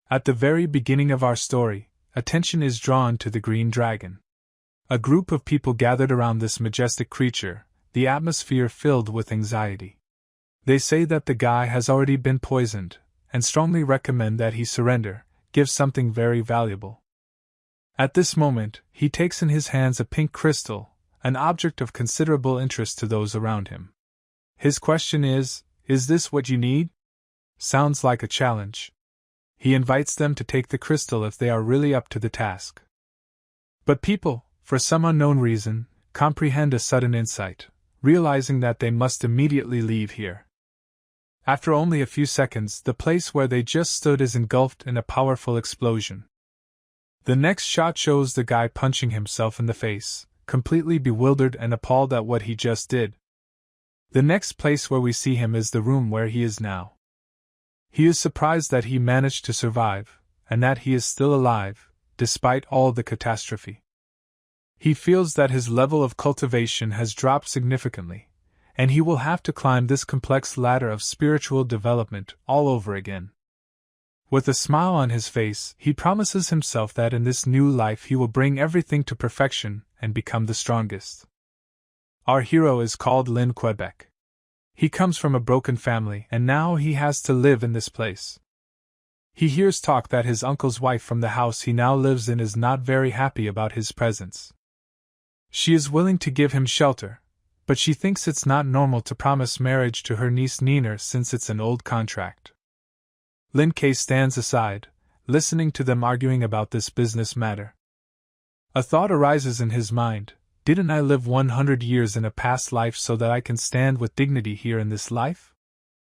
At the very beginning of our story, attention is drawn to the green dragon. A group of people gathered around this majestic creature, the atmosphere filled with anxiety. They say that the guy has already been poisoned, and strongly recommend that he surrender, give something very valuable. At this moment, he takes in his hands a pink crystal, an object of considerable interest to those around him. His question is this what you need? Sounds like a challenge. He invites them to take the crystal if they are really up to the task. But people, for some unknown reason, comprehend a sudden insight, realizing that they must immediately leave here. After only a few seconds, the place where they just stood is engulfed in a powerful explosion. The next shot shows the guy punching himself in the face, completely bewildered and appalled at what he just did. The next place where we see him is the room where he is now. He is surprised that he managed to survive, and that he is still alive, despite all the catastrophe. He feels that his level of cultivation has dropped significantly, and he will have to climb this complex ladder of spiritual development all over again. With a smile on his face, he promises himself that in this new life he will bring everything to perfection and become the strongest. Our hero is called Lin Quebec. He comes from a broken family and now he has to live in this place. He hears talk that his uncle's wife from the house he now lives in is not very happy about his presence. She is willing to give him shelter, but she thinks it's not normal to promise marriage to her niece Nina since it's an old contract. Lin K stands aside, listening to them arguing about this business matter. A thought arises in his mind: didn't I live 100 years in a past life so that I can stand with dignity here in this life?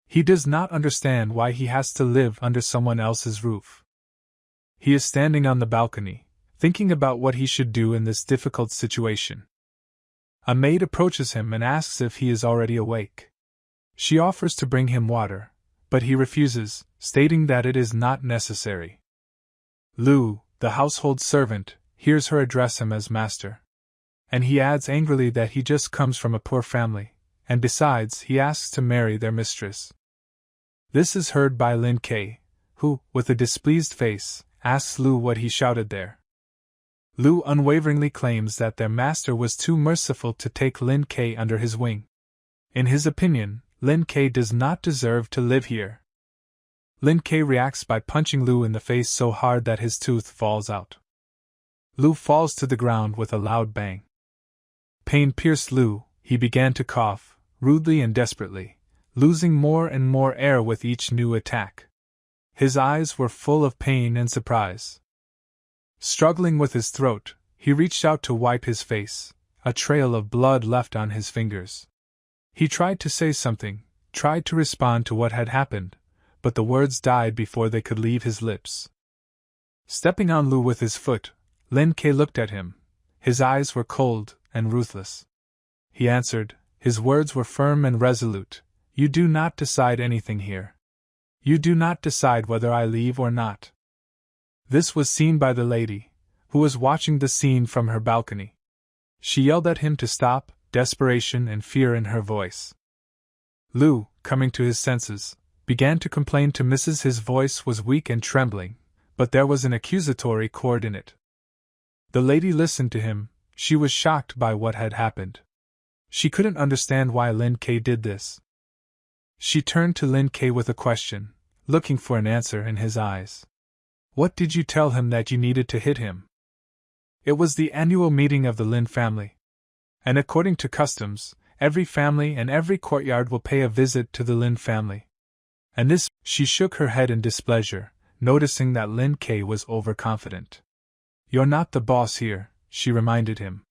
He does not understand why he has to live under someone else's roof. He is standing on the balcony, thinking about what he should do in this difficult situation. A maid approaches him and asks if he is already awake. She offers to bring him water, but he refuses, stating that it is not necessary. Lu, the household servant, hears her address him as master. And he adds angrily that he just comes from a poor family, and besides, he asks to marry their mistress. This is heard by Lin K, who, with a displeased face, asks Lu what he shouted there. Lu unwaveringly claims that their master was too merciful to take Lin K under his wing. In his opinion, Lin K does not deserve to live here. Lin K reacts by punching Lu in the face so hard that his tooth falls out. Lu falls to the ground with a loud bang. Pain pierced Lu, he began to cough, rudely and desperately, losing more and more air with each new attack. His eyes were full of pain and surprise. Struggling with his throat, he reached out to wipe his face, a trail of blood left on his fingers. He tried to say something, tried to respond to what had happened, but the words died before they could leave his lips. Stepping on Lu with his foot, Lin K looked at him. His eyes were cold and ruthless. He answered, his words were firm and resolute: "You do not decide anything here. You do not decide whether I leave or not." This was seen by the lady, who was watching the scene from her balcony. She yelled at him to stop, desperation and fear in her voice. Lu, coming to his senses, began to complain to Mrs. His voice was weak and trembling, but there was an accusatory chord in it. The lady listened to him. She was shocked by what had happened. She couldn't understand why Lin K did this. She turned to Lin K with a question, looking for an answer in his eyes. "What did you tell him that you needed to hit him?" It was the annual meeting of the Lin family. And according to customs, every family and every courtyard will pay a visit to the Lin family. And this, she shook her head in displeasure, noticing that Lin K was overconfident. "You're not the boss here," she reminded him.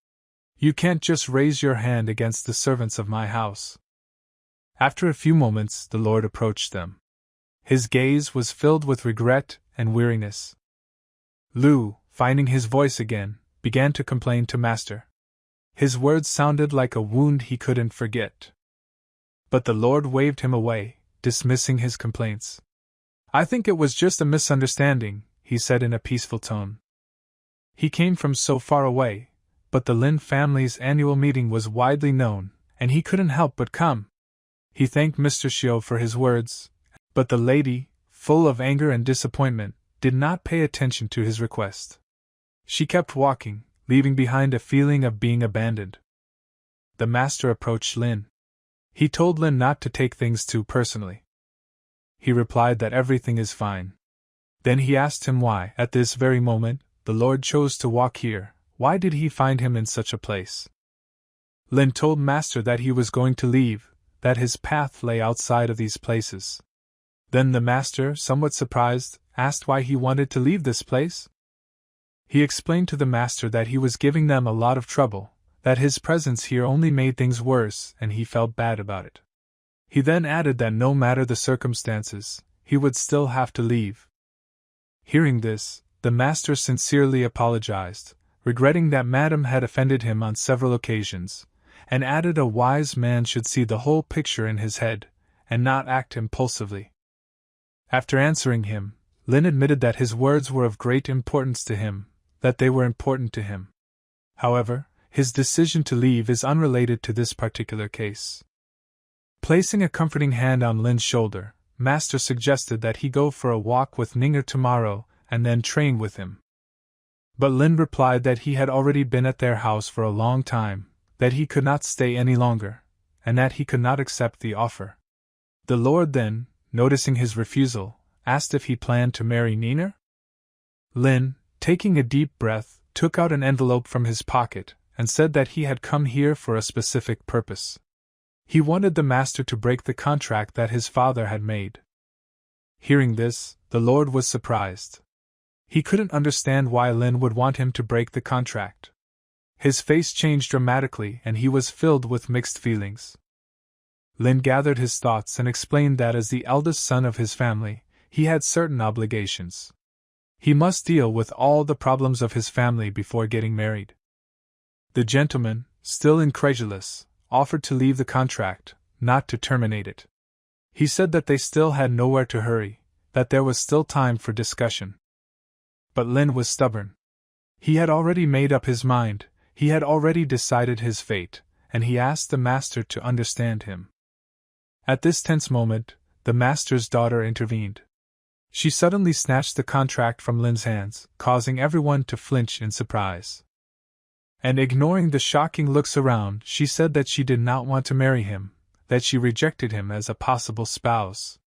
"You can't just raise your hand against the servants of my house." After a few moments, the Lord approached them. His gaze was filled with regret and weariness. Lu, finding his voice again, began to complain to Master. His words sounded like a wound he couldn't forget. But the Lord waved him away, dismissing his complaints. "I think it was just a misunderstanding," he said in a peaceful tone. He came from so far away, but the Lin family's annual meeting was widely known, and he couldn't help but come. He thanked Mr. Xiu for his words, but the lady, full of anger and disappointment, did not pay attention to his request. She kept walking, leaving behind a feeling of being abandoned. The master approached Lin. He told Lin not to take things too personally. He replied that everything is fine. Then he asked him why, at this very moment, the Lord chose to walk here. Why did he find him in such a place? Lin told Master that he was going to leave, that his path lay outside of these places. Then the Master, somewhat surprised, asked why he wanted to leave this place. He explained to the Master that he was giving them a lot of trouble, that his presence here only made things worse, and he felt bad about it. He then added that no matter the circumstances, he would still have to leave. Hearing this, the Master sincerely apologized, regretting that Madam had offended him on several occasions, and added a wise man should see the whole picture in his head, and not act impulsively. After answering him, Lin admitted that his words were of great importance to him, that they were important to him. However, his decision to leave is unrelated to this particular case. Placing a comforting hand on Lin's shoulder, Master suggested that he go for a walk with Ninger tomorrow, and then train with him. But Lin replied that he had already been at their house for a long time, that he could not stay any longer, and that he could not accept the offer. The Lord then, noticing his refusal, asked if he planned to marry Ninger. Lin, taking a deep breath, took out an envelope from his pocket, and said that he had come here for a specific purpose. He wanted the Master to break the contract that his father had made. Hearing this, the Lord was surprised. He couldn't understand why Lin would want him to break the contract. His face changed dramatically and he was filled with mixed feelings. Lin gathered his thoughts and explained that as the eldest son of his family, he had certain obligations. He must deal with all the problems of his family before getting married. The gentleman, still incredulous, offered to leave the contract, not to terminate it. He said that they still had nowhere to hurry, that there was still time for discussion. But Lin was stubborn. He had already made up his mind, he had already decided his fate, and he asked the Master to understand him. At this tense moment, the Master's daughter intervened. She suddenly snatched the contract from Lin's hands, causing everyone to flinch in surprise. And ignoring the shocking looks around, she said that she did not want to marry him, that she rejected him as a possible spouse.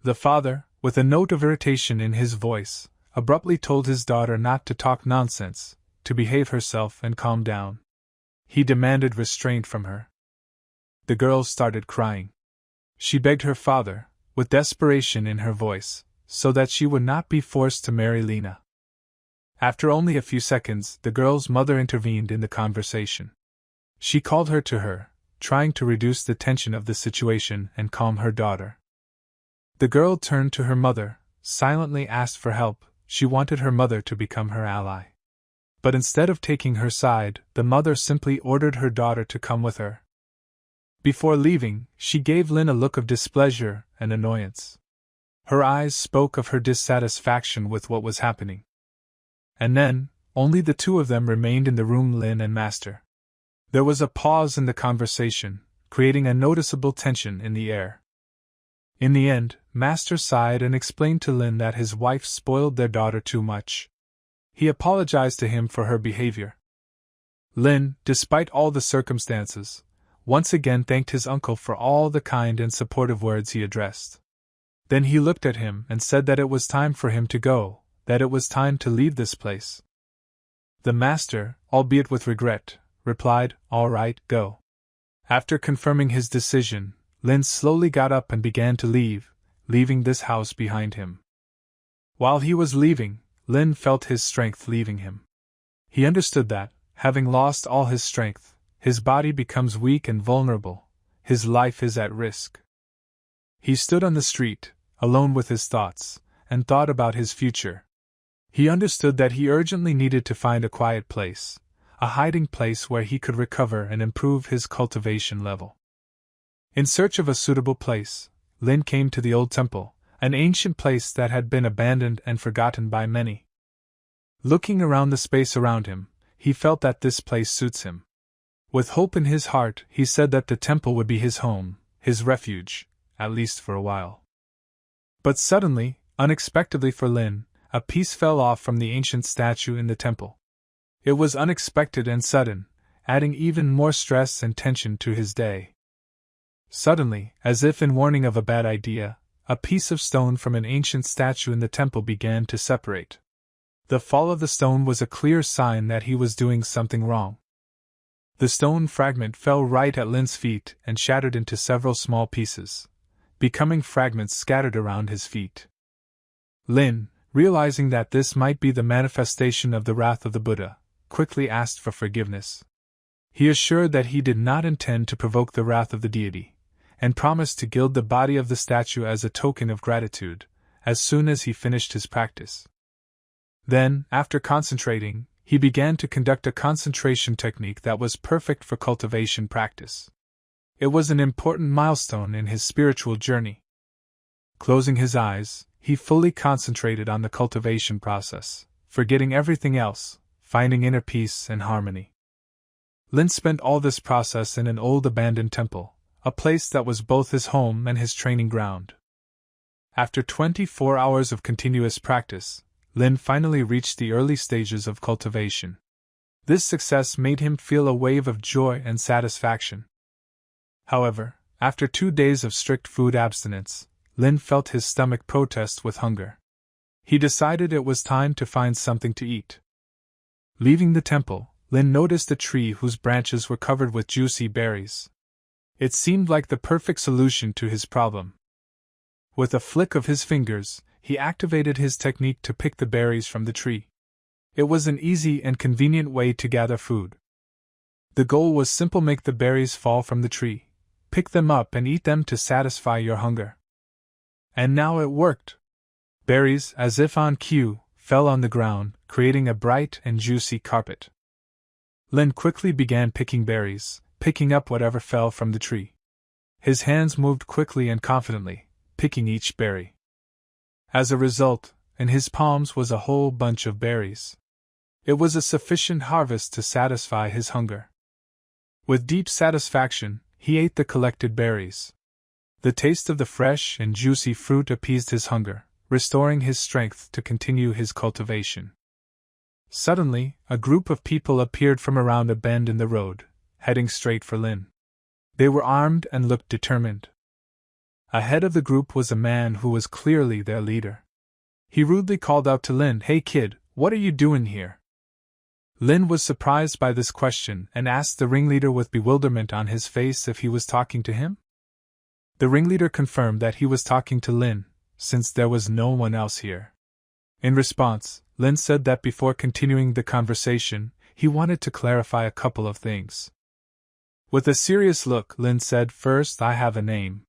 The father, with a note of irritation in his voice, abruptly told his daughter not to talk nonsense, to behave herself and calm down. He demanded restraint from her. The girl started crying. She begged her father, with desperation in her voice, so that she would not be forced to marry Lena. After only a few seconds, the girl's mother intervened in the conversation. She called her to her, trying to reduce the tension of the situation and calm her daughter. The girl turned to her mother, silently asked for help. She wanted her mother to become her ally. But instead of taking her side, the mother simply ordered her daughter to come with her. Before leaving, she gave Lin a look of displeasure and annoyance. Her eyes spoke of her dissatisfaction with what was happening. And then, only the two of them remained in the room, Lin and Master. There was a pause in the conversation, creating a noticeable tension in the air. In the end, Master sighed and explained to Lin that his wife spoiled their daughter too much. He apologized to him for her behavior. Lin, despite all the circumstances, once again thanked his uncle for all the kind and supportive words he addressed. Then he looked at him and said that it was time for him to go, that it was time to leave this place. The Master, albeit with regret, replied, "All right, go." After confirming his decision, Lin slowly got up and began to leave, leaving this house behind him. While he was leaving, Lin felt his strength leaving him. He understood that, having lost all his strength, his body becomes weak and vulnerable, his life is at risk. He stood on the street, alone with his thoughts, and thought about his future. He understood that he urgently needed to find a quiet place, a hiding place where he could recover and improve his cultivation level. In search of a suitable place, Lin came to the old temple, an ancient place that had been abandoned and forgotten by many. Looking around the space around him, he felt that this place suits him. With hope in his heart, he said that the temple would be his home, his refuge, at least for a while. But suddenly, unexpectedly for Lin, a piece fell off from the ancient statue in the temple. It was unexpected and sudden, adding even more stress and tension to his day. Suddenly, as if in warning of a bad idea, a piece of stone from an ancient statue in the temple began to separate. The fall of the stone was a clear sign that he was doing something wrong. The stone fragment fell right at Lin's feet and shattered into several small pieces, becoming fragments scattered around his feet. Lin, realizing that this might be the manifestation of the wrath of the Buddha, quickly asked for forgiveness. He assured that he did not intend to provoke the wrath of the deity, and promised to gild the body of the statue as a token of gratitude, as soon as he finished his practice. Then, after concentrating, he began to conduct a concentration technique that was perfect for cultivation practice. It was an important milestone in his spiritual journey. Closing his eyes, he fully concentrated on the cultivation process, forgetting everything else, finding inner peace and harmony. Lin spent all this process in an old abandoned temple, a place that was both his home and his training ground. After 24 hours of continuous practice, Lin finally reached the early stages of cultivation. This success made him feel a wave of joy and satisfaction. However, after 2 days of strict food abstinence, Lin felt his stomach protest with hunger. He decided it was time to find something to eat. Leaving the temple, Lin noticed a tree whose branches were covered with juicy berries. It seemed like the perfect solution to his problem. With a flick of his fingers, he activated his technique to pick the berries from the tree. It was an easy and convenient way to gather food. The goal was simple: make the berries fall from the tree, pick them up and eat them to satisfy your hunger. And now it worked. Berries, as if on cue, fell on the ground, creating a bright and juicy carpet. Lin quickly began picking berries, picking up whatever fell from the tree. His hands moved quickly and confidently, picking each berry. As a result, in his palms was a whole bunch of berries. It was a sufficient harvest to satisfy his hunger. With deep satisfaction, he ate the collected berries. The taste of the fresh and juicy fruit appeased his hunger, restoring his strength to continue his cultivation. Suddenly, a group of people appeared from around a bend in the road, heading straight for Lin. They were armed and looked determined. Ahead of the group was a man who was clearly their leader. He rudely called out to Lin, "Hey kid, what are you doing here?" Lin was surprised by this question and asked the ringleader with bewilderment on his face if he was talking to him. The ringleader confirmed that he was talking to Lin, since there was no one else here. In response, Lin said that before continuing the conversation, he wanted to clarify a couple of things. With a serious look, Lin said, "First, I have a name.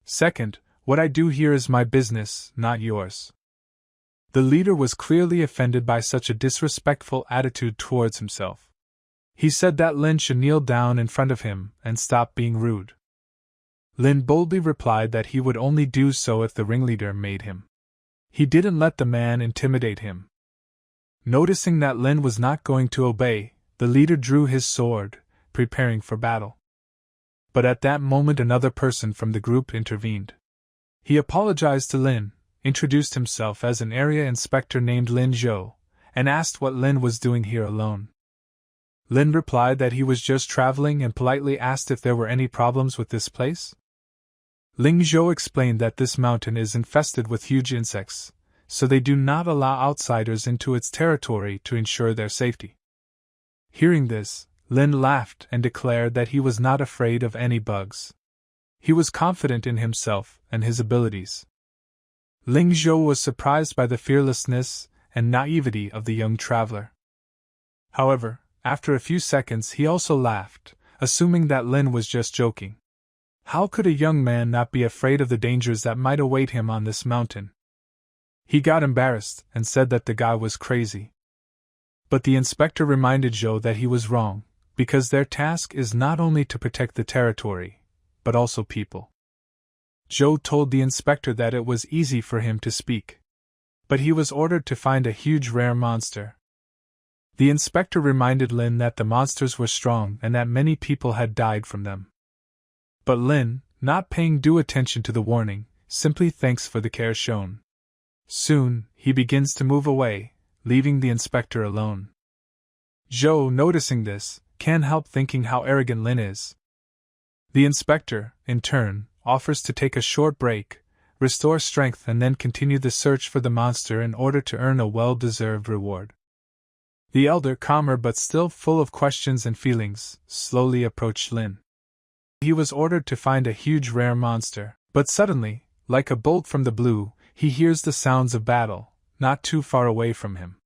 Second, what I do here is my business, not yours." The leader was clearly offended by such a disrespectful attitude towards himself. He said that Lin should kneel down in front of him and stop being rude. Lin boldly replied that he would only do so if the ringleader made him. He didn't let the man intimidate him. Noticing that Lin was not going to obey, the leader drew his sword, preparing for battle. But at that moment another person from the group intervened. He apologized to Lin, introduced himself as an area inspector named Lin Zhou, and asked what Lin was doing here alone. Lin replied that he was just traveling and politely asked if there were any problems with this place. Ling Zhou explained that this mountain is infested with huge insects, so they do not allow outsiders into its territory to ensure their safety. Hearing this, Lin laughed and declared that he was not afraid of any bugs. He was confident in himself and his abilities. Ling Zhou was surprised by the fearlessness and naivety of the young traveler. However, after a few seconds he also laughed, assuming that Lin was just joking. How could a young man not be afraid of the dangers that might await him on this mountain? He got embarrassed and said that the guy was crazy. But the inspector reminded Zhou that he was wrong, because their task is not only to protect the territory, but also people. Zhou told the inspector that it was easy for him to speak. But he was ordered to find a huge rare monster. The inspector reminded Lin that the monsters were strong and that many people had died from them. But Lin, not paying due attention to the warning, simply thanks for the care shown. Soon, he begins to move away, leaving the inspector alone. Zhou, noticing this, can't help thinking how arrogant Lin is. The inspector, in turn, offers to take a short break, restore strength, and then continue the search for the monster in order to earn a well-deserved reward. The elder, calmer but still full of questions and feelings, slowly approached Lin. He was ordered to find a huge rare monster, but suddenly, like a bolt from the blue, he hears the sounds of battle, not too far away from him.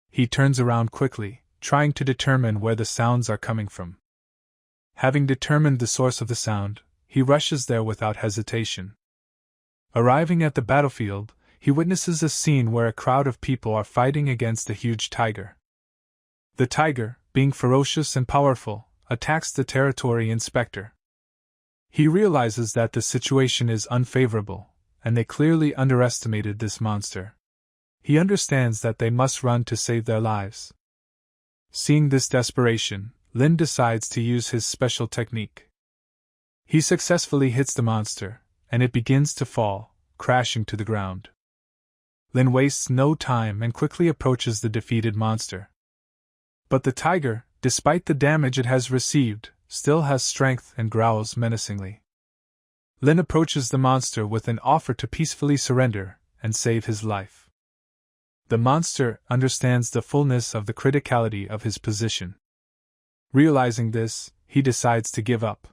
He turns around quickly, trying to determine where the sounds are coming from. Having determined the source of the sound, he rushes there without hesitation. Arriving at the battlefield, he witnesses a scene where a crowd of people are fighting against a huge tiger. The tiger, being ferocious and powerful, attacks the territory inspector. He realizes that the situation is unfavorable, and they clearly underestimated this monster. He understands that they must run to save their lives. Seeing this desperation, Lin decides to use his special technique. He successfully hits the monster, and it begins to fall, crashing to the ground. Lin wastes no time and quickly approaches the defeated monster. But the tiger, despite the damage it has received, still has strength and growls menacingly. Lin approaches the monster with an offer to peacefully surrender and save his life. The monster understands the fullness of the criticality of his position. Realizing this, he decides to give up.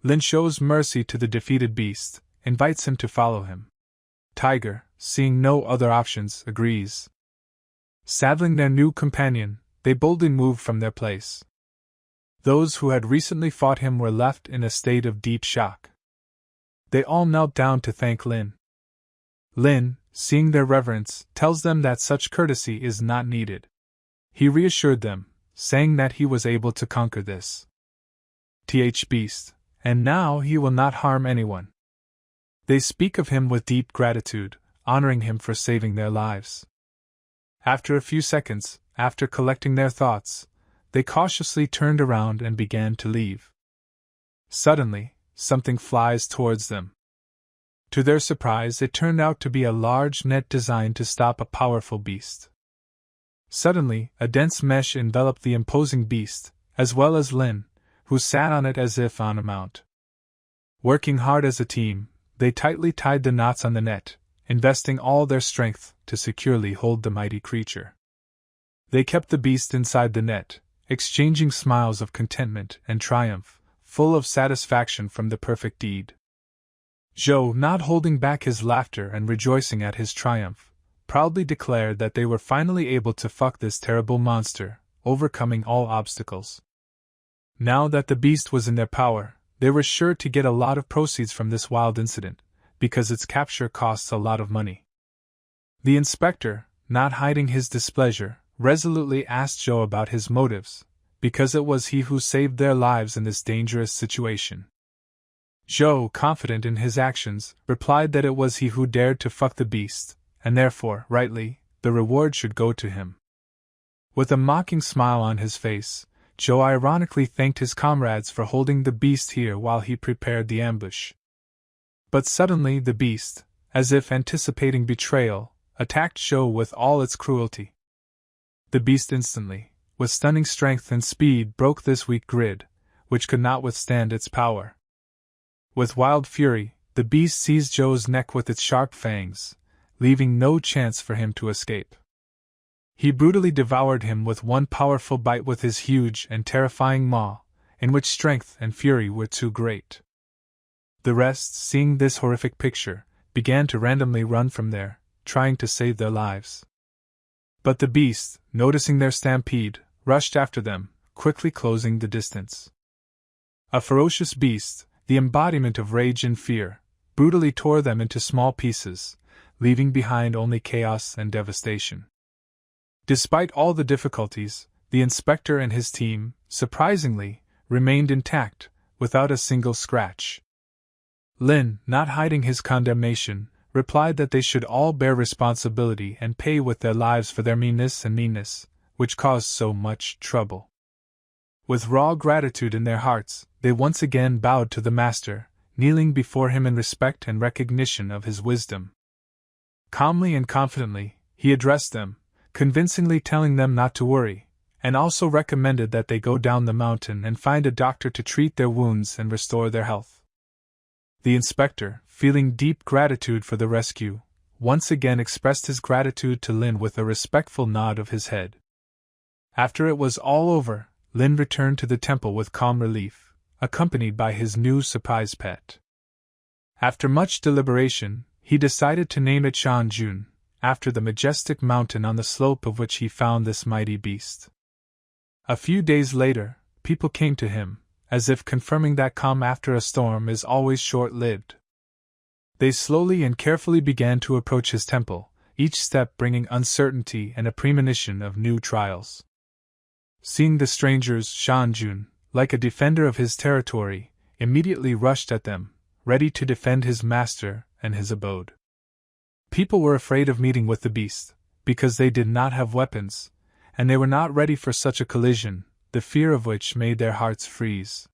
Lin shows mercy to the defeated beast, invites him to follow him. Tiger, seeing no other options, agrees. Saddling their new companion, they boldly move from their place. Those who had recently fought him were left in a state of deep shock. They all knelt down to thank Lin. Lin, seeing their reverence, tells them that such courtesy is not needed. He reassured them, saying that he was able to conquer this beast, and now he will not harm anyone. They speak of him with deep gratitude, honoring him for saving their lives. After a few seconds, after collecting their thoughts, they cautiously turned around and began to leave. Suddenly, something flies towards them. To their surprise, it turned out to be a large net designed to stop a powerful beast. Suddenly, a dense mesh enveloped the imposing beast, as well as Lin, who sat on it as if on a mount. Working hard as a team, they tightly tied the knots on the net, investing all their strength to securely hold the mighty creature. They kept the beast inside the net, exchanging smiles of contentment and triumph, full of satisfaction from the perfect deed. Zhou, not holding back his laughter and rejoicing at his triumph, proudly declared that they were finally able to fuck this terrible monster, overcoming all obstacles. Now that the beast was in their power, they were sure to get a lot of proceeds from this wild incident, because its capture costs a lot of money. The inspector, not hiding his displeasure, resolutely asked Zhou about his motives, because it was he who saved their lives in this dangerous situation. Zhou, confident in his actions, replied that it was he who dared to fuck the beast, and therefore, rightly, the reward should go to him. With a mocking smile on his face, Zhou ironically thanked his comrades for holding the beast here while he prepared the ambush. But suddenly the beast, as if anticipating betrayal, attacked Zhou with all its cruelty. The beast instantly, with stunning strength and speed, broke this weak grid, which could not withstand its power. With wild fury, the beast seized Zhou's neck with its sharp fangs, leaving no chance for him to escape. He brutally devoured him with one powerful bite with his huge and terrifying maw, in which strength and fury were too great. The rest, seeing this horrific picture, began to randomly run from there, trying to save their lives. But the beast, noticing their stampede, rushed after them, quickly closing the distance. A ferocious beast, the embodiment of rage and fear, brutally tore them into small pieces, leaving behind only chaos and devastation. Despite all the difficulties, the inspector and his team, surprisingly, remained intact, without a single scratch. Lin, not hiding his condemnation, replied that they should all bear responsibility and pay with their lives for their meanness, which caused so much trouble. With raw gratitude in their hearts, they once again bowed to the master, kneeling before him in respect and recognition of his wisdom. Calmly and confidently, he addressed them, convincingly telling them not to worry, and also recommended that they go down the mountain and find a doctor to treat their wounds and restore their health. The inspector, feeling deep gratitude for the rescue, once again expressed his gratitude to Lin with a respectful nod of his head. After it was all over, Lin returned to the temple with calm relief, accompanied by his new surprise pet. After much deliberation, he decided to name it Shanjun, after the majestic mountain on the slope of which he found this mighty beast. A few days later, people came to him, as if confirming that calm after a storm is always short-lived. They slowly and carefully began to approach his temple, each step bringing uncertainty and a premonition of new trials. Seeing the strangers, Shanjun, like a defender of his territory, immediately rushed at them, ready to defend his master and his abode. People were afraid of meeting with the beast, because they did not have weapons, and they were not ready for such a collision, the fear of which made their hearts freeze.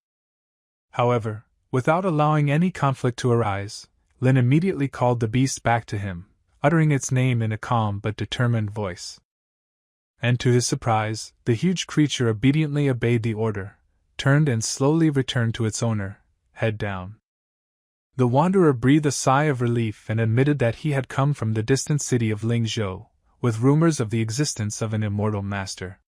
However, without allowing any conflict to arise, Lin immediately called the beast back to him, uttering its name in a calm but determined voice. And to his surprise, the huge creature obediently obeyed the order, turned and slowly returned to its owner, head down. The wanderer breathed a sigh of relief and admitted that he had come from the distant city of Lingzhou, with rumors of the existence of an immortal master.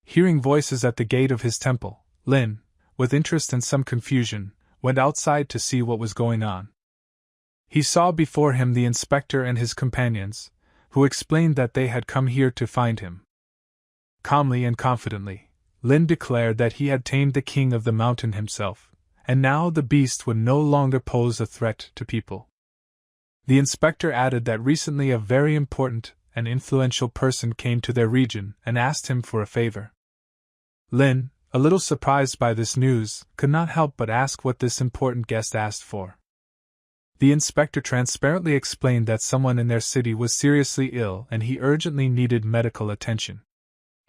Hearing voices at the gate of his temple, Lin, with interest and some confusion, went outside to see what was going on. He saw before him the inspector and his companions, who explained that they had come here to find him. Calmly and confidently, Lin declared that he had tamed the king of the mountain himself, and now the beast would no longer pose a threat to people. The inspector added that recently a very important and influential person came to their region and asked him for a favor. Lin, a little surprised by this news, could not help but ask what this important guest asked for. The inspector transparently explained that someone in their city was seriously ill and he urgently needed medical attention.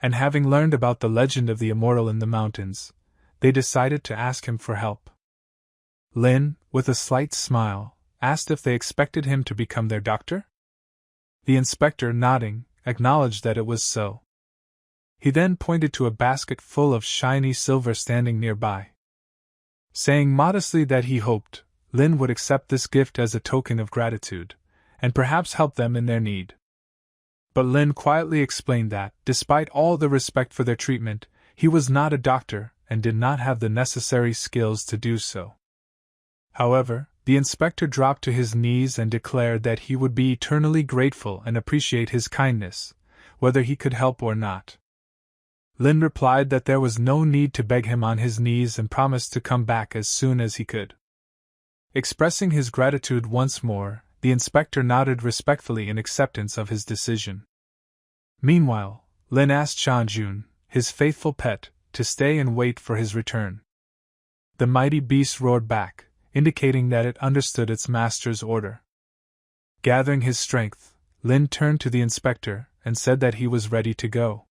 And having learned about the legend of the immortal in the mountains, they decided to ask him for help. Lin, with a slight smile, asked if they expected him to become their doctor? The inspector, nodding, acknowledged that it was so. He then pointed to a basket full of shiny silver standing nearby. Saying modestly that he hoped Lin would accept this gift as a token of gratitude, and perhaps help them in their need. But Lin quietly explained that, despite all the respect for their treatment, he was not a doctor and did not have the necessary skills to do so. However, the inspector dropped to his knees and declared that he would be eternally grateful and appreciate his kindness, whether he could help or not. Lin replied that there was no need to beg him on his knees and promised to come back as soon as he could. Expressing his gratitude once more, the inspector nodded respectfully in acceptance of his decision. Meanwhile, Lin asked Shanjun, his faithful pet, to stay and wait for his return. The mighty beast roared back, indicating that it understood its master's order. Gathering his strength, Lin turned to the inspector and said that he was ready to go.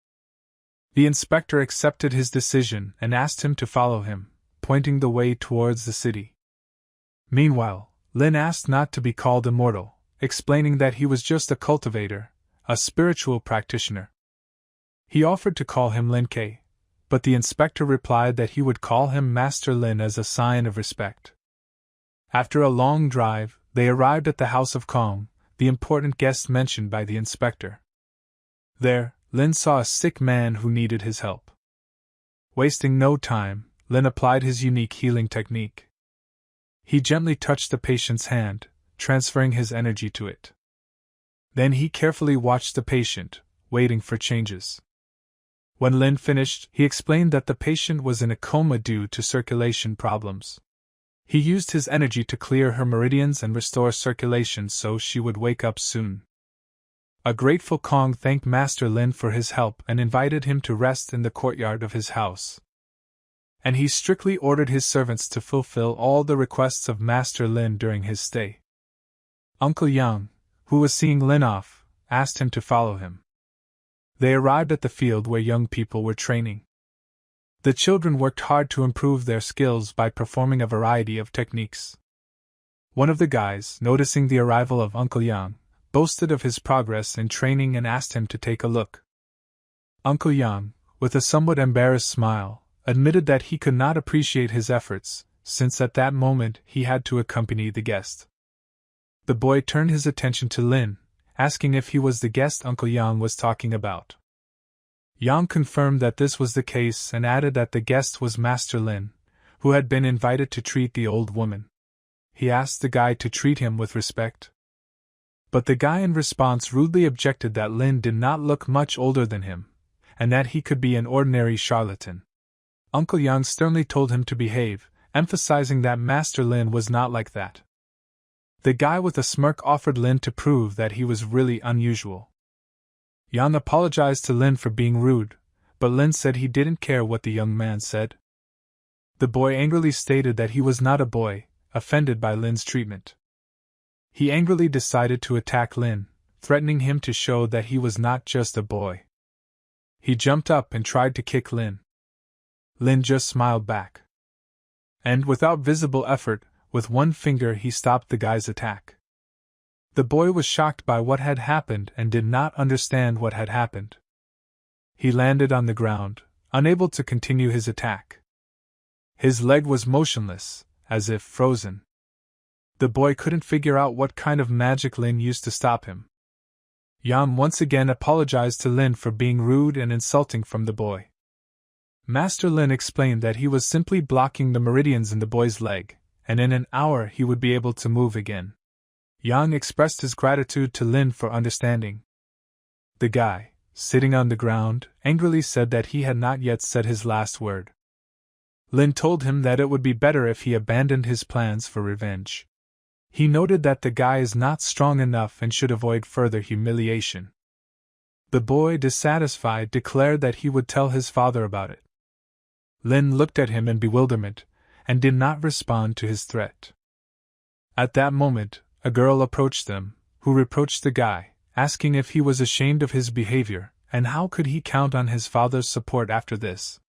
The inspector accepted his decision and asked him to follow him, pointing the way towards the city. Meanwhile, Lin asked not to be called immortal, explaining that he was just a cultivator, a spiritual practitioner. He offered to call him Lin Ke, but the inspector replied that he would call him Master Lin as a sign of respect. After a long drive, they arrived at the house of Kong, the important guest mentioned by the inspector. There, Lin saw a sick man who needed his help. Wasting no time, Lin applied his unique healing technique. He gently touched the patient's hand, transferring his energy to it. Then he carefully watched the patient, waiting for changes. When Lin finished, he explained that the patient was in a coma due to circulation problems. He used his energy to clear her meridians and restore circulation so she would wake up soon. A grateful Kong thanked Master Lin for his help and invited him to rest in the courtyard of his house. And he strictly ordered his servants to fulfill all the requests of Master Lin during his stay. Uncle Yang, who was seeing Lin off, asked him to follow him. They arrived at the field where young people were training. The children worked hard to improve their skills by performing a variety of techniques. One of the guys, noticing the arrival of Uncle Yang, boasted of his progress in training and asked him to take a look. Uncle Yang, with a somewhat embarrassed smile, admitted that he could not appreciate his efforts, since at that moment he had to accompany the guest. The boy turned his attention to Lin, asking if he was the guest Uncle Yang was talking about. Yang confirmed that this was the case and added that the guest was Master Lin, who had been invited to treat the old woman. He asked the guy to treat him with respect. But the guy in response rudely objected that Lin did not look much older than him, and that he could be an ordinary charlatan. Uncle Yang sternly told him to behave, emphasizing that Master Lin was not like that. The guy with a smirk offered Lin to prove that he was really unusual. Yang apologized to Lin for being rude, but Lin said he didn't care what the young man said. The boy angrily stated that he was not a boy, offended by Lin's treatment. He angrily decided to attack Lin, threatening him to show that he was not just a boy. He jumped up and tried to kick Lin. Lin just smiled back. And without visible effort, with one finger he stopped the guy's attack. The boy was shocked by what had happened and did not understand what had happened. He landed on the ground, unable to continue his attack. His leg was motionless, as if frozen. The boy couldn't figure out what kind of magic Lin used to stop him. Yang once again apologized to Lin for being rude and insulting from the boy. Master Lin explained that he was simply blocking the meridians in the boy's leg, and in an hour he would be able to move again. Yang expressed his gratitude to Lin for understanding. The guy, sitting on the ground, angrily said that he had not yet said his last word. Lin told him that it would be better if he abandoned his plans for revenge. He noted that the guy is not strong enough and should avoid further humiliation. The boy, dissatisfied, declared that he would tell his father about it. Lin looked at him in bewilderment, and did not respond to his threat. At that moment, a girl approached them, who reproached the guy, asking if he was ashamed of his behavior, and how could he count on his father's support after this.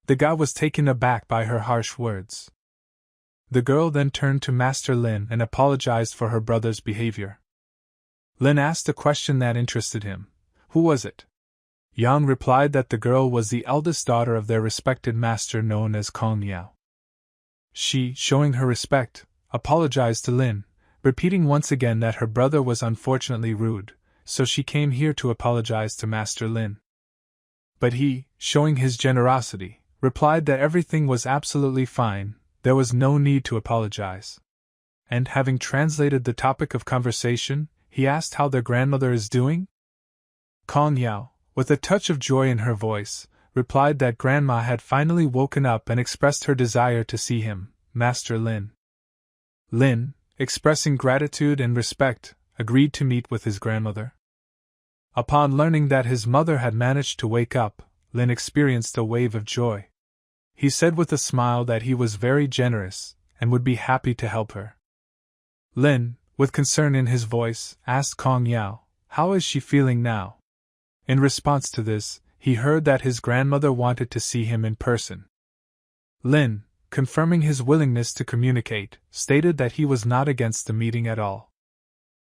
The guy was taken aback by her harsh words. The girl then turned to Master Lin and apologized for her brother's behavior. Lin asked a question that interested him. Who was it? Yang replied that the girl was the eldest daughter of their respected master known as Kong Yao. She, showing her respect, apologized to Lin, repeating once again that her brother was unfortunately rude, so she came here to apologize to Master Lin. But he, showing his generosity, replied that everything was absolutely fine, there was no need to apologize. And having translated the topic of conversation, he asked how their grandmother is doing? Kong Yao, with a touch of joy in her voice, replied that Grandma had finally woken up and expressed her desire to see him, Master Lin. Lin, expressing gratitude and respect, agreed to meet with his grandmother. Upon learning that his mother had managed to wake up, Lin experienced a wave of joy. He said with a smile that he was very generous and would be happy to help her. Lin, with concern in his voice, asked Kong Yao, "How is she feeling now?" In response to this, he heard that his grandmother wanted to see him in person. Lin, confirming his willingness to communicate, stated that he was not against the meeting at all.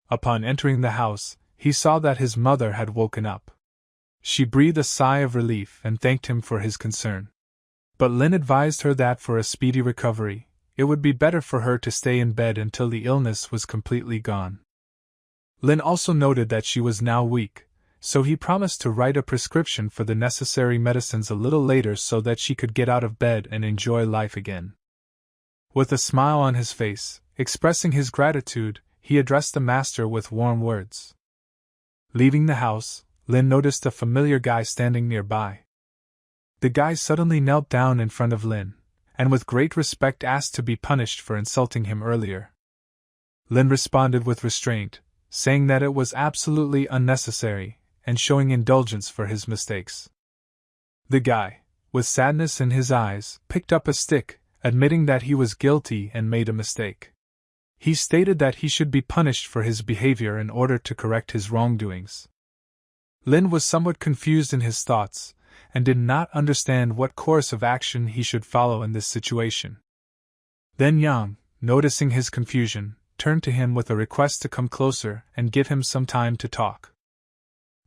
Upon entering the house, he saw that his mother had woken up. She breathed a sigh of relief and thanked him for his concern. But Lin advised her that for a speedy recovery, it would be better for her to stay in bed until the illness was completely gone. Lin also noted that she was now weak, so he promised to write a prescription for the necessary medicines a little later so that she could get out of bed and enjoy life again. With a smile on his face, expressing his gratitude, he addressed the master with warm words. Leaving the house, Lin noticed a familiar guy standing nearby. The guy suddenly knelt down in front of Lin, and with great respect asked to be punished for insulting him earlier. Lin responded with restraint, saying that it was absolutely unnecessary, and showing indulgence for his mistakes. The guy, with sadness in his eyes, picked up a stick, admitting that he was guilty and made a mistake. He stated that he should be punished for his behavior in order to correct his wrongdoings. Lin was somewhat confused in his thoughts, and did not understand what course of action he should follow in this situation. Then Yang, noticing his confusion, turned to him with a request to come closer and give him some time to talk.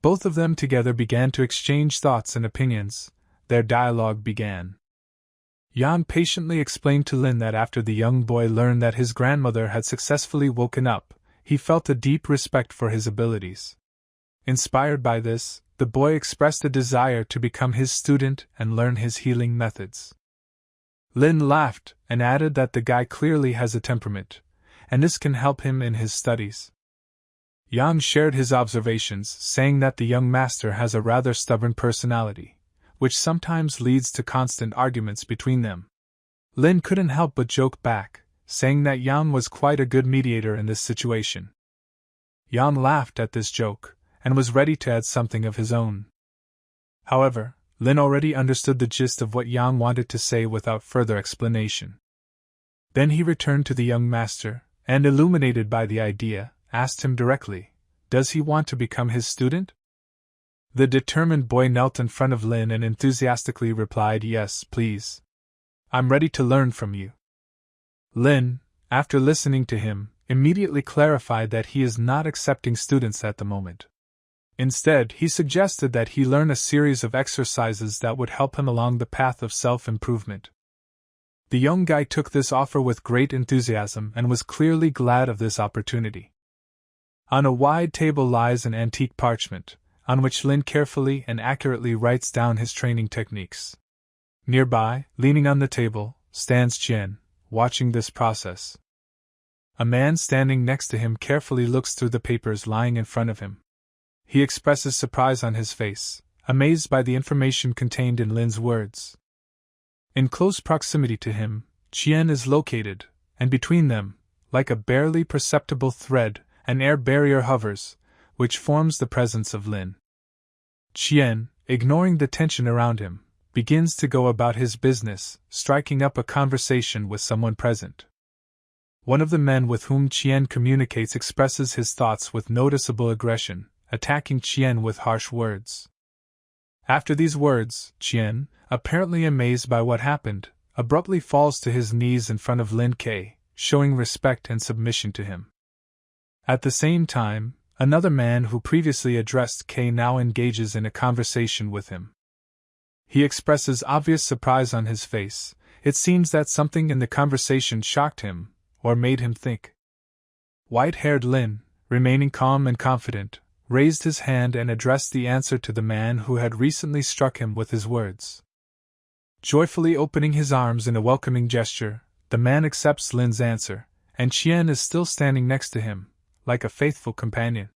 Both of them together began to exchange thoughts and opinions. Their dialogue began. Jan patiently explained to Lin that after the young boy learned that his grandmother had successfully woken up, he felt a deep respect for his abilities. Inspired by this, the boy expressed a desire to become his student and learn his healing methods. Lin laughed and added that the guy clearly has a temperament, and this can help him in his studies. Jan shared his observations, saying that the young master has a rather stubborn personality, which sometimes leads to constant arguments between them. Lin couldn't help but joke back, saying that Jan was quite a good mediator in this situation. Jan laughed at this joke, and was ready to add something of his own. However, Lin already understood the gist of what Jan wanted to say without further explanation. Then he returned to the young master, and illuminated by the idea, asked him directly, "Does he want to become his student?" The determined boy knelt in front of Lin and enthusiastically replied, "Yes, please. I'm ready to learn from you." Lin, after listening to him, immediately clarified that he is not accepting students at the moment. Instead, he suggested that he learn a series of exercises that would help him along the path of self-improvement. The young guy took this offer with great enthusiasm and was clearly glad of this opportunity. On a wide table lies an antique parchment, on which Lin carefully and accurately writes down his training techniques. Nearby, leaning on the table, stands Qian, watching this process. A man standing next to him carefully looks through the papers lying in front of him. He expresses surprise on his face, amazed by the information contained in Lin's words. In close proximity to him, Qian is located, and between them, like a barely perceptible thread, an air barrier hovers, which forms the presence of Lin. Qian, ignoring the tension around him, begins to go about his business, striking up a conversation with someone present. One of the men with whom Qian communicates expresses his thoughts with noticeable aggression, attacking Qian with harsh words. After these words, Qian, apparently amazed by what happened, abruptly falls to his knees in front of Lin K, showing respect and submission to him. At the same time, another man who previously addressed K now engages in a conversation with him. He expresses obvious surprise on his face. It seems that something in the conversation shocked him, or made him think. White-haired Lin, remaining calm and confident, raised his hand and addressed the answer to the man who had recently struck him with his words. Joyfully opening his arms in a welcoming gesture, the man accepts Lin's answer, and Qian is still standing next to him, like a faithful companion.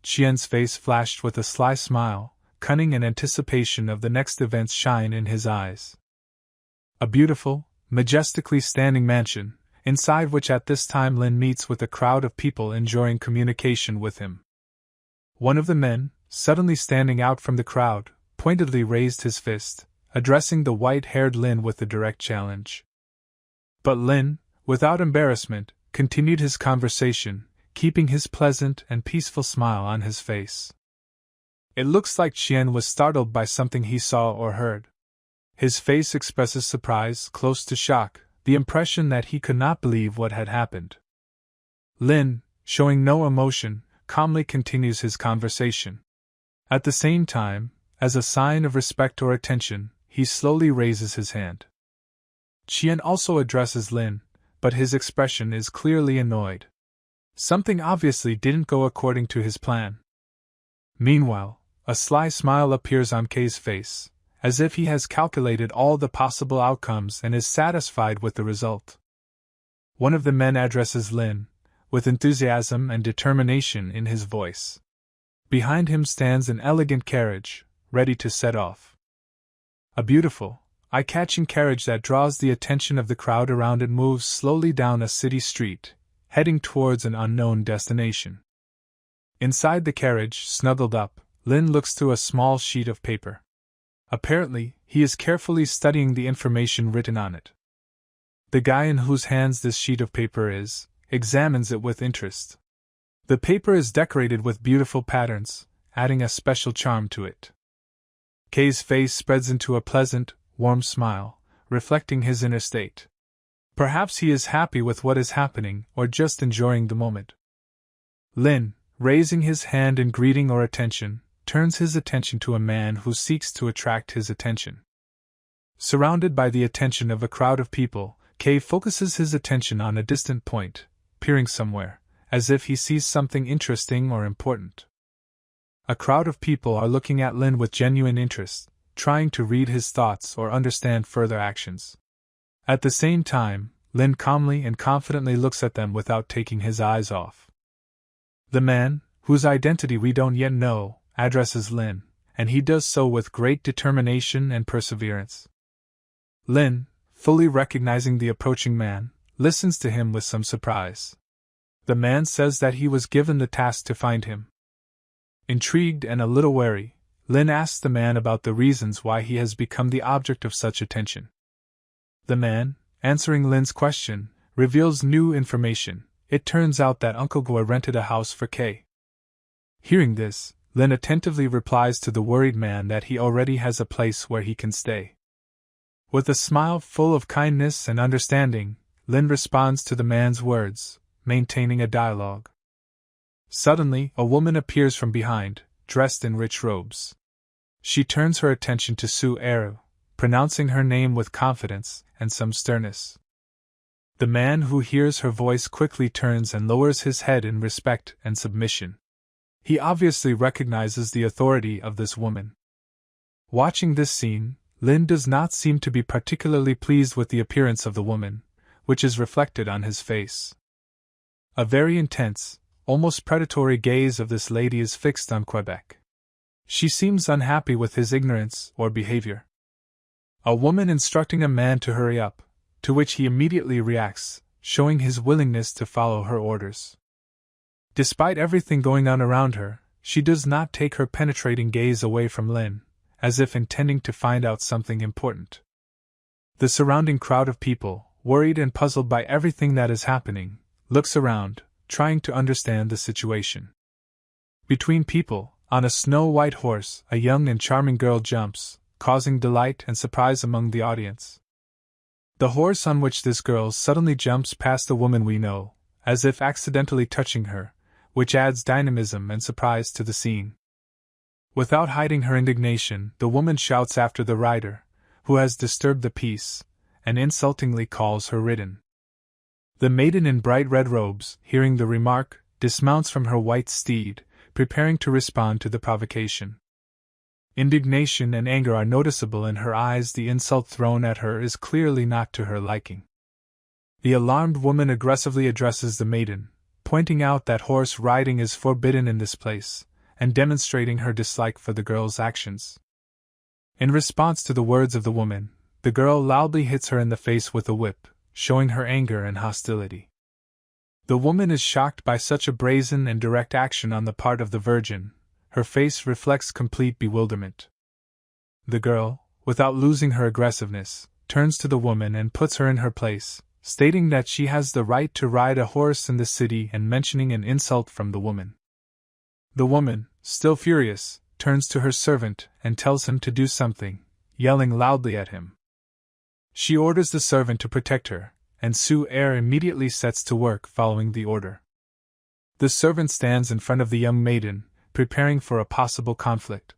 Qian's face flashed with a sly smile, cunning and anticipation of the next events shine in his eyes. A beautiful, majestically standing mansion, inside which at this time Lin meets with a crowd of people enjoying communication with him. One of the men, suddenly standing out from the crowd, pointedly raised his fist, addressing the white-haired Lin with a direct challenge. But Lin, without embarrassment, continued his conversation, keeping his pleasant and peaceful smile on his face. It looks like Qian was startled by something he saw or heard. His face expresses surprise close to shock, the impression that he could not believe what had happened. Lin, showing no emotion, calmly continues his conversation. At the same time, as a sign of respect or attention, he slowly raises his hand. Qian also addresses Lin, but his expression is clearly annoyed. Something obviously didn't go according to his plan. Meanwhile, a sly smile appears on K's face, as if he has calculated all the possible outcomes and is satisfied with the result. One of the men addresses Lin, with enthusiasm and determination in his voice. Behind him stands an elegant carriage, ready to set off. A beautiful, eye-catching carriage that draws the attention of the crowd around it moves slowly down a city street, heading towards an unknown destination. Inside the carriage, snuggled up, Lin looks through a small sheet of paper. Apparently, he is carefully studying the information written on it. The guy in whose hands this sheet of paper is, examines it with interest. The paper is decorated with beautiful patterns, adding a special charm to it. K's face spreads into a pleasant, warm smile, reflecting his inner state. Perhaps he is happy with what is happening or just enjoying the moment. Lin, raising his hand in greeting or attention, turns his attention to a man who seeks to attract his attention. Surrounded by the attention of a crowd of people, Kay focuses his attention on a distant point, peering somewhere, as if he sees something interesting or important. A crowd of people are looking at Lin with genuine interest, trying to read his thoughts or understand further actions. At the same time, Lin calmly and confidently looks at them without taking his eyes off. The man, whose identity we don't yet know, addresses Lin, and he does so with great determination and perseverance. Lin, fully recognizing the approaching man, listens to him with some surprise. The man says that he was given the task to find him. Intrigued and a little wary, Lin asks the man about the reasons why he has become the object of such attention. The man, answering Lin's question, reveals new information. It turns out that Uncle Gua rented a house for Kay. Hearing this, Lin attentively replies to the worried man that he already has a place where he can stay. With a smile full of kindness and understanding, Lin responds to the man's words, maintaining a dialogue. Suddenly, a woman appears from behind, dressed in rich robes. She turns her attention to Su-eru, pronouncing her name with confidence and some sternness. The man who hears her voice quickly turns and lowers his head in respect and submission. He obviously recognizes the authority of this woman. Watching this scene, Lin does not seem to be particularly pleased with the appearance of the woman, which is reflected on his face. A very intense, almost predatory gaze of this lady is fixed on Quebec. She seems unhappy with his ignorance or behavior. A woman instructing a man to hurry up, to which he immediately reacts, showing his willingness to follow her orders. Despite everything going on around her, she does not take her penetrating gaze away from Lin, as if intending to find out something important. The surrounding crowd of people, worried and puzzled by everything that is happening, looks around, trying to understand the situation. Between people, on a snow-white horse, a young and charming girl jumps, causing delight and surprise among the audience. The horse on which this girl suddenly jumps past the woman we know, as if accidentally touching her, which adds dynamism and surprise to the scene. Without hiding her indignation, the woman shouts after the rider, who has disturbed the peace, and insultingly calls her ridden. The maiden in bright red robes, hearing the remark, dismounts from her white steed, preparing to respond to the provocation. Indignation and anger are noticeable in her eyes. The insult thrown at her is clearly not to her liking. The alarmed woman aggressively addresses the maiden, pointing out that horse riding is forbidden in this place, and demonstrating her dislike for the girl's actions. In response to the words of the woman, the girl loudly hits her in the face with a whip, showing her anger and hostility. The woman is shocked by such a brazen and direct action on the part of the virgin. Her face reflects complete bewilderment. The girl, without losing her aggressiveness, turns to the woman and puts her in her place, stating that she has the right to ride a horse in the city and mentioning an insult from the woman. The woman, still furious, turns to her servant and tells him to do something, yelling loudly at him. She orders the servant to protect her, and Su-er immediately sets to work following the order. The servant stands in front of the young maiden, preparing for a possible conflict.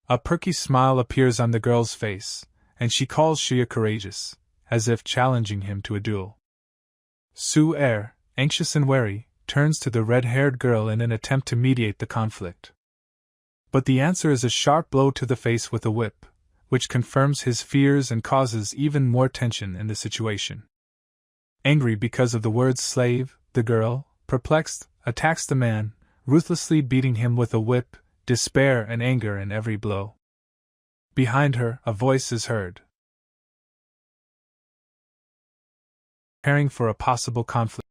A perky smile appears on the girl's face, and she calls Shia courageous, as if challenging him to a duel. Su-er, anxious and wary, turns to the red-haired girl in an attempt to mediate the conflict. But the answer is a sharp blow to the face with a whip, which confirms his fears and causes even more tension in the situation. Angry because of the word slave, the girl, perplexed, attacks the man, ruthlessly beating him with a whip, despair and anger in every blow. Behind her, a voice is heard, preparing for a possible conflict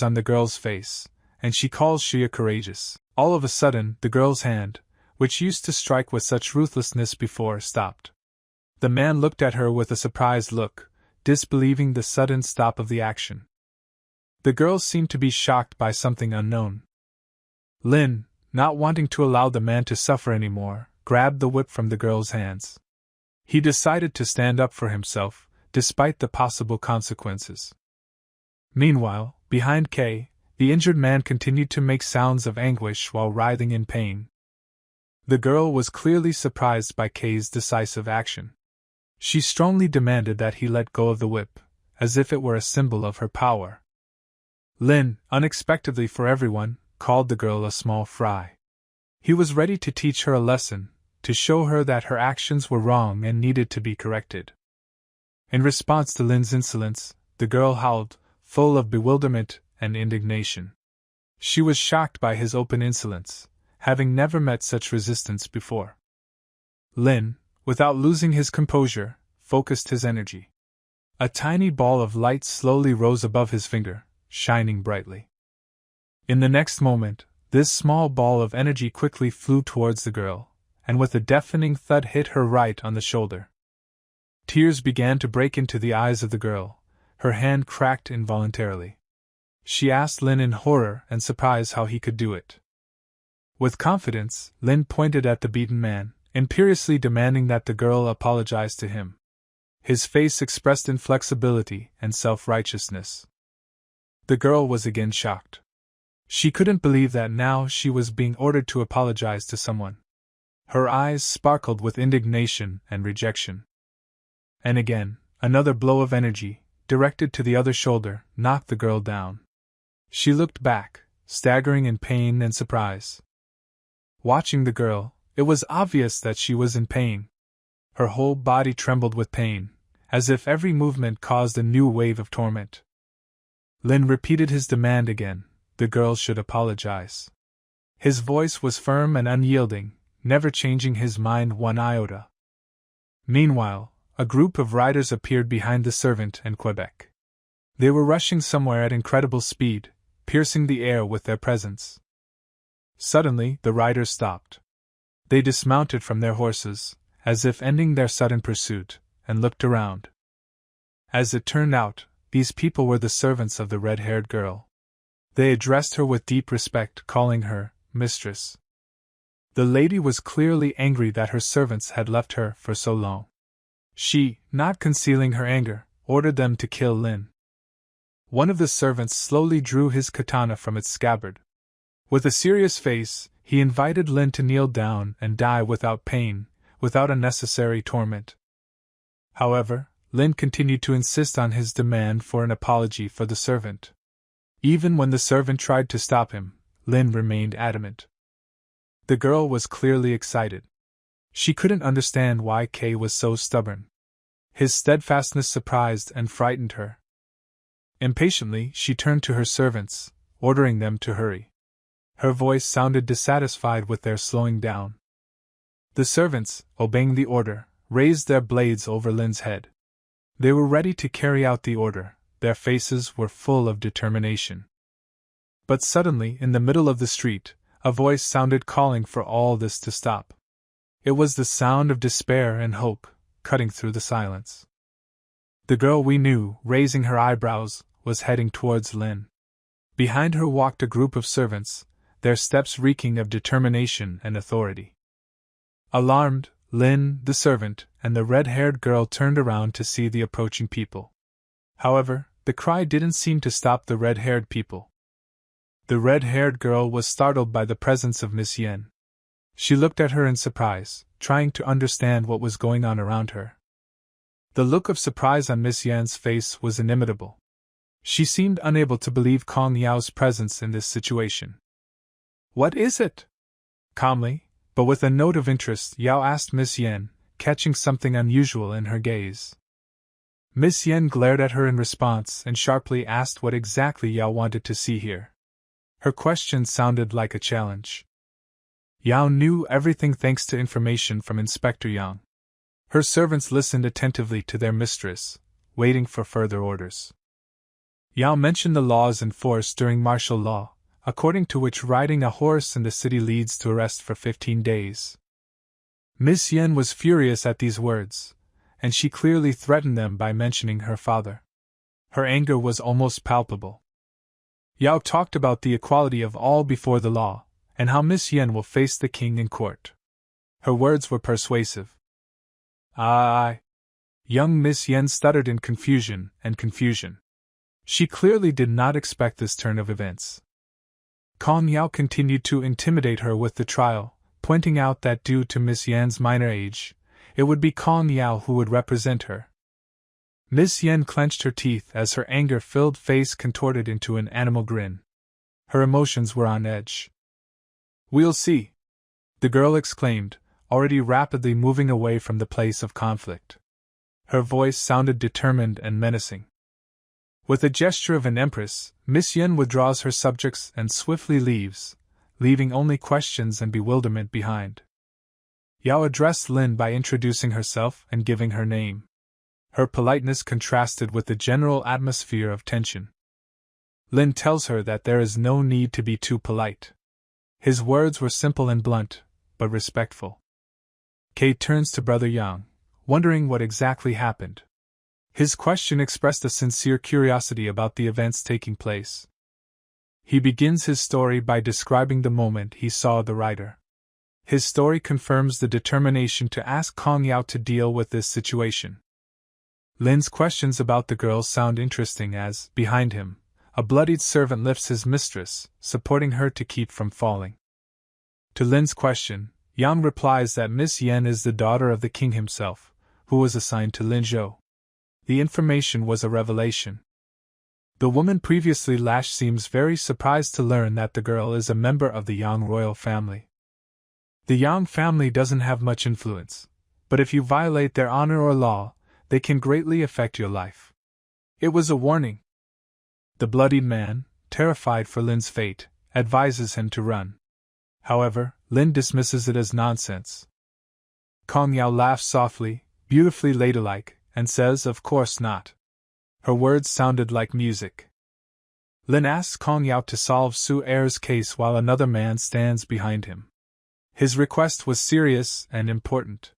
on the girl's face, and she calls Shia courageous. All of a sudden, the girl's hand, which used to strike with such ruthlessness before, stopped. The man looked at her with a surprised look, disbelieving the sudden stop of the action. The girl seemed to be shocked by something unknown. Lin, not wanting to allow the man to suffer anymore, grabbed the whip from the girl's hands. He decided to stand up for himself, despite the possible consequences. Meanwhile, behind Kay, the injured man continued to make sounds of anguish while writhing in pain. The girl was clearly surprised by Kay's decisive action. She strongly demanded that he let go of the whip, as if it were a symbol of her power. Lin, unexpectedly for everyone, called the girl a small fry. He was ready to teach her a lesson, to show her that her actions were wrong and needed to be corrected. In response to Lin's insolence, the girl howled, full of bewilderment and indignation. She was shocked by his open insolence, having never met such resistance before. Lin, without losing his composure, focused his energy. A tiny ball of light slowly rose above his finger, shining brightly. In the next moment, this small ball of energy quickly flew towards the girl, and with a deafening thud hit her right on the shoulder. Tears began to break into the eyes of the girl, her hand cracked involuntarily. She asked Lin in horror and surprise how he could do it. With confidence, Lin pointed at the beaten man, imperiously demanding that the girl apologize to him. His face expressed inflexibility and self-righteousness. The girl was again shocked. She couldn't believe that now she was being ordered to apologize to someone. Her eyes sparkled with indignation and rejection. And again, another blow of energy, directed to the other shoulder, knocked the girl down. She looked back, staggering in pain and surprise. Watching the girl, it was obvious that she was in pain. Her whole body trembled with pain, as if every movement caused a new wave of torment. Lin repeated his demand again: the girl should apologize. His voice was firm and unyielding, never changing his mind one iota. Meanwhile, a group of riders appeared behind the servant and Quebec. They were rushing somewhere at incredible speed, piercing the air with their presence. Suddenly, the riders stopped. They dismounted from their horses, as if ending their sudden pursuit, and looked around. As it turned out, these people were the servants of the red-haired girl. They addressed her with deep respect, calling her mistress. The lady was clearly angry that her servants had left her for so long. She, not concealing her anger, ordered them to kill Lin. One of the servants slowly drew his katana from its scabbard. With a serious face, he invited Lin to kneel down and die without pain, without unnecessary torment. However, Lin continued to insist on his demand for an apology for the servant. Even when the servant tried to stop him, Lin remained adamant. The girl was clearly excited. She couldn't understand why Kay was so stubborn. His steadfastness surprised and frightened her. Impatiently, she turned to her servants, ordering them to hurry. Her voice sounded dissatisfied with their slowing down. The servants, obeying the order, raised their blades over Lin's head. They were ready to carry out the order, their faces were full of determination. But suddenly, in the middle of the street, a voice sounded calling for all this to stop. It was the sound of despair and hope, cutting through the silence. The girl we knew, raising her eyebrows, was heading towards Lin. Behind her walked a group of servants, their steps reeking of determination and authority. Alarmed, Lin, the servant, and the red-haired girl turned around to see the approaching people. However, the cry didn't seem to stop the red-haired people. The red-haired girl was startled by the presence of Miss Yen. She looked at her in surprise, trying to understand what was going on around her. The look of surprise on Miss Yan's face was inimitable. She seemed unable to believe Kong Yao's presence in this situation. "What is it?" Calmly, but with a note of interest, Yao asked Miss Yen, catching something unusual in her gaze. Miss Yen glared at her in response and sharply asked what exactly Yao wanted to see here. Her question sounded like a challenge. Yao knew everything thanks to information from Inspector Yang. Her servants listened attentively to their mistress, waiting for further orders. Yao mentioned the laws in force during martial law, according to which riding a horse in the city leads to arrest for 15 days. Miss Yen was furious at these words, and she clearly threatened them by mentioning her father. Her anger was almost palpable. Yao talked about the equality of all before the law, and how Miss Yen will face the king in court. Her words were persuasive. "Aye." Young Miss Yen stuttered in confusion. She clearly did not expect this turn of events. Kong Yao continued to intimidate her with the trial, pointing out that due to Miss Yan's minor age, it would be Kong Yao who would represent her. Miss Yen clenched her teeth as her anger-filled face contorted into an animal grin. Her emotions were on edge. "We'll see," the girl exclaimed, already rapidly moving away from the place of conflict. Her voice sounded determined and menacing. With a gesture of an empress, Miss Yen withdraws her subjects and swiftly leaves, leaving only questions and bewilderment behind. Yao addressed Lin by introducing herself and giving her name. Her politeness contrasted with the general atmosphere of tension. Lin tells her that there is no need to be too polite. His words were simple and blunt, but respectful. Kay turns to Brother Yang, wondering what exactly happened. His question expressed a sincere curiosity about the events taking place. He begins his story by describing the moment he saw the writer. His story confirms the determination to ask Kong Yao to deal with this situation. Lin's questions about the girl sound interesting as, behind him, a bloodied servant lifts his mistress, supporting her to keep from falling. To Lin's question, Yang replies that Miss Yen is the daughter of the king himself, who was assigned to Linzhou. The information was a revelation. The woman previously lashed seems very surprised to learn that the girl is a member of the Yang royal family. The Yang family doesn't have much influence, but if you violate their honor or law, they can greatly affect your life. It was a warning. The bloodied man, terrified for Lin's fate, advises him to run. However, Lin dismisses it as nonsense. Kong Yao laughs softly, beautifully ladylike, and says, "Of course not." Her words sounded like music. Lin asks Kong Yao to solve Su Er's case while another man stands behind him. His request was serious and important.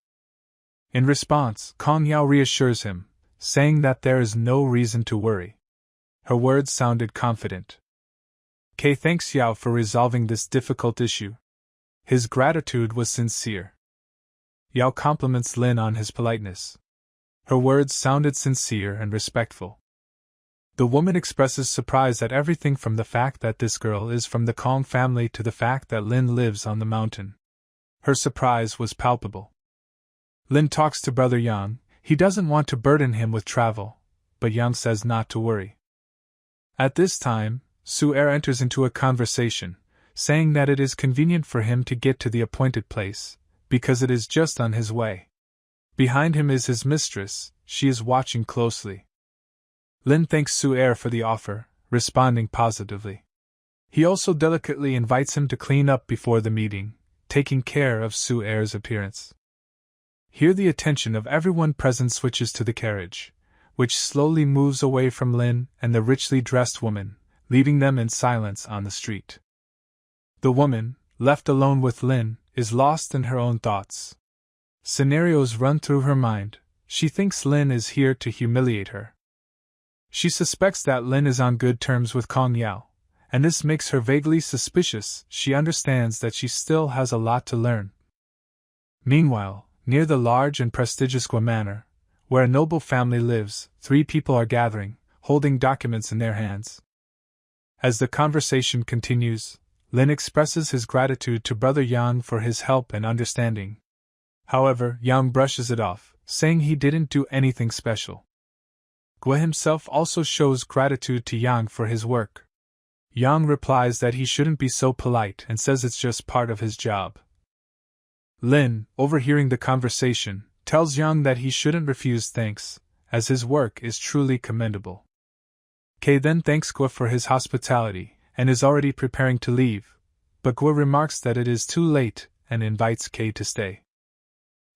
In response, Kong Yao reassures him, saying that there is no reason to worry. Her words sounded confident. Kay thanks Yao for resolving this difficult issue. His gratitude was sincere. Yao compliments Lin on his politeness. Her words sounded sincere and respectful. The woman expresses surprise at everything from the fact that this girl is from the Kong family to the fact that Lin lives on the mountain. Her surprise was palpable. Lin talks to Brother Yang. He doesn't want to burden him with travel, but Yang says not to worry. At this time, Su Er enters into a conversation, saying that it is convenient for him to get to the appointed place, because it is just on his way. Behind him is his mistress. She is watching closely. Lin thanks Su Er for the offer, responding positively. He also delicately invites him to clean up before the meeting, taking care of Su Er's appearance. Here the attention of everyone present switches to the carriage, which slowly moves away from Lin and the richly dressed woman, leaving them in silence on the street. The woman, left alone with Lin, is lost in her own thoughts. Scenarios run through her mind. She thinks Lin is here to humiliate her. She suspects that Lin is on good terms with Kong Yao, and this makes her vaguely suspicious. She understands that she still has a lot to learn. Meanwhile, near the large and prestigious Gua Manor, where a noble family lives, 3 people are gathering, holding documents in their hands. As the conversation continues, Lin expresses his gratitude to Brother Yang for his help and understanding. However, Yang brushes it off, saying he didn't do anything special. Gua himself also shows gratitude to Yang for his work. Yang replies that he shouldn't be so polite and says it's just part of his job. Lin, overhearing the conversation, tells Yang that he shouldn't refuse thanks, as his work is truly commendable. Kay then thanks Gua for his hospitality, and is already preparing to leave, but Gua remarks that it is too late and invites Kay to stay.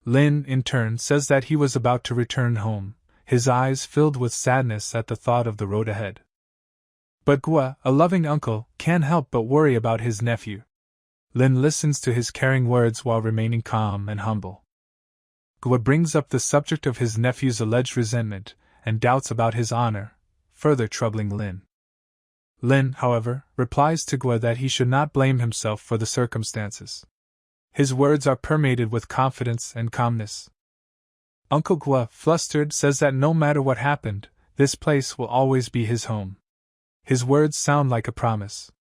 Lin, in turn, says that he was about to return home, his eyes filled with sadness at the thought of the road ahead. But Gua, a loving uncle, can't help but worry about his nephew. Lin listens to his caring words while remaining calm and humble. Gua brings up the subject of his nephew's alleged resentment and doubts about his honor, further troubling Lin. Lin, however, replies to Gua that he should not blame himself for the circumstances. His words are permeated with confidence and calmness. Uncle Gua, flustered, says that no matter what happened, this place will always be his home. His words sound like a promise.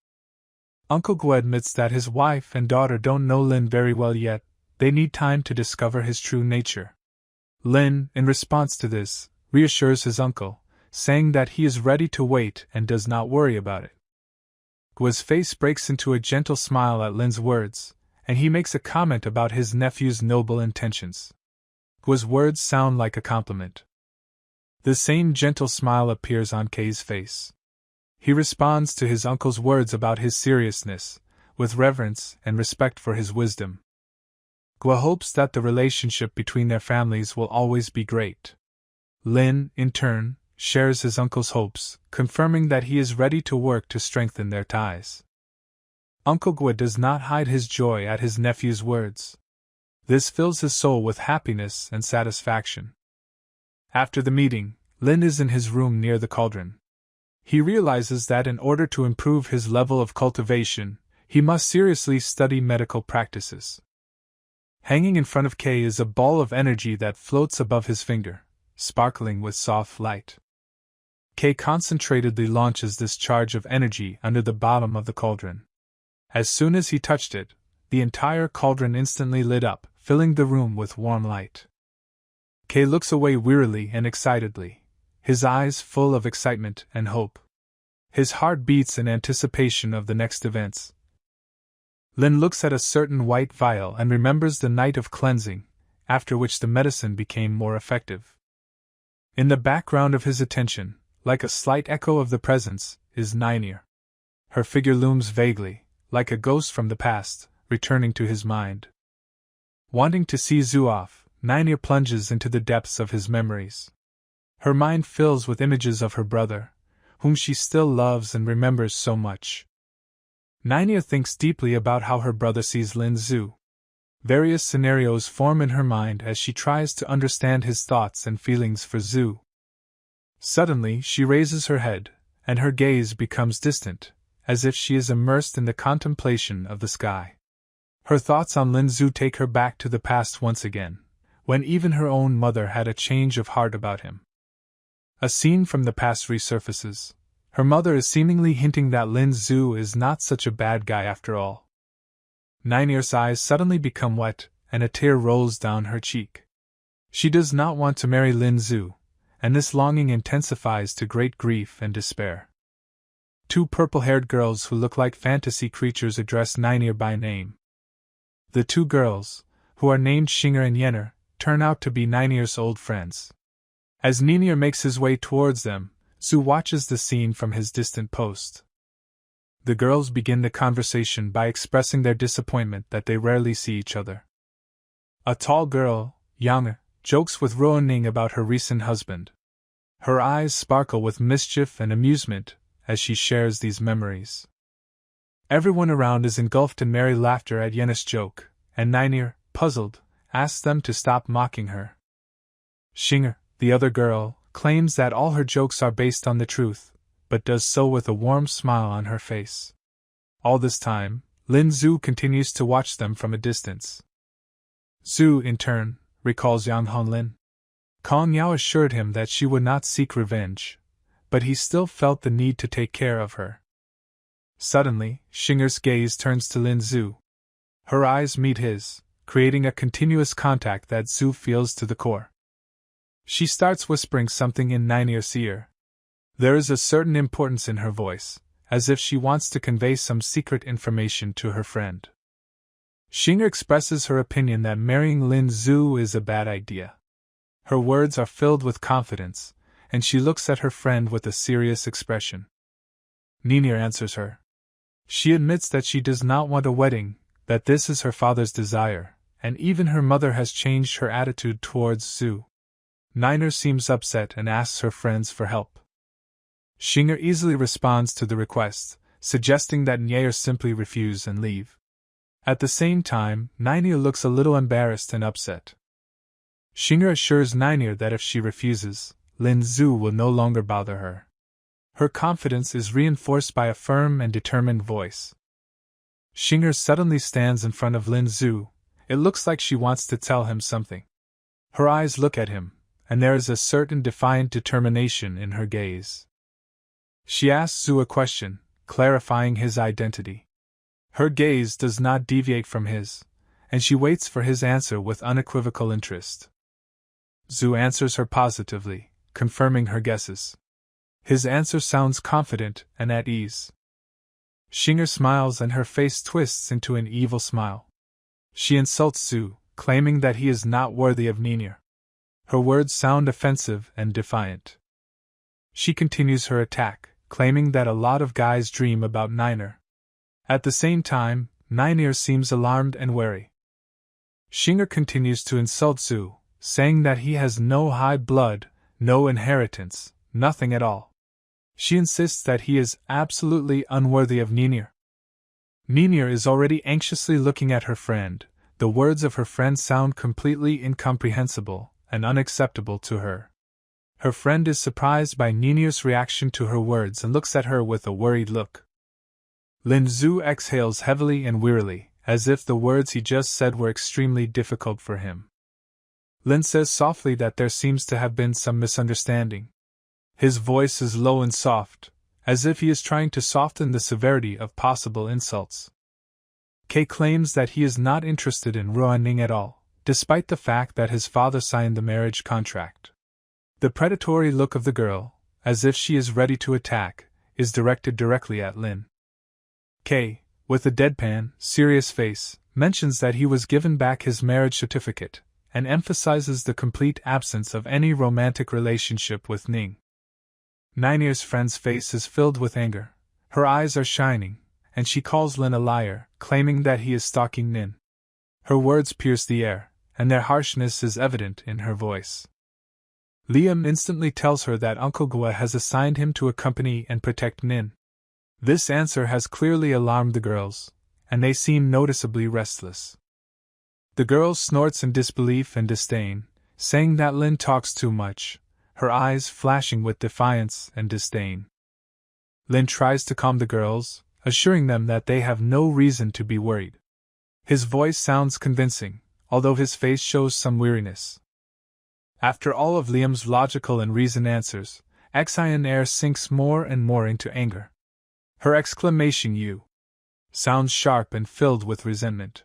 Uncle Gua admits that his wife and daughter don't know Lin very well yet, they need time to discover his true nature. Lin, in response to this, reassures his uncle, saying that he is ready to wait and does not worry about it. Gua's face breaks into a gentle smile at Lin's words, and he makes a comment about his nephew's noble intentions. Gua's words sound like a compliment. The same gentle smile appears on Kei's face. He responds to his uncle's words about his seriousness, with reverence and respect for his wisdom. Gua hopes that the relationship between their families will always be great. Lin, in turn, shares his uncle's hopes, confirming that he is ready to work to strengthen their ties. Uncle Gua does not hide his joy at his nephew's words. This fills his soul with happiness and satisfaction. After the meeting, Lin is in his room near the cauldron. He realizes that in order to improve his level of cultivation, he must seriously study medical practices. Hanging in front of Kei is a ball of energy that floats above his finger, sparkling with soft light. Kei concentratedly launches this charge of energy under the bottom of the cauldron. As soon as he touched it, the entire cauldron instantly lit up, filling the room with warm light. Kei looks away wearily and excitedly, his eyes full of excitement and hope. His heart beats in anticipation of the next events. Lin looks at a certain white vial and remembers the night of cleansing, after which the medicine became more effective. In the background of his attention, like a slight echo of the presence, is Neinir. Her figure looms vaguely, like a ghost from the past, returning to his mind. Wanting to see Zhu off, Neinir plunges into the depths of his memories. Her mind fills with images of her brother, whom she still loves and remembers so much. Neinir thinks deeply about how her brother sees Lin Zhu. Various scenarios form in her mind as she tries to understand his thoughts and feelings for Zhu. Suddenly, she raises her head, and her gaze becomes distant, as if she is immersed in the contemplation of the sky. Her thoughts on Lin Zhu take her back to the past once again, when even her own mother had a change of heart about him. A scene from the past resurfaces. Her mother is seemingly hinting that Lin Zhu is not such a bad guy after all. Neinir's eyes suddenly become wet, and a tear rolls down her cheek. She does not want to marry Lin Zhu, and this longing intensifies to great grief and despair. Two purple-haired girls who look like fantasy creatures address Neinir by name. The two girls, who are named Xinger and Yenner, turn out to be Neinir's old friends. As Neinir makes his way towards them, Zhu watches the scene from his distant post. The girls begin the conversation by expressing their disappointment that they rarely see each other. A tall girl, Yang, jokes with Ruoning about her recent husband. Her eyes sparkle with mischief and amusement as she shares these memories. Everyone around is engulfed in merry laughter at Yenna's joke, and Neinir, puzzled, asks them to stop mocking her. Xinger, the other girl, claims that all her jokes are based on the truth, but does so with a warm smile on her face. All this time, Lin Zhu continues to watch them from a distance. Zhu, in turn, recalls Yang Honlin. Kong Yao assured him that she would not seek revenge, but he still felt the need to take care of her. Suddenly, Xinger's gaze turns to Lin Zhu. Her eyes meet his, creating a continuous contact that Zhu feels to the core. She starts whispering something in Neinir's ear. There is a certain importance in her voice, as if she wants to convey some secret information to her friend. Xinger expresses her opinion that marrying Lin Zhu is a bad idea. Her words are filled with confidence, and she looks at her friend with a serious expression. Neinir answers her. She admits that she does not want a wedding, that this is her father's desire, and even her mother has changed her attitude towards Zhu. Neinir seems upset and asks her friends for help. Xinger easily responds to the request, suggesting that Neinir simply refuse and leave. At the same time, Neinir looks a little embarrassed and upset. Xinger assures Neinir that if she refuses, Lin Zhu will no longer bother her. Her confidence is reinforced by a firm and determined voice. Xinger suddenly stands in front of Lin Zhu. It looks like she wants to tell him something. Her eyes look at him, and there is a certain defiant determination in her gaze. She asks Zhu a question, clarifying his identity. Her gaze does not deviate from his, and she waits for his answer with unequivocal interest. Zhu answers her positively, confirming her guesses. His answer sounds confident and at ease. Xinger smiles and her face twists into an evil smile. She insults Zhu, claiming that he is not worthy of Ninier. Her words sound offensive and defiant. She continues her attack, claiming that a lot of guys dream about Niner. At the same time, Niner seems alarmed and wary. Xinger continues to insult Zhu, saying that he has no high blood, no inheritance, nothing at all. She insists that he is absolutely unworthy of Ninier. Ninier is already anxiously looking at her friend. The words of her friend sound completely incomprehensible and unacceptable to her. Her friend is surprised by Ninier's reaction to her words and looks at her with a worried look. Lin Zhu exhales heavily and wearily, as if the words he just said were extremely difficult for him. Lin says softly that there seems to have been some misunderstanding. His voice is low and soft, as if he is trying to soften the severity of possible insults. Kay claims that he is not interested in Ruaning at all, despite the fact that his father signed the marriage contract. The predatory look of the girl, as if she is ready to attack, is directed directly at Lin. Kay, with a deadpan, serious face, mentions that he was given back his marriage certificate, and emphasizes the complete absence of any romantic relationship with Ning. Ninier's friend's face is filled with anger. Her eyes are shining, and she calls Lin a liar, claiming that he is stalking Nin. Her words pierce the air, and their harshness is evident in her voice. Liam instantly tells her that Uncle Gua has assigned him to accompany and protect Nin. This answer has clearly alarmed the girls, and they seem noticeably restless. The girl snorts in disbelief and disdain, saying that Lin talks too much, her eyes flashing with defiance and disdain. Lin tries to calm the girls, assuring them that they have no reason to be worried. His voice sounds convincing, although his face shows some weariness. After all of Liam's logical and reasoned answers, Xian sinks more and more into anger. Her exclamation "you" sounds sharp and filled with resentment.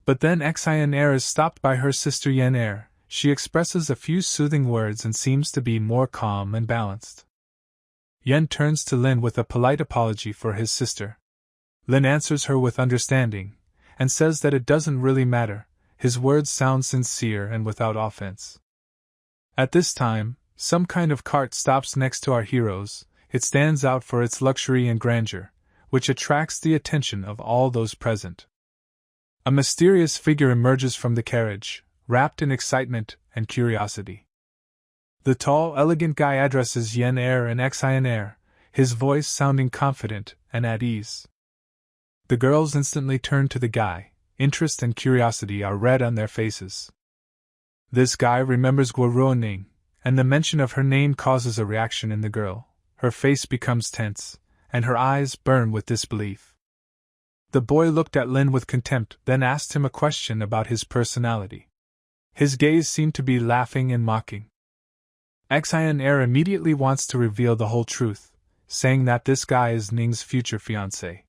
But then Xian is stopped by her sister Yen. She expresses a few soothing words and seems to be more calm and balanced. Yen turns to Lin with a polite apology for his sister. Lin answers her with understanding, and says that it doesn't really matter. His words sound sincere and without offense. At this time, some kind of cart stops next to our heroes. It stands out for its luxury and grandeur, which attracts the attention of all those present. A mysterious figure emerges from the carriage, wrapped in excitement and curiosity. The tall, elegant guy addresses Yen and Xian, his voice sounding confident and at ease. The girls instantly turn to the guy. Interest and curiosity are read on their faces. This guy remembers Guo Ruoning, and the mention of her name causes a reaction in the girl. Her face becomes tense, and her eyes burn with disbelief. The boy looked at Lin with contempt, then asked him a question about his personality. His gaze seemed to be laughing and mocking. Xian immediately wants to reveal the whole truth, saying that this guy is Ning's future fiancé.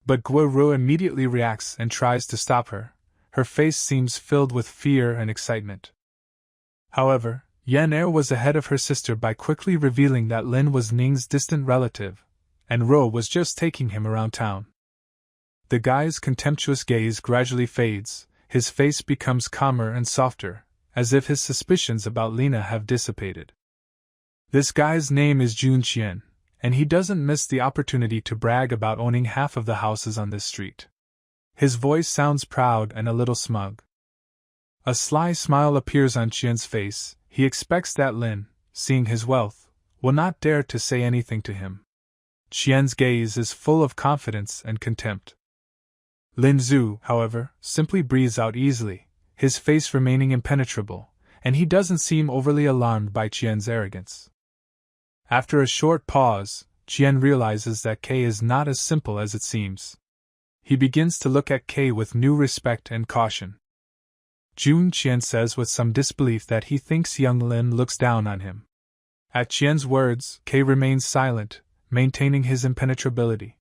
But Guo Ru immediately reacts and tries to stop her. Her face seems filled with fear and excitement. However, Yen was ahead of her sister by quickly revealing that Lin was Ning's distant relative, and Ro was just taking him around town. The guy's contemptuous gaze gradually fades, his face becomes calmer and softer, as if his suspicions about Lina have dissipated. This guy's name is Jun Qian, and he doesn't miss the opportunity to brag about owning half of the houses on this street. His voice sounds proud and a little smug. A sly smile appears on Qian's face. He expects that Lin, seeing his wealth, will not dare to say anything to him. Qian's gaze is full of confidence and contempt. Lin Zhu, however, simply breathes out easily, his face remaining impenetrable, and he doesn't seem overly alarmed by Qian's arrogance. After a short pause, Qian realizes that Kay is not as simple as it seems. He begins to look at Kay with new respect and caution. Jun Qian says with some disbelief that he thinks young Lin looks down on him. At Qian's words, Kei remains silent, maintaining his impenetrability.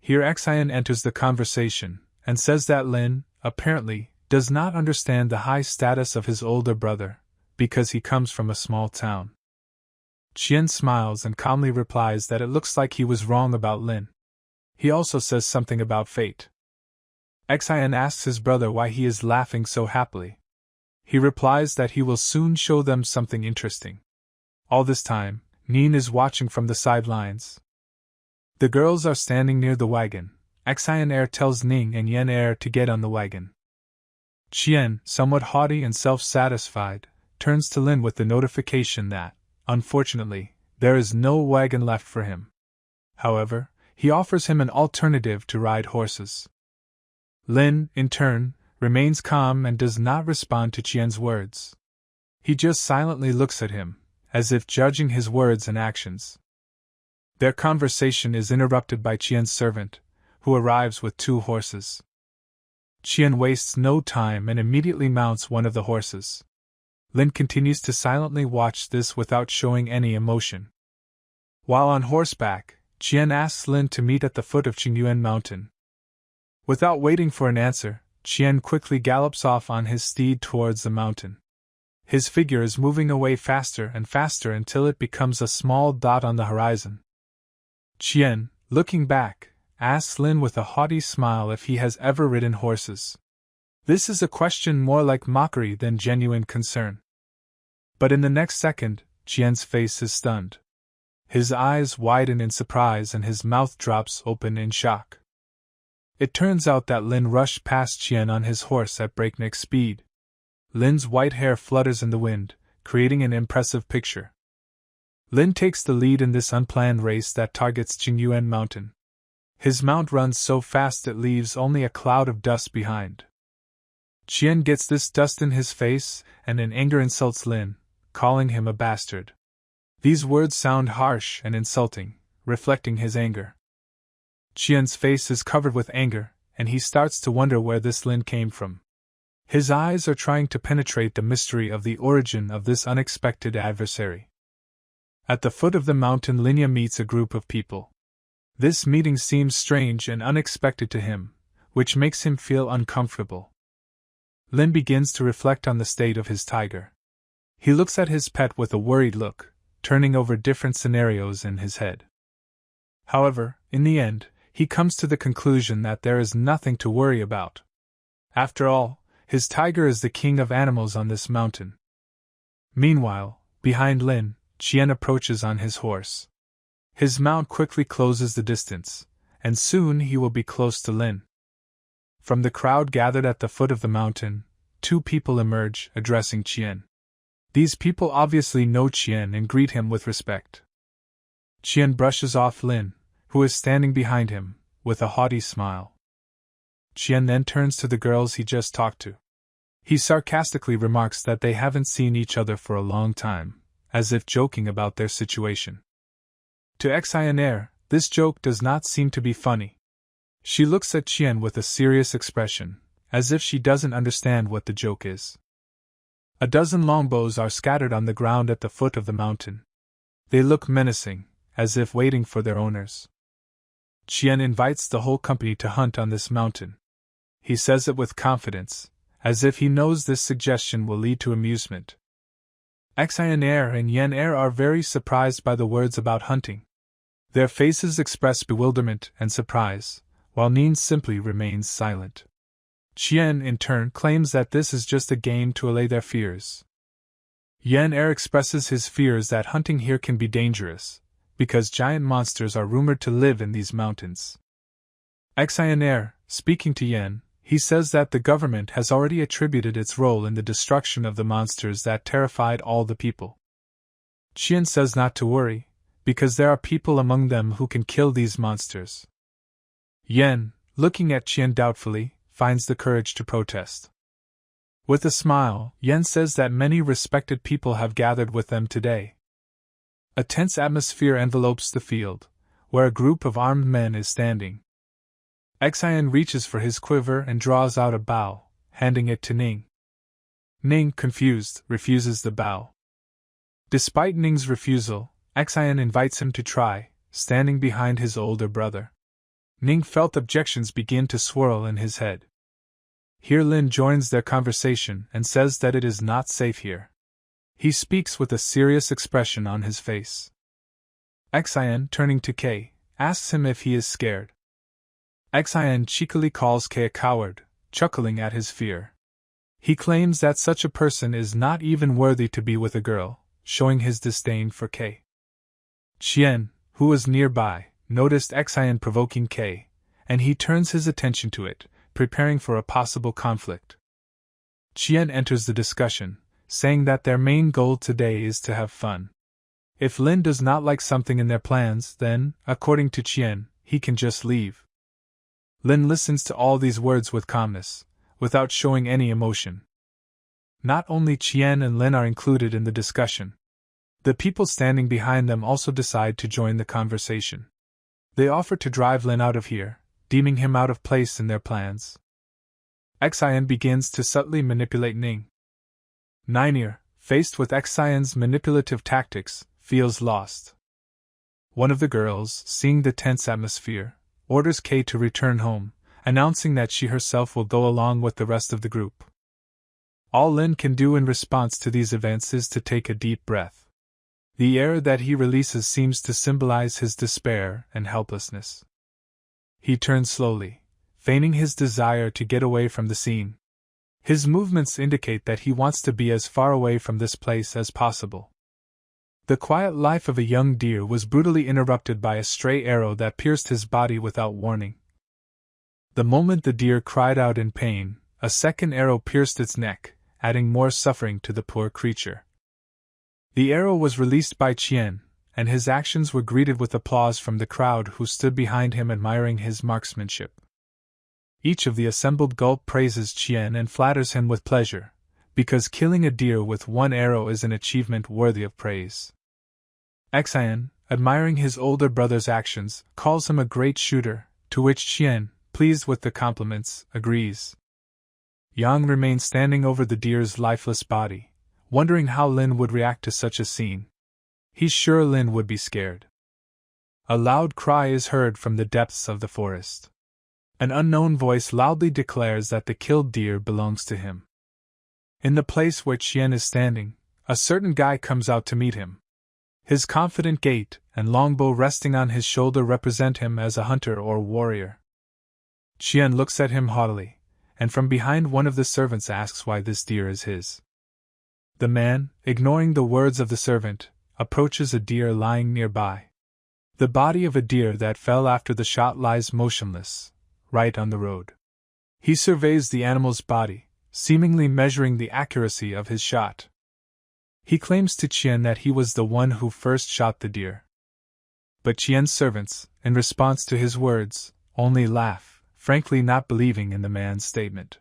Here Xian enters the conversation, and says that Lin, apparently, does not understand the high status of his older brother, because he comes from a small town. Qian smiles and calmly replies that it looks like he was wrong about Lin. He also says something about fate. Xian asks his brother why he is laughing so happily. He replies that he will soon show them something interesting. All this time, Nin is watching from the sidelines. The girls are standing near the wagon. Xian tells Ning and Yen to get on the wagon. Qian, somewhat haughty and self-satisfied, turns to Lin with the notification that, unfortunately, there is no wagon left for him. However, he offers him an alternative to ride horses. Lin, in turn, remains calm and does not respond to Qian's words. He just silently looks at him, as if judging his words and actions. Their conversation is interrupted by Qian's servant, who arrives with 2 horses. Qian wastes no time and immediately mounts one of the horses. Lin continues to silently watch this without showing any emotion. While on horseback, Qian asks Lin to meet at the foot of Qingyuan Mountain. Without waiting for an answer, Qian quickly gallops off on his steed towards the mountain. His figure is moving away faster and faster until it becomes a small dot on the horizon. Qian, looking back, asks Lin with a haughty smile if he has ever ridden horses. This is a question more like mockery than genuine concern. But in the next second, Qian's face is stunned. His eyes widen in surprise and his mouth drops open in shock. It turns out that Lin rushed past Qian on his horse at breakneck speed. Lin's white hair flutters in the wind, creating an impressive picture. Lin takes the lead in this unplanned race that targets Qingyuan Mountain. His mount runs so fast it leaves only a cloud of dust behind. Qian gets this dust in his face and in anger insults Lin, calling him a bastard. These words sound harsh and insulting, reflecting his anger. Qian's face is covered with anger, and he starts to wonder where this Lin came from. His eyes are trying to penetrate the mystery of the origin of this unexpected adversary. At the foot of the mountain, Linya meets a group of people. This meeting seems strange and unexpected to him, which makes him feel uncomfortable. Lin begins to reflect on the state of his tiger. He looks at his pet with a worried look, turning over different scenarios in his head. However, in the end, he comes to the conclusion that there is nothing to worry about. After all, his tiger is the king of animals on this mountain. Meanwhile, behind Lin, Qian approaches on his horse. His mount quickly closes the distance, and soon he will be close to Lin. From the crowd gathered at the foot of the mountain, 2 people emerge, addressing Qian. These people obviously know Qian and greet him with respect. Qian brushes off Lin, who is standing behind him, with a haughty smile. Qian then turns to the girls he just talked to. He sarcastically remarks that they haven't seen each other for a long time, as if joking about their situation. To Xian, this joke does not seem to be funny. She looks at Qian with a serious expression, as if she doesn't understand what the joke is. A dozen longbows are scattered on the ground at the foot of the mountain. They look menacing, as if waiting for their owners. Qian invites the whole company to hunt on this mountain. He says it with confidence, as if he knows this suggestion will lead to amusement. Xian and Yen are very surprised by the words about hunting. Their faces express bewilderment and surprise, while Nin simply remains silent. Qian, in turn, claims that this is just a game to allay their fears. Yen expresses his fears that hunting here can be dangerous, because giant monsters are rumored to live in these mountains. Xian, speaking to Yen, he says that the government has already attributed its role in the destruction of the monsters that terrified all the people. Qian says not to worry, because there are people among them who can kill these monsters. Yen, looking at Qian doubtfully, finds the courage to protest. With a smile, Yen says that many respected people have gathered with them today. A tense atmosphere envelopes the field, where a group of armed men is standing. Xian reaches for his quiver and draws out a bow, handing it to Ning. Ning, confused, refuses the bow. Despite Ning's refusal, Xian invites him to try, standing behind his older brother. Ning felt objections begin to swirl in his head. Here Lin joins their conversation and says that it is not safe here. He speaks with a serious expression on his face. Xian, turning to Kei, asks him if he is scared. Xian cheekily calls Kei a coward, chuckling at his fear. He claims that such a person is not even worthy to be with a girl, showing his disdain for Kei. Qian, who was nearby, noticed Xian provoking Kei, and he turns his attention to it, preparing for a possible conflict. Qian enters the discussion, saying that their main goal today is to have fun. If Lin does not like something in their plans, then, according to Qian, he can just leave. Lin listens to all these words with calmness, without showing any emotion. Not only Qian and Lin are included in the discussion. The people standing behind them also decide to join the conversation. They offer to drive Lin out of here, deeming him out of place in their plans. Xian begins to subtly manipulate Ning. Ninier, faced with Xian's manipulative tactics, feels lost. One of the girls, seeing the tense atmosphere, orders Kei to return home, announcing that she herself will go along with the rest of the group. All Lin can do in response to these events is to take a deep breath. The air that he releases seems to symbolize his despair and helplessness. He turns slowly, feigning his desire to get away from the scene. His movements indicate that he wants to be as far away from this place as possible. The quiet life of a young deer was brutally interrupted by a stray arrow that pierced his body without warning. The moment the deer cried out in pain, a second arrow pierced its neck, adding more suffering to the poor creature. The arrow was released by Qian, and his actions were greeted with applause from the crowd who stood behind him admiring his marksmanship. Each of the assembled gulp praises Qian and flatters him with pleasure, because killing a deer with one arrow is an achievement worthy of praise. Xian, admiring his older brother's actions, calls him a great shooter, to which Qian, pleased with the compliments, agrees. Yang remains standing over the deer's lifeless body, wondering how Lin would react to such a scene. He's sure Lin would be scared. A loud cry is heard from the depths of the forest. An unknown voice loudly declares that the killed deer belongs to him. In the place where Qian is standing, a certain guy comes out to meet him. His confident gait and longbow resting on his shoulder represent him as a hunter or warrior. Qian looks at him haughtily, and from behind one of the servants asks why this deer is his. The man, ignoring the words of the servant, approaches a deer lying nearby. The body of a deer that fell after the shot lies motionless, right on the road. He surveys the animal's body, seemingly measuring the accuracy of his shot. He claims to Qian that he was the one who first shot the deer. But Qian's servants, in response to his words, only laugh, frankly not believing in the man's statement.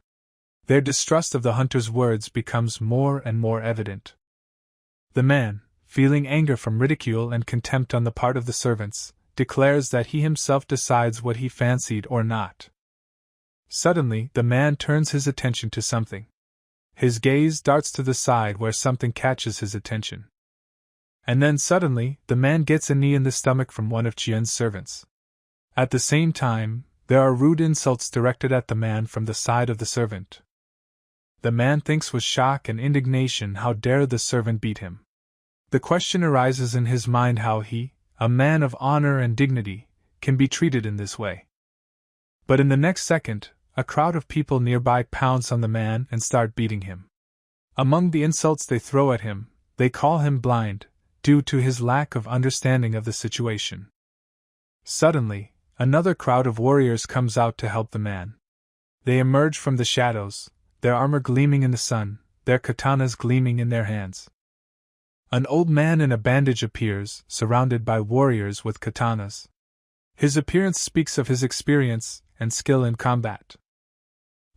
Their distrust of the hunter's words becomes more and more evident. The man, feeling anger from ridicule and contempt on the part of the servants, declares that he himself decides what he fancied or not. Suddenly, the man turns his attention to something. His gaze darts to the side where something catches his attention. And then suddenly, the man gets a knee in the stomach from one of Qian's servants. At the same time, there are rude insults directed at the man from the side of the servant. The man thinks with shock and indignation how dare the servant beat him. The question arises in his mind how he, a man of honor and dignity, can be treated in this way. But in the next second, a crowd of people nearby pounce on the man and start beating him. Among the insults they throw at him, they call him blind, due to his lack of understanding of the situation. Suddenly, another crowd of warriors comes out to help the man. They emerge from the shadows, their armor gleaming in the sun, their katanas gleaming in their hands. An old man in a bandage appears, surrounded by warriors with katanas. His appearance speaks of his experience and skill in combat.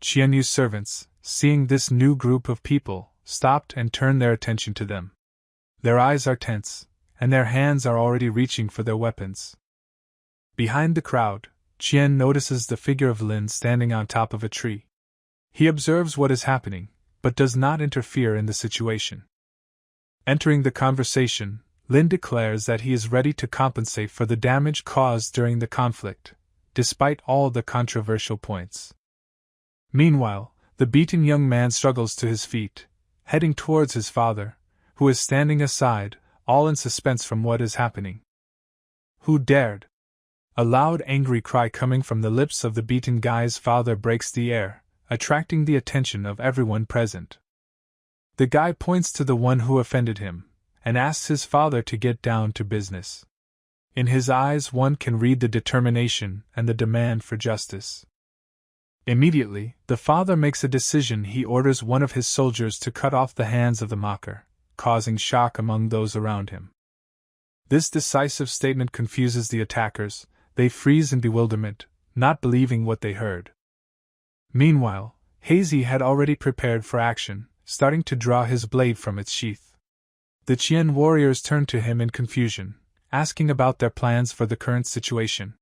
Qianyu's servants, seeing this new group of people, stopped and turned their attention to them. Their eyes are tense, and their hands are already reaching for their weapons. Behind the crowd, Qian notices the figure of Lin standing on top of a tree. He observes what is happening, but does not interfere in the situation. Entering the conversation, Lin declares that he is ready to compensate for the damage caused during the conflict, despite all the controversial points. Meanwhile, the beaten young man struggles to his feet, heading towards his father, who is standing aside, all in suspense from what is happening. Who dared? A loud angry cry coming from the lips of the beaten guy's father breaks the air, attracting the attention of everyone present. The guy points to the one who offended him, and asks his father to get down to business. In his eyes one can read the determination and the demand for justice. Immediately, the father makes a decision. He orders one of his soldiers to cut off the hands of the mocker, causing shock among those around him. This decisive statement confuses the attackers. They freeze in bewilderment, not believing what they heard. Meanwhile, Hazy had already prepared for action, starting to draw his blade from its sheath. The Qian warriors turned to him in confusion, asking about their plans for the current situation.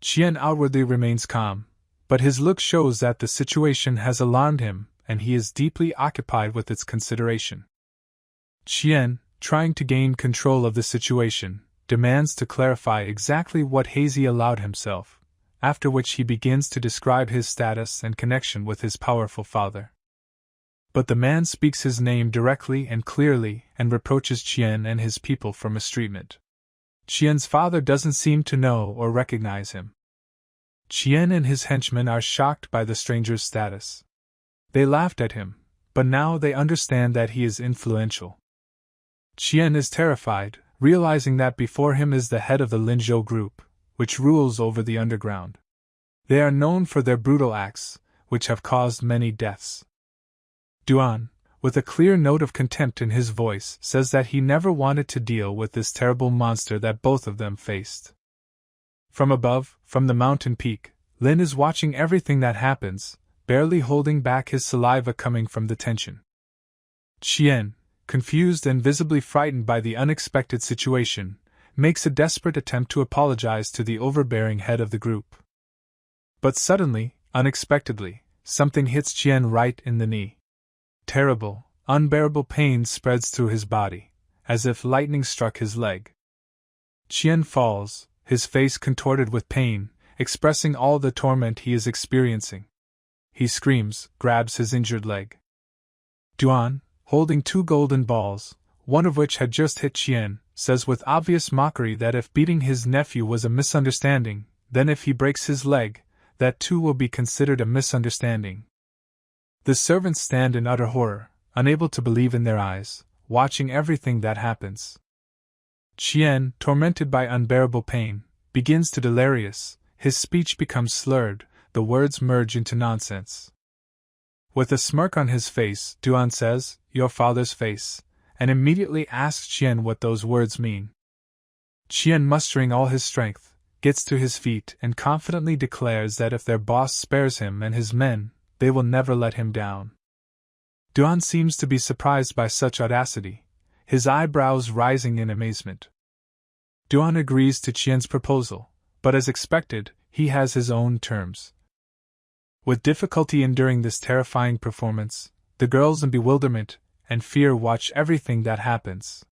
Qian outwardly remains calm, but his look shows that the situation has alarmed him, and he is deeply occupied with its consideration. Qian, trying to gain control of the situation, demands to clarify exactly what Hazy allowed himself, after which he begins to describe his status and connection with his powerful father. But the man speaks his name directly and clearly and reproaches Qian and his people for mistreatment. Qian's father doesn't seem to know or recognize him. Qian and his henchmen are shocked by the stranger's status. They laughed at him, but now they understand that he is influential. Qian is terrified, realizing that before him is the head of the Linzhou group, which rules over the underground. They are known for their brutal acts, which have caused many deaths. Duan, with a clear note of contempt in his voice, says that he never wanted to deal with this terrible monster that both of them faced. From above, from the mountain peak, Lin is watching everything that happens, barely holding back his saliva coming from the tension. Qian, confused and visibly frightened by the unexpected situation, makes a desperate attempt to apologize to the overbearing head of the group. But suddenly, unexpectedly, something hits Qian right in the knee. Terrible, unbearable pain spreads through his body, as if lightning struck his leg. Qian falls, his face contorted with pain, expressing all the torment he is experiencing. He screams, grabs his injured leg. Duan, holding two golden balls, one of which had just hit Qian, says with obvious mockery that if beating his nephew was a misunderstanding, then if he breaks his leg, that too will be considered a misunderstanding. The servants stand in utter horror, unable to believe in their eyes, watching everything that happens. Qian, tormented by unbearable pain, begins to delirious, his speech becomes slurred, the words merge into nonsense. With a smirk on his face, Duan says, "Your father's face," and immediately asks Qian what those words mean. Qian, mustering all his strength, gets to his feet and confidently declares that if their boss spares him and his men, they will never let him down. Duan seems to be surprised by such audacity, his eyebrows rising in amazement. Duan agrees to Qian's proposal, but as expected, he has his own terms. With difficulty enduring this terrifying performance, the girls in bewilderment and fear watch everything that happens.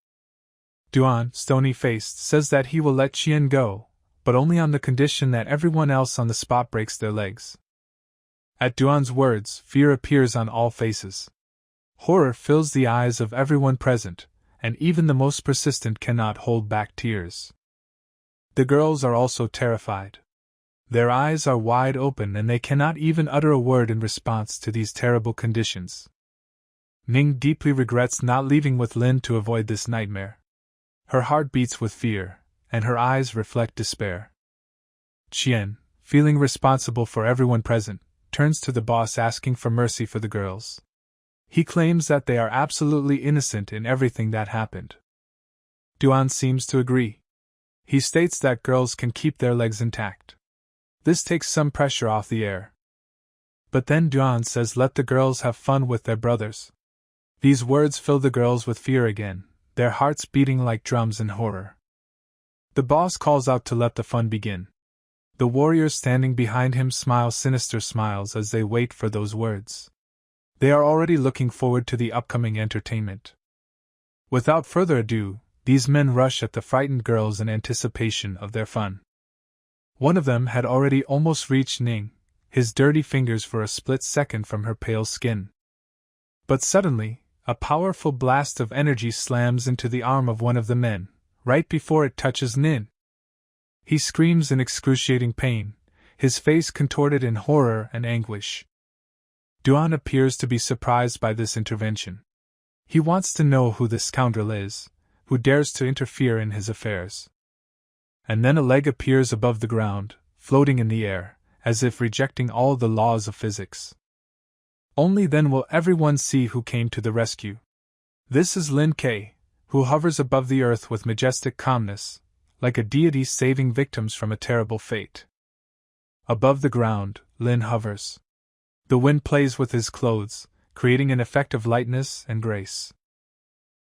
Duan, stony-faced, says that he will let Qian go, but only on the condition that everyone else on the spot breaks their legs. At Duan's words, fear appears on all faces. Horror fills the eyes of everyone present, and even the most persistent cannot hold back tears. The girls are also terrified. Their eyes are wide open and they cannot even utter a word in response to these terrible conditions. Ning deeply regrets not leaving with Lin to avoid this nightmare. Her heart beats with fear, and her eyes reflect despair. Qian, feeling responsible for everyone present, turns to the boss asking for mercy for the girls. He claims that they are absolutely innocent in everything that happened. Duan seems to agree. He states that girls can keep their legs intact. This takes some pressure off the air. But then Duan says let the girls have fun with their brothers. These words fill the girls with fear again, their hearts beating like drums in horror. The boss calls out to let the fun begin. The warriors standing behind him smile sinister smiles as they wait for those words. They are already looking forward to the upcoming entertainment. Without further ado, these men rush at the frightened girls in anticipation of their fun. One of them had already almost reached Ning, his dirty fingers for a split second from her pale skin. But suddenly, a powerful blast of energy slams into the arm of one of the men, right before it touches Nin. He screams in excruciating pain, his face contorted in horror and anguish. Duan appears to be surprised by this intervention. He wants to know who this scoundrel is, who dares to interfere in his affairs. And then a leg appears above the ground, floating in the air, as if rejecting all the laws of physics. Only then will everyone see who came to the rescue. This is Lin Ke, who hovers above the earth with majestic calmness, like a deity saving victims from a terrible fate. Above the ground, Lin hovers. The wind plays with his clothes, creating an effect of lightness and grace.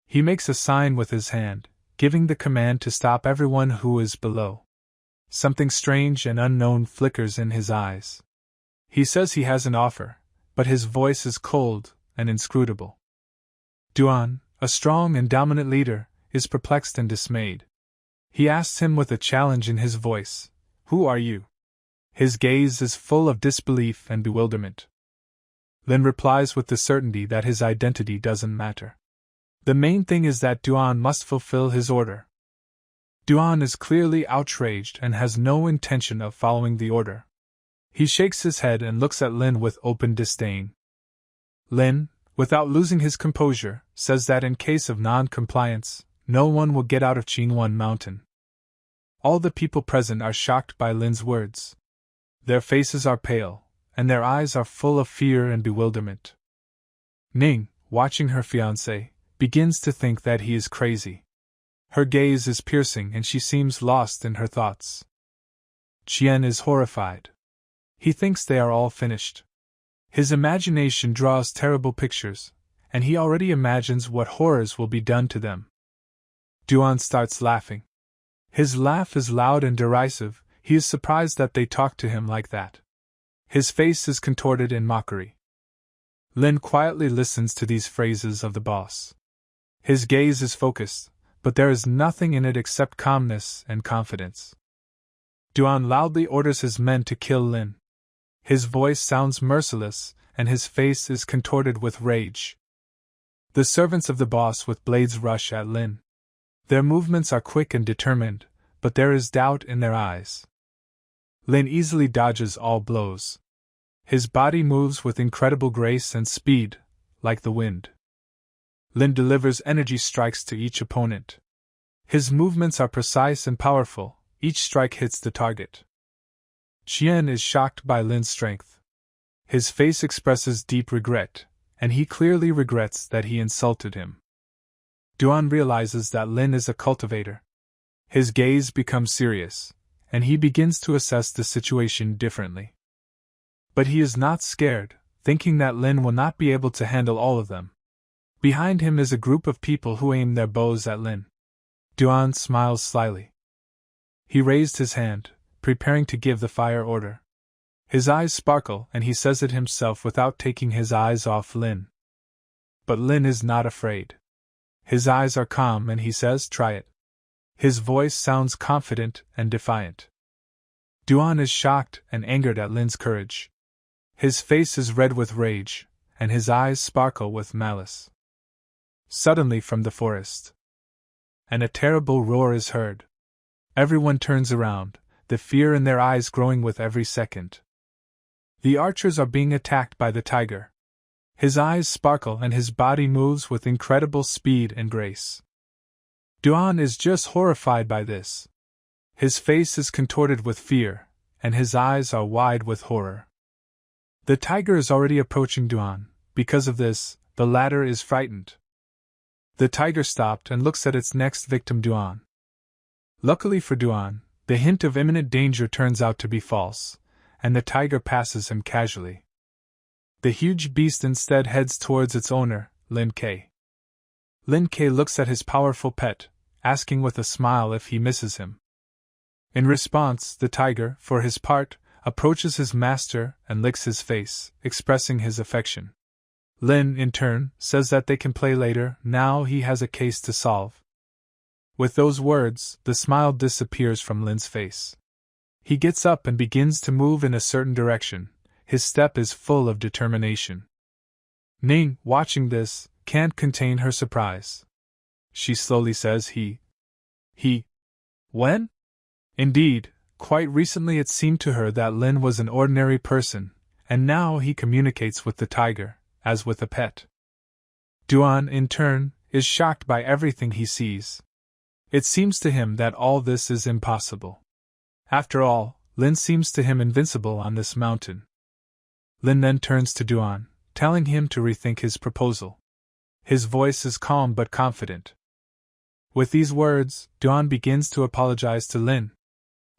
He makes a sign with his hand, giving the command to stop everyone who is below. Something strange and unknown flickers in his eyes. He says he has an offer, but his voice is cold and inscrutable. Duan, a strong and dominant leader, is perplexed and dismayed. He asks him with a challenge in his voice, "Who are you?" His gaze is full of disbelief and bewilderment. Lin replies with the certainty that his identity doesn't matter. The main thing is that Duan must fulfill his order. Duan is clearly outraged and has no intention of following the order. He shakes his head and looks at Lin with open disdain. Lin, without losing his composure, says that in case of non-compliance, no one will get out of Qingyuan Mountain. All the people present are shocked by Lin's words. Their faces are pale, and their eyes are full of fear and bewilderment. Ning, watching her fiancé, begins to think that he is crazy. Her gaze is piercing and she seems lost in her thoughts. Qian is horrified. He thinks they are all finished. His imagination draws terrible pictures, and he already imagines what horrors will be done to them. Duan starts laughing. His laugh is loud and derisive. He is surprised that they talk to him like that. His face is contorted in mockery. Lin quietly listens to these phrases of the boss. His gaze is focused, but there is nothing in it except calmness and confidence. Duan loudly orders his men to kill Lin. His voice sounds merciless, and his face is contorted with rage. The servants of the boss with blades rush at Lin. Their movements are quick and determined, but there is doubt in their eyes. Lin easily dodges all blows. His body moves with incredible grace and speed, like the wind. Lin delivers energy strikes to each opponent. His movements are precise and powerful, each strike hits the target. Qian is shocked by Lin's strength. His face expresses deep regret, and he clearly regrets that he insulted him. Duan realizes that Lin is a cultivator. His gaze becomes serious, and he begins to assess the situation differently. But he is not scared, thinking that Lin will not be able to handle all of them. Behind him is a group of people who aim their bows at Lin. Duan smiles slyly. He raised his hand, preparing to give the fire order. His eyes sparkle and he says it himself without taking his eyes off Lin. But Lin is not afraid. His eyes are calm and he says, "Try it." His voice sounds confident and defiant. Duan is shocked and angered at Lin's courage. His face is red with rage, and his eyes sparkle with malice. Suddenly from the forest, and a terrible roar is heard. Everyone turns around, the fear in their eyes growing with every second. The archers are being attacked by the tiger. His eyes sparkle and his body moves with incredible speed and grace. Duan is just horrified by this. His face is contorted with fear, and his eyes are wide with horror. The tiger is already approaching Duan. Because of this, the latter is frightened. The tiger stopped and looks at its next victim, Duan. Luckily for Duan, the hint of imminent danger turns out to be false, and the tiger passes him casually. The huge beast instead heads towards its owner, Lin Ke. Lin Ke looks at his powerful pet, asking with a smile if he misses him. In response, the tiger, for his part, approaches his master and licks his face, expressing his affection. Lin, in turn, says that they can play later, now he has a case to solve. With those words, the smile disappears from Lin's face. He gets up and begins to move in a certain direction. His step is full of determination. Ning, watching this, can't contain her surprise. She slowly says he. When? Indeed, quite recently it seemed to her that Lin was an ordinary person, and now he communicates with the tiger, as with a pet. Duan, in turn, is shocked by everything he sees. It seems to him that all this is impossible. After all, Lin seems to him invincible on this mountain. Lin then turns to Duan, telling him to rethink his proposal. His voice is calm but confident. With these words, Duan begins to apologize to Lin.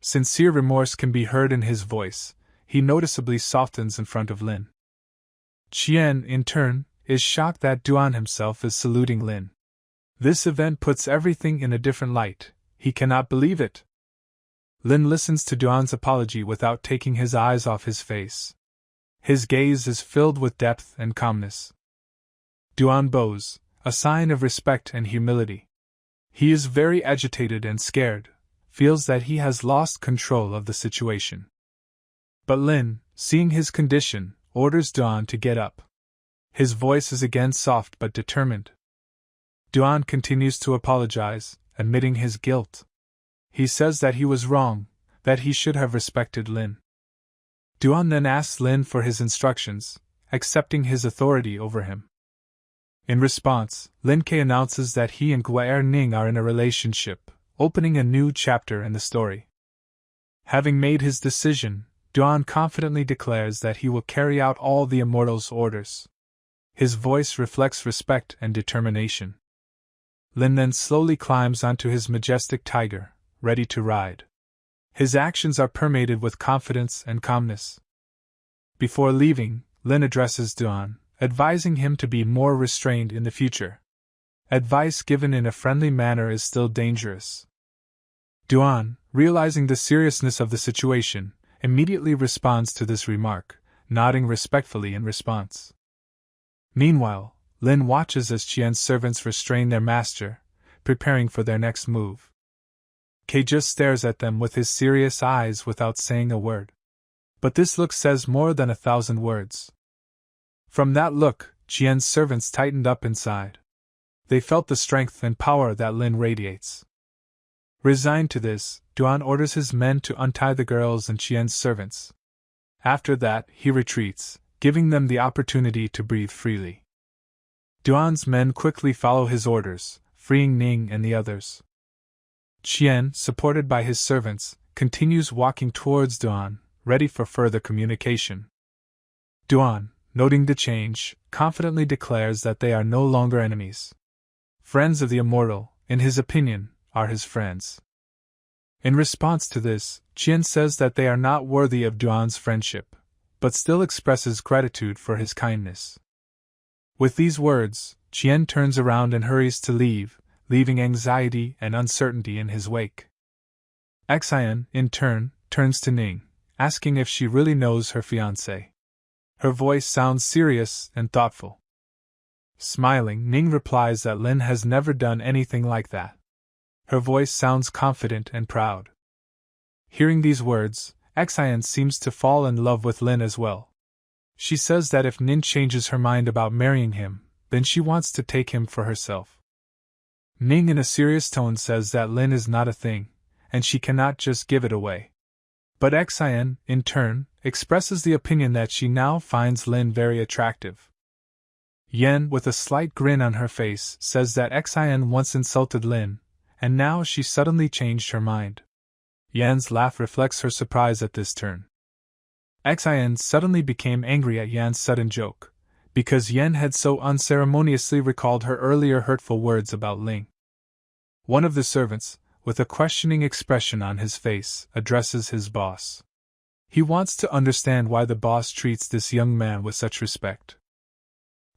Sincere remorse can be heard in his voice. He noticeably softens in front of Lin. Qian, in turn, is shocked that Duan himself is saluting Lin. This event puts everything in a different light. He cannot believe it. Lin listens to Duan's apology without taking his eyes off his face. His gaze is filled with depth and calmness. Duan bows, a sign of respect and humility. He is very agitated and scared, feels that he has lost control of the situation. But Lin, seeing his condition, orders Duan to get up. His voice is again soft but determined. Duan continues to apologize, admitting his guilt. He says that he was wrong, that he should have respected Lin. Duan then asks Lin for his instructions, accepting his authority over him. In response, Lin Ke announces that he and Guer Ning are in a relationship, opening a new chapter in the story. Having made his decision, Duan confidently declares that he will carry out all the immortal's orders. His voice reflects respect and determination. Lin then slowly climbs onto his majestic tiger, ready to ride. His actions are permeated with confidence and calmness. Before leaving, Lin addresses Duan, advising him to be more restrained in the future. Advice given in a friendly manner is still dangerous. Duan, realizing the seriousness of the situation, immediately responds to this remark, nodding respectfully in response. Meanwhile, Lin watches as Qian's servants restrain their master, preparing for their next move. Kei just stares at them with his serious eyes without saying a word. But this look says more than 1,000 words. From that look, Qian's servants tightened up inside. They felt the strength and power that Lin radiates. Resigned to this, Duan orders his men to untie the girls and Qian's servants. After that, he retreats, giving them the opportunity to breathe freely. Duan's men quickly follow his orders, freeing Ning and the others. Qian, supported by his servants, continues walking towards Duan, ready for further communication. Duan, noting the change, confidently declares that they are no longer enemies. Friends of the immortal, in his opinion, are his friends. In response to this, Qian says that they are not worthy of Duan's friendship, but still expresses gratitude for his kindness. With these words, Qian turns around and hurries to leave, leaving anxiety and uncertainty in his wake. Xian, in turn, turns to Ning, asking if she really knows her fiancé. Her voice sounds serious and thoughtful. Smiling, Ning replies that Lin has never done anything like that. Her voice sounds confident and proud. Hearing these words, Xian seems to fall in love with Lin as well. She says that if Nin changes her mind about marrying him, then she wants to take him for herself. Ning in a serious tone says that Lin is not a thing, and she cannot just give it away. But Xian, in turn, expresses the opinion that she now finds Lin very attractive. Yen, with a slight grin on her face, says that Xian once insulted Lin, and now she suddenly changed her mind. Yan's laugh reflects her surprise at this turn. Xian suddenly became angry at Yan's sudden joke, because Yen had so unceremoniously recalled her earlier hurtful words about Ling. One of the servants, with a questioning expression on his face, addresses his boss. He wants to understand why the boss treats this young man with such respect.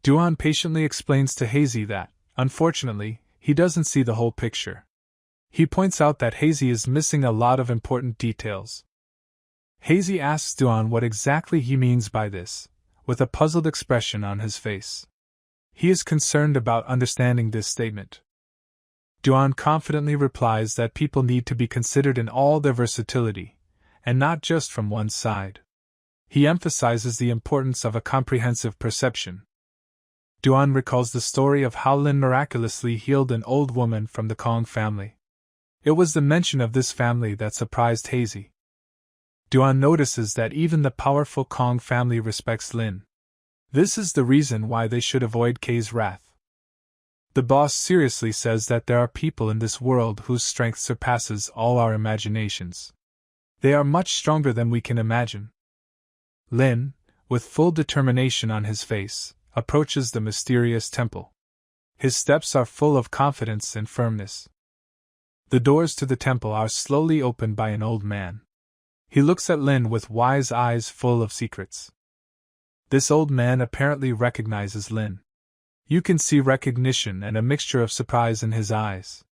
Duan patiently explains to Hazy that, unfortunately, he doesn't see the whole picture. He points out that Hazy is missing a lot of important details. Hazy asks Duan what exactly he means by this, with a puzzled expression on his face. He is concerned about understanding this statement. Duan confidently replies that people need to be considered in all their versatility, and not just from one side. He emphasizes the importance of a comprehensive perception. Duan recalls the story of how Lin miraculously healed an old woman from the Kong family. It was the mention of this family that surprised Hazy. Duan notices that even the powerful Kong family respects Lin. This is the reason why they should avoid K's wrath. The boss seriously says that there are people in this world whose strength surpasses all our imaginations. They are much stronger than we can imagine. Lin, with full determination on his face, approaches the mysterious temple. His steps are full of confidence and firmness. The doors to the temple are slowly opened by an old man. He looks at Lin with wise eyes full of secrets. This old man apparently recognizes Lin. You can see recognition and a mixture of surprise in his eyes.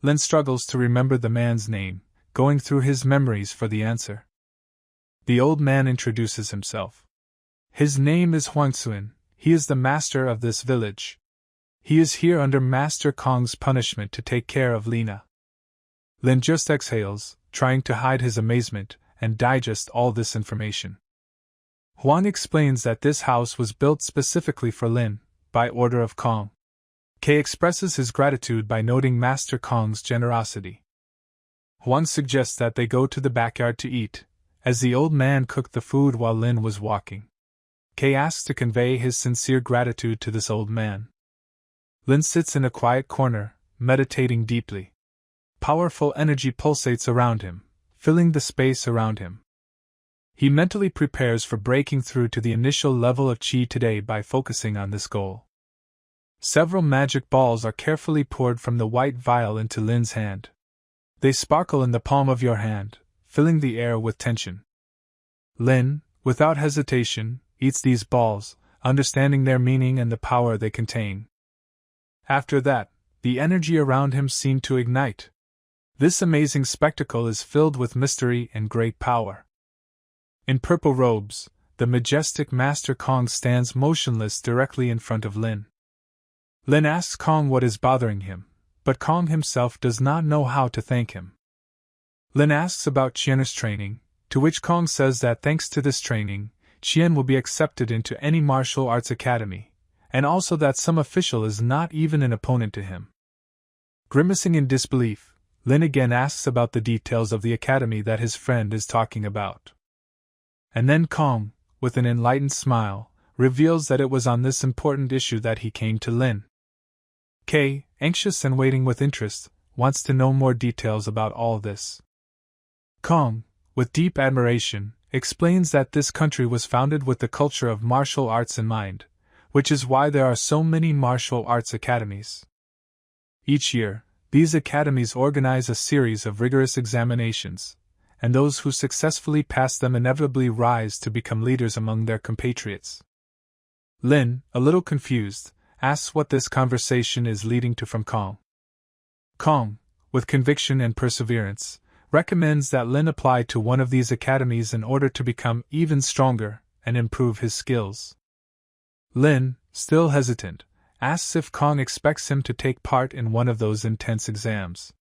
Lin struggles to remember the man's name, going through his memories for the answer. The old man introduces himself. His name is Huangxuan. He is the master of this village. He is here under Master Kong's punishment to take care of Lina. Lin just exhales, trying to hide his amazement and digest all this information. Huang explains that this house was built specifically for Lin, by order of Kong. K expresses his gratitude by noting Master Kong's generosity. Huang suggests that they go to the backyard to eat, as the old man cooked the food while Lin was walking. K asks to convey his sincere gratitude to this old man. Lin sits in a quiet corner, meditating deeply. Powerful energy pulsates around him, filling the space around him. He mentally prepares for breaking through to the initial level of Qi today by focusing on this goal. Several magic balls are carefully poured from the white vial into Lin's hand. They sparkle in the palm of your hand, filling the air with tension. Lin, without hesitation, eats these balls, understanding their meaning and the power they contain. After that, the energy around him seemed to ignite. This amazing spectacle is filled with mystery and great power. In purple robes, the majestic Master Kong stands motionless directly in front of Lin. Lin asks Kong what is bothering him, but Kong himself does not know how to thank him. Lin asks about Qian's training, to which Kong says that thanks to this training, Qian will be accepted into any martial arts academy, and also that some official is not even an opponent to him. Grimacing in disbelief, Lin again asks about the details of the academy that his friend is talking about. And then Kong, with an enlightened smile, reveals that it was on this important issue that he came to Lin. K, anxious and waiting with interest, wants to know more details about all this. Kong, with deep admiration, explains that this country was founded with the culture of martial arts in mind, which is why there are so many martial arts academies. Each year, these academies organize a series of rigorous examinations, and those who successfully pass them inevitably rise to become leaders among their compatriots. Lin, a little confused, asks what this conversation is leading to from Kong. Kong, with conviction and perseverance, recommends that Lin apply to one of these academies in order to become even stronger and improve his skills. Lin, still hesitant, asks if Kong expects him to take part in one of those intense exams.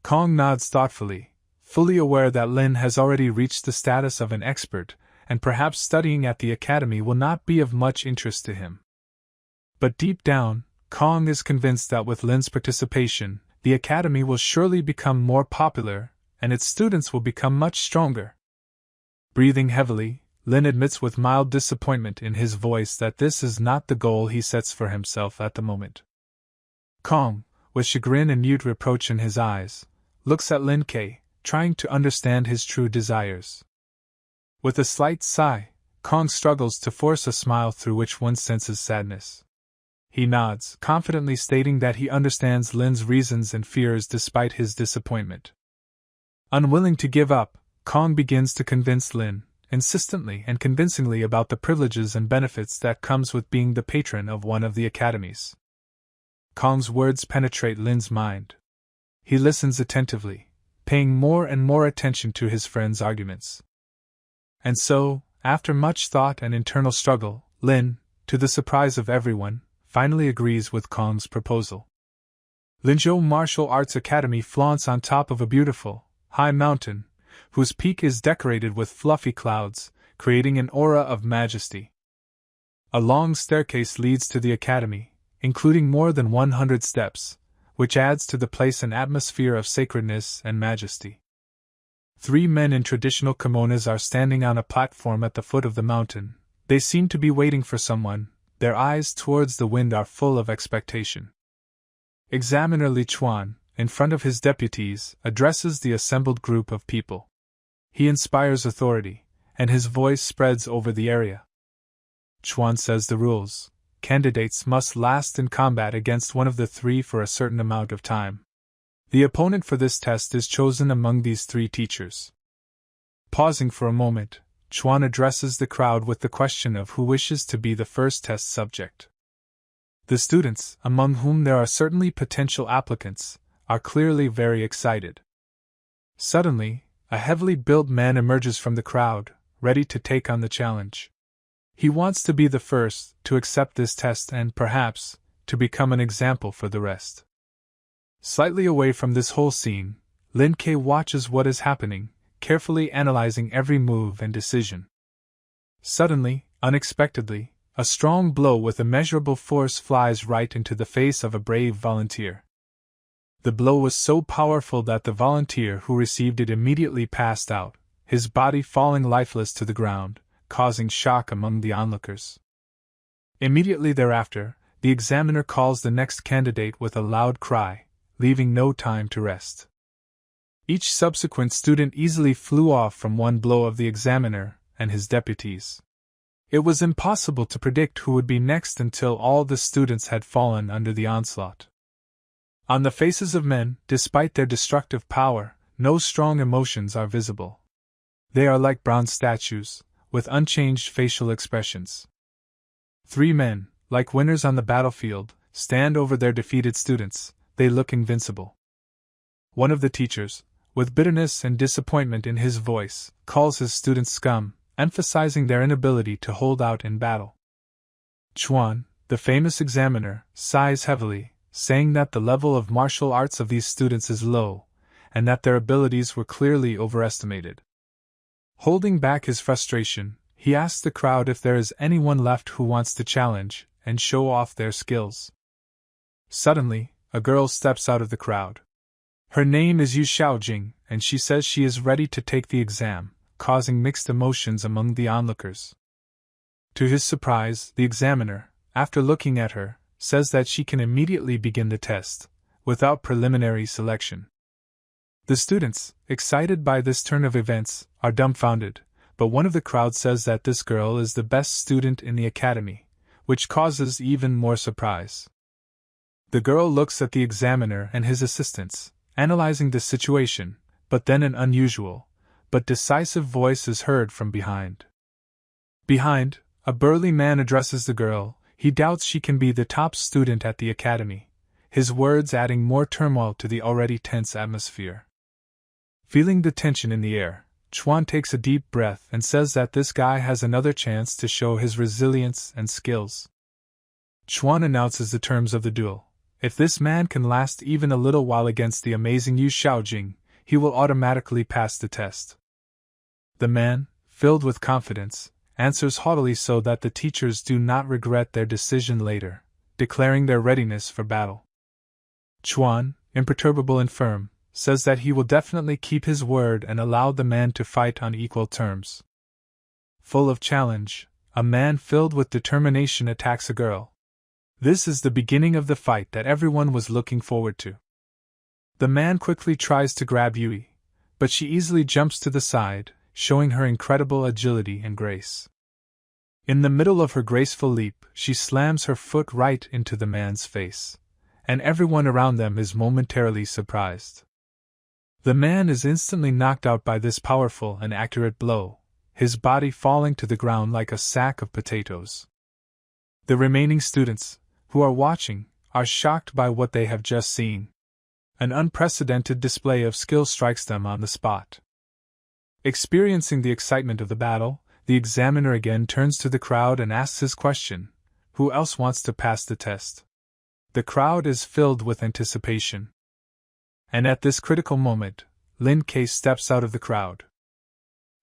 Kong nods thoughtfully, fully aware that Lin has already reached the status of an expert, and perhaps studying at the academy will not be of much interest to him. But deep down, Kong is convinced that with Lin's participation, the academy will surely become more popular, and its students will become much stronger. Breathing heavily, Lin admits with mild disappointment in his voice that this is not the goal he sets for himself at the moment. Kong, with chagrin and mute reproach in his eyes, looks at Lin K, trying to understand his true desires. With a slight sigh, Kong struggles to force a smile through which one senses sadness. He nods, confidently stating that he understands Lin's reasons and fears despite his disappointment. Unwilling to give up, Kong begins to convince Lin, insistently and convincingly about the privileges and benefits that comes with being the patron of one of the academies. Kong's words penetrate Lin's mind. He listens attentively, paying more and more attention to his friend's arguments. And so, after much thought and internal struggle, Lin, to the surprise of everyone, finally agrees with Kong's proposal. Linzhou Martial Arts Academy flaunts on top of a beautiful, high mountain, whose peak is decorated with fluffy clouds, creating an aura of majesty. A long staircase leads to the academy, including more than 100 steps, which adds to the place an atmosphere of sacredness and majesty. 3 men in traditional kimonos are standing on a platform at the foot of the mountain. They seem to be waiting for someone, their eyes towards the wind are full of expectation. Examiner Li Chuan, in front of his deputies, addresses the assembled group of people. He inspires authority, and his voice spreads over the area. Chuan says the rules: candidates must last in combat against one of the 3 for a certain amount of time. The opponent for this test is chosen among these 3 teachers. Pausing for a moment, Chuan addresses the crowd with the question of who wishes to be the first test subject. The students, among whom there are certainly potential applicants, are clearly very excited. Suddenly, a heavily built man emerges from the crowd, ready to take on the challenge. He wants to be the first to accept this test and, perhaps, to become an example for the rest. Slightly away from this whole scene, Lin Ke watches what is happening, carefully analyzing every move and decision. Suddenly, unexpectedly, a strong blow with immeasurable force flies right into the face of a brave volunteer. The blow was so powerful that the volunteer who received it immediately passed out, his body falling lifeless to the ground, causing shock among the onlookers. Immediately thereafter, the examiner calls the next candidate with a loud cry, leaving no time to rest. Each subsequent student easily flew off from one blow of the examiner and his deputies. It was impossible to predict who would be next until all the students had fallen under the onslaught. On the faces of men, despite their destructive power, no strong emotions are visible. They are like bronze statues, with unchanged facial expressions. 3 men, like winners on the battlefield, stand over their defeated students. They look invincible. One of the teachers, with bitterness and disappointment in his voice, calls his students scum, emphasizing their inability to hold out in battle. Chuan, the famous examiner, sighs heavily, saying that the level of martial arts of these students is low, and that their abilities were clearly overestimated. Holding back his frustration, he asks the crowd if there is anyone left who wants to challenge and show off their skills. Suddenly, a girl steps out of the crowd. Her name is Yu Xiaojing, and she says she is ready to take the exam, causing mixed emotions among the onlookers. To his surprise, the examiner, after looking at her, says that she can immediately begin the test, without preliminary selection. The students, excited by this turn of events, are dumbfounded, but one of the crowd says that this girl is the best student in the academy, which causes even more surprise. The girl looks at the examiner and his assistants, analyzing the situation, but then an unusual, but decisive voice is heard from behind. Behind, a burly man addresses the girl. He doubts she can be the top student at the academy, his words adding more turmoil to the already tense atmosphere. Feeling the tension in the air, Chuan takes a deep breath and says that this guy has another chance to show his resilience and skills. Chuan announces the terms of the duel. If this man can last even a little while against the amazing Yu Xiaojing, he will automatically pass the test. The man, filled with confidence, answers haughtily so that the teachers do not regret their decision later, declaring their readiness for battle. Chuan, imperturbable and firm, says that he will definitely keep his word and allow the man to fight on equal terms. Full of challenge, a man filled with determination attacks a girl. This is the beginning of the fight that everyone was looking forward to. The man quickly tries to grab Yui, but she easily jumps to the side, showing her incredible agility and grace. In the middle of her graceful leap, she slams her foot right into the man's face, and everyone around them is momentarily surprised. The man is instantly knocked out by this powerful and accurate blow, his body falling to the ground like a sack of potatoes. The remaining students, who are watching, are shocked by what they have just seen. An unprecedented display of skill strikes them on the spot. Experiencing the excitement of the battle, the examiner again turns to the crowd and asks his question, who else wants to pass the test? The crowd is filled with anticipation. And at this critical moment, Lin K steps out of the crowd.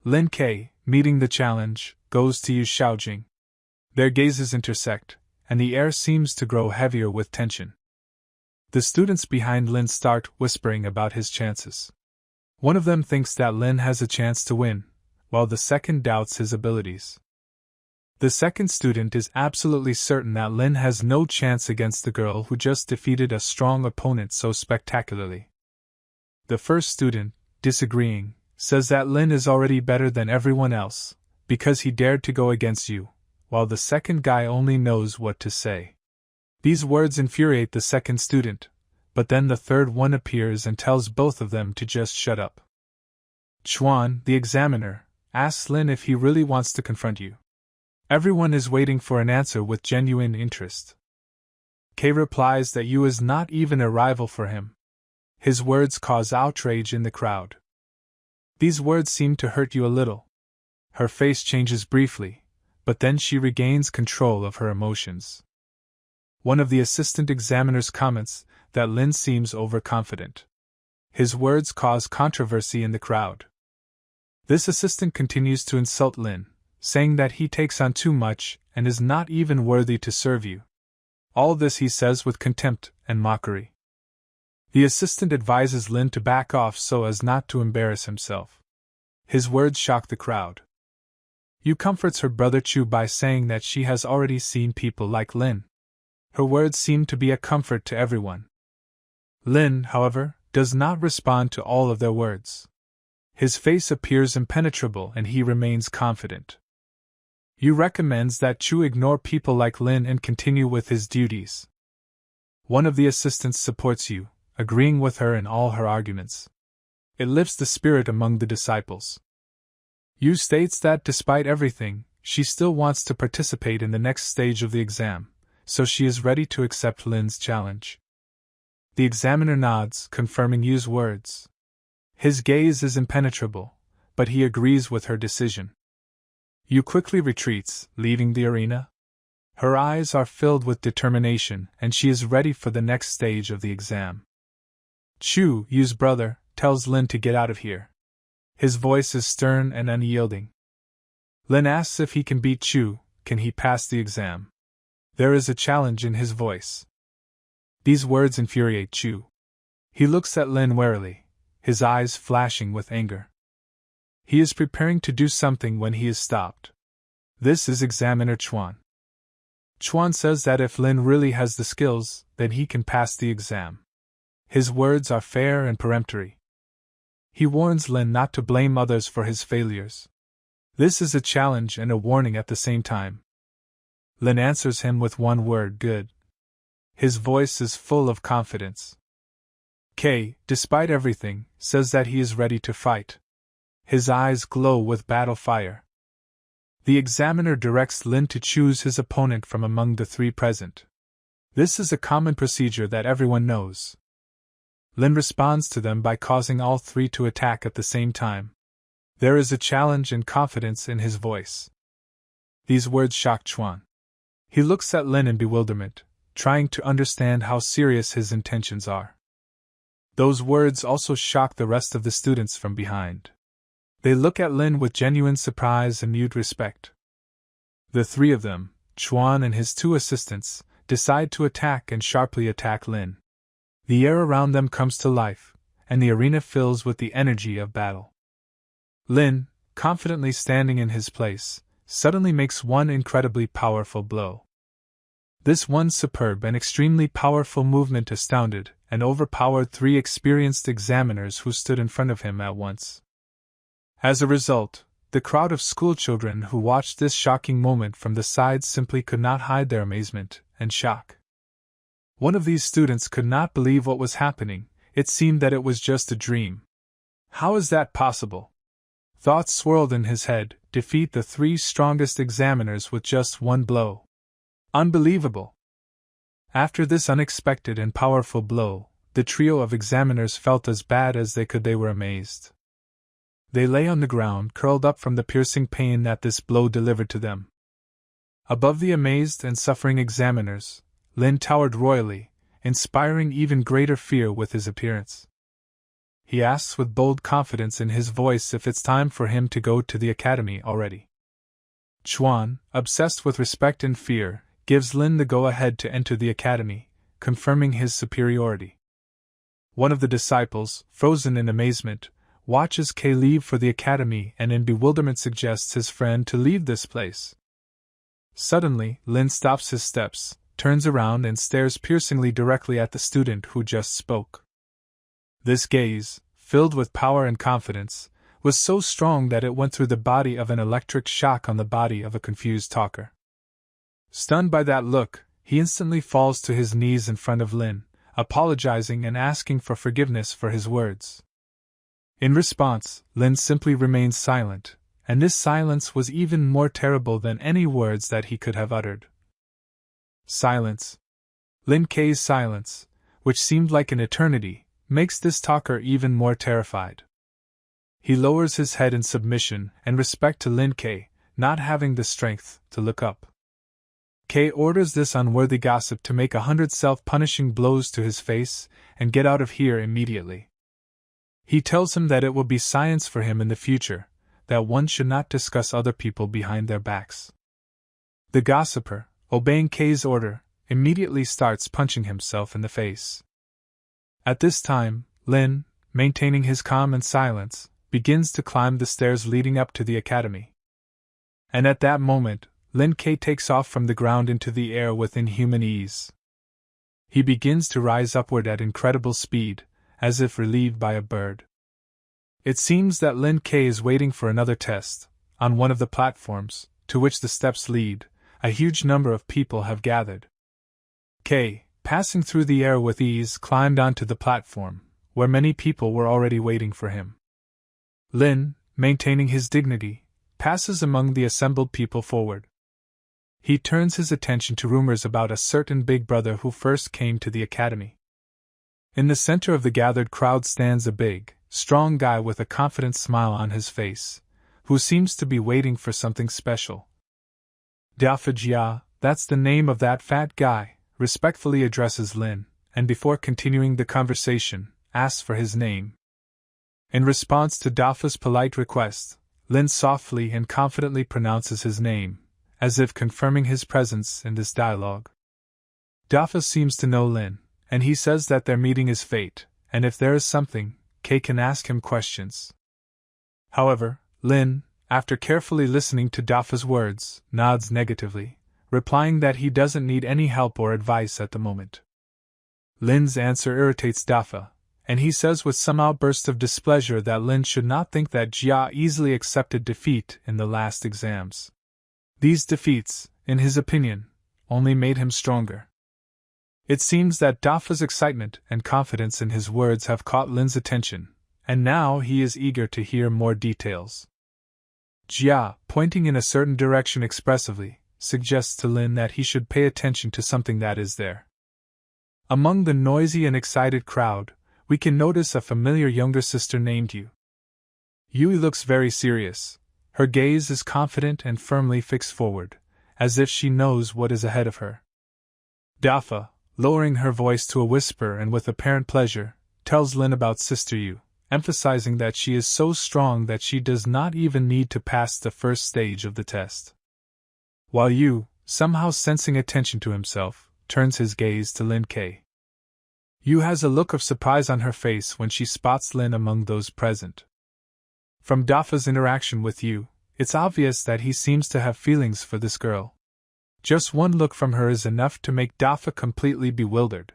Lin K, meeting the challenge, goes to Yu Xiaojing. Their gazes intersect, and the air seems to grow heavier with tension. The students behind Lin start whispering about his chances. One of them thinks that Lin has a chance to win, while the second doubts his abilities. The second student is absolutely certain that Lin has no chance against the girl who just defeated a strong opponent so spectacularly. The first student, disagreeing, says that Lin is already better than everyone else, because he dared to go against you, while the second guy only knows what to say. These words infuriate the second student, but then the third one appears and tells both of them to just shut up. Chuan, the examiner, asks Lin if he really wants to confront you. Everyone is waiting for an answer with genuine interest. K replies that Yu is not even a rival for him. His words cause outrage in the crowd. These words seem to hurt Yu a little. Her face changes briefly, but then she regains control of her emotions. One of the assistant examiners comments that Lin seems overconfident. His words cause controversy in the crowd. This assistant continues to insult Lin, saying that he takes on too much and is not even worthy to serve you. All this he says with contempt and mockery. The assistant advises Lin to back off so as not to embarrass himself. His words shock the crowd. Yu comforts her brother Chu by saying that she has already seen people like Lin. Her words seem to be a comfort to everyone. Lin, however, does not respond to all of their words. His face appears impenetrable and he remains confident. Yu recommends that Chu ignore people like Lin and continue with his duties. One of the assistants supports Yu, agreeing with her in all her arguments. It lifts the spirit among the disciples. Yu states that despite everything, she still wants to participate in the next stage of the exam, so she is ready to accept Lin's challenge. The examiner nods, confirming Yu's words. His gaze is impenetrable, but he agrees with her decision. Yu quickly retreats, leaving the arena. Her eyes are filled with determination, and she is ready for the next stage of the exam. Chu, Yu's brother, tells Lin to get out of here. His voice is stern and unyielding. Lin asks if he can beat Chu, can he pass the exam? There is a challenge in his voice. These words infuriate Chu. He looks at Lin warily, his eyes flashing with anger. He is preparing to do something when he is stopped. This is Examiner Chuan. Chuan says that if Lin really has the skills, then he can pass the exam. His words are fair and peremptory. He warns Lin not to blame others for his failures. This is a challenge and a warning at the same time. Lin answers him with one word, good. His voice is full of confidence. K, despite everything, says that he is ready to fight. His eyes glow with battle fire. The examiner directs Lin to choose his opponent from among the three present. This is a common procedure that everyone knows. Lin responds to them by causing all three to attack at the same time. There is a challenge and confidence in his voice. These words shock Chuan. He looks at Lin in bewilderment, trying to understand how serious his intentions are. Those words also shock the rest of the students from behind. They look at Lin with genuine surprise and mute respect. The three of them, Chuan and his two assistants, decide to attack and sharply attack Lin. The air around them comes to life, and the arena fills with the energy of battle. Lin, confidently standing in his place, suddenly makes one incredibly powerful blow. This one superb and extremely powerful movement astounded and overpowered three experienced examiners who stood in front of him at once. As a result, the crowd of schoolchildren who watched this shocking moment from the sides simply could not hide their amazement and shock. One of these students could not believe what was happening. It seemed that it was just a dream. How is that possible? Thoughts swirled in his head. Defeat the three strongest examiners with just one blow. Unbelievable! After this unexpected and powerful blow, the trio of examiners felt as bad as they could. They were amazed. They lay on the ground, curled up from the piercing pain that this blow delivered to them. Above the amazed and suffering examiners, Lin towered royally, inspiring even greater fear with his appearance. He asks with bold confidence in his voice if it's time for him to go to the academy already. Chuan, obsessed with respect and fear, gives Lin the go-ahead to enter the academy, confirming his superiority. One of the disciples, frozen in amazement, watches Kay leave for the academy and in bewilderment suggests his friend to leave this place. Suddenly, Lin stops his steps, turns around and stares piercingly directly at the student who just spoke. This gaze, filled with power and confidence, was so strong that it went through the body of an electric shock on the body of a confused talker. Stunned by that look, he instantly falls to his knees in front of Lin, apologizing and asking for forgiveness for his words. In response, Lin simply remains silent, and this silence was even more terrible than any words that he could have uttered. Silence. Lin K's silence, which seemed like an eternity, makes this talker even more terrified. He lowers his head in submission and respect to Lin K, not having the strength to look up. K orders this unworthy gossip to make 100 self-punishing blows to his face and get out of here immediately. He tells him that it will be science for him in the future, that one should not discuss other people behind their backs. The gossiper, obeying K's order, immediately starts punching himself in the face. At this time, Lin, maintaining his calm and silence, begins to climb the stairs leading up to the academy. And at that moment, Lin K takes off from the ground into the air with inhuman ease. He begins to rise upward at incredible speed, as if relieved by a bird. It seems that Lin K is waiting for another test. On one of the platforms, to which the steps lead, a huge number of people have gathered. K, passing through the air with ease, climbed onto the platform, where many people were already waiting for him. Lin, maintaining his dignity, passes among the assembled people forward. He turns his attention to rumors about a certain big brother who first came to the academy. In the center of the gathered crowd stands a big, strong guy with a confident smile on his face, who seems to be waiting for something special. Dafa Jia, that's the name of that fat guy, respectfully addresses Lin, and before continuing the conversation, asks for his name. In response to Dafa's polite request, Lin softly and confidently pronounces his name, as if confirming his presence in this dialogue. Dafa seems to know Lin, and he says that their meeting is fate, and if there is something, Kay can ask him questions. However, Lin, after carefully listening to Dafa's words, nods negatively, replying that he doesn't need any help or advice at the moment. Lin's answer irritates Dafa, and he says with some outburst of displeasure that Lin should not think that Jia easily accepted defeat in the last exams. These defeats, in his opinion, only made him stronger. It seems that Dafa's excitement and confidence in his words have caught Lin's attention, and now he is eager to hear more details. Jia, pointing in a certain direction expressively, suggests to Lin that he should pay attention to something that is there. Among the noisy and excited crowd, we can notice a familiar younger sister named Yu. Yui looks very serious. Her gaze is confident and firmly fixed forward, as if she knows what is ahead of her. Dafa, lowering her voice to a whisper and with apparent pleasure, tells Lin about Sister Yu, emphasizing that she is so strong that she does not even need to pass the first stage of the test. While Yu, somehow sensing attention to himself, turns his gaze to Lin K. Yu has a look of surprise on her face when she spots Lin among those present. From Dafa's interaction with Yu, it's obvious that he seems to have feelings for this girl. Just one look from her is enough to make Dafa completely bewildered.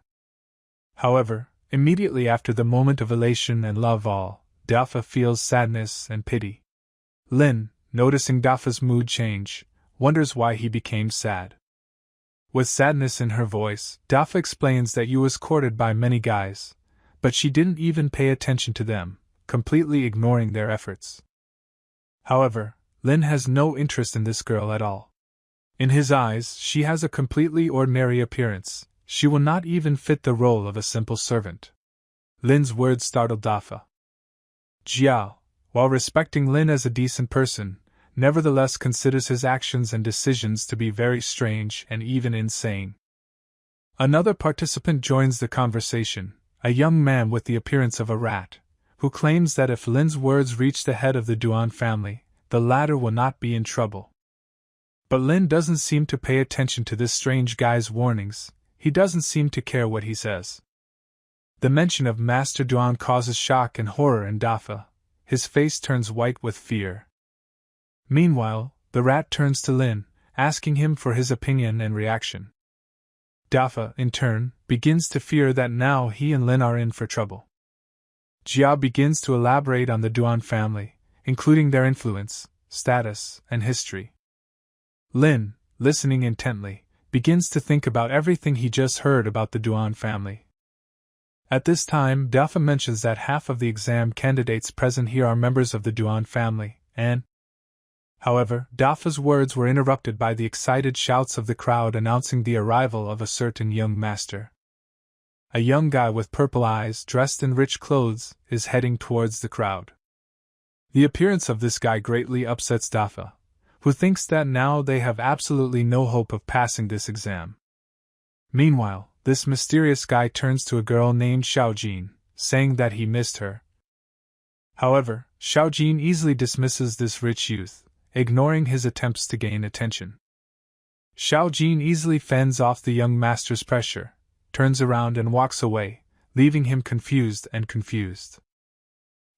However, immediately after the moment of elation and love Dafa feels sadness and pity. Lin, noticing Dafa's mood change, wonders why he became sad. With sadness in her voice, Dafa explains that Yu was courted by many guys, but she didn't even pay attention to them, completely ignoring their efforts. However, Lin has no interest in this girl at all. In his eyes, she has a completely ordinary appearance. She will not even fit the role of a simple servant. Lin's words startled Dafa. Jiao, while respecting Lin as a decent person, nevertheless considers his actions and decisions to be very strange and even insane. Another participant joins the conversation, a young man with the appearance of a rat, who claims that if Lin's words reach the head of the Duan family, the latter will not be in trouble. But Lin doesn't seem to pay attention to this strange guy's warnings. He doesn't seem to care what he says. The mention of Master Duan causes shock and horror in Dafa. His face turns white with fear. Meanwhile, the rat turns to Lin, asking him for his opinion and reaction. Dafa, in turn, begins to fear that now he and Lin are in for trouble. Jia begins to elaborate on the Duan family, including their influence, status, and history. Lin, listening intently, begins to think about everything he just heard about the Duan family. At this time, Dafa mentions that half of the exam candidates present here are members of the Duan family, and... However, Dafa's words were interrupted by the excited shouts of the crowd announcing the arrival of a certain young master. A young guy with purple eyes, dressed in rich clothes, is heading towards the crowd. The appearance of this guy greatly upsets Dafa, who thinks that now they have absolutely no hope of passing this exam. Meanwhile, this mysterious guy turns to a girl named Xiaojin, saying that he missed her. However, Xiaojin easily dismisses this rich youth, ignoring his attempts to gain attention. Xiaojin easily fends off the young master's pressure, turns around and walks away, leaving him confused.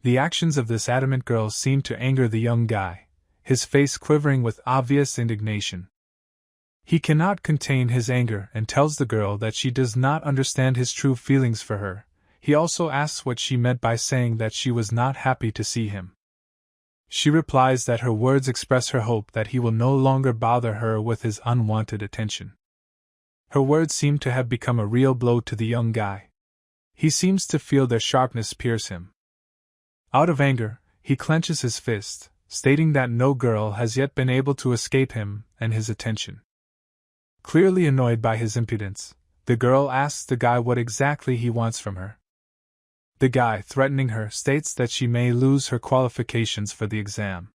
The actions of this adamant girl seem to anger the young guy, his face quivering with obvious indignation. He cannot contain his anger and tells the girl that she does not understand his true feelings for her. He also asks what she meant by saying that she was not happy to see him. She replies that her words express her hope that he will no longer bother her with his unwanted attention. Her words seem to have become a real blow to the young guy. He seems to feel their sharpness pierce him. Out of anger, he clenches his fist, stating that no girl has yet been able to escape him and his attention. Clearly annoyed by his impudence, the girl asks the guy what exactly he wants from her. The guy, threatening her, states that she may lose her qualifications for the exam.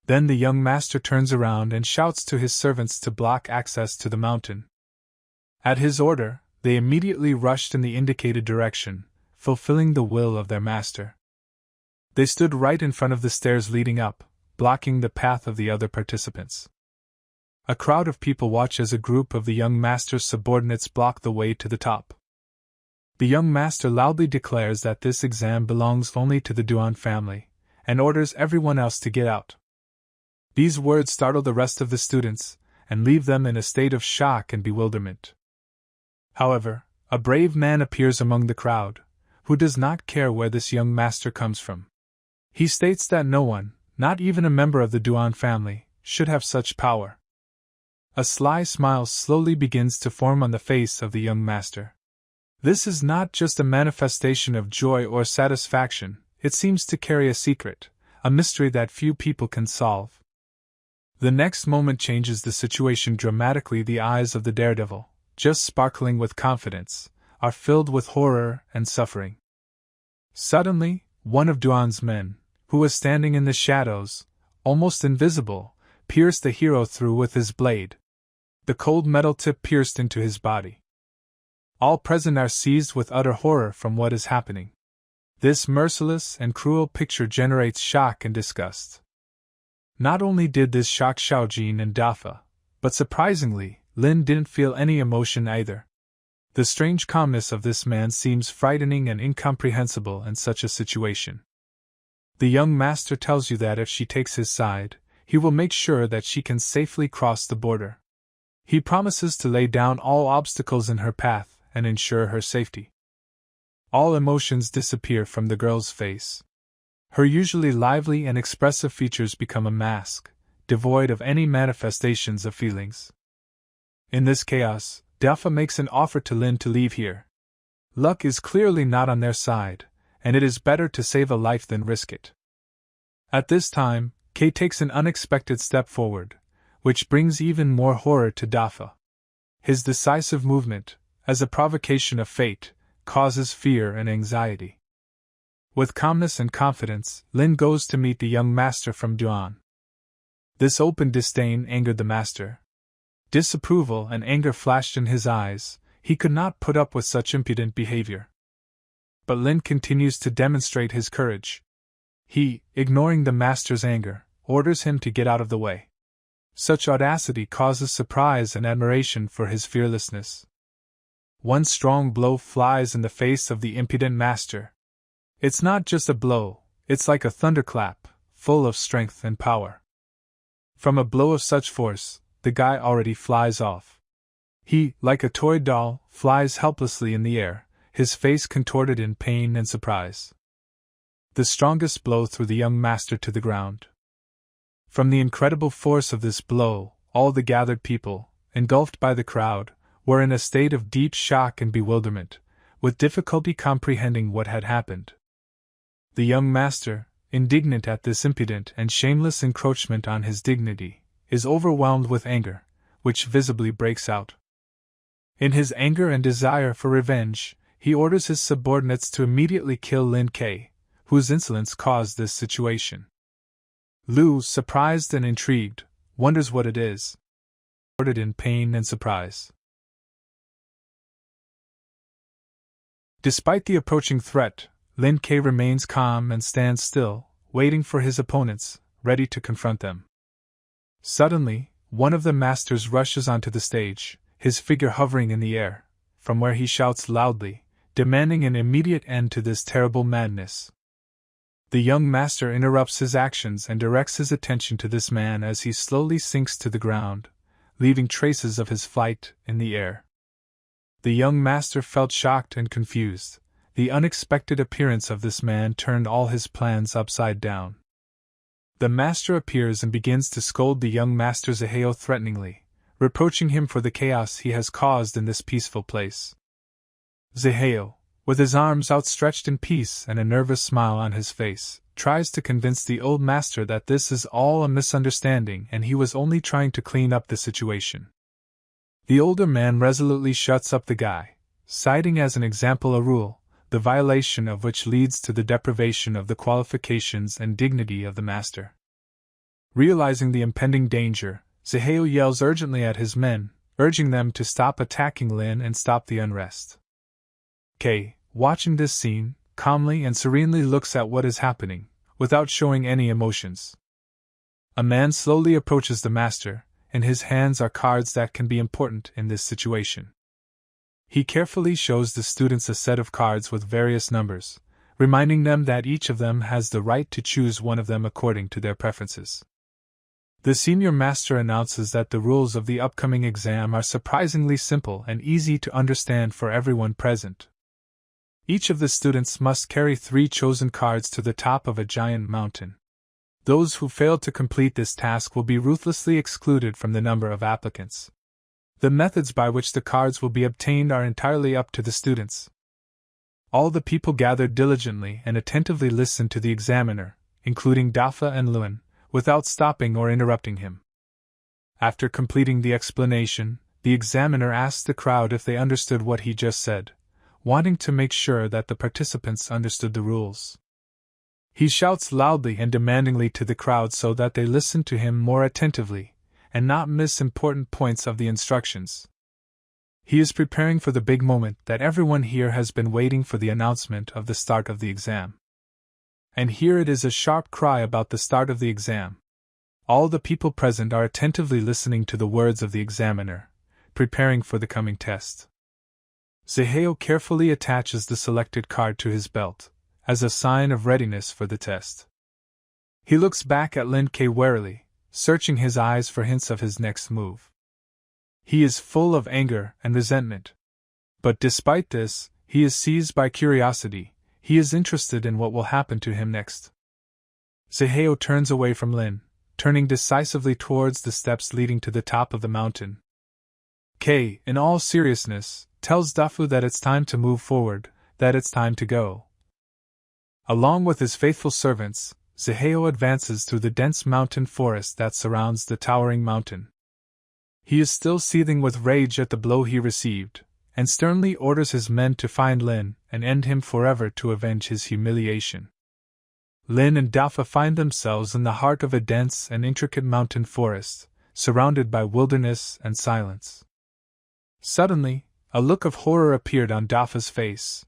Then the young master turns around and shouts to his servants to block access to the mountain. At his order, they immediately rushed in the indicated direction, fulfilling the will of their master. They stood right in front of the stairs leading up, blocking the path of the other participants. A crowd of people watch as a group of the young master's subordinates block the way to the top. The young master loudly declares that this exam belongs only to the Duan family, and orders everyone else to get out. These words startle the rest of the students, and leave them in a state of shock and bewilderment. However, a brave man appears among the crowd, who does not care where this young master comes from. He states that no one, not even a member of the Duan family, should have such power. A sly smile slowly begins to form on the face of the young master. This is not just a manifestation of joy or satisfaction, it seems to carry a secret, a mystery that few people can solve. The next moment changes the situation dramatically. The eyes of the daredevil, just sparkling with confidence, are filled with horror and suffering. Suddenly, one of Duan's men, who was standing in the shadows, almost invisible, pierced the hero through with his blade. The cold metal tip pierced into his body. All present are seized with utter horror from what is happening. This merciless and cruel picture generates shock and disgust. Not only did this shock Xiaojin and Dafa, but surprisingly, Lin didn't feel any emotion either. The strange calmness of this man seems frightening and incomprehensible in such a situation. The young master tells you that if she takes his side, he will make sure that she can safely cross the border. He promises to lay down all obstacles in her path and ensure her safety. All emotions disappear from the girl's face. Her usually lively and expressive features become a mask, devoid of any manifestations of feelings. In this chaos, Dafa makes an offer to Lin to leave here. Luck is clearly not on their side, and it is better to save a life than risk it. At this time, Kay takes an unexpected step forward, which brings even more horror to Dafa. His decisive movement, as a provocation of fate, causes fear and anxiety. With calmness and confidence, Lin goes to meet the young master from Duan. This open disdain angered the master. Disapproval and anger flashed in his eyes. He could not put up with such impudent behavior. But Lin continues to demonstrate his courage. He, ignoring the master's anger, orders him to get out of the way. Such audacity causes surprise and admiration for his fearlessness. One strong blow flies in the face of the impudent master. It's not just a blow, it's like a thunderclap, full of strength and power. From a blow of such force, the guy already flies off. He, like a toy doll, flies helplessly in the air, his face contorted in pain and surprise. The strongest blow threw the young master to the ground. From the incredible force of this blow, all the gathered people, engulfed by the crowd, were in a state of deep shock and bewilderment, with difficulty comprehending what had happened. The young master, indignant at this impudent and shameless encroachment on his dignity, is overwhelmed with anger, which visibly breaks out. In his anger and desire for revenge, he orders his subordinates to immediately kill Lin Ke, whose insolence caused this situation. Lu, surprised and intrigued, wonders what it is. Ordered in pain and surprise. Despite the approaching threat, Lin Ke remains calm and stands still, waiting for his opponents, ready to confront them. Suddenly, one of the masters rushes onto the stage, his figure hovering in the air, from where he shouts loudly, demanding an immediate end to this terrible madness. The young master interrupts his actions and directs his attention to this man as he slowly sinks to the ground, leaving traces of his flight in the air. The young master felt shocked and confused. The unexpected appearance of this man turned all his plans upside down. The master appears and begins to scold the young master Zaheo threateningly, reproaching him for the chaos he has caused in this peaceful place. Zaheo, with his arms outstretched in peace and a nervous smile on his face, tries to convince the old master that this is all a misunderstanding and he was only trying to clean up the situation. The older man resolutely shuts up the guy, citing as an example a rule, the violation of which leads to the deprivation of the qualifications and dignity of the master. Realizing the impending danger, Zaheo yells urgently at his men, urging them to stop attacking Lin and stop the unrest. Kei, watching this scene, calmly and serenely looks at what is happening, without showing any emotions. A man slowly approaches the master, in his hands are cards that can be important in this situation. He carefully shows the students a set of cards with various numbers, reminding them that each of them has the right to choose one of them according to their preferences. The senior master announces that the rules of the upcoming exam are surprisingly simple and easy to understand for everyone present. Each of the students must carry 3 chosen cards to the top of a giant mountain. Those who fail to complete this task will be ruthlessly excluded from the number of applicants. The methods by which the cards will be obtained are entirely up to the students. All the people gathered diligently and attentively listened to the examiner, including Dafa and Luan, without stopping or interrupting him. After completing the explanation, the examiner asked the crowd if they understood what he just said, wanting to make sure that the participants understood the rules. He shouts loudly and demandingly to the crowd so that they listen to him more attentively, and not miss important points of the instructions. He is preparing for the big moment that everyone here has been waiting for, the announcement of the start of the exam. And here it is, a sharp cry about the start of the exam. All the people present are attentively listening to the words of the examiner, preparing for the coming test. Zaheo carefully attaches the selected card to his belt, as a sign of readiness for the test. He looks back at Lin Ke warily, searching his eyes for hints of his next move. He is full of anger and resentment. But despite this, he is seized by curiosity. He is interested in what will happen to him next. Zaheo turns away from Lin, turning decisively towards the steps leading to the top of the mountain. Kei, in all seriousness, tells Dafu that it's time to move forward, that it's time to go. Along with his faithful servants, Zaheo advances through the dense mountain forest that surrounds the towering mountain. He is still seething with rage at the blow he received, and sternly orders his men to find Lin and end him forever to avenge his humiliation. Lin and Dafa find themselves in the heart of a dense and intricate mountain forest, surrounded by wilderness and silence. Suddenly, a look of horror appeared on Dafa's face.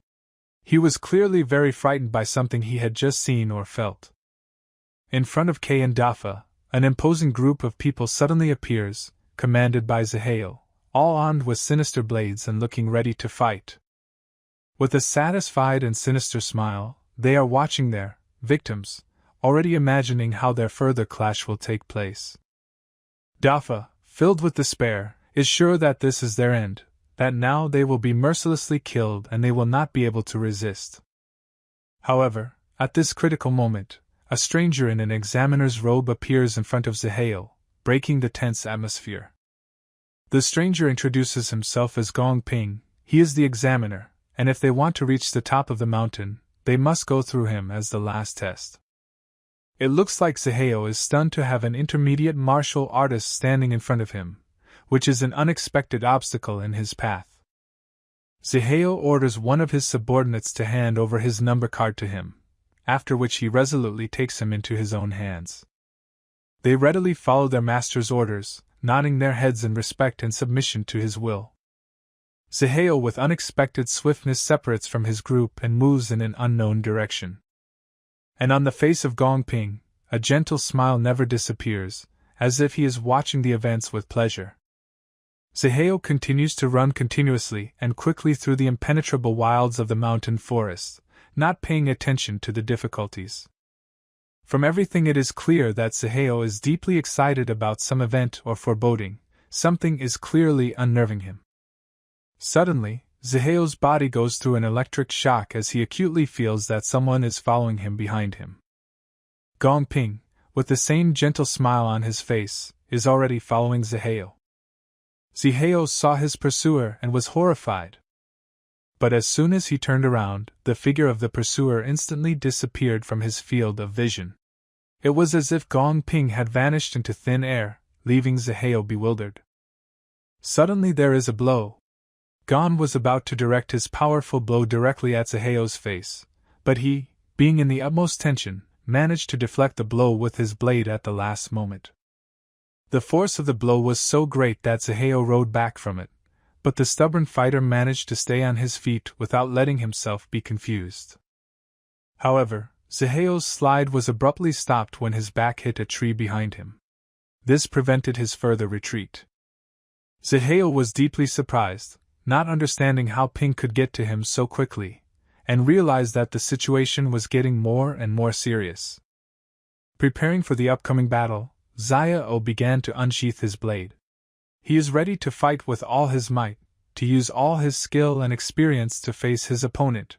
He was clearly very frightened by something he had just seen or felt. In front of Kei and Dafa, an imposing group of people suddenly appears, commanded by Zaheo, all armed with sinister blades and looking ready to fight. With a satisfied and sinister smile, they are watching their victims, already imagining how their further clash will take place. Dafa, filled with despair, is sure that this is their end, that now they will be mercilessly killed and they will not be able to resist. However, at this critical moment, a stranger in an examiner's robe appears in front of Zaheo, breaking the tense atmosphere. The stranger introduces himself as Gong Ping. He is the examiner, and if they want to reach the top of the mountain, they must go through him as the last test. It looks like Zaheo is stunned to have an intermediate martial artist standing in front of him, which is an unexpected obstacle in his path. Zaheo orders one of his subordinates to hand over his number card to him, after which he resolutely takes him into his own hands. They readily follow their master's orders, nodding their heads in respect and submission to his will. Zaheo with unexpected swiftness separates from his group and moves in an unknown direction. And on the face of Gong Ping, a gentle smile never disappears, as if he is watching the events with pleasure. Zaheo continues to run continuously and quickly through the impenetrable wilds of the mountain forest, not paying attention to the difficulties. From everything it is clear that Zaheo is deeply excited about some event or foreboding. Something is clearly unnerving him. Suddenly, Zaheo's body goes through an electric shock as he acutely feels that someone is following him behind him. Gong Ping, with the same gentle smile on his face, is already following Zaheo. Zaheo saw his pursuer and was horrified. But as soon as he turned around, the figure of the pursuer instantly disappeared from his field of vision. It was as if Gong Ping had vanished into thin air, leaving Zaheo bewildered. Suddenly there is a blow. Gon was about to direct his powerful blow directly at Zaheo's face, but he, being in the utmost tension, managed to deflect the blow with his blade at the last moment. The force of the blow was so great that Zaheo rode back from it, but the stubborn fighter managed to stay on his feet without letting himself be confused. However, Zaheo's slide was abruptly stopped when his back hit a tree behind him. This prevented his further retreat. Zaheo was deeply surprised, not understanding how Ping could get to him so quickly, and realized that the situation was getting more and more serious. Preparing for the upcoming battle, Zaheo began to unsheath his blade. He is ready to fight with all his might, to use all his skill and experience to face his opponent.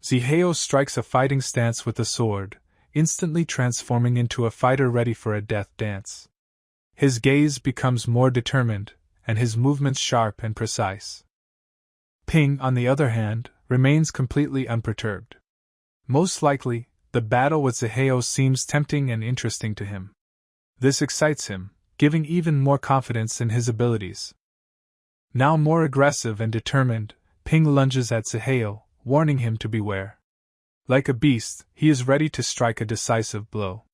Zaheo strikes a fighting stance with the sword, instantly transforming into a fighter ready for a death dance. His gaze becomes more determined, and his movements sharp and precise. Ping, on the other hand, remains completely unperturbed. Most likely, the battle with Zaheo seems tempting and interesting to him. This excites him, giving even more confidence in his abilities. Now more aggressive and determined, Ping lunges at Zaheo, warning him to beware. Like a beast, he is ready to strike a decisive blow.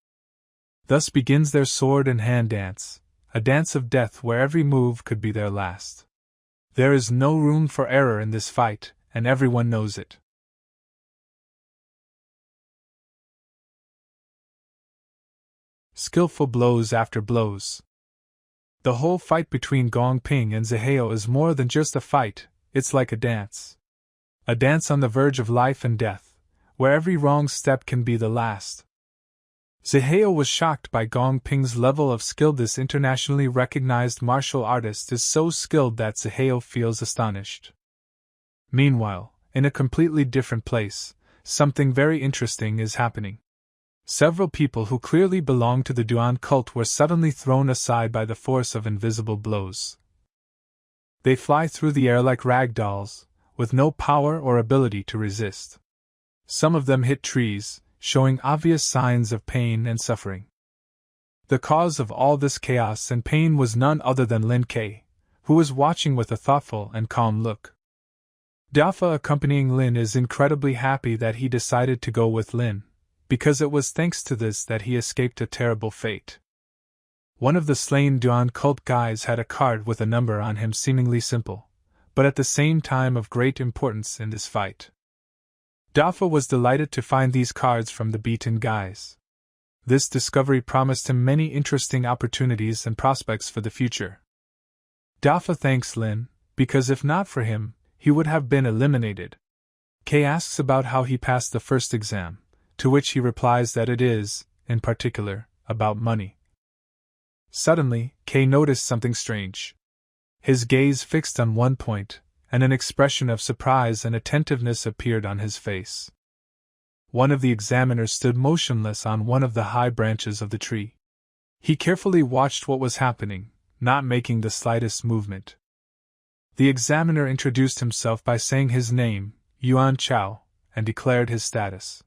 Thus begins their sword and hand dance, a dance of death where every move could be their last. There is no room for error in this fight, and everyone knows it. Skillful blows after blows. The whole fight between Gong Ping and Zaheo is more than just a fight, it's like a dance. A dance on the verge of life and death, where every wrong step can be the last. Zaheo was shocked by Gong Ping's level of skill. This internationally recognized martial artist is so skilled that Zaheo feels astonished. Meanwhile, in a completely different place, something very interesting is happening. Several people who clearly belonged to the Duan cult were suddenly thrown aside by the force of invisible blows. They fly through the air like rag dolls, with no power or ability to resist. Some of them hit trees, showing obvious signs of pain and suffering. The cause of all this chaos and pain was none other than Lin Kei, who was watching with a thoughtful and calm look. Dafa, accompanying Lin, is incredibly happy that he decided to go with Lin, because it was thanks to this that he escaped a terrible fate. One of the slain Duan cult guys had a card with a number on him seemingly simple, but at the same time of great importance in this fight. Dafa was delighted to find these cards from the beaten guys. This discovery promised him many interesting opportunities and prospects for the future. Dafa thanks Lin, because if not for him, he would have been eliminated. Kay asks about how he passed the first exam, to which he replies that it is, in particular, about money. Suddenly, Kay noticed something strange. His gaze fixed on one point, and an expression of surprise and attentiveness appeared on his face. One of the examiners stood motionless on one of the high branches of the tree. He carefully watched what was happening, not making the slightest movement. The examiner introduced himself by saying his name, Yuan Chao, and declared his status.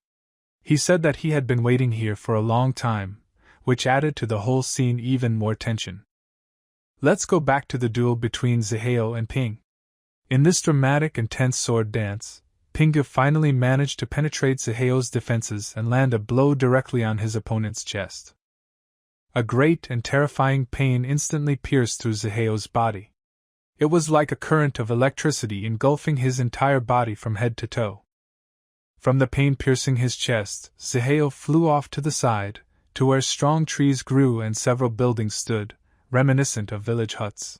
He said that he had been waiting here for a long time, which added to the whole scene even more tension. Let's go back to the duel between Zihao and Ping. In this dramatic and tense sword dance, Ping finally managed to penetrate Zihao's defenses and land a blow directly on his opponent's chest. A great and terrifying pain instantly pierced through Zihao's body. It was like a current of electricity engulfing his entire body from head to toe. From the pain piercing his chest, Zihao flew off to the side, to where strong trees grew and several buildings stood, reminiscent of village huts.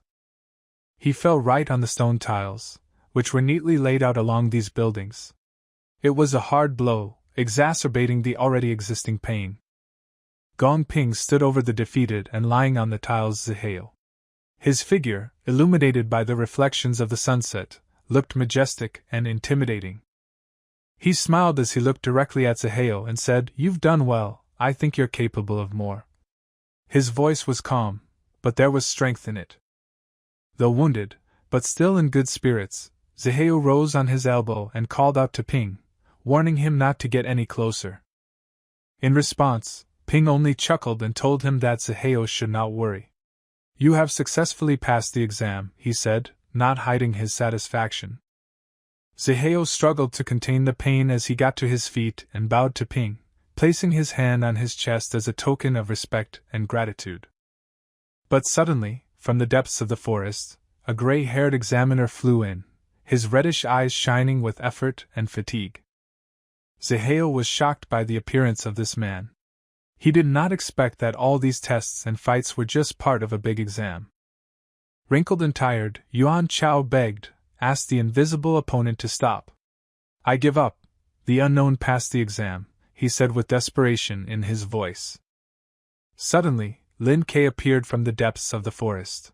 He fell right on the stone tiles, which were neatly laid out along these buildings. It was a hard blow, exacerbating the already existing pain. Gong Ping stood over the defeated and lying on the tiles Zihao. His figure, illuminated by the reflections of the sunset, looked majestic and intimidating. He smiled as he looked directly at Zihao and said, "You've done well, I think you're capable of more." His voice was calm, but there was strength in it. Though wounded, but still in good spirits, Zihao rose on his elbow and called out to Ping, warning him not to get any closer. In response, Ping only chuckled and told him that Zihao should not worry. "You have successfully passed the exam," he said, not hiding his satisfaction. Zihao struggled to contain the pain as he got to his feet and bowed to Ping, placing his hand on his chest as a token of respect and gratitude. But suddenly, from the depths of the forest, a gray-haired examiner flew in, his reddish eyes shining with effort and fatigue. Zihao was shocked by the appearance of this man. He did not expect that all these tests and fights were just part of a big exam. Wrinkled and tired, Yuan Chao asked the invisible opponent to stop. "I give up. The unknown passed the exam," he said with desperation in his voice. Suddenly, Lin Kei appeared from the depths of the forest.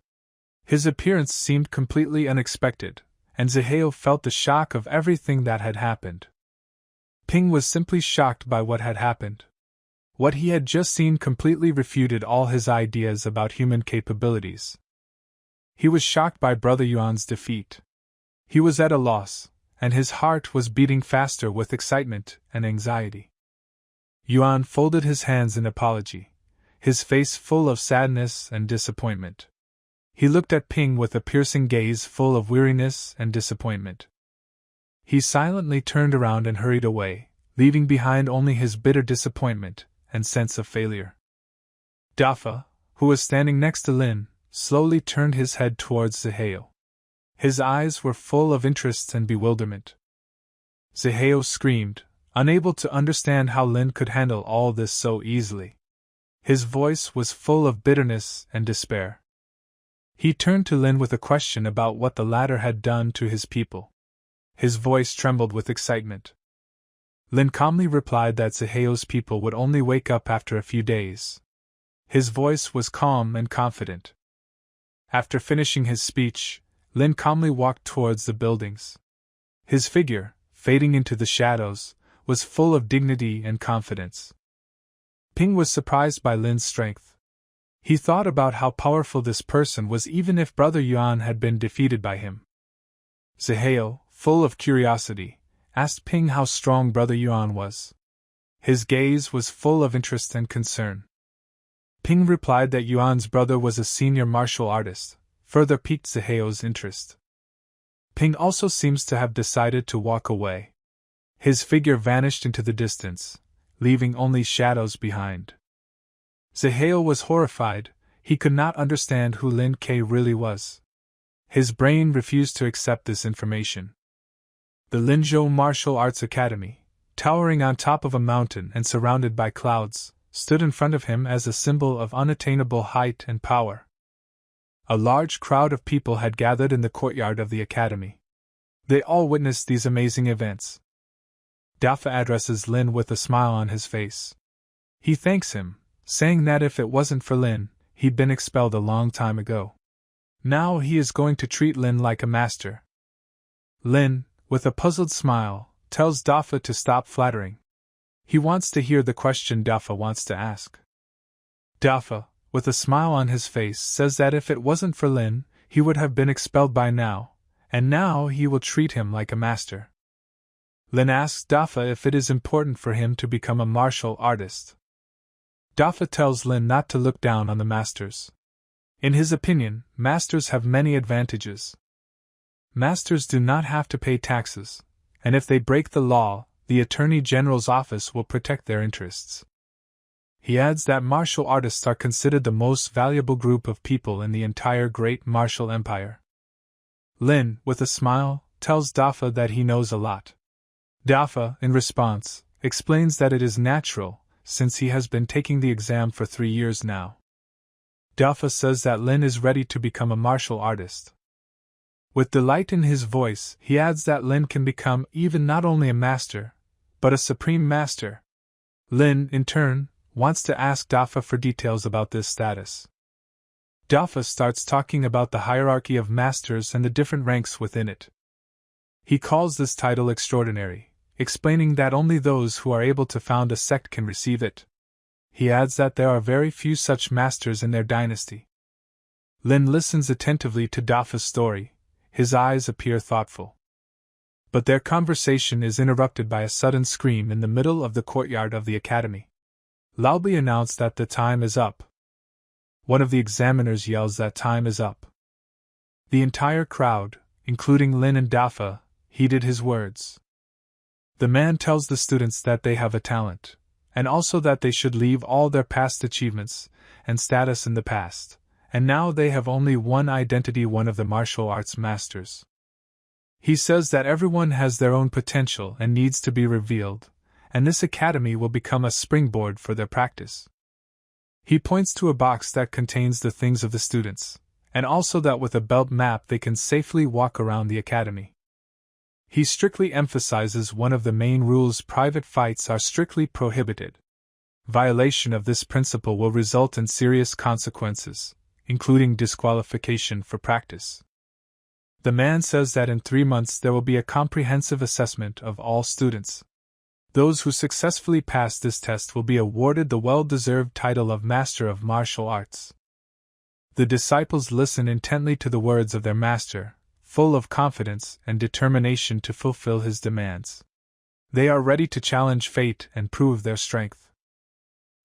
His appearance seemed completely unexpected, and Zihao felt the shock of everything that had happened. Ping was simply shocked by what had happened. What he had just seen completely refuted all his ideas about human capabilities. He was shocked by Brother Yuan's defeat. He was at a loss, and his heart was beating faster with excitement and anxiety. Yuan folded his hands in apology, his face full of sadness and disappointment. He looked at Ping with a piercing gaze full of weariness and disappointment. He silently turned around and hurried away, leaving behind only his bitter disappointment and sense of failure. Dafa, who was standing next to Lin, slowly turned his head towards Zihao. His eyes were full of interest and bewilderment. Zihao screamed, unable to understand how Lin could handle all this so easily. His voice was full of bitterness and despair. He turned to Lin with a question about what the latter had done to his people. His voice trembled with excitement. Lin calmly replied that Zihao's people would only wake up after a few days. His voice was calm and confident. After finishing his speech, Lin calmly walked towards the buildings. His figure, fading into the shadows, was full of dignity and confidence. Ping was surprised by Lin's strength. He thought about how powerful this person was even if Brother Yuan had been defeated by him. Zihao, full of curiosity, asked Ping how strong Brother Yuan was. His gaze was full of interest and concern. Ping replied that Yuan's brother was a senior martial artist, further piqued Zihao's interest. Ping also seems to have decided to walk away. His figure vanished into the distance, leaving only shadows behind. Zaheo was horrified. He could not understand who Lin Ke really was. His brain refused to accept this information. The Linzhou Martial Arts Academy, towering on top of a mountain and surrounded by clouds, stood in front of him as a symbol of unattainable height and power. A large crowd of people had gathered in the courtyard of the academy. They all witnessed these amazing events. Dafa addresses Lin with a smile on his face. He thanks him, saying that if it wasn't for Lin, he'd been expelled a long time ago. Now he is going to treat Lin like a master. Lin, with a puzzled smile, tells Dafa to stop flattering. He wants to hear the question Dafa wants to ask. Dafa, with a smile on his face, says that if it wasn't for Lin, he would have been expelled by now, and now he will treat him like a master. Lin asks Dafa if it is important for him to become a martial artist. Dafa tells Lin not to look down on the masters. In his opinion, masters have many advantages. Masters do not have to pay taxes, and if they break the law, the Attorney General's office will protect their interests. He adds that martial artists are considered the most valuable group of people in the entire great martial empire. Lin, with a smile, tells Dafa that he knows a lot. Dafa, in response, explains that it is natural, since he has been taking the exam for 3 years now. Dafa says that Lin is ready to become a martial artist. With delight in his voice, he adds that Lin can become even not only a master, but a supreme master. Lin, in turn, wants to ask Dafa for details about this status. Dafa starts talking about the hierarchy of masters and the different ranks within it. He calls this title extraordinary, explaining that only those who are able to found a sect can receive it. He adds that there are very few such masters in their dynasty. Lin listens attentively to Dafa's story. His eyes appear thoughtful. But their conversation is interrupted by a sudden scream in the middle of the courtyard of the academy. Loudly announced that the time is up. One of the examiners yells that time is up. The entire crowd, including Lin and Dafa, heeded his words. The man tells the students that they have a talent, and also that they should leave all their past achievements and status in the past, and now they have only one identity, one of the martial arts masters. He says that everyone has their own potential and needs to be revealed, and this academy will become a springboard for their practice. He points to a box that contains the things of the students, and also that with a belt map they can safely walk around the academy. He strictly emphasizes one of the main rules: private fights are strictly prohibited. Violation of this principle will result in serious consequences, including disqualification for practice. The man says that in 3 months there will be a comprehensive assessment of all students. Those who successfully pass this test will be awarded the well-deserved title of Master of Martial Arts. The disciples listen intently to the words of their master, full of confidence and determination to fulfill his demands. They are ready to challenge fate and prove their strength.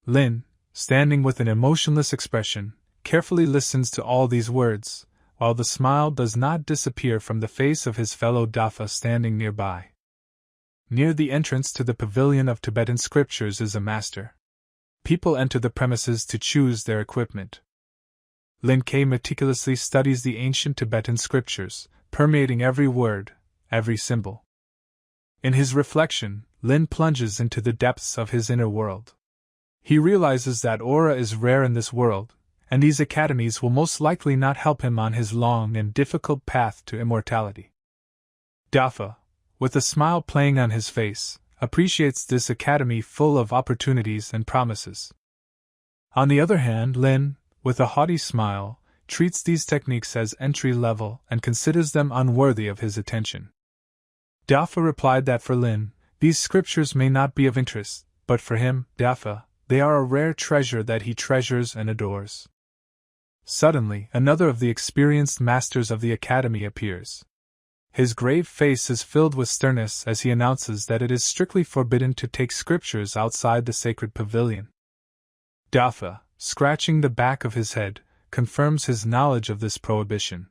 Lin, standing with an emotionless expression, carefully listens to all these words, while the smile does not disappear from the face of his fellow Dafa standing nearby. Near the entrance to the pavilion of Tibetan scriptures is a master. People enter the premises to choose their equipment. Lin Ke meticulously studies the ancient Tibetan scriptures, permeating every word, every symbol. In his reflection, Lin plunges into the depths of his inner world. He realizes that aura is rare in this world, and these academies will most likely not help him on his long and difficult path to immortality. Dafa, with a smile playing on his face, appreciates this academy full of opportunities and promises. On the other hand, Lin, with a haughty smile, treats these techniques as entry-level and considers them unworthy of his attention. Dafa replied that for Lin, these scriptures may not be of interest, but for him, Dafa, they are a rare treasure that he treasures and adores. Suddenly, another of the experienced masters of the academy appears. His grave face is filled with sternness as he announces that it is strictly forbidden to take scriptures outside the sacred pavilion. Dafa, scratching the back of his head, confirms his knowledge of this prohibition.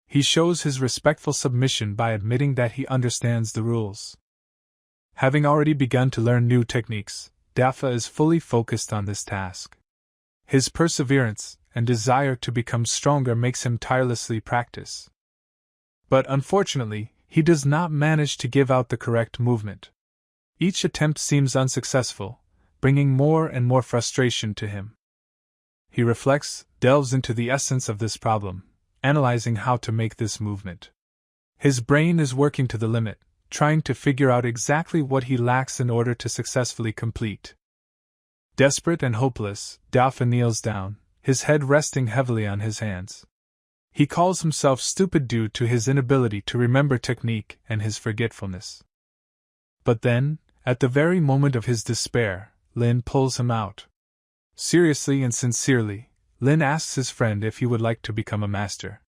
He shows his respectful submission by admitting that he understands the rules. Having already begun to learn new techniques, Dafa is fully focused on this task. His perseverance and desire to become stronger makes him tirelessly practice. But unfortunately, he does not manage to give out the correct movement. Each attempt seems unsuccessful, bringing more and more frustration to him. He reflects, delves into the essence of this problem, analyzing how to make this movement. His brain is working to the limit, trying to figure out exactly what he lacks in order to successfully complete. Desperate and hopeless, Dafa kneels down, his head resting heavily on his hands. He calls himself stupid due to his inability to remember technique and his forgetfulness. But then, at the very moment of his despair, Lin pulls him out. Seriously and sincerely, Lin asks his friend if he would like to become a master.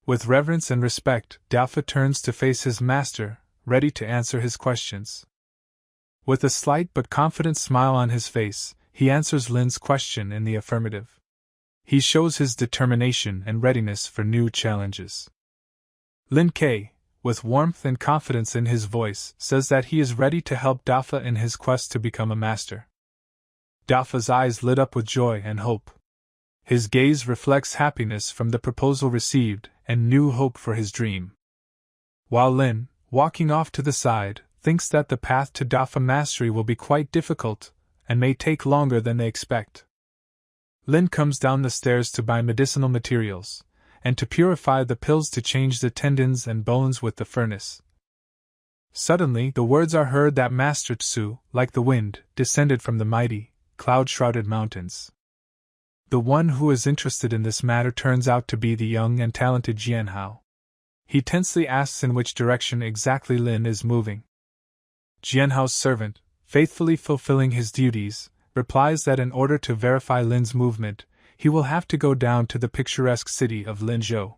With reverence and respect, Dafa turns to face his master, ready to answer his questions. With a slight but confident smile on his face, he answers Lin's question in the affirmative. He shows his determination and readiness for new challenges. Lin K, with warmth and confidence in his voice, says that he is ready to help Dafa in his quest to become a master. Dafa's eyes lit up with joy and hope. His gaze reflects happiness from the proposal received and new hope for his dream. While Lin, walking off to the side, thinks that the path to Dafa mastery will be quite difficult and may take longer than they expect. Lin comes down the stairs to buy medicinal materials and to purify the pills to change the tendons and bones with the furnace. Suddenly, the words are heard that Master Tsu, like the wind, descended from the mighty, cloud-shrouded mountains. The one who is interested in this matter turns out to be the young and talented Jianhao. He tensely asks in which direction exactly Lin is moving. Jianhao's servant, faithfully fulfilling his duties, replies that in order to verify Lin's movement, he will have to go down to the picturesque city of Linzhou.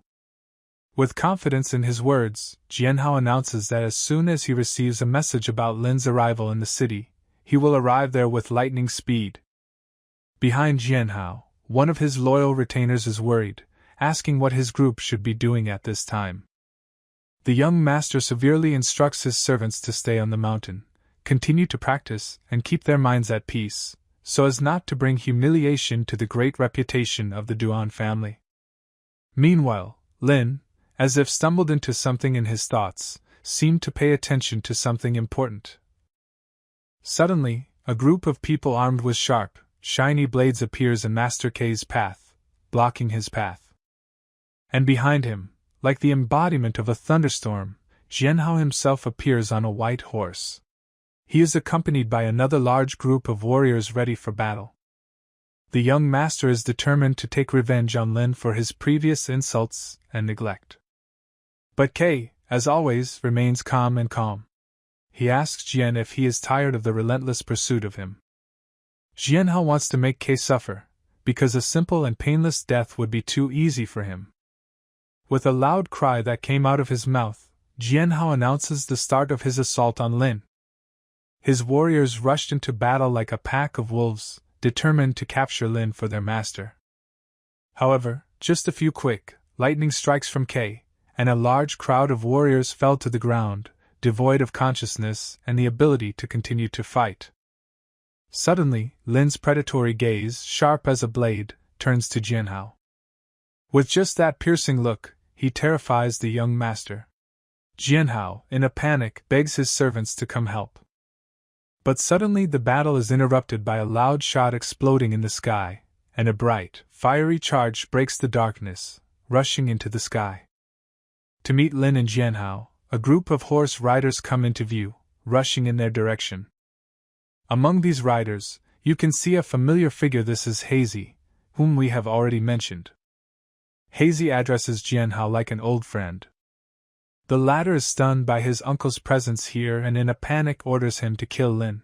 With confidence in his words, Jianhao announces that as soon as he receives a message about Lin's arrival in the city, he will arrive there with lightning speed. Behind Jianhao, one of his loyal retainers is worried, asking what his group should be doing at this time. The young master severely instructs his servants to stay on the mountain, continue to practice, and keep their minds at peace, so as not to bring humiliation to the great reputation of the Duan family. Meanwhile, Lin, as if stumbled into something in his thoughts, seemed to pay attention to something important. Suddenly, a group of people armed with sharp, shiny blades appears in Master K's path, blocking his path. And behind him, like the embodiment of a thunderstorm, Jianhao himself appears on a white horse. He is accompanied by another large group of warriors ready for battle. The young master is determined to take revenge on Lin for his previous insults and neglect. But K, as always, remains calm and calm. He asks Jian if he is tired of the relentless pursuit of him. Jianhao wants to make K suffer, because a simple and painless death would be too easy for him. With a loud cry that came out of his mouth, Jianhao announces the start of his assault on Lin. His warriors rushed into battle like a pack of wolves, determined to capture Lin for their master. However, just a few quick, lightning strikes from K, and a large crowd of warriors fell to the ground, devoid of consciousness and the ability to continue to fight. Suddenly, Lin's predatory gaze, sharp as a blade, turns to Jianhao. With just that piercing look, he terrifies the young master. Jianhao, in a panic, begs his servants to come help. But suddenly the battle is interrupted by a loud shot exploding in the sky, and a bright, fiery charge breaks the darkness, rushing into the sky. To meet Lin and Jianhao, a group of horse riders come into view, rushing in their direction. Among these riders, you can see a familiar figure. This is Hazy, whom we have already mentioned. Hazy addresses Jianhao like an old friend. The latter is stunned by his uncle's presence here and in a panic orders him to kill Lin.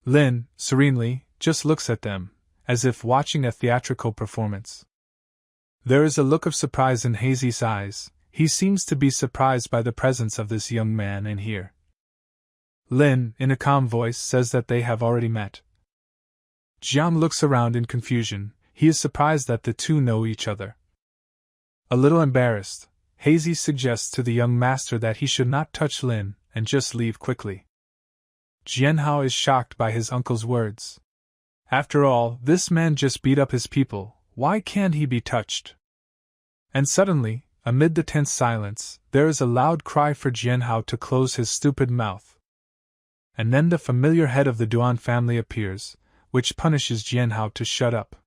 Lin, serenely, just looks at them, as if watching a theatrical performance. There is a look of surprise in Hazy's eyes. He seems to be surprised by the presence of this young man in here. Lin, in a calm voice, says that they have already met. Jiang looks around in confusion. He is surprised that the two know each other. A little embarrassed, Hazy suggests to the young master that he should not touch Lin and just leave quickly. Jianhao is shocked by his uncle's words. After all, this man just beat up his people, why can't he be touched? And suddenly, amid the tense silence, there is a loud cry for Jianhao to close his stupid mouth. And then the familiar head of the Duan family appears, which punishes Jianhao to shut up.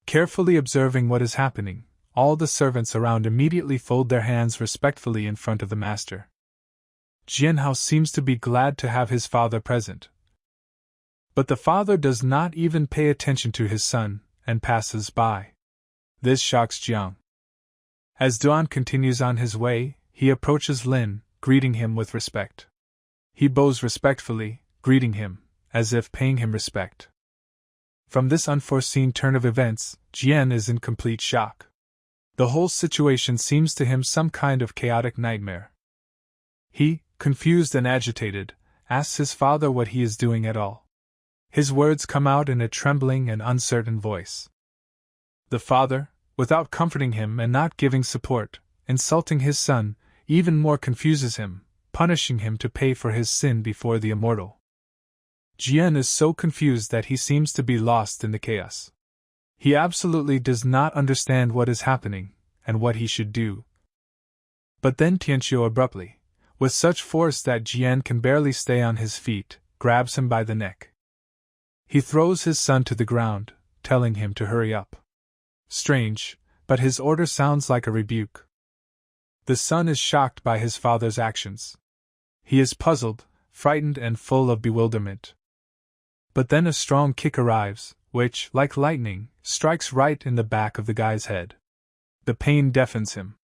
Carefully observing what is happening, all the servants around immediately fold their hands respectfully in front of the master. Jianhao seems to be glad to have his father present. But the father does not even pay attention to his son, and passes by. This shocks Jiang. As Duan continues on his way, he approaches Lin, greeting him with respect. He bows respectfully, greeting him, as if paying him respect. From this unforeseen turn of events, Jian is in complete shock. The whole situation seems to him some kind of chaotic nightmare. He, confused and agitated, asks his father what he is doing at all. His words come out in a trembling and uncertain voice. The father, without comforting him and not giving support, insulting his son, even more confuses him, punishing him to pay for his sin before the immortal. Jian is so confused that he seems to be lost in the chaos. He absolutely does not understand what is happening, and what he should do. But then Tianqiu abruptly, with such force that Jian can barely stay on his feet, grabs him by the neck. He throws his son to the ground, telling him to hurry up. Strange, but his order sounds like a rebuke. The son is shocked by his father's actions. He is puzzled, frightened, and full of bewilderment. But then a strong kick arrives, which, like lightning, strikes right in the back of the guy's head. The pain deafens him.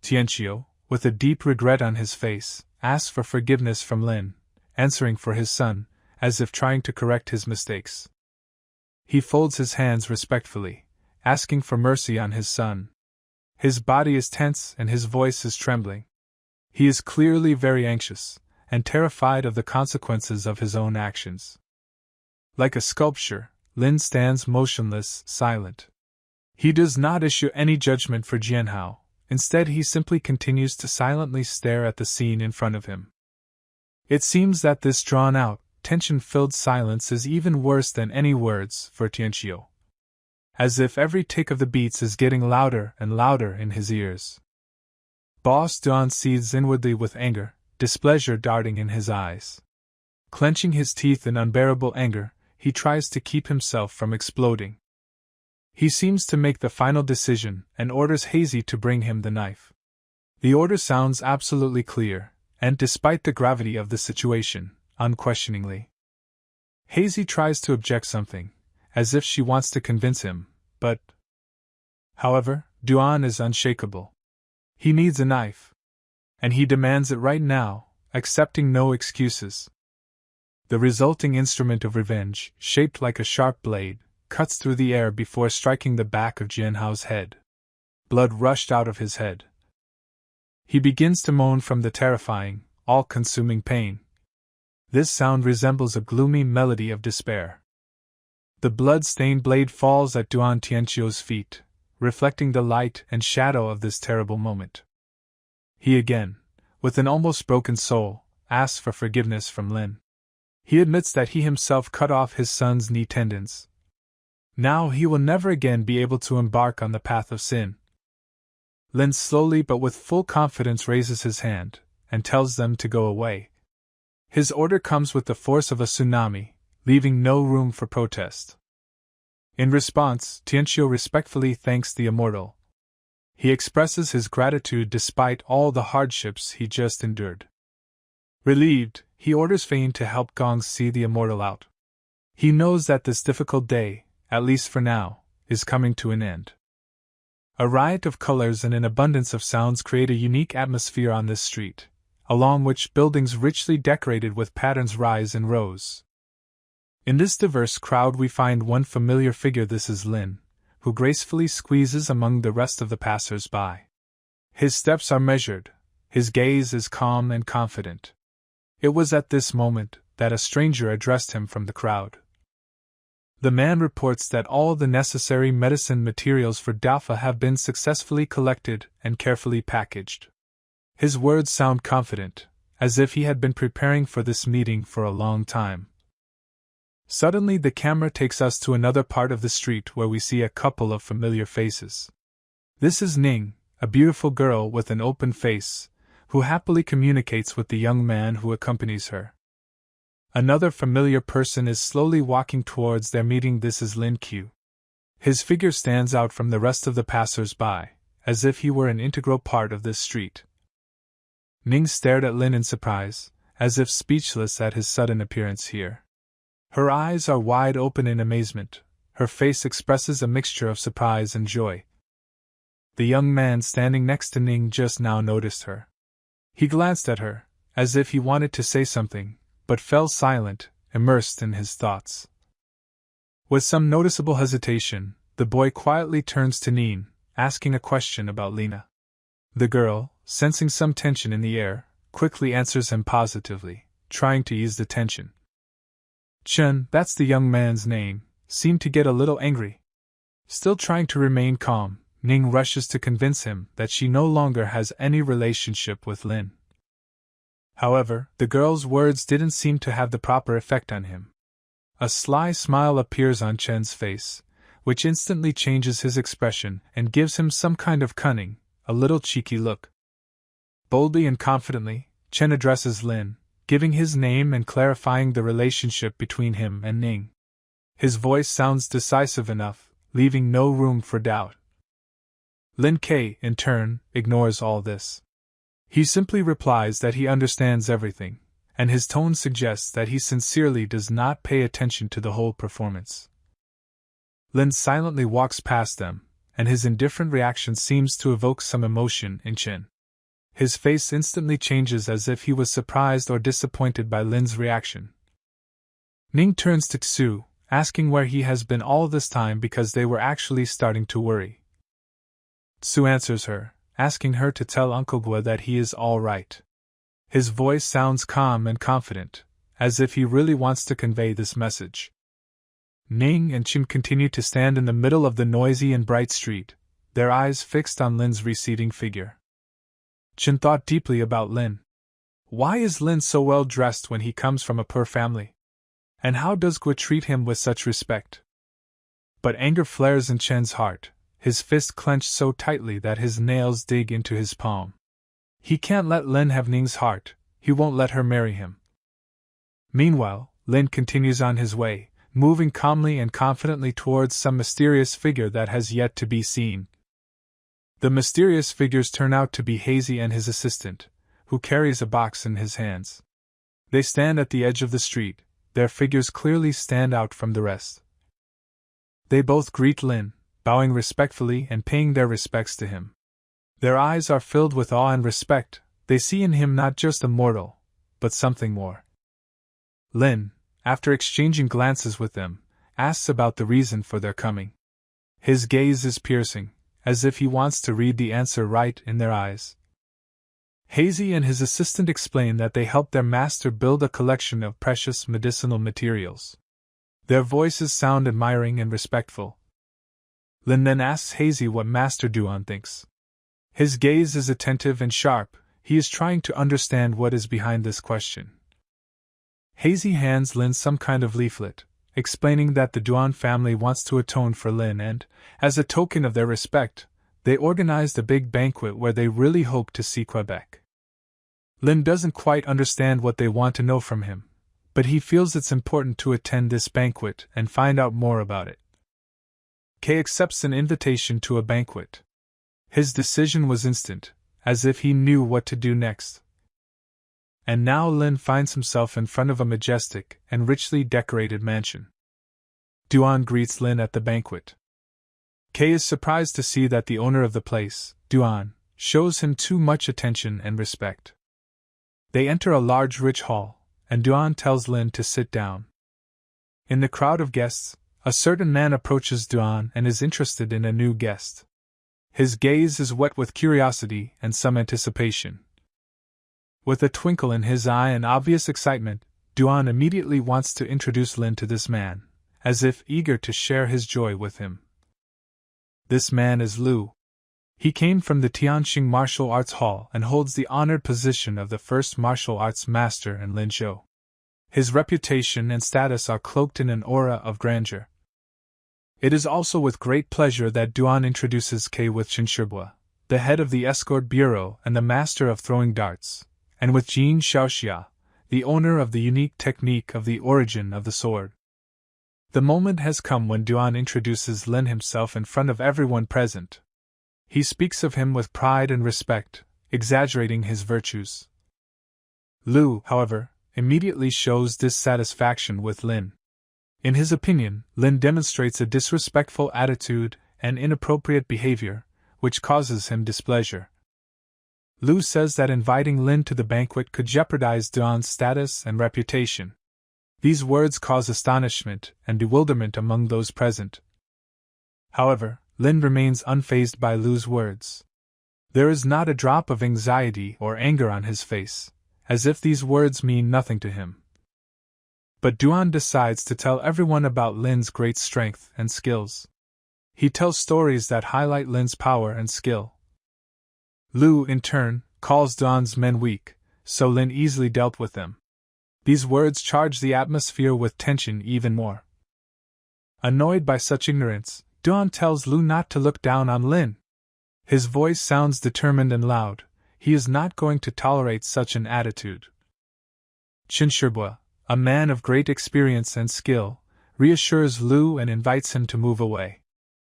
Tianqiu, with a deep regret on his face, asks for forgiveness from Lin, answering for his son, as if trying to correct his mistakes. He folds his hands respectfully, asking for mercy on his son. His body is tense and his voice is trembling. He is clearly very anxious, and terrified of the consequences of his own actions. Like a sculpture, Lin stands motionless, silent. He does not issue any judgment for Jianhao, instead he simply continues to silently stare at the scene in front of him. It seems that this drawn-out, tension-filled silence is even worse than any words for Tianqiu. As if every tick of the beats is getting louder and louder in his ears. Boss Duan seethes inwardly with anger, displeasure darting in his eyes. Clenching his teeth in unbearable anger, he tries to keep himself from exploding. He seems to make the final decision and orders Hazy to bring him the knife. The order sounds absolutely clear, and despite the gravity of the situation, unquestioningly. Hazy tries to object something, as if she wants to convince him, but... However, Duan is unshakable. He needs a knife. And he demands it right now, accepting no excuses. The resulting instrument of revenge, shaped like a sharp blade, cuts through the air before striking the back of Jianhao's head. Blood rushed out of his head. He begins to moan from the terrifying, all-consuming pain. This sound resembles a gloomy melody of despair. The blood-stained blade falls at Duan Tianqiu's feet, reflecting the light and shadow of this terrible moment. He again, with an almost broken soul, asks for forgiveness from Lin. He admits that he himself cut off his son's knee tendons. Now he will never again be able to embark on the path of sin. Lin slowly but with full confidence raises his hand, and tells them to go away. His order comes with the force of a tsunami, leaving no room for protest. In response, Tianqiu respectfully thanks the immortal. He expresses his gratitude despite all the hardships he just endured. Relieved, he orders Fane to help Gong see the immortal out. He knows that this difficult day, at least for now, is coming to an end. A riot of colors and an abundance of sounds create a unique atmosphere on this street, along which buildings richly decorated with patterns rise in rows. In this diverse crowd we find one familiar figure. This is Lin, who gracefully squeezes among the rest of the passers-by. His steps are measured, his gaze is calm and confident. It was at this moment that a stranger addressed him from the crowd. The man reports that all the necessary medicine materials for Dafa have been successfully collected and carefully packaged. His words sound confident, as if he had been preparing for this meeting for a long time. Suddenly the camera takes us to another part of the street where we see a couple of familiar faces. This is Ning, a beautiful girl with an open face, who happily communicates with the young man who accompanies her. Another familiar person is slowly walking towards their meeting. This is Lin Q. His figure stands out from the rest of the passers-by, as if he were an integral part of this street. Ning stared at Lin in surprise, as if speechless at his sudden appearance here. Her eyes are wide open in amazement, her face expresses a mixture of surprise and joy. The young man standing next to Ning just now noticed her. He glanced at her, as if he wanted to say something, but fell silent, immersed in his thoughts. With some noticeable hesitation, the boy quietly turns to Ning, asking a question about Lena. The girl, sensing some tension in the air, quickly answers him positively, trying to ease the tension. Chen, that's the young man's name, seemed to get a little angry. Still trying to remain calm, Ning rushes to convince him that she no longer has any relationship with Lin. However, the girl's words didn't seem to have the proper effect on him. A sly smile appears on Chen's face, which instantly changes his expression and gives him some kind of cunning, a little cheeky look. Boldly and confidently, Chen addresses Lin, giving his name and clarifying the relationship between him and Ning. His voice sounds decisive enough, leaving no room for doubt. Lin K, in turn, ignores all this. He simply replies that he understands everything, and his tone suggests that he sincerely does not pay attention to the whole performance. Lin silently walks past them, and his indifferent reaction seems to evoke some emotion in Chen. His face instantly changes as if he was surprised or disappointed by Lin's reaction. Ning turns to Tsu, asking where he has been all this time because they were actually starting to worry. Tsu answers her, asking her to tell Uncle Gua that he is all right. His voice sounds calm and confident, as if he really wants to convey this message. Ning and Chen continue to stand in the middle of the noisy and bright street, their eyes fixed on Lin's receding figure. Chen thought deeply about Lin. Why is Lin so well dressed when he comes from a poor family? And how does Gua treat him with such respect? But anger flares in Chen's heart, his fist clenched so tightly that his nails dig into his palm. He can't let Lin have Ning's heart, he won't let her marry him. Meanwhile, Lin continues on his way, moving calmly and confidently towards some mysterious figure that has yet to be seen. The mysterious figures turn out to be Hazy and his assistant, who carries a box in his hands. They stand at the edge of the street, their figures clearly stand out from the rest. They both greet Lin, bowing respectfully and paying their respects to him. Their eyes are filled with awe and respect, they see in him not just a mortal, but something more. Lin, after exchanging glances with them, asks about the reason for their coming. His gaze is piercing, as if he wants to read the answer right in their eyes. Hazy and his assistant explain that they helped their master build a collection of precious medicinal materials. Their voices sound admiring and respectful. Lin then asks Hazy what Master Duan thinks. His gaze is attentive and sharp, he is trying to understand what is behind this question. Hazy hands Lin some kind of leaflet, explaining that the Duan family wants to atone for Lin and, as a token of their respect, they organized a big banquet where they really hope to see Quebec. Lin doesn't quite understand what they want to know from him, but he feels it's important to attend this banquet and find out more about it. K accepts an invitation to a banquet. His decision was instant, as if he knew what to do next. And now Lin finds himself in front of a majestic and richly decorated mansion. Duan greets Lin at the banquet. K is surprised to see that the owner of the place, Duan, shows him too much attention and respect. They enter a large rich hall, and Duan tells Lin to sit down. In the crowd of guests, a certain man approaches Duan and is interested in a new guest. His gaze is wet with curiosity and some anticipation. With a twinkle in his eye and obvious excitement, Duan immediately wants to introduce Lin to this man, as if eager to share his joy with him. This man is Lu. He came from the Tianxing Martial Arts Hall and holds the honored position of the first martial arts master in Linzhou. His reputation and status are cloaked in an aura of grandeur. It is also with great pleasure that Duan introduces Kei with Qinshirbua, the head of the escort bureau and the master of throwing darts, and with Jin Xiaoxia, the owner of the unique technique of the origin of the sword. The moment has come when Duan introduces Lin himself in front of everyone present. He speaks of him with pride and respect, exaggerating his virtues. Lu, however, immediately shows dissatisfaction with Lin. In his opinion, Lin demonstrates a disrespectful attitude and inappropriate behavior, which causes him displeasure. Lu says that inviting Lin to the banquet could jeopardize Duan's status and reputation. These words cause astonishment and bewilderment among those present. However, Lin remains unfazed by Lu's words. There is not a drop of anxiety or anger on his face, as if these words mean nothing to him. But Duan decides to tell everyone about Lin's great strength and skills. He tells stories that highlight Lin's power and skill. Lu, in turn, calls Duan's men weak, so Lin easily dealt with them. These words charge the atmosphere with tension even more. Annoyed by such ignorance, Duan tells Lu not to look down on Lin. His voice sounds determined and loud. He is not going to tolerate such an attitude. Qinshirbua, a man of great experience and skill, reassures Lu and invites him to move away.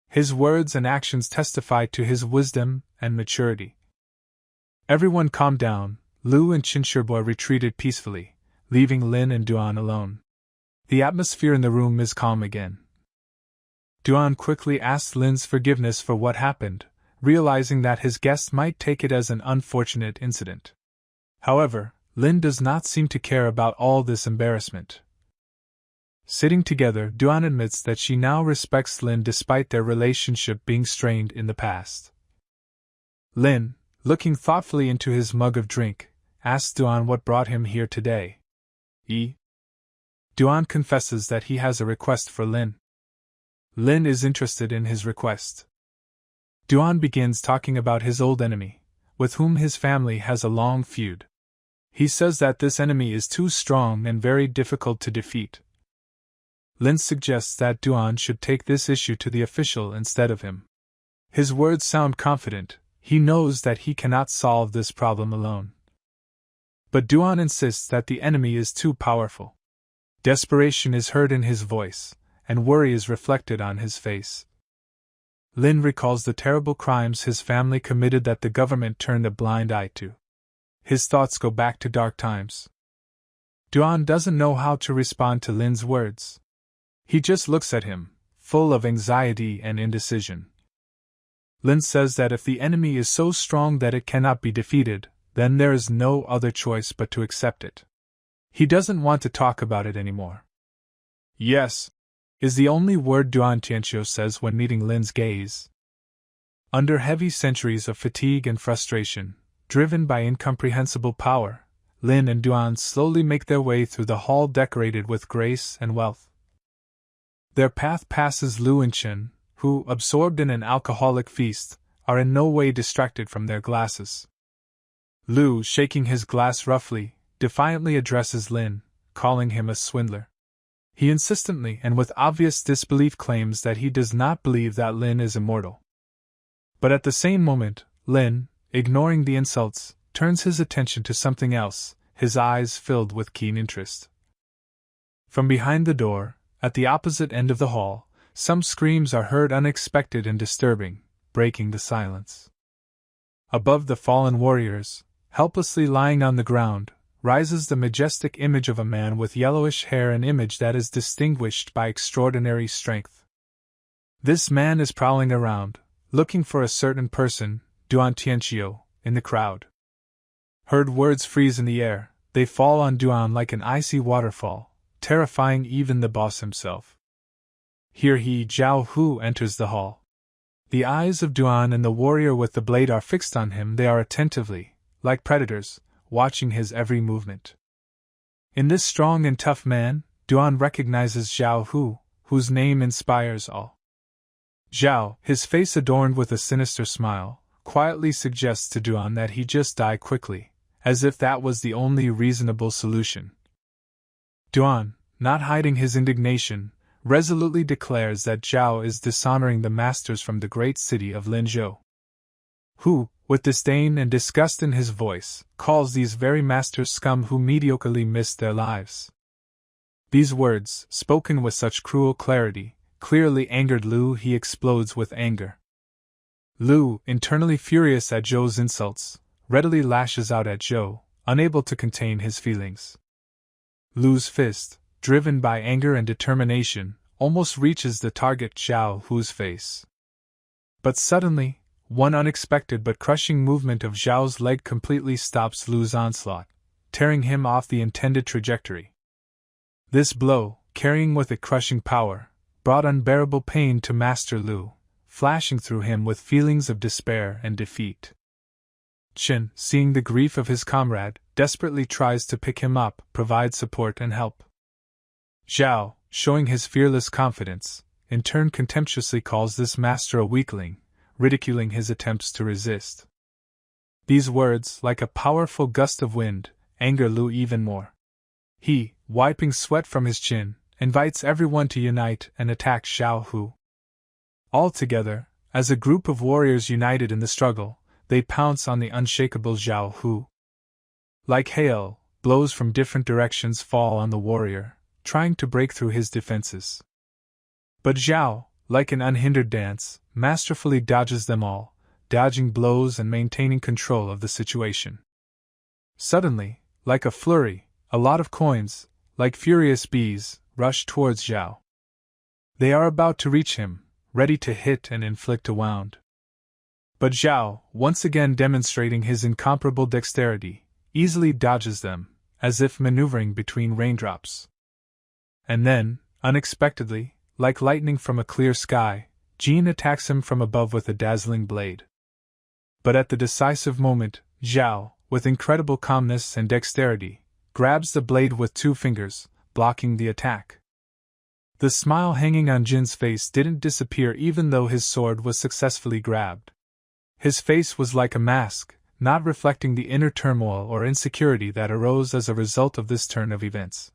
His words and actions testify to his wisdom and maturity. Everyone calmed down. Lu and Qinshirbua retreated peacefully, leaving Lin and Duan alone. The atmosphere in the room is calm again. Duan quickly asks Lin's forgiveness for what happened, realizing that his guest might take it as an unfortunate incident. However, Lin does not seem to care about all this embarrassment. Sitting together, Duan admits that she now respects Lin despite their relationship being strained in the past. Lin, looking thoughtfully into his mug of drink, asks Duan what brought him here today. Duan confesses that he has a request for Lin. Lin is interested in his request. Duan begins talking about his old enemy, with whom his family has a long feud. He says that this enemy is too strong and very difficult to defeat. Lin suggests that Duan should take this issue to the official instead of him. His words sound confident. He knows that he cannot solve this problem alone. But Duan insists that the enemy is too powerful. Desperation is heard in his voice, and worry is reflected on his face. Lin recalls the terrible crimes his family committed that the government turned a blind eye to. His thoughts go back to dark times. Duan doesn't know how to respond to Lin's words. He just looks at him, full of anxiety and indecision. Lin says that if the enemy is so strong that it cannot be defeated, then there is no other choice but to accept it. He doesn't want to talk about it anymore. Yes, is the only word Duan Tianxiu says when meeting Lin's gaze. Under heavy centuries of fatigue and frustration, driven by incomprehensible power, Lin and Duan slowly make their way through the hall decorated with grace and wealth. Their path passes Lu and Qin, who, absorbed in an alcoholic feast, are in no way distracted from their glasses. Lu, shaking his glass roughly, defiantly addresses Lin, calling him a swindler. He insistently and with obvious disbelief claims that he does not believe that Lin is immortal. But at the same moment, Lin, ignoring the insults, turns his attention to something else, his eyes filled with keen interest. From behind the door, at the opposite end of the hall, some screams are heard, unexpected and disturbing, breaking the silence. Above the fallen warriors, helplessly lying on the ground, rises the majestic image of a man with yellowish hair, an image that is distinguished by extraordinary strength. This man is prowling around, looking for a certain person, Duan Tianxiu, in the crowd. Heard words freeze in the air, they fall on Duan like an icy waterfall, terrifying even the boss himself. Here Zhao Hu enters the hall. The eyes of Duan and the warrior with the blade are fixed on him. They are attentively, like predators, watching his every movement. In this strong and tough man, Duan recognizes Zhao Hu, whose name inspires awe. Zhao, his face adorned with a sinister smile, quietly suggests to Duan that he just die quickly, as if that was the only reasonable solution. Duan, not hiding his indignation, resolutely declares that Zhao is dishonoring the masters from the great city of Linzhou, who, with disdain and disgust in his voice, calls these very masters scum who mediocrely missed their lives. These words, spoken with such cruel clarity, clearly angered Lu. He explodes with anger. Lu, internally furious at Zhou's insults, readily lashes out at Zhou, unable to contain his feelings. Lu's fist, driven by anger and determination, almost reaches the target Zhao Hu's face. But suddenly, one unexpected but crushing movement of Zhao's leg completely stops Lu's onslaught, tearing him off the intended trajectory. This blow, carrying with it crushing power, brought unbearable pain to Master Lu, flashing through him with feelings of despair and defeat. Chen, seeing the grief of his comrade, desperately tries to pick him up, provide support and help. Zhao, showing his fearless confidence, in turn contemptuously calls this master a weakling, ridiculing his attempts to resist. These words, like a powerful gust of wind, anger Lu even more. He, wiping sweat from his chin, invites everyone to unite and attack Zhao Hu. Altogether, as a group of warriors united in the struggle, they pounce on the unshakable Zhao Hu. Like hail, blows from different directions fall on the warrior, trying to break through his defenses. But Zhao, like an unhindered dance, masterfully dodges them all, dodging blows and maintaining control of the situation. Suddenly, like a flurry, a lot of coins, like furious bees, rush towards Zhao. They are about to reach him, ready to hit and inflict a wound. But Zhao, once again demonstrating his incomparable dexterity, easily dodges them, as if maneuvering between raindrops. And then, unexpectedly, like lightning from a clear sky, Jin attacks him from above with a dazzling blade. But at the decisive moment, Zhao, with incredible calmness and dexterity, grabs the blade with 2 fingers, blocking the attack. The smile hanging on Jin's face didn't disappear even though his sword was successfully grabbed. His face was like a mask, not reflecting the inner turmoil or insecurity that arose as a result of this turn of events.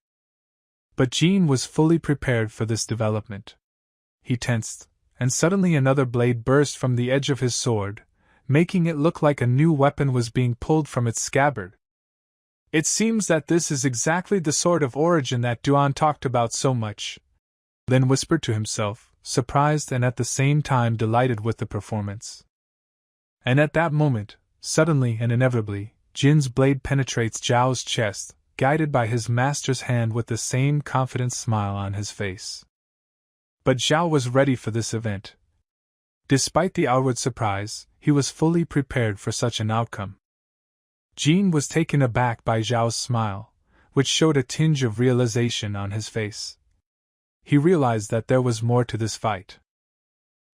But Jin was fully prepared for this development. He tensed, and suddenly another blade burst from the edge of his sword, making it look like a new weapon was being pulled from its scabbard. It seems that this is exactly the sort of origin that Duan talked about so much, Lin whispered to himself, surprised and at the same time delighted with the performance. And at that moment, suddenly and inevitably, Jin's blade penetrates Zhao's chest, guided by his master's hand with the same confident smile on his face. But Zhao was ready for this event. Despite the outward surprise, he was fully prepared for such an outcome. Jin was taken aback by Zhao's smile, which showed a tinge of realization on his face. He realized that there was more to this fight.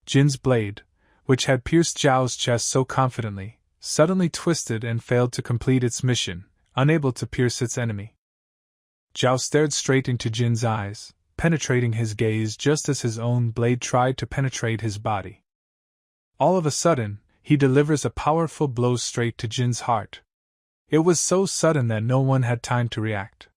Jin's blade, which had pierced Zhao's chest so confidently, suddenly twisted and failed to complete its mission, unable to pierce its enemy. Zhao stared straight into Jin's eyes, penetrating his gaze just as his own blade tried to penetrate his body. All of a sudden, he delivers a powerful blow straight to Jin's heart. It was so sudden that no one had time to react.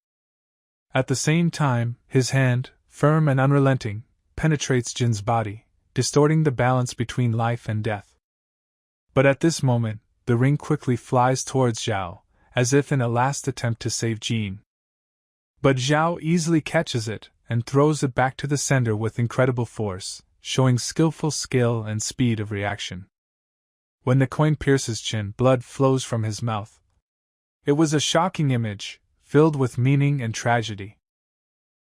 At the same time, his hand, firm and unrelenting, penetrates Jin's body, distorting the balance between life and death. But at this moment, the ring quickly flies towards Zhao, as if in a last attempt to save Jin. But Zhao easily catches it and throws it back to the sender with incredible force, showing skillful skill and speed of reaction. When the coin pierces Jin, blood flows from his mouth. It was a shocking image, filled with meaning and tragedy.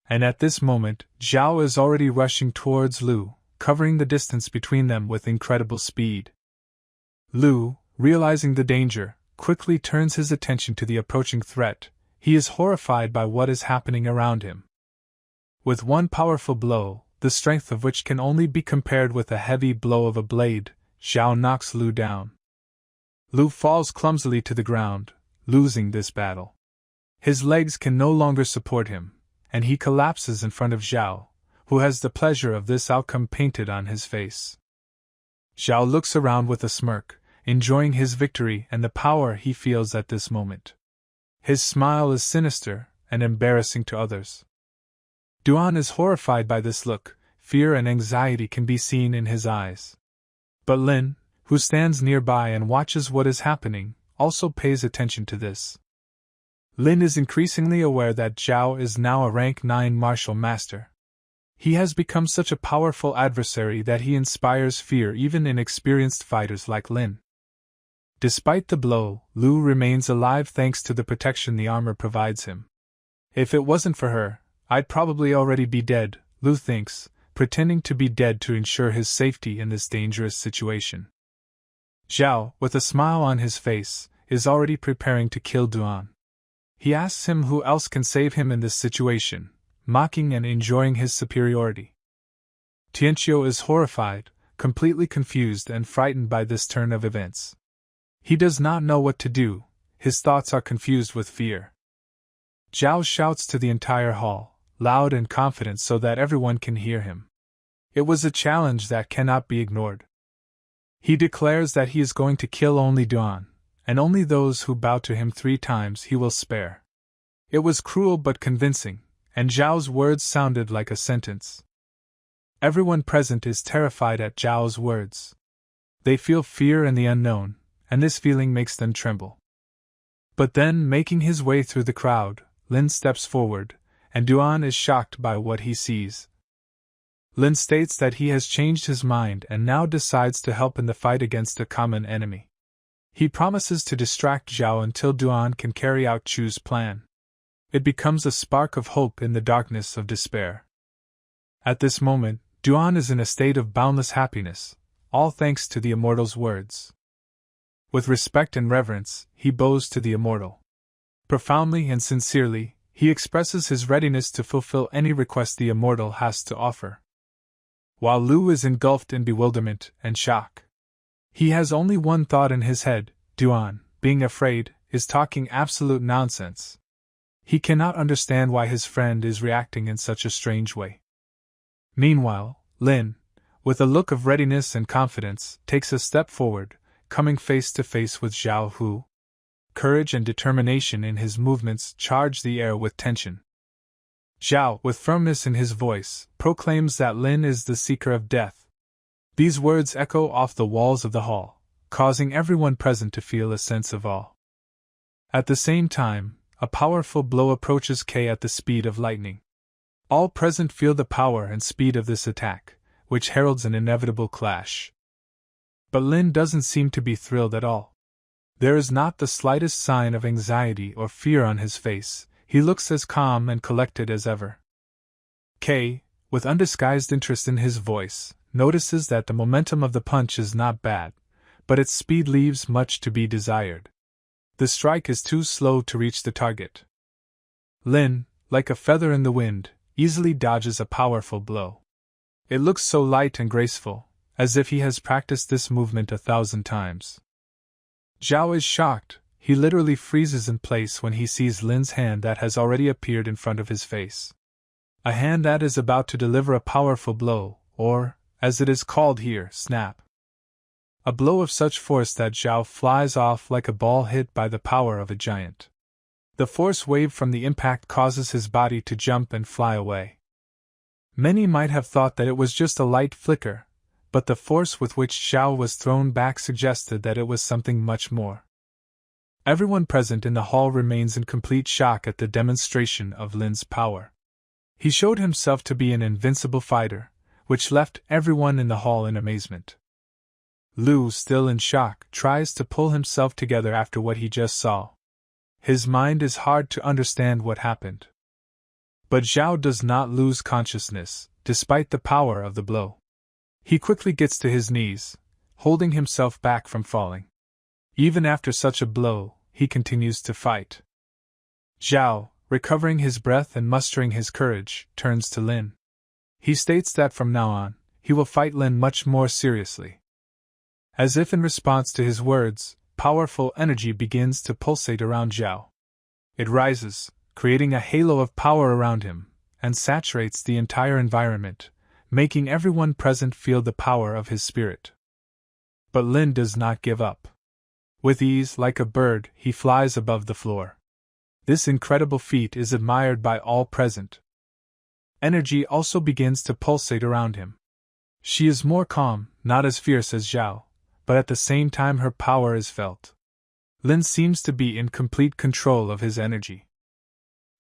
And at this moment, Zhao is already rushing towards Lu, covering the distance between them with incredible speed. Lu, realizing the danger, quickly turns his attention to the approaching threat. He is horrified by what is happening around him. With one powerful blow, the strength of which can only be compared with a heavy blow of a blade, Zhao knocks Lu down. Lu falls clumsily to the ground, losing this battle. His legs can no longer support him, and he collapses in front of Zhao, who has the pleasure of this outcome painted on his face. Zhao looks around with a smirk, enjoying his victory and the power he feels at this moment. His smile is sinister and embarrassing to others. Duan is horrified by this look. Fear and anxiety can be seen in his eyes. But Lin, who stands nearby and watches what is happening, also pays attention to this. Lin is increasingly aware that Zhao is now a rank 9 martial master. He has become such a powerful adversary that he inspires fear even in experienced fighters like Lin. Despite the blow, Lu remains alive thanks to the protection the armor provides him. If it wasn't for her, I'd probably already be dead, Lu thinks, pretending to be dead to ensure his safety in this dangerous situation. Zhao, with a smile on his face, is already preparing to kill Duan. He asks him who else can save him in this situation, mocking and enjoying his superiority. Tianqiu is horrified, completely confused and frightened by this turn of events. He does not know what to do, his thoughts are confused with fear. Zhao shouts to the entire hall, loud and confident so that everyone can hear him. It was a challenge that cannot be ignored. He declares that he is going to kill only Duan, and only those who bow to him 3 times he will spare. It was cruel but convincing, and Zhao's words sounded like a sentence. Everyone present is terrified at Zhao's words. They feel fear and the unknown, and this feeling makes them tremble. But then, making his way through the crowd, Lin steps forward, and Duan is shocked by what he sees. Lin states that he has changed his mind and now decides to help in the fight against a common enemy. He promises to distract Zhao until Duan can carry out Chu's plan. It becomes a spark of hope in the darkness of despair. At this moment, Duan is in a state of boundless happiness, all thanks to the immortal's words. With respect and reverence, he bows to the immortal. Profoundly and sincerely, he expresses his readiness to fulfill any request the immortal has to offer. While Lu is engulfed in bewilderment and shock. He has only one thought in his head: Duan, being afraid, is talking absolute nonsense. He cannot understand why his friend is reacting in such a strange way. Meanwhile, Lin, with a look of readiness and confidence, takes a step forward, coming face to face with Zhao who. Courage and determination in his movements charge the air with tension. Zhao, with firmness in his voice, proclaims that Lin is the seeker of death. These words echo off the walls of the hall, causing everyone present to feel a sense of awe. At the same time, a powerful blow approaches K at the speed of lightning. All present feel the power and speed of this attack, which heralds an inevitable clash. But Lin doesn't seem to be thrilled at all. There is not the slightest sign of anxiety or fear on his face. He looks as calm and collected as ever. K, with undisguised interest in his voice, notices that the momentum of the punch is not bad, but its speed leaves much to be desired. The strike is too slow to reach the target. Lin, like a feather in the wind, easily dodges a powerful blow. It looks so light and graceful, as if he has practiced this movement 1,000 times. Zhao is shocked. He literally freezes in place when he sees Lin's hand that has already appeared in front of his face. A hand that is about to deliver a powerful blow, or, as it is called here, snap. A blow of such force that Zhao flies off like a ball hit by the power of a giant. The force wave from the impact causes his body to jump and fly away. Many might have thought that it was just a light flicker, but the force with which Zhao was thrown back suggested that it was something much more. Everyone present in the hall remains in complete shock at the demonstration of Lin's power. He showed himself to be an invincible fighter, which left everyone in the hall in amazement. Lu, still in shock, tries to pull himself together after what he just saw. His mind is hard to understand what happened. But Zhao does not lose consciousness, despite the power of the blow. He quickly gets to his knees, holding himself back from falling. Even after such a blow, he continues to fight. Zhao, recovering his breath and mustering his courage, turns to Lin. He states that from now on, he will fight Lin much more seriously. As if in response to his words, powerful energy begins to pulsate around Zhao. It rises, creating a halo of power around him, and saturates the entire environment, making everyone present feel the power of his spirit. But Lin does not give up. With ease, like a bird, he flies above the floor. This incredible feat is admired by all present. Energy also begins to pulsate around him. She is more calm, not as fierce as Zhao, but at the same time her power is felt. Lin seems to be in complete control of his energy.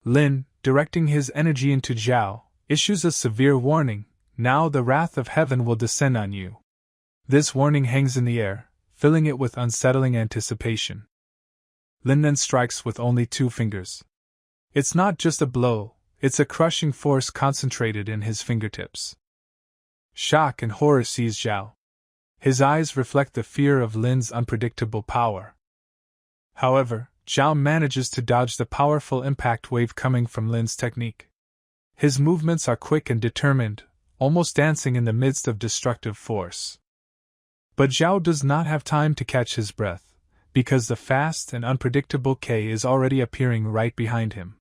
Lin, directing his energy into Zhao, issues a severe warning: now the wrath of heaven will descend on you. This warning hangs in the air, filling it with unsettling anticipation. Lin then strikes with only 2 fingers. It's not just a blow, it's a crushing force concentrated in his fingertips. Shock and horror seize Zhao. His eyes reflect the fear of Lin's unpredictable power. However, Zhao manages to dodge the powerful impact wave coming from Lin's technique. His movements are quick and determined, almost dancing in the midst of destructive force. But Zhao does not have time to catch his breath, because the fast and unpredictable K is already appearing right behind him.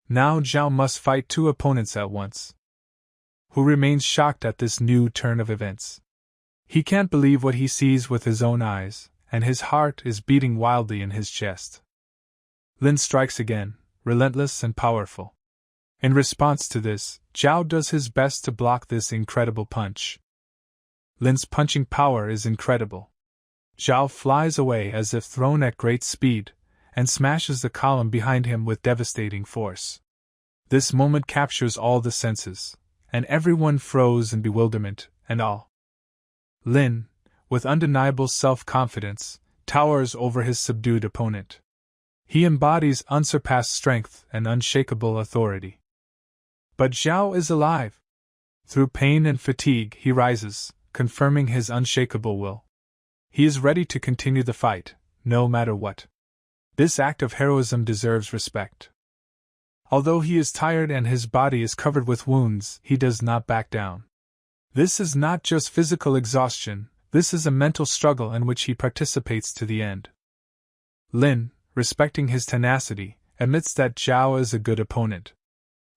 Now Zhao must fight 2 opponents at once. Hu remains shocked at this new turn of events. He can't believe what he sees with his own eyes, and his heart is beating wildly in his chest. Lin strikes again, relentless and powerful. In response to this, Zhao does his best to block this incredible punch. Lin's punching power is incredible. Zhao flies away as if thrown at great speed, and smashes the column behind him with devastating force. This moment captures all the senses, and everyone froze in bewilderment and awe. Lin, with undeniable self-confidence, towers over his subdued opponent. He embodies unsurpassed strength and unshakable authority. But Zhao is alive. Through pain and fatigue, he rises, confirming his unshakable will. He is ready to continue the fight, no matter what. This act of heroism deserves respect. Although he is tired and his body is covered with wounds, he does not back down. This is not just physical exhaustion, this is a mental struggle in which he participates to the end. Lin, respecting his tenacity, admits that Zhao is a good opponent.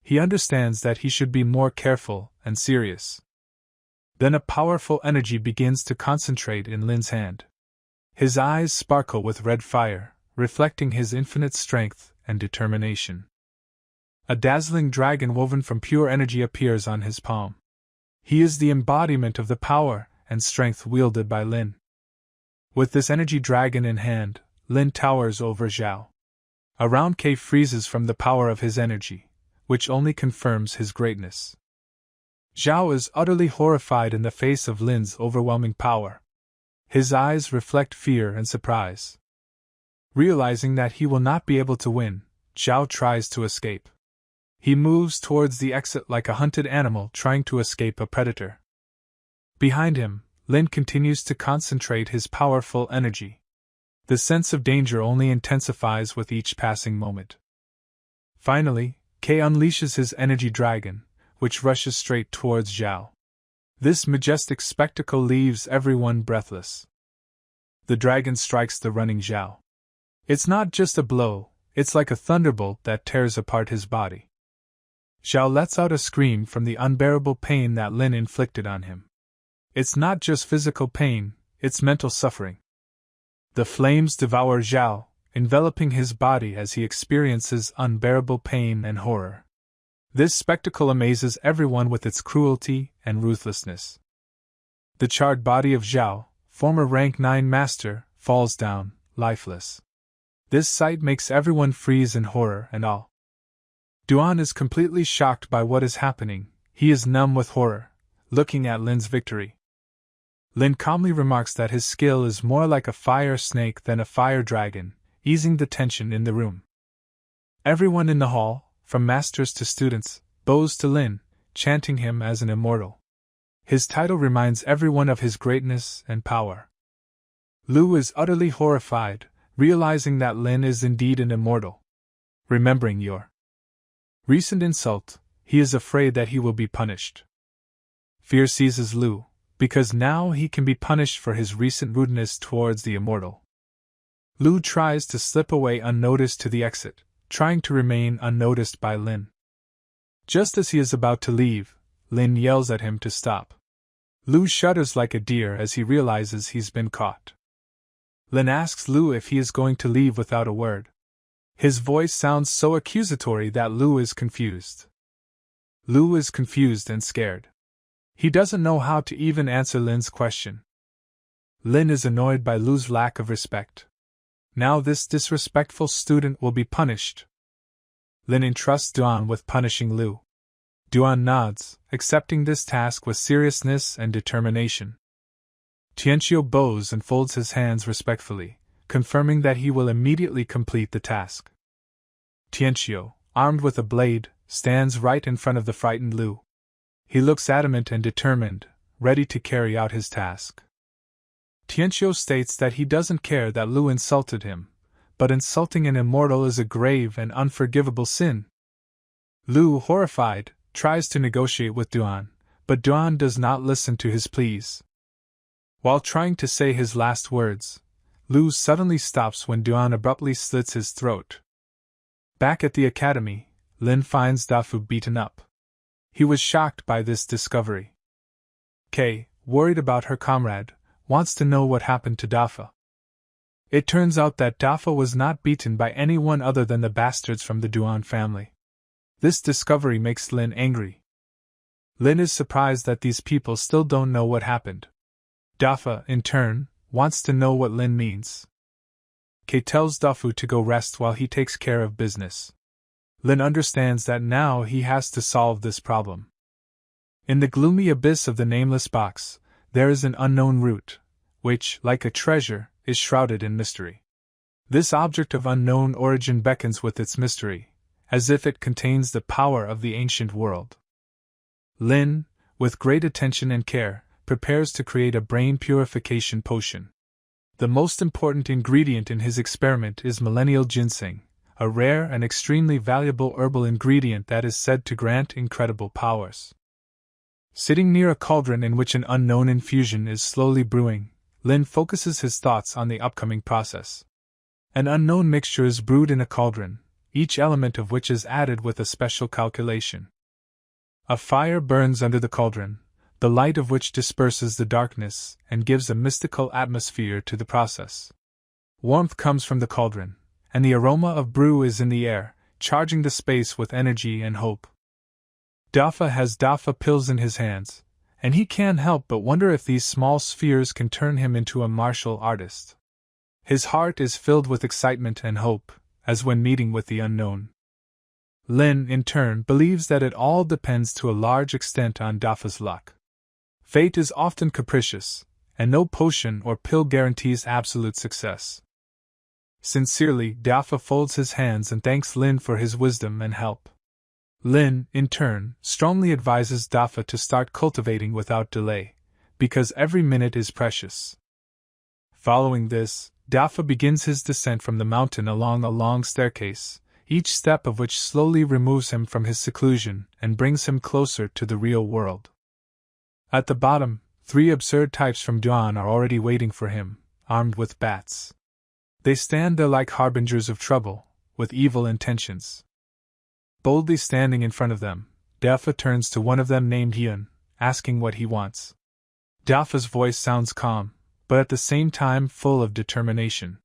He understands that he should be more careful and serious. Then a powerful energy begins to concentrate in Lin's hand. His eyes sparkle with red fire, reflecting his infinite strength and determination. A dazzling dragon woven from pure energy appears on his palm. He is the embodiment of the power and strength wielded by Lin. With this energy dragon in hand, Lin towers over Zhao. A round cave freezes from the power of his energy, which only confirms his greatness. Zhao is utterly horrified in the face of Lin's overwhelming power. His eyes reflect fear and surprise. Realizing that he will not be able to win, Zhao tries to escape. He moves towards the exit like a hunted animal trying to escape a predator. Behind him, Lin continues to concentrate his powerful energy. The sense of danger only intensifies with each passing moment. Finally, K unleashes his energy dragon, which rushes straight towards Zhao. This majestic spectacle leaves everyone breathless. The dragon strikes the running Zhao. It's not just a blow, it's like a thunderbolt that tears apart his body. Zhao lets out a scream from the unbearable pain that Lin inflicted on him. It's not just physical pain, it's mental suffering. The flames devour Zhao, enveloping his body as he experiences unbearable pain and horror. This spectacle amazes everyone with its cruelty and ruthlessness. The charred body of Zhao, former rank 9 master, falls down, lifeless. This sight makes everyone freeze in horror and awe. Duan is completely shocked by what is happening. He is numb with horror, looking at Lin's victory. Lin calmly remarks that his skill is more like a fire snake than a fire dragon, easing the tension in the room. Everyone in the hall, from masters to students, bows to Lin, chanting him as an immortal. His title reminds everyone of his greatness and power. Lu is utterly horrified, realizing that Lin is indeed an immortal. Remembering your recent insult, he is afraid that he will be punished. Fear seizes Lu, because now he can be punished for his recent rudeness towards the immortal. Lu tries to slip away unnoticed to the exit, trying to remain unnoticed by Lin. Just as he is about to leave, Lin yells at him to stop. Lu shudders like a deer as he realizes he's been caught. Lin asks Lu if he is going to leave without a word. His voice sounds so accusatory that Lu is confused. Lu is confused and scared. He doesn't know how to even answer Lin's question. Lin is annoyed by Lu's lack of respect. Now this disrespectful student will be punished. Lin entrusts Duan with punishing Lu. Duan nods, accepting this task with seriousness and determination. Tianqiu bows and folds his hands respectfully, confirming that he will immediately complete the task. Tianqiu, armed with a blade, stands right in front of the frightened Lu. He looks adamant and determined, ready to carry out his task. Tianqiu states that he doesn't care that Lu insulted him, but insulting an immortal is a grave and unforgivable sin. Lu, horrified, tries to negotiate with Duan, but Duan does not listen to his pleas. While trying to say his last words, Lu suddenly stops when Duan abruptly slits his throat. Back at the academy, Lin finds Dafu beaten up. He was shocked by this discovery. Kei, worried about her comrade, wants to know what happened to Dafa. It turns out that Dafa was not beaten by anyone other than the bastards from the Duan family. This discovery makes Lin angry. Lin is surprised that these people still don't know what happened. Dafa, in turn, wants to know what Lin means. Kei tells Dafu to go rest while he takes care of business. Lin understands that now he has to solve this problem. In the gloomy abyss of the nameless box, there is an unknown root, which, like a treasure, is shrouded in mystery. This object of unknown origin beckons with its mystery, as if it contains the power of the ancient world. Lin, with great attention and care, prepares to create a brain purification potion. The most important ingredient in his experiment is millennial ginseng, a rare and extremely valuable herbal ingredient that is said to grant incredible powers. Sitting near a cauldron in which an unknown infusion is slowly brewing, Lin focuses his thoughts on the upcoming process. An unknown mixture is brewed in a cauldron, each element of which is added with a special calculation. A fire burns under the cauldron, the light of which disperses the darkness and gives a mystical atmosphere to the process. Warmth comes from the cauldron, and the aroma of brew is in the air, charging the space with energy and hope. Dafa has Dafa pills in his hands, and he can't help but wonder if these small spheres can turn him into a martial artist. His heart is filled with excitement and hope, as when meeting with the unknown. Lin, in turn, believes that it all depends to a large extent on Dafa's luck. Fate is often capricious, and no potion or pill guarantees absolute success. Sincerely, Dafa folds his hands and thanks Lin for his wisdom and help. Lin, in turn, strongly advises Dafa to start cultivating without delay, because every minute is precious. Following this, Dafa begins his descent from the mountain along a long staircase, each step of which slowly removes him from his seclusion and brings him closer to the real world. At the bottom, 3 absurd types from Duan are already waiting for him, armed with bats. They stand there like harbingers of trouble, with evil intentions. Boldly standing in front of them, Dafa turns to one of them named Yun, asking what he wants. Dafa's voice sounds calm, but at the same time full of determination.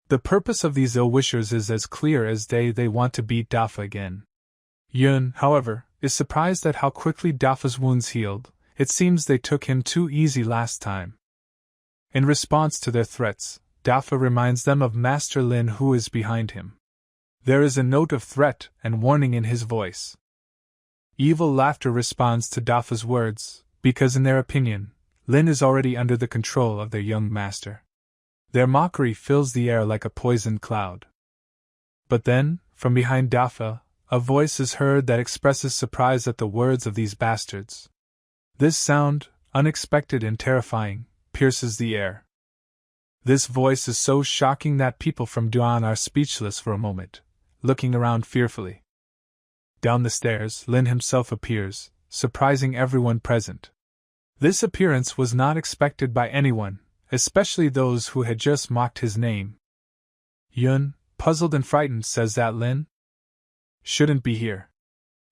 The purpose of these ill-wishers is as clear as day. They want to beat Dafa again. Yun, however, is surprised at how quickly Dafa's wounds healed. It seems they took him too easy last time. In response to their threats, Dafa reminds them of Master Lin, who is behind him. There is a note of threat and warning in his voice. Evil laughter responds to Dafa's words, because in their opinion, Lin is already under the control of their young master. Their mockery fills the air like a poisoned cloud. But then, from behind Dafa, a voice is heard that expresses surprise at the words of these bastards. This sound, unexpected and terrifying, pierces the air. This voice is so shocking that people from Duan are speechless for a moment, looking around fearfully. Down the stairs, Lin himself appears, surprising everyone present. This appearance was not expected by anyone, especially those who had just mocked his name. Yun, puzzled and frightened, says that Lin shouldn't be here.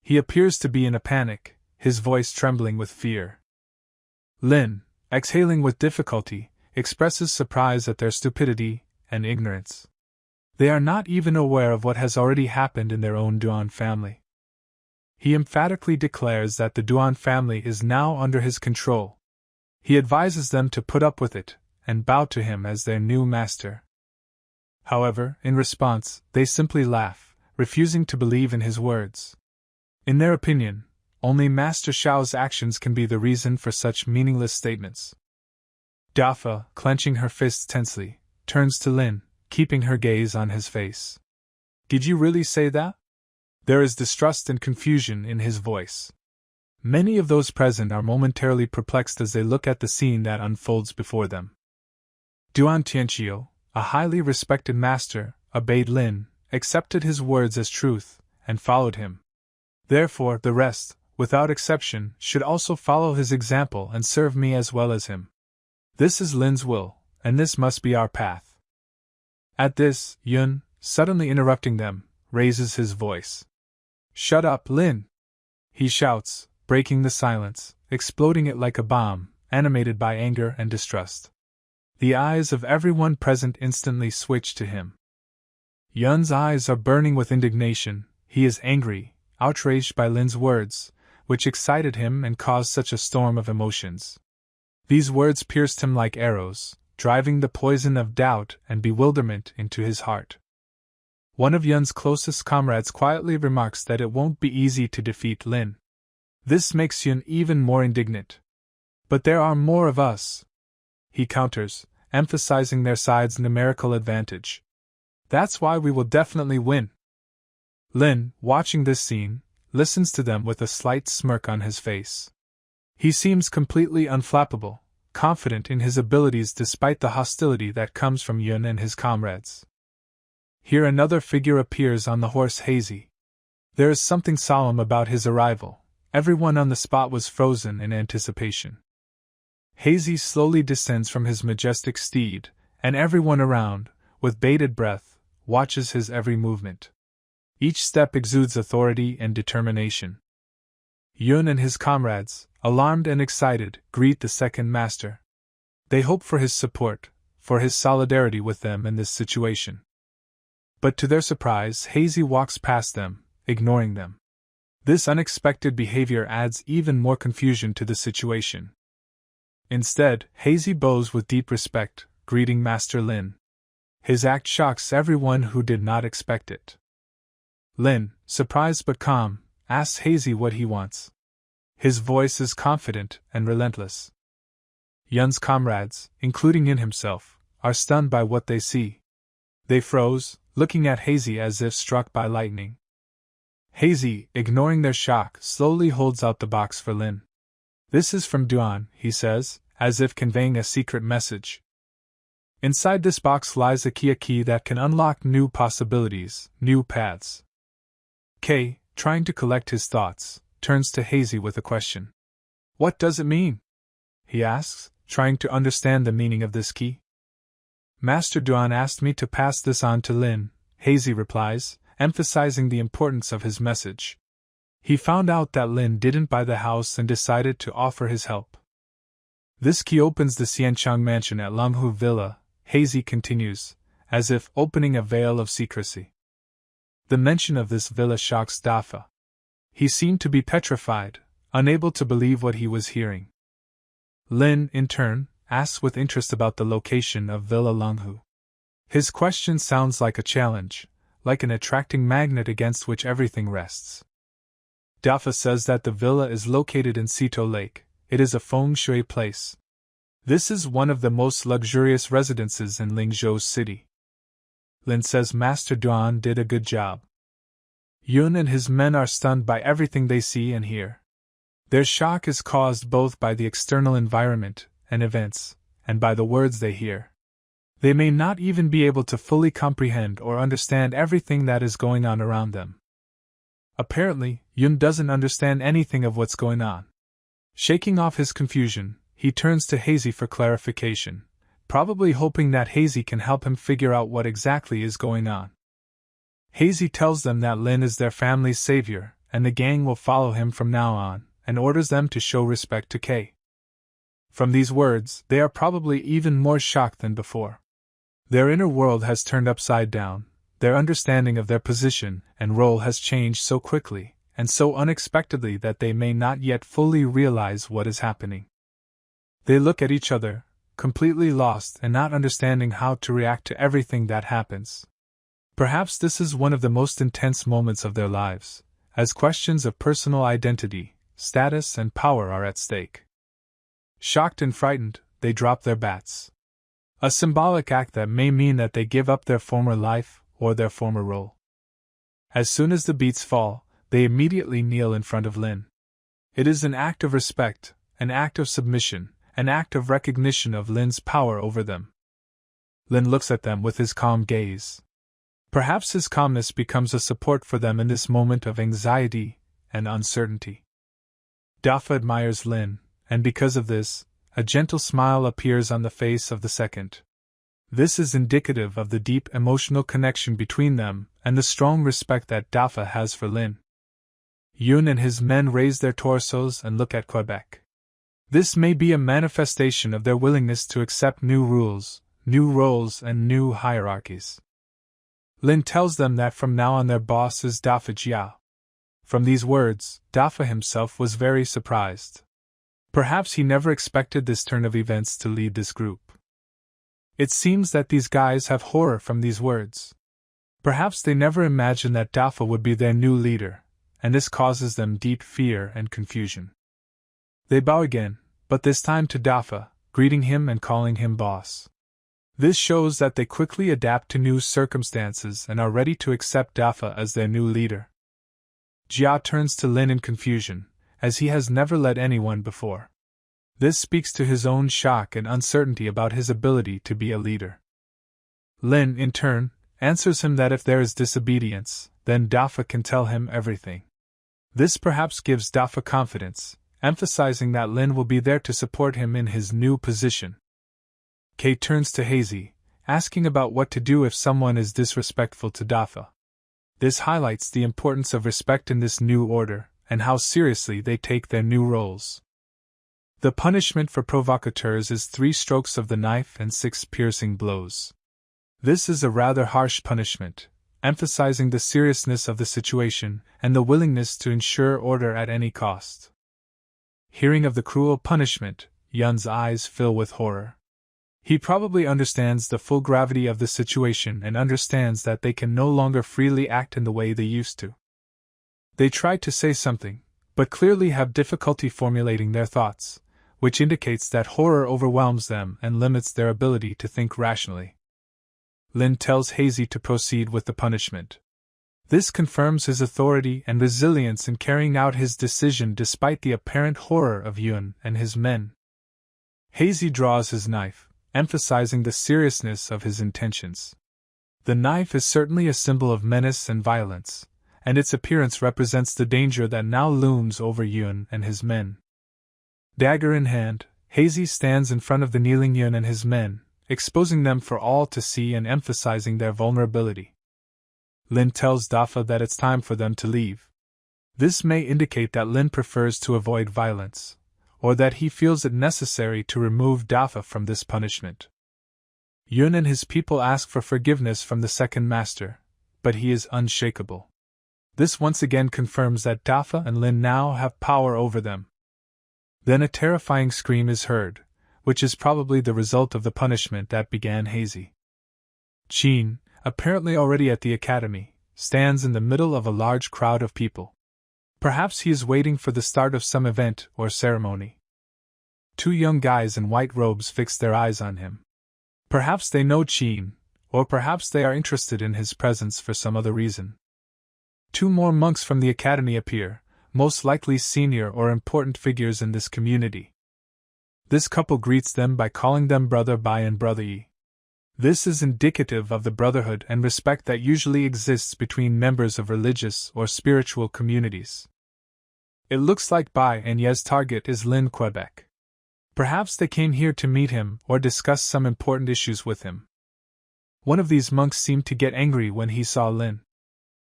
He appears to be in a panic, his voice trembling with fear. Lin, exhaling with difficulty, expresses surprise at their stupidity and ignorance. They are not even aware of what has already happened in their own Duan family. He emphatically declares that the Duan family is now under his control. He advises them to put up with it and bow to him as their new master. However, in response, they simply laugh, refusing to believe in his words. In their opinion, only Master Xiao's actions can be the reason for such meaningless statements. Dafa, clenching her fists tensely, turns to Lin, keeping her gaze on his face. Did you really say that? There is distrust and confusion in his voice. Many of those present are momentarily perplexed as they look at the scene that unfolds before them. Duan Tianqiu, a highly respected master, obeyed Lin, accepted his words as truth, and followed him. Therefore, the rest, without exception, should also follow his example and serve me as well as him. This is Lin's will, and this must be our path. At this, Yun, suddenly interrupting them, raises his voice. Shut up, Lin! He shouts, breaking the silence, exploding it like a bomb, animated by anger and distrust. The eyes of everyone present instantly switch to him. Yun's eyes are burning with indignation. He is angry, outraged by Lin's words, which excited him and caused such a storm of emotions. These words pierced him like arrows, driving the poison of doubt and bewilderment into his heart. One of Yun's closest comrades quietly remarks that it won't be easy to defeat Lin. This makes Yun even more indignant. But there are more of us, he counters, emphasizing their side's numerical advantage. That's why we will definitely win. Lin, watching this scene, listens to them with a slight smirk on his face. He seems completely unflappable, confident in his abilities despite the hostility that comes from Yun and his comrades. Here another figure appears on the horse Hazy. There is something solemn about his arrival. Everyone on the spot was frozen in anticipation. Hazy slowly descends from his majestic steed, and everyone around, with bated breath, watches his every movement. Each step exudes authority and determination. Yun and his comrades, alarmed and excited, greet the second master. They hope for his support, for his solidarity with them in this situation. But to their surprise, Hazy walks past them, ignoring them. This unexpected behavior adds even more confusion to the situation. Instead, Hazy bows with deep respect, greeting Master Lin. His act shocks everyone who did not expect it. Lin, surprised but calm, asks Hazy what he wants. His voice is confident and relentless. Yun's comrades, including Yun himself, are stunned by what they see. They froze, looking at Hazy as if struck by lightning. Hazy, ignoring their shock, slowly holds out the box for Lin. This is from Duan, he says, as if conveying a secret message. Inside this box lies a key that can unlock new possibilities, new paths. Kay, trying to collect his thoughts, turns to Hazy with a question. What does it mean? He asks, trying to understand the meaning of this key. Master Duan asked me to pass this on to Lin, Hazy replies, emphasizing the importance of his message. He found out that Lin didn't buy the house and decided to offer his help. This key opens the Xianchang mansion at Langhu Villa, Hazy continues, as if opening a veil of secrecy. The mention of this villa shocks Dafa. He seemed to be petrified, unable to believe what he was hearing. Lin, in turn, asks with interest about the location of Villa Langhu. His question sounds like a challenge, like an attracting magnet against which everything rests. Dafa says that the villa is located in Sito Lake. It is a feng shui place. This is one of the most luxurious residences in Lingzhou's city. Lin says Master Duan did a good job. Yun and his men are stunned by everything they see and hear. Their shock is caused both by the external environment and events, and by the words they hear. They may not even be able to fully comprehend or understand everything that is going on around them. Apparently, Yun doesn't understand anything of what's going on. Shaking off his confusion, he turns to Hazy for clarification, probably hoping that Hazy can help him figure out what exactly is going on. Hazy tells them that Lin is their family's savior, and the gang will follow him from now on, and orders them to show respect to Kay. From these words, they are probably even more shocked than before. Their inner world has turned upside down, their understanding of their position and role has changed so quickly and so unexpectedly that they may not yet fully realize what is happening. They look at each other, completely lost and not understanding how to react to everything that happens. Perhaps this is one of the most intense moments of their lives, as questions of personal identity, status, and power are at stake. Shocked and frightened, they drop their bats. A symbolic act that may mean that they give up their former life or their former role. As soon as the beats fall, they immediately kneel in front of Lin. It is an act of respect, an act of submission, an act of recognition of Lin's power over them. Lin looks at them with his calm gaze. Perhaps his calmness becomes a support for them in this moment of anxiety and uncertainty. Dafa admires Lin, and because of this, a gentle smile appears on the face of the second. This is indicative of the deep emotional connection between them and the strong respect that Dafa has for Lin. Yun and his men raise their torsos and look at Quebec. This may be a manifestation of their willingness to accept new rules, new roles, and new hierarchies. Lin tells them that from now on their boss is Dafa Jia. From these words, Dafa himself was very surprised. Perhaps he never expected this turn of events to lead this group. It seems that these guys have horror from these words. Perhaps they never imagined that Dafa would be their new leader, and this causes them deep fear and confusion. They bow again, but this time to Dafa, greeting him and calling him boss. This shows that they quickly adapt to new circumstances and are ready to accept Dafa as their new leader. Jia turns to Lin in confusion, as he has never led anyone before. This speaks to his own shock and uncertainty about his ability to be a leader. Lin, in turn, answers him that if there is disobedience, then Dafa can tell him everything. This perhaps gives Dafa confidence, emphasizing that Lin will be there to support him in his new position. Kay turns to Hazy, asking about what to do if someone is disrespectful to Dafa. This highlights the importance of respect in this new order, and how seriously they take their new roles. The punishment for provocateurs is 3 strokes of the knife and 6 piercing blows. This is a rather harsh punishment, emphasizing the seriousness of the situation and the willingness to ensure order at any cost. Hearing of the cruel punishment, Yun's eyes fill with horror. He probably understands the full gravity of the situation and understands that they can no longer freely act in the way they used to. They try to say something, but clearly have difficulty formulating their thoughts, which indicates that horror overwhelms them and limits their ability to think rationally. Lin tells Hazy to proceed with the punishment. This confirms his authority and resilience in carrying out his decision despite the apparent horror of Yun and his men. Hazy draws his knife, emphasizing the seriousness of his intentions. The knife is certainly a symbol of menace and violence, and its appearance represents the danger that now looms over Yun and his men. Dagger in hand, Hazy stands in front of the kneeling Yun and his men, exposing them for all to see and emphasizing their vulnerability. Lin tells Dafa that it's time for them to leave. This may indicate that Lin prefers to avoid violence, or that he feels it necessary to remove Dafa from this punishment. Yun and his people ask for forgiveness from the second master, but he is unshakable. This once again confirms that Dafa and Lin now have power over them. Then a terrifying scream is heard, which is probably the result of the punishment that began Hazy. Jean, apparently already at the academy, stands in the middle of a large crowd of people. Perhaps he is waiting for the start of some event or ceremony. 2 young guys in white robes fix their eyes on him. Perhaps they know Jean, or perhaps they are interested in his presence for some other reason. 2 more monks from the academy appear, most likely senior or important figures in this community. This couple greets them by calling them Brother Bai and Brother Yi. This is indicative of the brotherhood and respect that usually exists between members of religious or spiritual communities. It looks like Bai and Ye's target is Lin Quebec. Perhaps they came here to meet him or discuss some important issues with him. One of these monks seemed to get angry when he saw Lin.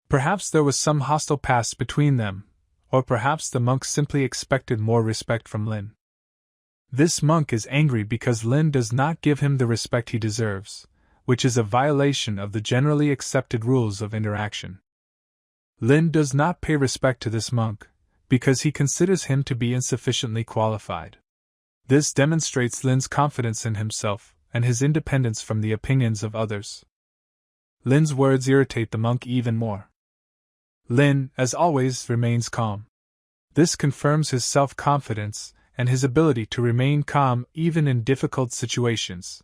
Perhaps there was some hostile past between them, or perhaps the monk simply expected more respect from Lin. This monk is angry because Lin does not give him the respect he deserves, which is a violation of the generally accepted rules of interaction. Lin does not pay respect to this monk, because he considers him to be insufficiently qualified. This demonstrates Lin's confidence in himself and his independence from the opinions of others. Lin's words irritate the monk even more. Lin, as always, remains calm. This confirms his self-confidence and his ability to remain calm even in difficult situations.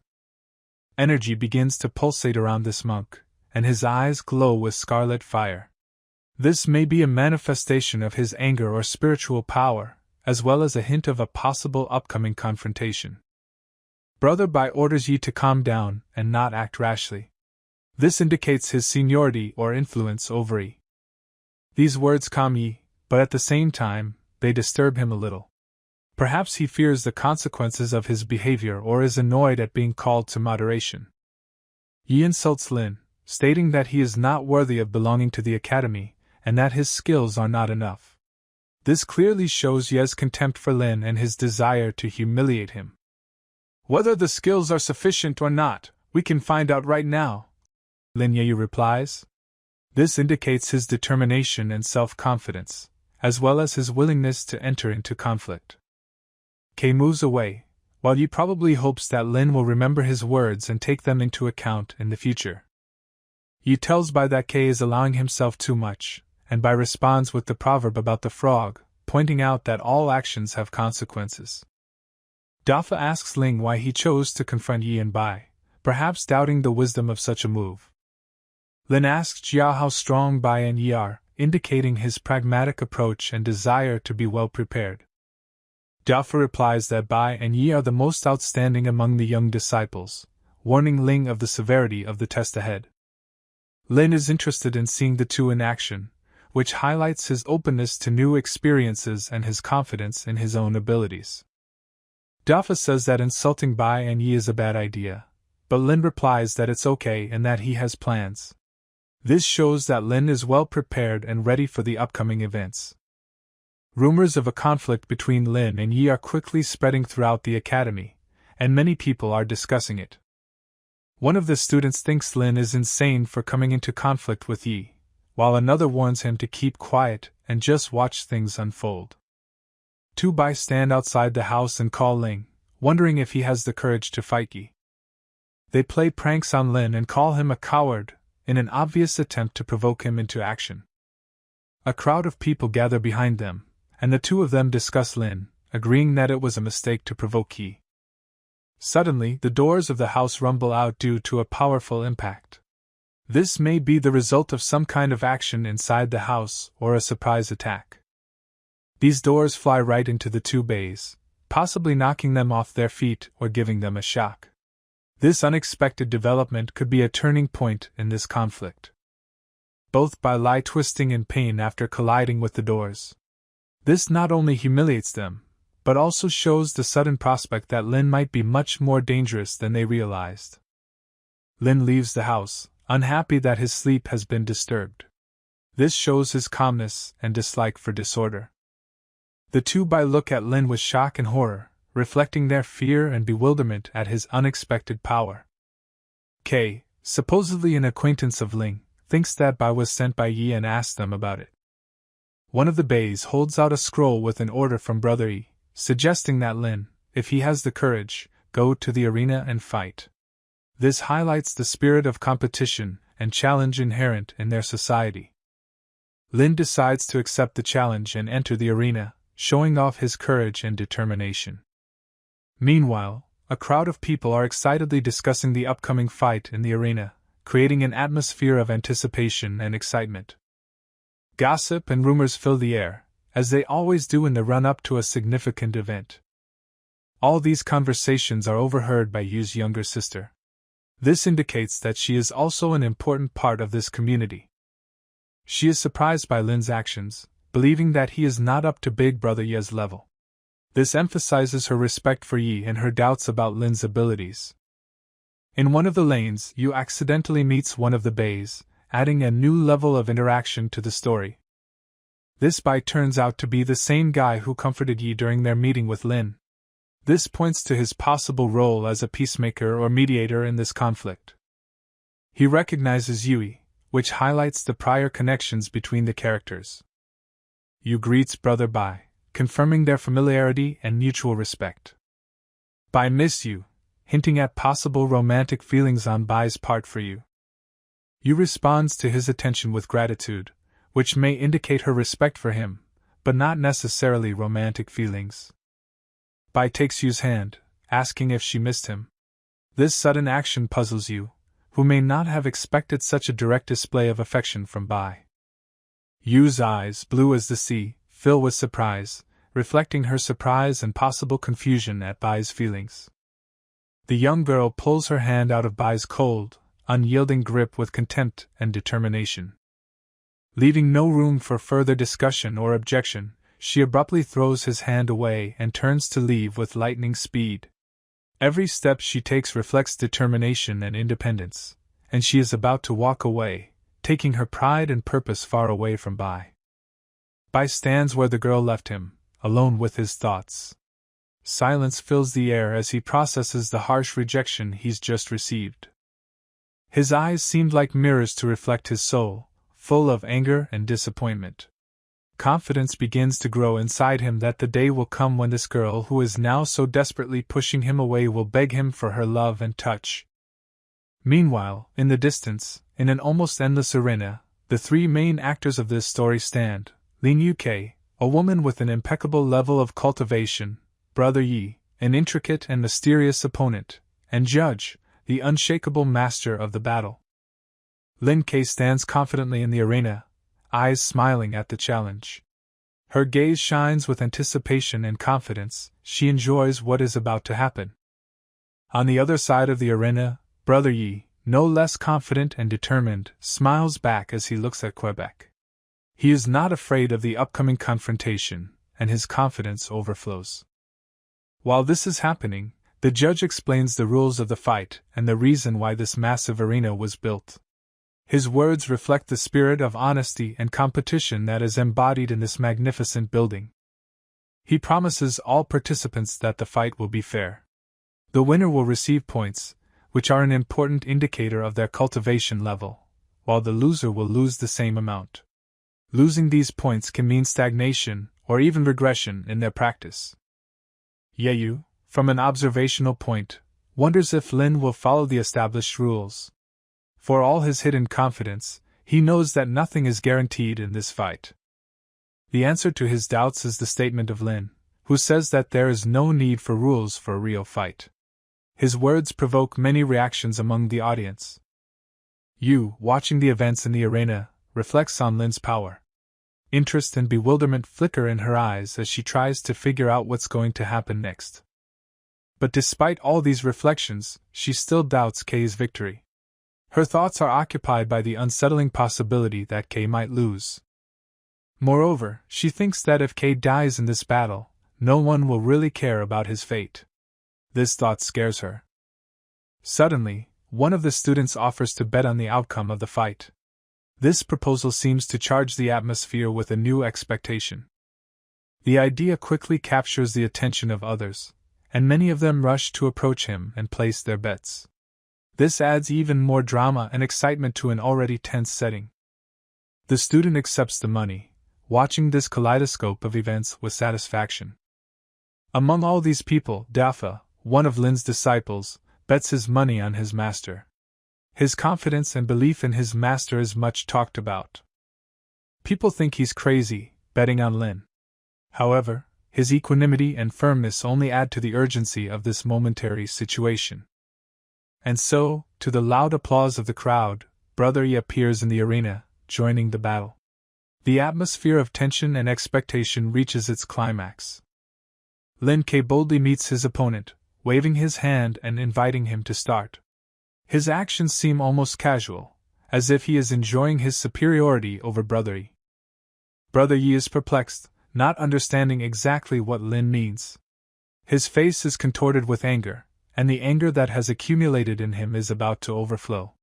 Energy begins to pulsate around this monk, and his eyes glow with scarlet fire. This may be a manifestation of his anger or spiritual power, as well as a hint of a possible upcoming confrontation. Brother Bai orders Yi to calm down and not act rashly. This indicates his seniority or influence over Yi. These words calm Yi, but at the same time, they disturb him a little. Perhaps he fears the consequences of his behavior or is annoyed at being called to moderation. Yi insults Lin, stating that he is not worthy of belonging to the academy and that his skills are not enough. This clearly shows Ye's contempt for Lin and his desire to humiliate him. Whether the skills are sufficient or not, we can find out right now, Lin Ye replies. This indicates his determination and self-confidence, as well as his willingness to enter into conflict. Kei moves away, while Yi probably hopes that Lin will remember his words and take them into account in the future. Yi tells Bai that Kei is allowing himself too much, and Bai responds with the proverb about the frog, pointing out that all actions have consequences. Dafa asks Ling why he chose to confront Yi and Bai, perhaps doubting the wisdom of such a move. Lin asks Jia how strong Bai and Yi are, indicating his pragmatic approach and desire to be well prepared. Dafa replies that Bai and Yi are the most outstanding among the young disciples, warning Ling of the severity of the test ahead. Lin is interested in seeing the two in action, which highlights his openness to new experiences and his confidence in his own abilities. Dafa says that insulting Bai and Yi is a bad idea, but Lin replies that it's okay and that he has plans. This shows that Lin is well prepared and ready for the upcoming events. Rumors of a conflict between Lin and Yi are quickly spreading throughout the academy, and many people are discussing it. One of the students thinks Lin is insane for coming into conflict with Yi, while another warns him to keep quiet and just watch things unfold. Two Bai stand outside the house and call Ling, wondering if he has the courage to fight Yi. They play pranks on Lin and call him a coward, in an obvious attempt to provoke him into action. A crowd of people gather behind them, and the two of them discuss Lin, agreeing that it was a mistake to provoke Yi. Suddenly, the doors of the house rumble out due to a powerful impact. This may be the result of some kind of action inside the house or a surprise attack. These doors fly right into the two Bays, possibly knocking them off their feet or giving them a shock. This unexpected development could be a turning point in this conflict. Both Bai lie twisting in pain after colliding with the doors. This not only humiliates them, but also shows the sudden prospect that Lin might be much more dangerous than they realized. Lin leaves the house, unhappy that his sleep has been disturbed. This shows his calmness and dislike for disorder. The two Bai look at Lin with shock and horror, reflecting their fear and bewilderment at his unexpected power. Kei, supposedly an acquaintance of Ling, thinks that Bai was sent by Yi and asks them about it. One of the Bays holds out a scroll with an order from Brother Yi, suggesting that Lin, if he has the courage, go to the arena and fight. This highlights the spirit of competition and challenge inherent in their society. Lin decides to accept the challenge and enter the arena, showing off his courage and determination. Meanwhile, a crowd of people are excitedly discussing the upcoming fight in the arena, creating an atmosphere of anticipation and excitement. Gossip and rumors fill the air, as they always do in the run-up to a significant event. All these conversations are overheard by Yu's younger sister. This indicates that she is also an important part of this community. She is surprised by Lin's actions, believing that he is not up to Big Brother Ye's level. This emphasizes her respect for Yi and her doubts about Lin's abilities. In one of the lanes, Yu accidentally meets one of the Bays, adding a new level of interaction to the story. This Bai turns out to be the same guy who comforted Yi during their meeting with Lin. This points to his possible role as a peacemaker or mediator in this conflict. He recognizes Yui, which highlights the prior connections between the characters. Yu greets Brother Bai, confirming their familiarity and mutual respect. Bai miss you, hinting at possible romantic feelings on Bai's part for you. Yu responds to his attention with gratitude, which may indicate her respect for him, but not necessarily romantic feelings. Bai takes Yu's hand, asking if she missed him. This sudden action puzzles Yu, who may not have expected such a direct display of affection from Bai. Yu's eyes, blue as the sea, fill with surprise, reflecting her surprise and possible confusion at Bai's feelings. The young girl pulls her hand out of Bai's cold, unyielding grip with contempt and determination. Leaving no room for further discussion or objection, she abruptly throws his hand away and turns to leave with lightning speed. Every step she takes reflects determination and independence, and she is about to walk away, taking her pride and purpose far away from Bai. Bai stands where the girl left him, alone with his thoughts. Silence fills the air as he processes the harsh rejection he's just received. His eyes seemed like mirrors to reflect his soul, full of anger and disappointment. Confidence begins to grow inside him that the day will come when this girl who is now so desperately pushing him away will beg him for her love and touch. Meanwhile, in the distance, in an almost endless arena, the three main actors of this story stand: Lin Yukei, a woman with an impeccable level of cultivation, Brother Yi, an intricate and mysterious opponent, and Judge, the unshakable master of the battle. Lin Kei stands confidently in the arena, eyes smiling at the challenge. Her gaze shines with anticipation and confidence, she enjoys what is about to happen. On the other side of the arena, Brother Yi, no less confident and determined, smiles back as he looks at Quebec. He is not afraid of the upcoming confrontation, and his confidence overflows. While this is happening, the judge explains the rules of the fight and the reason why this massive arena was built. His words reflect the spirit of honesty and competition that is embodied in this magnificent building. He promises all participants that the fight will be fair. The winner will receive points, which are an important indicator of their cultivation level, while the loser will lose the same amount. Losing these points can mean stagnation or even regression in their practice. Yeyu, from an observational point, wonders if Lin will follow the established rules. For all his hidden confidence, he knows that nothing is guaranteed in this fight. The answer to his doubts is the statement of Lin, who says that there is no need for rules for a real fight. His words provoke many reactions among the audience. Yu, watching the events in the arena, reflects on Lin's power. Interest and bewilderment flicker in her eyes as she tries to figure out what's going to happen next. But despite all these reflections, she still doubts Kei's victory. Her thoughts are occupied by the unsettling possibility that Kei might lose. Moreover, she thinks that if Kei dies in this battle, no one will really care about his fate. This thought scares her. Suddenly, one of the students offers to bet on the outcome of the fight. This proposal seems to charge the atmosphere with a new expectation. The idea quickly captures the attention of others, and many of them rush to approach him and place their bets. This adds even more drama and excitement to an already tense setting. The student accepts the money, watching this kaleidoscope of events with satisfaction. Among all these people, Dafa, one of Lin's disciples, bets his money on his master. His confidence and belief in his master is much talked about. People think he's crazy, betting on Lin. However, his equanimity and firmness only add to the urgency of this momentary situation. And so, to the loud applause of the crowd, Brother Yi appears in the arena, joining the battle. The atmosphere of tension and expectation reaches its climax. Lin Kei boldly meets his opponent, waving his hand and inviting him to start. His actions seem almost casual, as if he is enjoying his superiority over Brother Yi. Brother Yi is perplexed, not understanding exactly what Lin means. His face is contorted with anger, and the anger that has accumulated in him is about to overflow.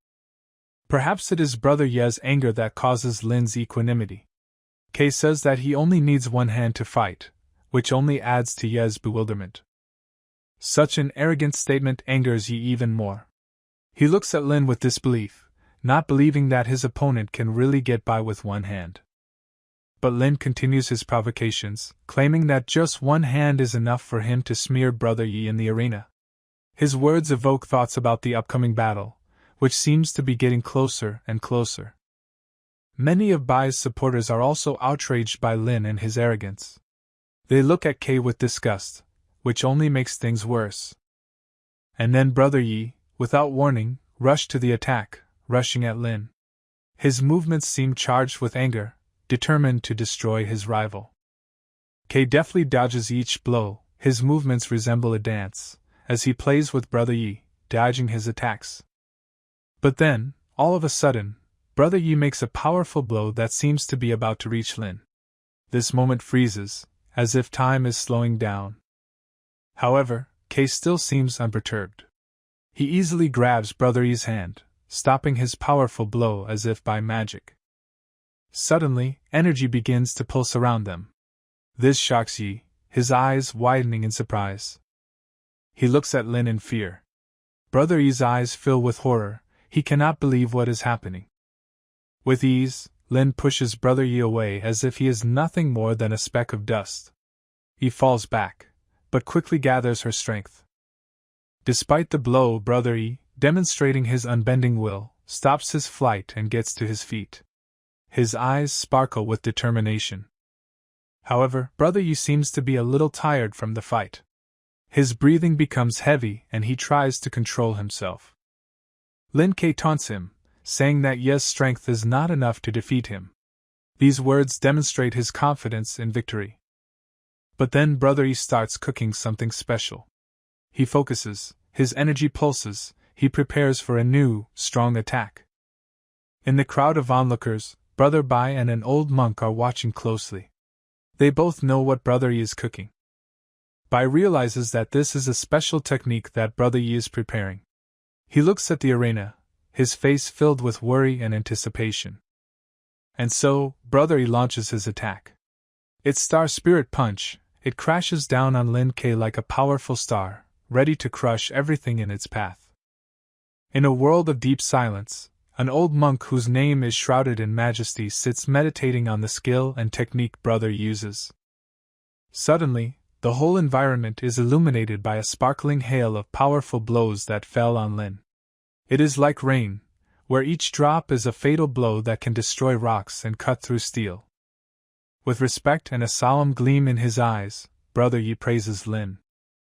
Perhaps it is Brother Ye's anger that causes Lin's equanimity. Kei says that he only needs one hand to fight, which only adds to Ye's bewilderment. Such an arrogant statement angers Yi even more. He looks at Lin with disbelief, not believing that his opponent can really get by with one hand. But Lin continues his provocations, claiming that just one hand is enough for him to smear Brother Yi in the arena. His words evoke thoughts about the upcoming battle, which seems to be getting closer and closer. Many of Bai's supporters are also outraged by Lin and his arrogance. They look at Kei with disgust, which only makes things worse. And then Brother Yi, without warning, rushed to the attack, rushing at Lin. His movements seem charged with anger, determined to destroy his rival. Kei deftly dodges each blow. His movements resemble a dance, as he plays with Brother Yi, dodging his attacks. But then, all of a sudden, Brother Yi makes a powerful blow that seems to be about to reach Lin. This moment freezes, as if time is slowing down. However, Kei still seems unperturbed. He easily grabs Brother Yi's hand, stopping his powerful blow as if by magic. Suddenly, energy begins to pulse around them. This shocks Yi, his eyes widening in surprise. He looks at Lin in fear. Brother Yi's eyes fill with horror. He cannot believe what is happening. With ease, Lin pushes Brother Yi away as if he is nothing more than a speck of dust. He falls back, but quickly gathers her strength. Despite the blow, Brother Yi, demonstrating his unbending will, stops his flight and gets to his feet. His eyes sparkle with determination. However, Brother Yi seems to be a little tired from the fight. His breathing becomes heavy and he tries to control himself. Lin Kei taunts him, saying that Ye's strength is not enough to defeat him. These words demonstrate his confidence in victory. But then Brother Yi starts cooking something special. He focuses, his energy pulses, he prepares for a new, strong attack. In the crowd of onlookers, Brother Bai and an old monk are watching closely. They both know what Brother Yi is cooking. Bai realizes that this is a special technique that Brother Yi is preparing. He looks at the arena, his face filled with worry and anticipation. And so, Brother Yi launches his attack. It's Star Spirit Punch. It crashes down on Lin Kei like a powerful star, ready to crush everything in its path. In a world of deep silence, an old monk whose name is shrouded in majesty sits meditating on the skill and technique Brother Yi uses. Suddenly, the whole environment is illuminated by a sparkling hail of powerful blows that fell on Lin. It is like rain, where each drop is a fatal blow that can destroy rocks and cut through steel. With respect and a solemn gleam in his eyes, Brother Yi praises Lin.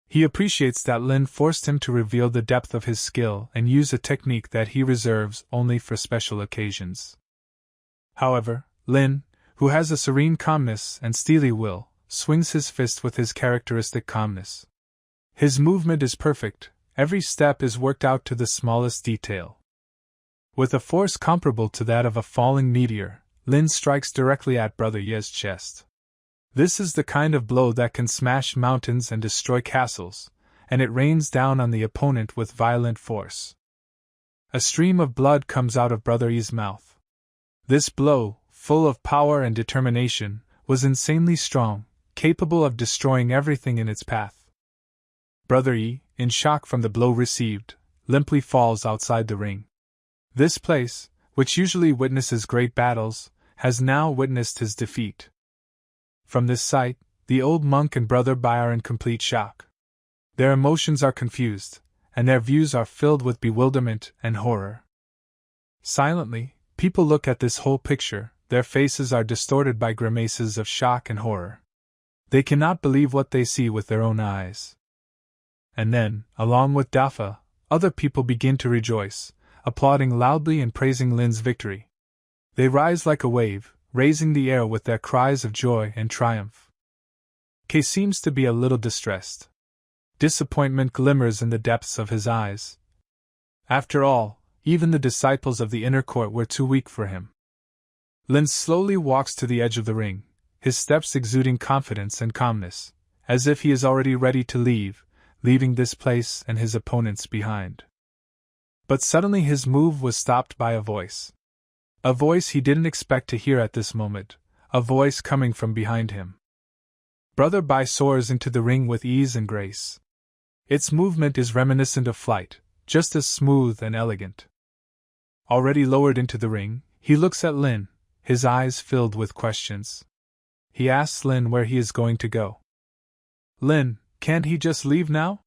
He appreciates that Lin forced him to reveal the depth of his skill and use a technique that he reserves only for special occasions. However, Lin, who has a serene calmness and steely will, swings his fist with his characteristic calmness. His movement is perfect, every step is worked out to the smallest detail. With a force comparable to that of a falling meteor, Lin strikes directly at Brother Ye's chest. This is the kind of blow that can smash mountains and destroy castles, and it rains down on the opponent with violent force. A stream of blood comes out of Brother Yi's mouth. This blow, full of power and determination, was insanely strong, capable of destroying everything in its path. Brother Yi, in shock from the blow received, limply falls outside the ring. This place, which usually witnesses great battles, has now witnessed his defeat. From this sight, the old monk and Brother Bai are in complete shock. Their emotions are confused, and their views are filled with bewilderment and horror. Silently, people look at this whole picture, their faces are distorted by grimaces of shock and horror. They cannot believe what they see with their own eyes. And then, along with Dafa, other people begin to rejoice, applauding loudly and praising Lin's victory. They rise like a wave, raising the air with their cries of joy and triumph. Kei seems to be a little distressed. Disappointment glimmers in the depths of his eyes. After all, even the disciples of the inner court were too weak for him. Lin slowly walks to the edge of the ring, his steps exuding confidence and calmness, as if he is already ready to leave, leaving this place and his opponents behind. But suddenly his move was stopped by a voice. A voice he didn't expect to hear at this moment, a voice coming from behind him. Brother Bai soars into the ring with ease and grace. Its movement is reminiscent of flight, just as smooth and elegant. Already lowered into the ring, he looks at Lin, his eyes filled with questions. He asks Lin where he is going to go. Lin, can't he just leave now?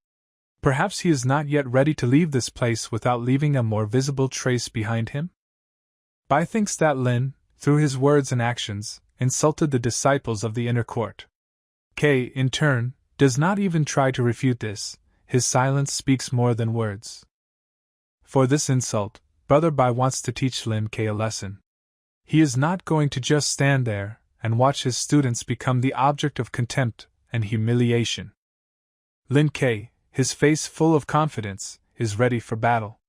Perhaps he is not yet ready to leave this place without leaving a more visible trace behind him? Bai thinks that Lin, through his words and actions, insulted the disciples of the inner court. Kay, in turn, does not even try to refute this. His silence speaks more than words. For this insult, Brother Bai wants to teach Lin Kay a lesson. He is not going to just stand there and watch his students become the object of contempt and humiliation. Lin Kay, his face full of confidence, is ready for battle.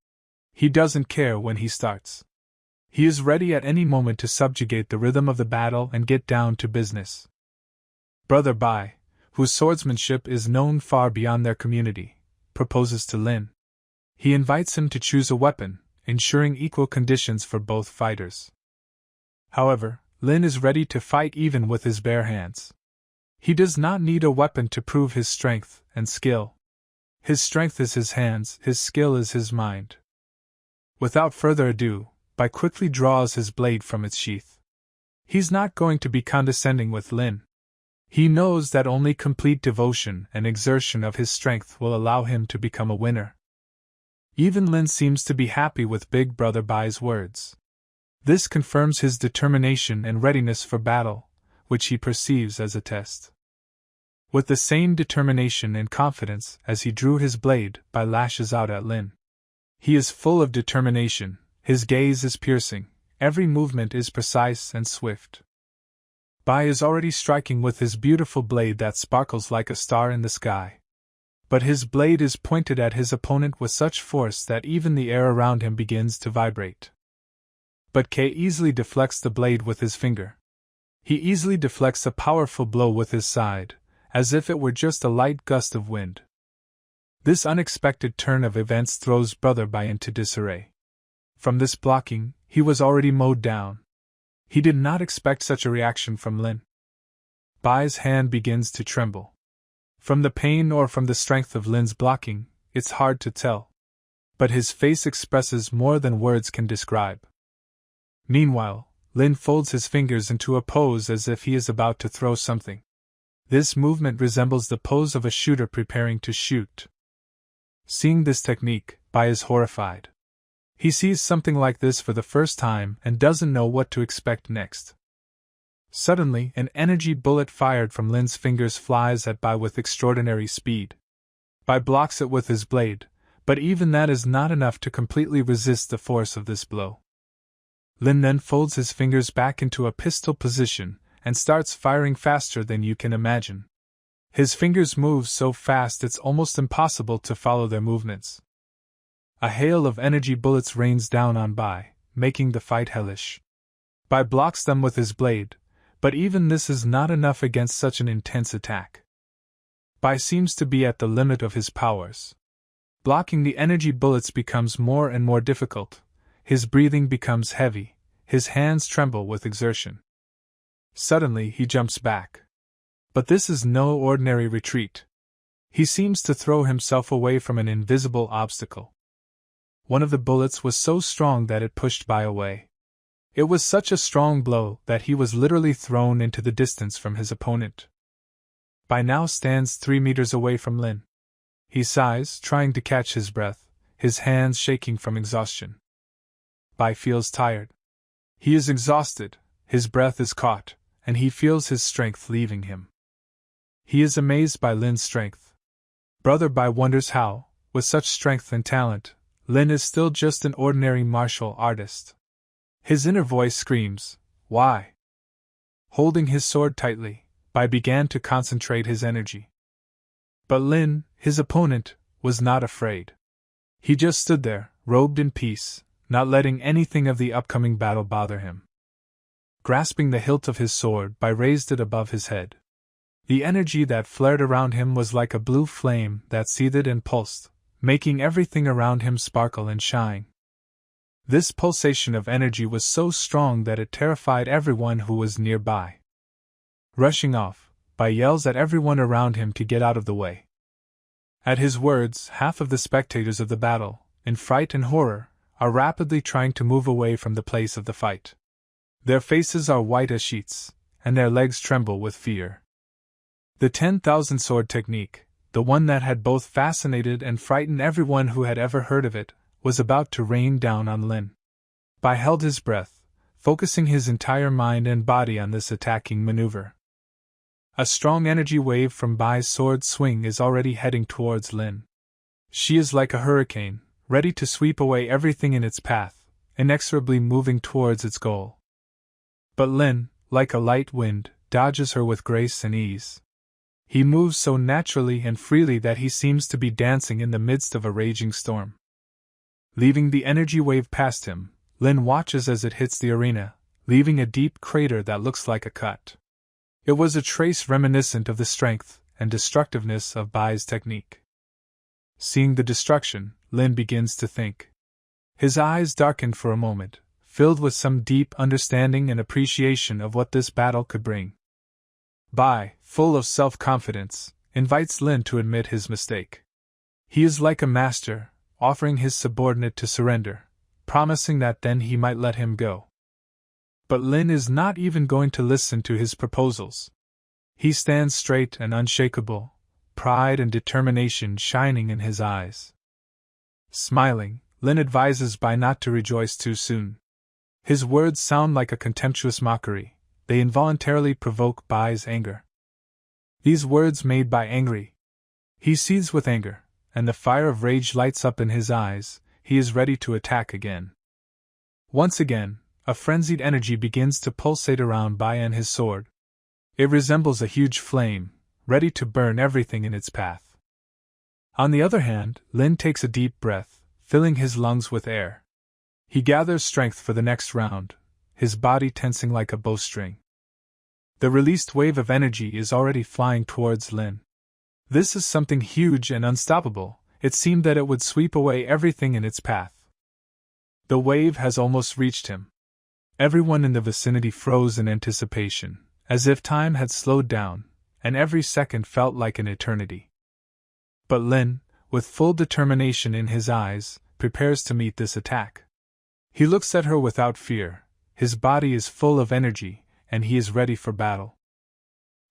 He doesn't care when he starts. He is ready at any moment to subjugate the rhythm of the battle and get down to business. Brother Bai, whose swordsmanship is known far beyond their community, proposes to Lin. He invites him to choose a weapon, ensuring equal conditions for both fighters. However, Lin is ready to fight even with his bare hands. He does not need a weapon to prove his strength and skill. His strength is his hands, his skill is his mind. Without further ado, Bai quickly draws his blade from its sheath. He's not going to be condescending with Lin. He knows that only complete devotion and exertion of his strength will allow him to become a winner. Even Lin seems to be happy with Big Brother Bai's words. This confirms his determination and readiness for battle, which he perceives as a test. With the same determination and confidence as he drew his blade, Bai lashes out at Lin. He is full of determination, his gaze is piercing, every movement is precise and swift. Bai is already striking with his beautiful blade that sparkles like a star in the sky. But his blade is pointed at his opponent with such force that even the air around him begins to vibrate. But Kay easily deflects the blade with his finger. He easily deflects a powerful blow with his side, as if it were just a light gust of wind. This unexpected turn of events throws Brother Bai into disarray. From this blocking, he was already mowed down. He did not expect such a reaction from Lin. Bai's hand begins to tremble. From the pain or from the strength of Lin's blocking, it's hard to tell. But his face expresses more than words can describe. Meanwhile, Lin folds his fingers into a pose as if he is about to throw something. This movement resembles the pose of a shooter preparing to shoot. Seeing this technique, Bai is horrified. He sees something like this for the first time and doesn't know what to expect next. Suddenly, an energy bullet fired from Lin's fingers flies at Bai with extraordinary speed. Bai blocks it with his blade, but even that is not enough to completely resist the force of this blow. Lin then folds his fingers back into a pistol position and starts firing faster than you can imagine. His fingers move so fast it's almost impossible to follow their movements. A hail of energy bullets rains down on Bai, making the fight hellish. Bai blocks them with his blade, but even this is not enough against such an intense attack. Bai seems to be at the limit of his powers. Blocking the energy bullets becomes more and more difficult, his breathing becomes heavy, his hands tremble with exertion. Suddenly he jumps back. But this is no ordinary retreat. He seems to throw himself away from an invisible obstacle. One of the bullets was so strong that it pushed Bai away. It was such a strong blow that he was literally thrown into the distance from his opponent. Bai now stands 3 meters away from Lin. He sighs, trying to catch his breath, his hands shaking from exhaustion. Bai feels tired. He is exhausted, his breath is caught, and he feels his strength leaving him. He is amazed by Lin's strength. Brother Bai wonders how, with such strength and talent, Lin is still just an ordinary martial artist. His inner voice screams, "Why?" Holding his sword tightly, Bai began to concentrate his energy. But Lin, his opponent, was not afraid. He just stood there, robed in peace, not letting anything of the upcoming battle bother him. Grasping the hilt of his sword, Bai raised it above his head. The energy that flared around him was like a blue flame that seethed and pulsed, making everything around him sparkle and shine. This pulsation of energy was so strong that it terrified everyone who was nearby. Rushing off, Bai yells at everyone around him to get out of the way. At his words, half of the spectators of the battle, in fright and horror, are rapidly trying to move away from the place of the fight. Their faces are white as sheets, and their legs tremble with fear. The 10,000 sword technique, the one that had both fascinated and frightened everyone who had ever heard of it, was about to rain down on Lin. Bai held his breath, focusing his entire mind and body on this attacking maneuver. A strong energy wave from Bai's sword swing is already heading towards Lin. She is like a hurricane, ready to sweep away everything in its path, inexorably moving towards its goal. But Lin, like a light wind, dodges her with grace and ease. He moves so naturally and freely that he seems to be dancing in the midst of a raging storm. Leaving the energy wave past him, Lin watches as it hits the arena, leaving a deep crater that looks like a cut. It was a trace reminiscent of the strength and destructiveness of Bai's technique. Seeing the destruction, Lin begins to think. His eyes darken for a moment, filled with some deep understanding and appreciation of what this battle could bring. Bai, full of self-confidence, invites Lin to admit his mistake. He is like a master, offering his subordinate to surrender, promising that then he might let him go. But Lin is not even going to listen to his proposals. He stands straight and unshakable, pride and determination shining in his eyes. Smiling, Lin advises Bai not to rejoice too soon. His words sound like a contemptuous mockery. They involuntarily provoke Bai's anger. These words made Bai angry. He seethes with anger, and the fire of rage lights up in his eyes. He is ready to attack again. Once again, a frenzied energy begins to pulsate around Bai and his sword. It resembles a huge flame, ready to burn everything in its path. On the other hand, Lin takes a deep breath, filling his lungs with air. He gathers strength for the next round, his body tensing like a bowstring. The released wave of energy is already flying towards Lin. This is something huge and unstoppable. It seemed that it would sweep away everything in its path. The wave has almost reached him. Everyone in the vicinity froze in anticipation, as if time had slowed down, and every second felt like an eternity. But Lin, with full determination in his eyes, prepares to meet this attack. He looks at her without fear, his body is full of energy, and he is ready for battle.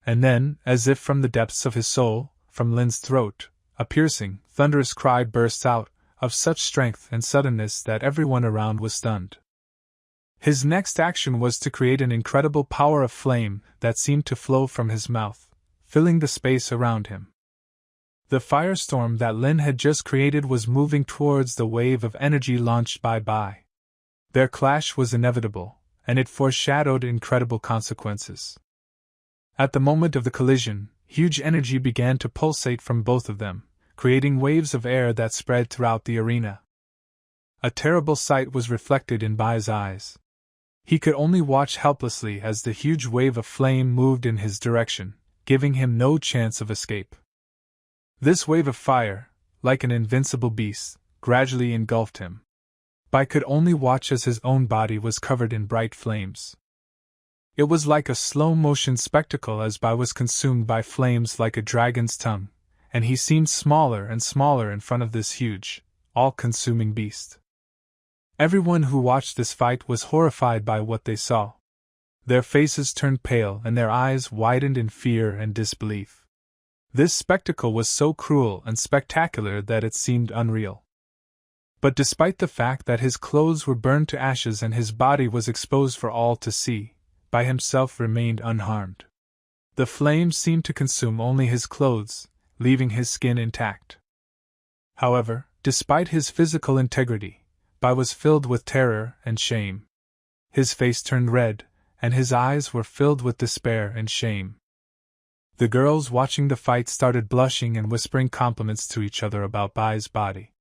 And then, as if from the depths of his soul, from Lin's throat, a piercing, thunderous cry bursts out, of such strength and suddenness that everyone around was stunned. His next action was to create an incredible power of flame that seemed to flow from his mouth, filling the space around him. The firestorm that Lin had just created was moving towards the wave of energy launched by Bai. Their clash was inevitable, and it foreshadowed incredible consequences. At the moment of the collision, huge energy began to pulsate from both of them, creating waves of air that spread throughout the arena. A terrible sight was reflected in Bai's eyes. He could only watch helplessly as the huge wave of flame moved in his direction, giving him no chance of escape. This wave of fire, like an invincible beast, gradually engulfed him. Bai could only watch as his own body was covered in bright flames. It was like a slow-motion spectacle as Bai was consumed by flames like a dragon's tongue, and he seemed smaller and smaller in front of this huge, all-consuming beast. Everyone who watched this fight was horrified by what they saw. Their faces turned pale and their eyes widened in fear and disbelief. This spectacle was so cruel and spectacular that it seemed unreal. But despite the fact that his clothes were burned to ashes and his body was exposed for all to see, Bai himself remained unharmed. The flames seemed to consume only his clothes, leaving his skin intact. However, despite his physical integrity, Bai was filled with terror and shame. His face turned red, and his eyes were filled with despair and shame. The girls watching the fight started blushing and whispering compliments to each other about Bai's body.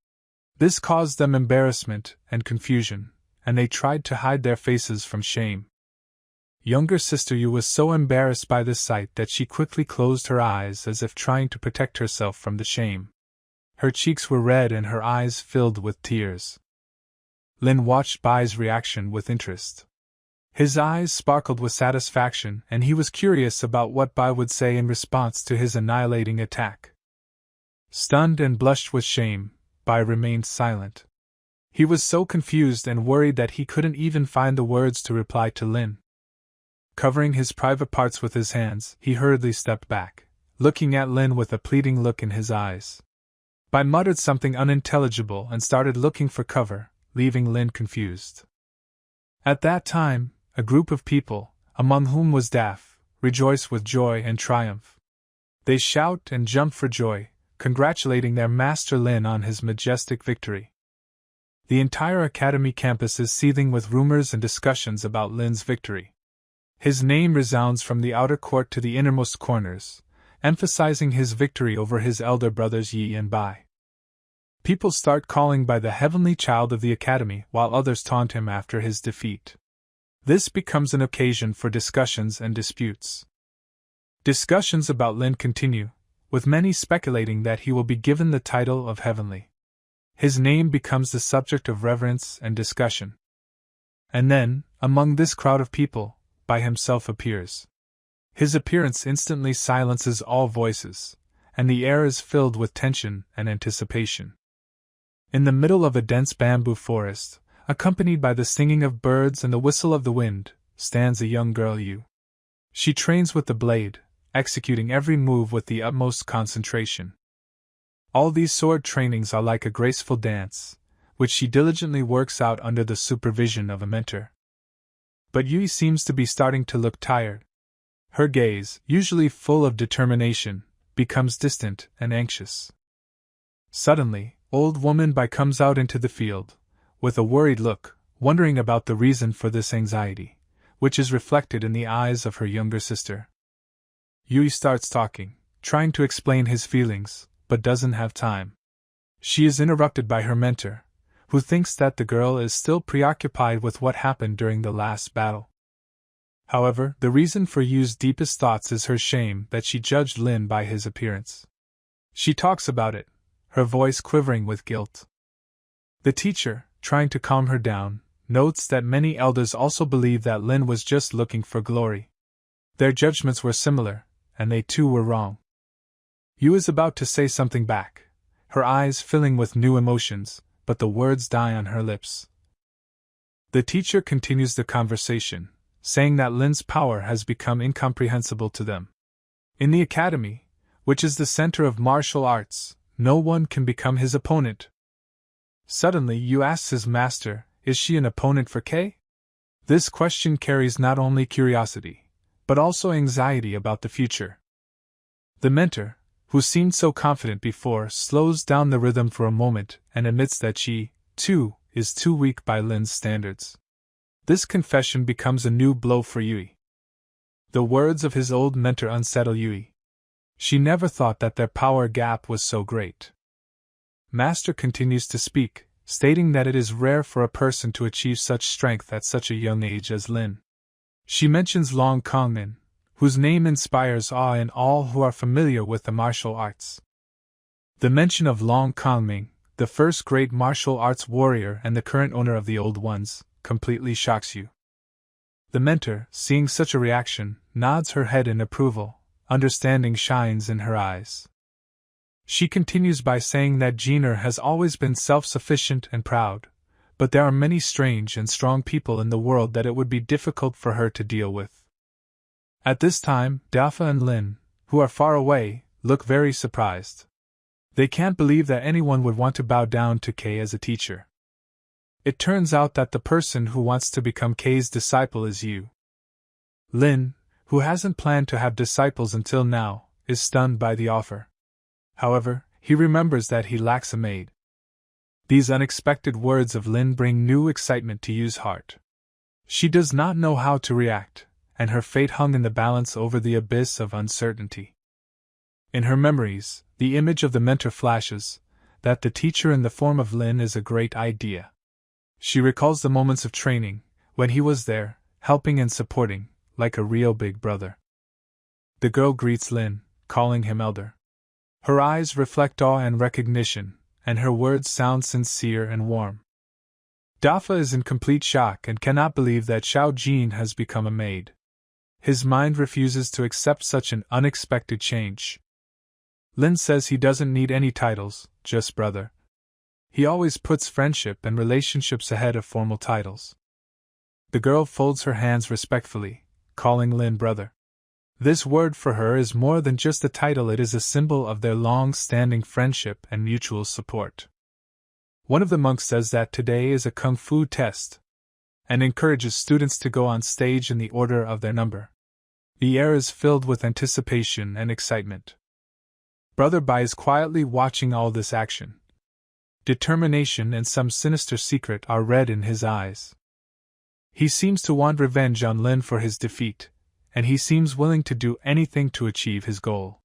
This caused them embarrassment and confusion, and they tried to hide their faces from shame. Younger sister Yu was so embarrassed by this sight that she quickly closed her eyes as if trying to protect herself from the shame. Her cheeks were red and her eyes filled with tears. Lin watched Bai's reaction with interest. His eyes sparkled with satisfaction and he was curious about what Bai would say in response to his annihilating attack. Stunned and blushed with shame, Bai remained silent. He was so confused and worried that he couldn't even find the words to reply to Lin. Covering his private parts with his hands, he hurriedly stepped back, looking at Lin with a pleading look in his eyes. Bai muttered something unintelligible and started looking for cover, leaving Lin confused. At that time, a group of people, among whom was Daff, rejoiced with joy and triumph. They shout and jump for joy, congratulating their master Lin on his majestic victory. The entire academy campus is seething with rumors and discussions about Lin's victory. His name resounds from the outer court to the innermost corners, emphasizing his victory over his elder brothers Yi and Bai. People start calling Bai the heavenly child of the academy, while others taunt him after his defeat. This becomes an occasion for discussions and disputes. Discussions about Lin continue, with many speculating that he will be given the title of heavenly. His name becomes the subject of reverence and discussion. And then, among this crowd of people, Bai himself appears. His appearance instantly silences all voices, and the air is filled with tension and anticipation. In the middle of a dense bamboo forest, accompanied by the singing of birds and the whistle of the wind, stands a young girl Yu. She trains with the blade, executing every move with the utmost concentration. All these sword trainings are like a graceful dance, which she diligently works out under the supervision of a mentor. But Yui seems to be starting to look tired. Her gaze, usually full of determination, becomes distant and anxious. Suddenly, old woman Bai comes out into the field, with a worried look, wondering about the reason for this anxiety, which is reflected in the eyes of her younger sister. Yui starts talking, trying to explain his feelings, but doesn't have time. She is interrupted by her mentor, who thinks that the girl is still preoccupied with what happened during the last battle. However, the reason for Yu's deepest thoughts is her shame that she judged Lin by his appearance. She talks about it, her voice quivering with guilt. The teacher, trying to calm her down, notes that many elders also believe that Lin was just looking for glory. Their judgments were similar, and they too were wrong. Yu is about to say something back, her eyes filling with new emotions, but the words die on her lips. The teacher continues the conversation, saying that Lin's power has become incomprehensible to them. In the academy, which is the center of martial arts, no one can become his opponent. Suddenly, Yu asks his master, is she an opponent for Kei? This question carries not only curiosity, but also anxiety about the future. The mentor, who seemed so confident before, slows down the rhythm for a moment and admits that she, too, is too weak by Lin's standards. This confession becomes a new blow for Yui. The words of his old mentor unsettle Yui. She never thought that their power gap was so great. Master continues to speak, stating that it is rare for a person to achieve such strength at such a young age as Lin. She mentions Long Kongmin, whose name inspires awe in all who are familiar with the martial arts. The mention of Long Kongming, the first great martial arts warrior and the current owner of the old ones, completely shocks you. The mentor, seeing such a reaction, nods her head in approval, understanding shines in her eyes. She continues by saying that Jiner has always been self-sufficient and proud, but there are many strange and strong people in the world that it would be difficult for her to deal with. At this time, Dafa and Lin, who are far away, look very surprised. They can't believe that anyone would want to bow down to Kei as a teacher. It turns out that the person who wants to become Kei's disciple is Yu. Lin, who hasn't planned to have disciples until now, is stunned by the offer. However, he remembers that he lacks a maid. These unexpected words of Lin bring new excitement to Yu's heart. She does not know how to react, and her fate hung in the balance over the abyss of uncertainty. In her memories, the image of the mentor flashes, that the teacher in the form of Lin is a great idea. She recalls the moments of training, when he was there, helping and supporting, like a real big brother. The girl greets Lin, calling him elder. Her eyes reflect awe and recognition, and her words sound sincere and warm. Dafa is in complete shock and cannot believe that Xiao Jin has become a maid. His mind refuses to accept such an unexpected change. Lin says he doesn't need any titles, just brother. He always puts friendship and relationships ahead of formal titles. The girl folds her hands respectfully, calling Lin brother. This word for her is more than just a title, it is a symbol of their long-standing friendship and mutual support. One of the monks says that today is a kung fu test, and encourages students to go on stage in the order of their number. The air is filled with anticipation and excitement. Brother Bai is quietly watching all this action. Determination and some sinister secret are read in his eyes. He seems to want revenge on Lin for his defeat, and he seems willing to do anything to achieve his goal.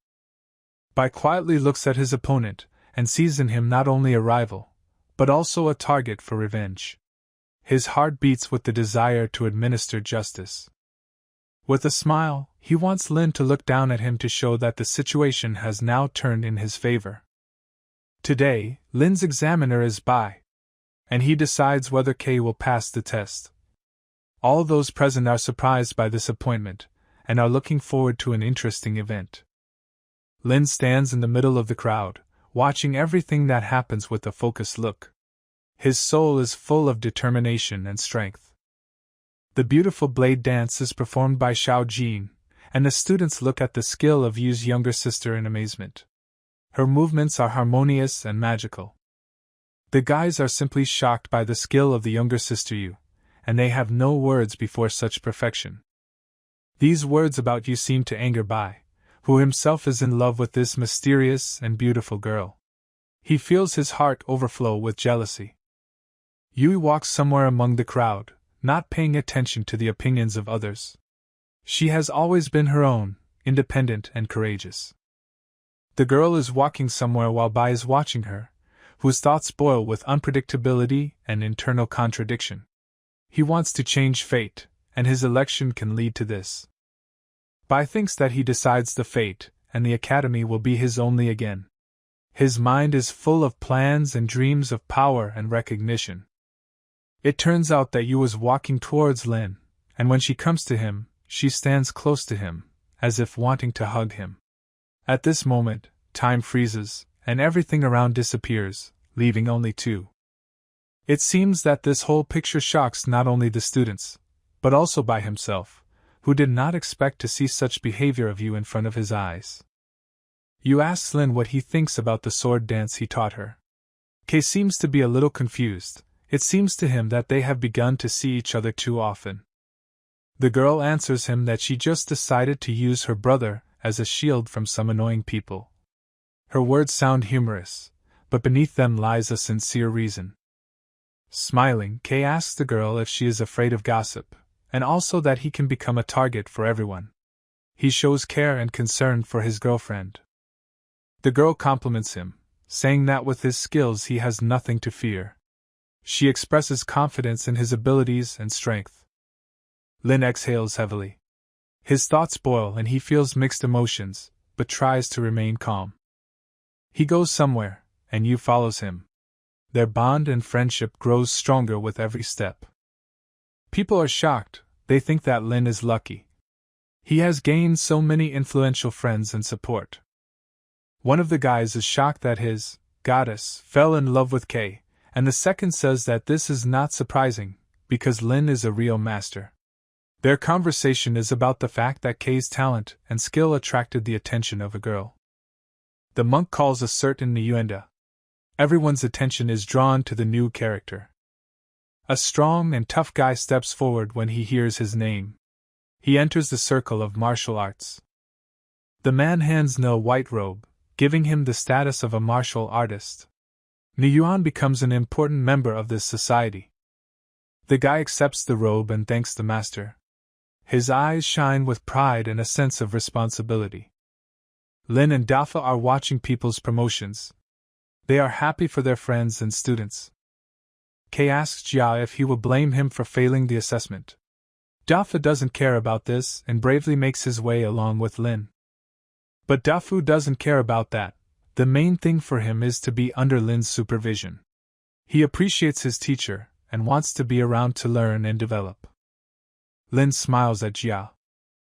Bai quietly looks at his opponent and sees in him not only a rival, but also a target for revenge. His heart beats with the desire to administer justice. With a smile, he wants Lin to look down at him to show that the situation has now turned in his favor. Today, Lin's examiner is Bai, and he decides whether Kay will pass the test. All those present are surprised by this appointment, and are looking forward to an interesting event. Lin stands in the middle of the crowd, watching everything that happens with a focused look. His soul is full of determination and strength. The beautiful blade dance is performed by Xiao Jin, and the students look at the skill of Yu's younger sister in amazement. Her movements are harmonious and magical. The guys are simply shocked by the skill of the younger sister Yu, and they have no words before such perfection. These words about Yu seem to anger Bai, who himself is in love with this mysterious and beautiful girl. He feels his heart overflow with jealousy. Yu walks somewhere among the crowd, not paying attention to the opinions of others. She has always been her own, independent and courageous. The girl is walking somewhere while Bai is watching her, whose thoughts boil with unpredictability and internal contradiction. He wants to change fate, and his election can lead to this. Bai thinks that he decides the fate, and the academy will be his only again. His mind is full of plans and dreams of power and recognition. It turns out that Yu is walking towards Lin, and when she comes to him, she stands close to him, as if wanting to hug him. At this moment, time freezes, and everything around disappears, leaving only two. It seems that this whole picture shocks not only the students, but also Bai himself, who did not expect to see such behavior of Yu in front of his eyes. Yu asks Lin what he thinks about the sword dance he taught her. Kei seems to be a little confused. It seems to him that they have begun to see each other too often. The girl answers him that she just decided to use her brother as a shield from some annoying people. Her words sound humorous, but beneath them lies a sincere reason. Smiling, Kei asks the girl if she is afraid of gossip, and also that he can become a target for everyone. He shows care and concern for his girlfriend. The girl compliments him, saying that with his skills he has nothing to fear. She expresses confidence in his abilities and strength. Lin exhales heavily. His thoughts boil and he feels mixed emotions, but tries to remain calm. He goes somewhere, and Yu follows him. Their bond and friendship grows stronger with every step. People are shocked, they think that Lin is lucky. He has gained so many influential friends and support. One of the guys is shocked that his goddess fell in love with Kei, and the second says that this is not surprising, because Lin is a real master. Their conversation is about the fact that Kei's talent and skill attracted the attention of a girl. The monk calls a certain Nyuenda. Everyone's attention is drawn to the new character. A strong and tough guy steps forward when he hears his name. He enters the circle of martial arts. The man hands No a white robe, giving him the status of a martial artist. Nyuan becomes an important member of this society. The guy accepts the robe and thanks the master. His eyes shine with pride and a sense of responsibility. Lin and Dafa are watching people's promotions. They are happy for their friends and students. Kei asks Jia if he will blame him for failing the assessment. Dafa doesn't care about this and bravely makes his way along with Lin. But Dafu doesn't care about that. The main thing for him is to be under Lin's supervision. He appreciates his teacher and wants to be around to learn and develop. Lin smiles at Jia.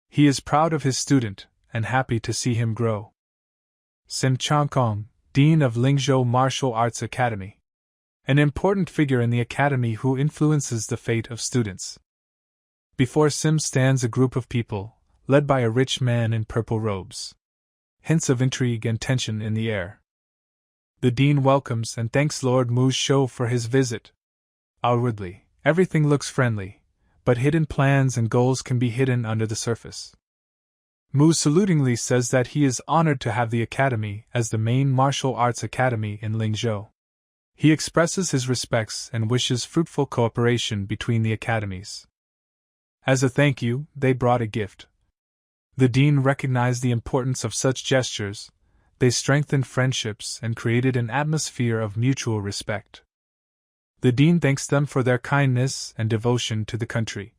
He is proud of his student and happy to see him grow. Sim Changkong, Dean of Lingzhou Martial Arts Academy. An important figure in the academy who influences the fate of students. Before Sim stands a group of people, led by a rich man in purple robes. Hints of intrigue and tension in the air. The dean welcomes and thanks Lord Mu Shou for his visit. Outwardly, everything looks friendly, but hidden plans and goals can be hidden under the surface. Mu salutingly says that he is honored to have the academy as the main martial arts academy in Lingzhou. He expresses his respects and wishes fruitful cooperation between the academies. As a thank you, they brought a gift. The dean recognized the importance of such gestures. They strengthened friendships and created an atmosphere of mutual respect. The dean thanks them for their kindness and devotion to the country.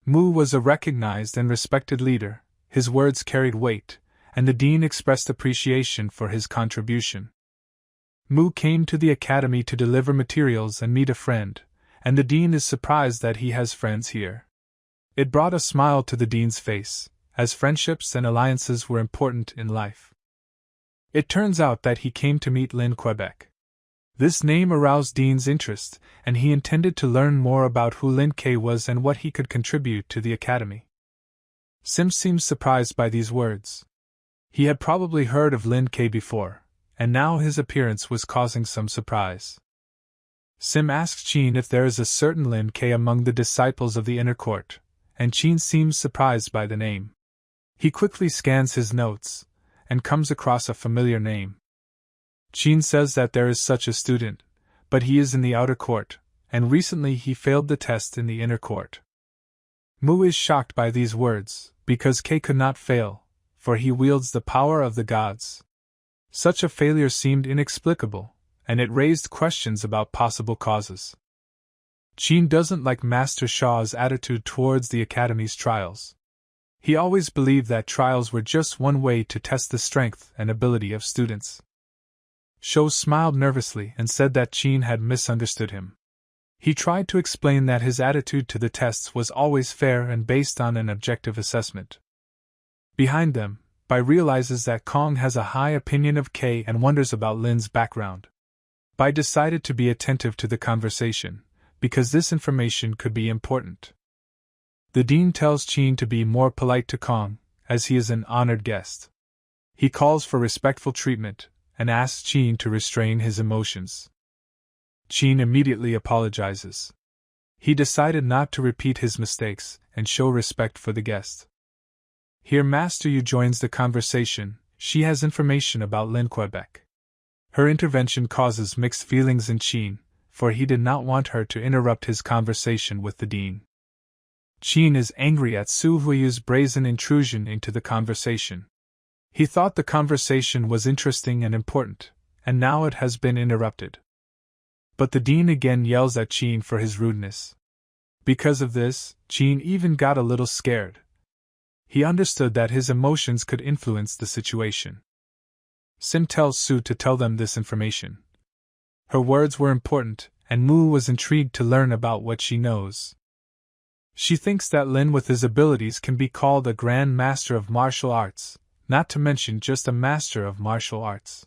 Mu was a recognized and respected leader, his words carried weight, and the dean expressed appreciation for his contribution. Mu came to the academy to deliver materials and meet a friend, and the dean is surprised that he has friends here. It brought a smile to the dean's face, as friendships and alliances were important in life. It turns out that he came to meet Lin Quebec. This name aroused Dean's interest, and he intended to learn more about who Lin Ke was and what he could contribute to the academy. Sim seemed surprised by these words. He had probably heard of Lin Ke before, and now his appearance was causing some surprise. Sim asks Qin if there is a certain Lin Ke among the disciples of the inner court, and Qin seems surprised by the name. He quickly scans his notes, and comes across a familiar name. Qin says that there is such a student, but he is in the outer court, and recently he failed the test in the inner court. Mu is shocked by these words, because Ke could not fail, for he wields the power of the gods. Such a failure seemed inexplicable, and it raised questions about possible causes. Qin doesn't like Master Shaw's attitude towards the academy's trials. He always believed that trials were just one way to test the strength and ability of students. Shou smiled nervously and said that Qin had misunderstood him. He tried to explain that his attitude to the tests was always fair and based on an objective assessment. Behind them, Bai realizes that Kong has a high opinion of K and wonders about Lin's background. Bai decided to be attentive to the conversation, because this information could be important. The dean tells Qin to be more polite to Kong, as he is an honored guest. He calls for respectful treatment, and asks Qin to restrain his emotions. Qin immediately apologizes. He decided not to repeat his mistakes and show respect for the guest. Here Master Yu joins the conversation. She has information about Lin Quebec. Her intervention causes mixed feelings in Qin, for he did not want her to interrupt his conversation with the dean. Qin is angry at Su Huiyu's brazen intrusion into the conversation. He thought the conversation was interesting and important, and now it has been interrupted. But the dean again yells at Qin for his rudeness. Because of this, Qin even got a little scared. He understood that his emotions could influence the situation. Sim tells Su to tell them this information. Her words were important, and Mu was intrigued to learn about what she knows. She thinks that Lin with his abilities can be called a grand master of martial arts, not to mention just a master of martial arts.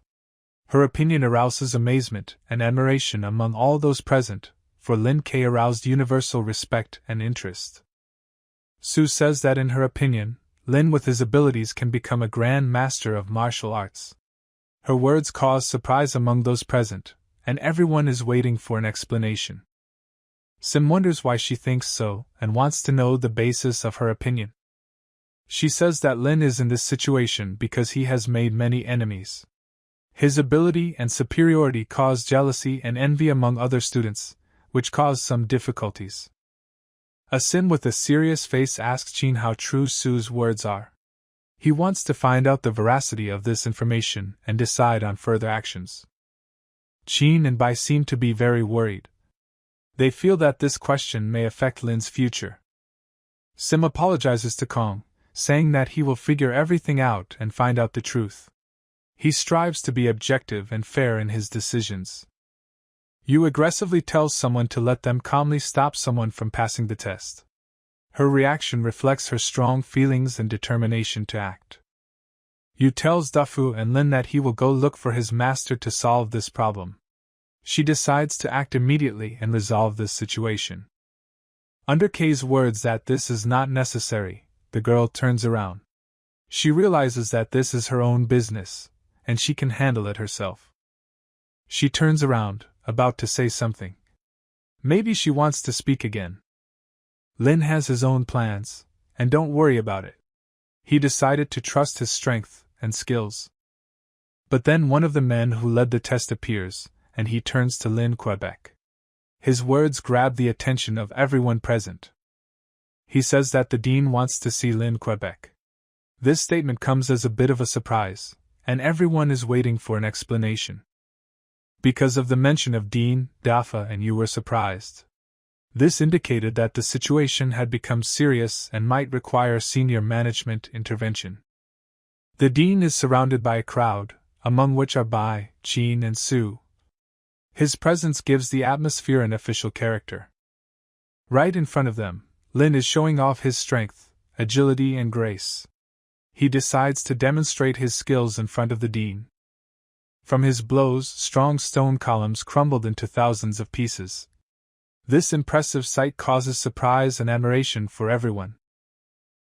Her opinion arouses amazement and admiration among all those present, for Lin Ke aroused universal respect and interest. Su says that in her opinion, Lin with his abilities can become a grand master of martial arts. Her words cause surprise among those present, and everyone is waiting for an explanation. Sim wonders why she thinks so and wants to know the basis of her opinion. She says that Lin is in this situation because he has made many enemies. His ability and superiority cause jealousy and envy among other students, which cause some difficulties. A Sim with a serious face asks Qin how true Su's words are. He wants to find out the veracity of this information and decide on further actions. Qin and Bai seem to be very worried. They feel that this question may affect Lin's future. Sim apologizes to Kong, saying that he will figure everything out and find out the truth. He strives to be objective and fair in his decisions. Yu aggressively tells someone to let them calmly stop someone from passing the test. Her reaction reflects her strong feelings and determination to act. Yu tells Dafu and Lin that he will go look for his master to solve this problem. She decides to act immediately and resolve this situation. Under K's words that this is not necessary, the girl turns around. She realizes that this is her own business, and she can handle it herself. She turns around, about to say something. Maybe she wants to speak again. Lin has his own plans, and don't worry about it. He decided to trust his strength and skills. But then one of the men who led the test appears, and he turns to Lin Quebec. His words grab the attention of everyone present. He says that the dean wants to see Lin Quebec. This statement comes as a bit of a surprise, and everyone is waiting for an explanation. Because of the mention of Dean, Dafa and Yu were surprised. This indicated that the situation had become serious and might require senior management intervention. The dean is surrounded by a crowd, among which are Bai, Qin and Su. His presence gives the atmosphere an official character. Right in front of them, Lin is showing off his strength, agility and grace. He decides to demonstrate his skills in front of the dean. From his blows, strong stone columns crumbled into thousands of pieces. This impressive sight causes surprise and admiration for everyone.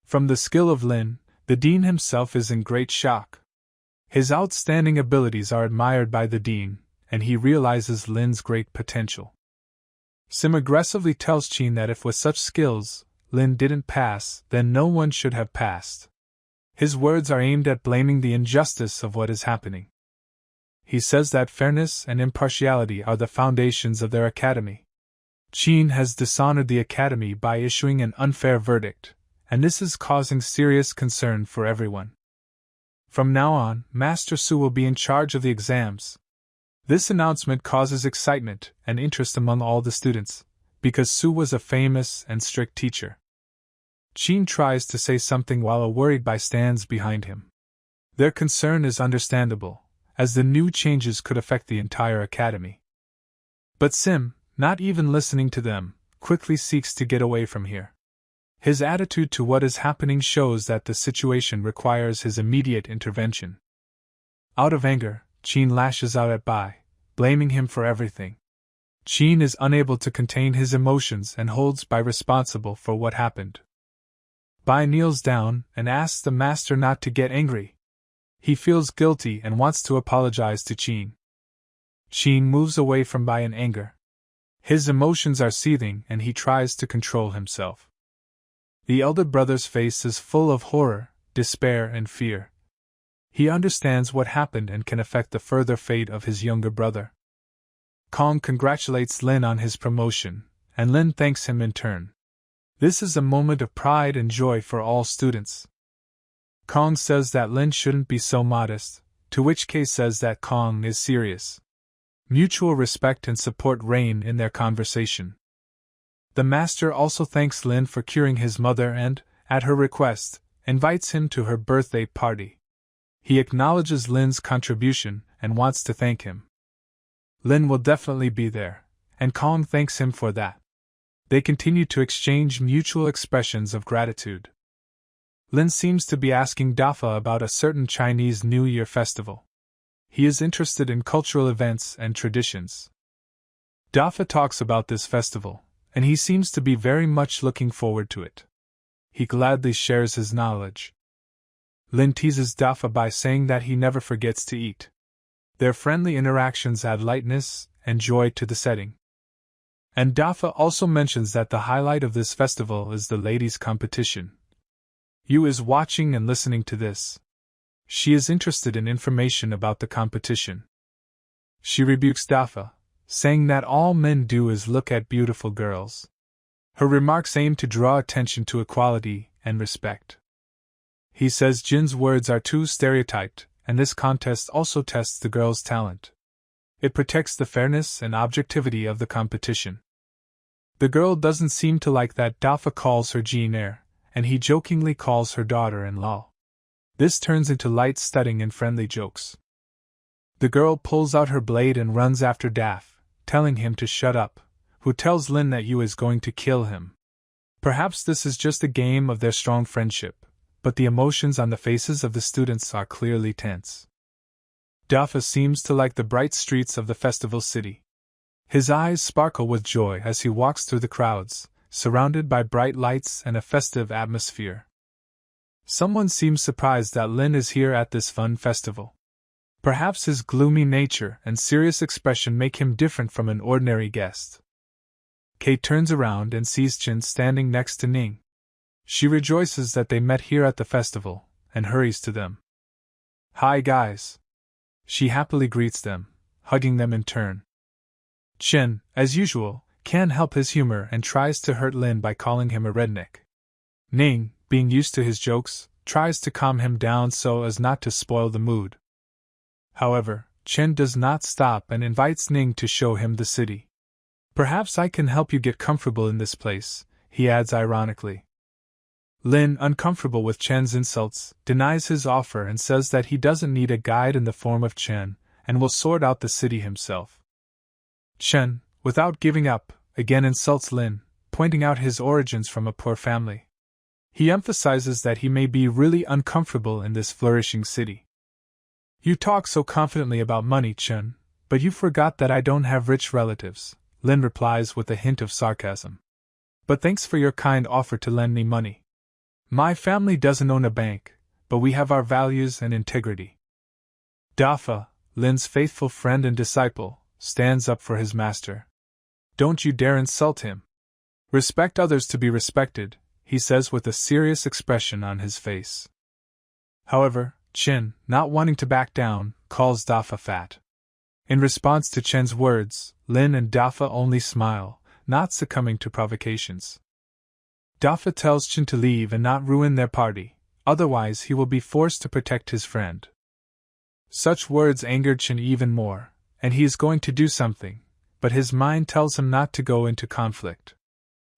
From the skill of Lin, the dean himself is in great shock. His outstanding abilities are admired by the dean, and he realizes Lin's great potential. Sim aggressively tells Qin that if with such skills, Lin didn't pass, then no one should have passed. His words are aimed at blaming the injustice of what is happening. He says that fairness and impartiality are the foundations of their academy. Qin has dishonored the academy by issuing an unfair verdict, and this is causing serious concern for everyone. From now on, Master Su will be in charge of the exams. This announcement causes excitement and interest among all the students, because Su was a famous and strict teacher. Qin tries to say something while a worried Bai stands behind him. Their concern is understandable, as the new changes could affect the entire academy. But Sim, not even listening to them, quickly seeks to get away from here. His attitude to what is happening shows that the situation requires his immediate intervention. Out of anger, Qin lashes out at Bai, blaming him for everything. Qin is unable to contain his emotions and holds Bai responsible for what happened. Bai kneels down and asks the master not to get angry. He feels guilty and wants to apologize to Qin. Qin moves away from Bai in anger. His emotions are seething and he tries to control himself. The elder brother's face is full of horror, despair and fear. He understands what happened and can affect the further fate of his younger brother. Kong congratulates Lin on his promotion, and Lin thanks him in turn. This is a moment of pride and joy for all students. Kong says that Lin shouldn't be so modest, to which K says that Kong is serious. Mutual respect and support reign in their conversation. The master also thanks Lin for curing his mother and, at her request, invites him to her birthday party. He acknowledges Lin's contribution and wants to thank him. Lin will definitely be there, and Kong thanks him for that. They continue to exchange mutual expressions of gratitude. Lin seems to be asking Dafa about a certain Chinese New Year festival. He is interested in cultural events and traditions. Dafa talks about this festival, and he seems to be very much looking forward to it. He gladly shares his knowledge. Lin teases Dafa by saying that he never forgets to eat. Their friendly interactions add lightness and joy to the setting. And Dafa also mentions that the highlight of this festival is the ladies' competition. Yu is watching and listening to this. She is interested in information about the competition. She rebukes Dafa, saying that all men do is look at beautiful girls. Her remarks aim to draw attention to equality and respect. He says Jin's words are too stereotyped, and this contest also tests the girl's talent. It protects the fairness and objectivity of the competition. The girl doesn't seem to like that Dafa calls her Jin-er, and he jokingly calls her daughter-in-law. This turns into light studying and friendly jokes. The girl pulls out her blade and runs after Daf, telling him to shut up, who tells Lin that Yu is going to kill him. Perhaps this is just a game of their strong friendship, but the emotions on the faces of the students are clearly tense. Dafa seems to like the bright streets of the festival city. His eyes sparkle with joy as he walks through the crowds, surrounded by bright lights and a festive atmosphere. Someone seems surprised that Lin is here at this fun festival. Perhaps his gloomy nature and serious expression make him different from an ordinary guest. Kate turns around and sees Chin standing next to Ning. She rejoices that they met here at the festival, and hurries to them. "Hi guys!" She happily greets them, hugging them in turn. Chen, as usual, can't help his humor and tries to hurt Lin by calling him a redneck. Ning, being used to his jokes, tries to calm him down so as not to spoil the mood. However, Chen does not stop and invites Ning to show him the city. "Perhaps I can help you get comfortable in this place," he adds ironically. Lin, uncomfortable with Chen's insults, denies his offer and says that he doesn't need a guide in the form of Chen, and will sort out the city himself. Chen, without giving up, again insults Lin, pointing out his origins from a poor family. He emphasizes that he may be really uncomfortable in this flourishing city. "You talk so confidently about money, Chen, but you forgot that I don't have rich relatives," Lin replies with a hint of sarcasm. "But thanks for your kind offer to lend me money. My family doesn't own a bank, but we have our values and integrity." Dafa, Lin's faithful friend and disciple, stands up for his master. "Don't you dare insult him. Respect others to be respected," he says with a serious expression on his face. However, Chin, not wanting to back down, calls Dafa fat. In response to Chen's words, Lin and Dafa only smile, not succumbing to provocations. Dafa tells Chen to leave and not ruin their party, otherwise he will be forced to protect his friend. Such words angered Chen even more, and he is going to do something, but his mind tells him not to go into conflict.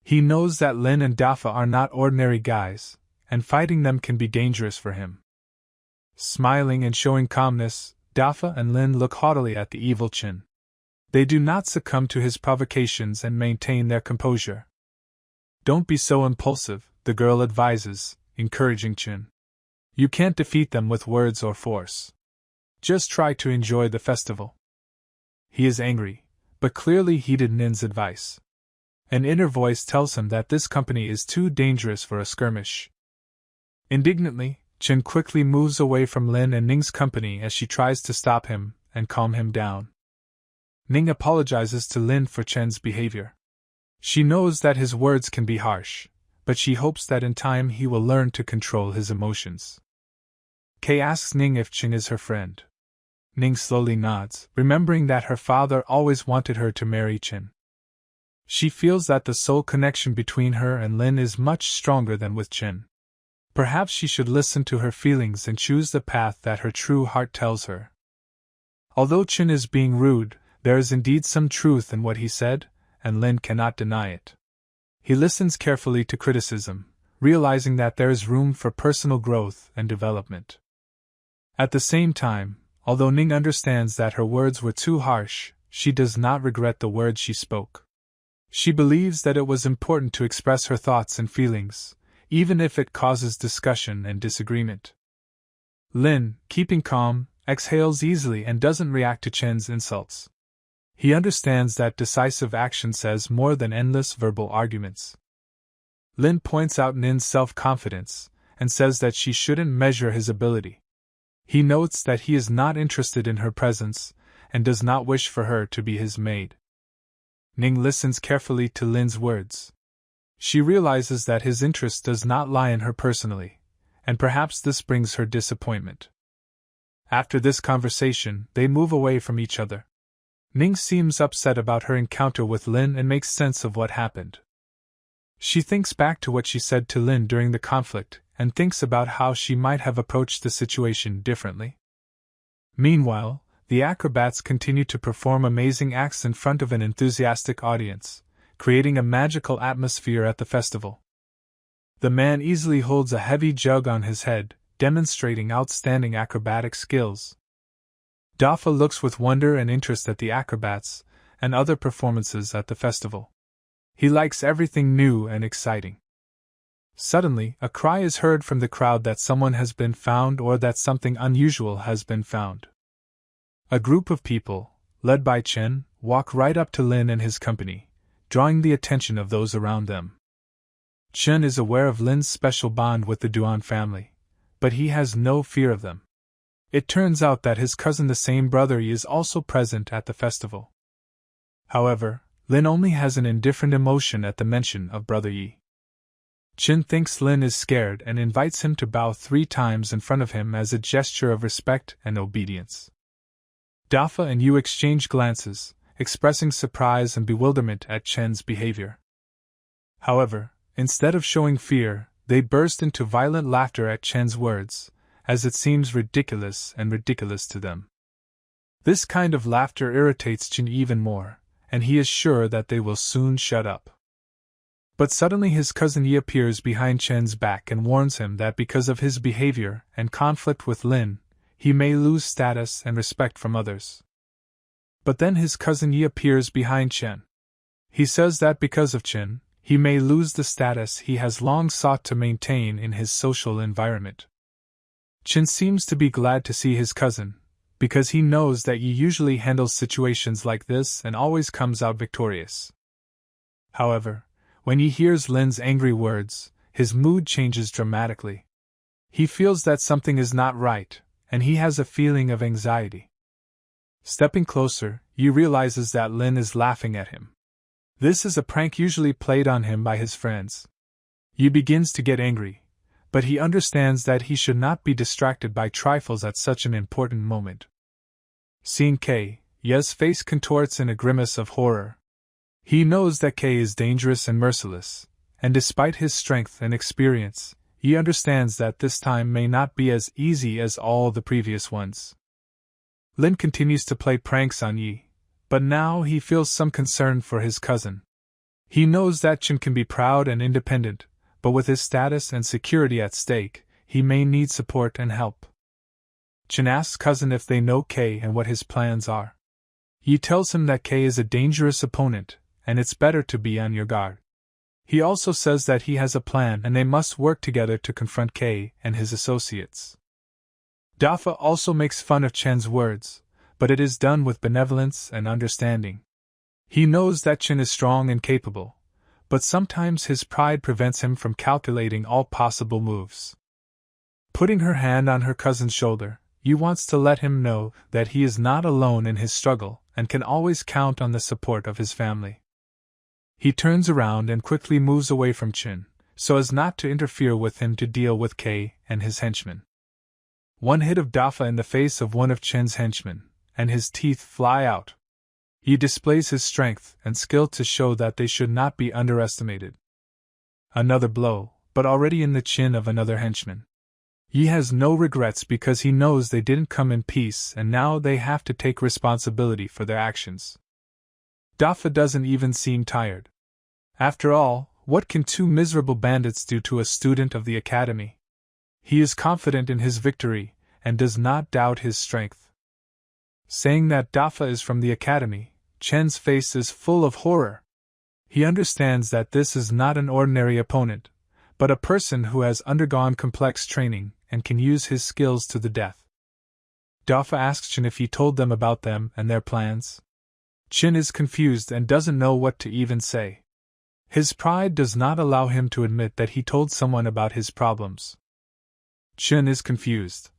He knows that Lin and Dafa are not ordinary guys, and fighting them can be dangerous for him. Smiling and showing calmness, Dafa and Lin look haughtily at the evil Chen. They do not succumb to his provocations and maintain their composure. "Don't be so impulsive," the girl advises, encouraging Chen. "You can't defeat them with words or force. Just try to enjoy the festival." He is angry, but clearly heeded Nin's advice. An inner voice tells him that this company is too dangerous for a skirmish. Indignantly, Chen quickly moves away from Lin and Ning's company as she tries to stop him and calm him down. Ning apologizes to Lin for Chen's behavior. She knows that his words can be harsh, but she hopes that in time he will learn to control his emotions. Kay asks Ning if Chen is her friend. Ning slowly nods, remembering that her father always wanted her to marry Chen. She feels that the soul connection between her and Lin is much stronger than with Chen. Perhaps she should listen to her feelings and choose the path that her true heart tells her. Although Chen is being rude, there is indeed some truth in what he said, and Lin cannot deny it. He listens carefully to criticism, realizing that there is room for personal growth and development. At the same time, although Ning understands that her words were too harsh, she does not regret the words she spoke. She believes that it was important to express her thoughts and feelings, even if it causes discussion and disagreement. Lin, keeping calm, exhales easily and doesn't react to Chen's insults. He understands that decisive action says more than endless verbal arguments. Lin points out Nin's self-confidence and says that she shouldn't measure his ability. He notes that he is not interested in her presence and does not wish for her to be his maid. Ning listens carefully to Lin's words. She realizes that his interest does not lie in her personally, and perhaps this brings her disappointment. After this conversation, they move away from each other. Ning seems upset about her encounter with Lin and makes sense of what happened. She thinks back to what she said to Lin during the conflict and thinks about how she might have approached the situation differently. Meanwhile, the acrobats continue to perform amazing acts in front of an enthusiastic audience, creating a magical atmosphere at the festival. The man easily holds a heavy jug on his head, demonstrating outstanding acrobatic skills. Dafa looks with wonder and interest at the acrobats and other performances at the festival. He likes everything new and exciting. Suddenly, a cry is heard from the crowd that someone has been found or that something unusual has been found. A group of people, led by Chen, walk right up to Lin and his company, drawing the attention of those around them. Chen is aware of Lin's special bond with the Duan family, but he has no fear of them. It turns out that his cousin, the same brother Yi, is also present at the festival. However, Lin only has an indifferent emotion at the mention of brother Yi. Chen thinks Lin is scared and invites him to bow 3 times in front of him as a gesture of respect and obedience. Dafa and Yu exchange glances, expressing surprise and bewilderment at Chen's behavior. However, instead of showing fear, they burst into violent laughter at Chen's words, as it seems ridiculous to them. This kind of laughter irritates Chen even more, and he is sure that they will soon shut up. But suddenly his cousin Yi appears behind Chen's back and warns him that because of his behavior and conflict with Lin, he may lose status and respect from others. But then his cousin Yi appears behind Chen. He says that because of Chen, he may lose the status he has long sought to maintain in his social environment. Chen seems to be glad to see his cousin, because he knows that Yi usually handles situations like this and always comes out victorious. However, when he hears Lin's angry words, his mood changes dramatically. He feels that something is not right, and he has a feeling of anxiety. Stepping closer, Yi realizes that Lin is laughing at him. This is a prank usually played on him by his friends. Yi begins to get angry, but he understands that he should not be distracted by trifles at such an important moment. Seeing Kei, Ye's face contorts in a grimace of horror. He knows that Kei is dangerous and merciless, and despite his strength and experience, he understands that this time may not be as easy as all the previous ones. Lin continues to play pranks on Yi, but now he feels some concern for his cousin. He knows that Chen can be proud and independent, but with his status and security at stake, he may need support and help. Chen asks cousin if they know Kei and what his plans are. Yi tells him that Kei is a dangerous opponent, and it's better to be on your guard. He also says that he has a plan and they must work together to confront Kei and his associates. Dafa also makes fun of Chen's words, but it is done with benevolence and understanding. He knows that Chen is strong and capable, but sometimes his pride prevents him from calculating all possible moves. Putting her hand on her cousin's shoulder, Yi wants to let him know that he is not alone in his struggle and can always count on the support of his family. He turns around and quickly moves away from Chen, so as not to interfere with him to deal with Kei and his henchmen. One hit of Dafa in the face of one of Chen's henchmen, and his teeth fly out. He displays his strength and skill to show that they should not be underestimated. Another blow, but already in the chin of another henchman. Yi has no regrets because he knows they didn't come in peace and now they have to take responsibility for their actions. Dafa doesn't even seem tired. After all, what can 2 miserable bandits do to a student of the academy? He is confident in his victory, and does not doubt his strength. Saying that Dafa is from the academy, Chen's face is full of horror. He understands that this is not an ordinary opponent, but a person who has undergone complex training and can use his skills to the death. Dafa asks Chen if he told them about them and their plans. Chen is confused and doesn't know what to even say. His pride does not allow him to admit that he told someone about his problems. Chen is confused.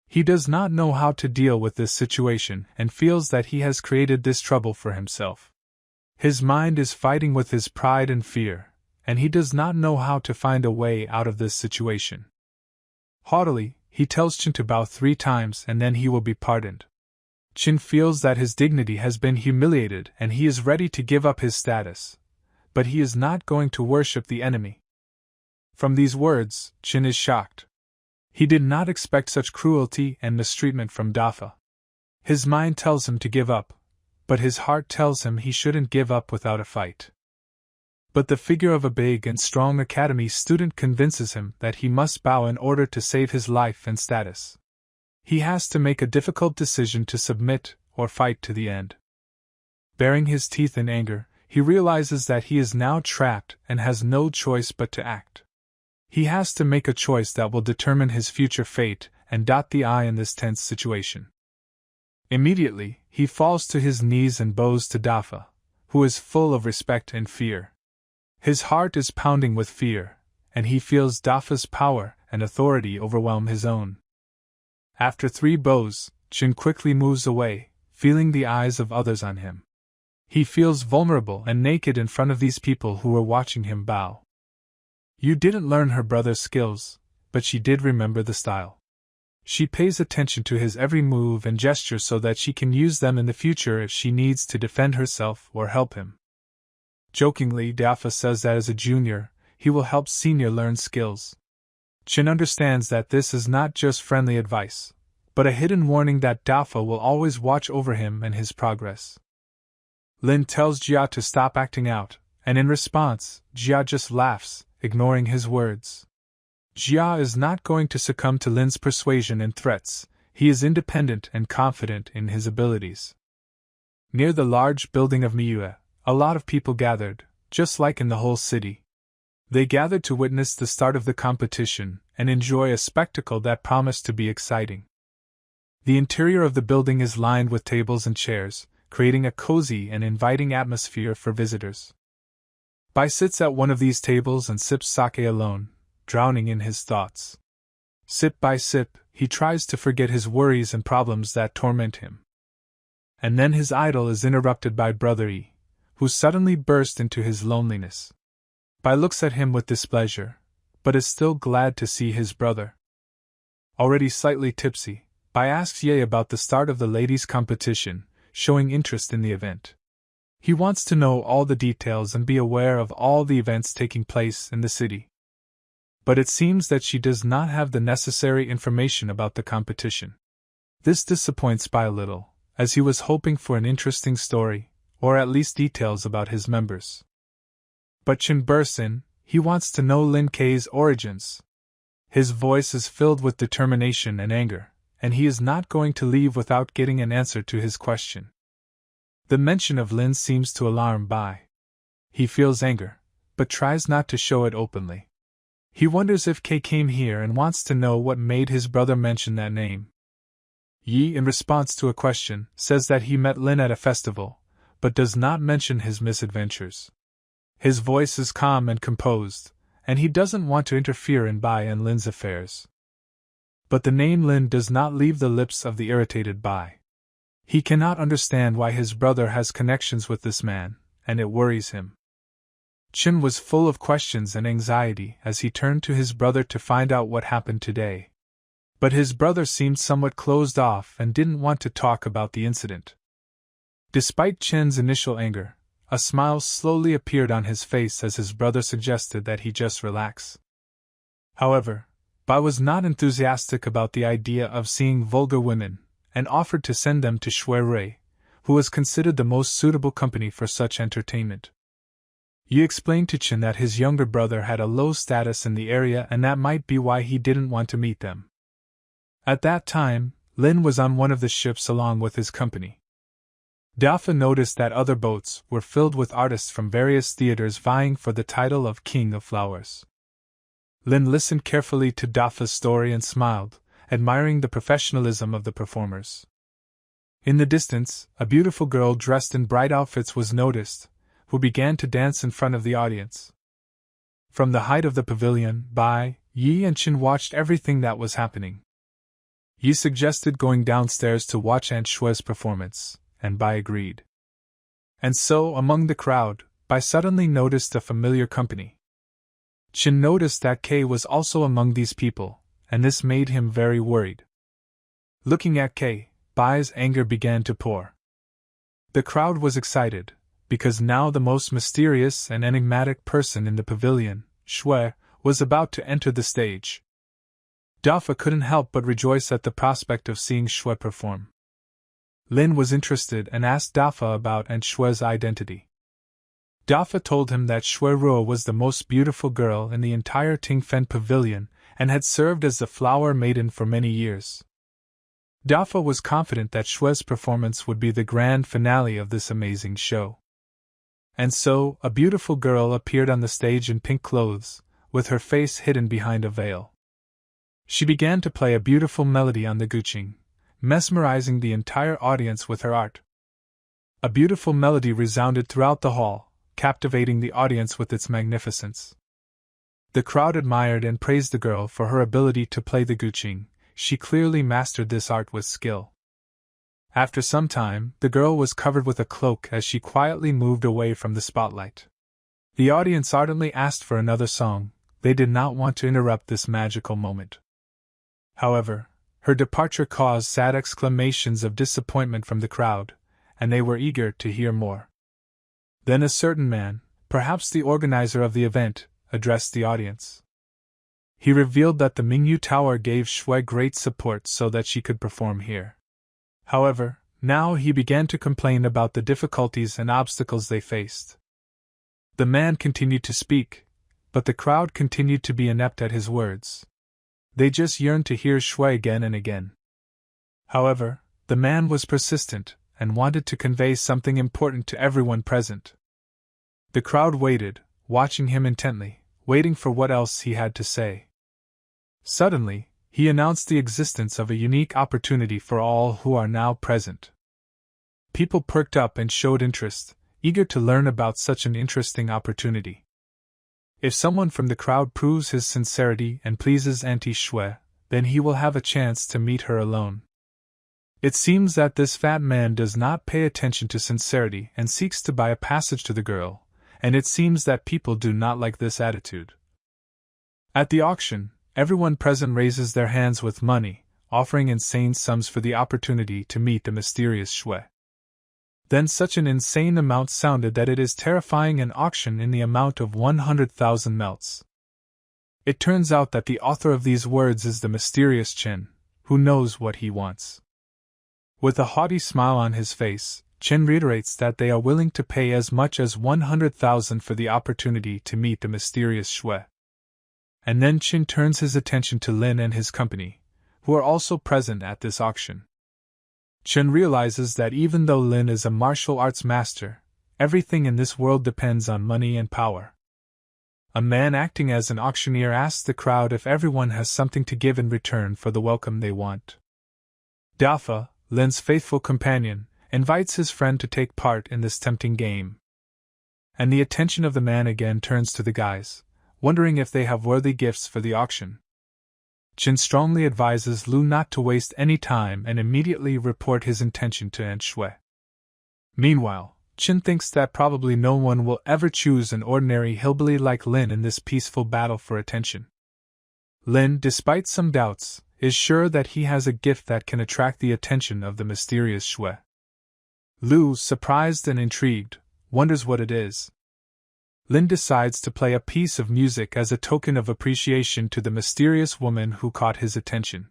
He does not know how to deal with this situation and feels that he has created this trouble for himself. His mind is fighting with his pride and fear, and he does not know how to find a way out of this situation. Haughtily, he tells Chen to bow 3 times and then he will be pardoned. Chen feels that his dignity has been humiliated and he is ready to give up his status, but he is not going to worship the enemy. From these words, Chen is shocked. He did not expect such cruelty and mistreatment from Dafa. His mind tells him to give up, but his heart tells him he shouldn't give up without a fight. But the figure of a big and strong academy student convinces him that he must bow in order to save his life and status. He has to make a difficult decision to submit or fight to the end. Baring his teeth in anger, he realizes that he is now trapped and has no choice but to act. He has to make a choice that will determine his future fate and dot the I in this tense situation. Immediately, he falls to his knees and bows to Dafa, who is full of respect and fear. His heart is pounding with fear, and he feels Dafa's power and authority overwhelm his own. After 3 bows, Chin quickly moves away, feeling the eyes of others on him. He feels vulnerable and naked in front of these people who were watching him bow. You didn't learn her brother's skills, but she did remember the style. She pays attention to his every move and gesture so that she can use them in the future if she needs to defend herself or help him. Jokingly, Dafa says that as a junior, he will help senior learn skills. Chin understands that this is not just friendly advice, but a hidden warning that Dafa will always watch over him and his progress. Lin tells Jia to stop acting out, and in response, Jia just laughs, ignoring his words. Jia is not going to succumb to Lin's persuasion and threats. He is independent and confident in his abilities. Near the large building of MANHUA, a lot of people gathered, just like in the whole city. They gathered to witness the start of the competition and enjoy a spectacle that promised to be exciting. The interior of the building is lined with tables and chairs, creating a cozy and inviting atmosphere for visitors. Bai sits at one of these tables and sips sake alone, drowning in his thoughts. Sip by sip, he tries to forget his worries and problems that torment him. And then his idol is interrupted by Brother Yi, who suddenly burst into his loneliness. Bai looks at him with displeasure, but is still glad to see his brother. Already slightly tipsy, Bai asks Ye about the start of the ladies' competition, showing interest in the event. He wants to know all the details and be aware of all the events taking place in the city. But it seems that she does not have the necessary information about the competition. This disappoints Bai a little, as he was hoping for an interesting story, or at least details about his members. But Chin bursts in. He wants to know Lin Kei's origins. His voice is filled with determination and anger, and he is not going to leave without getting an answer to his question. The mention of Lin seems to alarm Bai. He feels anger, but tries not to show it openly. He wonders if Kei came here and wants to know what made his brother mention that name. Yi, in response to a question, says that he met Lin at a festival, but does not mention his misadventures. His voice is calm and composed, and he doesn't want to interfere in Bai and Lin's affairs. But the name Lin does not leave the lips of the irritated Bai. He cannot understand why his brother has connections with this man, and it worries him. Chin was full of questions and anxiety as he turned to his brother to find out what happened today. But his brother seemed somewhat closed off and didn't want to talk about the incident. Despite Chin's initial anger, a smile slowly appeared on his face as his brother suggested that he just relax. However, Bai was not enthusiastic about the idea of seeing vulgar women, and offered to send them to Shui Rui, who was considered the most suitable company for such entertainment. Yi explained to Chin that his younger brother had a low status in the area and that might be why he didn't want to meet them. At that time, Lin was on one of the ships along with his company. Dafa noticed that other boats were filled with artists from various theaters vying for the title of King of Flowers. Lin listened carefully to Dafa's story and smiled, admiring the professionalism of the performers. In the distance, a beautiful girl dressed in bright outfits was noticed, who began to dance in front of the audience. From the height of the pavilion, Bai, Yi and Chin watched everything that was happening. Yi suggested going downstairs to watch Aunt Shue's performance, and Bai agreed. And so, among the crowd, Bai suddenly noticed a familiar company. Chin noticed that Kei was also among these people, and this made him very worried. Looking at Kei, Bai's anger began to pour. The crowd was excited, because now the most mysterious and enigmatic person in the pavilion, Shui, was about to enter the stage. Dafa couldn't help but rejoice at the prospect of seeing Shui perform. Lin was interested and asked Dafa about Aunt Shue's identity. Dafa told him that Shui Ruo was the most beautiful girl in the entire Tingfen pavilion and had served as the flower maiden for many years. Dafa was confident that Shue's performance would be the grand finale of this amazing show. And so, a beautiful girl appeared on the stage in pink clothes, with her face hidden behind a veil. She began to play a beautiful melody on the guqing, mesmerizing the entire audience with her art. A beautiful melody resounded throughout the hall, captivating the audience with its magnificence. The crowd admired and praised the girl for her ability to play the guqing. She clearly mastered this art with skill. After some time, the girl was covered with a cloak as she quietly moved away from the spotlight. The audience ardently asked for another song. They did not want to interrupt this magical moment. However, her departure caused sad exclamations of disappointment from the crowd, and they were eager to hear more. Then a certain man, perhaps the organizer of the event, addressed the audience. He revealed that the Mingyu Tower gave Shui great support so that she could perform here. However, now he began to complain about the difficulties and obstacles they faced. The man continued to speak, but the crowd continued to be inept at his words. They just yearned to hear Shui again and again. However, the man was persistent and wanted to convey something important to everyone present. The crowd waited, watching him intently, waiting for what else he had to say. Suddenly, he announced the existence of a unique opportunity for all who are now present. People perked up and showed interest, eager to learn about such an interesting opportunity. If someone from the crowd proves his sincerity and pleases Auntie Shui, then he will have a chance to meet her alone. It seems that this fat man does not pay attention to sincerity and seeks to buy a passage to the girl, and it seems that people do not like this attitude. At the auction, everyone present raises their hands with money, offering insane sums for the opportunity to meet the mysterious Shui. Then such an insane amount sounded that it is terrifying an auction in the amount of 100,000 melts. It turns out that the author of these words is the mysterious Chen, who knows what he wants. With a haughty smile on his face, Chen reiterates that they are willing to pay as much as 100,000 for the opportunity to meet the mysterious Shui. And then Chen turns his attention to Lin and his company, who are also present at this auction. Chen realizes that even though Lin is a martial arts master, everything in this world depends on money and power. A man acting as an auctioneer asks the crowd if everyone has something to give in return for the welcome they want. Dafa, Lin's faithful companion, invites his friend to take part in this tempting game. And the attention of the man again turns to the guys, wondering if they have worthy gifts for the auction. Chen strongly advises Lu not to waste any time and immediately report his intention to Aunt Shui. Meanwhile, Chen thinks that probably no one will ever choose an ordinary hillbilly like Lin in this peaceful battle for attention. Lin, despite some doubts, is sure that he has a gift that can attract the attention of the mysterious Shui. Lu, surprised and intrigued, wonders what it is. Lin decides to play a piece of music as a token of appreciation to the mysterious woman who caught his attention.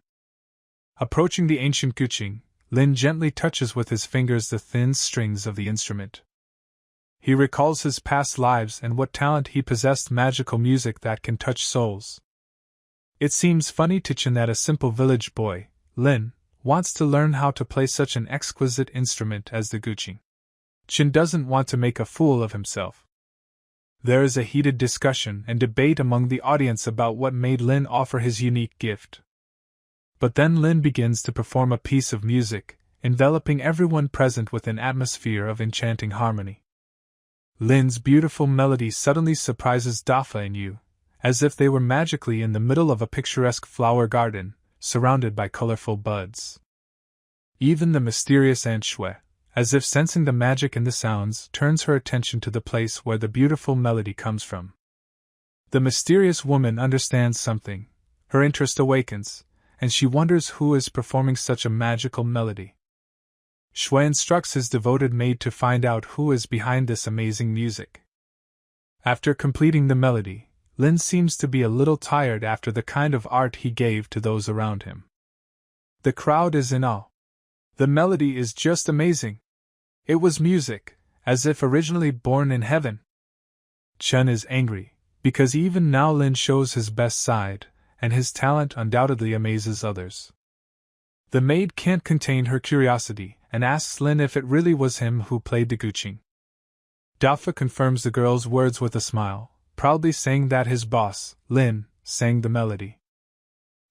Approaching the ancient guqing, Lin gently touches with his fingers the thin strings of the instrument. He recalls his past lives and what talent he possessed: magical music that can touch souls. It seems funny to Chen that a simple village boy, Lin, wants to learn how to play such an exquisite instrument as the guqing. Chen doesn't want to make a fool of himself. There is a heated discussion and debate among the audience about what made Lin offer his unique gift. But then Lin begins to perform a piece of music, enveloping everyone present with an atmosphere of enchanting harmony. Lin's beautiful melody suddenly surprises Dafa and Yu, as if they were magically in the middle of a picturesque flower garden, surrounded by colorful buds. Even the mysterious Aunt Shui, as if sensing the magic in the sounds, turns her attention to the place where the beautiful melody comes from. The mysterious woman understands something, her interest awakens, and she wonders who is performing such a magical melody. Shui instructs his devoted maid to find out who is behind this amazing music. After completing the melody, Lin seems to be a little tired after the kind of art he gave to those around him. The crowd is in awe. The melody is just amazing. It was music, as if originally born in heaven. Chen is angry, because even now Lin shows his best side, and his talent undoubtedly amazes others. The maid can't contain her curiosity, and asks Lin if it really was him who played the guqing. Dafa confirms the girl's words with a smile, proudly saying that his boss, Lin, sang the melody.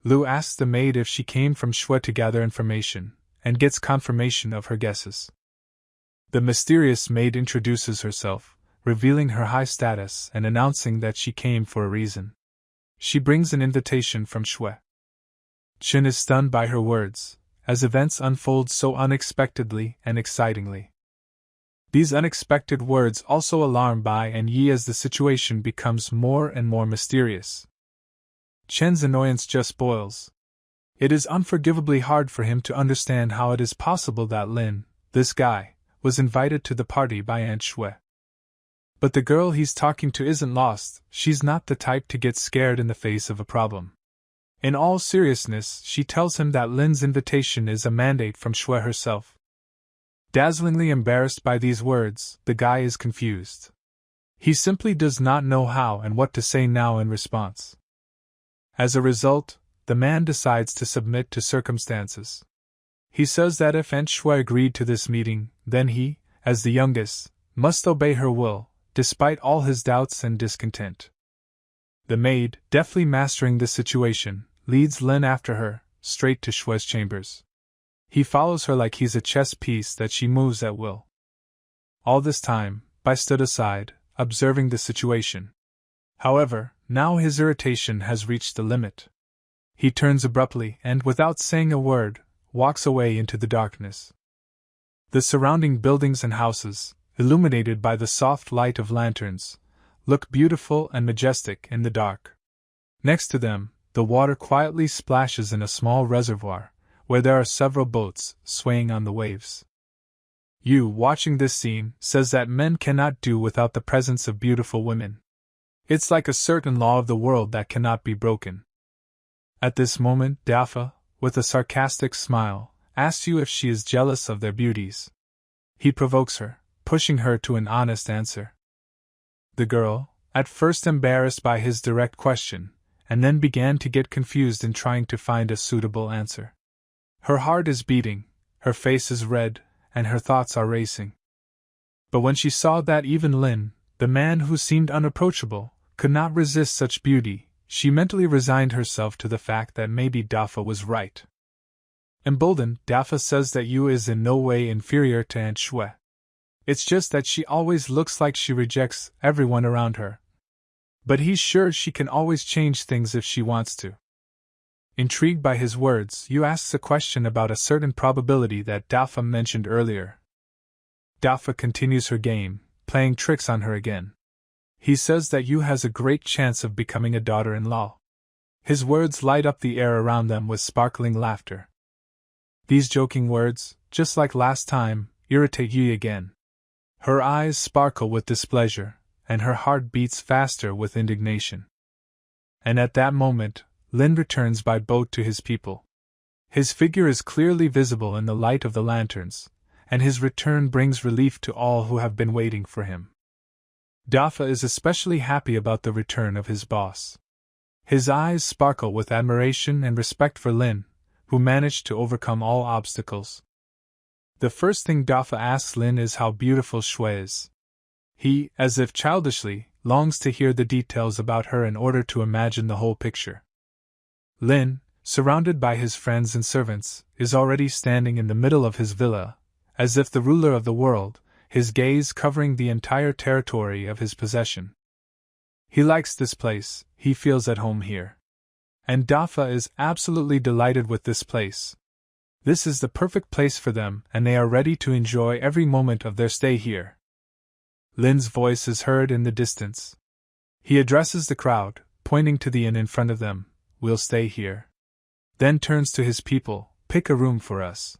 Lu asks the maid if she came from Shui to gather information, and gets confirmation of her guesses. The mysterious maid introduces herself, revealing her high status and announcing that she came for a reason. She brings an invitation from Shui. Chen is stunned by her words, as events unfold so unexpectedly and excitingly. These unexpected words also alarm Bai and Yi as the situation becomes more and more mysterious. Chen's annoyance just boils. It is unforgivably hard for him to understand how it is possible that Lin, this guy, was invited to the party by Aunt Shui. But the girl he's talking to isn't lost. She's not the type to get scared in the face of a problem. In all seriousness, she tells him that Lin's invitation is a mandate from Shui herself. Dazzlingly embarrassed by these words, the guy is confused. He simply does not know how and what to say now in response. As a result, the man decides to submit to circumstances. He says that if Aunt Shui agreed to this meeting, then he, as the youngest, must obey her will, despite all his doubts and discontent. The maid, deftly mastering the situation, leads Lin after her, straight to Shui's chambers. He follows her like he's a chess piece that she moves at will. All this time, Bai stood aside, observing the situation. However, now his irritation has reached the limit. He turns abruptly and, without saying a word, walks away into the darkness. The surrounding buildings and houses, illuminated by the soft light of lanterns, look beautiful and majestic in the dark. Next to them, the water quietly splashes in a small reservoir, where there are several boats swaying on the waves. Yu, watching this scene, says that men cannot do without the presence of beautiful women. It's like a certain law of the world that cannot be broken. At this moment, Dafa, with a sarcastic smile, asks Yu if she is jealous of their beauties. He provokes her, pushing her to an honest answer. The girl, at first embarrassed by his direct question, and then began to get confused in trying to find a suitable answer. Her heart is beating, her face is red, and her thoughts are racing. But when she saw that even Lin, the man who seemed unapproachable, could not resist such beauty, she mentally resigned herself to the fact that maybe Dafa was right. Emboldened, Dafa says that Yu is in no way inferior to Aunt Shui. It's just that she always looks like she rejects everyone around her. But he's sure she can always change things if she wants to. Intrigued by his words, Yu asks a question about a certain probability that Dafa mentioned earlier. Dafa continues her game, playing tricks on her again. He says that Yu has a great chance of becoming a daughter-in-law. His words light up the air around them with sparkling laughter. These joking words, just like last time, irritate Yu again. Her eyes sparkle with displeasure, and her heart beats faster with indignation. And at that moment, Lin returns by boat to his people. His figure is clearly visible in the light of the lanterns, and his return brings relief to all who have been waiting for him. Dafa is especially happy about the return of his boss. His eyes sparkle with admiration and respect for Lin, who managed to overcome all obstacles. The first thing Dafa asks Lin is how beautiful Shui is. He, as if childishly, longs to hear the details about her in order to imagine the whole picture. Lin, surrounded by his friends and servants, is already standing in the middle of his villa, as if the ruler of the world, his gaze covering the entire territory of his possession. He likes this place, he feels at home here. And Dafa is absolutely delighted with this place. This is the perfect place for them, and they are ready to enjoy every moment of their stay here. Lin's voice is heard in the distance. He addresses the crowd, pointing to the inn in front of them. We'll stay here. Then turns to his people, pick a room for us.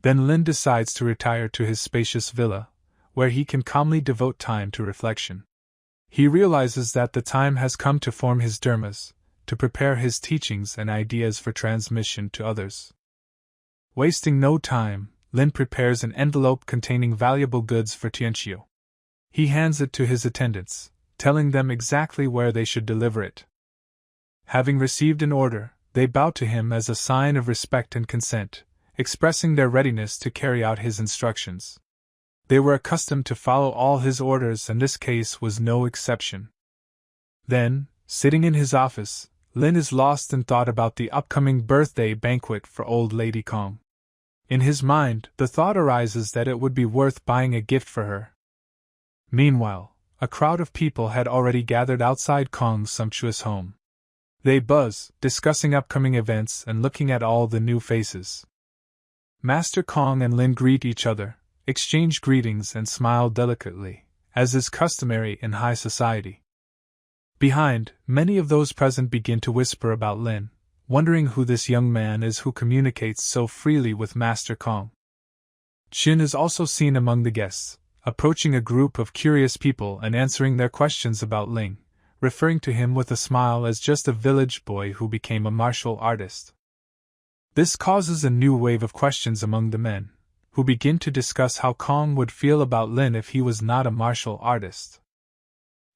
Then Lin decides to retire to his spacious villa, where he can calmly devote time to reflection. He realizes that the time has come to form his dharmas, to prepare his teachings and ideas for transmission to others. Wasting no time, Lin prepares an envelope containing valuable goods for Tianqiu. He hands it to his attendants, telling them exactly where they should deliver it. Having received an order, they bow to him as a sign of respect and consent, expressing their readiness to carry out his instructions. They were accustomed to follow all his orders, and this case was no exception. Then, sitting in his office, Lin is lost in thought about the upcoming birthday banquet for old Lady Kong. In his mind, the thought arises that it would be worth buying a gift for her. Meanwhile, a crowd of people had already gathered outside Kong's sumptuous home. They buzz, discussing upcoming events and looking at all the new faces. Master Kong and Lin greet each other, exchange greetings and smile delicately, as is customary in high society. Behind, many of those present begin to whisper about Lin, wondering who this young man is who communicates so freely with Master Kong. Chin is also seen among the guests, approaching a group of curious people and answering their questions about Ling, referring to him with a smile as just a village boy who became a martial artist. This causes a new wave of questions among the men, who begin to discuss how Kong would feel about Lin if he was not a martial artist.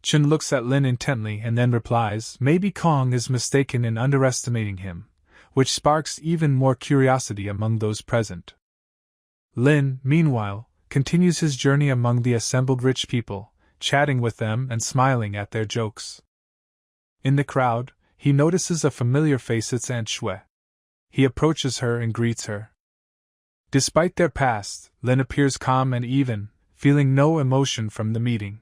Chen looks at Lin intently and then replies, "Maybe Kong is mistaken in underestimating him," which sparks even more curiosity among those present. Lin, meanwhile, continues his journey among the assembled rich people, chatting with them and smiling at their jokes. In the crowd, he notices a familiar face. It's Aunt Shui. He approaches her and greets her. Despite their past, Lin appears calm and even, feeling no emotion from the meeting.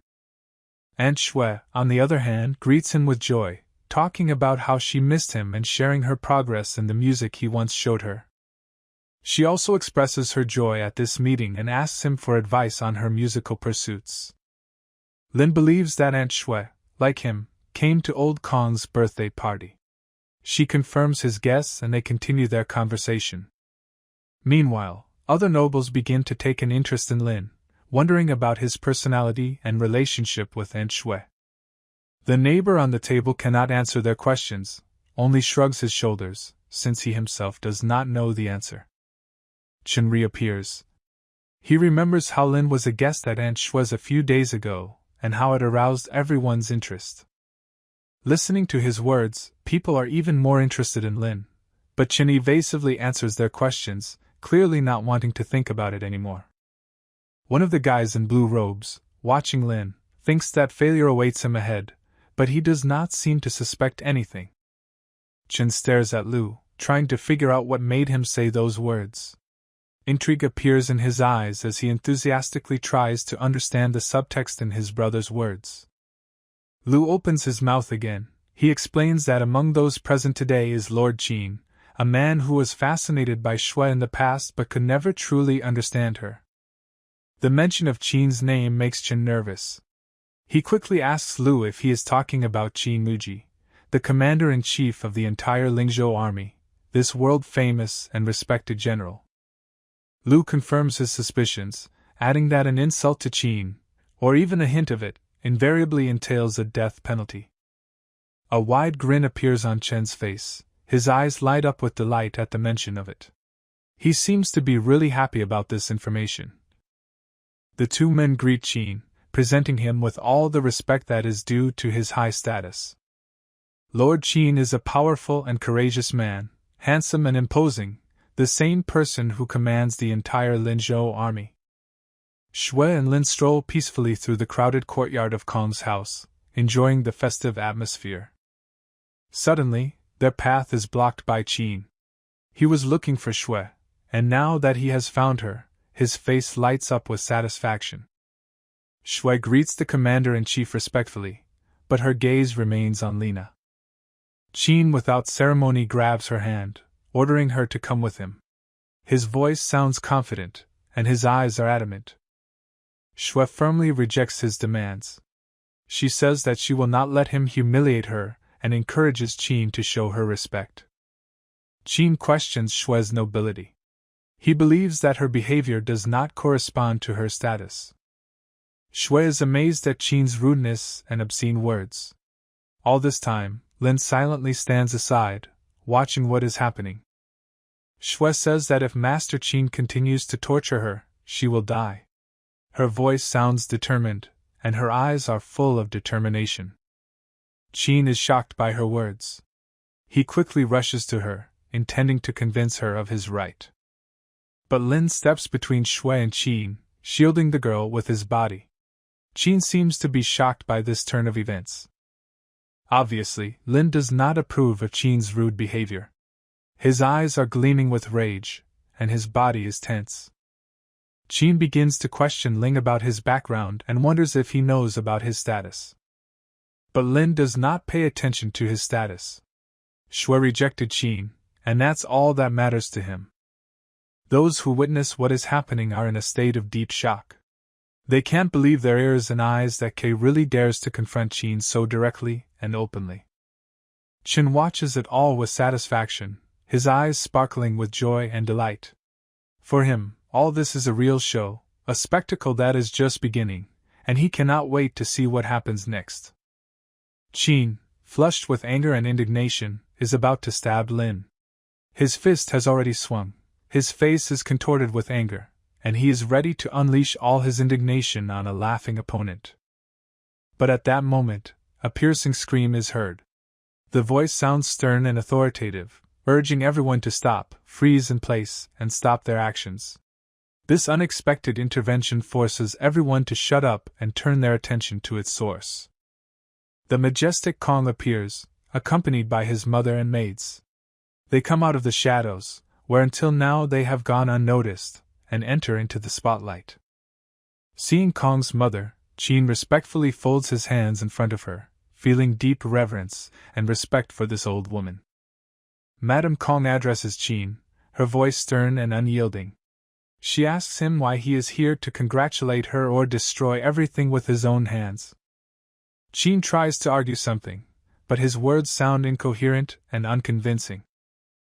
Aunt Shui, on the other hand, greets him with joy, talking about how she missed him and sharing her progress in the music he once showed her. She also expresses her joy at this meeting and asks him for advice on her musical pursuits. Lin believes that Aunt Shui, like him, came to old Kong's birthday party. She confirms his guess and they continue their conversation. Meanwhile, other nobles begin to take an interest in Lin, wondering about his personality and relationship with Aunt Shui. The neighbor on the table cannot answer their questions, only shrugs his shoulders, since he himself does not know the answer. Chen reappears. He remembers how Lin was a guest at Aunt Shui's a few days ago, and how it aroused everyone's interest. Listening to his words, people are even more interested in Lin, but Chen evasively answers their questions, clearly not wanting to think about it anymore. One of the guys in blue robes, watching Lin, thinks that failure awaits him ahead, but he does not seem to suspect anything. Chen stares at Lu, trying to figure out what made him say those words. Intrigue appears in his eyes as he enthusiastically tries to understand the subtext in his brother's words. Lu opens his mouth again. He explains that among those present today is Lord Qin, a man who was fascinated by Shui in the past but could never truly understand her. The mention of Qin's name makes Chen nervous. He quickly asks Lu if he is talking about Qin Muji, the commander-in-chief of the entire Lingzhou army, this world-famous and respected general. Lu confirms his suspicions, adding that an insult to Qin, or even a hint of it, invariably entails a death penalty. A wide grin appears on Chen's face, his eyes light up with delight at the mention of it. He seems to be really happy about this information. The two men greet Qin, presenting him with all the respect that is due to his high status. Lord Qin is a powerful and courageous man, handsome and imposing, the same person who commands the entire Lingzhou army. Shui and Lin stroll peacefully through the crowded courtyard of Kong's house, enjoying the festive atmosphere. Suddenly, their path is blocked by Qin. He was looking for Shui, and now that he has found her, his face lights up with satisfaction. Shui greets the commander-in-chief respectfully, but her gaze remains on Lina. Qin without ceremony grabs her hand, ordering her to come with him. His voice sounds confident, and his eyes are adamant. Shui firmly rejects his demands. She says that she will not let him humiliate her and encourages Qin to show her respect. Qin questions Shui's nobility. He believes that her behavior does not correspond to her status. Shui is amazed at Qin's rudeness and obscene words. All this time, Lin silently stands aside, watching what is happening. Shui says that if Master Qin continues to torture her, she will die. Her voice sounds determined, and her eyes are full of determination. Qin is shocked by her words. He quickly rushes to her, intending to convince her of his right. But Lin steps between Shui and Qin, shielding the girl with his body. Qin seems to be shocked by this turn of events. Obviously, Lin does not approve of Qin's rude behavior. His eyes are gleaming with rage, and his body is tense. Qin begins to question Ling about his background and wonders if he knows about his status. But Lin does not pay attention to his status. Shui rejected Qin, and that's all that matters to him. Those who witness what is happening are in a state of deep shock. They can't believe their ears and eyes that Kei really dares to confront Qin so directly and openly. Qin watches it all with satisfaction, his eyes sparkling with joy and delight. For him, all this is a real show, a spectacle that is just beginning, and he cannot wait to see what happens next. Qin, flushed with anger and indignation, is about to stab Lin. His fist has already swung, his face is contorted with anger, and he is ready to unleash all his indignation on a laughing opponent. But at that moment, a piercing scream is heard. The voice sounds stern and authoritative, urging everyone to stop, freeze in place, and stop their actions. This unexpected intervention forces everyone to shut up and turn their attention to its source. The majestic Kong appears, accompanied by his mother and maids. They come out of the shadows, where until now they have gone unnoticed, and enter into the spotlight. Seeing Kong's mother, Qin respectfully folds his hands in front of her, feeling deep reverence and respect for this old woman. Madame Kong addresses Qin, her voice stern and unyielding. She asks him why he is here to congratulate her or destroy everything with his own hands. Qin tries to argue something, but his words sound incoherent and unconvincing.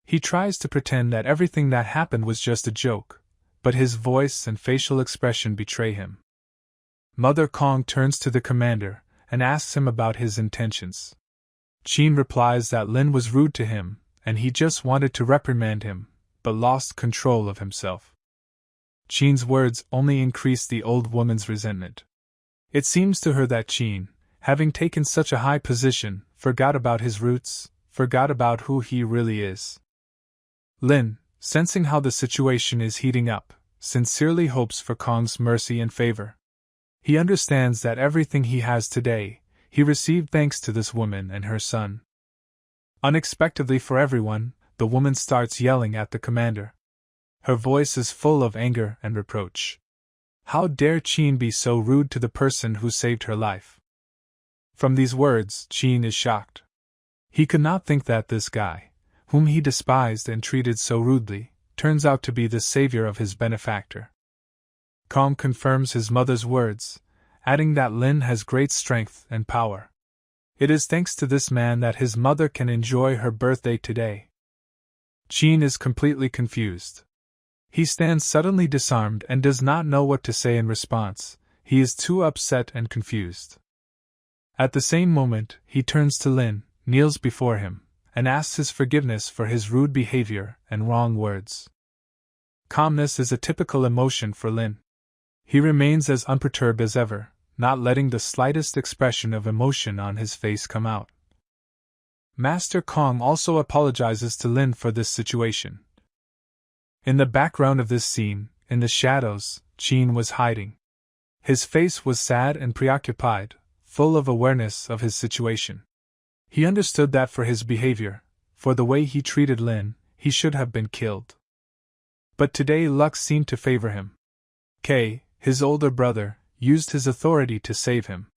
He tries to pretend that everything that happened was just a joke, but his voice and facial expression betray him. Mother Kong turns to the commander and asks him about his intentions. Qin replies that Lin was rude to him, and he just wanted to reprimand him, but lost control of himself. Qin's words only increased the old woman's resentment. It seems to her that Qin, having taken such a high position, forgot about his roots, forgot about who he really is. Lin, sensing how the situation is heating up, sincerely hopes for Kong's mercy and favor. He understands that everything he has today, he received thanks to this woman and her son. Unexpectedly for everyone, the woman starts yelling at the commander. Her voice is full of anger and reproach. How dare Qin be so rude to the person who saved her life? From these words, Qin is shocked. He could not think that this guy, whom he despised and treated so rudely, turns out to be the savior of his benefactor. Kong confirms his mother's words, adding that Lin has great strength and power. It is thanks to this man that his mother can enjoy her birthday today. Qin is completely confused. He stands suddenly disarmed and does not know what to say in response. He is too upset and confused. At the same moment, he turns to Lin, kneels before him, and asks his forgiveness for his rude behavior and wrong words. Calmness is a typical emotion for Lin. He remains as unperturbed as ever, not letting the slightest expression of emotion on his face come out. Master Kong also apologizes to Lin for this situation. In the background of this scene, in the shadows, Qin was hiding. His face was sad and preoccupied, full of awareness of his situation. He understood that for his behavior, for the way he treated Lin, he should have been killed. But today luck seemed to favor him. Kei, his older brother, used his authority to save him.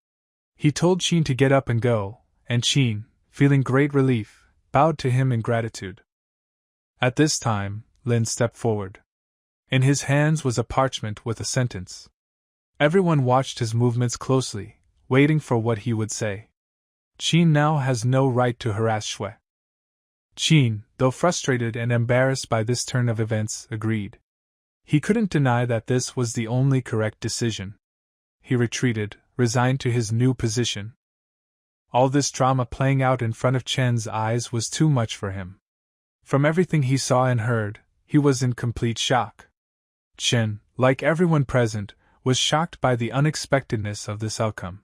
He told Qin to get up and go, and Qin, feeling great relief, bowed to him in gratitude. At this time, Lin stepped forward. In his hands was a parchment with a sentence. Everyone watched his movements closely, waiting for what he would say. Qin now has no right to harass Shui. Qin, though frustrated and embarrassed by this turn of events, agreed. He couldn't deny that this was the only correct decision. He retreated, resigned to his new position. All this drama playing out in front of Chen's eyes was too much for him. From everything he saw and heard, he was in complete shock. Chen, like everyone present, was shocked by the unexpectedness of this outcome.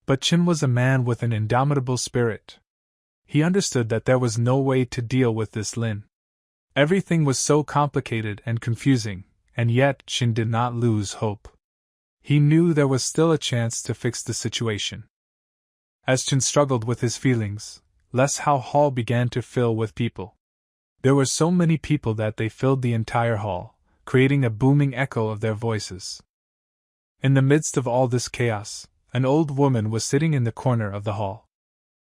But Chen was a man with an indomitable spirit. He understood that there was no way to deal with this Lin. Everything was so complicated and confusing, and yet Chen did not lose hope. He knew there was still a chance to fix the situation. As Chen struggled with his feelings, Les Hall began to fill with people. There were so many people that they filled the entire hall, creating a booming echo of their voices. In the midst of all this chaos, an old woman was sitting in the corner of the hall.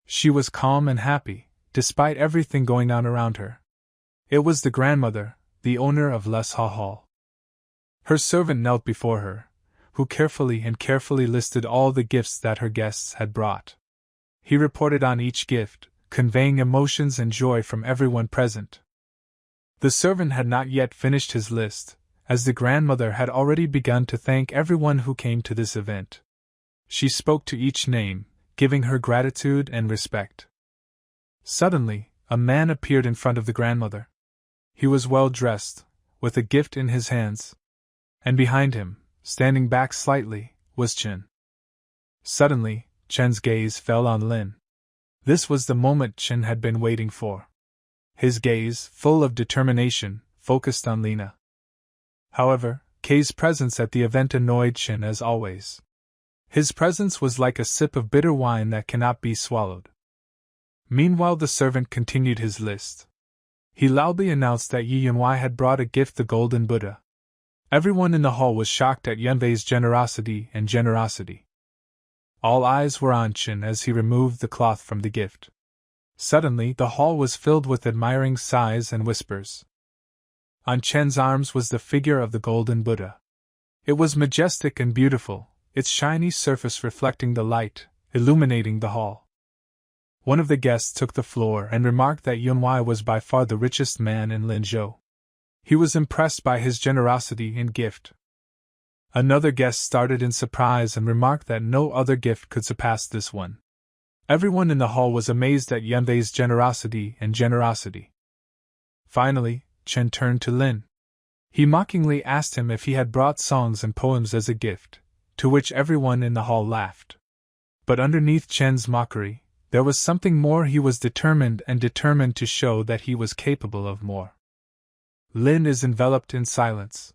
She was calm and happy, despite everything going on around her. It was the grandmother, the owner of Les Hall. Her servant knelt before her, who carefully listed all the gifts that her guests had brought. He reported on each gift, conveying emotions and joy from everyone present. The servant had not yet finished his list, as the grandmother had already begun to thank everyone who came to this event. She spoke to each name, giving her gratitude and respect. Suddenly, a man appeared in front of the grandmother. He was well dressed, with a gift in his hands. And behind him, standing back slightly, was Chen. Suddenly, Chen's gaze fell on Lin. This was the moment Chen had been waiting for. His gaze, full of determination, focused on Lina. However, Kei's presence at the event annoyed Chen as always. His presence was like a sip of bitter wine that cannot be swallowed. Meanwhile, the servant continued his list. He loudly announced that Yi Yunwei had brought a gift, the Golden Buddha. Everyone in the hall was shocked at Yunwei's generosity. All eyes were on Chen as he removed the cloth from the gift. Suddenly, the hall was filled with admiring sighs and whispers. On Chen's arms was the figure of the Golden Buddha. It was majestic and beautiful, its shiny surface reflecting the light, illuminating the hall. One of the guests took the floor and remarked that Yunwei was by far the richest man in Linzhou. He was impressed by his generosity and gift. Another guest started in surprise and remarked that no other gift could surpass this one. Everyone in the hall was amazed at Yunwei's generosity. Finally, Chen turned to Lin. He mockingly asked him if he had brought songs and poems as a gift, to which everyone in the hall laughed. But underneath Chen's mockery, there was something more. He was determined to show that he was capable of more. Lin is enveloped in silence.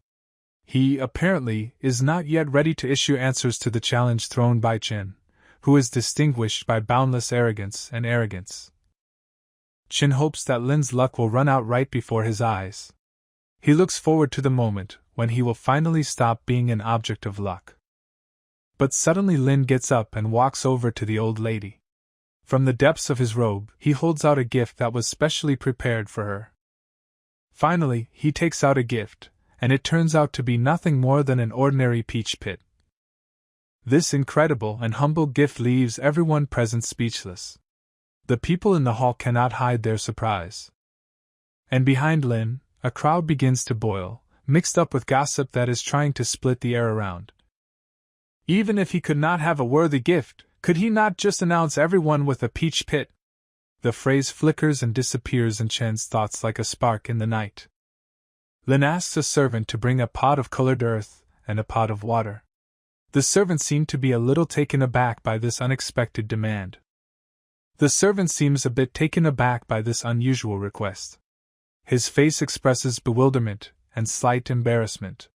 He, apparently, is not yet ready to issue answers to the challenge thrown by Chen, who is distinguished by boundless arrogance. Chen hopes that Lin's luck will run out right before his eyes. He looks forward to the moment when he will finally stop being an object of luck. But suddenly Lin gets up and walks over to the old lady. From the depths of his robe, he holds out a gift that was specially prepared for her. Finally, he takes out a gift, and it turns out to be nothing more than an ordinary peach pit. This incredible and humble gift leaves everyone present speechless. The people in the hall cannot hide their surprise. And behind Lin, a crowd begins to boil, mixed up with gossip that is trying to split the air around. Even if he could not have a worthy gift, could he not just announce everyone with a peach pit? The phrase flickers and disappears in Chen's thoughts like a spark in the night. Lin asks a servant to bring a pot of colored earth and a pot of water. The servant seemed to be a little taken aback by this unexpected demand. The servant seems a bit taken aback by this unusual request. His face expresses bewilderment and slight embarrassment.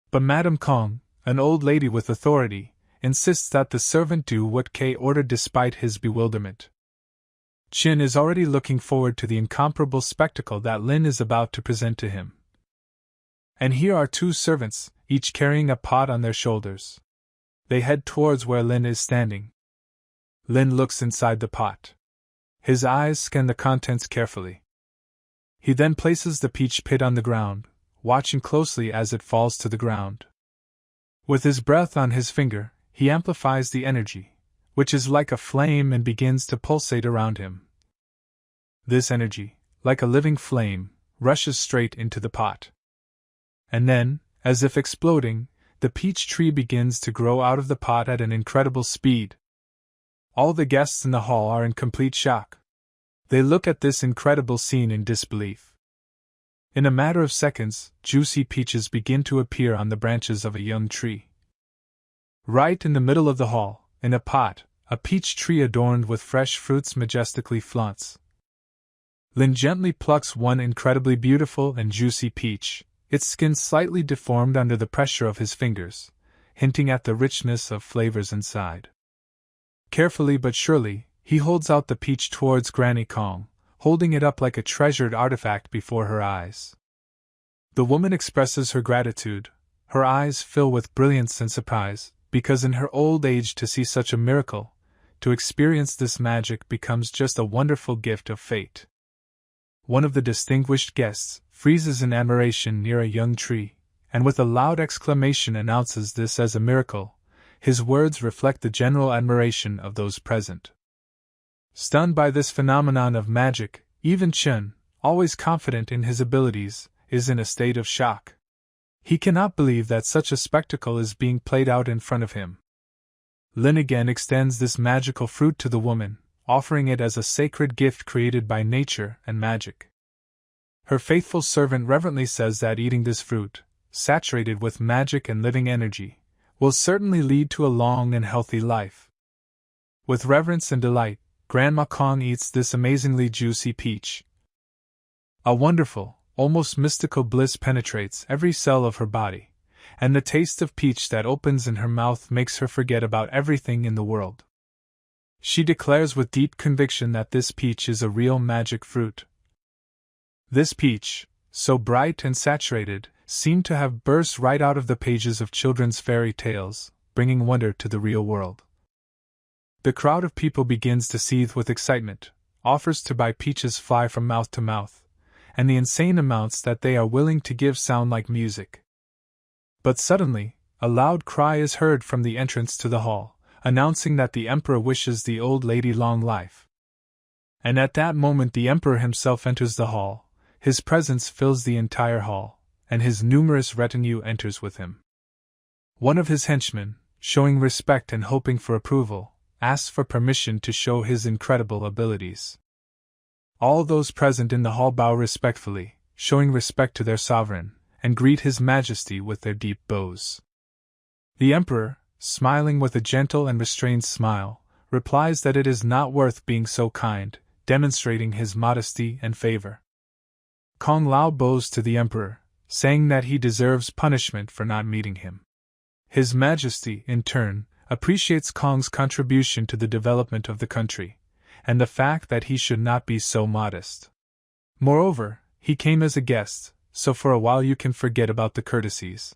But Madame Kong, an old lady with authority, insists that the servant do what Kei ordered despite his bewilderment. Chen is already looking forward to the incomparable spectacle that Lin is about to present to him. And here are two servants, each carrying a pot on their shoulders. They head towards where Lin is standing. Lin looks inside the pot. His eyes scan the contents carefully. He then places the peach pit on the ground, watching closely as it falls to the ground. With his breath on his finger, he amplifies the energy, which is like a flame and begins to pulsate around him. This energy, like a living flame, rushes straight into the pot. And then, as if exploding, the peach tree begins to grow out of the pot at an incredible speed. All the guests in the hall are in complete shock. They look at this incredible scene in disbelief. In a matter of seconds, juicy peaches begin to appear on the branches of a young tree. Right in the middle of the hall, in a pot, a peach tree adorned with fresh fruits majestically flaunts. Lin gently plucks one incredibly beautiful and juicy peach, its skin slightly deformed under the pressure of his fingers, hinting at the richness of flavors inside. Carefully but surely, he holds out the peach towards Granny Kong, holding it up like a treasured artifact before her eyes. The woman expresses her gratitude. Her eyes fill with brilliance and surprise, because in her old age to see such a miracle, to experience this magic becomes just a wonderful gift of fate. One of the distinguished guests freezes in admiration near a young tree, and with a loud exclamation announces this as a miracle. His words reflect the general admiration of those present. Stunned by this phenomenon of magic, even Chen, always confident in his abilities, is in a state of shock. He cannot believe that such a spectacle is being played out in front of him. Lin again extends this magical fruit to the woman, offering it as a sacred gift created by nature and magic. Her faithful servant reverently says that eating this fruit, saturated with magic and living energy, will certainly lead to a long and healthy life. With reverence and delight, Grandma Kong eats this amazingly juicy peach. A wonderful, almost mystical bliss penetrates every cell of her body, and the taste of peach that opens in her mouth makes her forget about everything in the world. She declares with deep conviction that this peach is a real magic fruit. This peach, so bright and saturated, seemed to have burst right out of the pages of children's fairy tales, bringing wonder to the real world. The crowd of people begins to seethe with excitement, offers to buy peaches fly from mouth to mouth, and the insane amounts that they are willing to give sound like music. But suddenly, a loud cry is heard from the entrance to the hall, announcing that the Emperor wishes the old lady long life. And at that moment the Emperor himself enters the hall. His presence fills the entire hall, and his numerous retinue enters with him. One of his henchmen, showing respect and hoping for approval, asks for permission to show his incredible abilities. All those present in the hall bow respectfully, showing respect to their sovereign, and greet His Majesty with their deep bows. The Emperor, smiling with a gentle and restrained smile, replies that it is not worth being so kind, demonstrating his modesty and favor. Kong Lao bows to the Emperor, saying that he deserves punishment for not meeting him. His Majesty, in turn, appreciates Kong's contribution to the development of the country, and the fact that he should not be so modest. Moreover, he came as a guest, so for a while you can forget about the courtesies.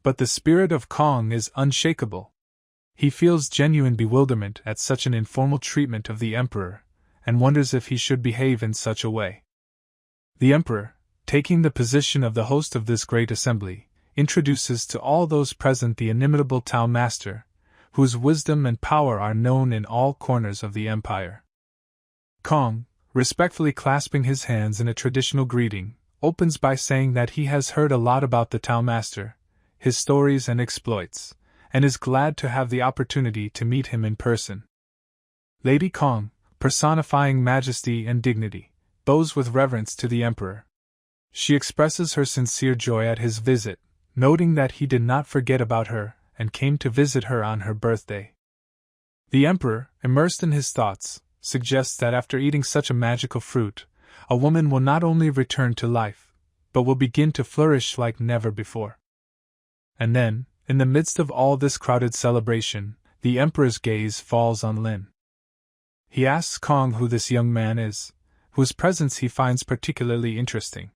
But the spirit of Kong is unshakable. He feels genuine bewilderment at such an informal treatment of the Emperor, and wonders if he should behave in such a way. The Emperor, taking the position of the host of this great assembly, introduces to all those present the inimitable Tao Master, whose wisdom and power are known in all corners of the empire. Kong, respectfully clasping his hands in a traditional greeting, opens by saying that he has heard a lot about the Tao Master, his stories and exploits, and is glad to have the opportunity to meet him in person. Lady Kong, personifying majesty and dignity, bows with reverence to the Emperor. She expresses her sincere joy at his visit, noting that he did not forget about her and came to visit her on her birthday. The Emperor, immersed in his thoughts, suggests that after eating such a magical fruit, a woman will not only return to life, but will begin to flourish like never before. And then, in the midst of all this crowded celebration, the Emperor's gaze falls on Lin. He asks Kong who this young man is, whose presence he finds particularly interesting.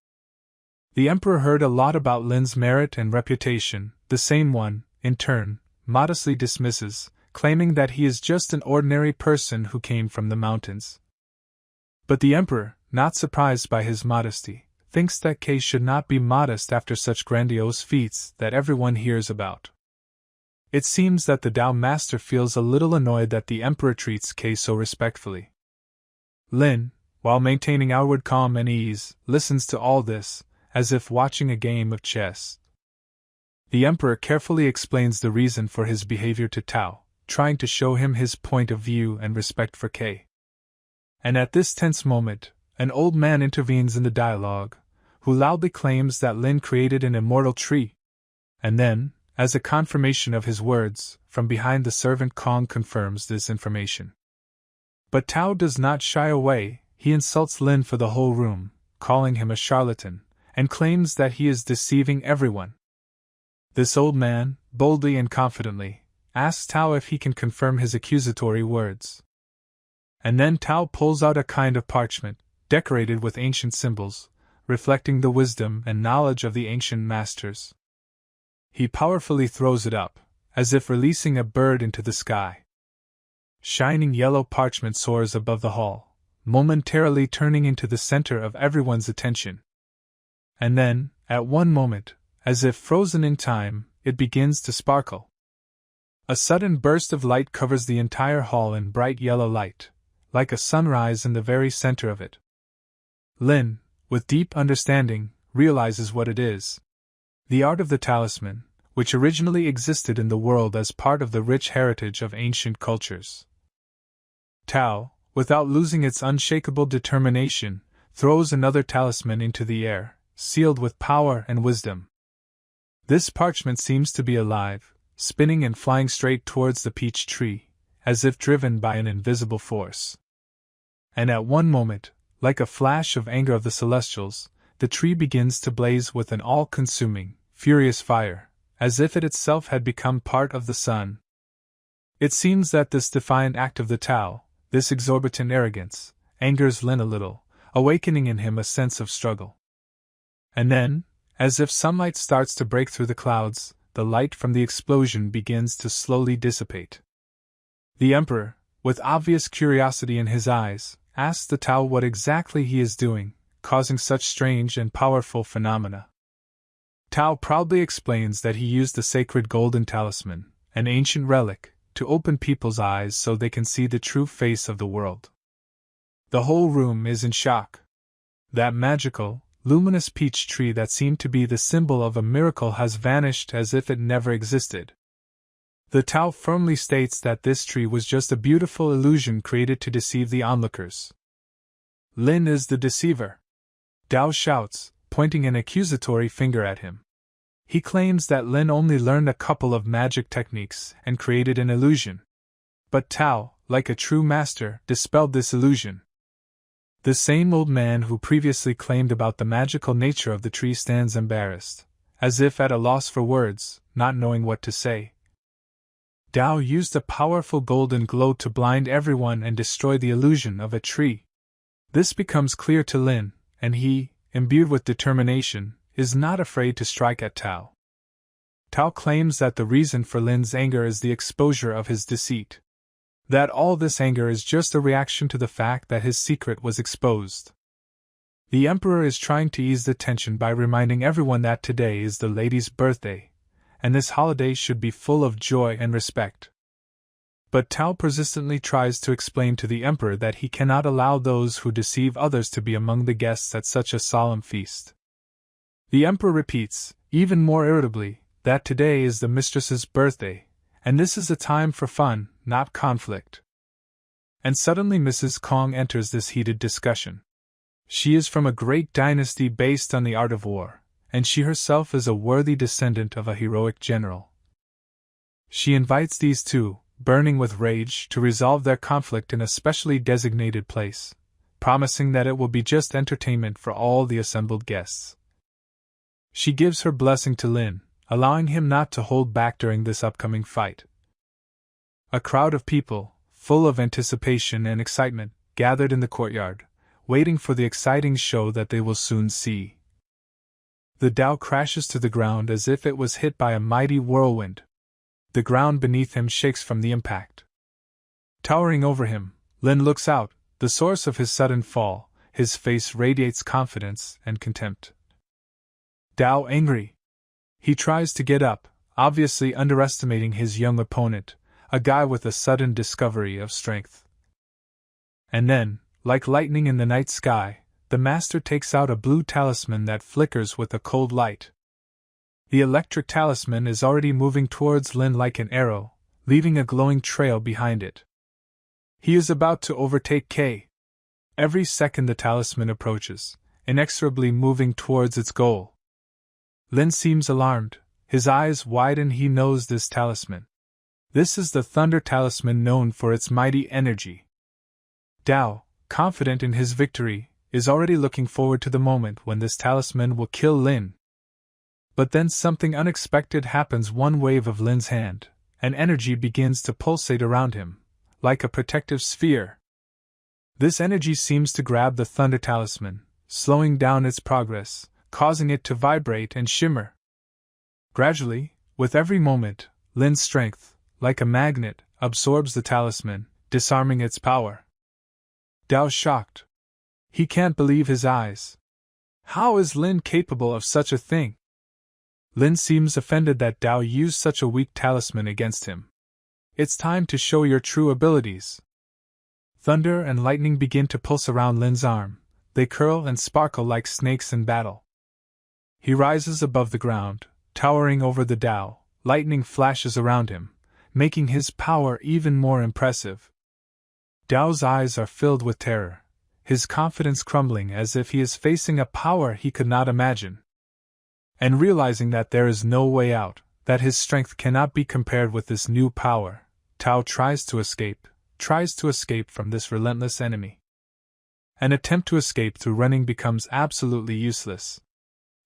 The Emperor heard a lot about Lin's merit and reputation. The same one, in turn, modestly dismisses, claiming that he is just an ordinary person who came from the mountains. But the Emperor, not surprised by his modesty, thinks that Kay should not be modest after such grandiose feats that everyone hears about. It seems that the Tao Master feels a little annoyed that the Emperor treats Kay so respectfully. Lin, while maintaining outward calm and ease, listens to all this, as if watching a game of chess. The Emperor carefully explains the reason for his behavior to Tao, trying to show him his point of view and respect for Kay. And at this tense moment, an old man intervenes in the dialogue, who loudly claims that Lin created an immortal tree. And then, as a confirmation of his words, from behind the servant Kong confirms this information. But Tao does not shy away. He insults Lin for the whole room, calling him a charlatan, and claims that he is deceiving everyone. This old man, boldly and confidently, asks Tao if he can confirm his accusatory words. And then Tao pulls out a kind of parchment, decorated with ancient symbols, reflecting the wisdom and knowledge of the ancient masters. He powerfully throws it up, as if releasing a bird into the sky. Shining yellow parchment soars above the hall, momentarily turning into the center of everyone's attention. And then, at one moment, as if frozen in time, it begins to sparkle. A sudden burst of light covers the entire hall in bright yellow light, like a sunrise in the very center of it. Lin, with deep understanding, realizes what it is. The art of the talisman, which originally existed in the world as part of the rich heritage of ancient cultures. Tao, without losing its unshakable determination, throws another talisman into the air, sealed with power and wisdom. This parchment seems to be alive, spinning and flying straight towards the peach tree, as if driven by an invisible force. And at one moment, like a flash of anger of the celestials, the tree begins to blaze with an all-consuming, furious fire, as if it itself had become part of the sun. It seems that this defiant act of the Tao, this exorbitant arrogance, angers Lin a little, awakening in him a sense of struggle. And then, as if sunlight starts to break through the clouds, the light from the explosion begins to slowly dissipate. The Emperor, with obvious curiosity in his eyes, asks the Tao what exactly he is doing, causing such strange and powerful phenomena. Tao proudly explains that he used the sacred golden talisman, an ancient relic, to open people's eyes so they can see the true face of the world. The whole room is in shock. That magical, luminous peach tree that seemed to be the symbol of a miracle has vanished as if it never existed. The Tao firmly states that this tree was just a beautiful illusion created to deceive the onlookers. Lin is the deceiver. Tao shouts, pointing an accusatory finger at him. He claims that Lin only learned a couple of magic techniques and created an illusion. But Tao, like a true master, dispelled this illusion. The same old man who previously claimed about the magical nature of the tree stands embarrassed, as if at a loss for words, not knowing what to say. Tao used a powerful golden glow to blind everyone and destroy the illusion of a tree. This becomes clear to Lin, and he, imbued with determination, is not afraid to strike at Tao. Tao claims that the reason for Lin's anger is the exposure of his deceit. That all this anger is just a reaction to the fact that his secret was exposed. The Emperor is trying to ease the tension by reminding everyone that today is the lady's birthday, and this holiday should be full of joy and respect. But Tao persistently tries to explain to the Emperor that he cannot allow those who deceive others to be among the guests at such a solemn feast. The Emperor repeats, even more irritably, that today is the mistress's birthday, and this is a time for fun, not conflict. And suddenly Mrs. Kong enters this heated discussion. She is from a great dynasty based on the art of war, and she herself is a worthy descendant of a heroic general. She invites these two, burning with rage, to resolve their conflict in a specially designated place, promising that it will be just entertainment for all the assembled guests. She gives her blessing to Lin, allowing him not to hold back during this upcoming fight. A crowd of people, full of anticipation and excitement, gathered in the courtyard, waiting for the exciting show that they will soon see. The Tao crashes to the ground as if it was hit by a mighty whirlwind. The ground beneath him shakes from the impact. Towering over him, Lin looks out, the source of his sudden fall. His face radiates confidence and contempt. Tao angry. He tries to get up, obviously underestimating his young opponent, a guy with a sudden discovery of strength. And then, like lightning in the night sky, the master takes out a blue talisman that flickers with a cold light. The electric talisman is already moving towards Lin like an arrow, leaving a glowing trail behind it. He is about to overtake K. Every second the talisman approaches, inexorably moving towards its goal. Lin seems alarmed, his eyes widen. He knows this talisman. This is the Thunder Talisman known for its mighty energy. Tao, confident in his victory, is already looking forward to the moment when this talisman will kill Lin. But then something unexpected happens. One wave of Lin's hand, and energy begins to pulsate around him, like a protective sphere. This energy seems to grab the Thunder Talisman, slowing down its progress, causing it to vibrate and shimmer. Gradually, with every moment, Lin's strength, like a magnet, absorbs the talisman, disarming its power. Dao's shocked. He can't believe his eyes. How is Lin capable of such a thing? Lin seems offended that Dao used such a weak talisman against him. It's time to show your true abilities. Thunder and lightning begin to pulse around Lin's arm. They curl and sparkle like snakes in battle. He rises above the ground, towering over the Dao. Lightning flashes around him, making his power even more impressive. Dao's eyes are filled with terror, his confidence crumbling as if he is facing a power he could not imagine. And realizing that there is no way out, that his strength cannot be compared with this new power, Tao tries to escape from this relentless enemy. An attempt to escape through running becomes absolutely useless.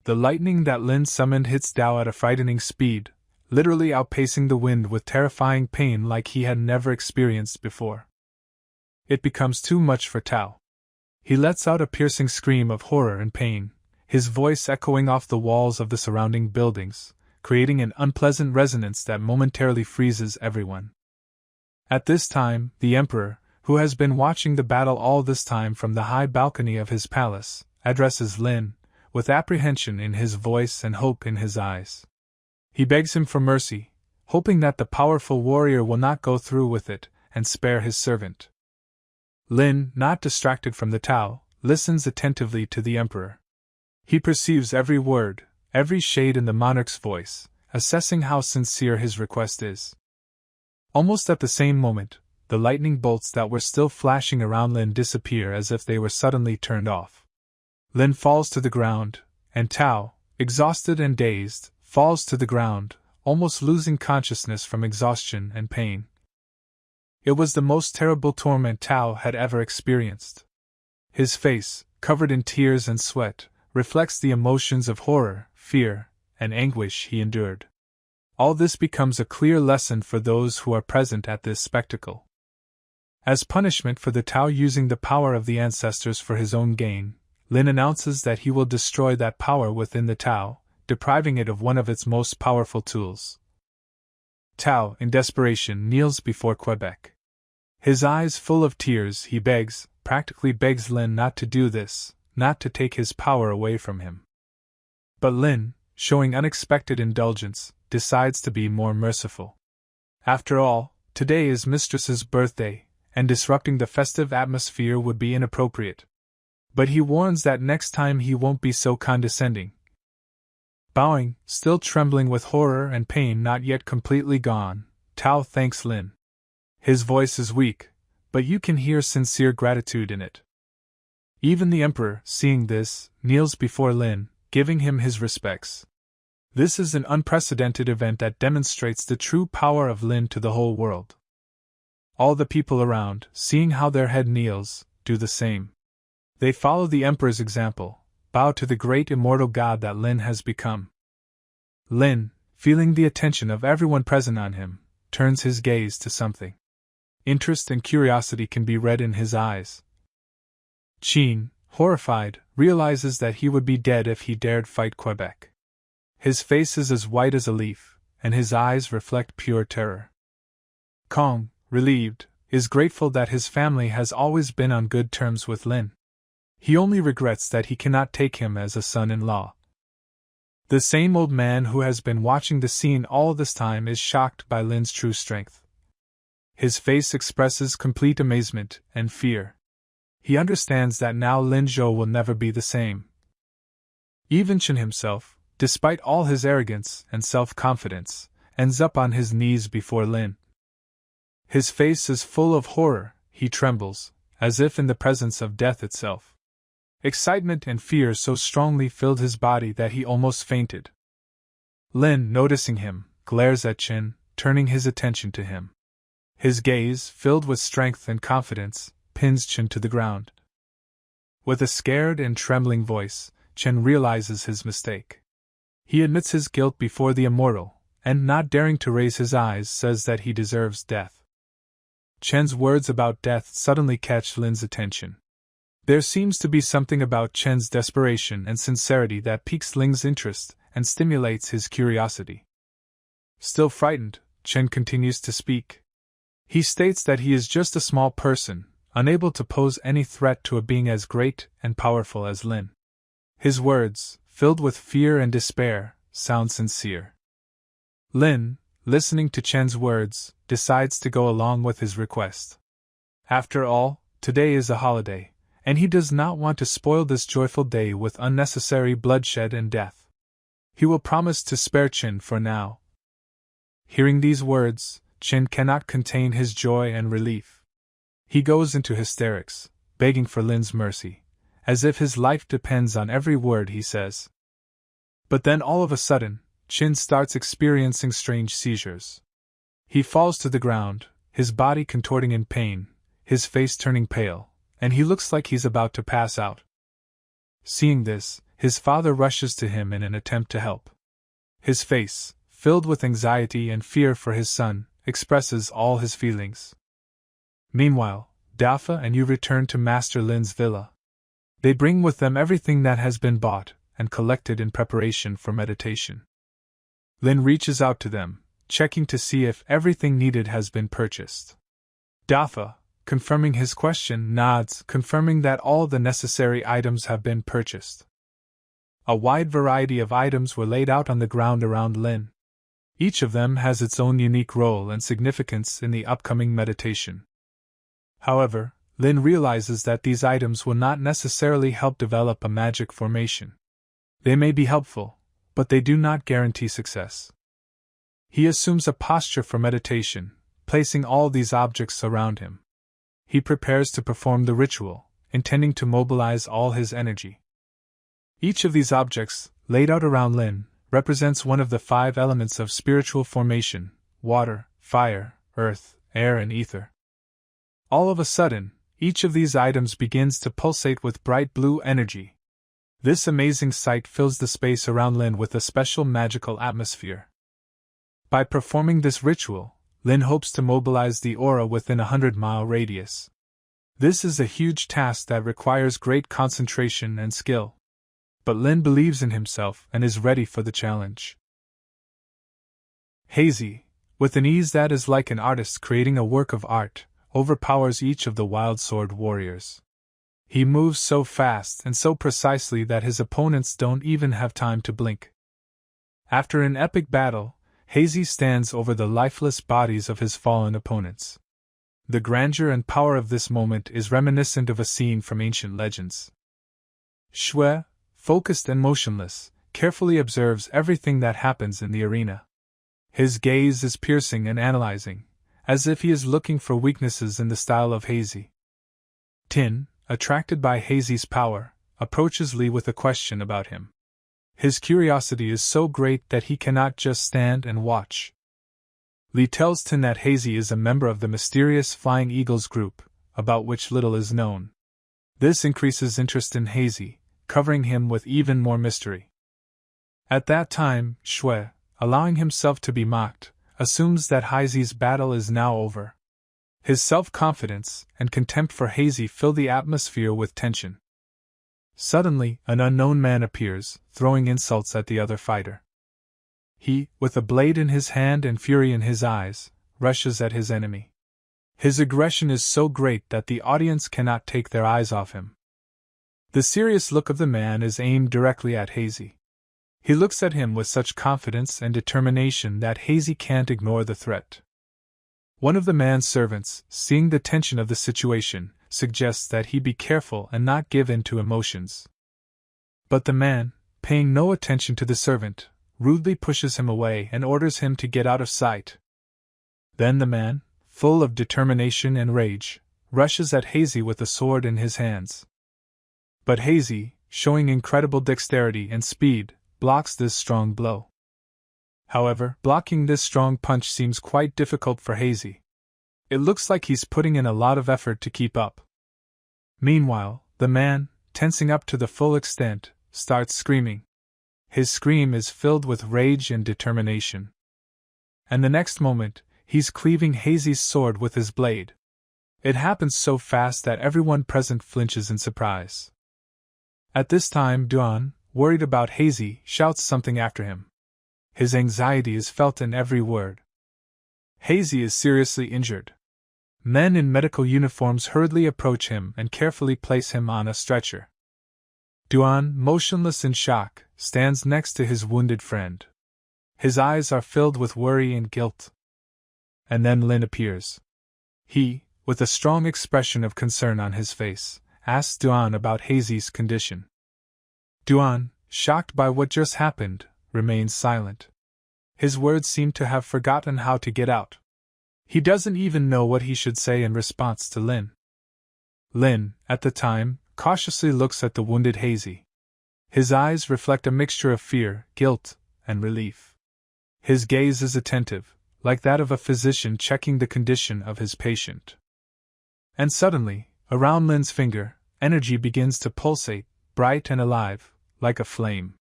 The lightning that Lin summoned hits Dao at a frightening speed, literally outpacing the wind with terrifying pain like he had never experienced before. It becomes too much for Tao. He lets out a piercing scream of horror and pain, his voice echoing off the walls of the surrounding buildings, creating an unpleasant resonance that momentarily freezes everyone. At this time, the Emperor, who has been watching the battle all this time from the high balcony of his palace, addresses Lin, with apprehension in his voice and hope in his eyes. He begs him for mercy, hoping that the powerful warrior will not go through with it and spare his servant. Lin, not distracted from the Tao, listens attentively to the Emperor. He perceives every word, every shade in the monarch's voice, assessing how sincere his request is. Almost at the same moment, the lightning bolts that were still flashing around Lin disappear as if they were suddenly turned off. Lin falls to the ground, and Tao, exhausted and dazed, falls to the ground, almost losing consciousness from exhaustion and pain. It was the most terrible torment Tao had ever experienced. His face, covered in tears and sweat, reflects the emotions of horror, fear, and anguish he endured. All this becomes a clear lesson for those who are present at this spectacle. As punishment for the Tao using the power of the ancestors for his own gain, Lin announces that he will destroy that power within the Tao, depriving it of one of its most powerful tools. Tao, in desperation, kneels before Quebec. His eyes full of tears, he practically begs Lin not to do this, not to take his power away from him. But Lin, showing unexpected indulgence, decides to be more merciful. After all, today is Mistress's birthday, and disrupting the festive atmosphere would be inappropriate. But he warns that next time he won't be so condescending. Bowing, still trembling with horror and pain not yet completely gone, Tao thanks Lin. His voice is weak, but you can hear sincere gratitude in it. Even the Emperor, seeing this, kneels before Lin, giving him his respects. This is an unprecedented event that demonstrates the true power of Lin to the whole world. All the people around, seeing how their head kneels, do the same. They follow the Emperor's example, bow to the great immortal god that Lin has become. Lin, feeling the attention of everyone present on him, turns his gaze to something. Interest and curiosity can be read in his eyes. Qin, horrified, realizes that he would be dead if he dared fight Quebec. His face is as white as a leaf, and his eyes reflect pure terror. Kong, relieved, is grateful that his family has always been on good terms with Lin. He only regrets that he cannot take him as a son-in-law. The same old man who has been watching the scene all this time is shocked by Lin's true strength. His face expresses complete amazement and fear. He understands that now Lin Zhou will never be the same. Even Chen himself, despite all his arrogance and self-confidence, ends up on his knees before Lin. His face is full of horror, he trembles, as if in the presence of death itself. Excitement and fear so strongly filled his body that he almost fainted. Lin, noticing him, glares at Chen, turning his attention to him. His gaze, filled with strength and confidence, pins Chen to the ground. With a scared and trembling voice, Chen realizes his mistake. He admits his guilt before the immortal, and not daring to raise his eyes says that he deserves death. Chen's words about death suddenly catch Lin's attention. There seems to be something about Chen's desperation and sincerity that piques Lin's interest and stimulates his curiosity. Still frightened, Chen continues to speak. He states that he is just a small person, unable to pose any threat to a being as great and powerful as Lin. His words, filled with fear and despair, sound sincere. Lin, listening to Chen's words, decides to go along with his request. After all, today is a holiday, and he does not want to spoil this joyful day with unnecessary bloodshed and death. He will promise to spare Chen for now. Hearing these words, Chen cannot contain his joy and relief. He goes into hysterics, begging for Lin's mercy, as if his life depends on every word he says. But then all of a sudden, Chen starts experiencing strange seizures. He falls to the ground, his body contorting in pain, his face turning pale, and he looks like he's about to pass out. Seeing this, his father rushes to him in an attempt to help. His face, filled with anxiety and fear for his son, expresses all his feelings. Meanwhile, Dafa and Yu return to Master Lin's villa. They bring with them everything that has been bought and collected in preparation for meditation. Lin reaches out to them, checking to see if everything needed has been purchased. Dafa, confirming his question, nods, confirming that all the necessary items have been purchased. A wide variety of items were laid out on the ground around Lin. Each of them has its own unique role and significance in the upcoming meditation. However, Lin realizes that these items will not necessarily help develop a magic formation. They may be helpful, but they do not guarantee success. He assumes a posture for meditation, placing all these objects around him. He prepares to perform the ritual, intending to mobilize all his energy. Each of these objects, laid out around Lin, represents one of the 5 elements of spiritual formation: water, fire, earth, air, and ether. All of a sudden, each of these items begins to pulsate with bright blue energy. This amazing sight fills the space around Lin with a special magical atmosphere. By performing this ritual, Lin hopes to mobilize the aura within a 100-mile radius. This is a huge task that requires great concentration and skill. But Lin believes in himself and is ready for the challenge. Hazy, with an ease that is like an artist creating a work of art, overpowers each of the wild sword warriors. He moves so fast and so precisely that his opponents don't even have time to blink. After an epic battle, Hazy stands over the lifeless bodies of his fallen opponents. The grandeur and power of this moment is reminiscent of a scene from ancient legends. Shui, focused and motionless, carefully observes everything that happens in the arena. His gaze is piercing and analyzing, as if he is looking for weaknesses in the style of Hazy. Tin, attracted by Hazy's power, approaches Li with a question about him. His curiosity is so great that he cannot just stand and watch. Li tells Tin that Hazy is a member of the mysterious Flying Eagles group, about which little is known. This increases interest in Hazy, covering him with even more mystery. At that time, Shui, allowing himself to be mocked, assumes that Hazy's battle is now over. His self-confidence and contempt for Hazy fill the atmosphere with tension. Suddenly, an unknown man appears, throwing insults at the other fighter. He, with a blade in his hand and fury in his eyes, rushes at his enemy. His aggression is so great that the audience cannot take their eyes off him. The serious look of the man is aimed directly at Hazy. He looks at him with such confidence and determination that Hazy can't ignore the threat. One of the man's servants, seeing the tension of the situation, suggests that he be careful and not give in to emotions. But the man, paying no attention to the servant, rudely pushes him away and orders him to get out of sight. Then the man, full of determination and rage, rushes at Hazy with a sword in his hands. But Hazy, showing incredible dexterity and speed, blocks this strong blow. However, blocking this strong punch seems quite difficult for Hazy. It looks like he's putting in a lot of effort to keep up. Meanwhile, the man, tensing up to the full extent, starts screaming. His scream is filled with rage and determination. and the next moment, he's cleaving Hazy's sword with his blade. It happens so fast that everyone present flinches in surprise. At this time, Duan, worried about Hazy, shouts something after him. His anxiety is felt in every word. Hazy is seriously injured. Men in medical uniforms hurriedly approach him and carefully place him on a stretcher. Duan, motionless in shock, stands next to his wounded friend. His eyes are filled with worry and guilt. And then Lin appears. He, with a strong expression of concern on his face, asks Duan about Hazy's condition. Duan, shocked by what just happened, remains silent. His words seem to have forgotten how to get out. He doesn't even know what he should say in response to Lin. Lin, at the time, cautiously looks at the wounded Hazy. His eyes reflect a mixture of fear, guilt, and relief. His gaze is attentive, like that of a physician checking the condition of his patient. And suddenly, around Lin's finger, energy begins to pulsate, bright and alive, like a flame.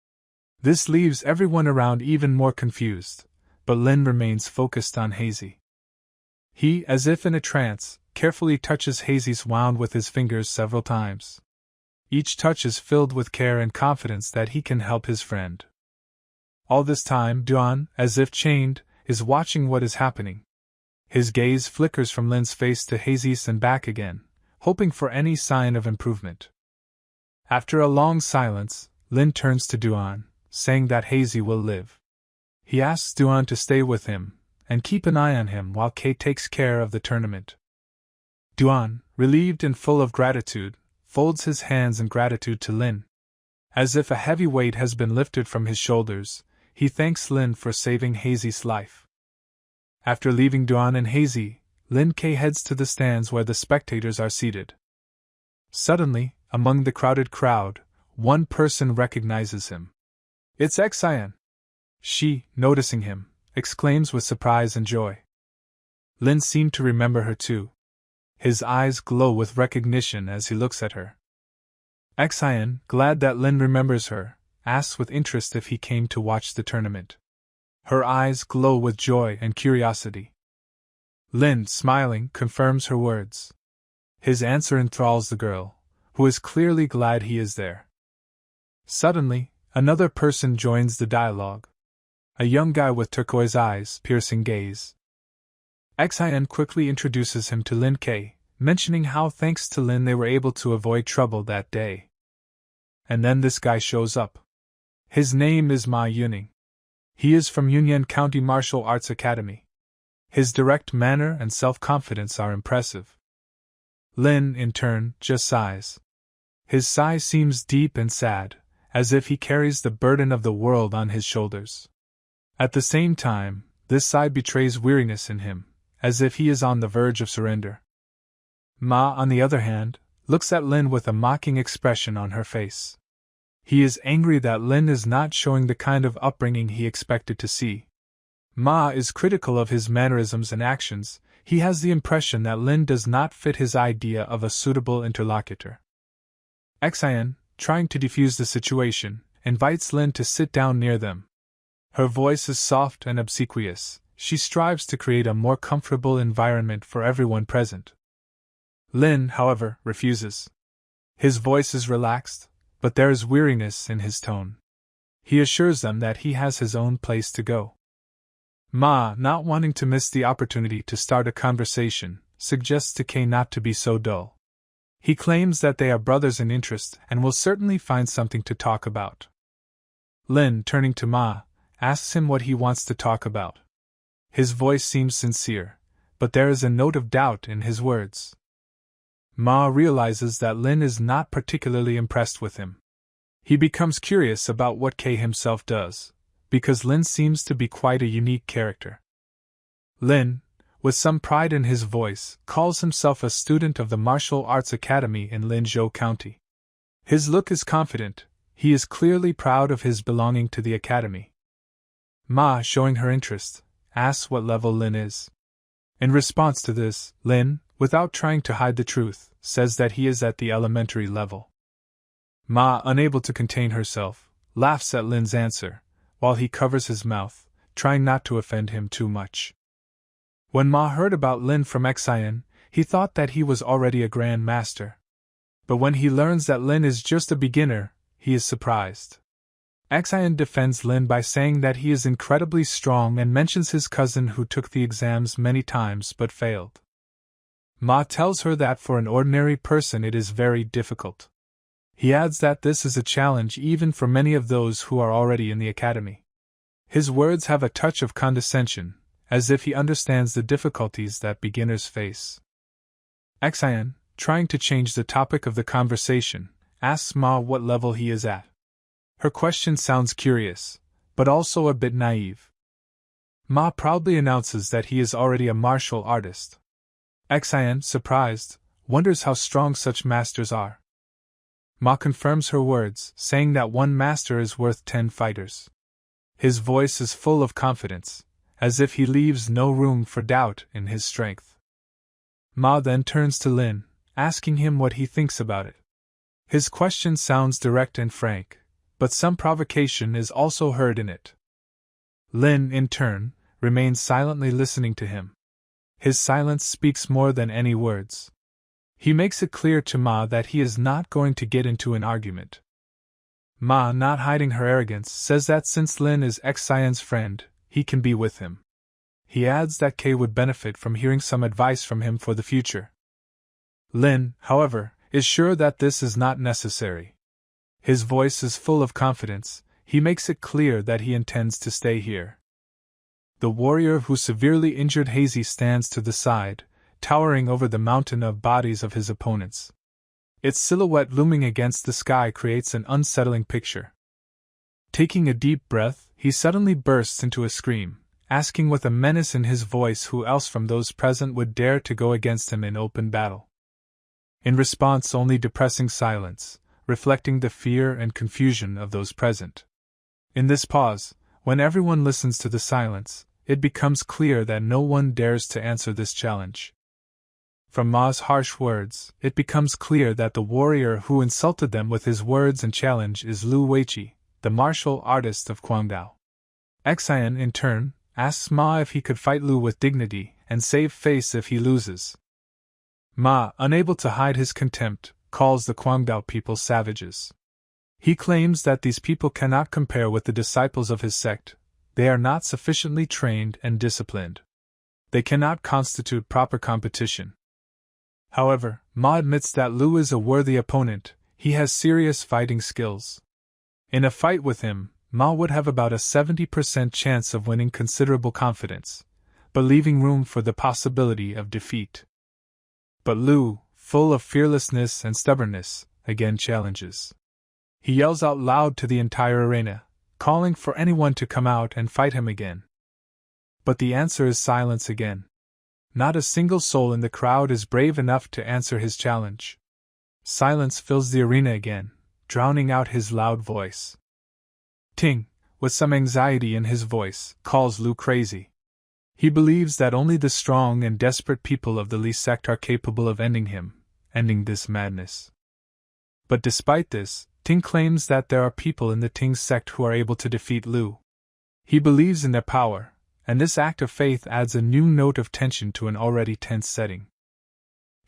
This leaves everyone around even more confused, but Lin remains focused on Hazy. He, as if in a trance, carefully touches Hazy's wound with his fingers several times. Each touch is filled with care and confidence that he can help his friend. All this time, Duan, as if chained, is watching what is happening. His gaze flickers from Lin's face to Hazy's and back again, hoping for any sign of improvement. After a long silence, Lin turns to Duan, saying that Hazy will live. He asks Duan to stay with him and keep an eye on him while Kay takes care of the tournament. Duan, relieved and full of gratitude, folds his hands in gratitude to Lin. As if a heavy weight has been lifted from his shoulders, he thanks Lin for saving Hazy's life. After leaving Duan and Hazy, Lin Kay heads to the stands where the spectators are seated. Suddenly, among the crowded crowd, one person recognizes him. It's Xian. She, noticing him, exclaims with surprise and joy. Lin seemed to remember her too. His eyes glow with recognition as he looks at her. Xian, glad that Lin remembers her, asks with interest if he came to watch the tournament. Her eyes glow with joy and curiosity. Lin, smiling, confirms her words. His answer enthralls the girl, who is clearly glad he is there. Suddenly, another person joins the dialogue. A young guy with turquoise eyes, piercing gaze. Xian quickly introduces him to Lin Kay, mentioning how thanks to Lin they were able to avoid trouble that day. And then this guy shows up. His name is Ma Yuning. He is from Union County Martial Arts Academy. His direct manner and self-confidence are impressive. Lin, in turn, just sighs. His sigh seems deep and sad, as if he carries the burden of the world on his shoulders. At the same time, this sigh betrays weariness in him, as if he is on the verge of surrender. Ma, on the other hand, looks at Lin with a mocking expression on her face. He is angry that Lin is not showing the kind of upbringing he expected to see. Ma is critical of his mannerisms and actions. He has the impression that Lin does not fit his idea of a suitable interlocutor. Xian, trying to defuse the situation, invites Lin to sit down near them. Her voice is soft and obsequious. She strives to create a more comfortable environment for everyone present. Lin, however, refuses. His voice is relaxed, but there is weariness in his tone. He assures them that he has his own place to go. Ma, not wanting to miss the opportunity to start a conversation, suggests to Kay not to be so dull. He claims that they are brothers in interest and will certainly find something to talk about. Lin, turning to Ma, asks him what he wants to talk about. His voice seems sincere, but there is a note of doubt in his words. Ma realizes that Lin is not particularly impressed with him. He becomes curious about what Kay himself does, because Lin seems to be quite a unique character. Lin, with some pride in his voice, calls himself a student of the Martial Arts Academy in Linzhou County. His look is confident. He is clearly proud of his belonging to the academy. Ma, showing her interest, asks what level Lin is. In response to this, Lin, without trying to hide the truth, says that he is at the elementary level. Ma, unable to contain herself, laughs at Lin's answer, while he covers his mouth, trying not to offend him too much. When Ma heard about Lin from Xian, he thought that he was already a Grand Master. But when he learns that Lin is just a beginner, he is surprised. Xian defends Lin by saying that he is incredibly strong and mentions his cousin who took the exams many times but failed. Ma tells her that for an ordinary person it is very difficult. He adds that this is a challenge even for many of those who are already in the academy. His words have a touch of condescension, as if he understands the difficulties that beginners face. Xian, trying to change the topic of the conversation, asks Ma what level he is at. Her question sounds curious, but also a bit naive. Ma proudly announces that he is already a martial artist. Xian, surprised, wonders how strong such masters are. Ma confirms her words, saying that one master is worth 10 fighters. His voice is full of confidence, as if he leaves no room for doubt in his strength. Ma then turns to Lin, asking him what he thinks about it. His question sounds direct and frank, but some provocation is also heard in it. Lin, in turn, remains silently listening to him. His silence speaks more than any words. He makes it clear to Ma that he is not going to get into an argument. Ma, not hiding her arrogance, says that since Lin is Xian's friend, he can be with him. He adds that Kei would benefit from hearing some advice from him for the future. Lin, however, is sure that this is not necessary. His voice is full of confidence. He makes it clear that he intends to stay here. The warrior who severely injured Hazy stands to the side, towering over the mountain of bodies of his opponents. Its silhouette looming against the sky creates an unsettling picture. Taking a deep breath, he suddenly bursts into a scream, asking with a menace in his voice who else from those present would dare to go against him in open battle. In response, only depressing silence, reflecting the fear and confusion of those present. In this pause, when everyone listens to the silence, it becomes clear that no one dares to answer this challenge. From Ma's harsh words, it becomes clear that the warrior who insulted them with his words and challenge is Lu Weiqi, the martial artist of Guangdao. Xian, in turn, asks Ma if he could fight Lu with dignity and save face if he loses. Ma, unable to hide his contempt, calls the Guangdao people savages. He claims that these people cannot compare with the disciples of his sect. They are not sufficiently trained and disciplined. They cannot constitute proper competition. However, Ma admits that Lu is a worthy opponent. He has serious fighting skills. In a fight with him, Ma would have about a 70% chance of winning considerable confidence, but leaving room for the possibility of defeat. But Lu, full of fearlessness and stubbornness, again challenges. He yells out loud to the entire arena, calling for anyone to come out and fight him again. But the answer is silence again. Not a single soul in the crowd is brave enough to answer his challenge. Silence fills the arena again, drowning out his loud voice. Ting, with some anxiety in his voice, calls Lu crazy. He believes that only the strong and desperate people of the Li sect are capable of ending this madness. But despite this, Ting claims that there are people in the Ting sect who are able to defeat Lu. He believes in their power, and this act of faith adds a new note of tension to an already tense setting.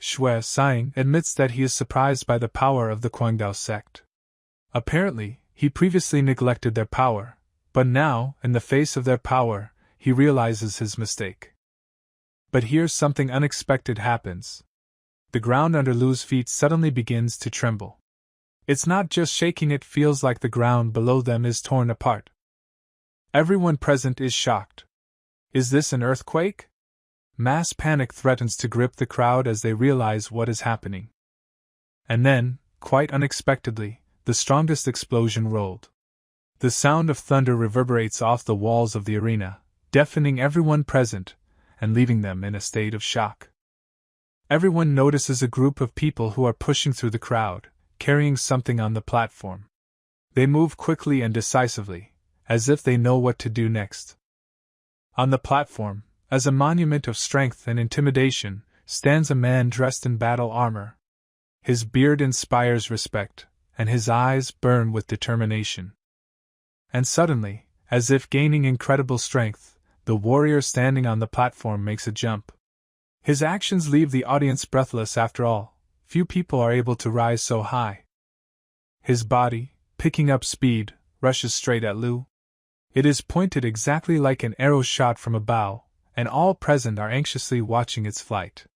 Xue, sighing, admits that he is surprised by the power of the Guangdao sect. Apparently, he previously neglected their power, but now, in the face of their power, he realizes his mistake. But here something unexpected happens. The ground under Lu's feet suddenly begins to tremble. It's not just shaking, it feels like the ground below them is torn apart. Everyone present is shocked. Is this an earthquake? Mass panic threatens to grip the crowd as they realize what is happening. And then, quite unexpectedly, the strongest explosion rolled. The sound of thunder reverberates off the walls of the arena, deafening everyone present, and leaving them in a state of shock. Everyone notices a group of people who are pushing through the crowd, carrying something on the platform. They move quickly and decisively, as if they know what to do next. On the platform, as a monument of strength and intimidation, stands a man dressed in battle armor. His beard inspires respect, and his eyes burn with determination. And suddenly, As if gaining incredible strength, the warrior standing on the platform makes a jump. His actions leave the audience breathless. After all, few people are able to rise so high. His body, picking up speed, rushes straight at Lu. It is pointed exactly like an arrow shot from a bow, and all present are anxiously watching its flight.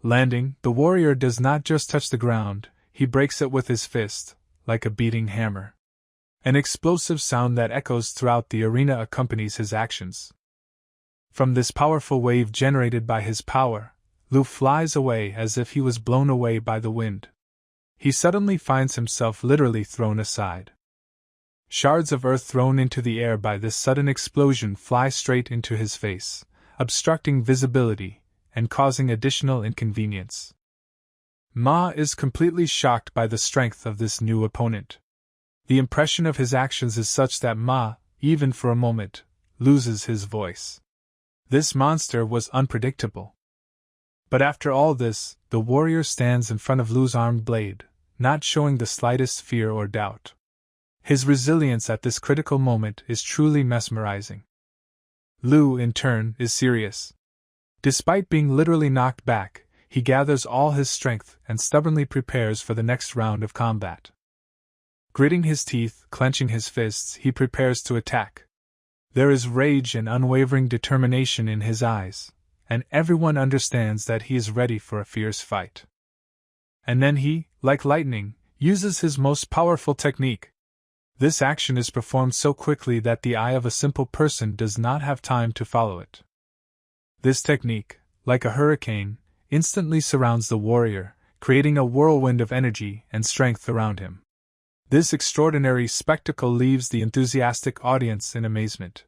Landing, the warrior does not just touch the ground, he breaks it with his fist, like a beating hammer. An explosive sound that echoes throughout the arena accompanies his actions. From this powerful wave generated by his power, Lu flies away as if he was blown away by the wind. He suddenly finds himself literally thrown aside. Shards of earth thrown into the air by this sudden explosion fly straight into his face, obstructing visibility and causing additional inconvenience. Ma is completely shocked by the strength of this new opponent. The impression of his actions is such that Ma, even for a moment, loses his voice. This monster was unpredictable. But after all this, the warrior stands in front of Lu's armed blade, not showing the slightest fear or doubt. His resilience at this critical moment is truly mesmerizing. Lu, in turn, is serious. Despite being literally knocked back, he gathers all his strength and stubbornly prepares for the next round of combat. Gritting his teeth, clenching his fists, he prepares to attack. There is rage and unwavering determination in his eyes, and everyone understands that he is ready for a fierce fight. And then he, like lightning, uses his most powerful technique. This action is performed so quickly that the eye of a simple person does not have time to follow it. This technique, like a hurricane, instantly surrounds the warrior, creating a whirlwind of energy and strength around him. This extraordinary spectacle leaves the enthusiastic audience in amazement.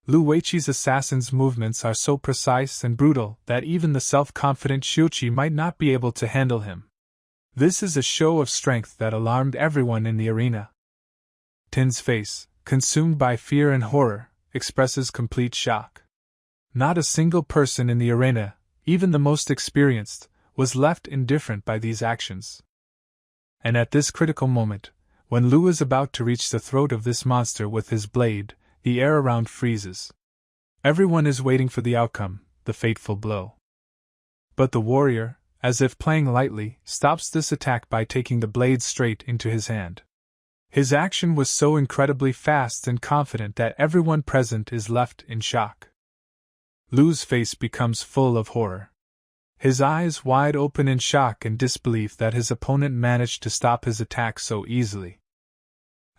Lu Weiqi's assassin's movements are so precise and brutal that even the self-confident Xiuqi might not be able to handle him. This is a show of strength that alarmed everyone in the arena. Tin's face, consumed by fear and horror, expresses complete shock. Not a single person in the arena, even the most experienced, was left indifferent by these actions. And at this critical moment, when Lu is about to reach the throat of this monster with his blade, the air around freezes. Everyone is waiting for the outcome, the fateful blow. But the warrior, as if playing lightly, stops this attack by taking the blade straight into his hand. His action was so incredibly fast and confident that everyone present is left in shock. Lu's face becomes full of horror. His eyes wide open in shock and disbelief that his opponent managed to stop his attack so easily.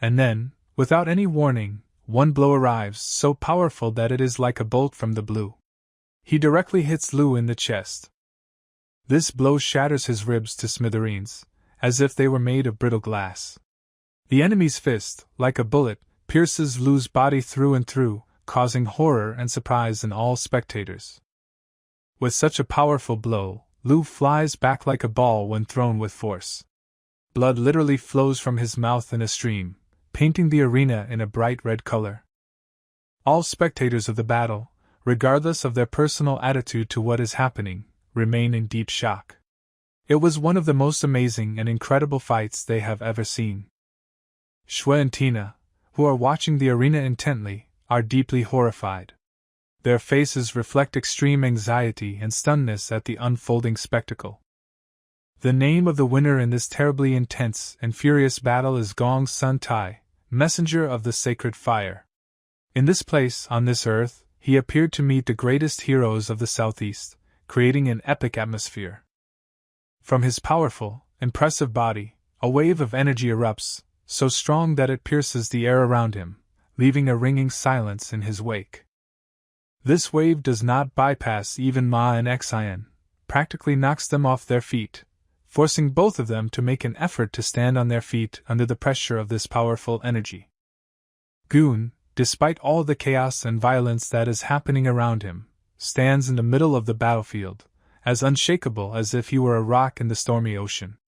And then, without any warning, one blow arrives so powerful that it is like a bolt from the blue. He directly hits Lu in the chest. This blow shatters his ribs to smithereens, as if they were made of brittle glass. The enemy's fist, like a bullet, pierces Lu's body through and through, causing horror and surprise in all spectators. With such a powerful blow, Lu flies back like a ball when thrown with force. Blood literally flows from his mouth in a stream, painting the arena in a bright red color. All spectators of the battle, regardless of their personal attitude to what is happening, remain in deep shock. It was one of the most amazing and incredible fights they have ever seen. Shui and Tina, who are watching the arena intently, are deeply horrified. Their faces reflect extreme anxiety and stunnedness at the unfolding spectacle. The name of the winner in this terribly intense and furious battle is Gong Sun Tai, messenger of the sacred fire. In this place, on this earth, he appeared to meet the greatest heroes of the southeast, creating an epic atmosphere. From his powerful, impressive body, a wave of energy erupts, so strong that it pierces the air around him, leaving a ringing silence in his wake. This wave does not bypass even Ma and Xian, practically knocks them off their feet, forcing both of them to make an effort to stand on their feet under the pressure of this powerful energy. Goon, despite all the chaos and violence that is happening around him, stands in the middle of the battlefield, as unshakable as if he were a rock in the stormy ocean.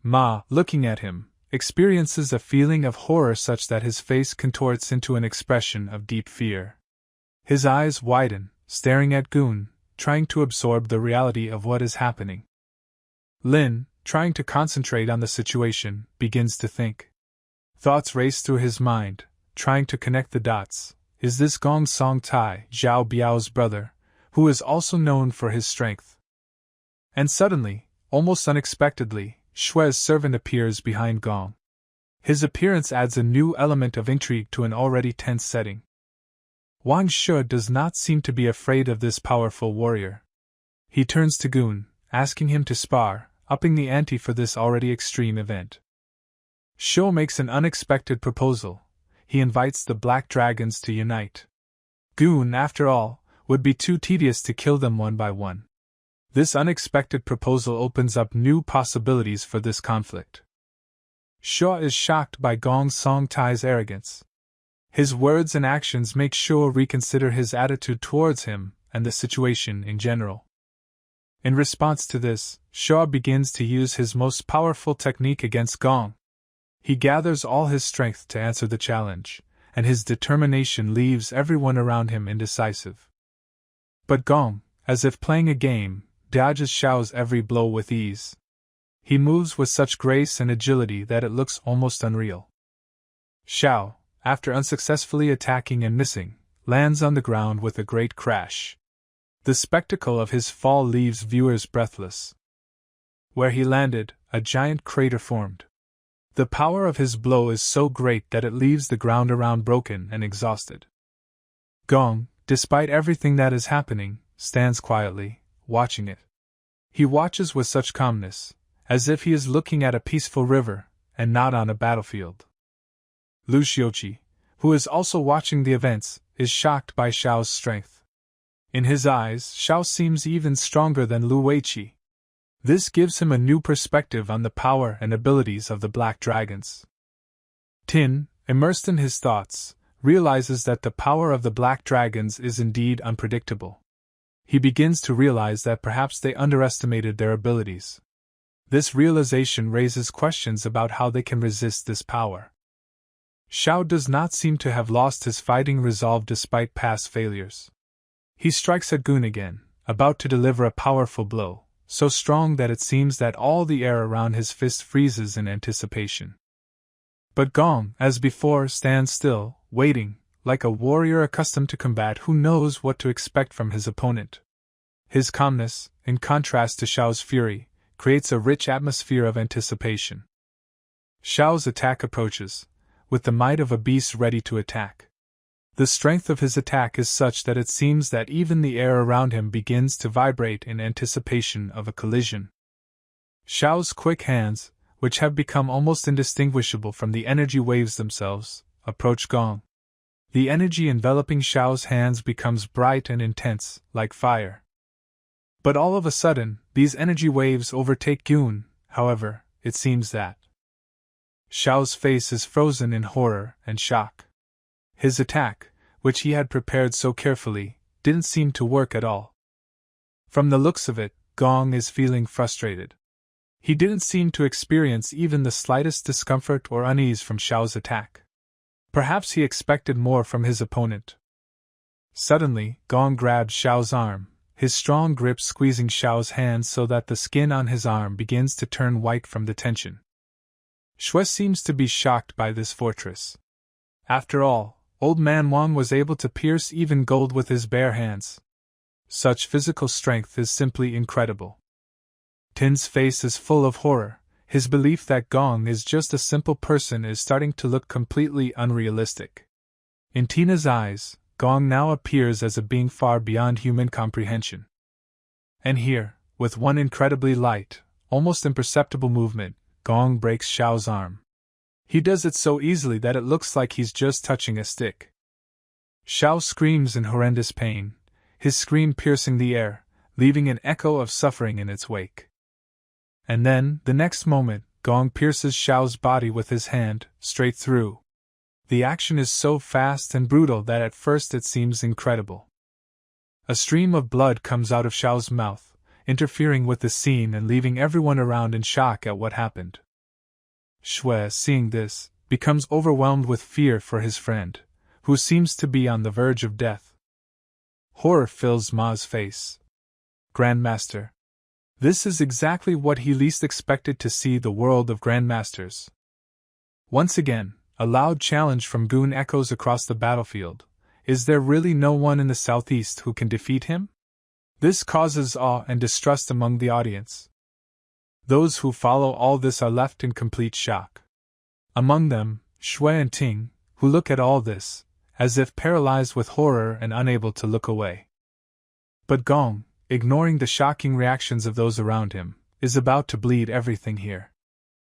Ma, looking at him, experiences a feeling of horror such that his face contorts into an expression of deep fear. His eyes widen, staring at Goon, trying to absorb the reality of what is happening. Lin, trying to concentrate on the situation, begins to think. Thoughts race through his mind, trying to connect the dots. Is this Gong Song Tai, Zhao Biao's brother, who is also known for his strength? And suddenly, almost unexpectedly, Shue's servant appears behind Gong. His appearance adds a new element of intrigue to an already tense setting. Wang Shu does not seem to be afraid of this powerful warrior. He turns to Gun, asking him to spar, upping the ante for this already extreme event. Shu makes an unexpected proposal. He invites the Black Dragons to unite. Gun, after all, would be too tedious to kill them one by one. This unexpected proposal opens up new possibilities for this conflict. Shu is shocked by Gong Song Tai's arrogance. His words and actions make Shu reconsider his attitude towards him and the situation in general. In response to this, Shu begins to use his most powerful technique against Gong. He gathers all his strength to answer the challenge, and his determination leaves everyone around him indecisive. But Gong, as if playing a game, dodges Shu's every blow with ease. He moves with such grace and agility that it looks almost unreal. Shu, after unsuccessfully attacking and missing, lands on the ground with a great crash. The spectacle of his fall leaves viewers breathless. Where he landed, a giant crater formed. The power of his blow is so great that it leaves the ground around broken and exhausted. Gong, despite everything that is happening, stands quietly, watching it. He watches with such calmness, as if he is looking at a peaceful river, and not on a battlefield. Lu Xiuqi, who is also watching the events, is shocked by Shu's strength. In his eyes, Shu seems even stronger than Lu Weiqi. This gives him a new perspective on the power and abilities of the Black Dragons. Tin, immersed in his thoughts, realizes that the power of the Black Dragons is indeed unpredictable. He begins to realize that perhaps they underestimated their abilities. This realization raises questions about how they can resist this power. Shu does not seem to have lost his fighting resolve despite past failures. He strikes at Gun again, about to deliver a powerful blow, so strong that it seems that all the air around his fist freezes in anticipation. But Gong, as before, stands still, waiting, like a warrior accustomed to combat who knows what to expect from his opponent. His calmness, in contrast to Shu's fury, creates a rich atmosphere of anticipation. Shu's attack approaches, with the might of a beast ready to attack. The strength of his attack is such that it seems that even the air around him begins to vibrate in anticipation of a collision. Shu's quick hands, which have become almost indistinguishable from the energy waves themselves, approach Gong. The energy enveloping Shu's hands becomes bright and intense, like fire. But all of a sudden, these energy waves overtake Gun. However, it seems that Shu's face is frozen in horror and shock. His attack, which he had prepared so carefully, didn't seem to work at all. From the looks of it, Gong is feeling frustrated. He didn't seem to experience even the slightest discomfort or unease from Shu's attack. Perhaps he expected more from his opponent. Suddenly, Gong grabbed Shu's arm, his strong grip squeezing Shu's hand so that the skin on his arm begins to turn white from the tension. Shu seems to be shocked by this fortress. After all, old man Wang was able to pierce even gold with his bare hands. Such physical strength is simply incredible. Tin's face is full of horror. His belief that Gong is just a simple person is starting to look completely unrealistic. In Tina's eyes, Gong now appears as a being far beyond human comprehension. And here, with one incredibly light, almost imperceptible movement, Gong breaks Shu's arm. He does it so easily that it looks like he's just touching a stick. Shu screams in horrendous pain, his scream piercing the air, leaving an echo of suffering in its wake. And then, the next moment, Gong pierces Shu's body with his hand, straight through. The action is so fast and brutal that at first it seems incredible. A stream of blood comes out of Shu's mouth, interfering with the scene and leaving everyone around in shock at what happened. Shui, seeing this, becomes overwhelmed with fear for his friend, who seems to be on the verge of death. Horror fills Ma's face. Grandmaster. This is exactly what he least expected to see the world of grandmasters. Once again, A loud challenge from Goon echoes across the battlefield. Is there really no one in the southeast who can defeat him? This causes awe and distrust among the audience. Those who follow all this are left in complete shock. Among them, Shui and Ting, who look at all this, as if paralyzed with horror and unable to look away. But Gong, ignoring the shocking reactions of those around him, is about to bleed everything here.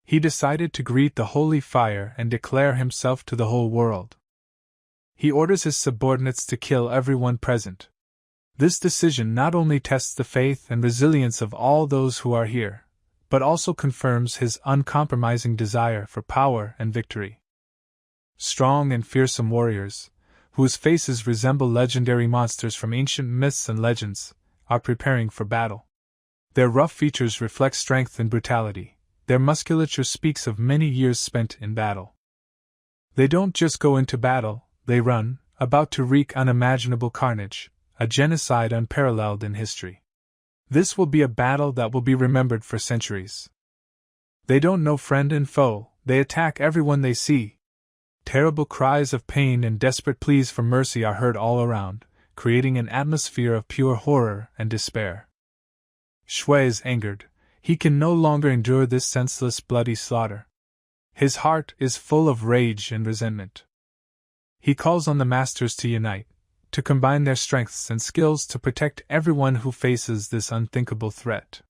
He decided to greet the holy fire and declare himself to the whole world. He orders his subordinates to kill everyone present. This decision not only tests the faith and resilience of all those who are here, but also confirms his uncompromising desire for power and victory. Strong and fearsome warriors, whose faces resemble legendary monsters from ancient myths and legends, are preparing for battle. Their rough features reflect strength and brutality. Their musculature speaks of many years spent in battle. They don't just go into battle, they run, about to wreak unimaginable carnage, a genocide unparalleled in history. This will be a battle that will be remembered for centuries. They don't know friend and foe, they attack everyone they see. Terrible cries of pain and desperate pleas for mercy are heard all around, creating an atmosphere of pure horror and despair. Shui is angered. He can no longer endure this senseless, bloody slaughter. His heart is full of rage and resentment. He calls on the masters to unite, to combine their strengths and skills to protect everyone who faces this unthinkable threat.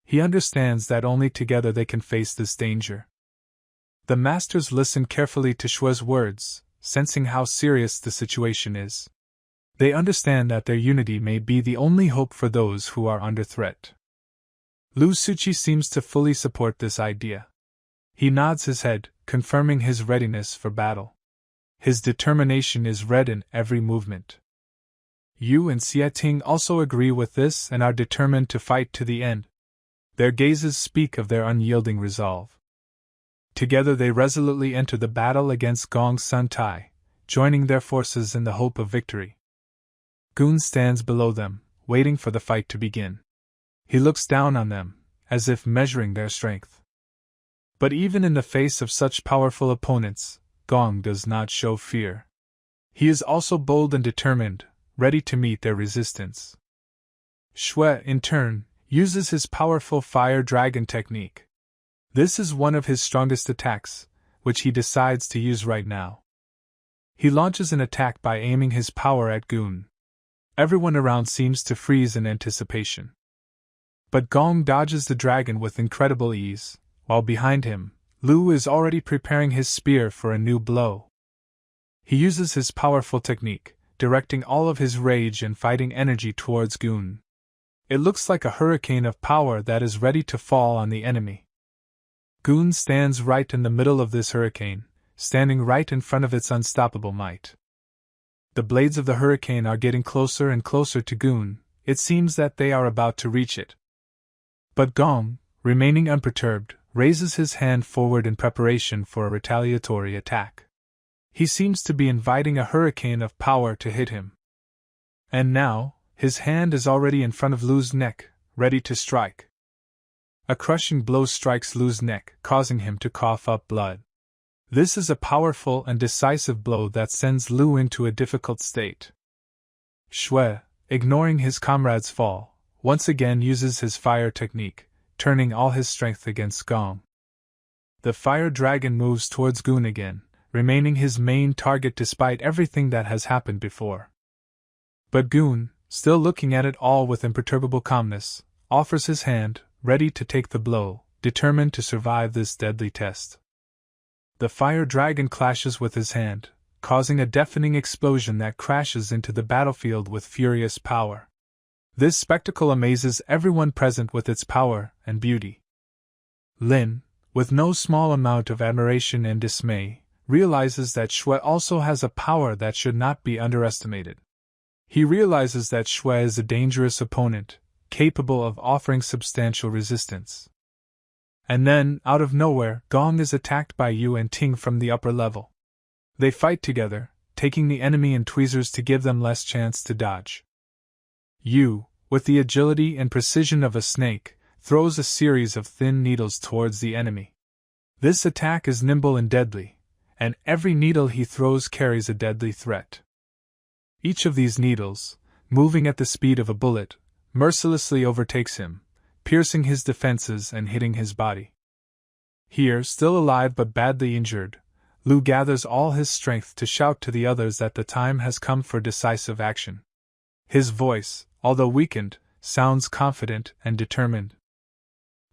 He understands that only together they can face this danger. The masters listen carefully to Shui's words, sensing how serious the situation is. They understand that their unity may be the only hope for those who are under threat. Lu Suqi seems to fully support this idea. He nods his head, confirming his readiness for battle. His determination is read in every movement. Yu and Xie Ting also agree with this and are determined to fight to the end. Their gazes speak of their unyielding resolve. Together they resolutely enter the battle against Gong's son Tai, joining their forces in the hope of victory. Goon stands below them, waiting for the fight to begin. He looks down on them, as if measuring their strength. But even in the face of such powerful opponents, Gong does not show fear. He is also bold and determined, ready to meet their resistance. Shui, in turn, uses his powerful fire dragon technique. This is one of his strongest attacks, which he decides to use right now. He launches an attack by aiming his power at Goon. Everyone around seems to freeze in anticipation. But Gong dodges the dragon with incredible ease, while behind him, Lu is already preparing his spear for a new blow. He uses his powerful technique, directing all of his rage and fighting energy towards Goon. It looks like a hurricane of power that is ready to fall on the enemy. Goon stands right in the middle of this hurricane, standing right in front of its unstoppable might. The blades of the hurricane are getting closer and closer to Goon. It seems that they are about to reach it. But Gong, remaining unperturbed, raises his hand forward in preparation for a retaliatory attack. He seems to be inviting a hurricane of power to hit him. And now, his hand is already in front of Lu's neck, ready to strike. A crushing blow strikes Lu's neck, causing him to cough up blood. This is a powerful and decisive blow that sends Lu into a difficult state. Shui, ignoring his comrade's fall, once again uses his fire technique, turning all his strength against Gong. The fire dragon moves towards Goon again, remaining his main target despite everything that has happened before. But Goon, still looking at it all with imperturbable calmness, offers his hand, ready to take the blow, determined to survive this deadly test. The fire dragon clashes with his hand, causing a deafening explosion that crashes into the battlefield with furious power. This spectacle amazes everyone present with its power and beauty. Lin, with no small amount of admiration and dismay, realizes that Shui also has a power that should not be underestimated. He realizes that Shui is a dangerous opponent, capable of offering substantial resistance. And then, out of nowhere, Gong is attacked by Yu and Ting from the upper level. They fight together, taking the enemy in tweezers to give them less chance to dodge. Yu, with the agility and precision of a snake, throws a series of thin needles towards the enemy. This attack is nimble and deadly, and every needle he throws carries a deadly threat. Each of these needles, moving at the speed of a bullet, mercilessly overtakes him, piercing his defenses and hitting his body. Here, still alive but badly injured, Lu gathers all his strength to shout to the others that the time has come for decisive action. His voice, although weakened, sounds confident and determined.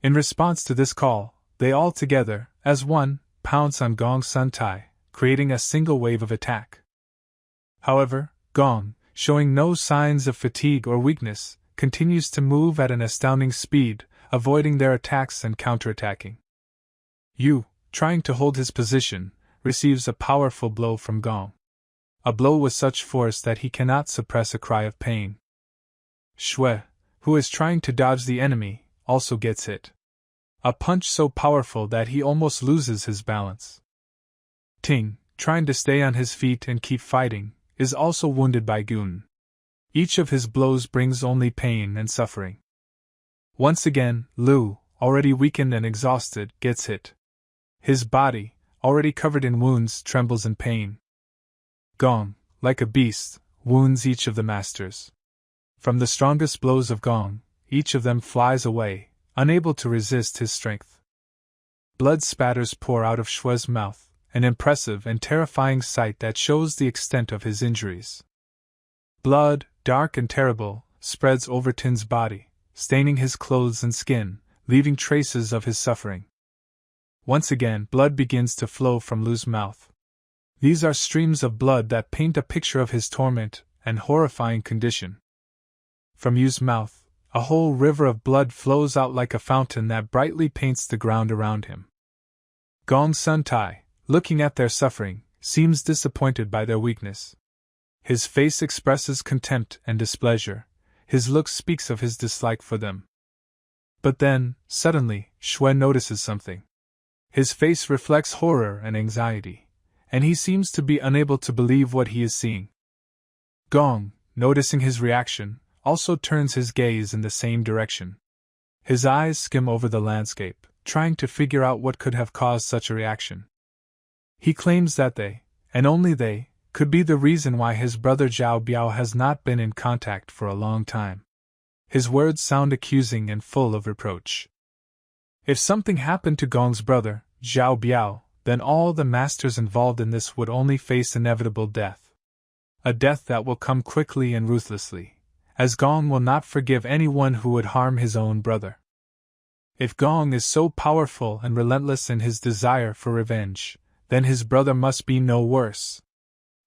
In response to this call, they all together, as one, pounce on Gong Sun Tai, creating a single wave of attack. However, Gong, showing no signs of fatigue or weakness, continues to move at an astounding speed, avoiding their attacks and counterattacking. Yu, trying to hold his position, receives a powerful blow from Gong. A blow with such force that he cannot suppress a cry of pain. Shui, who is trying to dodge the enemy, also gets hit. A punch so powerful that he almost loses his balance. Ting, trying to stay on his feet and keep fighting, is also wounded by Gun. Each of his blows brings only pain and suffering. Once again, Lu, already weakened and exhausted, gets hit. His body, already covered in wounds, trembles in pain. Gong, like a beast, wounds each of the masters. From the strongest blows of Gong, each of them flies away, unable to resist his strength. Blood spatters pour out of Shui's mouth, an impressive and terrifying sight that shows the extent of his injuries. Blood, dark and terrible, spreads over Tin's body, staining his clothes and skin, leaving traces of his suffering. Once again, blood begins to flow from Lu's mouth. These are streams of blood that paint a picture of his torment and horrifying condition. From Yu's mouth, a whole river of blood flows out like a fountain that brightly paints the ground around him. Gong Sun Tai, looking at their suffering, seems disappointed by their weakness. His face expresses contempt and displeasure, his look speaks of his dislike for them. But then, suddenly, Shui notices something. His face reflects horror and anxiety, and he seems to be unable to believe what he is seeing. Gong, noticing his reaction, also turns his gaze in the same direction. His eyes skim over the landscape, trying to figure out what could have caused such a reaction. He claims that they, and only they, could be the reason why his brother Zhao Biao has not been in contact for a long time. His words sound accusing and full of reproach. If something happened to Gong's brother, Zhao Biao, then all the masters involved in this would only face inevitable death. A death that will come quickly and ruthlessly, as Gong will not forgive anyone who would harm his own brother. If Gong is so powerful and relentless in his desire for revenge, then his brother must be no worse.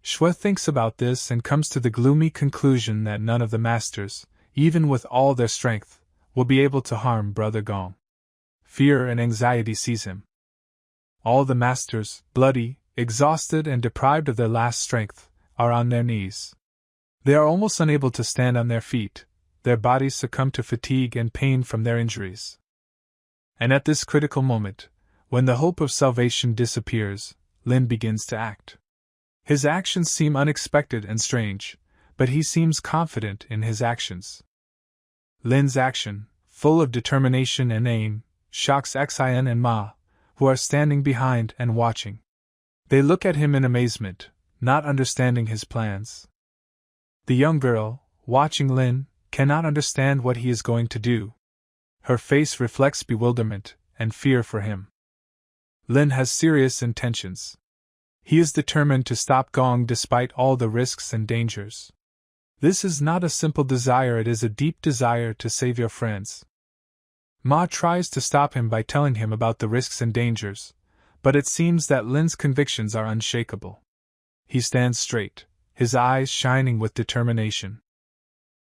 Shui thinks about this and comes to the gloomy conclusion that none of the masters, even with all their strength, will be able to harm brother Gong. Fear and anxiety seize him. All the masters, bloody, exhausted and deprived of their last strength, are on their knees. They are almost unable to stand on their feet, their bodies succumb to fatigue and pain from their injuries. And at this critical moment, when the hope of salvation disappears, Lin begins to act. His actions seem unexpected and strange, but he seems confident in his actions. Lin's action, full of determination and aim, shocks Xian and Ma, who are standing behind and watching. They look at him in amazement, not understanding his plans. The young girl, watching Lin, cannot understand what he is going to do. Her face reflects bewilderment and fear for him. Lin has serious intentions. He is determined to stop Gong despite all the risks and dangers. This is not a simple desire, it is a deep desire to save your friends. Ma tries to stop him by telling him about the risks and dangers, but it seems that Lin's convictions are unshakable. He stands straight, his eyes shining with determination.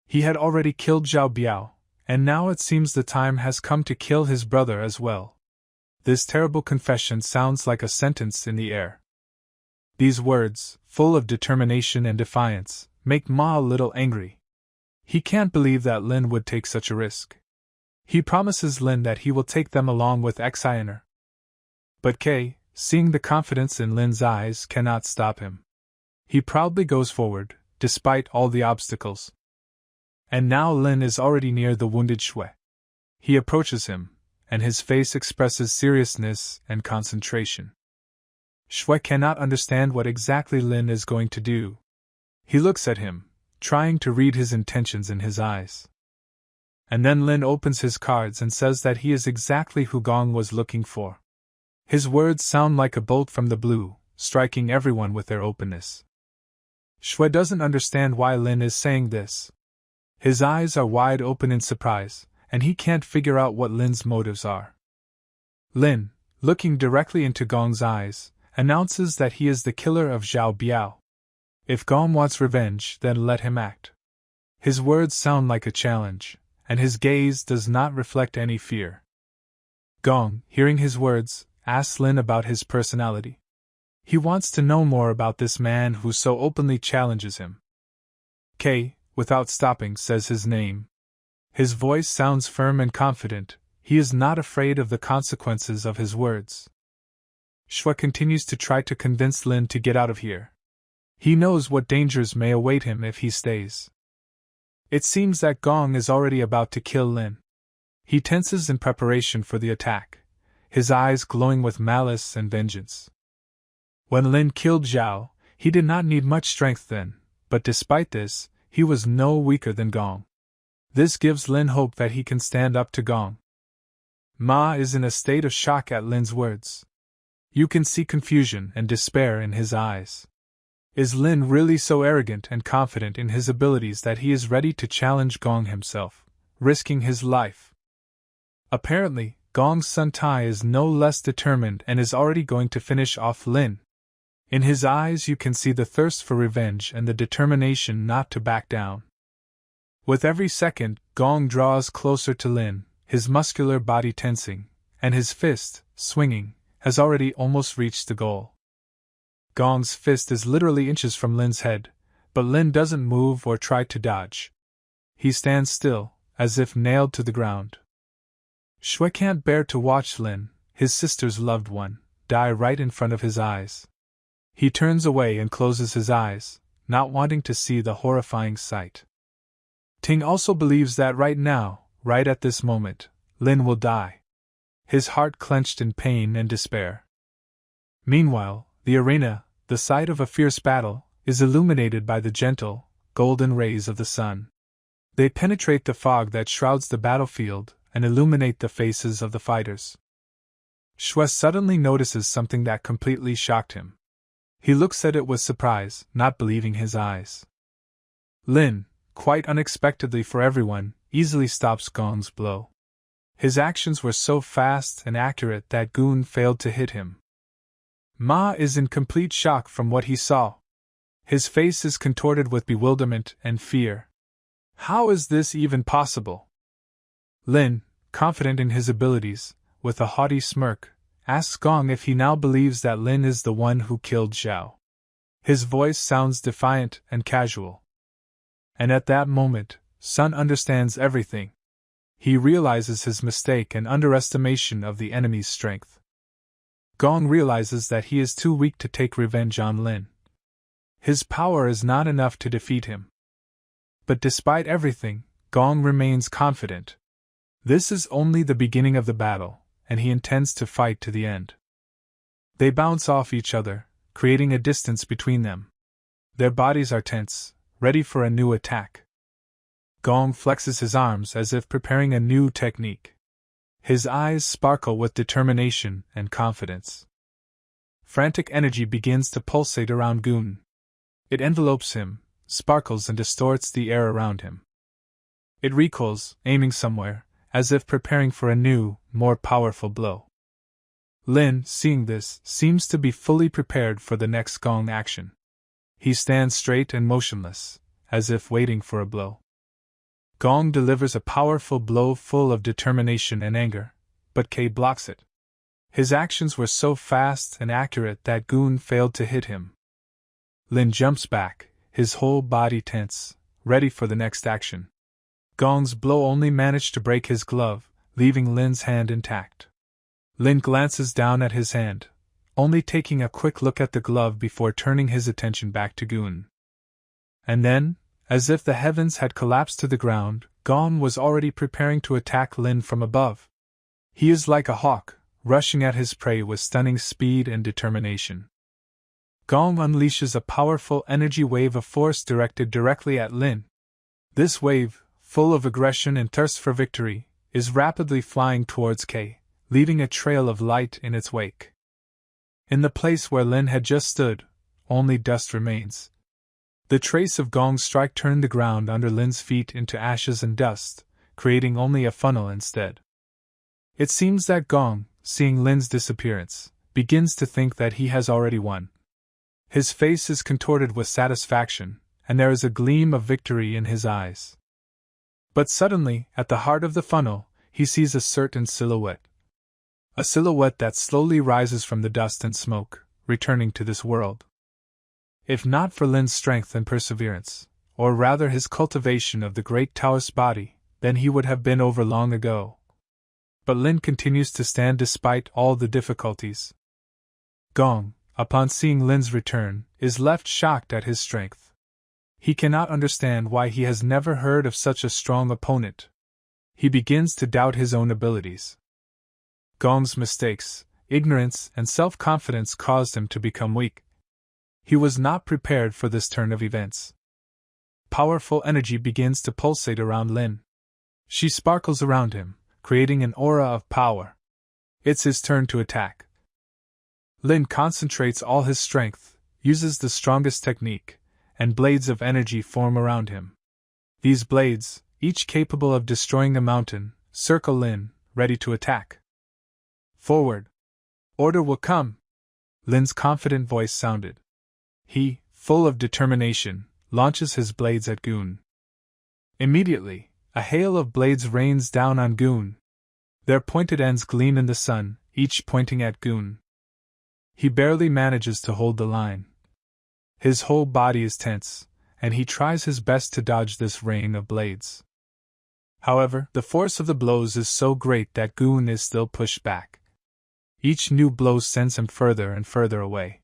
He had already killed Zhao Biao, and now it seems the time has come to kill his brother as well. This terrible confession sounds like a sentence in the air. These words, full of determination and defiance, make Ma a little angry. He can't believe that Lin would take such a risk. He promises Lin that he will take them along with Xianer. But Kay, seeing the confidence in Lin's eyes, cannot stop him. He proudly goes forward, despite all the obstacles. And now Lin is already near the wounded Shui. He approaches him, and his face expresses seriousness and concentration. Shui cannot understand what exactly Lin is going to do. He looks at him, trying to read his intentions in his eyes. And then Lin opens his cards and says that he is exactly who Gong was looking for. His words sound like a bolt from the blue, striking everyone with their openness. Shui doesn't understand why Lin is saying this. His eyes are wide open in surprise, and he can't figure out what Lin's motives are. Lin, looking directly into Gong's eyes, announces that he is the killer of Zhao Biao. If Gong wants revenge, then let him act. His words sound like a challenge, and his gaze does not reflect any fear. Gong, hearing his words, asks Lin about his personality. He wants to know more about this man who so openly challenges him. K, without stopping, says his name. His voice sounds firm and confident. He is not afraid of the consequences of his words. Shui continues to try to convince Lin to get out of here. He knows what dangers may await him if he stays. It seems that Gong is already about to kill Lin. He tenses in preparation for the attack, his eyes glowing with malice and vengeance. When Lin killed Zhao, he did not need much strength then, but despite this, he was no weaker than Gong. This gives Lin hope that he can stand up to Gong. Ma is in a state of shock at Lin's words. You can see confusion and despair in his eyes. Is Lin really so arrogant and confident in his abilities that he is ready to challenge Gong himself, risking his life? Apparently, Gong's son Tai is no less determined and is already going to finish off Lin. In his eyes you can see the thirst for revenge and the determination not to back down. With every second, Gong draws closer to Lin, his muscular body tensing, and his fist, swinging, has already almost reached the goal. Gong's fist is literally inches from Lin's head, but Lin doesn't move or try to dodge. He stands still, as if nailed to the ground. Shui can't bear to watch Lin, his sister's loved one, die right in front of his eyes. He turns away and closes his eyes, not wanting to see the horrifying sight. Ting also believes that right now, right at this moment, Lin will die. His heart clenched in pain and despair. Meanwhile, the arena, the site of a fierce battle, is illuminated by the gentle, golden rays of the sun. They penetrate the fog that shrouds the battlefield and illuminate the faces of the fighters. Shui suddenly notices something that completely shocked him. He looks at it with surprise, not believing his eyes. Lin, quite unexpectedly for everyone, easily stops Gong's blow. His actions were so fast and accurate that Goon failed to hit him. Ma is in complete shock from what he saw. His face is contorted with bewilderment and fear. How is this even possible? Lin, confident in his abilities, with a haughty smirk, asks Gong if he now believes that Lin is the one who killed Zhao. His voice sounds defiant and casual. And at that moment, Sun understands everything. He realizes his mistake and underestimation of the enemy's strength. Gong realizes that he is too weak to take revenge on Lin. His power is not enough to defeat him. But despite everything, Gong remains confident. This is only the beginning of the battle, and he intends to fight to the end. They bounce off each other, creating a distance between them. Their bodies are tense, ready for a new attack. Gong flexes his arms as if preparing a new technique. His eyes sparkle with determination and confidence. Frantic energy begins to pulsate around Goon. It envelopes him, sparkles and distorts the air around him. It recoils, aiming somewhere, as if preparing for a new, more powerful blow. Lin, seeing this, seems to be fully prepared for the next Gong action. He stands straight and motionless, as if waiting for a blow. Gong delivers a powerful blow full of determination and anger, but K blocks it. His actions were so fast and accurate that Goon failed to hit him. Lin jumps back, his whole body tense, ready for the next action. Gong's blow only managed to break his glove, leaving Lin's hand intact. Lin glances down at his hand, only taking a quick look at the glove before turning his attention back to Goon. And then, as if the heavens had collapsed to the ground, Gong was already preparing to attack Lin from above. He is like a hawk, rushing at his prey with stunning speed and determination. Gong unleashes a powerful energy wave of force directed directly at Lin. This wave, full of aggression and thirst for victory, is rapidly flying towards Kei, leaving a trail of light in its wake. In the place where Lin had just stood, only dust remains. The trace of Gong's strike turned the ground under Lin's feet into ashes and dust, creating only a funnel instead. It seems that Gong, seeing Lin's disappearance, begins to think that he has already won. His face is contorted with satisfaction, and there is a gleam of victory in his eyes. But suddenly, at the heart of the funnel, he sees a certain silhouette. A silhouette that slowly rises from the dust and smoke, returning to this world. If not for Lin's strength and perseverance, or rather his cultivation of the great Taoist body, then he would have been over long ago. But Lin continues to stand despite all the difficulties. Gong, upon seeing Lin's return, is left shocked at his strength. He cannot understand why he has never heard of such a strong opponent. He begins to doubt his own abilities. Gong's mistakes, ignorance, and self-confidence caused him to become weak. He was not prepared for this turn of events. Powerful energy begins to pulsate around Lin. She sparkles around him, creating an aura of power. It's his turn to attack. Lin concentrates all his strength, uses the strongest technique, and blades of energy form around him. These blades, each capable of destroying a mountain, circle Lin, ready to attack. Forward! Order will come! Lin's confident voice sounded. He, full of determination, launches his blades at Goon. Immediately, a hail of blades rains down on Goon. Their pointed ends gleam in the sun, each pointing at Goon. He barely manages to hold the line. His whole body is tense, and he tries his best to dodge this rain of blades. However, the force of the blows is so great that Goon is still pushed back. Each new blow sends him further and further away.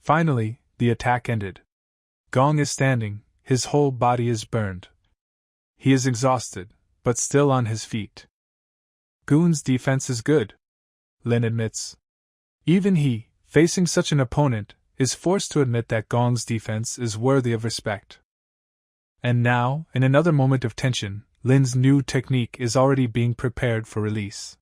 Finally, the attack ended. Gong is standing, his whole body is burned. He is exhausted, but still on his feet. Goon's defense is good, Lin admits. Even he, facing such an opponent, is forced to admit that Gong's defense is worthy of respect. And now, in another moment of tension, Lin's new technique is already being prepared for release.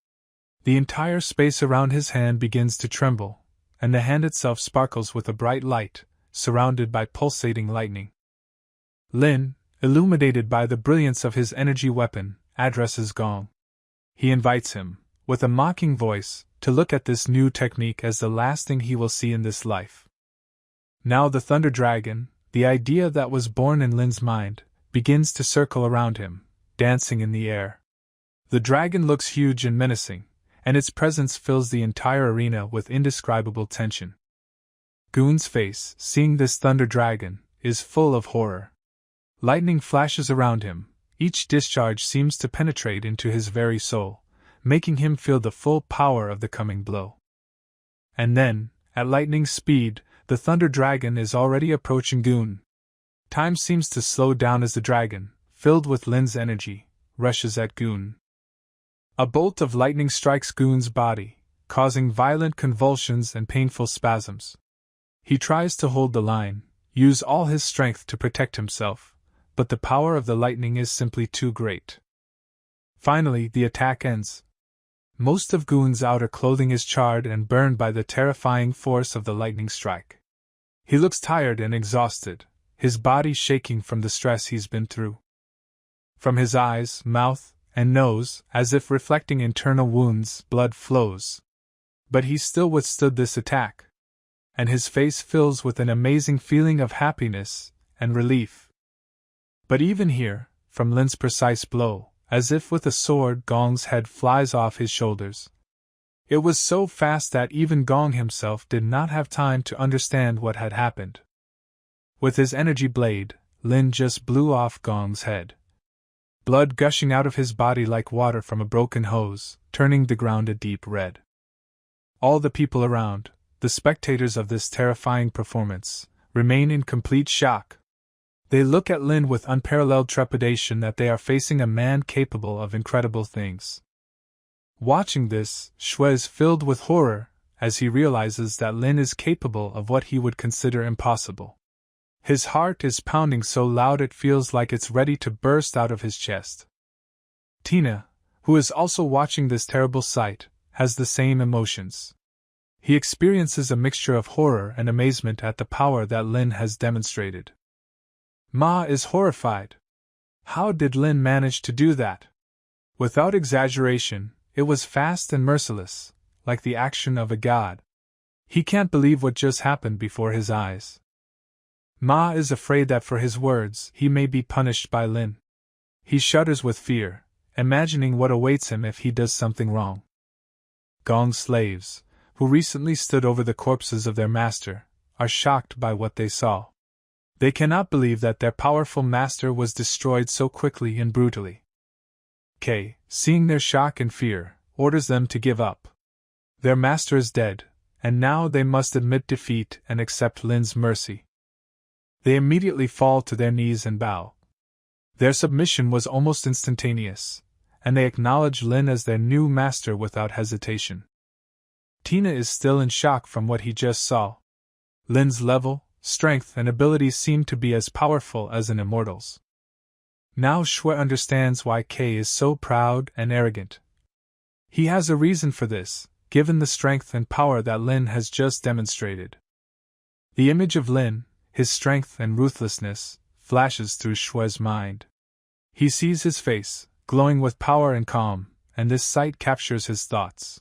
The entire space around his hand begins to tremble, and the hand itself sparkles with a bright light, surrounded by pulsating lightning. Lin, illuminated by the brilliance of his energy weapon, addresses Gong. He invites him, with a mocking voice, to look at this new technique as the last thing he will see in this life. Now the Thunder Dragon, the idea that was born in Lin's mind, begins to circle around him, dancing in the air. The dragon looks huge and menacing, and its presence fills the entire arena with indescribable tension. Goon's face, seeing this Thunder Dragon, is full of horror. Lightning flashes around him, each discharge seems to penetrate into his very soul, making him feel the full power of the coming blow. And then, at lightning speed, the Thunder Dragon is already approaching Goon. Time seems to slow down as the dragon, filled with Lin's energy, rushes at Goon. A bolt of lightning strikes Goon's body, causing violent convulsions and painful spasms. He tries to hold the line, use all his strength to protect himself, but the power of the lightning is simply too great. Finally, the attack ends. Most of Goon's outer clothing is charred and burned by the terrifying force of the lightning strike. He looks tired and exhausted, his body shaking from the stress he's been through. From his eyes, mouth, and nose, as if reflecting internal wounds, blood flows. But he still withstood this attack, and his face fills with an amazing feeling of happiness and relief. But even here, from Lin's precise blow, as if with a sword, Gong's head flies off his shoulders. It was so fast that even Gong himself did not have time to understand what had happened. With his energy blade, Lin just blew off Gong's head. Blood gushing out of his body like water from a broken hose, turning the ground a deep red. All the people around, the spectators of this terrifying performance, remain in complete shock. They look at Lin with unparalleled trepidation that they are facing a man capable of incredible things. Watching this, Shui is filled with horror, as he realizes that Lin is capable of what he would consider impossible. His heart is pounding so loud it feels like it's ready to burst out of his chest. Tina, who is also watching this terrible sight, has the same emotions. He experiences a mixture of horror and amazement at the power that Lin has demonstrated. Ma is horrified. How did Lin manage to do that? Without exaggeration, it was fast and merciless, like the action of a god. He can't believe what just happened before his eyes. Ma is afraid that for his words he may be punished by Lin. He shudders with fear, imagining what awaits him if he does something wrong. Gong's slaves, who recently stood over the corpses of their master, are shocked by what they saw. They cannot believe that their powerful master was destroyed so quickly and brutally. Kay, seeing their shock and fear, orders them to give up. Their master is dead, and now they must admit defeat and accept Lin's mercy. They immediately fall to their knees and bow. Their submission was almost instantaneous, and they acknowledge Lin as their new master without hesitation. Tina is still in shock from what he just saw. Lin's level, strength, and abilities seem to be as powerful as an immortal's. Now Shui understands why Kay is so proud and arrogant. He has a reason for this, given the strength and power that Lin has just demonstrated. The image of Lin, his strength and ruthlessness, flashes through Shui's mind. He sees his face, glowing with power and calm, and this sight captures his thoughts.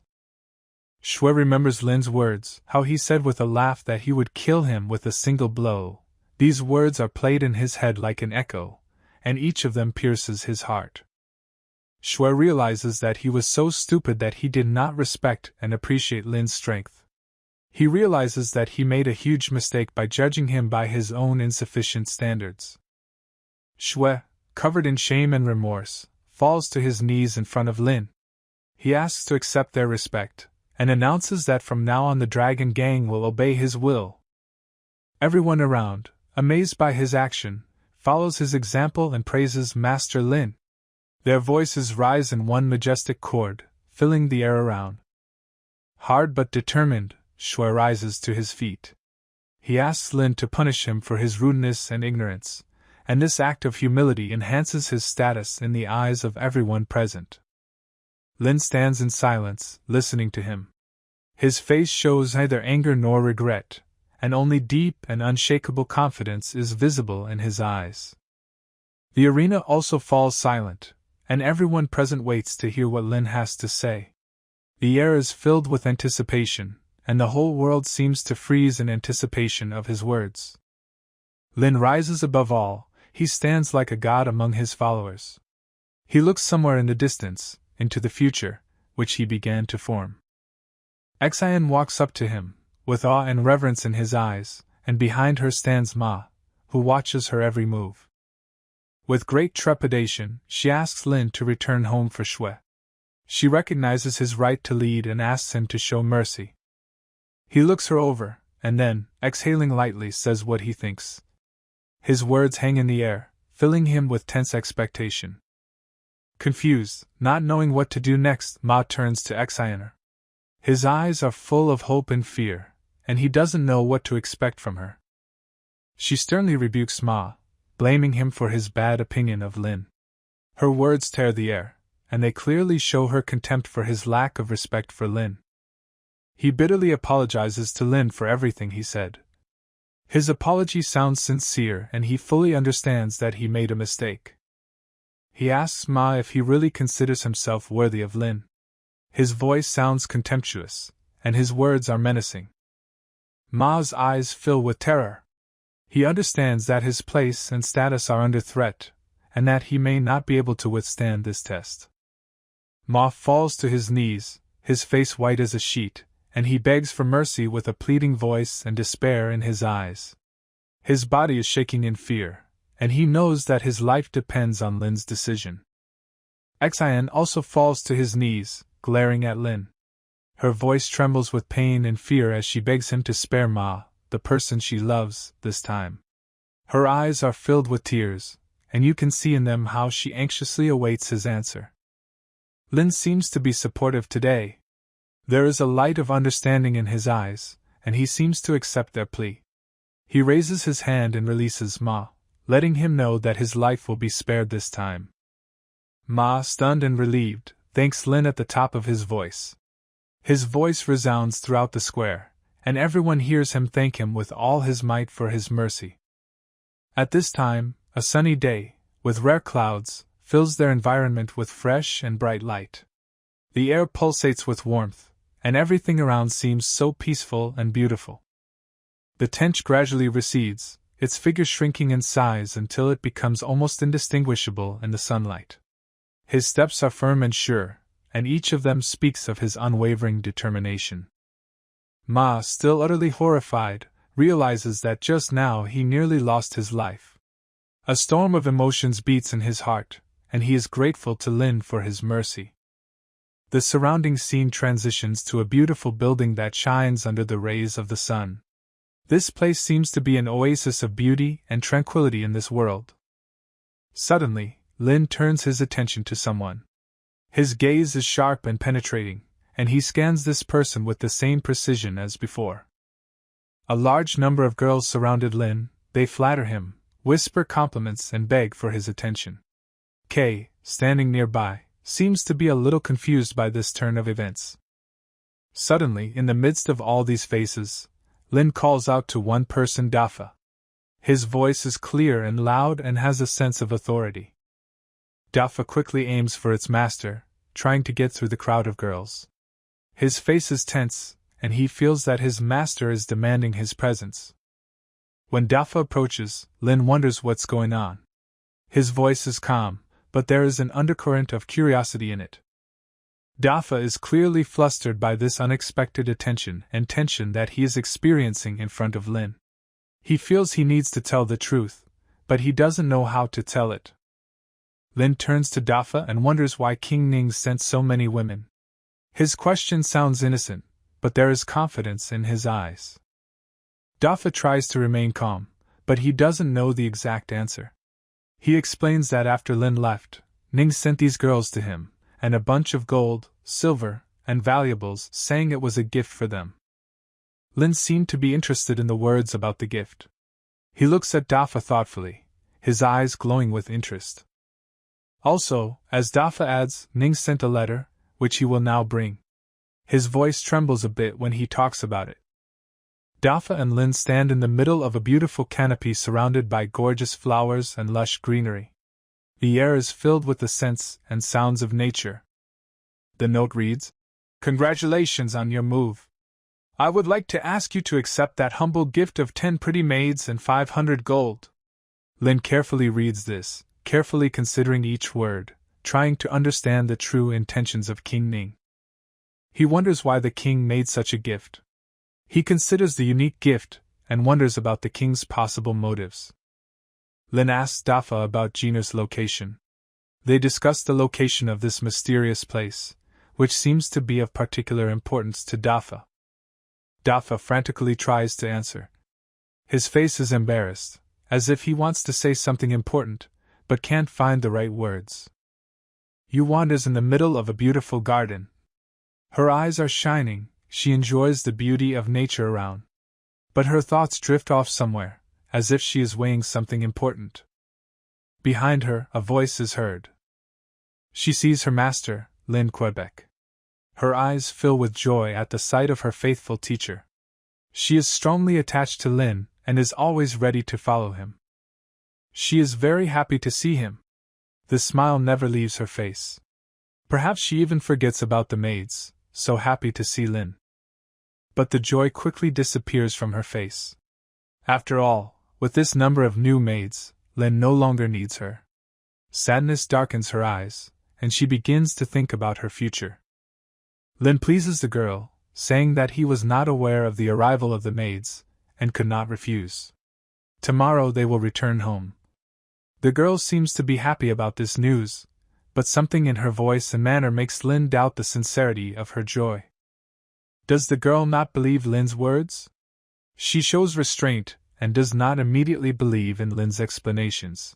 Shui remembers Lin's words, how he said with a laugh that he would kill him with a single blow. These words are played in his head like an echo, and each of them pierces his heart. Shui realizes that he was so stupid that he did not respect and appreciate Lin's strength. He realizes that he made a huge mistake by judging him by his own insufficient standards. Shui, covered in shame and remorse, falls to his knees in front of Lin. He asks to accept their respect, and announces that from now on the Dragon Gang will obey his will. Everyone around, amazed by his action, follows his example and praises Master Lin. Their voices rise in one majestic chord, filling the air around. Hard but determined, Shui rises to his feet. He asks Lin to punish him for his rudeness and ignorance, and this act of humility enhances his status in the eyes of everyone present. Lin stands in silence, listening to him. His face shows neither anger nor regret, and only deep and unshakable confidence is visible in his eyes. The arena also falls silent, and everyone present waits to hear what Lin has to say. The air is filled with anticipation, and the whole world seems to freeze in anticipation of his words. Lin rises above all. He stands like a god among his followers. He looks somewhere in the distance, into the future, which he began to form. Xian walks up to him, with awe and reverence in his eyes, and behind her stands Ma, who watches her every move. With great trepidation, she asks Lin to return home for Shui. She recognizes his right to lead and asks him to show mercy. He looks her over, and then, exhaling lightly, says what he thinks. His words hang in the air, filling him with tense expectation. Confused, not knowing what to do next, Ma turns to Xian. His eyes are full of hope and fear, and he doesn't know what to expect from her. She sternly rebukes Ma, blaming him for his bad opinion of Lin. Her words tear the air, and they clearly show her contempt for his lack of respect for Lin. He bitterly apologizes to Lin for everything he said. His apology sounds sincere and he fully understands that he made a mistake. He asks Ma if he really considers himself worthy of Lin. His voice sounds contemptuous, and his words are menacing. Ma's eyes fill with terror. He understands that his place and status are under threat, and that he may not be able to withstand this test. Ma falls to his knees, his face white as a sheet, and he begs for mercy with a pleading voice and despair in his eyes. His body is shaking in fear, and he knows that his life depends on Lin's decision. Xian also falls to his knees, glaring at Lin. Her voice trembles with pain and fear as she begs him to spare Ma, the person she loves, this time. Her eyes are filled with tears, and you can see in them how she anxiously awaits his answer. Lin seems to be supportive today. There is a light of understanding in his eyes, and he seems to accept their plea. He raises his hand and releases Ma, letting him know that his life will be spared this time. Ma, stunned and relieved, thanks Lin at the top of his voice. His voice resounds throughout the square, and everyone hears him thank him with all his might for his mercy. At this time, a sunny day, with rare clouds, fills their environment with fresh and bright light. The air pulsates with warmth, and everything around seems so peaceful and beautiful. The tench gradually recedes, its figure shrinking in size until it becomes almost indistinguishable in the sunlight. His steps are firm and sure, and each of them speaks of his unwavering determination. Ma, still utterly horrified, realizes that just now he nearly lost his life. A storm of emotions beats in his heart, and he is grateful to Lin for his mercy. The surrounding scene transitions to a beautiful building that shines under the rays of the sun. This place seems to be an oasis of beauty and tranquility in this world. Suddenly, Lin turns his attention to someone. His gaze is sharp and penetrating, and he scans this person with the same precision as before. A large number of girls surrounded Lin. They flatter him, whisper compliments, and beg for his attention. Kay, standing nearby, seems to be a little confused by this turn of events. Suddenly, in the midst of all these faces, Lin calls out to one person, Dafa. His voice is clear and loud and has a sense of authority. Dafa quickly aims for its master, trying to get through the crowd of girls. His face is tense, and he feels that his master is demanding his presence. When Dafa approaches, Lin wonders what's going on. His voice is calm, but there is an undercurrent of curiosity in it. Dafa is clearly flustered by this unexpected attention and tension that he is experiencing in front of Lin. He feels he needs to tell the truth, but he doesn't know how to tell it. Lin turns to Dafa and wonders why King Ning sent so many women. His question sounds innocent, but there is confidence in his eyes. Dafa tries to remain calm, but he doesn't know the exact answer. He explains that after Lin left, Ning sent these girls to him, and a bunch of gold, silver, and valuables, saying it was a gift for them. Lin seemed to be interested in the words about the gift. He looks at Dafa thoughtfully, his eyes glowing with interest. Also, as Dafa adds, Ning sent a letter, which he will now bring. His voice trembles a bit when he talks about it. Dafa and Lin stand in the middle of a beautiful canopy surrounded by gorgeous flowers and lush greenery. The air is filled with the scents and sounds of nature. The note reads, "Congratulations on your move. I would like to ask you to accept that humble gift of 10 pretty maids and 500 gold. Lin carefully reads this, carefully considering each word, trying to understand the true intentions of King Ning. He wonders why the king made such a gift. He considers the unique gift and wonders about the king's possible motives. Lin asks Dafa about Gina's location. They discuss the location of this mysterious place, which seems to be of particular importance to Dafa. Dafa frantically tries to answer. His face is embarrassed, as if he wants to say something important, but can't find the right words. Yuan is in the middle of a beautiful garden. Her eyes are shining, she enjoys the beauty of nature around. But her thoughts drift off somewhere, as if she is weighing something important. Behind her, a voice is heard. She sees her master, Lin Quebec. Her eyes fill with joy at the sight of her faithful teacher. She is strongly attached to Lin, and is always ready to follow him. She is very happy to see him. The smile never leaves her face. Perhaps she even forgets about the maids, so happy to see Lin. But the joy quickly disappears from her face. After all, with this number of new maids, Lin no longer needs her. Sadness darkens her eyes, and she begins to think about her future. Lin pleases the girl, saying that he was not aware of the arrival of the maids, and could not refuse. Tomorrow they will return home. The girl seems to be happy about this news, but something in her voice and manner makes Lin doubt the sincerity of her joy. Does the girl not believe Lin's words? She shows restraint, and does not immediately believe in Lin's explanations.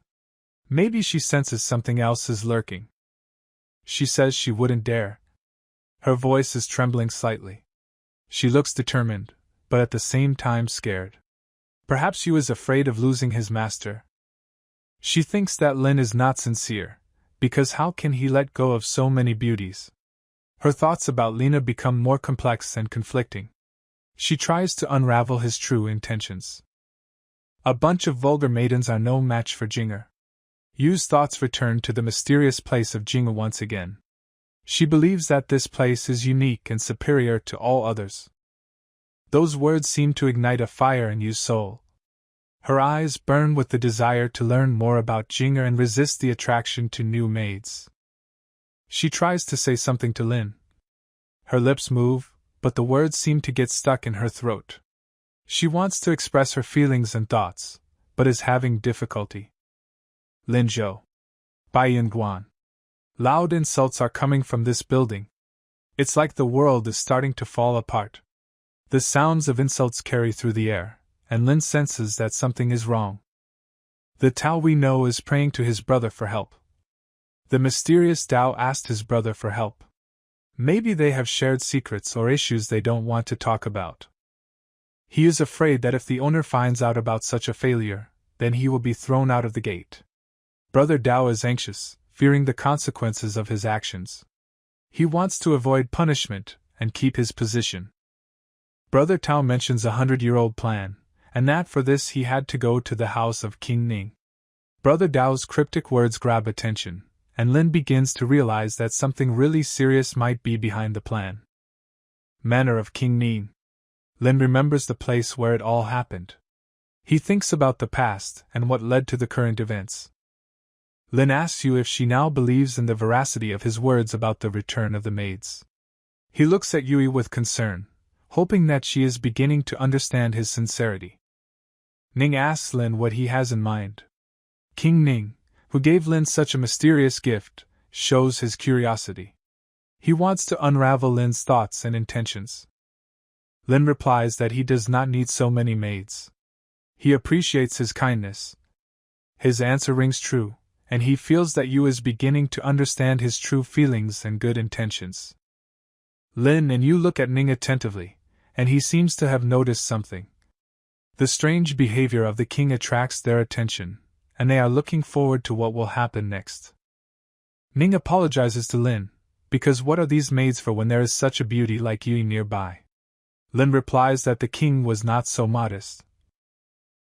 Maybe she senses something else is lurking. She says she wouldn't dare. Her voice is trembling slightly. She looks determined, but at the same time scared. Perhaps Yu is afraid of losing his master. She thinks that Lin is not sincere, because how can he let go of so many beauties? Her thoughts about Lina become more complex and conflicting. She tries to unravel his true intentions. A bunch of vulgar maidens are no match for Jinger. Yu's thoughts return to the mysterious place of Jinga once again. She believes that this place is unique and superior to all others. Those words seem to ignite a fire in Yu's soul. Her eyes burn with the desire to learn more about Jinger and resist the attraction to new maids. She tries to say something to Lin. Her lips move, but the words seem to get stuck in her throat. She wants to express her feelings and thoughts, but is having difficulty. Lin Zhou. Bai Yinguan. Loud insults are coming from this building. It's like the world is starting to fall apart. The sounds of insults carry through the air, and Lin senses that something is wrong. The Tao we know is praying to his brother for help. The mysterious Tao asked his brother for help. Maybe they have shared secrets or issues they don't want to talk about. He is afraid that if the owner finds out about such a failure, then he will be thrown out of the gate. Brother Tao is anxious, fearing the consequences of his actions. He wants to avoid punishment and keep his position. Brother Tao mentions a 100-year-old plan, and that for this he had to go to the house of King Ning. Brother Tao's cryptic words grab attention, and Lin begins to realize that something really serious might be behind the plan. Manor of King Ning. Lin remembers the place where it all happened. He thinks about the past and what led to the current events. Lin asks Yu if she now believes in the veracity of his words about the return of the maids. He looks at Yui with concern, hoping that she is beginning to understand his sincerity. Ning asks Lin what he has in mind. King Ning, who gave Lin such a mysterious gift, shows his curiosity. He wants to unravel Lin's thoughts and intentions. Lin replies that he does not need so many maids. He appreciates his kindness. His answer rings true, and he feels that Yu is beginning to understand his true feelings and good intentions. Lin and Yu look at Ning attentively, and he seems to have noticed something. The strange behavior of the king attracts their attention, and they are looking forward to what will happen next. Ning apologizes to Lin, because what are these maids for when there is such a beauty like Yu nearby? Lin replies that the king was not so modest.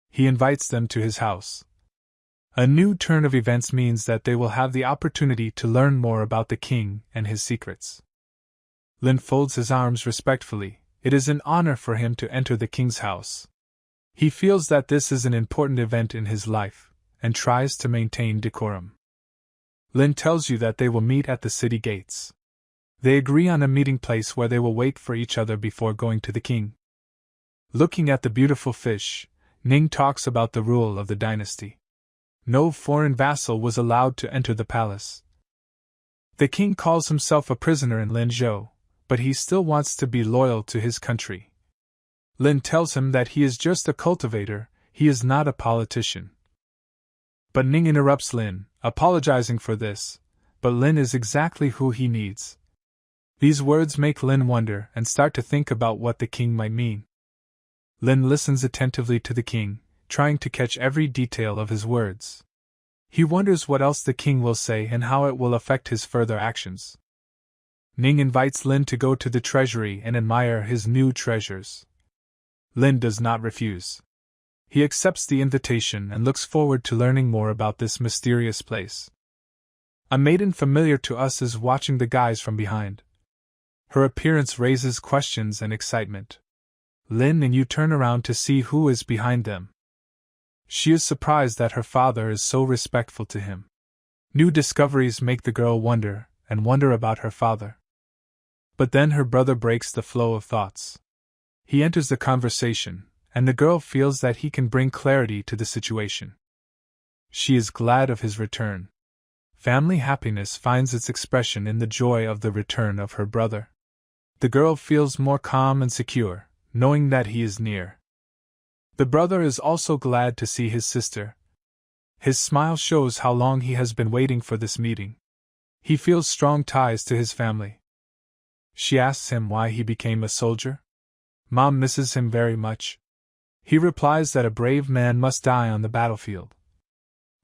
He invites them to his house. A new turn of events means that they will have the opportunity to learn more about the king and his secrets. Lin folds his arms respectfully. It is an honor for him to enter the king's house. He feels that this is an important event in his life, and tries to maintain decorum. Lin tells you that they will meet at the city gates. They agree on a meeting place where they will wait for each other before going to the king. Looking at the beautiful fish, Ning talks about the rule of the dynasty. No foreign vassal was allowed to enter the palace. The king calls himself a prisoner in Linzhou, but he still wants to be loyal to his country. Lin tells him that he is just a cultivator, he is not a politician. But Ning interrupts Lin, apologizing for this, but Lin is exactly who he needs. These words make Lin wonder and start to think about what the king might mean. Lin listens attentively to the king, trying to catch every detail of his words. He wonders what else the king will say and how it will affect his further actions. Ning invites Lin to go to the treasury and admire his new treasures. Lin does not refuse. He accepts the invitation and looks forward to learning more about this mysterious place. A maiden familiar to us is watching the guys from behind. Her appearance raises questions and excitement. Lin and Yu turn around to see who is behind them. She is surprised that her father is so respectful to him. New discoveries make the girl wonder about her father. But then her brother breaks the flow of thoughts. He enters the conversation, and the girl feels that he can bring clarity to the situation. She is glad of his return. Family happiness finds its expression in the joy of the return of her brother. The girl feels more calm and secure, knowing that he is near. The brother is also glad to see his sister. His smile shows how long he has been waiting for this meeting. He feels strong ties to his family. She asks him why he became a soldier. Mom misses him very much. He replies that a brave man must die on the battlefield.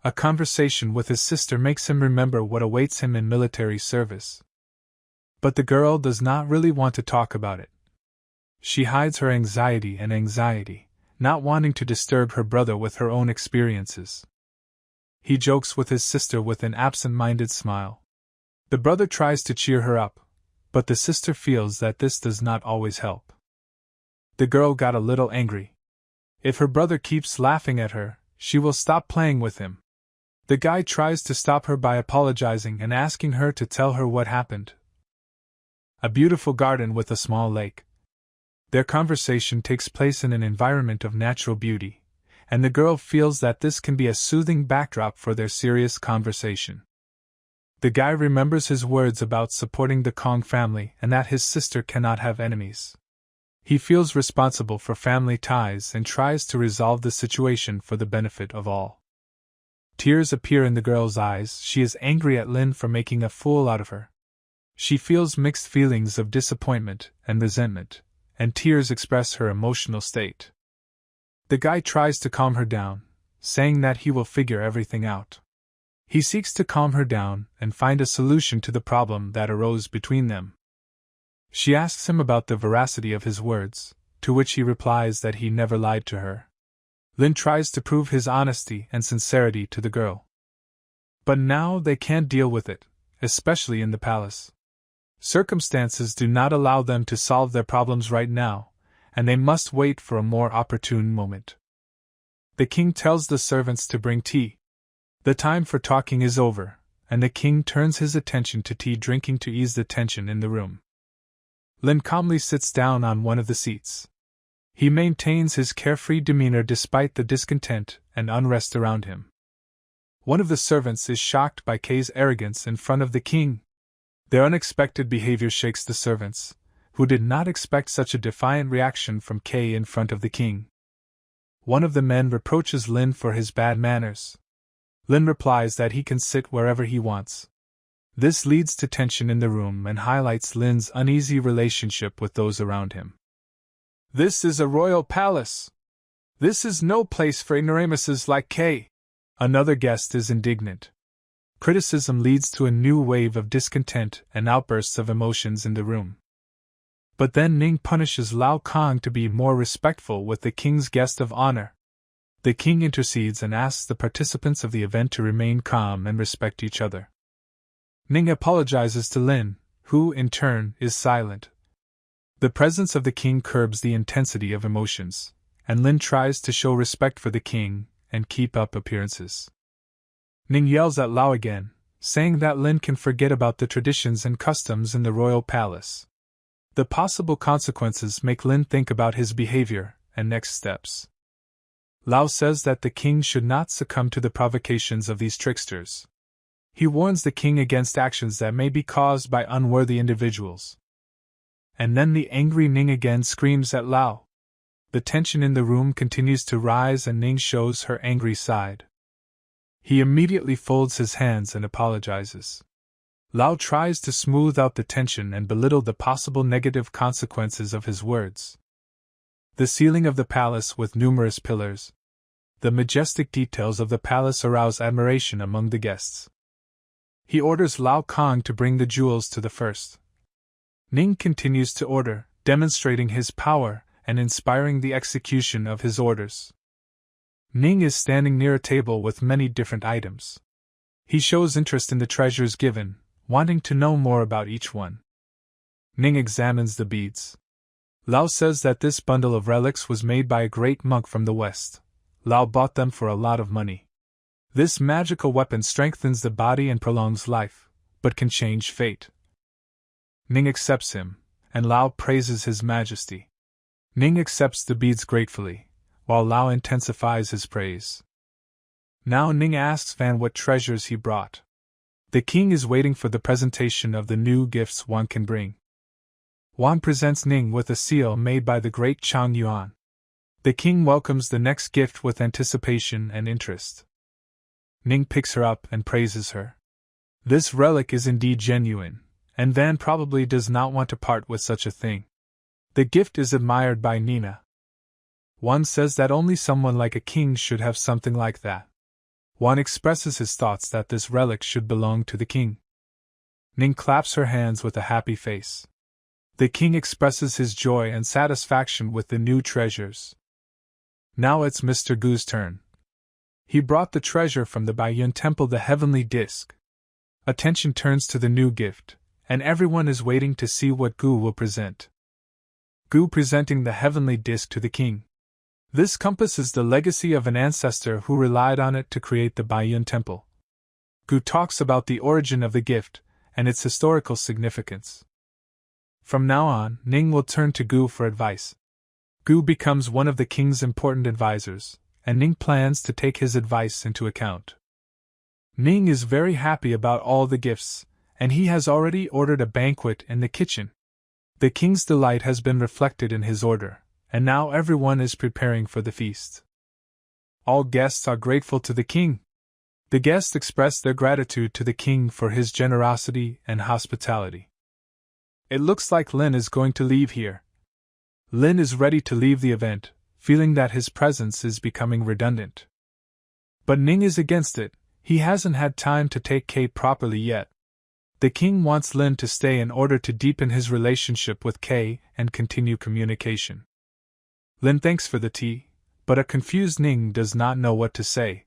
A conversation with his sister makes him remember what awaits him in military service. But the girl does not really want to talk about it. She hides her anxiety, not wanting to disturb her brother with her own experiences. He jokes with his sister with an absent-minded smile. The brother tries to cheer her up, but the sister feels that this does not always help. The girl got a little angry. If her brother keeps laughing at her, she will stop playing with him. The guy tries to stop her by apologizing and asking her to tell her what happened. A beautiful garden with a small lake. Their conversation takes place in an environment of natural beauty, and the girl feels that this can be a soothing backdrop for their serious conversation. The guy remembers his words about supporting the Kong family and that his sister cannot have enemies. He feels responsible for family ties and tries to resolve the situation for the benefit of all. Tears appear in the girl's eyes. She is angry at Lin for making a fool out of her. She feels mixed feelings of disappointment and resentment, and tears express her emotional state. The guy tries to calm her down, saying that he will figure everything out. He seeks to calm her down and find a solution to the problem that arose between them. She asks him about the veracity of his words, to which he replies that he never lied to her. Lin tries to prove his honesty and sincerity to the girl. But now they can't deal with it, especially in the palace. Circumstances do not allow them to solve their problems right now, and they must wait for a more opportune moment. The king tells the servants to bring tea. The time for talking is over, and the king turns his attention to tea drinking to ease the tension in the room. Lin calmly sits down on one of the seats. He maintains his carefree demeanor despite the discontent and unrest around him. One of the servants is shocked by Kay's arrogance in front of the king. Their unexpected behavior shakes the servants, who did not expect such a defiant reaction from Kay in front of the king. One of the men reproaches Lin for his bad manners. Lin replies that he can sit wherever he wants. This leads to tension in the room and highlights Lin's uneasy relationship with those around him. This is a royal palace. This is no place for ignoramuses like Kay. Another guest is indignant. Criticism leads to a new wave of discontent and outbursts of emotions in the room. But then Ning punishes Lao Kong to be more respectful with the king's guest of honor. The king intercedes and asks the participants of the event to remain calm and respect each other. Ning apologizes to Lin, who, in turn, is silent. The presence of the king curbs the intensity of emotions, and Lin tries to show respect for the king and keep up appearances. Ning yells at Lao again, saying that Lin can forget about the traditions and customs in the royal palace. The possible consequences make Lin think about his behavior and next steps. Lao says that the king should not succumb to the provocations of these tricksters. He warns the king against actions that may be caused by unworthy individuals. And then the angry Ning again screams at Lao. The tension in the room continues to rise and Ning shows her angry side. He immediately folds his hands and apologizes. Lao tries to smooth out the tension and belittle the possible negative consequences of his words. The ceiling of the palace with numerous pillars. The majestic details of the palace arouse admiration among the guests. He orders Lao Kong to bring the jewels to the first. Ning continues to order, demonstrating his power and inspiring the execution of his orders. Ning is standing near a table with many different items. He shows interest in the treasures given, wanting to know more about each one. Ning examines the beads. Lao says that this bundle of relics was made by a great monk from the west. Lao bought them for a lot of money. This magical weapon strengthens the body and prolongs life, but can change fate. Ning accepts him, and Lao praises his majesty. Ning accepts the beads gratefully, while Lao intensifies his praise. Now Ning asks Fan what treasures he brought. The king is waiting for the presentation of the new gifts one can bring. Wan presents Ning with a seal made by the great Chang Yuan. The king welcomes the next gift with anticipation and interest. Ning picks her up and praises her. This relic is indeed genuine, and Van probably does not want to part with such a thing. The gift is admired by Nina. One says that only someone like a king should have something like that. One expresses his thoughts that this relic should belong to the king. Ning claps her hands with a happy face. The king expresses his joy and satisfaction with the new treasures. Now it's Mr. Gu's turn. He brought the treasure from the Baiyun temple, the heavenly disc. Attention turns to the new gift, and everyone is waiting to see what Gu will present. Gu presenting the heavenly disc to the king. This compass is the legacy of an ancestor who relied on it to create the Baiyun temple. Gu talks about the origin of the gift and its historical significance. From now on, Ning will turn to Gu for advice. Gu becomes one of the king's important advisors, and Ning plans to take his advice into account. Ning is very happy about all the gifts, and he has already ordered a banquet in the kitchen. The king's delight has been reflected in his order, and now everyone is preparing for the feast. All guests are grateful to the king. The guests express their gratitude to the king for his generosity and hospitality. It looks like Lin is going to leave here. Lin is ready to leave the event, feeling that his presence is becoming redundant. But Ning is against it. He hasn't had time to take Kay properly yet. The king wants Lin to stay in order to deepen his relationship with Kay and continue communication. Lin thanks for the tea, but a confused Ning does not know what to say.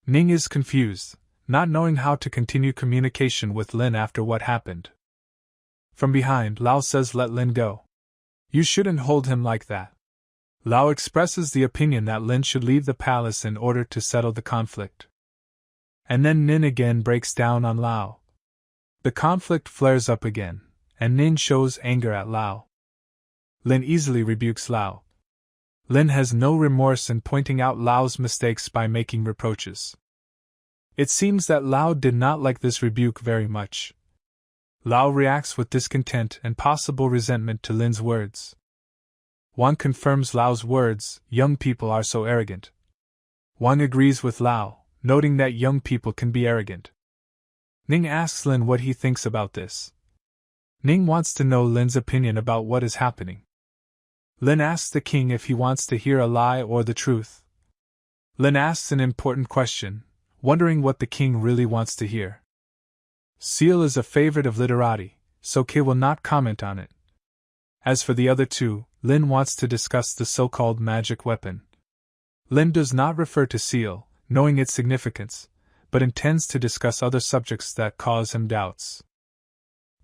Ning is confused, not knowing how to continue communication with Lin after what happened. From behind, Lao says, "Let Lin go. You shouldn't hold him like that." Lao expresses the opinion that Lin should leave the palace in order to settle the conflict. And then Nin again breaks down on Lao. The conflict flares up again, and Nin shows anger at Lao. Lin easily rebukes Lao. Lin has no remorse in pointing out Lao's mistakes by making reproaches. It seems that Lao did not like this rebuke very much. Lao reacts with discontent and possible resentment to Lin's words. Wang confirms Lao's words, "Young people are so arrogant." Wang agrees with Lao, noting that young people can be arrogant. Ning asks Lin what he thinks about this. Ning wants to know Lin's opinion about what is happening. Lin asks the king if he wants to hear a lie or the truth. Lin asks an important question, wondering what the king really wants to hear. Seal is a favorite of literati, so Kay will not comment on it. As for the other two, Lin wants to discuss the so-called magic weapon. Lin does not refer to Seal, knowing its significance, but intends to discuss other subjects that cause him doubts.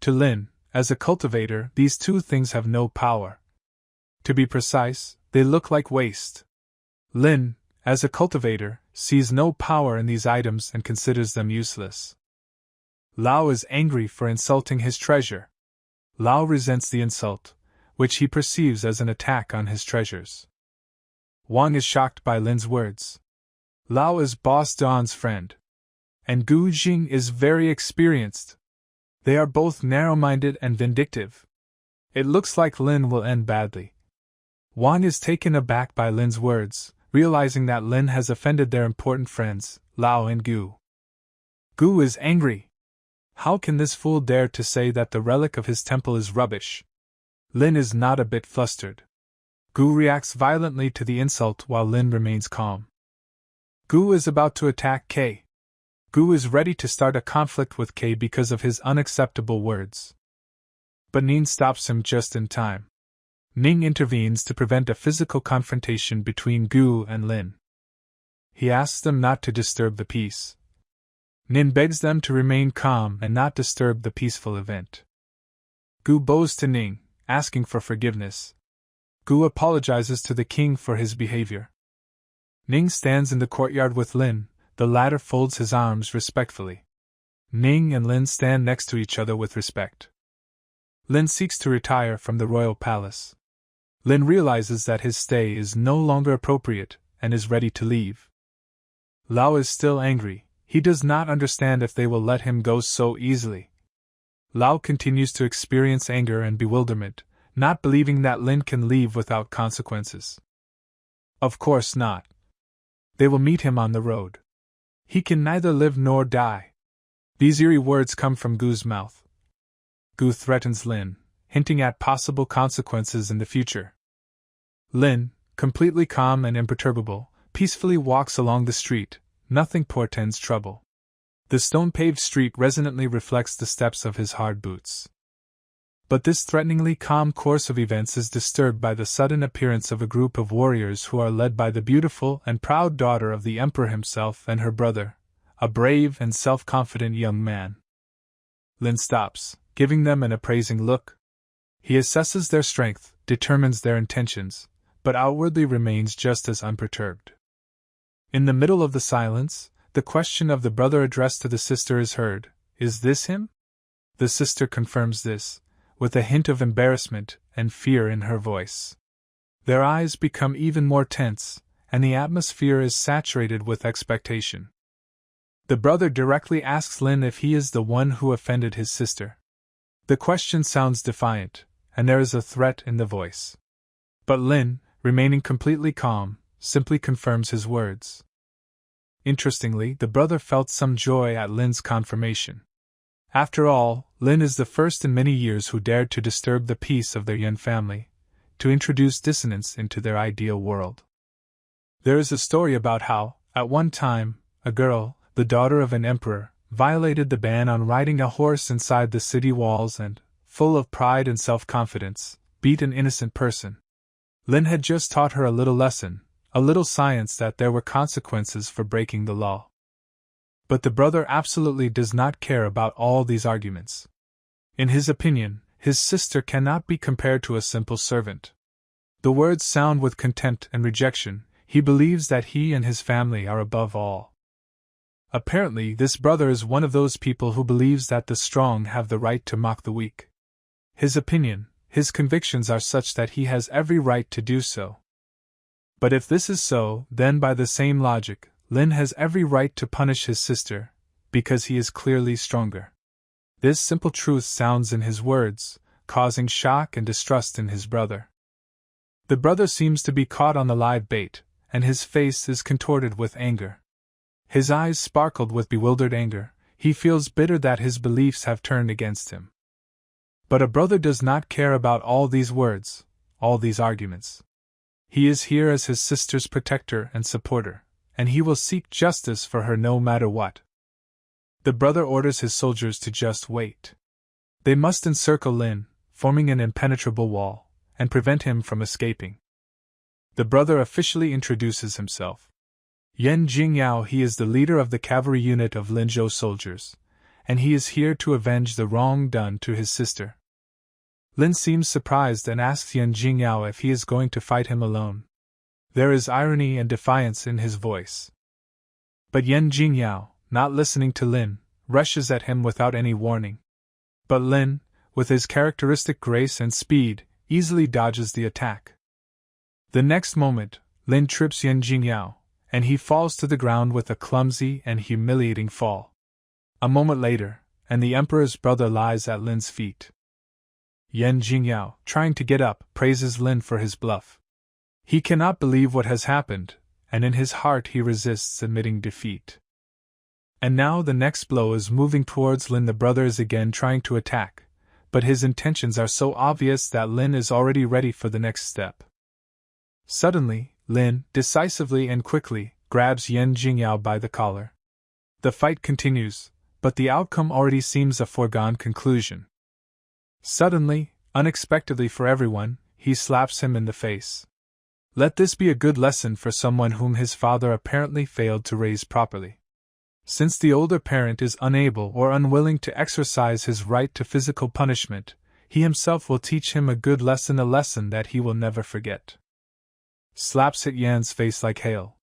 To Lin, as a cultivator, these two things have no power. To be precise, they look like waste. Lin, as a cultivator, sees no power in these items and considers them useless. Lao is angry for insulting his treasure. Lao resents the insult, which he perceives as an attack on his treasures. Wang is shocked by Lin's words. Lao is Boss Don's friend. And Gu Jing is very experienced. They are both narrow-minded and vindictive. It looks like Lin will end badly. Wang is taken aback by Lin's words, realizing that Lin has offended their important friends, Lao and Gu. Gu is angry. How can this fool dare to say that the relic of his temple is rubbish? Lin is not a bit flustered. Gu reacts violently to the insult while Lin remains calm. Gu is about to attack Kay. Gu is ready to start a conflict with Kay because of his unacceptable words. But Ning stops him just in time. Ning intervenes to prevent a physical confrontation between Gu and Lin. He asks them not to disturb the peace. Nin begs them to remain calm and not disturb the peaceful event. Gu bows to Ning, asking for forgiveness. Gu apologizes to the king for his behavior. Ning stands in the courtyard with Lin, the latter folds his arms respectfully. Ning and Lin stand next to each other with respect. Lin seeks to retire from the royal palace. Lin realizes that his stay is no longer appropriate and is ready to leave. Lao is still angry. He does not understand if they will let him go so easily. Lao continues to experience anger and bewilderment, not believing that Lin can leave without consequences. Of course not. They will meet him on the road. He can neither live nor die. These eerie words come from Gu's mouth. Gu threatens Lin, hinting at possible consequences in the future. Lin, completely calm and imperturbable, peacefully walks along the street. Nothing portends trouble. The stone-paved street resonantly reflects the steps of his hard boots. But this threateningly calm course of events is disturbed by the sudden appearance of a group of warriors who are led by the beautiful and proud daughter of the emperor himself and her brother, a brave and self-confident young man. Lin stops, giving them an appraising look. He assesses their strength, determines their intentions, but outwardly remains just as unperturbed. In the middle of the silence, the question of the brother addressed to the sister is heard, "Is this him?" The sister confirms this, with a hint of embarrassment and fear in her voice. Their eyes become even more tense, and the atmosphere is saturated with expectation. The brother directly asks Lin if he is the one who offended his sister. The question sounds defiant, and there is a threat in the voice. But Lin, remaining completely calm, simply confirms his words. Interestingly, the brother felt some joy at Lin's confirmation. After all, Lin is the first in many years who dared to disturb the peace of their Yan family, to introduce dissonance into their ideal world. There is a story about how, at one time, a girl, the daughter of an emperor, violated the ban on riding a horse inside the city walls and, full of pride and self-confidence, beat an innocent person. Lin had just taught her a little lesson, a little science that there were consequences for breaking the law. But the brother absolutely does not care about all these arguments. In his opinion, his sister cannot be compared to a simple servant. The words sound with contempt and rejection. He believes that he and his family are above all. Apparently, this brother is one of those people who believes that the strong have the right to mock the weak. His opinion, his convictions are such that he has every right to do so. But if this is so, then by the same logic, Lin has every right to punish his sister, because he is clearly stronger. This simple truth sounds in his words, causing shock and distrust in his brother. The brother seems to be caught on the live bait, and his face is contorted with anger. His eyes sparkled with bewildered anger. He feels bitter that his beliefs have turned against him. But a brother does not care about all these words, all these arguments. He is here as his sister's protector and supporter, and he will seek justice for her no matter what. The brother orders his soldiers to just wait. They must encircle Lin, forming an impenetrable wall, and prevent him from escaping. The brother officially introduces himself. Yan Jingyao, he is the leader of the cavalry unit of Linzhou soldiers, and he is here to avenge the wrong done to his sister. Lin seems surprised and asks Yan Jingyao if he is going to fight him alone. There is irony and defiance in his voice. But Yan Jingyao, not listening to Lin, rushes at him without any warning. But Lin, with his characteristic grace and speed, easily dodges the attack. The next moment, Lin trips Yan Jingyao, and he falls to the ground with a clumsy and humiliating fall. A moment later, and the emperor's brother lies at Lin's feet. Yan Jingyao, trying to get up, praises Lin for his bluff. He cannot believe what has happened, and in his heart he resists admitting defeat. And now the next blow is moving towards Lin. The brother is again trying to attack, but his intentions are so obvious that Lin is already ready for the next step. Suddenly, Lin, decisively and quickly, grabs Yan Jingyao by the collar. The fight continues, but the outcome already seems a foregone conclusion. Suddenly, unexpectedly for everyone, he slaps him in the face. Let this be a good lesson for someone whom his father apparently failed to raise properly. Since the older parent is unable or unwilling to exercise his right to physical punishment, he himself will teach him a good lesson, a lesson that he will never forget. Slaps hit Yan's face like hail,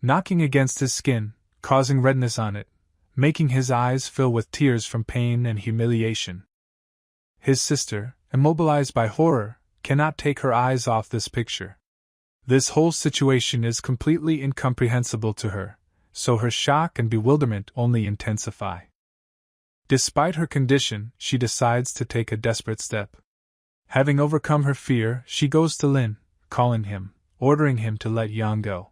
knocking against his skin, causing redness on it, making his eyes fill with tears from pain and humiliation. His sister, immobilized by horror, cannot take her eyes off this picture. This whole situation is completely incomprehensible to her, so her shock and bewilderment only intensify. Despite her condition, she decides to take a desperate step. Having overcome her fear, she goes to Lin, calling him, ordering him to let Yang go.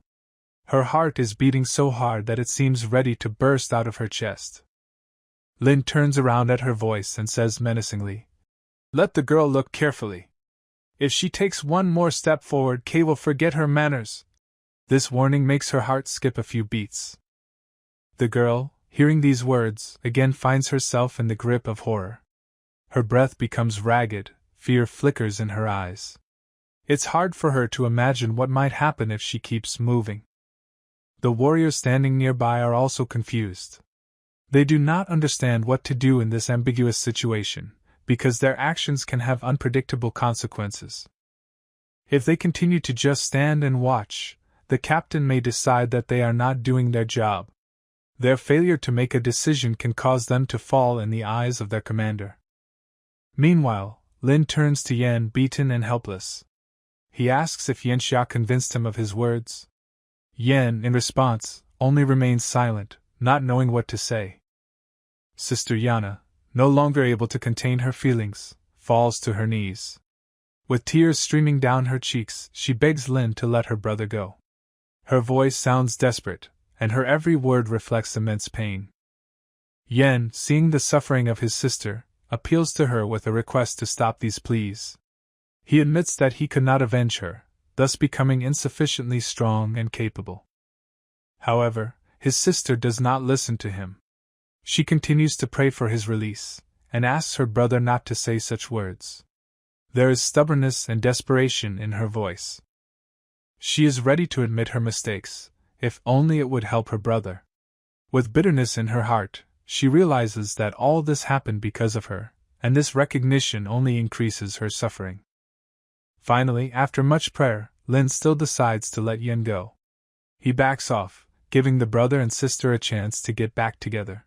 Her heart is beating so hard that it seems ready to burst out of her chest. Lin turns around at her voice and says menacingly, Let the girl look carefully. If she takes one more step forward, Kay will forget her manners. This warning makes her heart skip a few beats. The girl, hearing these words, again finds herself in the grip of horror. Her breath becomes ragged, fear flickers in her eyes. It's hard for her to imagine what might happen if she keeps moving. The warriors standing nearby are also confused. They do not understand what to do in this ambiguous situation, because their actions can have unpredictable consequences. If they continue to just stand and watch, the captain may decide that they are not doing their job. Their failure to make a decision can cause them to fall in the eyes of their commander. Meanwhile, Lin turns to Yan, beaten and helpless. He asks if Yanxia convinced him of his words. Yan, in response, only remains silent, not knowing what to say. Sister Yana, no longer able to contain her feelings, falls to her knees. With tears streaming down her cheeks, she begs Lin to let her brother go. Her voice sounds desperate, and her every word reflects immense pain. Yan, seeing the suffering of his sister, appeals to her with a request to stop these pleas. He admits that he could not avenge her, thus becoming insufficiently strong and capable. However, his sister does not listen to him. She continues to pray for his release, and asks her brother not to say such words. There is stubbornness and desperation in her voice. She is ready to admit her mistakes, if only it would help her brother. With bitterness in her heart, she realizes that all this happened because of her, and this recognition only increases her suffering. Finally, after much prayer, Lin still decides to let Yan go. He backs off, giving the brother and sister a chance to get back together.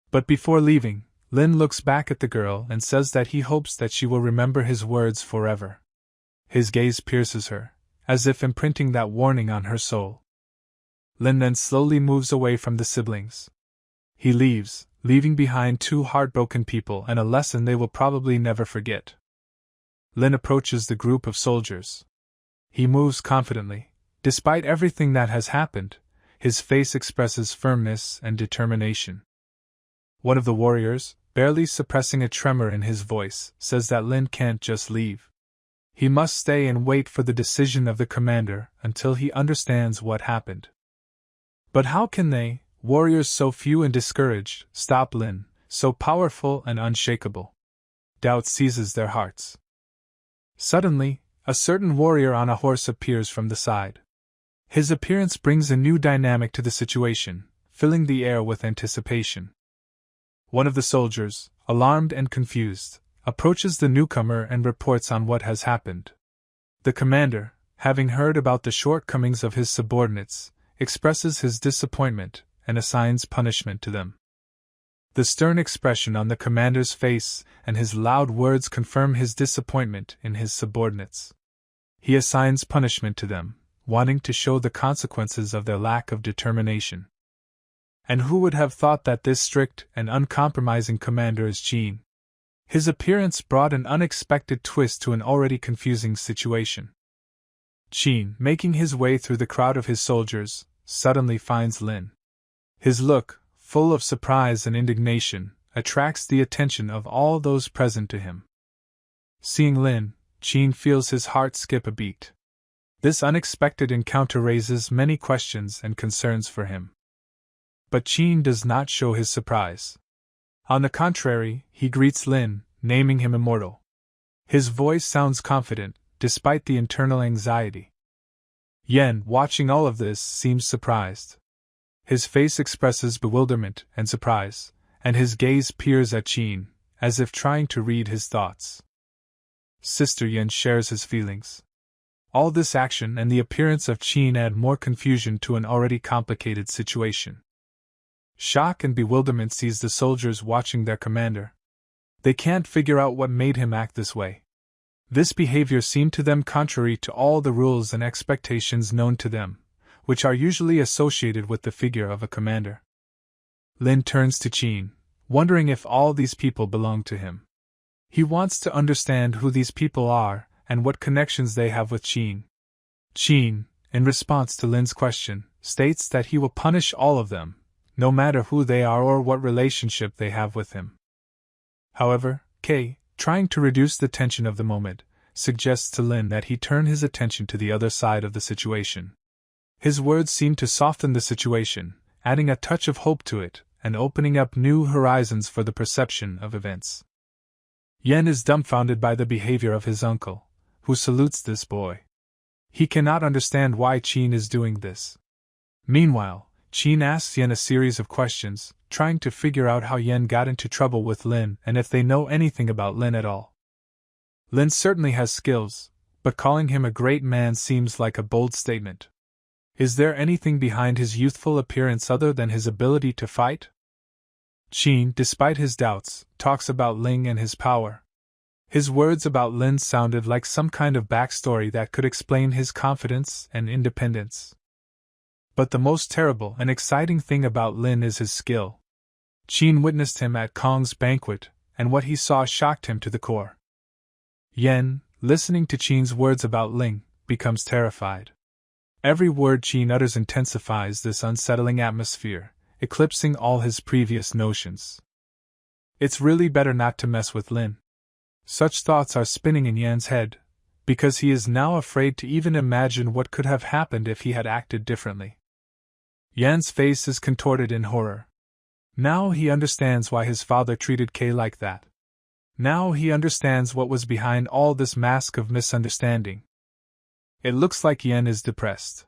But before leaving, Lin looks back at the girl and says that he hopes that she will remember his words forever. His gaze pierces her, as if imprinting that warning on her soul. Lin then slowly moves away from the siblings. He leaves, leaving behind two heartbroken people and a lesson they will probably never forget. Lin approaches the group of soldiers. He moves confidently. Despite everything that has happened, his face expresses firmness and determination. One of the warriors, barely suppressing a tremor in his voice, says that Lin can't just leave. He must stay and wait for the decision of the commander until he understands what happened. But how can they, warriors so few and discouraged, stop Lin, so powerful and unshakable? Doubt seizes their hearts. Suddenly, a certain warrior on a horse appears from the side. His appearance brings a new dynamic to the situation, filling the air with anticipation. One of the soldiers, alarmed and confused, approaches the newcomer and reports on what has happened. The commander, having heard about the shortcomings of his subordinates, expresses his disappointment and assigns punishment to them. The stern expression on the commander's face and his loud words confirm his disappointment in his subordinates. He assigns punishment to them, wanting to show the consequences of their lack of determination. And who would have thought that this strict and uncompromising commander is Jean? His appearance brought an unexpected twist to an already confusing situation. Jean, making his way through the crowd of his soldiers, suddenly finds Lin. His look, full of surprise and indignation, attracts the attention of all those present to him. Seeing Lin, Jean feels his heart skip a beat. This unexpected encounter raises many questions and concerns for him. But Jean does not show his surprise. On the contrary, he greets Lin, naming him immortal. His voice sounds confident, despite the internal anxiety. Yan, watching all of this, seems surprised. His face expresses bewilderment and surprise, and his gaze peers at Jean, as if trying to read his thoughts. Sister Yan shares his feelings. All this action and the appearance of Jean add more confusion to an already complicated situation. Shock and bewilderment seize the soldiers watching their commander. They can't figure out what made him act this way. This behavior seemed to them contrary to all the rules and expectations known to them, which are usually associated with the figure of a commander. Lin turns to Jean, wondering if all these people belong to him. He wants to understand who these people are and what connections they have with Jean. Jean, in response to Lin's question, states that he will punish all of them, no matter who they are or what relationship they have with him. However, Kay, trying to reduce the tension of the moment, suggests to Lin that he turn his attention to the other side of the situation. His words seem to soften the situation, adding a touch of hope to it, and opening up new horizons for the perception of events. Yen is dumbfounded by the behavior of his uncle, who salutes this boy. He cannot understand why Qin is doing this. Meanwhile, Qin asks Yen a series of questions, trying to figure out how Yen got into trouble with Lin and if they know anything about Lin at all. Lin certainly has skills, but calling him a great man seems like a bold statement. Is there anything behind his youthful appearance other than his ability to fight? Qin, despite his doubts, talks about Ling and his power. His words about Lin sounded like some kind of backstory that could explain his confidence and independence. But the most terrible and exciting thing about Lin is his skill. Qin witnessed him at Kong's banquet, and what he saw shocked him to the core. Yen, listening to Qin's words about Ling, becomes terrified. Every word Qin utters intensifies this unsettling atmosphere, eclipsing all his previous notions. It's really better not to mess with Lin. Such thoughts are spinning in Yen's head, because he is now afraid to even imagine what could have happened if he had acted differently. Yen's face is contorted in horror. Now he understands why his father treated Kay like that. Now he understands what was behind all this mask of misunderstanding. It looks like Yen is depressed.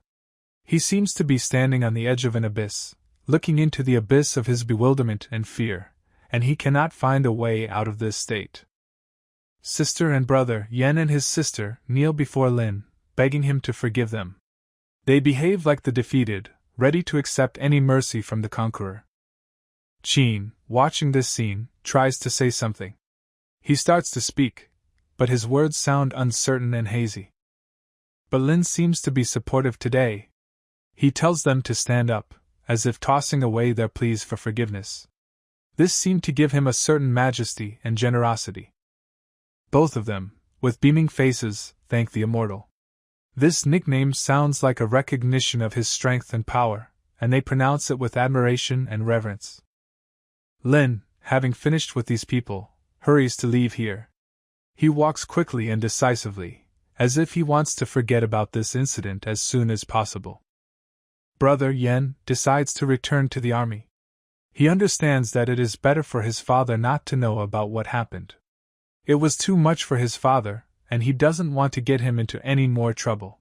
He seems to be standing on the edge of an abyss, looking into the abyss of his bewilderment and fear, and he cannot find a way out of this state. Sister and brother, Yen and his sister, kneel before Lin, begging him to forgive them. They behave like the defeated, ready to accept any mercy from the conqueror. Qin, watching this scene, tries to say something. He starts to speak, but his words sound uncertain and hazy. But Lin seems to be supportive today. He tells them to stand up, as if tossing away their pleas for forgiveness. This seemed to give him a certain majesty and generosity. Both of them, with beaming faces, thank the immortal. This nickname sounds like a recognition of his strength and power, and they pronounce it with admiration and reverence. Lin, having finished with these people, hurries to leave here. He walks quickly and decisively, as if he wants to forget about this incident as soon as possible. Brother Yen decides to return to the army. He understands that it is better for his father not to know about what happened. It was too much for his father, and he doesn't want to get him into any more trouble.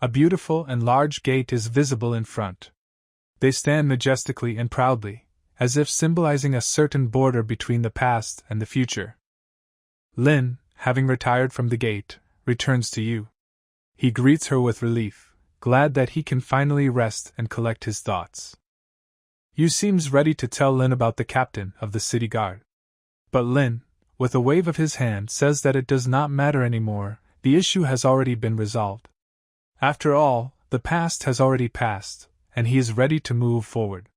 A beautiful and large gate is visible in front. They stand majestically and proudly, as if symbolizing a certain border between the past and the future. Lin, having retired from the gate, returns to Yu. He greets her with relief, glad that he can finally rest and collect his thoughts. Yu seems ready to tell Lin about the captain of the city guard. But Lin, with a wave of his hand, says that it does not matter anymore, the issue has already been resolved. After all, the past has already passed, and he is ready to move forward.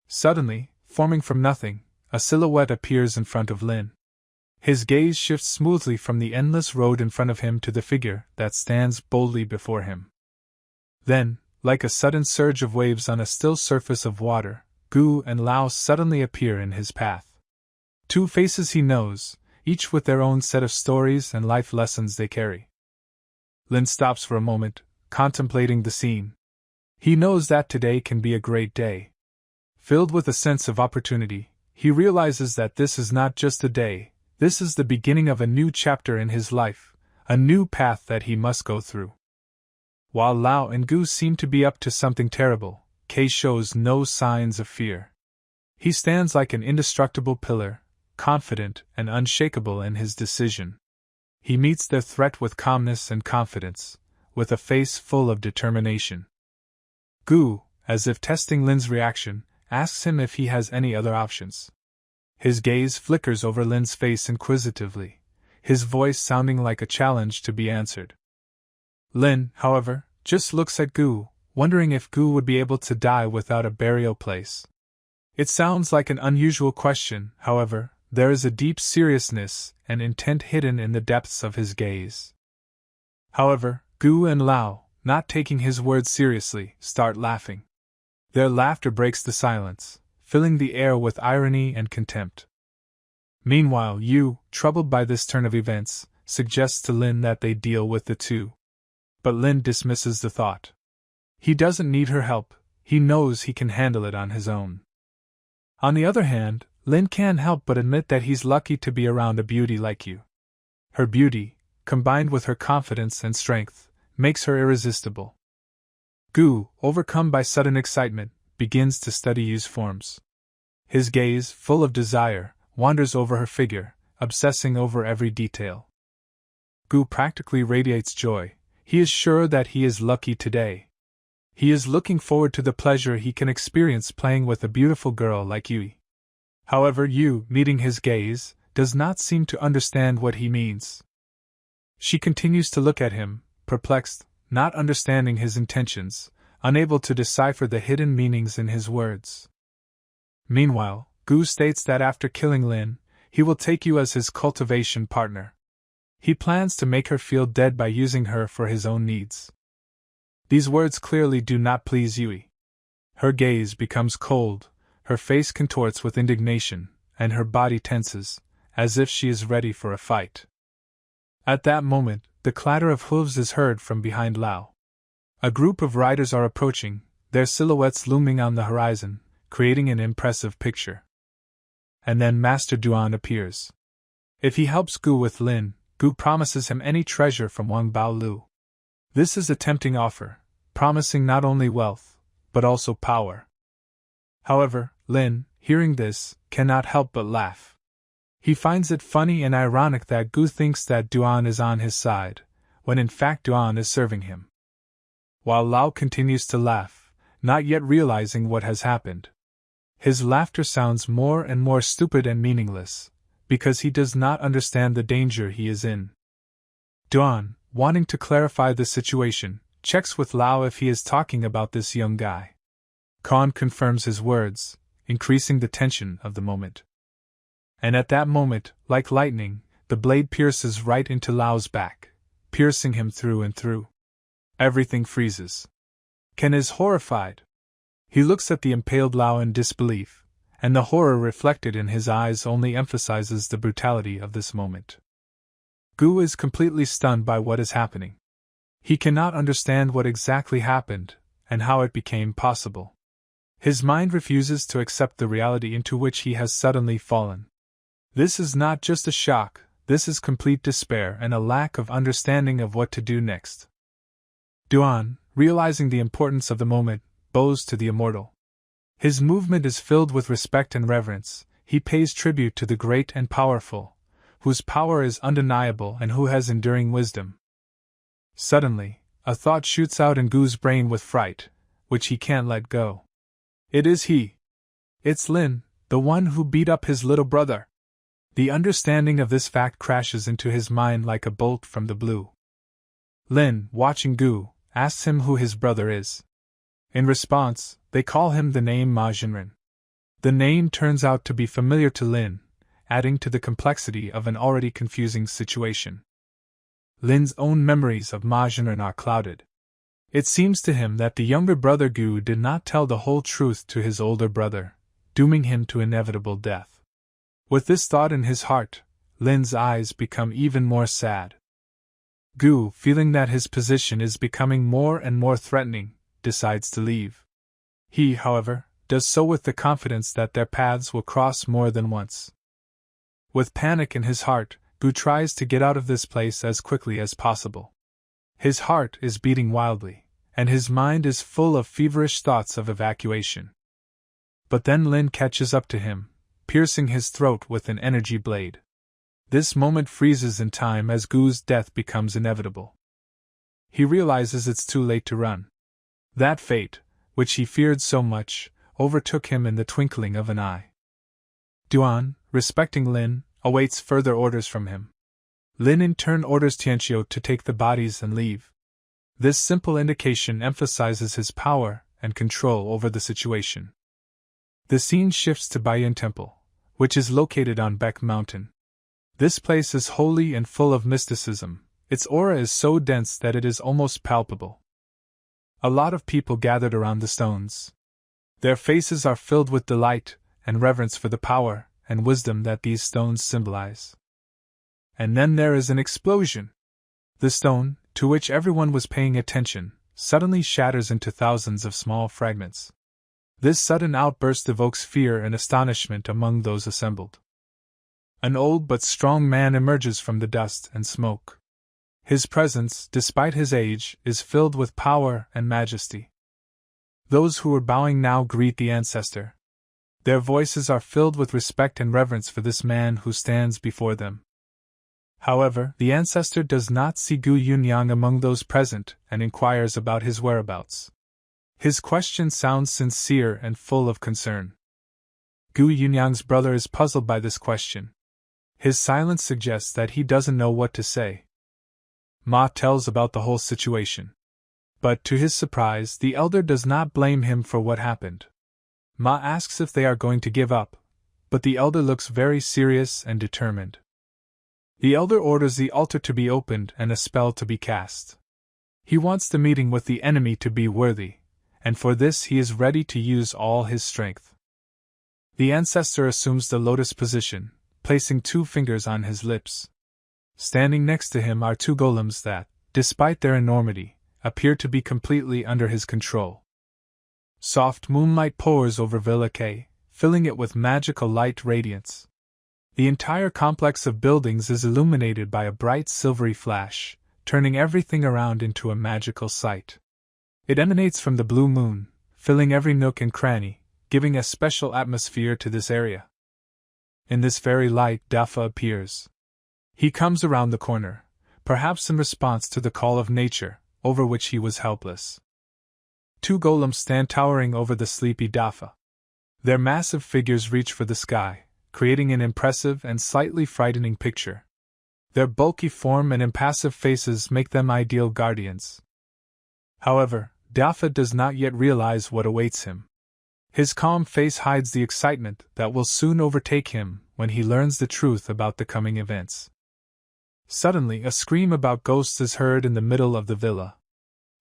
Suddenly, forming from nothing, a silhouette appears in front of Lin. His gaze shifts smoothly from the endless road in front of him to the figure that stands boldly before him. Then, like a sudden surge of waves on a still surface of water, Gu and Lao suddenly appear in his path. Two faces he knows, each with their own set of stories and life lessons they carry. Lin stops for a moment, contemplating the scene. He knows that today can be a great day. Filled with a sense of opportunity, he realizes that this is not just a day, this is the beginning of a new chapter in his life, a new path that he must go through. While Lao and Gu seem to be up to something terrible, Kei shows no signs of fear. He stands like an indestructible pillar, confident and unshakable in his decision. He meets their threat with calmness and confidence, with a face full of determination. Gu, as if testing Lin's reaction, asks him if he has any other options. His gaze flickers over Lin's face inquisitively, his voice sounding like a challenge to be answered. Lin, however, just looks at Gu, wondering if Gu would be able to die without a burial place. It sounds like an unusual question, however, there is a deep seriousness and intent hidden in the depths of his gaze. However, Gu and Lao, not taking his words seriously, start laughing. Their laughter breaks the silence, filling the air with irony and contempt. Meanwhile, Yu, troubled by this turn of events, suggests to Lin that they deal with the two. But Lin dismisses the thought. He doesn't need her help, he knows he can handle it on his own. On the other hand, Lin can't help but admit that he's lucky to be around a beauty like Yu. Her beauty, combined with her confidence and strength, makes her irresistible. Gu, overcome by sudden excitement, begins to study Yu's forms. His gaze, full of desire, wanders over her figure, obsessing over every detail. Gu practically radiates joy. He is sure that he is lucky today. He is looking forward to the pleasure he can experience playing with a beautiful girl like Yui. However, Yu, meeting his gaze, does not seem to understand what he means. She continues to look at him, perplexed, not understanding his intentions, unable to decipher the hidden meanings in his words. Meanwhile, Gu states that after killing Lin, he will take Yu as his cultivation partner. He plans to make her feel dead by using her for his own needs. These words clearly do not please Yui. Her gaze becomes cold, her face contorts with indignation, and her body tenses, as if she is ready for a fight. At that moment, the clatter of hooves is heard from behind Lao. A group of riders are approaching, their silhouettes looming on the horizon, creating an impressive picture. And then Master Duan appears. If he helps Gu with Lin, Gu promises him any treasure from Wang Bao Lu. This is a tempting offer, promising not only wealth, but also power. However, Lin, hearing this, cannot help but laugh. He finds it funny and ironic that Gu thinks that Duan is on his side, when in fact Duan is serving him. While Lao continues to laugh, not yet realizing what has happened. His laughter sounds more and more stupid and meaningless, because he does not understand the danger he is in. Duan, wanting to clarify the situation, checks with Lao if he is talking about this young guy. Khan confirms his words, increasing the tension of the moment. And at that moment, like lightning, the blade pierces right into Lao's back, piercing him through and through. Everything freezes. Ken is horrified. He looks at the impaled Lao in disbelief, and the horror reflected in his eyes only emphasizes the brutality of this moment. Gu is completely stunned by what is happening. He cannot understand what exactly happened, and how it became possible. His mind refuses to accept the reality into which he has suddenly fallen. This is not just a shock, this is complete despair and a lack of understanding of what to do next. Duan, realizing the importance of the moment, bows to the immortal. His movement is filled with respect and reverence. He pays tribute to the great and powerful, whose power is undeniable and who has enduring wisdom. Suddenly, a thought shoots out in Gu's brain with fright, which he can't let go. It is he. It's Lin, the one who beat up his little brother. The understanding of this fact crashes into his mind like a bolt from the blue. Lin, watching Gu, asks him who his brother is. In response, they call him the name Ma Jinren. The name turns out to be familiar to Lin, adding to the complexity of an already confusing situation. Lin's own memories of Ma Jinren are clouded. It seems to him that the younger brother Gu did not tell the whole truth to his older brother, dooming him to inevitable death. With this thought in his heart, Lin's eyes become even more sad. Gu, feeling that his position is becoming more and more threatening, decides to leave. He, however, does so with the confidence that their paths will cross more than once. With panic in his heart, Gu tries to get out of this place as quickly as possible. His heart is beating wildly, and his mind is full of feverish thoughts of evacuation. But then Lin catches up to him, piercing his throat with an energy blade. This moment freezes in time as Gu's death becomes inevitable. He realizes it's too late to run. That fate, which he feared so much, overtook him in the twinkling of an eye. Duan, respecting Lin, awaits further orders from him. Lin in turn orders Tianqiu to take the bodies and leave. This simple indication emphasizes his power and control over the situation. The scene shifts to Baiyin Temple, which is located on Baek Mountain. This place is holy and full of mysticism. Its aura is so dense that it is almost palpable. A lot of people gathered around the stones. Their faces are filled with delight and reverence for the power and wisdom that these stones symbolize. And then there is an explosion. The stone, to which everyone was paying attention, suddenly shatters into thousands of small fragments. This sudden outburst evokes fear and astonishment among those assembled. An old but strong man emerges from the dust and smoke. His presence, despite his age, is filled with power and majesty. Those who are bowing now greet the ancestor. Their voices are filled with respect and reverence for this man who stands before them. However, the ancestor does not see Gu Yunyang among those present and inquires about his whereabouts. His question sounds sincere and full of concern. Gu Yunyang's brother is puzzled by this question. His silence suggests that he doesn't know what to say. Ma tells about the whole situation. But to his surprise, the elder does not blame him for what happened. Ma asks if they are going to give up, but the elder looks very serious and determined. The elder orders the altar to be opened and a spell to be cast. He wants the meeting with the enemy to be worthy, and for this he is ready to use all his strength. The ancestor assumes the lotus position, placing 2 fingers on his lips. Standing next to him are 2 golems that, despite their enormity, appear to be completely under his control. Soft moonlight pours over Villa K, filling it with magical light radiance. The entire complex of buildings is illuminated by a bright silvery flash, turning everything around into a magical sight. It emanates from the blue moon, filling every nook and cranny, giving a special atmosphere to this area. In this fairy light, Dafa appears. He comes around the corner, perhaps in response to the call of nature, over which he was helpless. 2 golems stand towering over the sleepy Dafa. Their massive figures reach for the sky, creating an impressive and slightly frightening picture. Their bulky form and impassive faces make them ideal guardians. However, Dafa does not yet realize what awaits him. His calm face hides the excitement that will soon overtake him when he learns the truth about the coming events. Suddenly, a scream about ghosts is heard in the middle of the villa.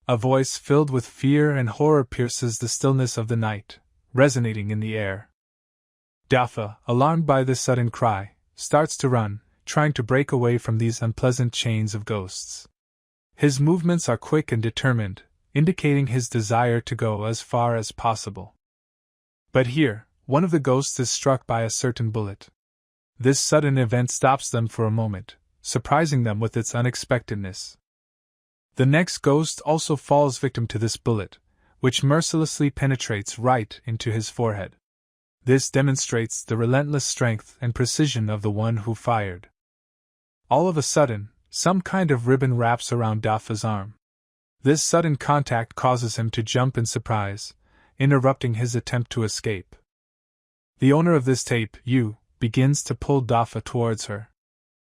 A voice filled with fear and horror pierces the stillness of the night, resonating in the air. Dafa, alarmed by this sudden cry, starts to run, trying to break away from these unpleasant chains of ghosts. His movements are quick and determined, indicating his desire to go as far as possible. But here, one of the ghosts is struck by a certain bullet. This sudden event stops them for a moment, surprising them with its unexpectedness. The next ghost also falls victim to this bullet, which mercilessly penetrates right into his forehead. This demonstrates the relentless strength and precision of the one who fired. All of a sudden, some kind of ribbon wraps around Dafa's arm. This sudden contact causes him to jump in surprise, interrupting his attempt to escape. The owner of this tape, Yu, begins to pull Dafa towards her.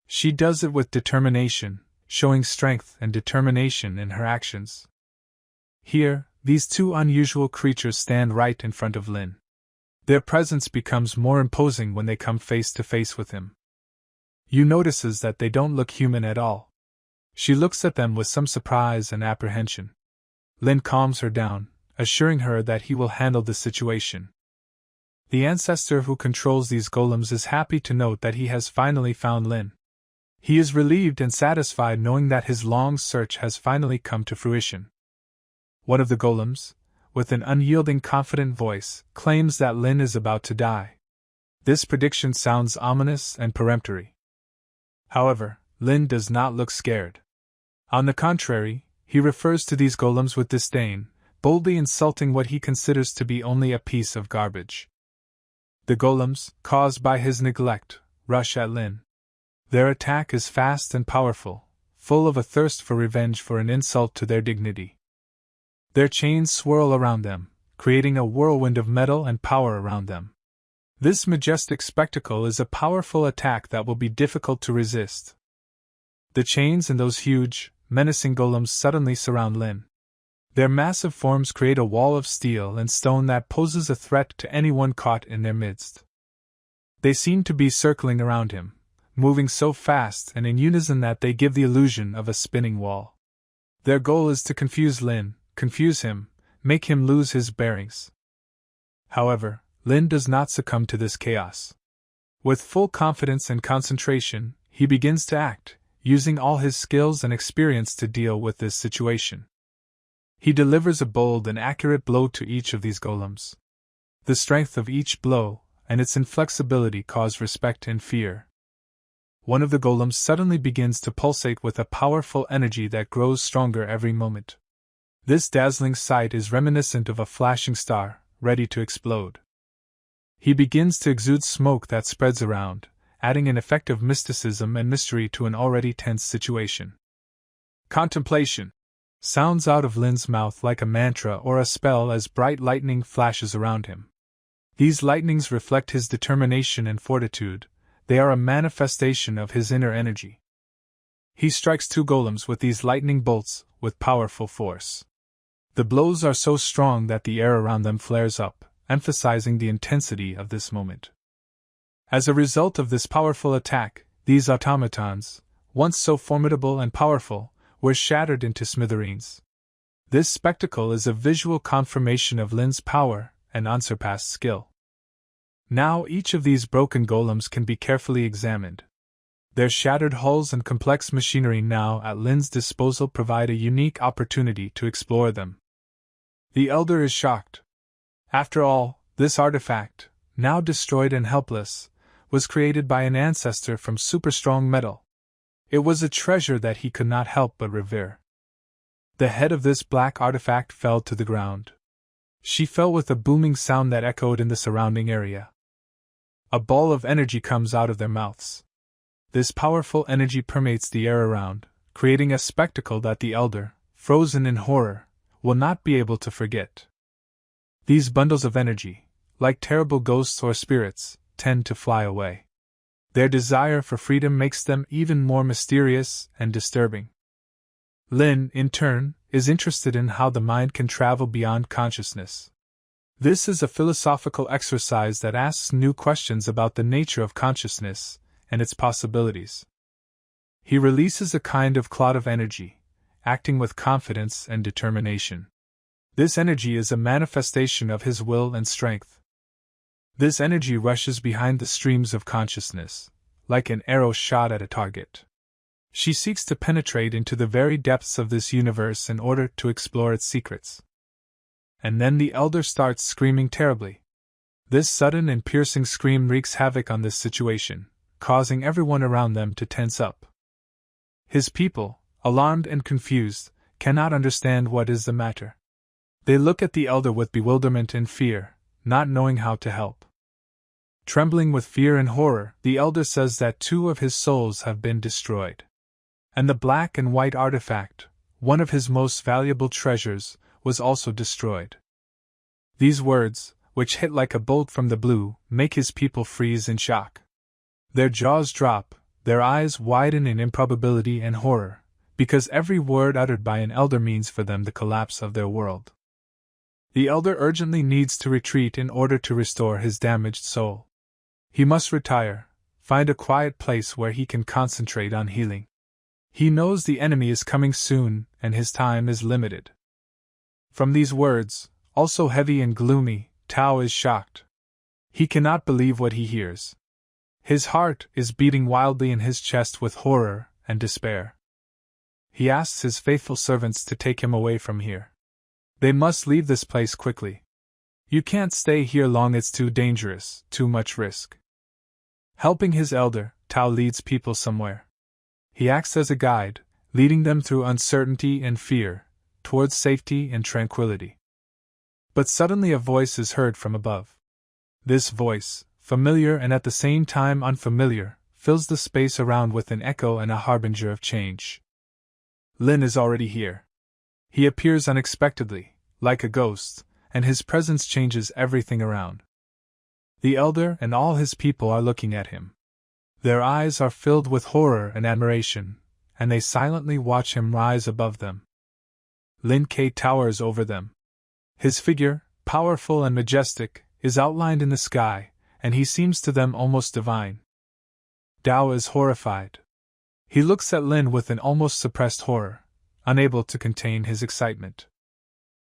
She does it with determination, showing strength and determination in her actions. Here, these 2 unusual creatures stand right in front of Lin. Their presence becomes more imposing when they come face to face with him. Yu notices that they don't look human at all. She looks at them with some surprise and apprehension. Lin calms her down, assuring her that he will handle the situation. The ancestor who controls these golems is happy to note that he has finally found Lin. He is relieved and satisfied knowing that his long search has finally come to fruition. One of the golems, with an unyielding, confident voice, claims that Lin is about to die. This prediction sounds ominous and peremptory. However, Lin does not look scared. On the contrary, he refers to these golems with disdain, boldly insulting what he considers to be only a piece of garbage. The golems, caused by his neglect, rush at Lin. Their attack is fast and powerful, full of a thirst for revenge for an insult to their dignity. Their chains swirl around them, creating a whirlwind of metal and power around them. This majestic spectacle is a powerful attack that will be difficult to resist. The chains and those huge, menacing golems suddenly surround Lin. Their massive forms create a wall of steel and stone that poses a threat to anyone caught in their midst. They seem to be circling around him, moving so fast and in unison that they give the illusion of a spinning wall. Their goal is to confuse Lin, confuse him, make him lose his bearings. However, Lin does not succumb to this chaos. With full confidence and concentration, he begins to act, using all his skills and experience to deal with this situation. He delivers a bold and accurate blow to each of these golems. The strength of each blow and its inflexibility cause respect and fear. One of the golems suddenly begins to pulsate with a powerful energy that grows stronger every moment. This dazzling sight is reminiscent of a flashing star, ready to explode. He begins to exude smoke that spreads around, adding an effect of mysticism and mystery to an already tense situation. Contemplation sounds out of Lin's mouth like a mantra or a spell as bright lightning flashes around him. These lightnings reflect his determination and fortitude. They are a manifestation of his inner energy. He strikes 2 golems with these lightning bolts with powerful force. The blows are so strong that the air around them flares up, emphasizing the intensity of this moment. As a result of this powerful attack, these automatons, once so formidable and powerful, were shattered into smithereens. This spectacle is a visual confirmation of Lin's power and unsurpassed skill. Now each of these broken golems can be carefully examined. Their shattered hulls and complex machinery now at Lin's disposal provide a unique opportunity to explore them. The Elder is shocked. After all, this artifact, now destroyed and helpless, was created by an ancestor from super-strong metal. It was a treasure that he could not help but revere. The head of this black artifact fell to the ground. She fell with a booming sound that echoed in the surrounding area. A ball of energy comes out of their mouths. This powerful energy permeates the air around, creating a spectacle that the Elder, frozen in horror, will not be able to forget. These bundles of energy, like terrible ghosts or spirits, tend to fly away. Their desire for freedom makes them even more mysterious and disturbing. Lin, in turn, is interested in how the mind can travel beyond consciousness. This is a philosophical exercise that asks new questions about the nature of consciousness and its possibilities. He releases a kind of cloud of energy, acting with confidence and determination. This energy is a manifestation of his will and strength. This energy rushes behind the streams of consciousness, like an arrow shot at a target. She seeks to penetrate into the very depths of this universe in order to explore its secrets. And then the Elder starts screaming terribly. This sudden and piercing scream wreaks havoc on this situation, causing everyone around them to tense up. His people, alarmed and confused, cannot understand what is the matter. They look at the Elder with bewilderment and fear, not knowing how to help. Trembling with fear and horror, the Elder says that 2 of his souls have been destroyed. And the black and white artifact, one of his most valuable treasures, was also destroyed. These words, which hit like a bolt from the blue, make his people freeze in shock. Their jaws drop, their eyes widen in improbability and horror, because every word uttered by an Elder means for them the collapse of their world. The Elder urgently needs to retreat in order to restore his damaged soul. He must retire, find a quiet place where he can concentrate on healing. He knows the enemy is coming soon and his time is limited. From these words, also heavy and gloomy, Tao is shocked. He cannot believe what he hears. His heart is beating wildly in his chest with horror and despair. He asks his faithful servants to take him away from here. They must leave this place quickly. You can't stay here long, it's too dangerous, too much risk. Helping his Elder, Tao leads people somewhere. He acts as a guide, leading them through uncertainty and fear, towards safety and tranquility. But suddenly a voice is heard from above. This voice, familiar and at the same time unfamiliar, fills the space around with an echo and a harbinger of change. Lin is already here. He appears unexpectedly, like a ghost, and his presence changes everything around. The Elder and all his people are looking at him. Their eyes are filled with horror and admiration, and they silently watch him rise above them. Lin K towers over them. His figure, powerful and majestic, is outlined in the sky, and he seems to them almost divine. Dao is horrified. He looks at Lin with an almost suppressed horror, unable to contain his excitement.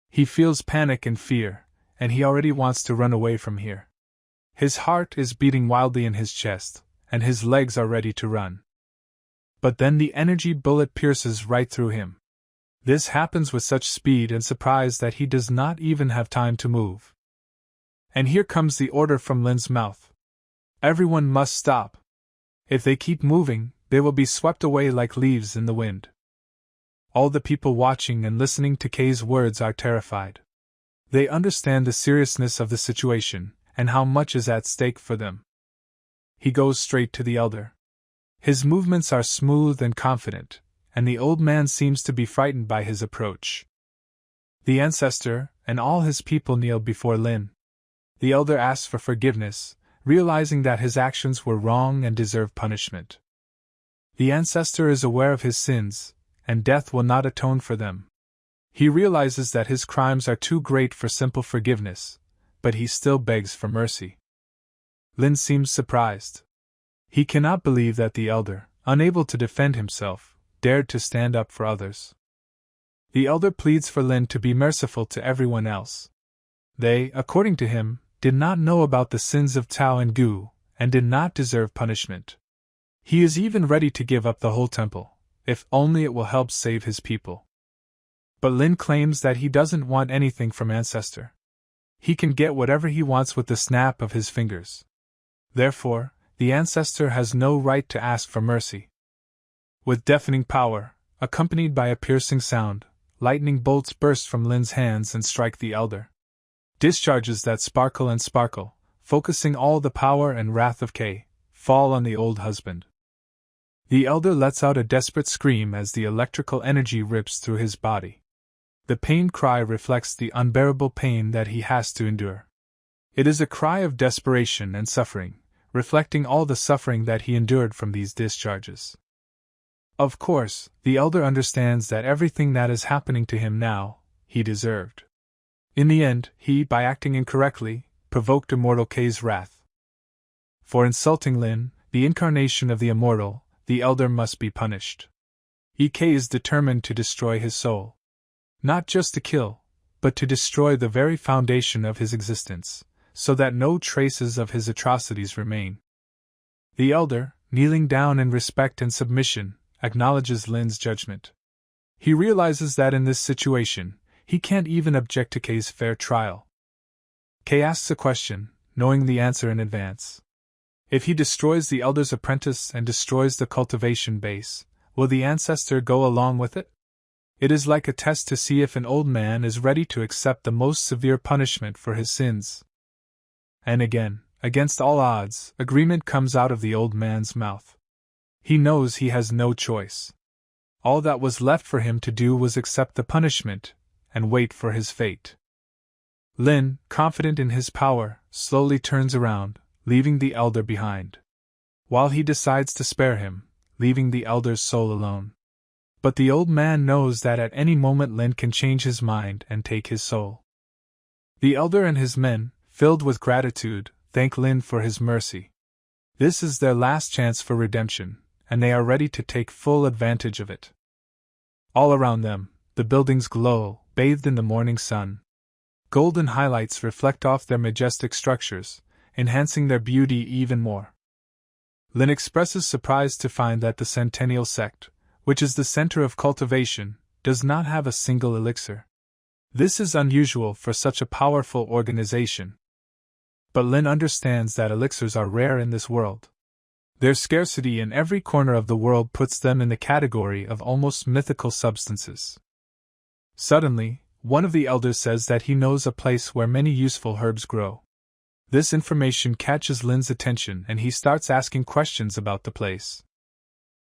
He feels panic and fear, and he already wants to run away from here. His heart is beating wildly in his chest, and his legs are ready to run. But then the energy bullet pierces right through him. This happens with such speed and surprise that he does not even have time to move. And here comes the order from Lin's mouth. Everyone must stop. If they keep moving, they will be swept away like leaves in the wind. All the people watching and listening to Kay's words are terrified. They understand the seriousness of the situation, and how much is at stake for them. He goes straight to the elder. His movements are smooth and confident, and the old man seems to be frightened by his approach. The ancestor and all his people kneel before Lin. The elder asks for forgiveness, realizing that his actions were wrong and deserve punishment. The ancestor is aware of his sins, and death will not atone for them. He realizes that his crimes are too great for simple forgiveness, but he still begs for mercy. Lin seems surprised. He cannot believe that the elder, unable to defend himself, dared to stand up for others. The elder pleads for Lin to be merciful to everyone else. They, according to him, did not know about the sins of Tao and Gu, and did not deserve punishment. He is even ready to give up the whole temple, if only it will help save his people. But Lin claims that he doesn't want anything from Ancestor. He can get whatever he wants with the snap of his fingers. Therefore, the Ancestor has no right to ask for mercy. With deafening power, accompanied by a piercing sound, lightning bolts burst from Lin's hands and strike the elder. Discharges that sparkle and sparkle, focusing all the power and wrath of Kay, fall on the old husband. The elder lets out a desperate scream as the electrical energy rips through his body. The pain cry reflects the unbearable pain that he has to endure. It is a cry of desperation and suffering, reflecting all the suffering that he endured from these discharges. Of course, the elder understands that everything that is happening to him now, he deserved. In the end, he, by acting incorrectly, provoked Immortal Kay's wrath. For insulting Lin, the incarnation of the immortal, the elder must be punished. EK is determined to destroy his soul. Not just to kill, but to destroy the very foundation of his existence, so that no traces of his atrocities remain. The elder, kneeling down in respect and submission, acknowledges Lin's judgment. He realizes that in this situation, he can't even object to Kay's fair trial. Kay asks a question, knowing the answer in advance. If he destroys the elder's apprentice and destroys the cultivation base, will the ancestor go along with it? It is like a test to see if an old man is ready to accept the most severe punishment for his sins. And again, against all odds, agreement comes out of the old man's mouth. He knows he has no choice. All that was left for him to do was accept the punishment and wait for his fate. Lin, confident in his power, slowly turns around, leaving the elder behind. While he decides to spare him, leaving the elder's soul alone. But the old man knows that at any moment Lin can change his mind and take his soul. The elder and his men, filled with gratitude, thank Lin for his mercy. This is their last chance for redemption, and they are ready to take full advantage of it. All around them, the buildings glow, bathed in the morning sun. Golden highlights reflect off their majestic structures, enhancing their beauty even more. Lin expresses surprise to find that the Centennial Sect, which is the center of cultivation, does not have a single elixir. This is unusual for such a powerful organization. But Lin understands that elixirs are rare in this world. Their scarcity in every corner of the world puts them in the category of almost mythical substances. Suddenly, one of the elders says that he knows a place where many useful herbs grow. This information catches Lin's attention and he starts asking questions about the place.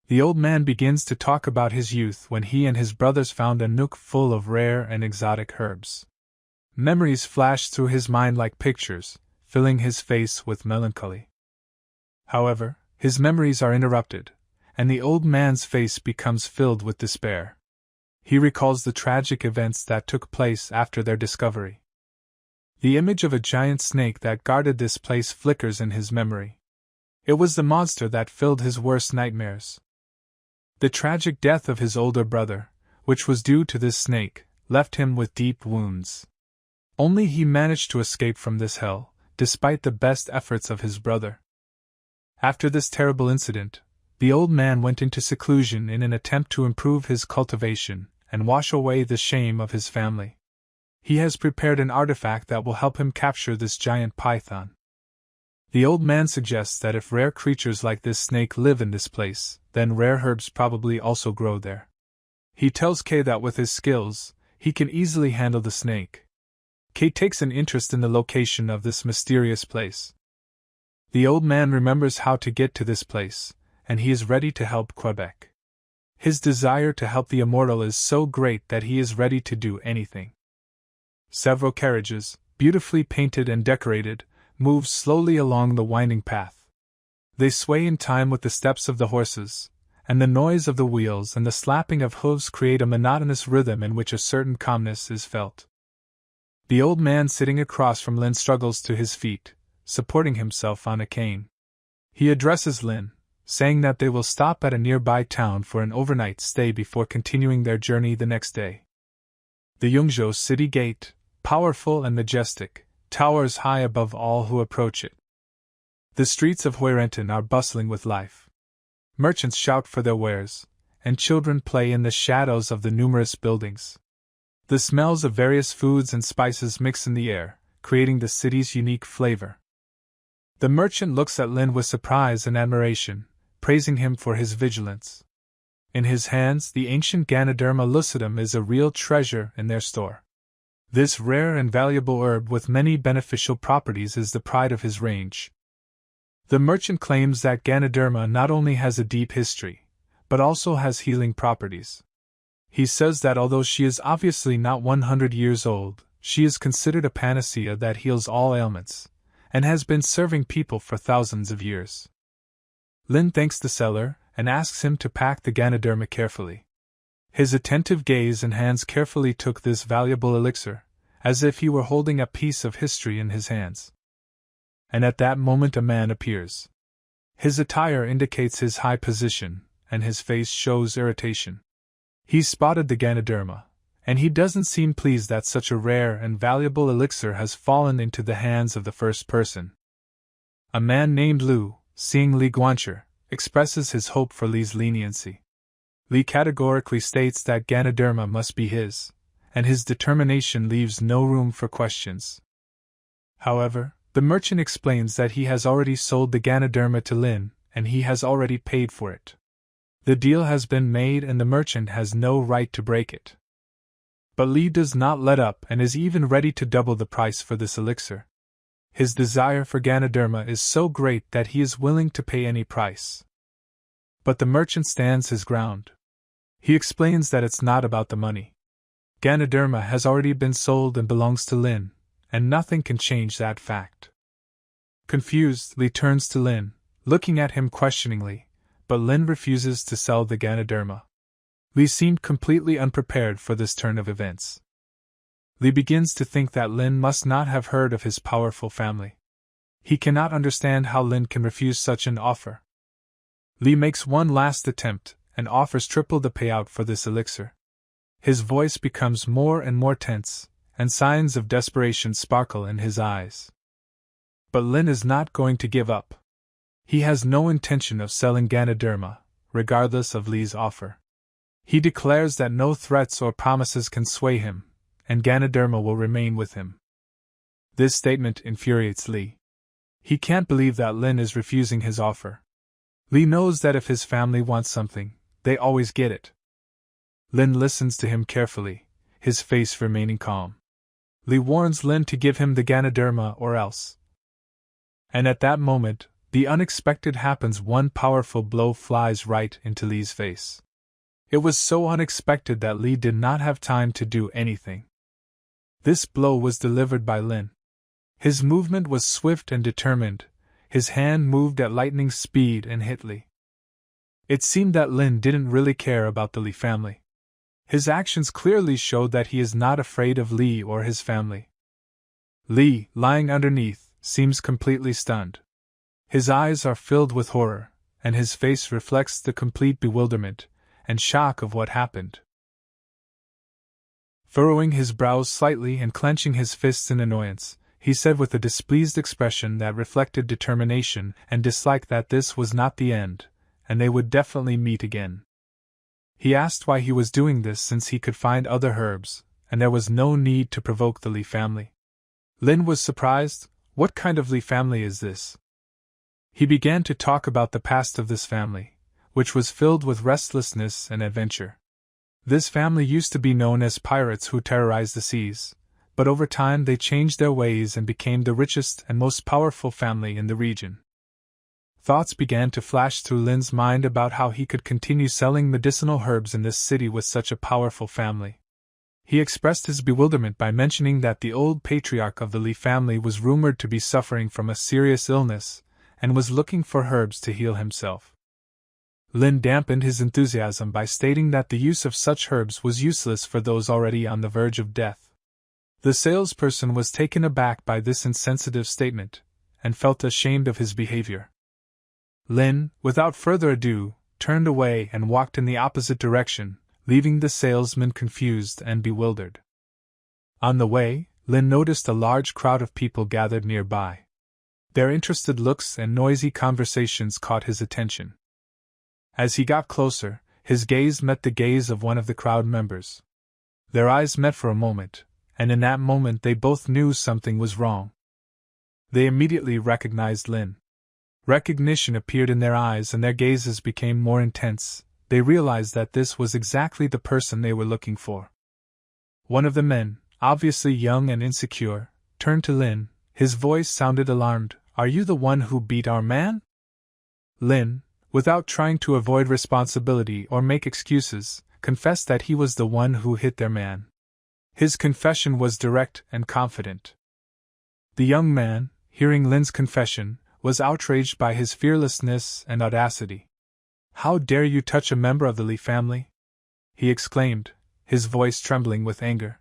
The old man begins to talk about his youth when he and his brothers found a nook full of rare and exotic herbs. Memories flash through his mind like pictures, filling his face with melancholy. However, his memories are interrupted, and the old man's face becomes filled with despair. He recalls the tragic events that took place after their discovery. The image of a giant snake that guarded this place flickers in his memory. It was the monster that filled his worst nightmares. The tragic death of his older brother, which was due to this snake, left him with deep wounds. Only he managed to escape from this hell, despite the best efforts of his brother. After this terrible incident, the old man went into seclusion in an attempt to improve his cultivation and wash away the shame of his family. He has prepared an artifact that will help him capture this giant python. The old man suggests that if rare creatures like this snake live in this place, then rare herbs probably also grow there. He tells Kay that with his skills, he can easily handle the snake. Kay takes an interest in the location of this mysterious place. The old man remembers how to get to this place, and he is ready to help Quebec. His desire to help the immortal is so great that he is ready to do anything. Several carriages, beautifully painted and decorated, move slowly along the winding path. They sway in time with the steps of the horses, and the noise of the wheels and the slapping of hooves create a monotonous rhythm in which a certain calmness is felt. The old man sitting across from Lin struggles to his feet, supporting himself on a cane. He addresses Lin, saying that they will stop at a nearby town for an overnight stay before continuing their journey the next day. The Yongzhou city gate, powerful and majestic, towers high above all who approach it. The streets of Huirenton are bustling with life. Merchants shout for their wares, and children play in the shadows of the numerous buildings. The smells of various foods and spices mix in the air, creating the city's unique flavor. The merchant looks at Lin with surprise and admiration, praising him for his vigilance. In his hands, the ancient Ganoderma lucidum is a real treasure in their store. This rare and valuable herb with many beneficial properties is the pride of his range. The merchant claims that Ganoderma not only has a deep history, but also has healing properties. He says that although she is obviously not 100 years old, she is considered a panacea that heals all ailments, and has been serving people for thousands of years. Lin thanks the seller and asks him to pack the Ganoderma carefully. His attentive gaze and hands carefully took this valuable elixir, as if he were holding a piece of history in his hands. And at that moment a man appears. His attire indicates his high position, and his face shows irritation. He's spotted the Ganoderma, and he doesn't seem pleased that such a rare and valuable elixir has fallen into the hands of the first person. A man named Lu, seeing Li Guancher, expresses his hope for Li's leniency. Li categorically states that Ganoderma must be his, and his determination leaves no room for questions. However, the merchant explains that he has already sold the Ganoderma to Lin, and he has already paid for it. The deal has been made and the merchant has no right to break it. But Li does not let up and is even ready to double the price for this elixir. His desire for Ganoderma is so great that he is willing to pay any price. But the merchant stands his ground. He explains that it's not about the money. Ganoderma has already been sold and belongs to Lin, and nothing can change that fact. Confused, Li turns to Lin, looking at him questioningly, but Lin refuses to sell the Ganoderma. Li seemed completely unprepared for this turn of events. Li begins to think that Lin must not have heard of his powerful family. He cannot understand how Lin can refuse such an offer. Li makes one last attempt and offers triple the payout for this elixir. His voice becomes more and more tense, and signs of desperation sparkle in his eyes. But Lin is not going to give up. He has no intention of selling Ganoderma, regardless of Li's offer. He declares that no threats or promises can sway him, and Ganoderma will remain with him. This statement infuriates Li. He can't believe that Lin is refusing his offer. Li knows that if his family wants something, they always get it. Lin listens to him carefully, his face remaining calm. Li warns Lin to give him the Ganoderma or else. And at that moment, the unexpected happens. One powerful blow flies right into Li's face. It was so unexpected that Li did not have time to do anything. This blow was delivered by Lin. His movement was swift and determined. His hand moved at lightning speed and hit Li. It seemed that Lin didn't really care about the Li family. His actions clearly showed that he is not afraid of Li or his family. Li, lying underneath, seems completely stunned. His eyes are filled with horror, and his face reflects the complete bewilderment and shock of what happened. Furrowing his brows slightly and clenching his fists in annoyance, he said with a displeased expression that reflected determination and dislike that this was not the end, and they would definitely meet again. He asked why he was doing this since he could find other herbs, and there was no need to provoke the Li family. Lin was surprised. What kind of Li family is this? He began to talk about the past of this family, which was filled with restlessness and adventure. This family used to be known as pirates who terrorized the seas, but over time they changed their ways and became the richest and most powerful family in the region. Thoughts began to flash through Lin's mind about how he could continue selling medicinal herbs in this city with such a powerful family. He expressed his bewilderment by mentioning that the old patriarch of the Li family was rumored to be suffering from a serious illness, and was looking for herbs to heal himself. Lin dampened his enthusiasm by stating that the use of such herbs was useless for those already on the verge of death. The salesperson was taken aback by this insensitive statement, and felt ashamed of his behavior. Lin, without further ado, turned away and walked in the opposite direction, leaving the salesman confused and bewildered. On the way, Lin noticed a large crowd of people gathered nearby. Their interested looks and noisy conversations caught his attention. As he got closer, his gaze met the gaze of one of the crowd members. Their eyes met for a moment, and in that moment they both knew something was wrong. They immediately recognized Lin. Recognition appeared in their eyes and their gazes became more intense. They realized that this was exactly the person they were looking for. One of the men, obviously young and insecure, turned to Lin. His voice sounded alarmed. "Are you the one who beat our man?" Lin, without trying to avoid responsibility or make excuses, confessed that he was the one who hit their man. His confession was direct and confident. The young man, hearing Lin's confession, was outraged by his fearlessness and audacity. "How dare you touch a member of the Li family?" he exclaimed, his voice trembling with anger.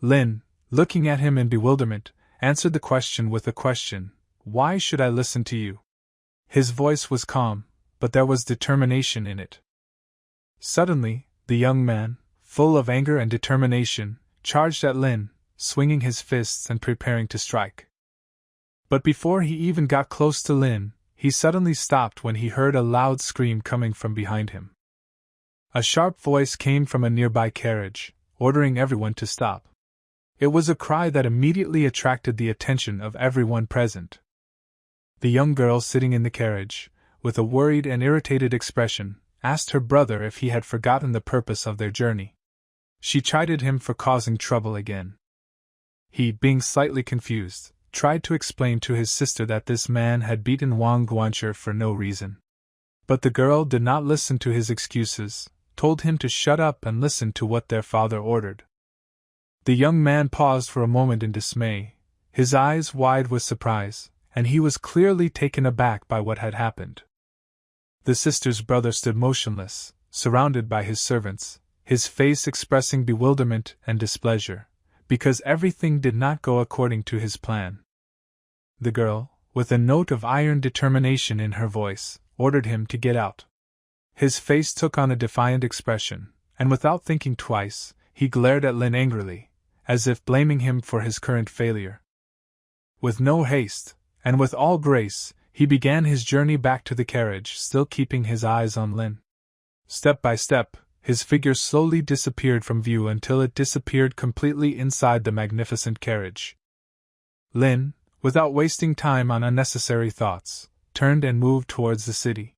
Lin, looking at him in bewilderment, answered the question with a question. "Why should I listen to you?" His voice was calm, but there was determination in it. Suddenly, the young man, full of anger and determination, charged at Lin, swinging his fists and preparing to strike. But before he even got close to Lin, he suddenly stopped when he heard a loud scream coming from behind him. A sharp voice came from a nearby carriage, ordering everyone to stop. It was a cry that immediately attracted the attention of everyone present. The young girl sitting in the carriage, with a worried and irritated expression, asked her brother if he had forgotten the purpose of their journey. She chided him for causing trouble again. He, being slightly confused, tried to explain to his sister that this man had beaten Wang Guancher for no reason. But the girl did not listen to his excuses, told him to shut up and listen to what their father ordered. The young man paused for a moment in dismay, his eyes wide with surprise, and he was clearly taken aback by what had happened. The sister's brother stood motionless, surrounded by his servants, his face expressing bewilderment and displeasure, because everything did not go according to his plan. The girl, with a note of iron determination in her voice, ordered him to get out. His face took on a defiant expression, and without thinking twice, he glared at Lin angrily, as if blaming him for his current failure. With no haste, and with all grace, he began his journey back to the carriage, still keeping his eyes on Lin. Step by step, his figure slowly disappeared from view until it disappeared completely inside the magnificent carriage. Lin, without wasting time on unnecessary thoughts, turned and moved towards the city.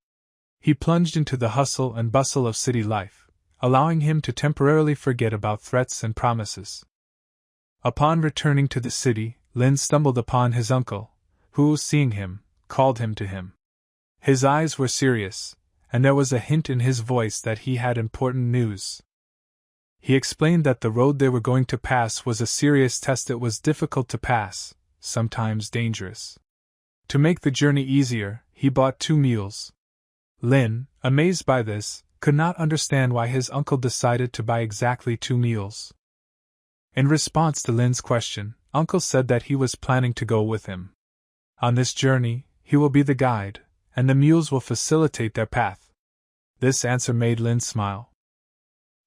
He plunged into the hustle and bustle of city life, allowing him to temporarily forget about threats and promises. Upon returning to the city, Lin stumbled upon his uncle, who, seeing him, called him to him. His eyes were serious, and there was a hint in his voice that he had important news. He explained that the road they were going to pass was a serious test. It was difficult to pass, sometimes dangerous. To make the journey easier, he bought 2 mules. Lin, amazed by this, could not understand why his uncle decided to buy exactly 2 mules. In response to Lin's question, Uncle said that he was planning to go with him. On this journey, he will be the guide, and the mules will facilitate their path. This answer made Lin smile.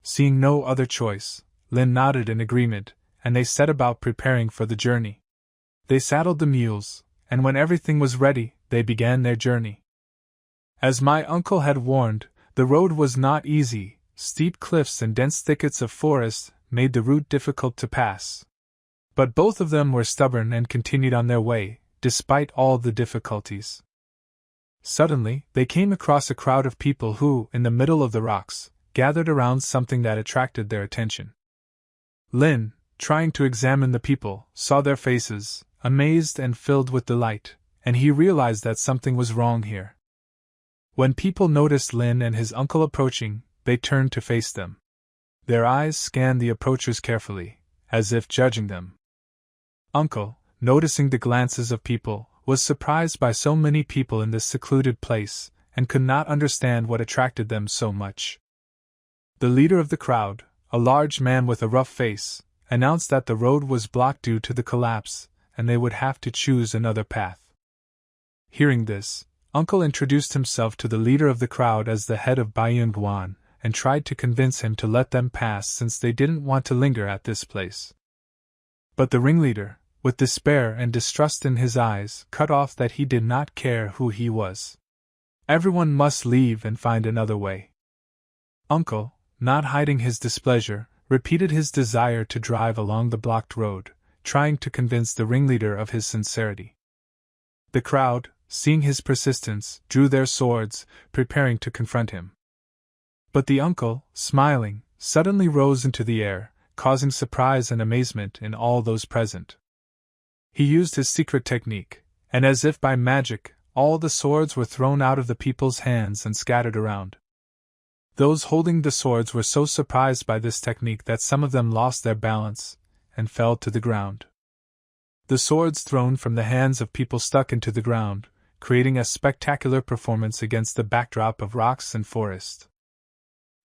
Seeing no other choice, Lin nodded in agreement, and they set about preparing for the journey. They saddled the mules, and when everything was ready, they began their journey. As my uncle had warned, the road was not easy. Steep cliffs and dense thickets of forest made the route difficult to pass. But both of them were stubborn and continued on their way, despite all the difficulties. Suddenly, they came across a crowd of people who, in the middle of the rocks, gathered around something that attracted their attention. Lin, trying to examine the people, saw their faces, amazed and filled with delight, and he realized that something was wrong here. When people noticed Lin and his uncle approaching, they turned to face them. Their eyes scanned the approachers carefully, as if judging them. Uncle, noticing the glances of people, was surprised by so many people in this secluded place, and could not understand what attracted them so much. The leader of the crowd, a large man with a rough face, announced that the road was blocked due to the collapse, and they would have to choose another path. Hearing this, Uncle introduced himself to the leader of the crowd as the head of Bayunguan, and tried to convince him to let them pass since they didn't want to linger at this place. But the ringleader, with despair and distrust in his eyes, cut off that he did not care who he was. Everyone must leave and find another way. Uncle, not hiding his displeasure, repeated his desire to drive along the blocked road, trying to convince the ringleader of his sincerity. The crowd, seeing his persistence, drew their swords, preparing to confront him. But the uncle, smiling, suddenly rose into the air, causing surprise and amazement in all those present. He used his secret technique, and as if by magic, all the swords were thrown out of the people's hands and scattered around. Those holding the swords were so surprised by this technique that some of them lost their balance and fell to the ground. The swords thrown from the hands of people stuck into the ground, creating a spectacular performance against the backdrop of rocks and forest.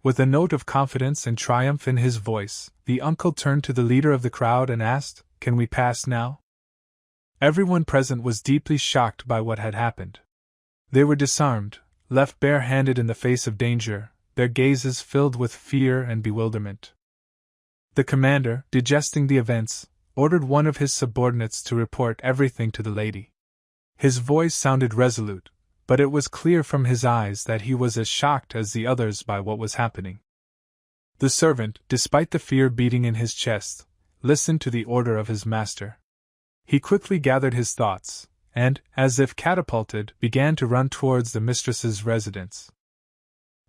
With a note of confidence and triumph in his voice, the uncle turned to the leader of the crowd and asked, "Can we pass now?" Everyone present was deeply shocked by what had happened. They were disarmed, left bare-handed in the face of danger, their gazes filled with fear and bewilderment. The commander, digesting the events, ordered one of his subordinates to report everything to the lady. His voice sounded resolute, but it was clear from his eyes that he was as shocked as the others by what was happening. The servant, despite the fear beating in his chest, listened to the order of his master. He quickly gathered his thoughts, and, as if catapulted, began to run towards the mistress's residence.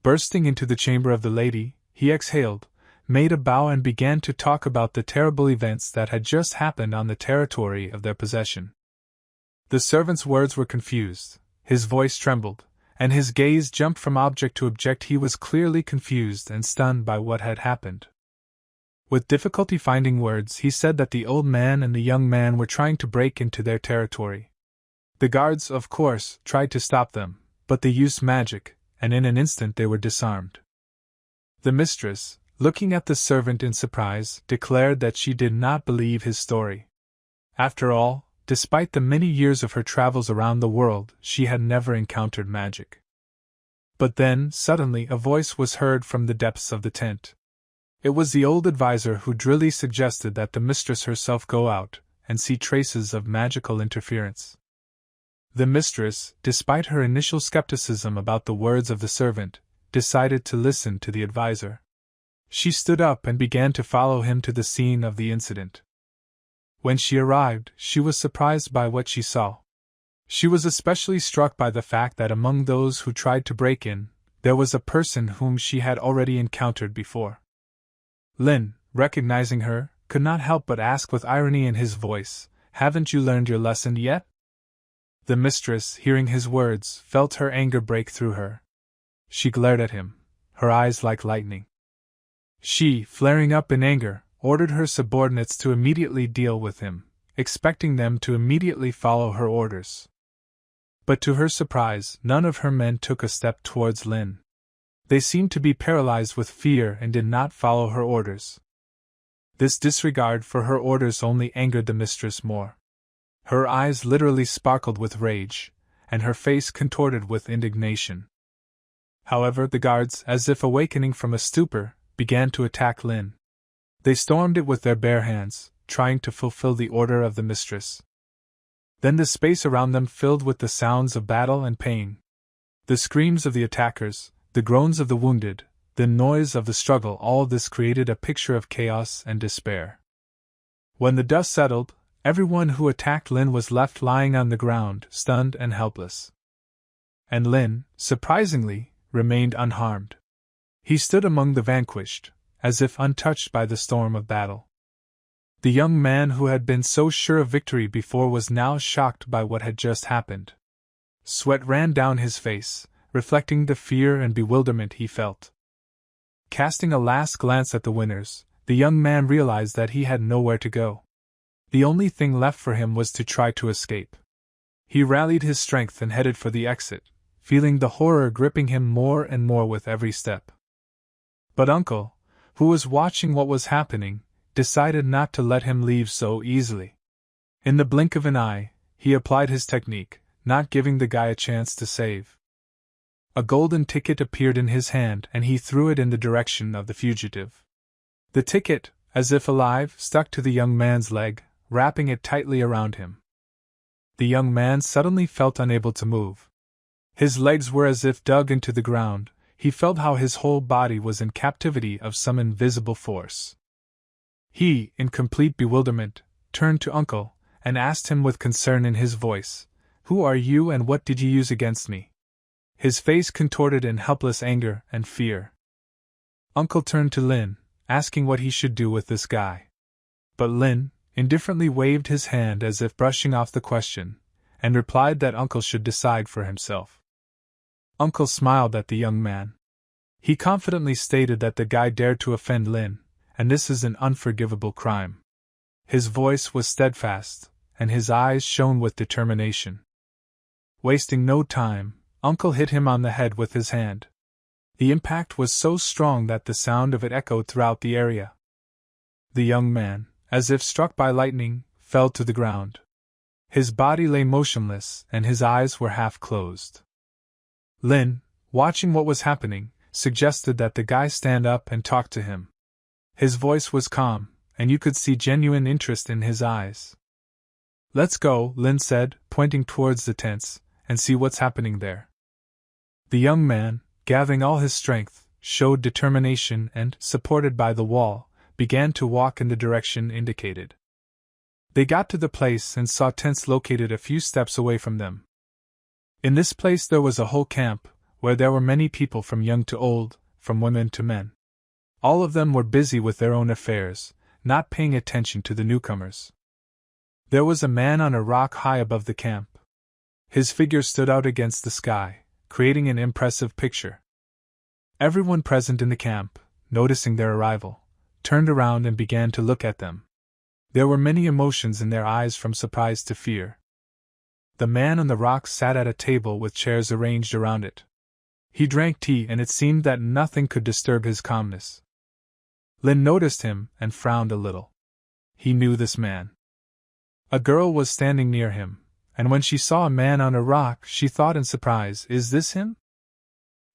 Bursting into the chamber of the lady, he exhaled, made a bow and began to talk about the terrible events that had just happened on the territory of their possession. The servant's words were confused, his voice trembled, and his gaze jumped from object to object. He was clearly confused and stunned by what had happened. With difficulty finding words, he said that the old man and the young man were trying to break into their territory. The guards, of course, tried to stop them, but they used magic, and in an instant they were disarmed. The mistress, looking at the servant in surprise, declared that she did not believe his story. After all, despite the many years of her travels around the world, she had never encountered magic. But then, suddenly, a voice was heard from the depths of the tent. It was the old advisor who drily suggested that the mistress herself go out and see traces of magical interference. The mistress, despite her initial skepticism about the words of the servant, decided to listen to the advisor. She stood up and began to follow him to the scene of the incident. When she arrived, she was surprised by what she saw. She was especially struck by the fact that among those who tried to break in, there was a person whom she had already encountered before. Lin, recognizing her, could not help but ask with irony in his voice, "Haven't you learned your lesson yet?" The mistress, hearing his words, felt her anger break through her. She glared at him, her eyes like lightning. She, flaring up in anger, ordered her subordinates to immediately deal with him, expecting them to immediately follow her orders. But to her surprise, none of her men took a step towards Lin. They seemed to be paralyzed with fear and did not follow her orders. This disregard for her orders only angered the mistress more. Her eyes literally sparkled with rage, and her face contorted with indignation. However, the guards, as if awakening from a stupor, began to attack Lin. They stormed it with their bare hands, trying to fulfill the order of the mistress. Then the space around them filled with the sounds of battle and pain. The screams of the attackers, the groans of the wounded, the noise of the struggle, all this created a picture of chaos and despair. When the dust settled, everyone who attacked Lin was left lying on the ground, stunned and helpless. And Lin, surprisingly, remained unharmed. He stood among the vanquished, as if untouched by the storm of battle. The young man who had been so sure of victory before was now shocked by what had just happened. Sweat ran down his face, reflecting the fear and bewilderment he felt. Casting a last glance at the winners, the young man realized that he had nowhere to go. The only thing left for him was to try to escape. He rallied his strength and headed for the exit, feeling the horror gripping him more and more with every step. But Uncle, who was watching what was happening, decided not to let him leave so easily. In the blink of an eye, he applied his technique, not giving the guy a chance to save. A golden ticket appeared in his hand and he threw it in the direction of the fugitive. The ticket, as if alive, stuck to the young man's leg, wrapping it tightly around him. The young man suddenly felt unable to move. His legs were as if dug into the ground. He felt how his whole body was in captivity of some invisible force. He, in complete bewilderment, turned to Uncle and asked him with concern in his voice, "Who are you and what did you use against me?" His face contorted in helpless anger and fear. Uncle turned to Lin, asking what he should do with this guy. But Lin indifferently waved his hand as if brushing off the question, and replied that Uncle should decide for himself. Uncle smiled at the young man. He confidently stated that the guy dared to offend Lin, and this is an unforgivable crime. His voice was steadfast, and his eyes shone with determination. Wasting no time, Uncle hit him on the head with his hand. The impact was so strong that the sound of it echoed throughout the area. The young man, as if struck by lightning, fell to the ground. His body lay motionless, and his eyes were half closed. Lin, watching what was happening, suggested that the guy stand up and talk to him. His voice was calm, and you could see genuine interest in his eyes. "Let's go," Lin said, pointing towards the tents, "and see what's happening there." The young man, gathering all his strength, showed determination and, supported by the wall, began to walk in the direction indicated. They got to the place and saw tents located a few steps away from them. In this place there was a whole camp, where there were many people from young to old, from women to men. All of them were busy with their own affairs, not paying attention to the newcomers. There was a man on a rock high above the camp. His figure stood out against the sky, creating an impressive picture. Everyone present in the camp, noticing their arrival, turned around and began to look at them. There were many emotions in their eyes, from surprise to fear. The man on the rock sat at a table with chairs arranged around it. He drank tea and it seemed that nothing could disturb his calmness. Lin noticed him and frowned a little. He knew this man. A girl was standing near him, and when she saw a man on a rock she thought in surprise, "Is this him?"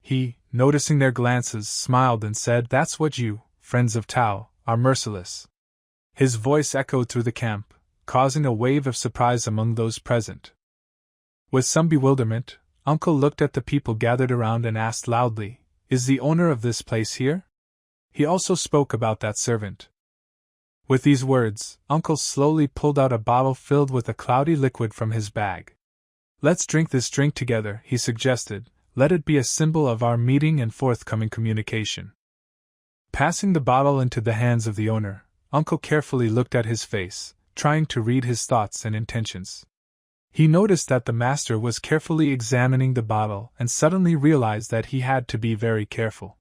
He, noticing their glances, smiled and said, "That's what you, friends of Tao, are, merciless." His voice echoed through the camp, causing a wave of surprise among those present. With some bewilderment, Uncle looked at the people gathered around and asked loudly, "Is the owner of this place here?" He also spoke about that servant. With these words, Uncle slowly pulled out a bottle filled with a cloudy liquid from his bag. "Let's drink this drink together," he suggested. "Let it be a symbol of our meeting and forthcoming communication." Passing the bottle into the hands of the owner, Uncle carefully looked at his face, trying to read his thoughts and intentions. He noticed that the master was carefully examining the bottle and suddenly realized that he had to be very careful.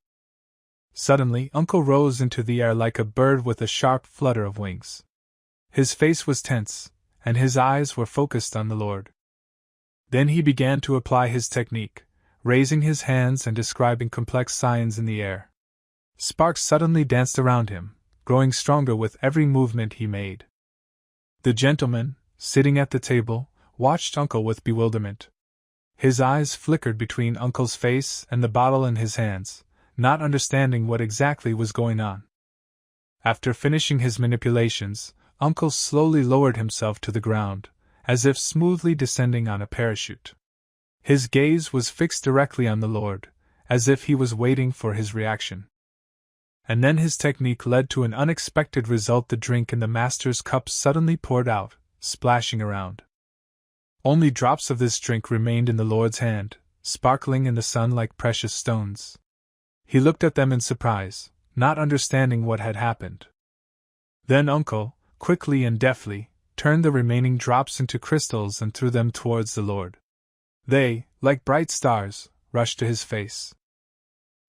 Suddenly, Uncle rose into the air like a bird with a sharp flutter of wings. His face was tense, and his eyes were focused on the Lord. Then he began to apply his technique, raising his hands and describing complex signs in the air. Sparks suddenly danced around him, growing stronger with every movement he made. The gentleman, sitting at the table, watched Uncle with bewilderment. His eyes flickered between Uncle's face and the bottle in his hands, not understanding what exactly was going on. After finishing his manipulations, Uncle slowly lowered himself to the ground, as if smoothly descending on a parachute. His gaze was fixed directly on the Lord, as if he was waiting for his reaction. And then his technique led to an unexpected result. The drink in the master's cup suddenly poured out, splashing around. Only drops of this drink remained in the Lord's hand, sparkling in the sun like precious stones. He looked at them in surprise, not understanding what had happened. Then Uncle, quickly and deftly, turned the remaining drops into crystals and threw them towards the Lord. They, like bright stars, rushed to his face.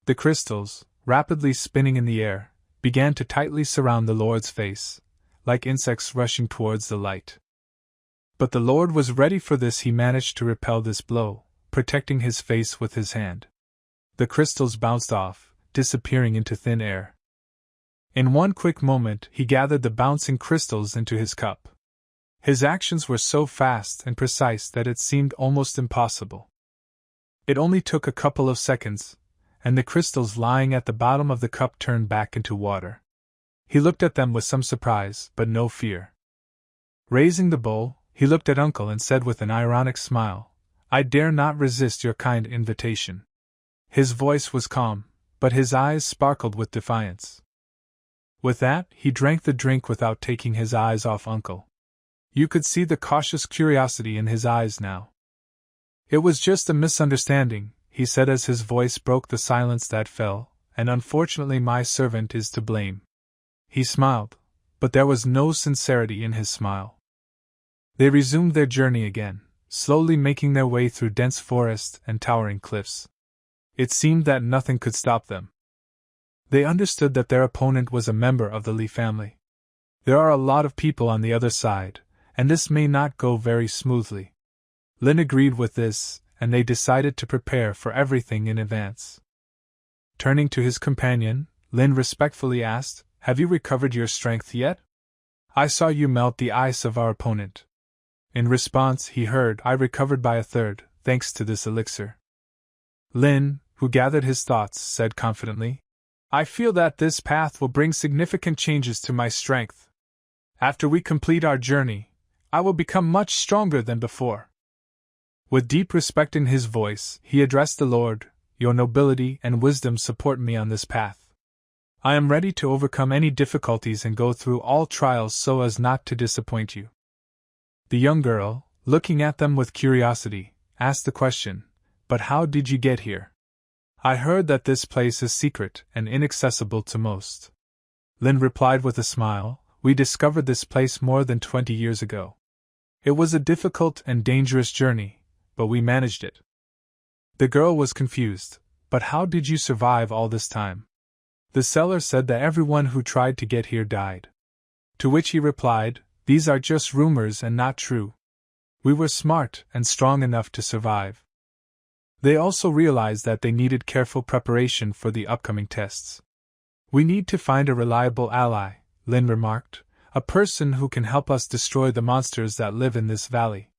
The crystals, rapidly spinning in the air, began to tightly surround the Lord's face, like insects rushing towards the light. But the Lord was ready for this. He managed to repel this blow, protecting his face with his hand. The crystals bounced off, disappearing into thin air. In one quick moment, he gathered the bouncing crystals into his cup. His actions were so fast and precise that it seemed almost impossible. It only took a couple of seconds, and the crystals lying at the bottom of the cup turned back into water. He looked at them with some surprise, but no fear. Raising the bowl, he looked at Uncle and said with an ironic smile, "I dare not resist your kind invitation." His voice was calm, but his eyes sparkled with defiance. With that, he drank the drink without taking his eyes off Uncle. You could see the cautious curiosity in his eyes now. "It was just a misunderstanding," he said as his voice broke the silence that fell, "and unfortunately my servant is to blame." He smiled, but there was no sincerity in his smile. They resumed their journey again, slowly making their way through dense forest and towering cliffs. It seemed that nothing could stop them. They understood that their opponent was a member of the Lee family. There are a lot of people on the other side, and this may not go very smoothly. Lin agreed with this, and they decided to prepare for everything in advance. Turning to his companion, Lin respectfully asked, "Have you recovered your strength yet? I saw you melt the ice of our opponent." In response, he heard, "I recovered by a third, thanks to this elixir." Lin, who gathered his thoughts, said confidently, "I feel that this path will bring significant changes to my strength. After we complete our journey, I will become much stronger than before." With deep respect in his voice, he addressed the Lord, "Your nobility and wisdom support me on this path. I am ready to overcome any difficulties and go through all trials so as not to disappoint you." The young girl, looking at them with curiosity, asked the question, "But how did you get here? I heard that this place is secret and inaccessible to most." Lin replied with a smile, "We discovered this place more than 20 years ago. It was a difficult and dangerous journey, but we managed it." The girl was confused. "But how did you survive all this time?" The seller said that everyone who tried to get here died. To which he replied, "These are just rumors and not true. We were smart and strong enough to survive." They also realized that they needed careful preparation for the upcoming tests. "We need to find a reliable ally," Lin remarked, "a person who can help us destroy the monsters that live in this valley."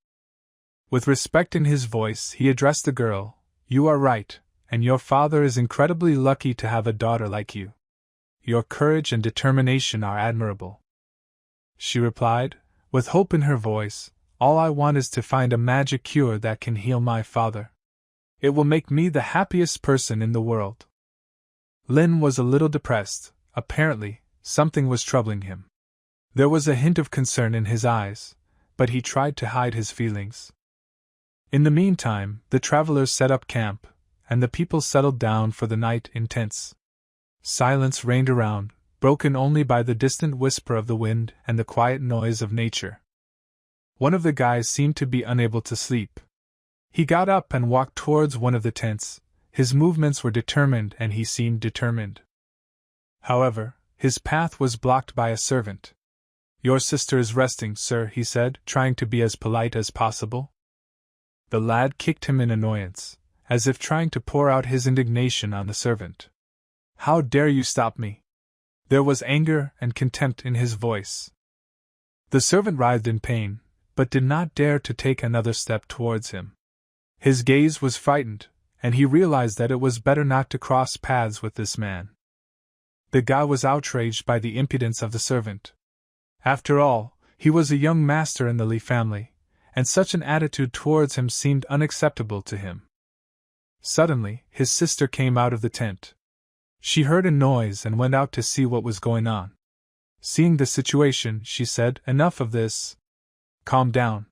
With respect in his voice, he addressed the girl, "You are right, and your father is incredibly lucky to have a daughter like you. Your courage and determination are admirable." She replied, with hope in her voice, "All I want is to find a magic cure that can heal my father. It will make me the happiest person in the world." Lin was a little depressed. Apparently, something was troubling him. There was a hint of concern in his eyes, but he tried to hide his feelings. In the meantime, the travelers set up camp, and the people settled down for the night in tents. Silence reigned around, broken only by the distant whisper of the wind and the quiet noise of nature. One of the guys seemed to be unable to sleep. He got up and walked towards one of the tents. His movements were determined and he seemed determined. However, his path was blocked by a servant. "Your sister is resting, sir," he said, trying to be as polite as possible. The lad kicked him in annoyance, as if trying to pour out his indignation on the servant. "How dare you stop me?" There was anger and contempt in his voice. The servant writhed in pain, but did not dare to take another step towards him. His gaze was frightened, and he realized that it was better not to cross paths with this man. The guy was outraged by the impudence of the servant. After all, he was a young master in the Lee family, and such an attitude towards him seemed unacceptable to him. Suddenly, his sister came out of the tent. She heard a noise and went out to see what was going on. Seeing the situation, she said, "Enough of this. Calm down."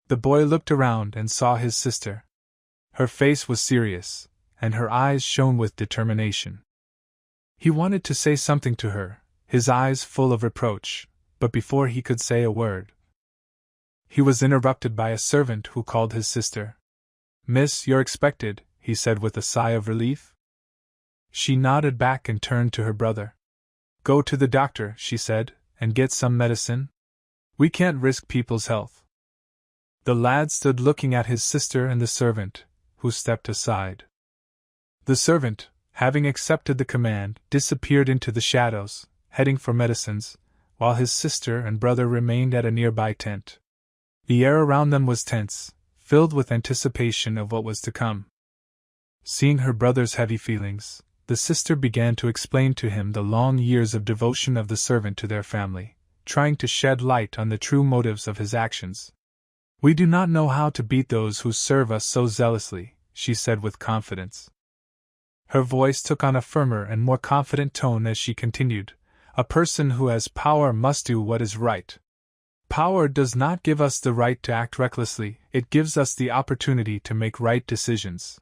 The boy looked around and saw his sister. Her face was serious, and her eyes shone with determination. He wanted to say something to her, his eyes full of reproach, but before he could say a word, he was interrupted by a servant who called his sister. "Miss, you're expected," he said with a sigh of relief. She nodded back and turned to her brother. "Go to the doctor," she said, "and get some medicine. We can't risk people's health." The lad stood looking at his sister and the servant, who stepped aside. The servant, having accepted the command, disappeared into the shadows, heading for medicines, while his sister and brother remained at a nearby tent. The air around them was tense, filled with anticipation of what was to come. Seeing her brother's heavy feelings, the sister began to explain to him the long years of devotion of the servant to their family, trying to shed light on the true motives of his actions. "We do not know how to beat those who serve us so zealously," she said with confidence. Her voice took on a firmer and more confident tone as she continued, "A person who has power must do what is right. Power does not give us the right to act recklessly, it gives us the opportunity to make right decisions."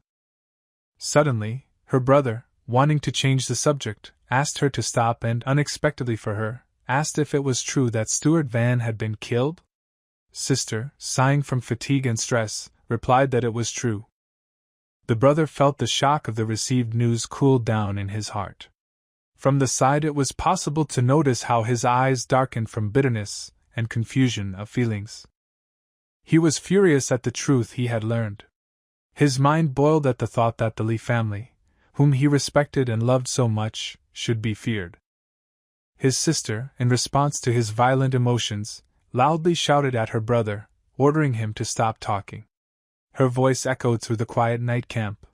Suddenly, her brother, wanting to change the subject, asked her to stop and, unexpectedly for her, asked if it was true that Stuart Van had been killed. Sister, sighing from fatigue and stress, replied that it was true. The brother felt the shock of the received news cool down in his heart. From the side it was possible to notice how his eyes darkened from bitterness and confusion of feelings. He was furious at the truth he had learned. His mind boiled at the thought that the Lee family, whom he respected and loved so much, should be feared. His sister, in response to his violent emotions, loudly shouted at her brother, ordering him to stop talking. Her voice echoed through the quiet night camp.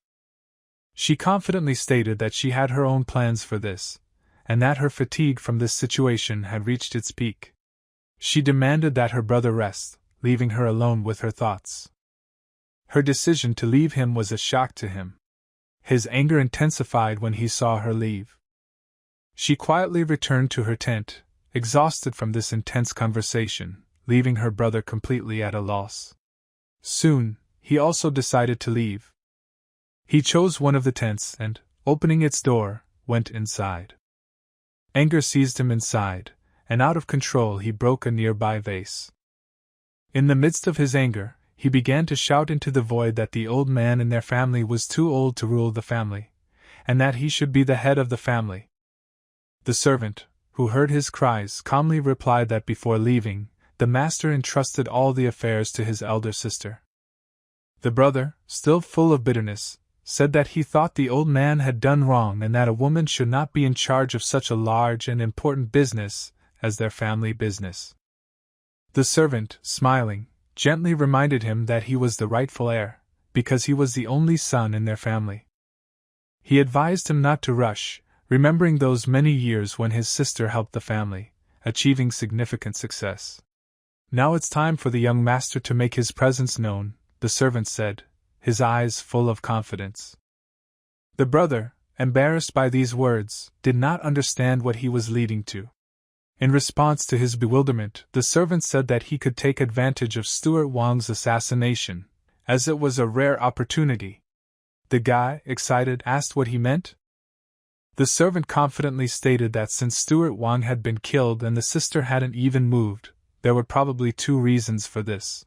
She confidently stated that she had her own plans for this, and that her fatigue from this situation had reached its peak. She demanded that her brother rest, leaving her alone with her thoughts. Her decision to leave him was a shock to him. His anger intensified when he saw her leave. She quietly returned to her tent, exhausted from this intense conversation, leaving her brother completely at a loss. Soon, he also decided to leave. He chose one of the tents and, opening its door, went inside. Anger seized him inside, and out of control he broke a nearby vase. In the midst of his anger, he began to shout into the void that the old man in their family was too old to rule the family, and that he should be the head of the family. The servant, who heard his cries, calmly replied that before leaving, the master entrusted all the affairs to his elder sister. The brother, still full of bitterness, said that he thought the old man had done wrong and that a woman should not be in charge of such a large and important business as their family business. The servant, smiling, gently reminded him that he was the rightful heir, because he was the only son in their family. He advised him not to rush, remembering those many years when his sister helped the family, achieving significant success. "Now it's time for the young master to make his presence known," the servant said, his eyes full of confidence. The brother, embarrassed by these words, did not understand what he was leading to. In response to his bewilderment, the servant said that he could take advantage of Stuart Wang's assassination, as it was a rare opportunity. The guy, excited, asked what he meant. The servant confidently stated that since Stuart Wang had been killed and the sister hadn't even moved, there were probably two reasons for this.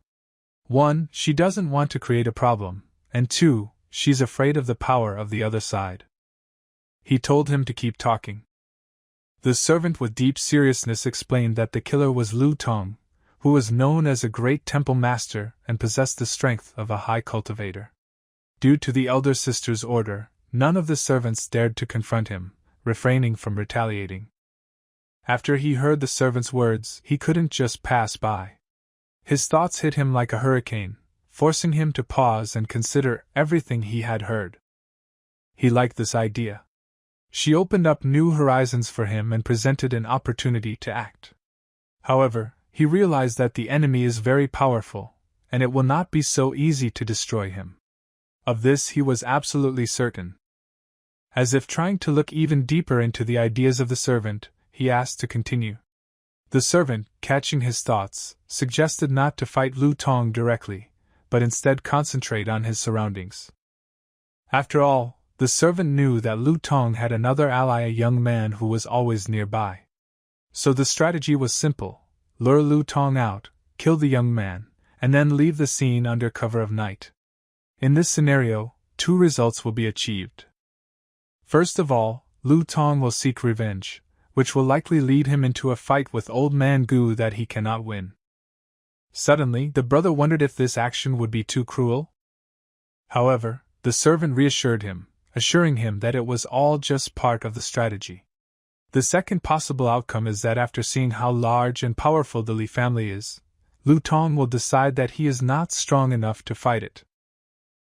1, she doesn't want to create a problem, and 2, she's afraid of the power of the other side. He told him to keep talking. The servant with deep seriousness explained that the killer was Lu Tong, who was known as a great temple master and possessed the strength of a high cultivator. Due to the elder sister's order, none of the servants dared to confront him, refraining from retaliating. After he heard the servant's words, he couldn't just pass by. His thoughts hit him like a hurricane, forcing him to pause and consider everything he had heard. He liked this idea. She opened up new horizons for him and presented an opportunity to act. However, he realized that the enemy is very powerful, and it will not be so easy to destroy him. Of this he was absolutely certain. As if trying to look even deeper into the ideas of the servant, he asked to continue. The servant, catching his thoughts, suggested not to fight Lu Tong directly, but instead concentrate on his surroundings. After all, the servant knew that Lu Tong had another ally, a young man who was always nearby. So the strategy was simple: lure Lu Tong out, kill the young man, and then leave the scene under cover of night. In this scenario, two results will be achieved. First of all, Lu Tong will seek revenge, which will likely lead him into a fight with Old Man Gu that he cannot win. Suddenly, the brother wondered if this action would be too cruel. However, the servant reassured him, assuring him that it was all just part of the strategy. The second possible outcome is that after seeing how large and powerful the Li family is, Lu Tong will decide that he is not strong enough to fight it.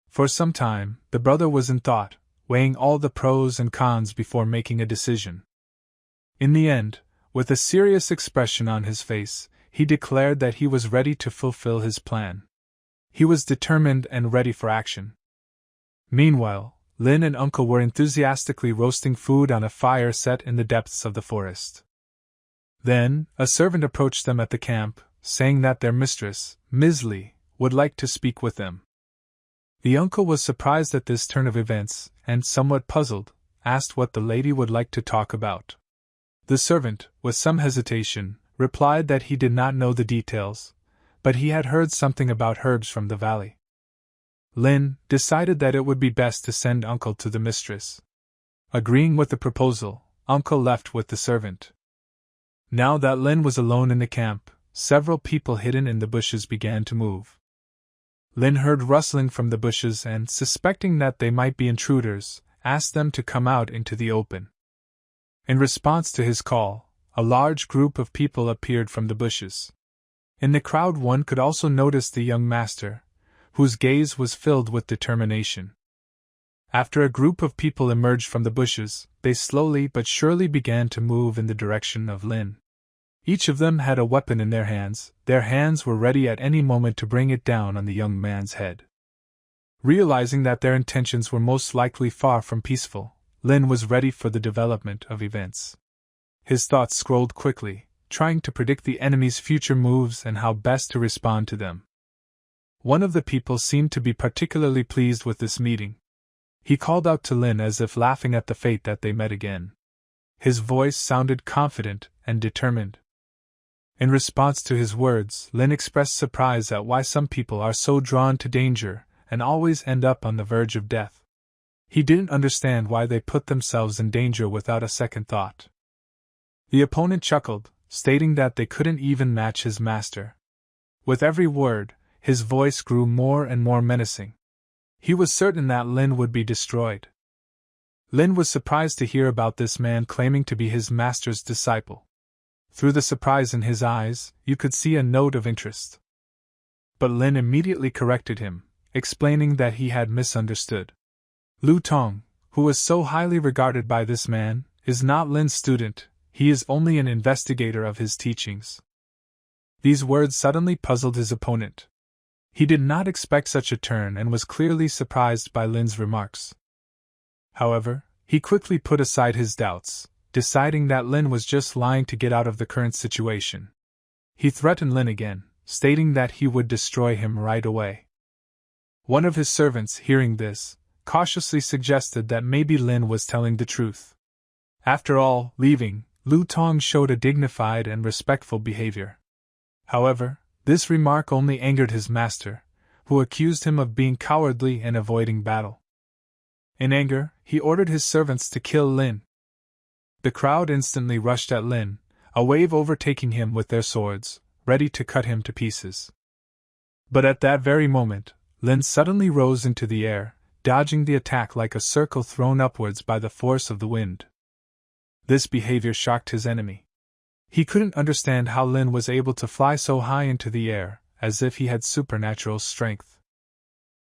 For some time, the brother was in thought, weighing all the pros and cons before making a decision. In the end, with a serious expression on his face, he declared that he was ready to fulfill his plan. He was determined and ready for action. Meanwhile, Lin and Uncle were enthusiastically roasting food on a fire set in the depths of the forest. Then, a servant approached them at the camp, saying that their mistress, Ms. Li, would like to speak with them. The uncle was surprised at this turn of events, and somewhat puzzled, asked what the lady would like to talk about. The servant, with some hesitation, replied that he did not know the details, but he had heard something about herbs from the valley. Lin decided that it would be best to send Uncle to the mistress. Agreeing with the proposal, Uncle left with the servant. Now that Lin was alone in the camp, several people hidden in the bushes began to move. Lin heard rustling from the bushes and, suspecting that they might be intruders, asked them to come out into the open. In response to his call, a large group of people appeared from the bushes. In the crowd one could also notice the young master, whose gaze was filled with determination. After a group of people emerged from the bushes, they slowly but surely began to move in the direction of Lin. Each of them had a weapon in their hands were ready at any moment to bring it down on the young man's head. Realizing that their intentions were most likely far from peaceful, Lin was ready for the development of events. His thoughts scrolled quickly, trying to predict the enemy's future moves and how best to respond to them. One of the people seemed to be particularly pleased with this meeting. He called out to Lin as if laughing at the fate that they met again. His voice sounded confident and determined. In response to his words, Lin expressed surprise at why some people are so drawn to danger and always end up on the verge of death. He didn't understand why they put themselves in danger without a second thought. The opponent chuckled, stating that they couldn't even match his master. With every word, his voice grew more and more menacing. He was certain that Lin would be destroyed. Lin was surprised to hear about this man claiming to be his master's disciple. Through the surprise in his eyes, you could see a note of interest. But Lin immediately corrected him, explaining that he had misunderstood. Lu Tong, who was so highly regarded by this man, is not Lin's student, he is only an investigator of his teachings. These words suddenly puzzled his opponent. He did not expect such a turn and was clearly surprised by Lin's remarks. However, he quickly put aside his doubts, deciding that Lin was just lying to get out of the current situation. He threatened Lin again, stating that he would destroy him right away. One of his servants, hearing this, cautiously suggested that maybe Lin was telling the truth. After all, leaving, Lu Tong showed a dignified and respectful behavior. However, this remark only angered his master, who accused him of being cowardly and avoiding battle. In anger, he ordered his servants to kill Lin. The crowd instantly rushed at Lin, a wave overtaking him with their swords, ready to cut him to pieces. But at that very moment, Lin suddenly rose into the air, dodging the attack like a circle thrown upwards by the force of the wind. This behavior shocked his enemy. He couldn't understand how Lin was able to fly so high into the air, as if he had supernatural strength.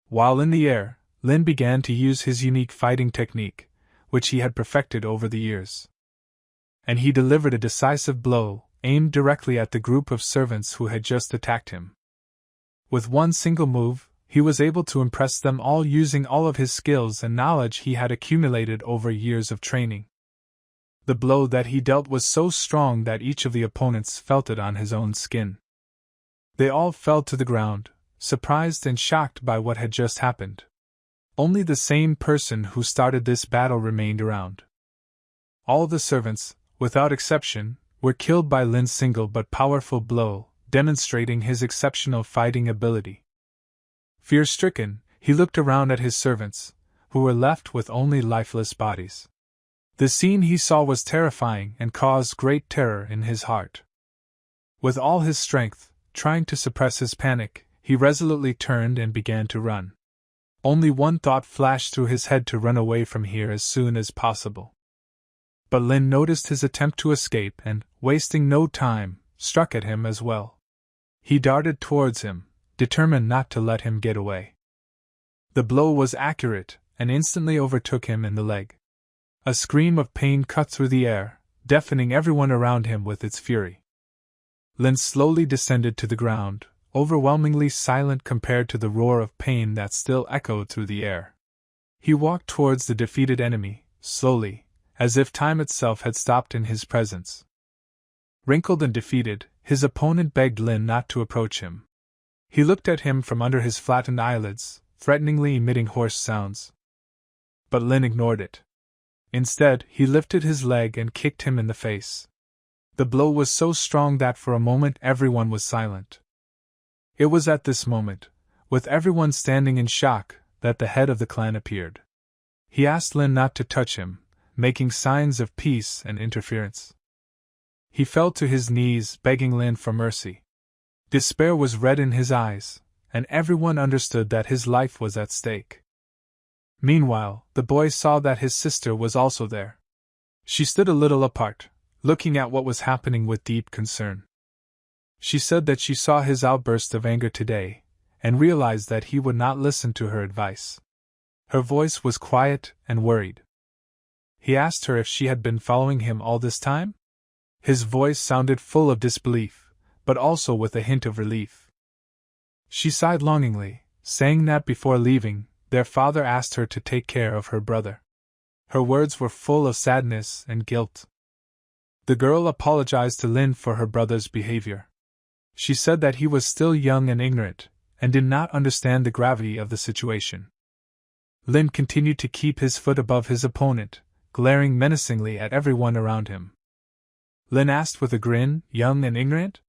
While in the air, Lin began to use his unique fighting technique, which he had perfected over the years. And he delivered a decisive blow, aimed directly at the group of servants who had just attacked him. With one single move, he was able to impress them all using all of his skills and knowledge he had accumulated over years of training. The blow that he dealt was so strong that each of the opponents felt it on his own skin. They all fell to the ground, surprised and shocked by what had just happened. Only the same person who started this battle remained around. All the servants, without exception, were killed by Lin's single but powerful blow, demonstrating his exceptional fighting ability. Fear-stricken, he looked around at his servants, who were left with only lifeless bodies. The scene he saw was terrifying and caused great terror in his heart. With all his strength, trying to suppress his panic, he resolutely turned and began to run. Only one thought flashed through his head: to run away from here as soon as possible. But Lin noticed his attempt to escape and, wasting no time, struck at him as well. He darted towards him, determined not to let him get away. The blow was accurate, and instantly overtook him in the leg. A scream of pain cut through the air, deafening everyone around him with its fury. Lin slowly descended to the ground, overwhelmingly silent compared to the roar of pain that still echoed through the air. He walked towards the defeated enemy, slowly, as if time itself had stopped in his presence. Wrinkled and defeated, his opponent begged Lin not to approach him. He looked at him from under his flattened eyelids, threateningly emitting hoarse sounds. But Lin ignored it. Instead, he lifted his leg and kicked him in the face. The blow was so strong that for a moment everyone was silent. It was at this moment, with everyone standing in shock, that the head of the clan appeared. He asked Lin not to touch him, making signs of peace and interference. He fell to his knees, begging Lin for mercy. Despair was red in his eyes, and everyone understood that his life was at stake. Meanwhile, the boy saw that his sister was also there. She stood a little apart, looking at what was happening with deep concern. She said that she saw his outburst of anger today, and realized that he would not listen to her advice. Her voice was quiet and worried. He asked her if she had been following him all this time. His voice sounded full of disbelief, but also with a hint of relief. She sighed longingly, saying that before leaving, their father asked her to take care of her brother. Her words were full of sadness and guilt. The girl apologized to Lin for her brother's behavior. She said that he was still young and ignorant, and did not understand the gravity of the situation. Lin continued to keep his foot above his opponent, glaring menacingly at everyone around him. Lin asked with a grin, "Young and ignorant?"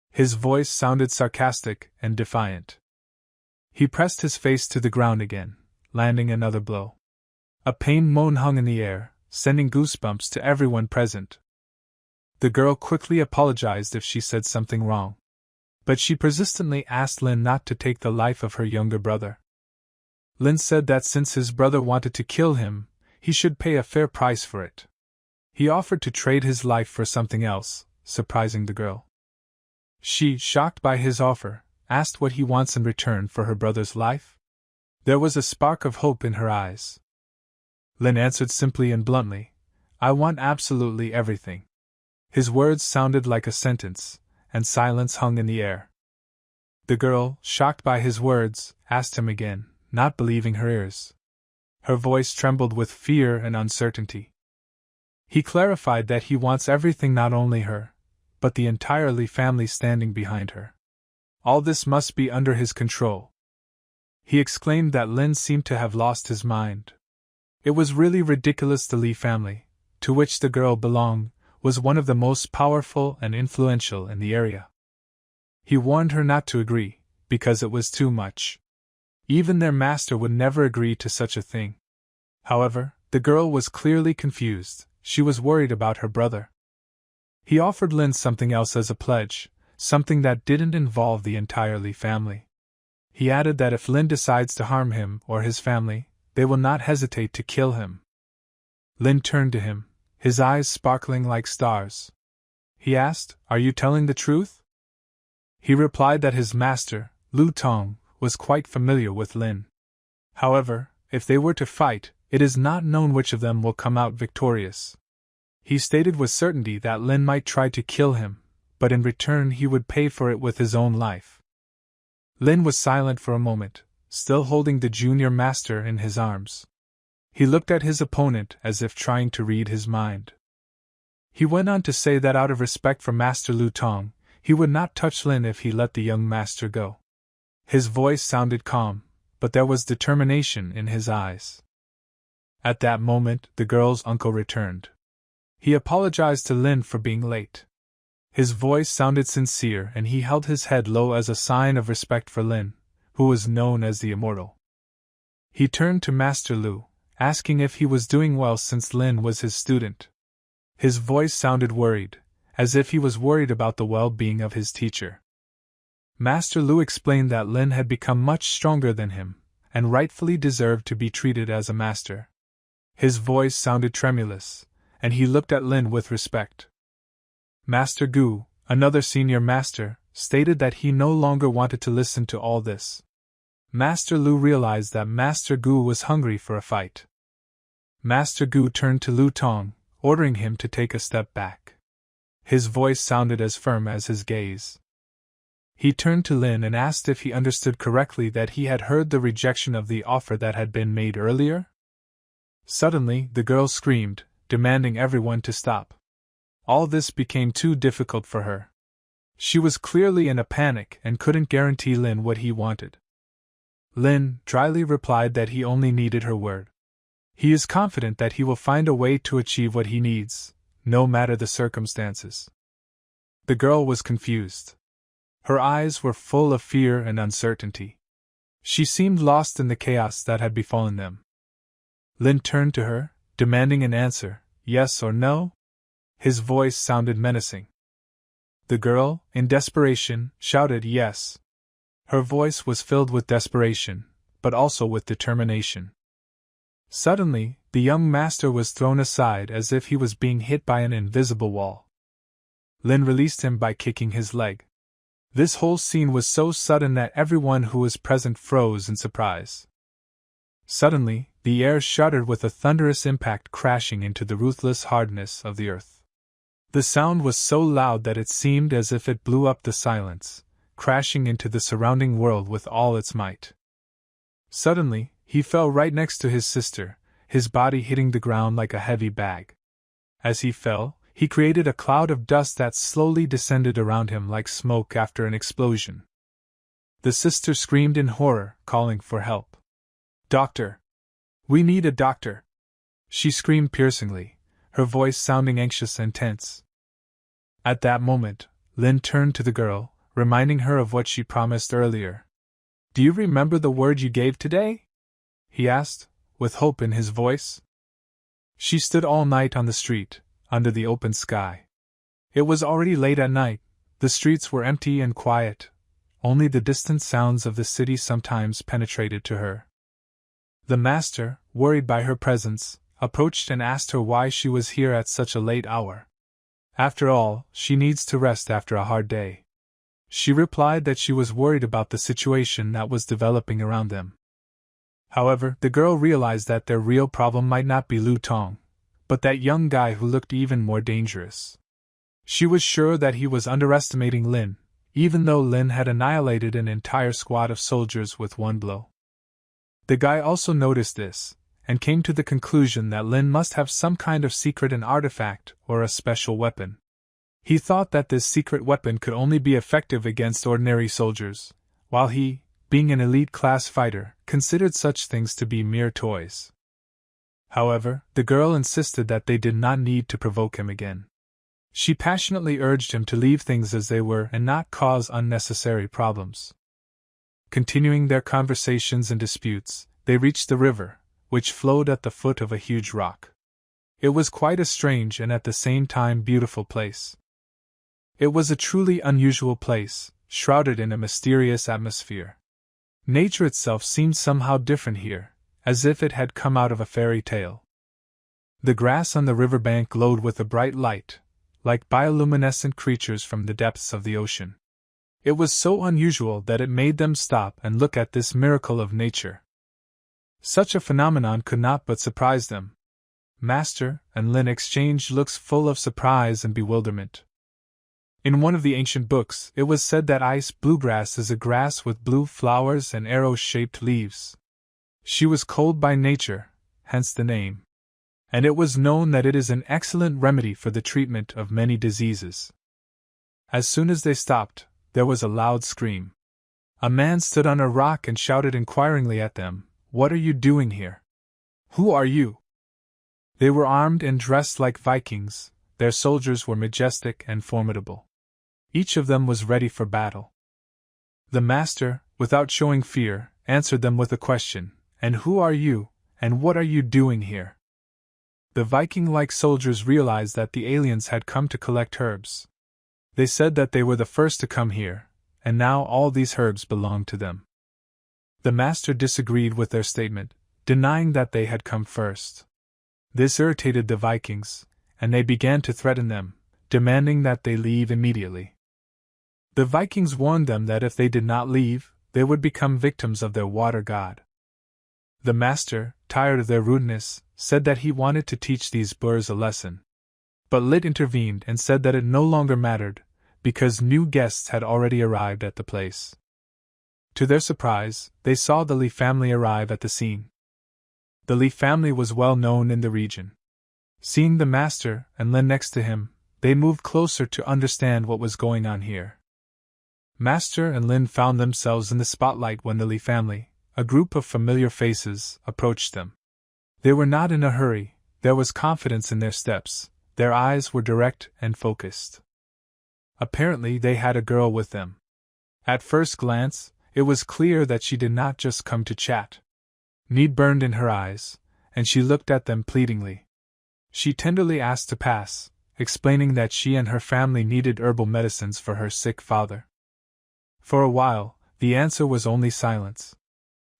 His voice sounded sarcastic and defiant. He pressed his face to the ground again, landing another blow. A pained moan hung in the air, sending goosebumps to everyone present. The girl quickly apologized if she said something wrong. But she persistently asked Lin not to take the life of her younger brother. Lin said that since his brother wanted to kill him, he should pay a fair price for it. He offered to trade his life for something else, surprising the girl. She, shocked by his offer, asked what he wants in return for her brother's life. There was a spark of hope in her eyes. Lin answered simply and bluntly, "I want absolutely everything." His words sounded like a sentence, and silence hung in the air. The girl, shocked by his words, asked him again, not believing her ears. Her voice trembled with fear and uncertainty. He clarified that he wants everything, not only her, but the entire family standing behind her. All this must be under his control. He exclaimed that Lin seemed to have lost his mind. It was really ridiculous. The Lee family, to which the girl belonged, was one of the most powerful and influential in the area. He warned her not to agree, because it was too much. Even their master would never agree to such a thing. However, the girl was clearly confused. She was worried about her brother. He offered Lin something else as a pledge, something that didn't involve the entire Lee family. He added that if Lin decides to harm him or his family, they will not hesitate to kill him. Lin turned to him, his eyes sparkling like stars. He asked, "Are you telling the truth?" He replied that his master, Lu Tong, was quite familiar with Lin. However, if they were to fight, it is not known which of them will come out victorious. He stated with certainty that Lin might try to kill him, but in return he would pay for it with his own life. Lin was silent for a moment, still holding the junior master in his arms. He looked at his opponent as if trying to read his mind. He went on to say that out of respect for Master Lu Tong, he would not touch Lin if he let the young master go. His voice sounded calm, but there was determination in his eyes. At that moment, the girl's uncle returned. He apologized to Lin for being late. His voice sounded sincere and he held his head low as a sign of respect for Lin, who was known as the Immortal. He turned to Master Lu, asking if he was doing well since Lin was his student. His voice sounded worried, as if he was worried about the well-being of his teacher. Master Lu explained that Lin had become much stronger than him, and rightfully deserved to be treated as a master. His voice sounded tremulous, and he looked at Lin with respect. Master Gu, another senior master, stated that he no longer wanted to listen to all this. Master Lu realized that Master Gu was hungry for a fight. Master Gu turned to Lu Tong, ordering him to take a step back. His voice sounded as firm as his gaze. He turned to Lin and asked if he understood correctly that he had heard the rejection of the offer that had been made earlier. Suddenly, the girl screamed, demanding everyone to stop. All this became too difficult for her. She was clearly in a panic and couldn't guarantee Lin what he wanted. Lin dryly replied that he only needed her word. He is confident that he will find a way to achieve what he needs, no matter the circumstances. The girl was confused. Her eyes were full of fear and uncertainty. She seemed lost in the chaos that had befallen them. Lin turned to her, demanding an answer, yes or no? His voice sounded menacing. The girl, in desperation, shouted yes. Her voice was filled with desperation, but also with determination. Suddenly, the young master was thrown aside as if he was being hit by an invisible wall. Lin released him by kicking his leg. This whole scene was so sudden that everyone who was present froze in surprise. Suddenly, the air shuddered with a thunderous impact crashing into the ruthless hardness of the earth. The sound was so loud that it seemed as if it blew up the silence, crashing into the surrounding world with all its might. Suddenly, he fell right next to his sister, his body hitting the ground like a heavy bag. As he fell, he created a cloud of dust that slowly descended around him like smoke after an explosion. The sister screamed in horror, calling for help. "Doctor! We need a doctor!" She screamed piercingly, her voice sounding anxious and tense. At that moment, Lin turned to the girl, reminding her of what she promised earlier. "Do you remember the word you gave today?" he asked, with hope in his voice. She stood all night on the street, under the open sky. It was already late at night, the streets were empty and quiet, only the distant sounds of the city sometimes penetrated to her. The master, worried by her presence, approached and asked her why she was here at such a late hour. After all, she needs to rest after a hard day. She replied that she was worried about the situation that was developing around them. However, the girl realized that their real problem might not be Lu Tong, but that young guy who looked even more dangerous. She was sure that he was underestimating Lin, even though Lin had annihilated an entire squad of soldiers with one blow. The guy also noticed this, and came to the conclusion that Lin must have some kind of secret an artifact or a special weapon. He thought that this secret weapon could only be effective against ordinary soldiers, while he, being an elite class fighter, considered such things to be mere toys. However, the girl insisted that they did not need to provoke him again. She passionately urged him to leave things as they were and not cause unnecessary problems. Continuing their conversations and disputes, they reached the river, which flowed at the foot of a huge rock. It was quite a strange and at the same time beautiful place. It was a truly unusual place, shrouded in a mysterious atmosphere. Nature itself seemed somehow different here, as if it had come out of a fairy tale. The grass on the riverbank glowed with a bright light, like bioluminescent creatures from the depths of the ocean. It was so unusual that it made them stop and look at this miracle of nature. Such a phenomenon could not but surprise them. Master and Lin exchanged looks full of surprise and bewilderment. In one of the ancient books, it was said that ice bluegrass is a grass with blue flowers and arrow-shaped leaves. She was cold by nature, hence the name. And it was known that it is an excellent remedy for the treatment of many diseases. As soon as they stopped, there was a loud scream. A man stood on a rock and shouted inquiringly at them, "What are you doing here? Who are you?" They were armed and dressed like Vikings. Their soldiers were majestic and formidable. Each of them was ready for battle. The master, without showing fear, answered them with a question, "And who are you, and what are you doing here?" The Viking-like soldiers realized that the aliens had come to collect herbs. They said that they were the first to come here, and now all these herbs belonged to them. The master disagreed with their statement, denying that they had come first. This irritated the Vikings, and they began to threaten them, demanding that they leave immediately. The Vikings warned them that if they did not leave, they would become victims of their water god. The master, tired of their rudeness, said that he wanted to teach these boors a lesson. But Lit intervened and said that it no longer mattered, because new guests had already arrived at the place. To their surprise, they saw the Li family arrive at the scene. The Li family was well known in the region. Seeing the master and Lin next to him, they moved closer to understand what was going on here. Master and Lin found themselves in the spotlight when the Li family, a group of familiar faces, approached them. They were not in a hurry, there was confidence in their steps, their eyes were direct and focused. Apparently they had a girl with them. At first glance, it was clear that she did not just come to chat. Need burned in her eyes, and she looked at them pleadingly. She tenderly asked to pass, explaining that she and her family needed herbal medicines for her sick father. For a while, the answer was only silence.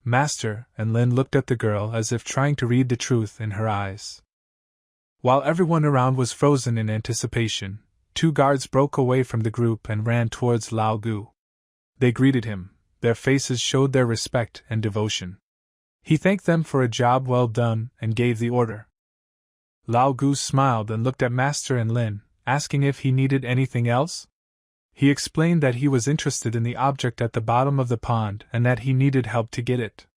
Master and Lin looked at the girl as if trying to read the truth in her eyes. While everyone around was frozen in anticipation, 2 guards broke away from the group and ran towards Lao Gu. They greeted him, their faces showed their respect and devotion. He thanked them for a job well done and gave the order. Lao Gu smiled and looked at Master and Lin, asking if he needed anything else. He explained that he was interested in the object at the bottom of the pond and that he needed help to get it.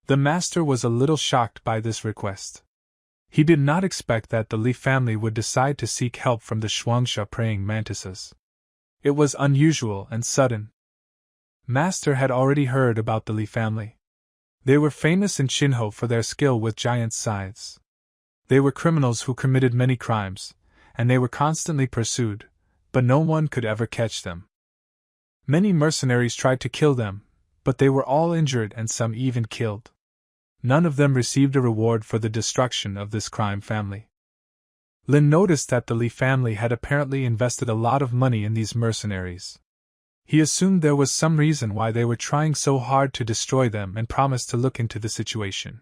The master was a little shocked by this request. He did not expect that the Li family would decide to seek help from the Shuangsha praying mantises. It was unusual and sudden. Master had already heard about the Li family. They were famous in Shinho for their skill with giant scythes. They were criminals who committed many crimes, and they were constantly pursued, but no one could ever catch them. Many mercenaries tried to kill them, but they were all injured and some even killed. None of them received a reward for the destruction of this crime family. Lin noticed that the Li family had apparently invested a lot of money in these mercenaries. He assumed there was some reason why they were trying so hard to destroy them and promised to look into the situation.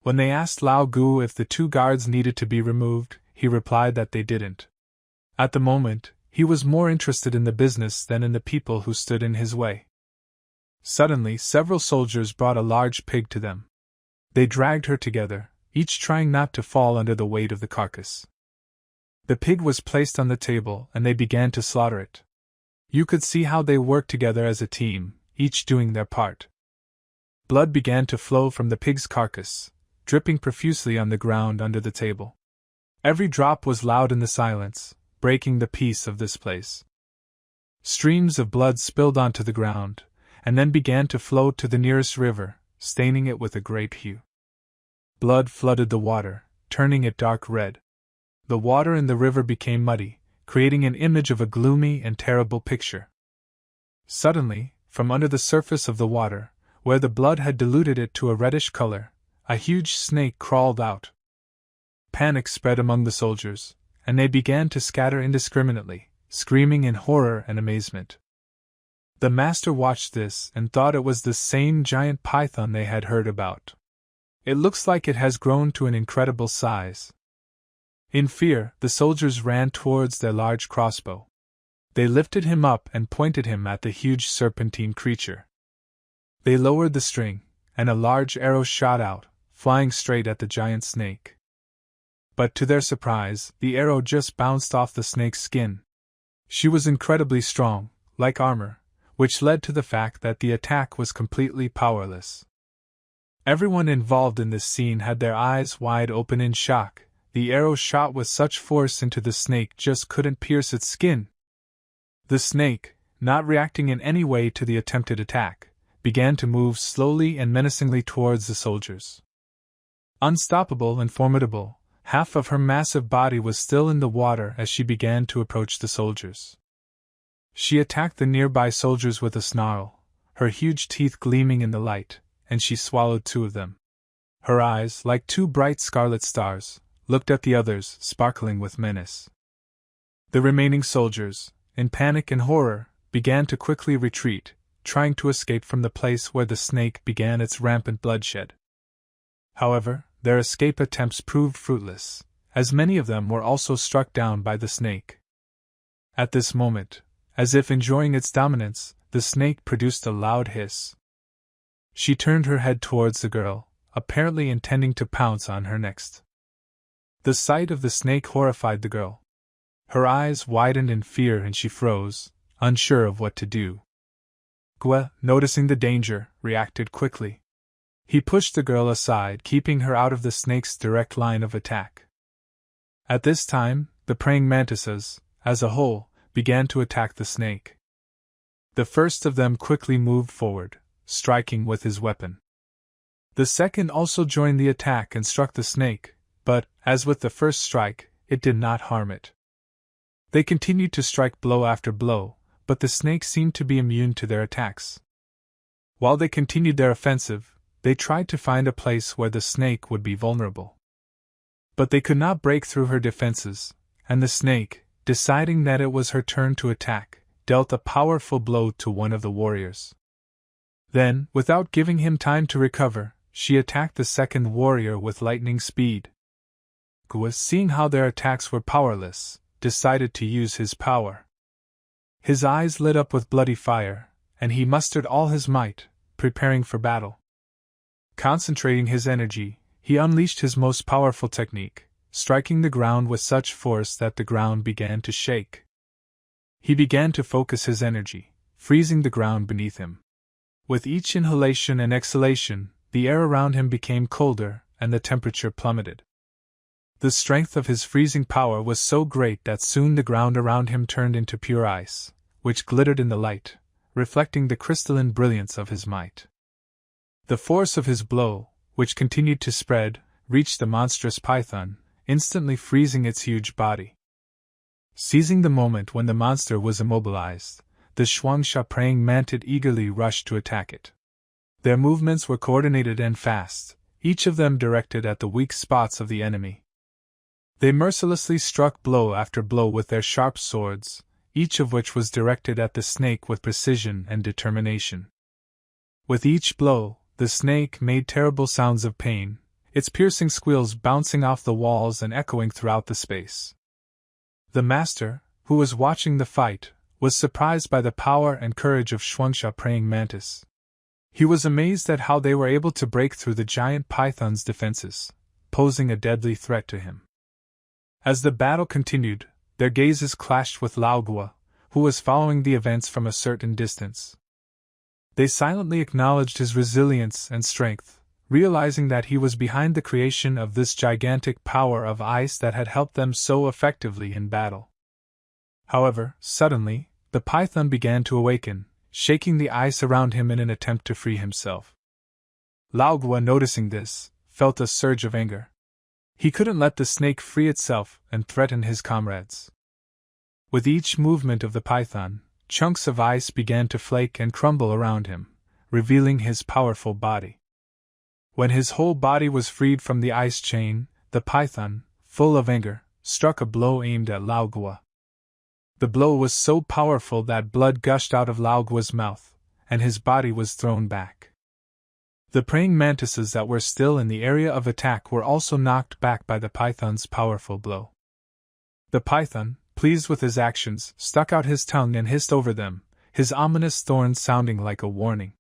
When they asked Lao Gu if the 2 guards needed to be removed, he replied that they didn't. At the moment, he was more interested in the business than in the people who stood in his way. Suddenly, several soldiers brought a large pig to them. They dragged her together, each trying not to fall under the weight of the carcass. The pig was placed on the table and they began to slaughter it. You could see how they worked together as a team, each doing their part. Blood began to flow from the pig's carcass, dripping profusely on the ground under the table. Every drop was loud in the silence, breaking the peace of this place. Streams of blood spilled onto the ground, and then began to flow to the nearest river, staining it with a grape hue. Blood flooded the water, turning it dark red. The water in the river became muddy, creating an image of a gloomy and terrible picture. Suddenly, from under the surface of the water, where the blood had diluted it to a reddish color, a huge snake crawled out. Panic spread among the soldiers, and they began to scatter indiscriminately, screaming in horror and amazement. The master watched this and thought it was the same giant python they had heard about. It looks like it has grown to an incredible size. In fear, the soldiers ran towards their large crossbow. They lifted him up and pointed him at the huge serpentine creature. They lowered the string, and a large arrow shot out, flying straight at the giant snake. But to their surprise, the arrow just bounced off the snake's skin. She was incredibly strong, like armor, which led to the fact that the attack was completely powerless. Everyone involved in this scene had their eyes wide open in shock. The arrow shot with such force into the snake just couldn't pierce its skin. The snake, not reacting in any way to the attempted attack, began to move slowly and menacingly towards the soldiers. Unstoppable and formidable, half of her massive body was still in the water as she began to approach the soldiers. She attacked the nearby soldiers with a snarl, her huge teeth gleaming in the light, and she swallowed 2 of them. Her eyes, like 2 bright scarlet stars, looked at the others, sparkling with menace. The remaining soldiers, in panic and horror, began to quickly retreat, trying to escape from the place where the snake began its rampant bloodshed. However, their escape attempts proved fruitless, as many of them were also struck down by the snake. At this moment, as if enjoying its dominance, the snake produced a loud hiss. She turned her head towards the girl, apparently intending to pounce on her next. The sight of the snake horrified the girl. Her eyes widened in fear and she froze, unsure of what to do. Gwe, noticing the danger, reacted quickly. He pushed the girl aside, keeping her out of the snake's direct line of attack. At this time, the praying mantises, as a whole, began to attack the snake. The first of them quickly moved forward, striking with his weapon. The second also joined the attack and struck the snake, but, as with the first strike, it did not harm it. They continued to strike blow after blow, but the snake seemed to be immune to their attacks. While they continued their offensive, they tried to find a place where the snake would be vulnerable. But they could not break through her defenses, and the snake, deciding that it was her turn to attack, dealt a powerful blow to one of the warriors. Then, without giving him time to recover, she attacked the second warrior with lightning speed. Gwe, seeing how their attacks were powerless, decided to use his power. His eyes lit up with bloody fire, and he mustered all his might, preparing for battle. Concentrating his energy, he unleashed his most powerful technique, striking the ground with such force that the ground began to shake. He began to focus his energy, freezing the ground beneath him. With each inhalation and exhalation, the air around him became colder, and the temperature plummeted. The strength of his freezing power was so great that soon the ground around him turned into pure ice, which glittered in the light, reflecting the crystalline brilliance of his might. The force of his blow, which continued to spread, reached the monstrous python, instantly freezing its huge body. Seizing the moment when the monster was immobilized, the Shuangsha praying mantis eagerly rushed to attack it. Their movements were coordinated and fast, each of them directed at the weak spots of the enemy. They mercilessly struck blow after blow with their sharp swords, each of which was directed at the snake with precision and determination. With each blow, the snake made terrible sounds of pain, its piercing squeals bouncing off the walls and echoing throughout the space. The master, who was watching the fight, was surprised by the power and courage of Shuangsha praying mantis. He was amazed at how they were able to break through the giant python's defenses, posing a deadly threat to him. As the battle continued, their gazes clashed with Laogua, who was following the events from a certain distance. They silently acknowledged his resilience and strength, realizing that he was behind the creation of this gigantic power of ice that had helped them so effectively in battle. However, suddenly, the python began to awaken, shaking the ice around him in an attempt to free himself. Laogua, noticing this, felt a surge of anger. He couldn't let the snake free itself and threaten his comrades. With each movement of the python, chunks of ice began to flake and crumble around him, revealing his powerful body. When his whole body was freed from the ice chain, the python, full of anger, struck a blow aimed at Laogua. The blow was so powerful that blood gushed out of Laogua's mouth, and his body was thrown back. The praying mantises that were still in the area of attack were also knocked back by the python's powerful blow. The python, pleased with his actions, stuck out his tongue and hissed over them, his ominous thorns sounding like a warning.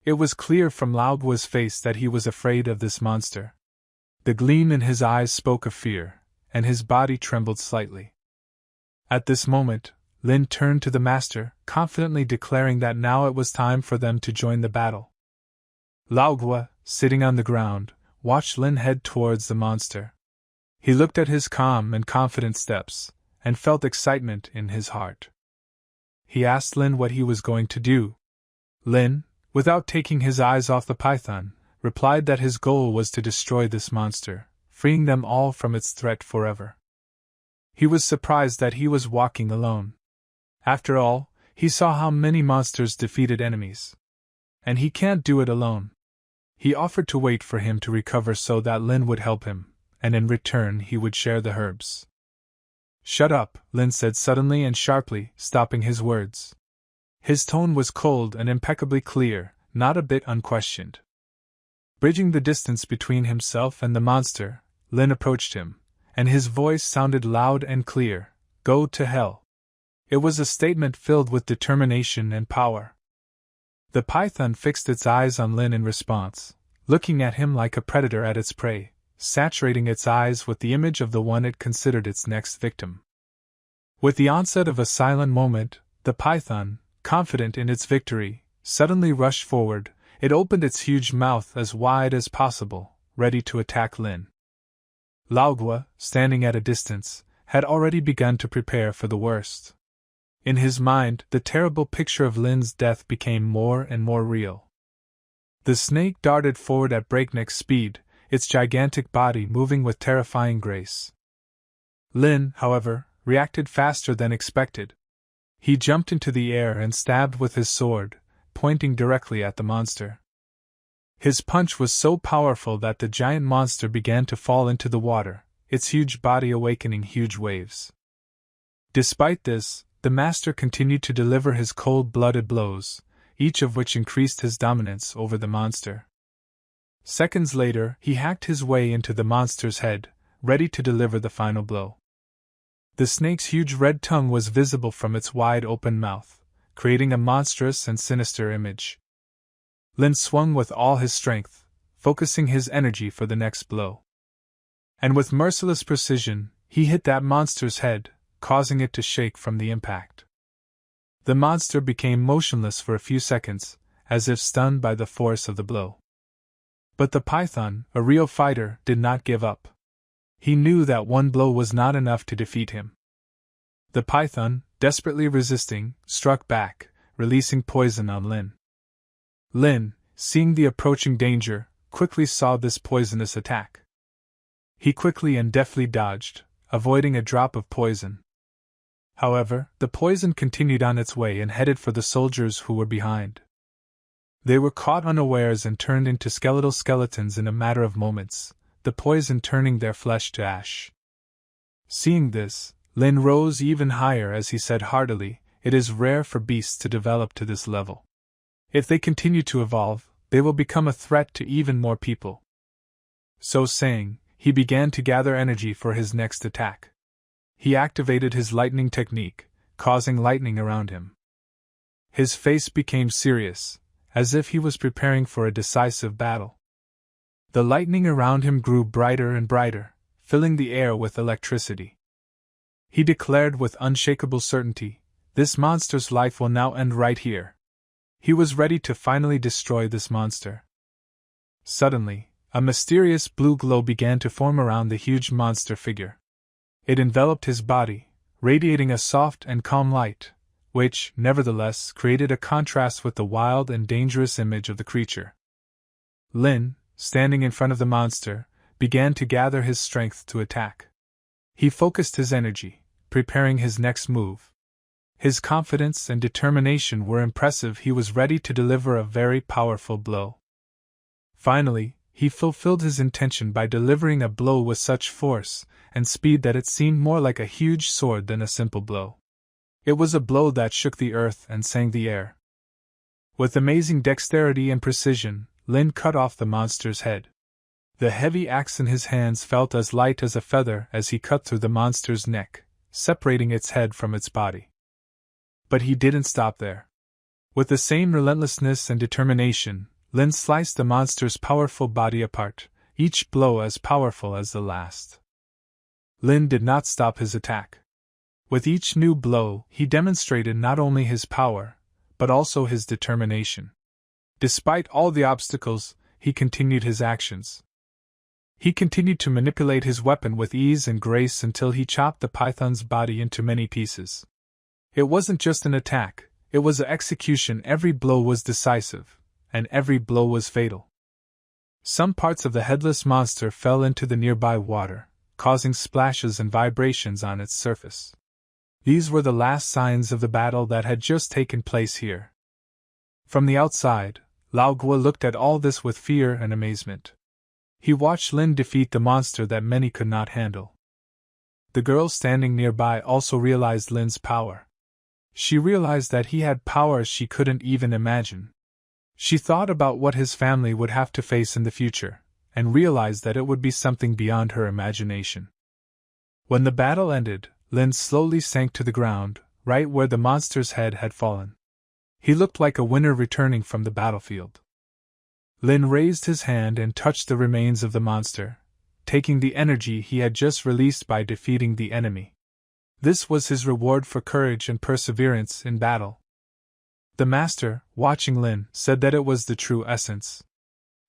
It was clear from Laogua's face that he was afraid of this monster. The gleam in his eyes spoke of fear, and his body trembled slightly. At this moment, Lin turned to the master, confidently declaring that now it was time for them to join the battle. Laogua, sitting on the ground, watched Lin head towards the monster. He looked at his calm and confident steps, and felt excitement in his heart. He asked Lin what he was going to do. Lin, without taking his eyes off the python, replied that his goal was to destroy this monster, freeing them all from its threat forever. He was surprised that he was walking alone. After all, he saw how many monsters defeated enemies. And he can't do it alone. He offered to wait for him to recover so that Lin would help him, and in return he would share the herbs. "Shut up," Lin said suddenly and sharply, stopping his words. His tone was cold and impeccably clear, not a bit unquestioned. Bridging the distance between himself and the monster, Lin approached him, and his voice sounded loud and clear. "Go to hell." It was a statement filled with determination and power. The python fixed its eyes on Lin in response, looking at him like a predator at its prey, saturating its eyes with the image of the one it considered its next victim. With the onset of a silent moment, the python, confident in its victory, suddenly rushed forward. It opened its huge mouth as wide as possible, ready to attack Lin. Laogua, standing at a distance, had already begun to prepare for the worst. In his mind, the terrible picture of Lin's death became more and more real. The snake darted forward at breakneck speed, its gigantic body moving with terrifying grace. Lin, however, reacted faster than expected. He jumped into the air and stabbed with his sword, pointing directly at the monster. His punch was so powerful that the giant monster began to fall into the water, its huge body awakening huge waves. Despite this, the master continued to deliver his cold-blooded blows, each of which increased his dominance over the monster. Seconds later, he hacked his way into the monster's head, ready to deliver the final blow. The snake's huge red tongue was visible from its wide-open mouth, creating a monstrous and sinister image. Lin swung with all his strength, focusing his energy for the next blow. And with merciless precision, he hit that monster's head, causing it to shake from the impact. The monster became motionless for a few seconds, as if stunned by the force of the blow. But the python, a real fighter, did not give up. He knew that one blow was not enough to defeat him. The python, desperately resisting, struck back, releasing poison on Lin. Lin, seeing the approaching danger, quickly saw this poisonous attack. He quickly and deftly dodged, avoiding a drop of poison. However, the poison continued on its way and headed for the soldiers who were behind. They were caught unawares and turned into skeletal skeletons in a matter of moments, the poison turning their flesh to ash. Seeing this, Lin rose even higher as he said heartily, "It is rare for beasts to develop to this level. If they continue to evolve, they will become a threat to even more people." So saying, he began to gather energy for his next attack. He activated his lightning technique, causing lightning around him. His face became serious, as if he was preparing for a decisive battle. The lightning around him grew brighter and brighter, filling the air with electricity. He declared with unshakable certainty, "This monster's life will now end right here." He was ready to finally destroy this monster. Suddenly, a mysterious blue glow began to form around the huge monster figure. It enveloped his body, radiating a soft and calm light, which, nevertheless, created a contrast with the wild and dangerous image of the creature. Lin, standing in front of the monster, began to gather his strength to attack. He focused his energy, preparing his next move. His confidence and determination were impressive. He was ready to deliver a very powerful blow. Finally, he fulfilled his intention by delivering a blow with such force and speed that it seemed more like a huge sword than a simple blow. It was a blow that shook the earth and sang the air. With amazing dexterity and precision, Lin cut off the monster's head. The heavy axe in his hands felt as light as a feather as he cut through the monster's neck, separating its head from its body. But he didn't stop there. With the same relentlessness and determination, Lin sliced the monster's powerful body apart, each blow as powerful as the last. Lin did not stop his attack. With each new blow, he demonstrated not only his power, but also his determination. Despite all the obstacles, he continued his actions. He continued to manipulate his weapon with ease and grace until he chopped the python's body into many pieces. It wasn't just an attack, it was an execution. Every blow was decisive, and every blow was fatal. Some parts of the headless monster fell into the nearby water, causing splashes and vibrations on its surface. These were the last signs of the battle that had just taken place here. From the outside, Lao Gua looked at all this with fear and amazement. He watched Lin defeat the monster that many could not handle. The girl standing nearby also realized Lin's power. She realized that he had powers she couldn't even imagine. She thought about what his family would have to face in the future, and realized that it would be something beyond her imagination. When the battle ended, Lin slowly sank to the ground, right where the monster's head had fallen. He looked like a winner returning from the battlefield. Lin raised his hand and touched the remains of the monster, taking the energy he had just released by defeating the enemy. This was his reward for courage and perseverance in battle. The master, watching Lin, said that it was the true essence.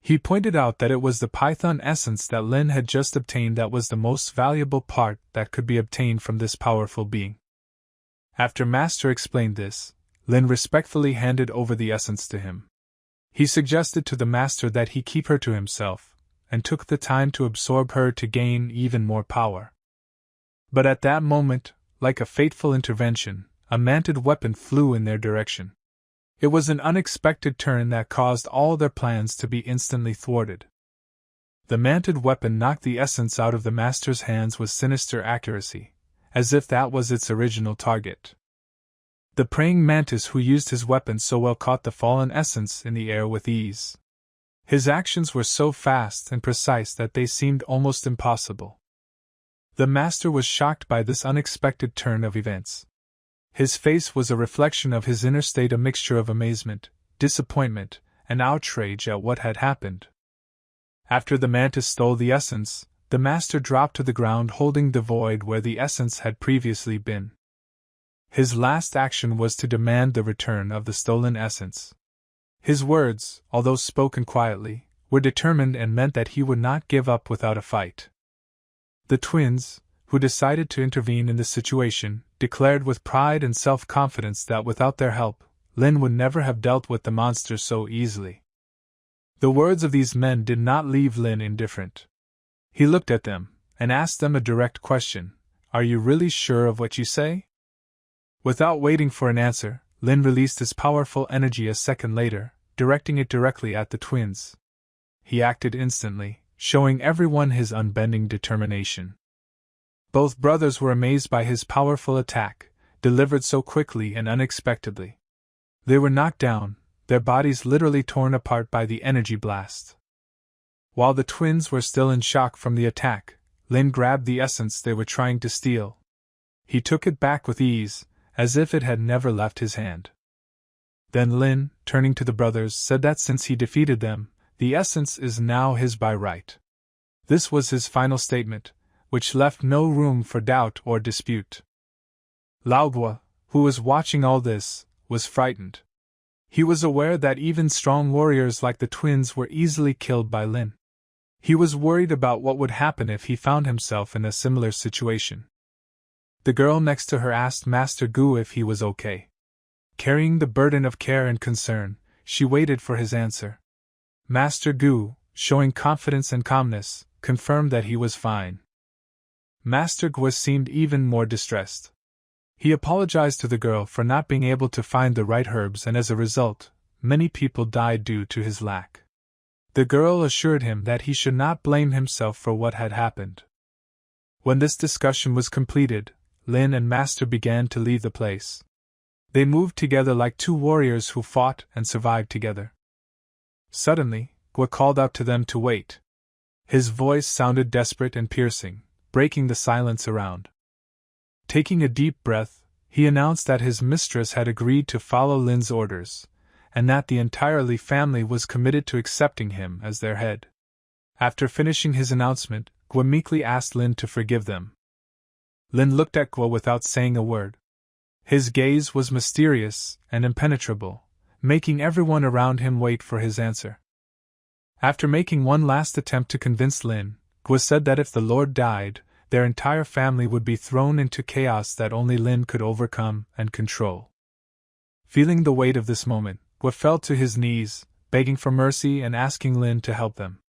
He pointed out that it was the python essence that Lin had just obtained that was the most valuable part that could be obtained from this powerful being. After Master explained this, Lin respectfully handed over the essence to him. He suggested to the master that he keep her to himself, and took the time to absorb her to gain even more power. But at that moment, like a fateful intervention, a manted weapon flew in their direction. It was an unexpected turn that caused all their plans to be instantly thwarted. The manted weapon knocked the essence out of the master's hands with sinister accuracy, as if that was its original target. The praying mantis who used his weapon so well caught the fallen essence in the air with ease. His actions were so fast and precise that they seemed almost impossible. The master was shocked by this unexpected turn of events. His face was a reflection of his inner state, a mixture of amazement, disappointment, and outrage at what had happened. After the mantis stole the essence, the master dropped to the ground holding the void where the essence had previously been. His last action was to demand the return of the stolen essence. His words, although spoken quietly, were determined and meant that he would not give up without a fight. The twins, who decided to intervene in the situation, declared with pride and self-confidence that without their help, Lin would never have dealt with the monster so easily. The words of these men did not leave Lin indifferent. He looked at them, and asked them a direct question: "Are you really sure of what you say?" Without waiting for an answer, Lin released his powerful energy a second later, directing it directly at the twins. He acted instantly, showing everyone his unbending determination. Both brothers were amazed by his powerful attack, delivered so quickly and unexpectedly. They were knocked down, their bodies literally torn apart by the energy blast. While the twins were still in shock from the attack, Lin grabbed the essence they were trying to steal. He took it back with ease, as if it had never left his hand. Then Lin, turning to the brothers, said that since he defeated them, the essence is now his by right. This was his final statement, which left no room for doubt or dispute. Lao Gua, who was watching all this, was frightened. He was aware that even strong warriors like the twins were easily killed by Lin. He was worried about what would happen if he found himself in a similar situation. The girl next to her asked Master Gu if he was okay. Carrying the burden of care and concern, she waited for his answer. Master Gu, showing confidence and calmness, confirmed that he was fine. Master Gu seemed even more distressed. He apologized to the girl for not being able to find the right herbs, and as a result, many people died due to his lack. The girl assured him that he should not blame himself for what had happened. When this discussion was completed, Lin and Master began to leave the place. They moved together like two warriors who fought and survived together. Suddenly, Gua called out to them to wait. His voice sounded desperate and piercing, breaking the silence around. Taking a deep breath, he announced that his mistress had agreed to follow Lin's orders, and that the entire Li family was committed to accepting him as their head. After finishing his announcement, Gua meekly asked Lin to forgive them. Lin looked at Guo without saying a word. His gaze was mysterious and impenetrable, making everyone around him wait for his answer. After making one last attempt to convince Lin, Guo said that if the Lord died, their entire family would be thrown into chaos that only Lin could overcome and control. Feeling the weight of this moment, Guo fell to his knees, begging for mercy and asking Lin to help them.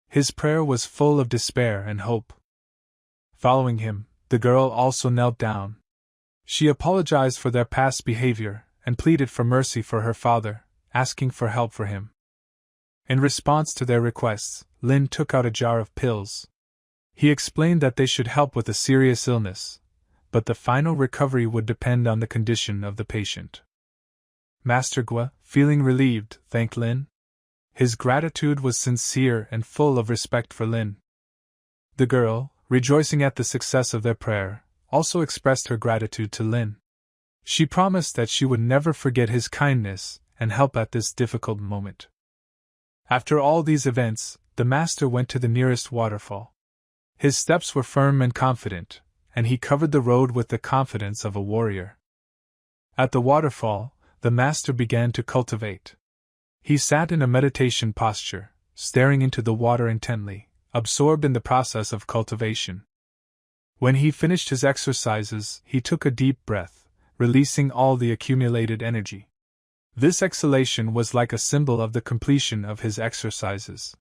His prayer was full of despair and hope. Following him, the girl also knelt down. She apologized for their past behavior and pleaded for mercy for her father, asking for help for him. In response to their requests, Lin took out a jar of pills. He explained that they should help with a serious illness, but the final recovery would depend on the condition of the patient. Master Guo, feeling relieved, thanked Lin. His gratitude was sincere and full of respect for Lin. The girl, rejoicing at the success of their prayer, also expressed her gratitude to Lin. She promised that she would never forget his kindness and help at this difficult moment. After all these events, the master went to the nearest waterfall. His steps were firm and confident, and he covered the road with the confidence of a warrior. At the waterfall, the master began to cultivate. He sat in a meditation posture, staring into the water intently, absorbed in the process of cultivation. When he finished his exercises, he took a deep breath, releasing all the accumulated energy. This exhalation was like a symbol of the completion of his exercises.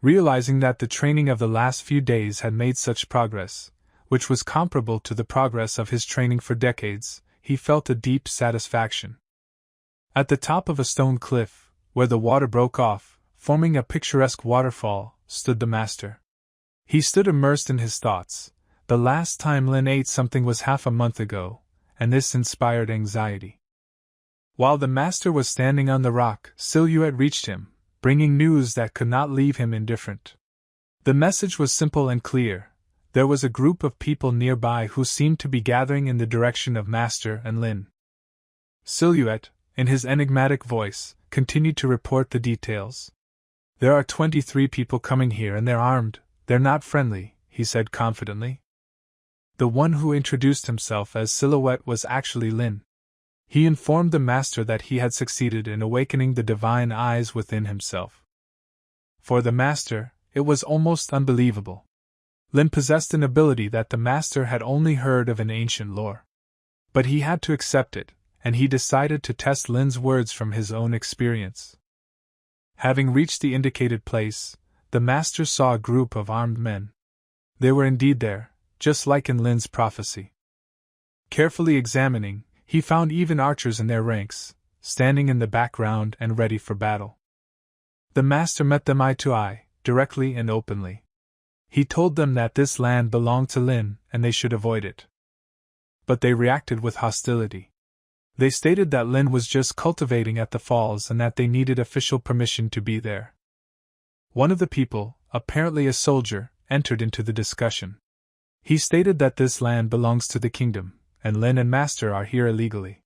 Realizing that the training of the last few days had made such progress, which was comparable to the progress of his training for decades, he felt a deep satisfaction. At the top of a stone cliff, where the water broke off, forming a picturesque waterfall, stood the master. He stood immersed in his thoughts. The last time Lin ate something was half a month ago, and this inspired anxiety. While the master was standing on the rock, Silhouette reached him, bringing news that could not leave him indifferent. The message was simple and clear. There was a group of people nearby who seemed to be gathering in the direction of Master and Lin. Silhouette, in his enigmatic voice, continued to report the details. "There are 23 people coming here and they're armed. They're not friendly," he said confidently. The one who introduced himself as Silhouette was actually Lin. He informed the master that he had succeeded in awakening the divine eyes within himself. For the master, it was almost unbelievable. Lin possessed an ability that the master had only heard of in ancient lore. But he had to accept it, and he decided to test Lin's words from his own experience. Having reached the indicated place, the master saw a group of armed men. They were indeed there, just like in Lin's prophecy. Carefully examining, he found even archers in their ranks, standing in the background and ready for battle. The master met them eye to eye, directly and openly. He told them that this land belonged to Lin and they should avoid it. But they reacted with hostility. They stated that Lin was just cultivating at the falls and that they needed official permission to be there. One of the people, apparently a soldier, entered into the discussion. He stated that this land belongs to the kingdom, and Lin and Master are here illegally.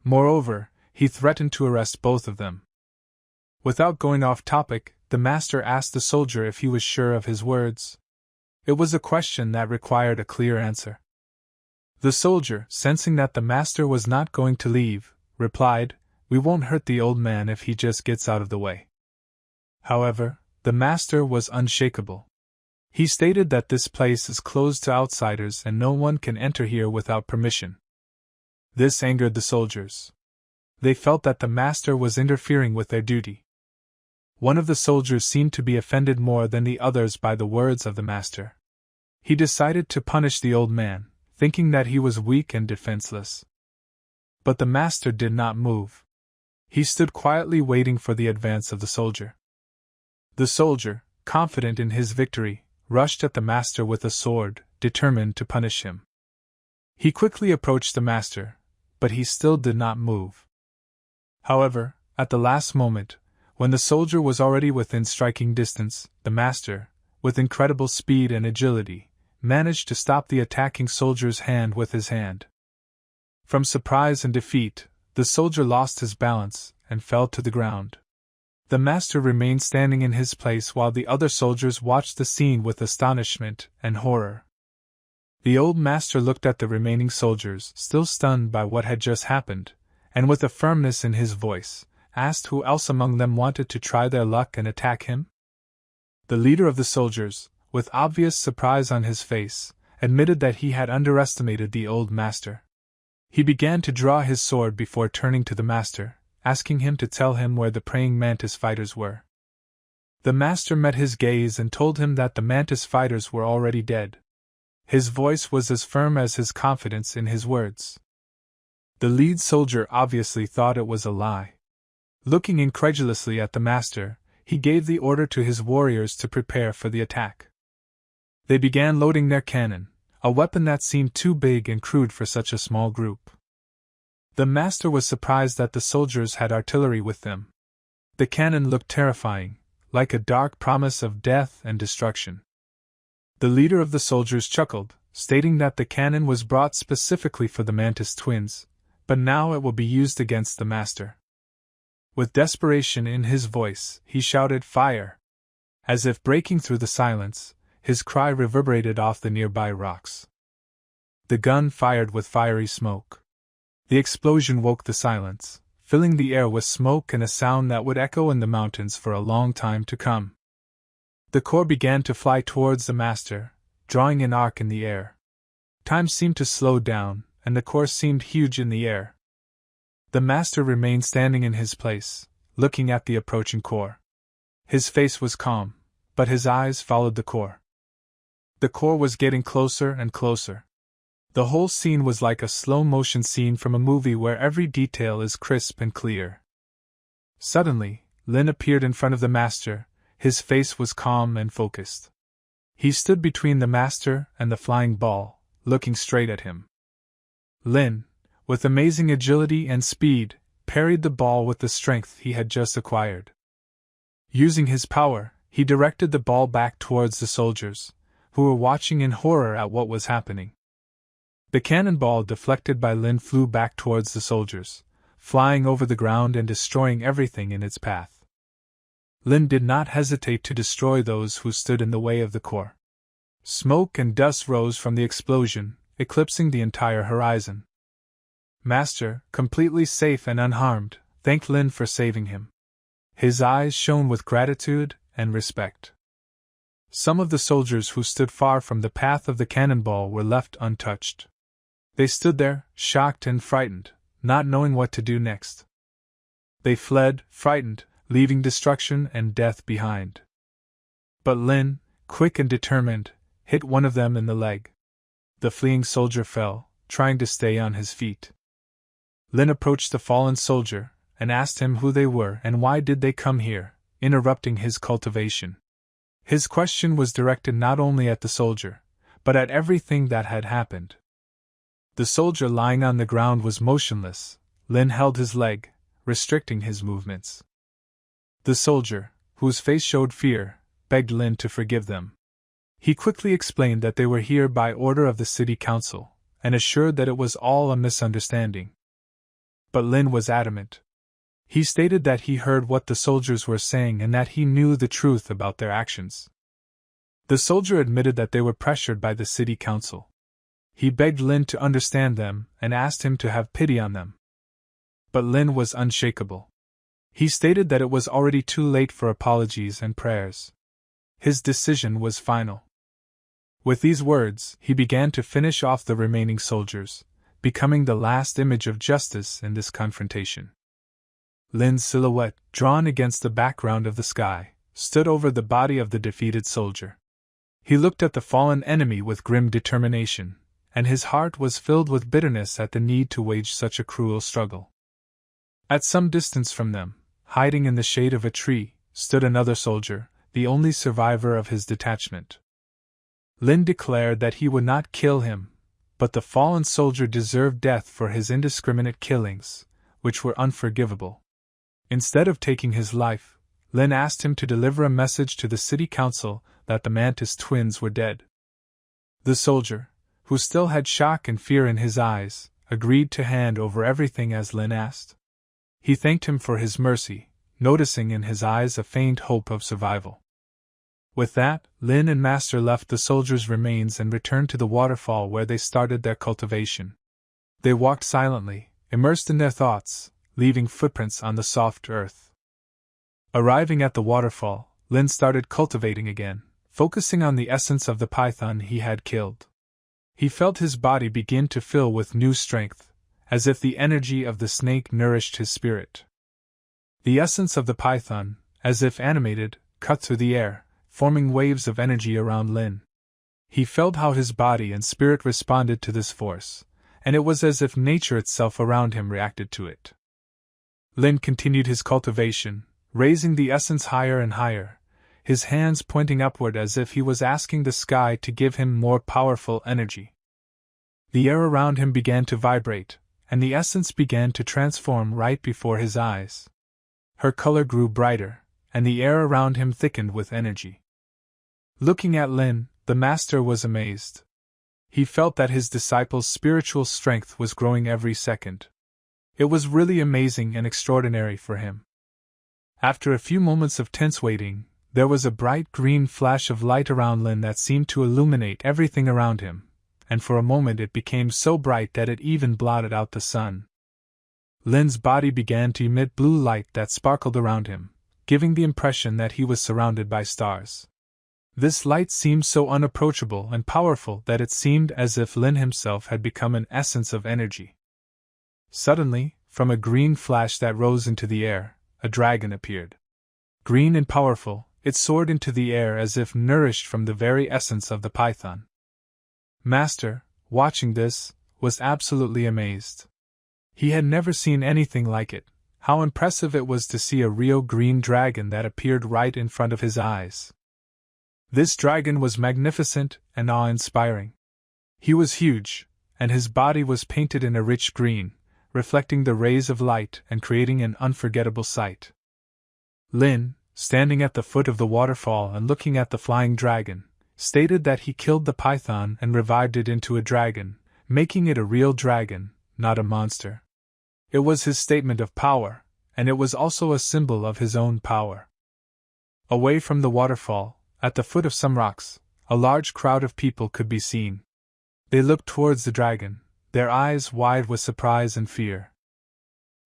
Moreover, he threatened to arrest both of them. Without going off topic, the Master asked the soldier if he was sure of his words. It was a question that required a clear answer. The soldier, sensing that the Master was not going to leave, replied, "We won't hurt the old man if he just gets out of the way." However, the Master was unshakable. He stated that this place is closed to outsiders and no one can enter here without permission. This angered the soldiers. They felt that the Master was interfering with their duty. One of the soldiers seemed to be offended more than the others by the words of the Master. He decided to punish the old man, thinking that he was weak and defenseless. But the Master did not move. He stood quietly waiting for the advance of the soldier. The soldier, confident in his victory, rushed at the Master with a sword, determined to punish him. He quickly approached the Master, but he still did not move. However, at the last moment, when the soldier was already within striking distance, the Master, with incredible speed and agility, managed to stop the attacking soldier's hand with his hand. From surprise and defeat, the soldier lost his balance and fell to the ground. The Master remained standing in his place while the other soldiers watched the scene with astonishment and horror. The old master looked at the remaining soldiers, still stunned by what had just happened, and with a firmness in his voice, asked who else among them wanted to try their luck and attack him. The leader of the soldiers, with obvious surprise on his face, admitted that he had underestimated the old master. He began to draw his sword before turning to the master, asking him to tell him where the praying mantis fighters were. The master met his gaze and told him that the mantis fighters were already dead. His voice was as firm as his confidence in his words. The lead soldier obviously thought it was a lie. Looking incredulously at the master, he gave the order to his warriors to prepare for the attack. They began loading their cannon, a weapon that seemed too big and crude for such a small group. The master was surprised that the soldiers had artillery with them. The cannon looked terrifying, like a dark promise of death and destruction. The leader of the soldiers chuckled, stating that the cannon was brought specifically for the mantis twins, but now it will be used against the master. With desperation in his voice, he shouted, "Fire!" As if breaking through the silence, his cry reverberated off the nearby rocks. The gun fired with fiery smoke. The explosion woke the silence, filling the air with smoke and a sound that would echo in the mountains for a long time to come. The core began to fly towards the master, drawing an arc in the air. Time seemed to slow down, and the core seemed huge in the air. The master remained standing in his place, looking at the approaching core. His face was calm, but his eyes followed the core. The core was getting closer and closer. The whole scene was like a slow-motion scene from a movie where every detail is crisp and clear. Suddenly, Lin appeared in front of the master. His face was calm and focused. He stood between the master and the flying ball, looking straight at him. Lin, with amazing agility and speed, parried the ball with the strength he had just acquired. Using his power, he directed the ball back towards the soldiers, who were watching in horror at what was happening. The cannonball deflected by Lin flew back towards the soldiers, flying over the ground and destroying everything in its path. Lin did not hesitate to destroy those who stood in the way of the core. Smoke and dust rose from the explosion, eclipsing the entire horizon. Master, completely safe and unharmed, thanked Lin for saving him. His eyes shone with gratitude and respect. Some of the soldiers who stood far from the path of the cannonball were left untouched. They stood there, shocked and frightened, not knowing what to do next. They fled, frightened, leaving destruction and death behind. But Lin, quick and determined, hit one of them in the leg. The fleeing soldier fell, trying to stay on his feet. Lin approached the fallen soldier, and asked him who they were and why did they come here, interrupting his cultivation. His question was directed not only at the soldier, but at everything that had happened. The soldier lying on the ground was motionless. Lin held his leg, restricting his movements. The soldier, whose face showed fear, begged Lin to forgive them. He quickly explained that they were here by order of the city council, and assured that it was all a misunderstanding. But Lin was adamant. He stated that he heard what the soldiers were saying and that he knew the truth about their actions. The soldier admitted that they were pressured by the city council. He begged Lin to understand them and asked him to have pity on them. But Lin was unshakable. He stated that it was already too late for apologies and prayers. His decision was final. With these words, he began to finish off the remaining soldiers, becoming the last image of justice in this confrontation. Lin's silhouette, drawn against the background of the sky, stood over the body of the defeated soldier. He looked at the fallen enemy with grim determination, and his heart was filled with bitterness at the need to wage such a cruel struggle. At some distance from them, hiding in the shade of a tree, stood another soldier, the only survivor of his detachment. Lin declared that he would not kill him, but the fallen soldier deserved death for his indiscriminate killings, which were unforgivable. Instead of taking his life, Lin asked him to deliver a message to the city council that the Mantis twins were dead. The soldier, who still had shock and fear in his eyes, agreed to hand over everything as Lin asked. He thanked him for his mercy, noticing in his eyes a faint hope of survival. With that, Lin and Master left the soldiers' remains and returned to the waterfall where they started their cultivation. They walked silently, immersed in their thoughts, leaving footprints on the soft earth. Arriving at the waterfall, Lin started cultivating again, focusing on the essence of the python he had killed. He felt his body begin to fill with new strength, as if the energy of the snake nourished his spirit. The essence of the python, as if animated, cut through the air, forming waves of energy around Lin. He felt how his body and spirit responded to this force, and it was as if nature itself around him reacted to it. Lin continued his cultivation, raising the essence higher and higher, his hands pointing upward as if he was asking the sky to give him more powerful energy. The air around him began to vibrate, and the essence began to transform right before his eyes. Her color grew brighter, and the air around him thickened with energy. Looking at Lin, the master was amazed. He felt that his disciple's spiritual strength was growing every second. It was really amazing and extraordinary for him. After a few moments of tense waiting, there was a bright green flash of light around Lin that seemed to illuminate everything around him, and for a moment it became so bright that it even blotted out the sun. Lin's body began to emit blue light that sparkled around him, giving the impression that he was surrounded by stars. This light seemed so unapproachable and powerful that it seemed as if Lin himself had become an essence of energy. Suddenly, from a green flash that rose into the air, a dragon appeared. Green and powerful, it soared into the air as if nourished from the very essence of the python. Master, watching this, was absolutely amazed. He had never seen anything like it. How impressive it was to see a real green dragon that appeared right in front of his eyes. This dragon was magnificent and awe-inspiring. He was huge, and his body was painted in a rich green, reflecting the rays of light and creating an unforgettable sight. Lin, standing at the foot of the waterfall and looking at the flying dragon, stated that he killed the python and revived it into a dragon, making it a real dragon, not a monster. It was his statement of power, and it was also a symbol of his own power. Away from the waterfall, at the foot of some rocks, a large crowd of people could be seen. They looked towards the dragon, their eyes wide with surprise and fear.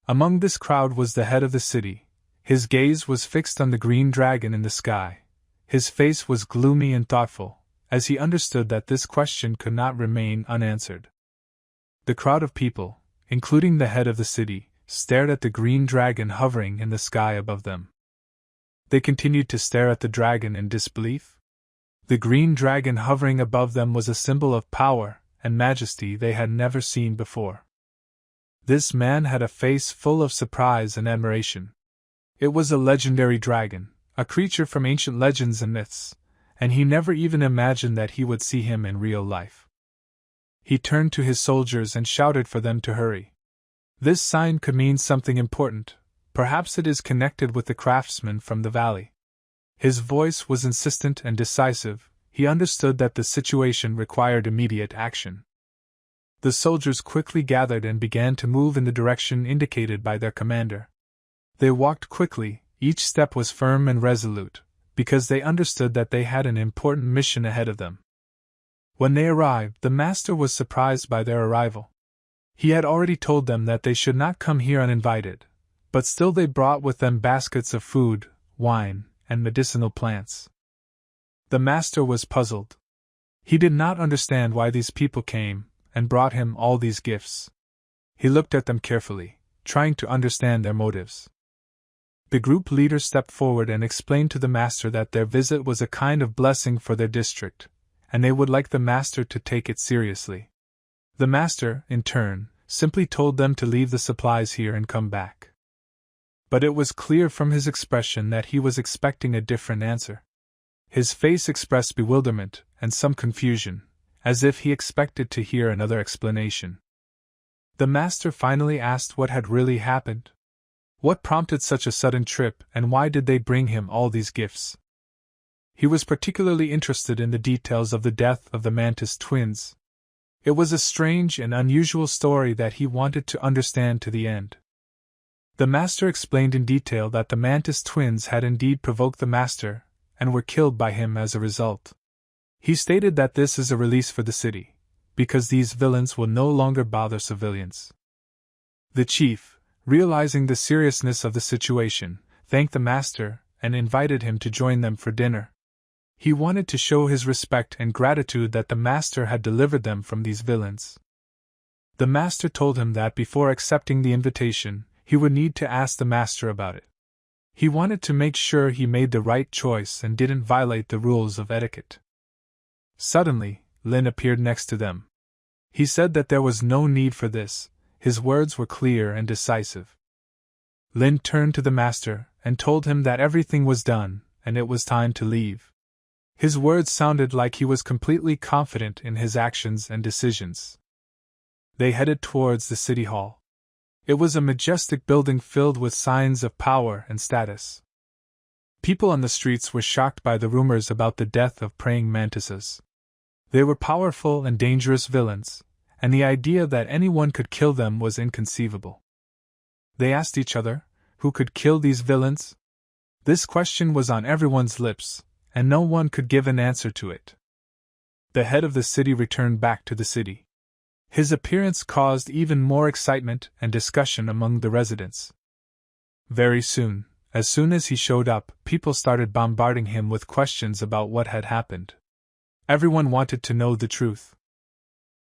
Among this crowd was the head of the city. His gaze was fixed on the green dragon in the sky. His face was gloomy and thoughtful, as he understood that this question could not remain unanswered. The crowd of people, including the head of the city, stared at the green dragon hovering in the sky above them. They continued to stare at the dragon in disbelief. The green dragon hovering above them was a symbol of power and majesty they had never seen before. This man had a face full of surprise and admiration. It was a legendary dragon, a creature from ancient legends and myths, and he never even imagined that he would see him in real life. He turned to his soldiers and shouted for them to hurry. This sign could mean something important. Perhaps it is connected with the craftsman from the valley. His voice was insistent and decisive. He understood that the situation required immediate action. The soldiers quickly gathered and began to move in the direction indicated by their commander. They walked quickly, each step was firm and resolute, because they understood that they had an important mission ahead of them. When they arrived, the master was surprised by their arrival. He had already told them that they should not come here uninvited, but still they brought with them baskets of food, wine, and medicinal plants. The master was puzzled. He did not understand why these people came and brought him all these gifts. He looked at them carefully, trying to understand their motives. The group leader stepped forward and explained to the master that their visit was a kind of blessing for their district, and they would like the master to take it seriously. The master, in turn, simply told them to leave the supplies here and come back. But it was clear from his expression that he was expecting a different answer. His face expressed bewilderment and some confusion, as if he expected to hear another explanation. The master finally asked what had really happened. What prompted such a sudden trip, and why did they bring him all these gifts? He was particularly interested in the details of the death of the Mantis twins. It was a strange and unusual story that he wanted to understand to the end. The master explained in detail that the Mantis twins had indeed provoked the master, and were killed by him as a result. He stated that this is a release for the city, because these villains will no longer bother civilians. The chief, realizing the seriousness of the situation, thanked the master and invited him to join them for dinner. He wanted to show his respect and gratitude that the master had delivered them from these villains. The master told him that before accepting the invitation, he would need to ask the master about it. He wanted to make sure he made the right choice and didn't violate the rules of etiquette. Suddenly, Lin appeared next to them. He said that there was no need for this. His words were clear and decisive. Lin turned to the master and told him that everything was done and it was time to leave. His words sounded like he was completely confident in his actions and decisions. They headed towards the city hall. It was a majestic building filled with signs of power and status. People on the streets were shocked by the rumors about the death of praying mantises. They were powerful and dangerous villains, and the idea that anyone could kill them was inconceivable. They asked each other, who could kill these villains? This question was on everyone's lips, and no one could give an answer to it. The head of the city returned back to the city. His appearance caused even more excitement and discussion among the residents. Very soon, as soon as he showed up, people started bombarding him with questions about what had happened. Everyone wanted to know the truth.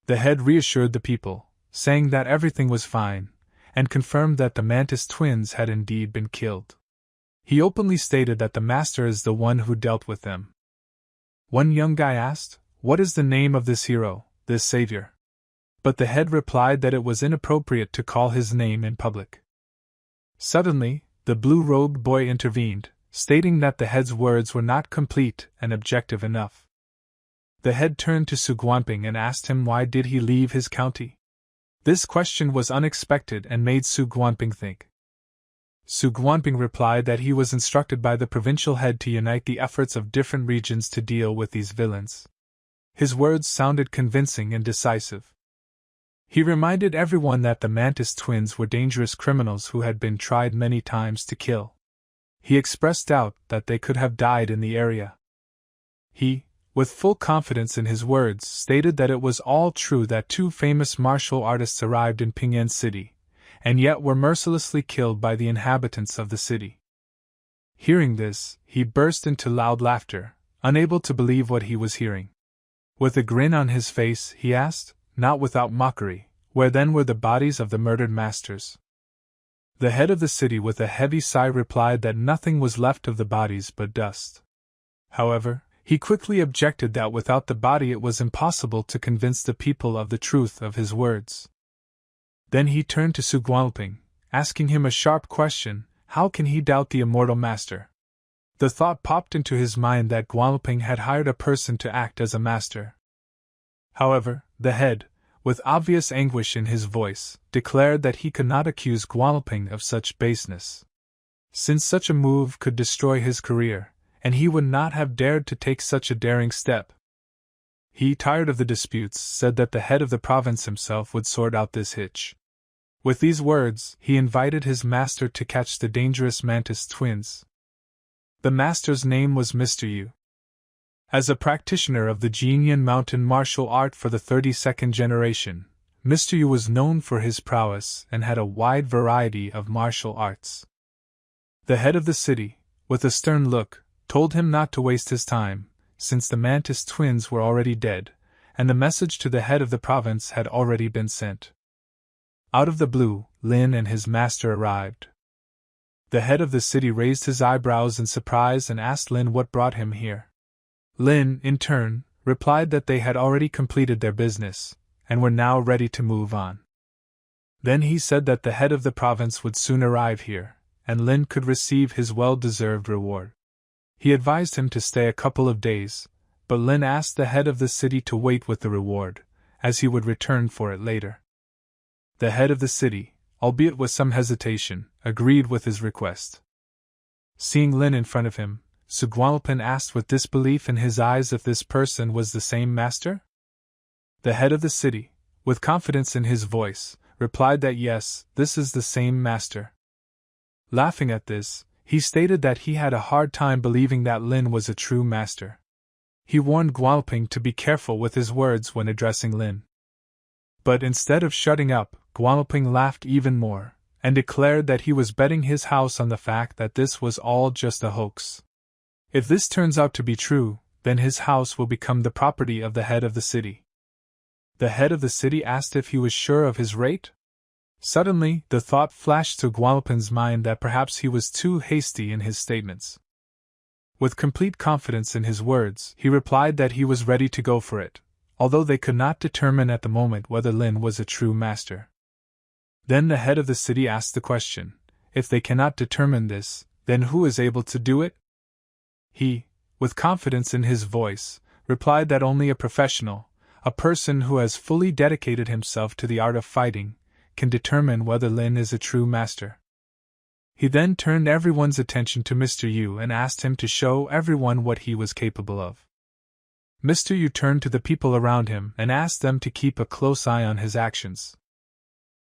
The head reassured the people, saying that everything was fine, and confirmed that the Mantis twins had indeed been killed. He openly stated that the master is the one who dealt with them. One young guy asked, "What is the name of this hero, this savior?" But the head replied that it was inappropriate to call his name in public. Suddenly, the blue-robed boy intervened, stating that the head's words were not complete and objective enough. The head turned to Su Guanping and asked him why did he leave his county. This question was unexpected and made Su Guanping think. Su Guanping replied that he was instructed by the provincial head to unite the efforts of different regions to deal with these villains. His words sounded convincing and decisive. He reminded everyone that the Mantis twins were dangerous criminals who had been tried many times to kill. He expressed doubt that they could have died in the area. He, with full confidence in his words, stated that it was all true that two famous martial artists arrived in Ping'an City, and yet were mercilessly killed by the inhabitants of the city. Hearing this, he burst into loud laughter, unable to believe what he was hearing. With a grin on his face, he asked, not without mockery, where then were the bodies of the murdered masters? The head of the city with a heavy sigh replied that nothing was left of the bodies but dust. However, he quickly objected that without the body it was impossible to convince the people of the truth of his words. Then he turned to Su Guanping, asking him a sharp question, how can he doubt the immortal master? The thought popped into his mind that Guanping had hired a person to act as a master. However, the head, with obvious anguish in his voice, declared that he could not accuse Guanping of such baseness, since such a move could destroy his career, and he would not have dared to take such a daring step. He, tired of the disputes, said that the head of the province himself would sort out this hitch. With these words, he invited his master to catch the dangerous Mantis twins. The master's name was Mr. Yu. As a practitioner of the Jianyan Mountain martial art for the 32nd generation, Mr. Yu was known for his prowess and had a wide variety of martial arts. The head of the city, with a stern look, told him not to waste his time, since the Mantis twins were already dead, and the message to the head of the province had already been sent. Out of the blue, Lin and his master arrived. The head of the city raised his eyebrows in surprise and asked Lin what brought him here. Lin, in turn, replied that they had already completed their business, and were now ready to move on. Then he said that the head of the province would soon arrive here, and Lin could receive his well-deserved reward. He advised him to stay a couple of days, but Lin asked the head of the city to wait with the reward, as he would return for it later. The head of the city, albeit with some hesitation, agreed with his request. Seeing Lin in front of him, Su Guanping asked with disbelief in his eyes if this person was the same master? The head of the city, with confidence in his voice, replied that yes, this is the same master. Laughing at this, He stated that he had a hard time believing that Lin was a true master. He warned Gualping to be careful with his words when addressing Lin. But instead of shutting up, Gualping laughed even more, and declared that he was betting his house on the fact that this was all just a hoax. If this turns out to be true, then his house will become the property of the head of the city. The head of the city asked if he was sure of his rate. Suddenly, the thought flashed through Gualping's mind that perhaps he was too hasty in his statements. With complete confidence in his words, he replied that he was ready to go for it, although they could not determine at the moment whether Lin was a true master. Then the head of the city asked the question, if they cannot determine this, then who is able to do it? He, with confidence in his voice, replied that only a professional, a person who has fully dedicated himself to the art of fighting, can determine whether Lin is a true master. He then turned everyone's attention to Mr. Yu and asked him to show everyone what he was capable of. Mr. Yu turned to the people around him and asked them to keep a close eye on his actions.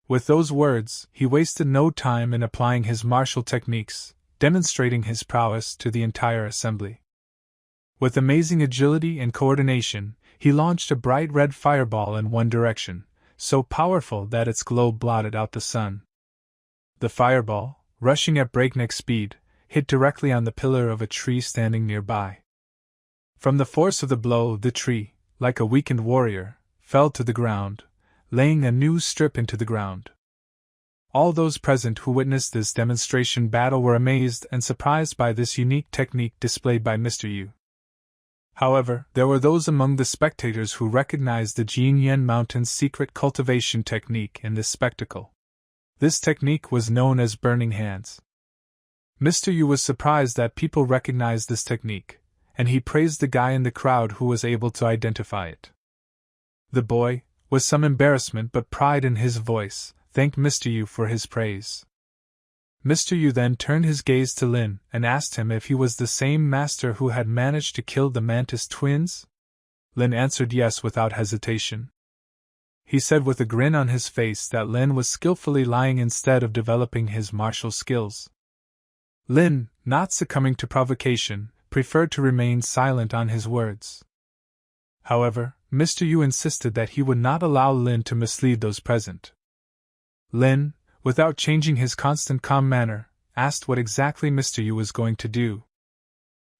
With those words, he wasted no time in applying his martial techniques, demonstrating his prowess to the entire assembly. With amazing agility and coordination, he launched a bright red fireball in one direction, so powerful that its glow blotted out the sun. The fireball, rushing at breakneck speed, hit directly on the pillar of a tree standing nearby. From the force of the blow, the tree, like a weakened warrior, fell to the ground, laying a new strip into the ground. All those present who witnessed this demonstration battle were amazed and surprised by this unique technique displayed by Mr. Yu. However, there were those among the spectators who recognized the Jinyan Mountain's secret cultivation technique in this spectacle. This technique was known as burning hands. Mr. Yu was surprised that people recognized this technique, and he praised the guy in the crowd who was able to identify it. The boy, with some embarrassment but pride in his voice, thanked Mr. Yu for his praise. Mr. Yu then turned his gaze to Lin and asked him if he was the same master who had managed to kill the Mantis twins. Lin answered yes without hesitation. He said with a grin on his face that Lin was skillfully lying instead of developing his martial skills. Lin, not succumbing to provocation, preferred to remain silent on his words. However, Mr. Yu insisted that he would not allow Lin to mislead those present. Lin, without changing his constant calm manner, asked what exactly Mr. Yu was going to do.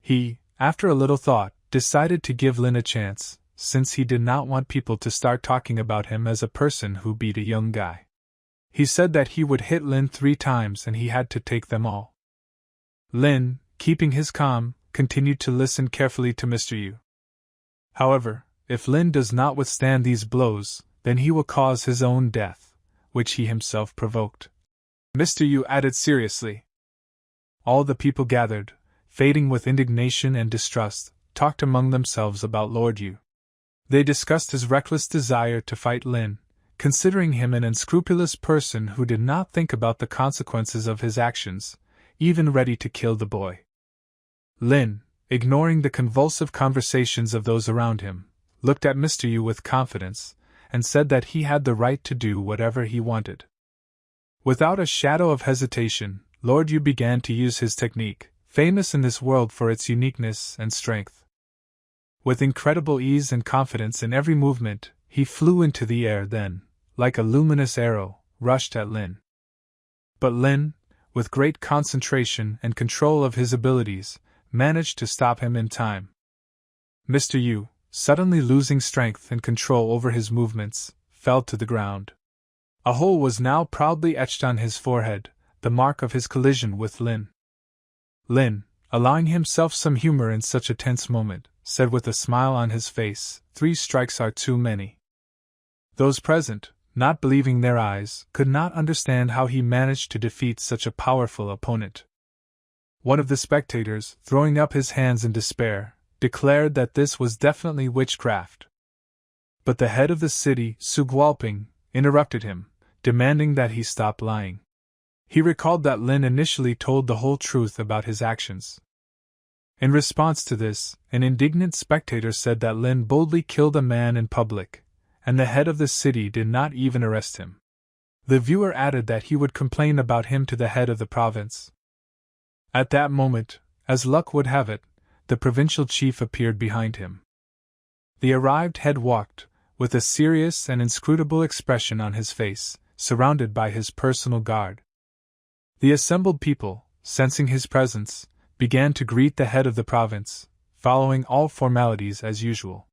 He, after a little thought, decided to give Lin a chance, since he did not want people to start talking about him as a person who beat a young guy. He said that he would hit Lin 3 times and he had to take them all. Lin, keeping his calm, continued to listen carefully to Mr. Yu. However, if Lin does not withstand these blows, then he will cause his own death, which he himself provoked. Mr. Yu added seriously. All the people gathered, fading with indignation and distrust, talked among themselves about Lord Yu. They discussed his reckless desire to fight Lin, considering him an unscrupulous person who did not think about the consequences of his actions, even ready to kill the boy. Lin, ignoring the convulsive conversations of those around him, looked at Mr. Yu with confidence, and said that he had the right to do whatever he wanted. Without a shadow of hesitation, Lord Yu began to use his technique, famous in this world for its uniqueness and strength. With incredible ease and confidence in every movement, he flew into the air then, like a luminous arrow, rushed at Lin. But Lin, with great concentration and control of his abilities, managed to stop him in time. Mr. Yu, suddenly losing strength and control over his movements, fell to the ground. A hole was now proudly etched on his forehead, the mark of his collision with Lin. Lin, allowing himself some humor in such a tense moment, said with a smile on his face, 3 strikes are too many. Those present, not believing their eyes, could not understand how he managed to defeat such a powerful opponent. One of the spectators, throwing up his hands in despair, declared that this was definitely witchcraft. But the head of the city, Su Gualping, interrupted him, demanding that he stop lying. He recalled that Lin initially told the whole truth about his actions. In response to this, an indignant spectator said that Lin boldly killed a man in public, and the head of the city did not even arrest him. The viewer added that he would complain about him to the head of the province. At that moment, as luck would have it, the provincial chief appeared behind him. The arrived head walked, with a serious and inscrutable expression on his face, surrounded by his personal guard. The assembled people, sensing his presence, began to greet the head of the province, following all formalities as usual.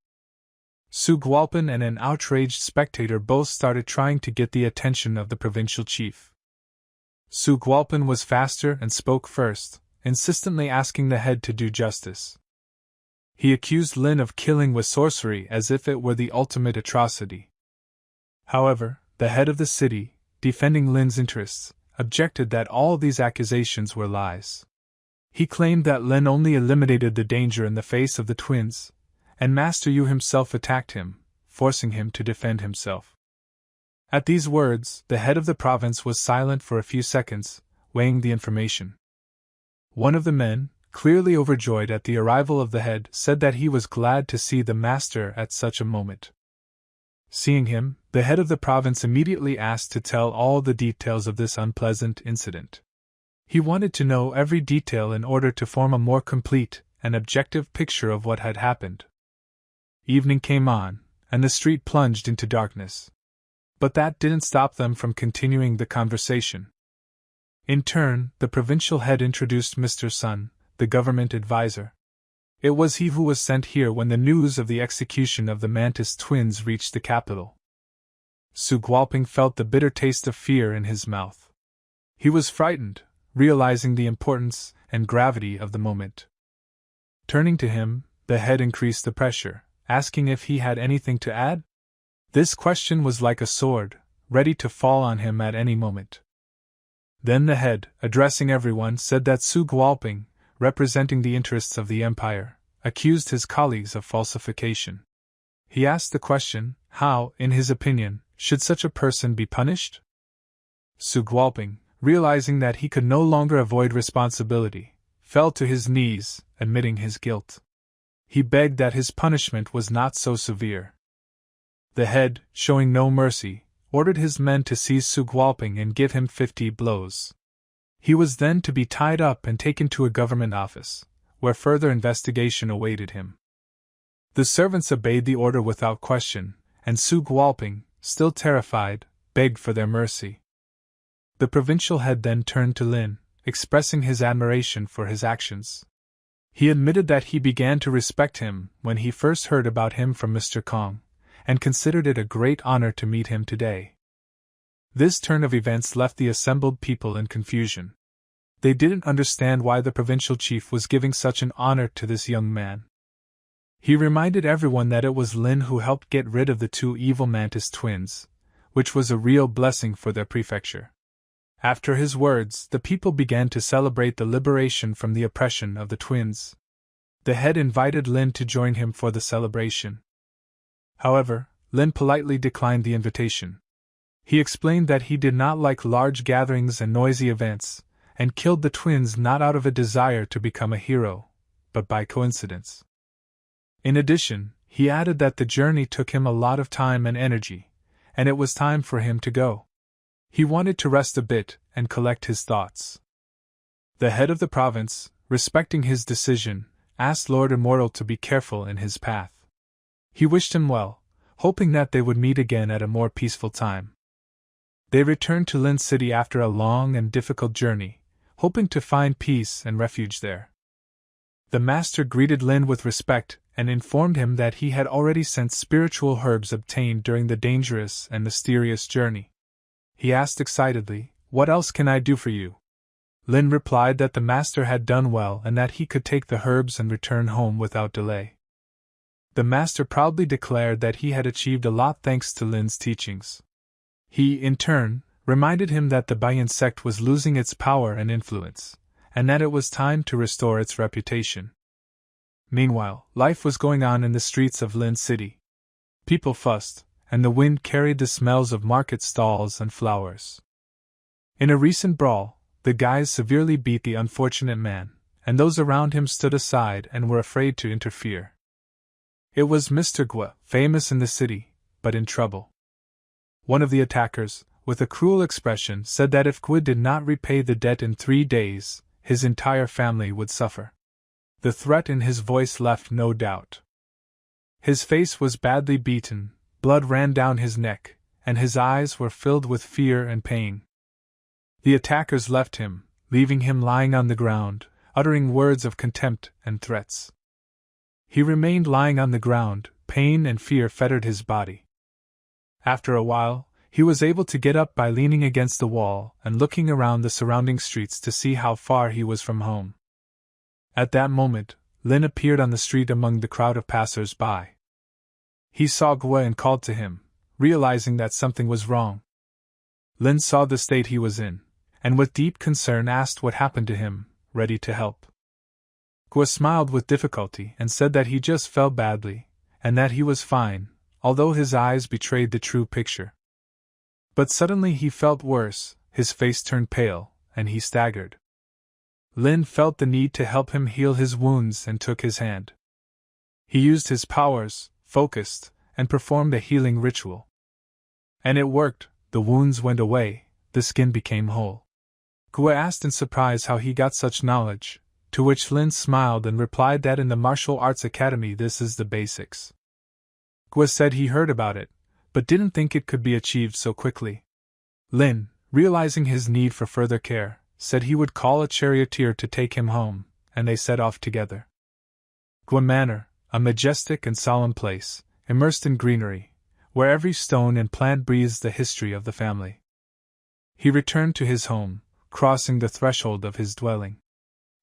Su Gualpin and an outraged spectator both started trying to get the attention of the provincial chief. Su Gualpin was faster and spoke first, insistently asking the head to do justice. He accused Lin of killing with sorcery as if it were the ultimate atrocity. However, the head of the city, defending Lin's interests, objected that all these accusations were lies. He claimed that Lin only eliminated the danger in the face of the twins, and Master Yu himself attacked him, forcing him to defend himself. At these words, the head of the province was silent for a few seconds, weighing the information. One of the men, clearly overjoyed at the arrival of the head, said that he was glad to see the master at such a moment. Seeing him, the head of the province immediately asked to tell all the details of this unpleasant incident. He wanted to know every detail in order to form a more complete and objective picture of what had happened. Evening came on, and the street plunged into darkness. But that didn't stop them from continuing the conversation. In turn, the provincial head introduced Mr. Sun, the government advisor. It was he who was sent here when the news of the execution of the Mantis twins reached the capital. Su Gualping felt the bitter taste of fear in his mouth. He was frightened, realizing the importance and gravity of the moment. Turning to him, the head increased the pressure, asking if he had anything to add. This question was like a sword, ready to fall on him at any moment. Then the head, addressing everyone, said that Su Gualping, representing the interests of the empire, accused his colleagues of falsification. He asked the question, how, in his opinion, should such a person be punished? Su Gualping, realizing that he could no longer avoid responsibility, fell to his knees, admitting his guilt. He begged that his punishment was not so severe. The head, showing no mercy, ordered his men to seize Su Gualping and give him 50 blows. He was then to be tied up and taken to a government office, where further investigation awaited him. The servants obeyed the order without question, and Su Gualping, still terrified, begged for their mercy. The provincial head then turned to Lin, expressing his admiration for his actions. He admitted that he began to respect him when he first heard about him from Mr. Kong, and considered it a great honor to meet him today. This turn of events left the assembled people in confusion. They didn't understand why the provincial chief was giving such an honor to this young man. He reminded everyone that it was Lin who helped get rid of the 2 evil Mantis twins, which was a real blessing for their prefecture. After his words, the people began to celebrate the liberation from the oppression of the twins. The head invited Lin to join him for the celebration. However, Lin politely declined the invitation. He explained that he did not like large gatherings and noisy events, and killed the twins not out of a desire to become a hero, but by coincidence. In addition, he added that the journey took him a lot of time and energy, and it was time for him to go. He wanted to rest a bit and collect his thoughts. The head of the province, respecting his decision, asked Lord Immortal to be careful in his path. He wished him well, hoping that they would meet again at a more peaceful time. They returned to Lin City after a long and difficult journey, hoping to find peace and refuge there. The master greeted Lin with respect and informed him that he had already sent spiritual herbs obtained during the dangerous and mysterious journey. He asked excitedly, "What else can I do for you?" Lin replied that the master had done well and that he could take the herbs and return home without delay. The master proudly declared that he had achieved a lot thanks to Lin's teachings. He, in turn, reminded him that the Bayan sect was losing its power and influence, and that it was time to restore its reputation. Meanwhile, life was going on in the streets of Lin City. People fussed, and the wind carried the smells of market stalls and flowers. In a recent brawl, the guys severely beat the unfortunate man, and those around him stood aside and were afraid to interfere. It was Mr. Gua, famous in the city, but in trouble. One of the attackers, with a cruel expression, said that if Gua did not repay the debt in 3 days, his entire family would suffer. The threat in his voice left no doubt. His face was badly beaten, blood ran down his neck, and his eyes were filled with fear and pain. The attackers left him, leaving him lying on the ground, uttering words of contempt and threats. He remained lying on the ground, pain and fear fettered his body. After a while, he was able to get up by leaning against the wall and looking around the surrounding streets to see how far he was from home. At that moment, Lin appeared on the street among the crowd of passers-by. He saw Gua and called to him, realizing that something was wrong. Lin saw the state he was in, and with deep concern asked what happened to him, ready to help. Gua smiled with difficulty and said that he just fell badly, and that he was fine, although his eyes betrayed the true picture. But suddenly he felt worse, his face turned pale, and he staggered. Lin felt the need to help him heal his wounds and took his hand. He used his powers, focused, and performed a healing ritual. And it worked, the wounds went away, the skin became whole. Gua asked in surprise how he got such knowledge, to which Lin smiled and replied that in the martial arts academy this is the basics. Gua said he heard about it, but didn't think it could be achieved so quickly. Lin, realizing his need for further care, said he would call a charioteer to take him home, and they set off together. Gua Manor, a majestic and solemn place, immersed in greenery, where every stone and plant breathes the history of the family. He returned to his home, crossing the threshold of his dwelling.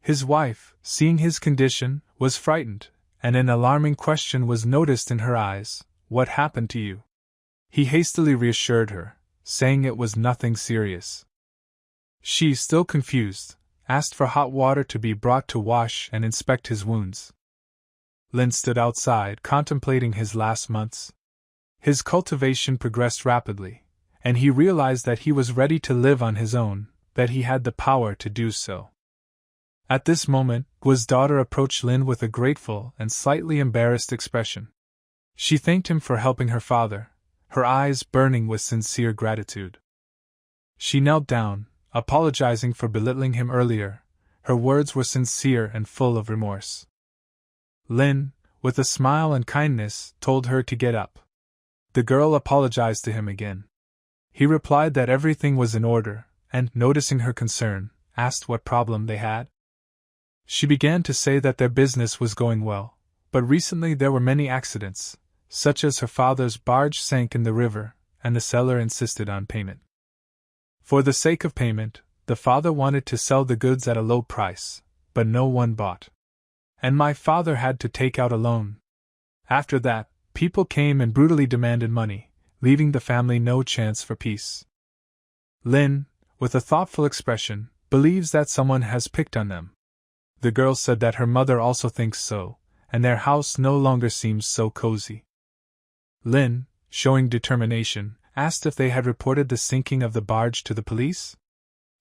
His wife, seeing his condition, was frightened, and an alarming question was noticed in her eyes. "What happened to you?" He hastily reassured her, saying it was nothing serious. She, still confused, asked for hot water to be brought to wash and inspect his wounds. Lin stood outside, contemplating his last months. His cultivation progressed rapidly, and he realized that he was ready to live on his own, that he had the power to do so. At this moment, Gua's daughter approached Lin with a grateful and slightly embarrassed expression. She thanked him for helping her father, her eyes burning with sincere gratitude. She knelt down, apologizing for belittling him earlier. Her words were sincere and full of remorse. Lin, with a smile and kindness, told her to get up. The girl apologized to him again. He replied that everything was in order, and, noticing her concern, asked what problem they had. She began to say that their business was going well, but recently there were many accidents, such as her father's barge sank in the river, and the seller insisted on payment. For the sake of payment, the father wanted to sell the goods at a low price, but no one bought. And my father had to take out a loan. After that, people came and brutally demanded money, leaving the family no chance for peace. Lin, with a thoughtful expression, believes that someone has picked on them. The girl said that her mother also thinks so, and their house no longer seems so cozy. Lin, showing determination, asked if they had reported the sinking of the barge to the police.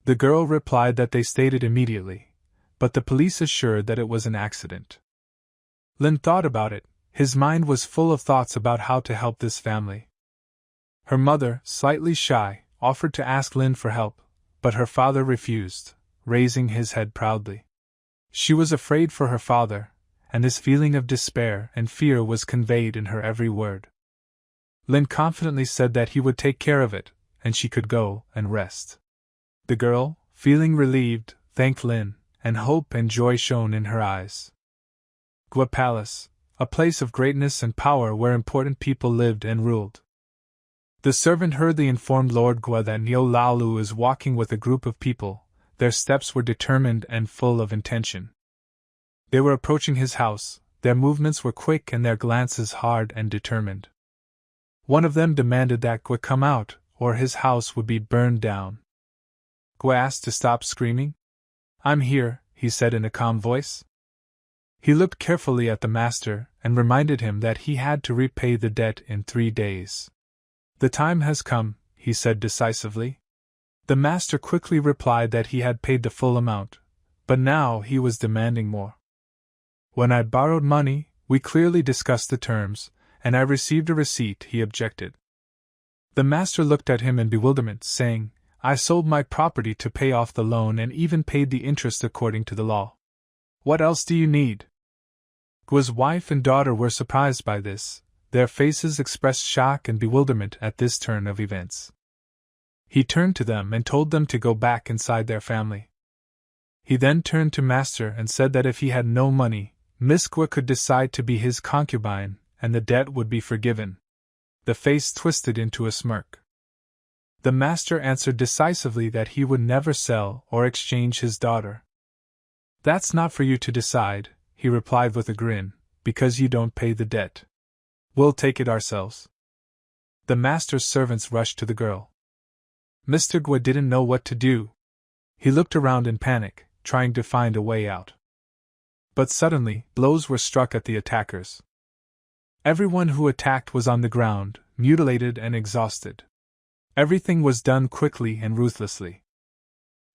The girl replied that they stated immediately, but the police assured that it was an accident. Lin thought about it. His mind was full of thoughts about how to help this family. Her mother, slightly shy, offered to ask Lin for help, but her father refused, raising his head proudly. She was afraid for her father, and this feeling of despair and fear was conveyed in her every word. Lin confidently said that he would take care of it, and she could go and rest. The girl, feeling relieved, thanked Lin, and hope and joy shone in her eyes. Gua Palace, a place of greatness and power where important people lived and ruled. The servant hurriedly informed Lord Gua that Niu Laolu is walking with a group of people. Their steps were determined and full of intention. They were approaching his house, their movements were quick and their glances hard and determined. One of them demanded that Gua come out, or his house would be burned down. Gua asked to stop screaming. "I'm here," he said in a calm voice. He looked carefully at the master and reminded him that he had to repay the debt in 3 days. "The time has come," he said decisively. The master quickly replied that he had paid the full amount, but now he was demanding more. "When I borrowed money, we clearly discussed the terms, and I received a receipt," he objected. The master looked at him in bewilderment, saying, I sold my property to pay off the loan and even paid the interest according to the law. What else do you need? Gua's wife and daughter were surprised by this. Their faces expressed shock and bewilderment at this turn of events. He turned to them and told them to go back inside their family. He then turned to Master and said that if he had no money, Miss Gua could decide to be his concubine, and the debt would be forgiven. The face twisted into a smirk. The Master answered decisively that he would never sell or exchange his daughter. That's not for you to decide, he replied with a grin, because you don't pay the debt. We'll take it ourselves. The Master's servants rushed to the girl. Mr. Gua didn't know what to do. He looked around in panic, trying to find a way out. But suddenly, blows were struck at the attackers. Everyone who attacked was on the ground, mutilated and exhausted. Everything was done quickly and ruthlessly.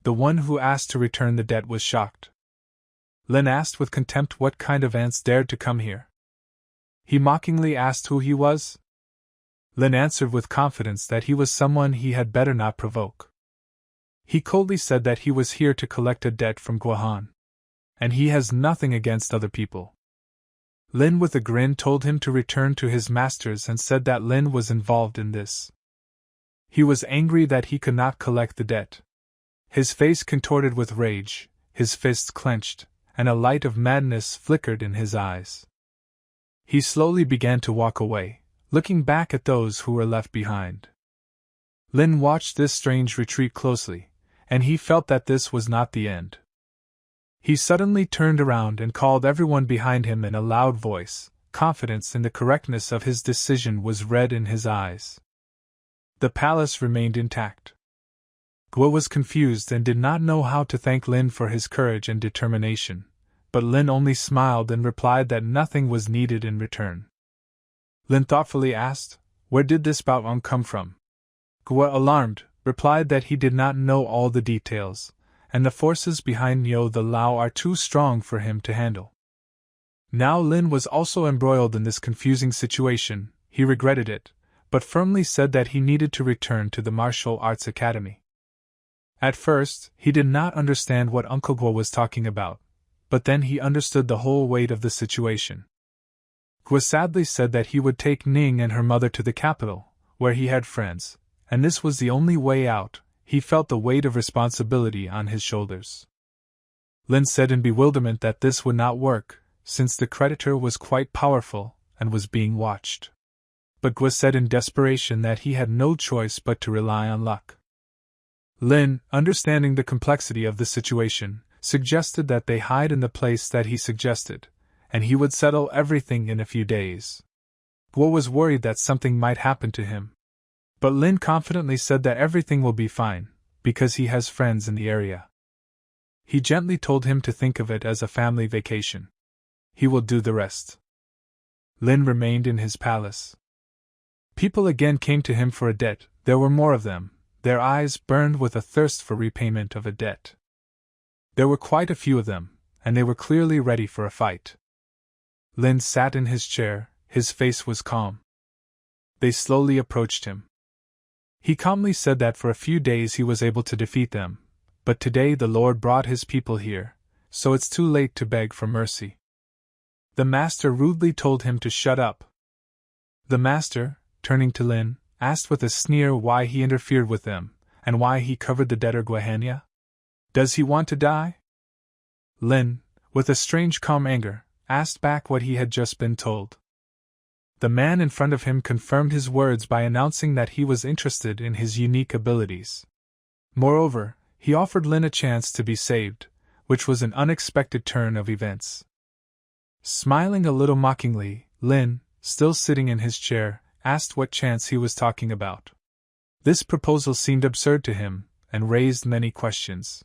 The one who asked to return the debt was shocked. Lin asked with contempt what kind of ants dared to come here. He mockingly asked who he was. Lin answered with confidence that he was someone he had better not provoke. He coldly said that he was here to collect a debt from Guahan, and he has nothing against other people. Lin with a grin told him to return to his masters and said that Lin was involved in this. He was angry that he could not collect the debt. His face contorted with rage, his fists clenched, and a light of madness flickered in his eyes. He slowly began to walk away, looking back at those who were left behind. Lin watched this strange retreat closely, and he felt that this was not the end. He suddenly turned around and called everyone behind him in a loud voice. Confidence in the correctness of his decision was read in his eyes. The palace remained intact. Gua was confused and did not know how to thank Lin for his courage and determination, but Lin only smiled and replied that nothing was needed in return. Lin thoughtfully asked, "Where did this Bao'ang come from?" Gua, alarmed, replied that he did not know all the details, and the forces behind Niu the Lao are too strong for him to handle. Now Lin was also embroiled in this confusing situation. He regretted it, but firmly said that he needed to return to the martial arts academy. At first, he did not understand what Uncle Gua was talking about, but then he understood the whole weight of the situation. Gua sadly said that he would take Ning and her mother to the capital, where he had friends, and this was the only way out. He felt the weight of responsibility on his shoulders. Lin said in bewilderment that this would not work, since the creditor was quite powerful and was being watched. But Gua said in desperation that he had no choice but to rely on luck. Lin, understanding the complexity of the situation, suggested that they hide in the place that he suggested, and he would settle everything in a few days. Gua was worried that something might happen to him. But Lin confidently said that everything will be fine, because he has friends in the area. He gently told him to think of it as a family vacation. He will do the rest. Lin remained in his palace. People again came to him for a debt. There were more of them. Their eyes burned with a thirst for repayment of a debt. There were quite a few of them, and they were clearly ready for a fight. Lin sat in his chair, his face was calm. They slowly approached him. He calmly said that for a few days he was able to defeat them, but today the Lord brought his people here, so it's too late to beg for mercy. The master rudely told him to shut up. The master, turning to Lin, asked with a sneer why he interfered with them, and why he covered the debtor Guahania. Does he want to die? Lin, with a strange calm anger, asked back what he had just been told. The man in front of him confirmed his words by announcing that he was interested in his unique abilities. Moreover, he offered Lin a chance to be saved, which was an unexpected turn of events. Smiling a little mockingly, Lin, still sitting in his chair, asked what chance he was talking about. This proposal seemed absurd to him, and raised many questions.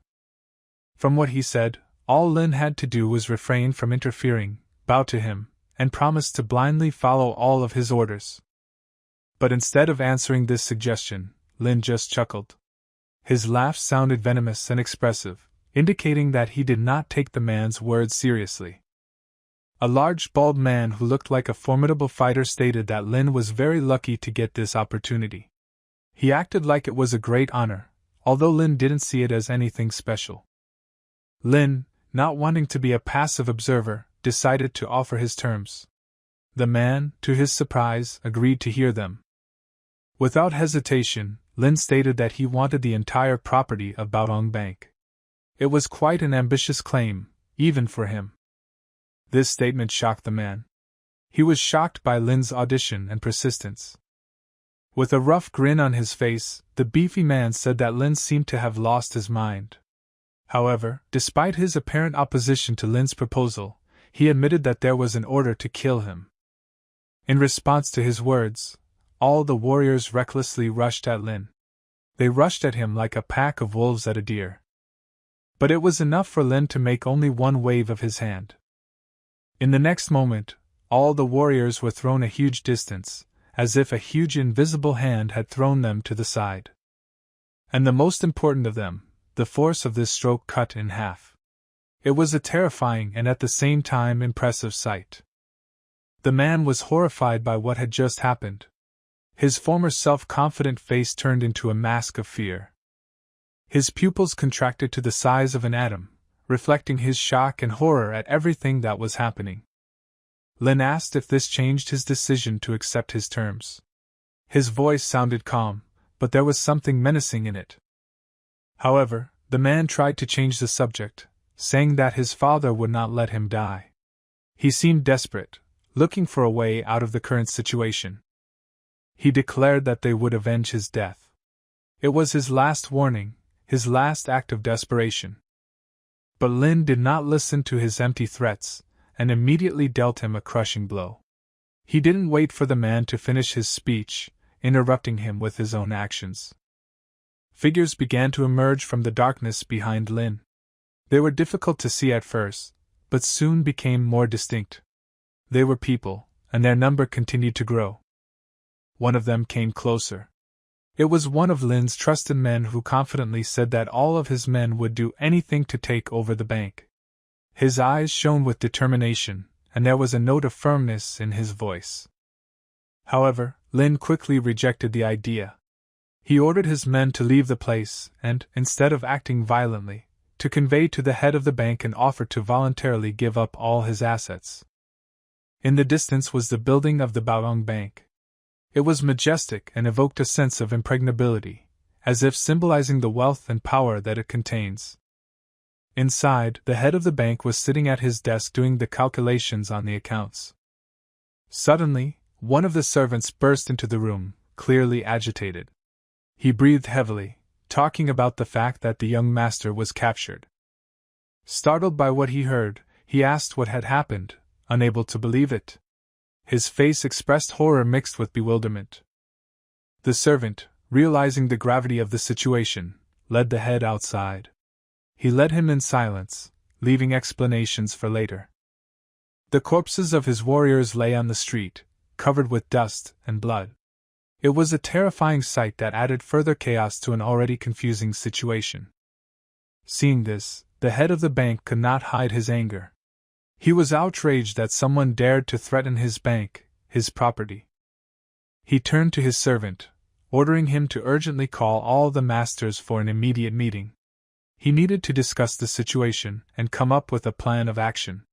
From what he said, all Lin had to do was refrain from interfering, bow to him, and promise to blindly follow all of his orders. But instead of answering this suggestion, Lin just chuckled. His laugh sounded venomous and expressive, indicating that he did not take the man's words seriously. A large bald man who looked like a formidable fighter stated that Lin was very lucky to get this opportunity. He acted like it was a great honor, although Lin didn't see it as anything special. Lin, not wanting to be a passive observer, decided to offer his terms. The man, to his surprise, agreed to hear them. Without hesitation, Lin stated that he wanted the entire property of Baodong Bank. It was quite an ambitious claim, even for him. This statement shocked the man. He was shocked by Lin's audition and persistence. With a rough grin on his face, the beefy man said that Lin seemed to have lost his mind. However, despite his apparent opposition to Lin's proposal, he admitted that there was an order to kill him. In response to his words, all the warriors recklessly rushed at Lin. They rushed at him like a pack of wolves at a deer. But it was enough for Lin to make only one wave of his hand. In the next moment, all the warriors were thrown a huge distance, as if a huge invisible hand had thrown them to the side. And the most important of them, the force of this stroke cut in half. It was a terrifying and at the same time impressive sight. The man was horrified by what had just happened. His former self-confident face turned into a mask of fear. His pupils contracted to the size of an atom, reflecting his shock and horror at everything that was happening. Lin asked if this changed his decision to accept his terms. His voice sounded calm, but there was something menacing in it. However, the man tried to change the subject, saying that his father would not let him die. He seemed desperate, looking for a way out of the current situation. He declared that they would avenge his death. It was his last warning, his last act of desperation. But Lin did not listen to his empty threats, and immediately dealt him a crushing blow. He didn't wait for the man to finish his speech, interrupting him with his own actions. Figures began to emerge from the darkness behind Lin. They were difficult to see at first, but soon became more distinct. They were people, and their number continued to grow. One of them came closer. It was one of Lin's trusted men who confidently said that all of his men would do anything to take over the bank. His eyes shone with determination, and there was a note of firmness in his voice. However, Lin quickly rejected the idea. He ordered his men to leave the place and, instead of acting violently, to convey to the head of the bank an offer to voluntarily give up all his assets. In the distance was the building of the Baodong Bank. It was majestic and evoked a sense of impregnability, as if symbolizing the wealth and power that it contains. Inside, the head of the bank was sitting at his desk doing the calculations on the accounts. Suddenly, one of the servants burst into the room, clearly agitated. He breathed heavily, talking about the fact that the young master was captured. Startled by what he heard, he asked what had happened, unable to believe it. His face expressed horror mixed with bewilderment. The servant, realizing the gravity of the situation, led the head outside. He led him in silence, leaving explanations for later. The corpses of his warriors lay on the street, covered with dust and blood. It was a terrifying sight that added further chaos to an already confusing situation. Seeing this, the head of the bank could not hide his anger. He was outraged that someone dared to threaten his bank, his property. He turned to his servant, ordering him to urgently call all the masters for an immediate meeting. He needed to discuss the situation and come up with a plan of action.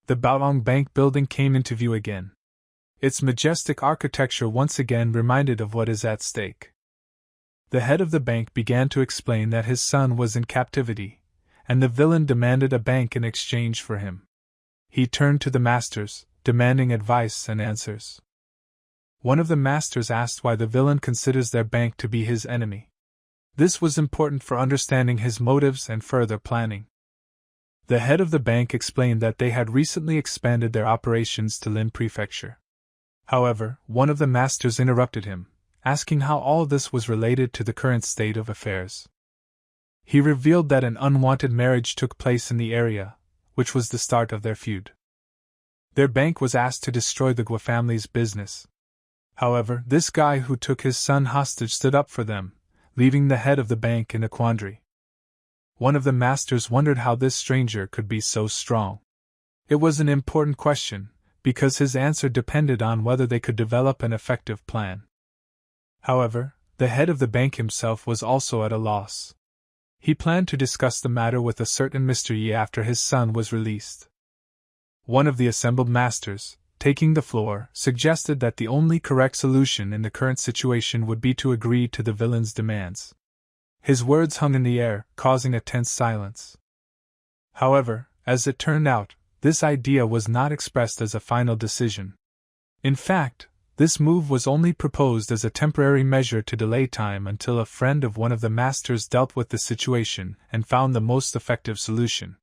The Baodong Bank building came into view again. Its majestic architecture once again reminded of what is at stake. The head of the bank began to explain that his son was in captivity, and the villain demanded a bank in exchange for him. He turned to the masters, demanding advice and answers. One of the masters asked why the villain considers their bank to be his enemy. This was important for understanding his motives and further planning. The head of the bank explained that they had recently expanded their operations to Lin Prefecture. However, one of the masters interrupted him, asking how all this was related to the current state of affairs. He revealed that an unwanted marriage took place in the area, which was the start of their feud. Their bank was asked to destroy the Gua family's business. However, this guy who took his son hostage stood up for them, leaving the head of the bank in a quandary. One of the masters wondered how this stranger could be so strong. It was an important question, because his answer depended on whether they could develop an effective plan. However, the head of the bank himself was also at a loss. He planned to discuss the matter with a certain Mr. Yi after his son was released. One of the assembled masters, taking the floor, suggested that the only correct solution in the current situation would be to agree to the villain's demands. His words hung in the air, causing a tense silence. However, as it turned out, this idea was not expressed as a final decision. In fact, this move was only proposed as a temporary measure to delay time until a friend of one of the masters dealt with the situation and found the most effective solution.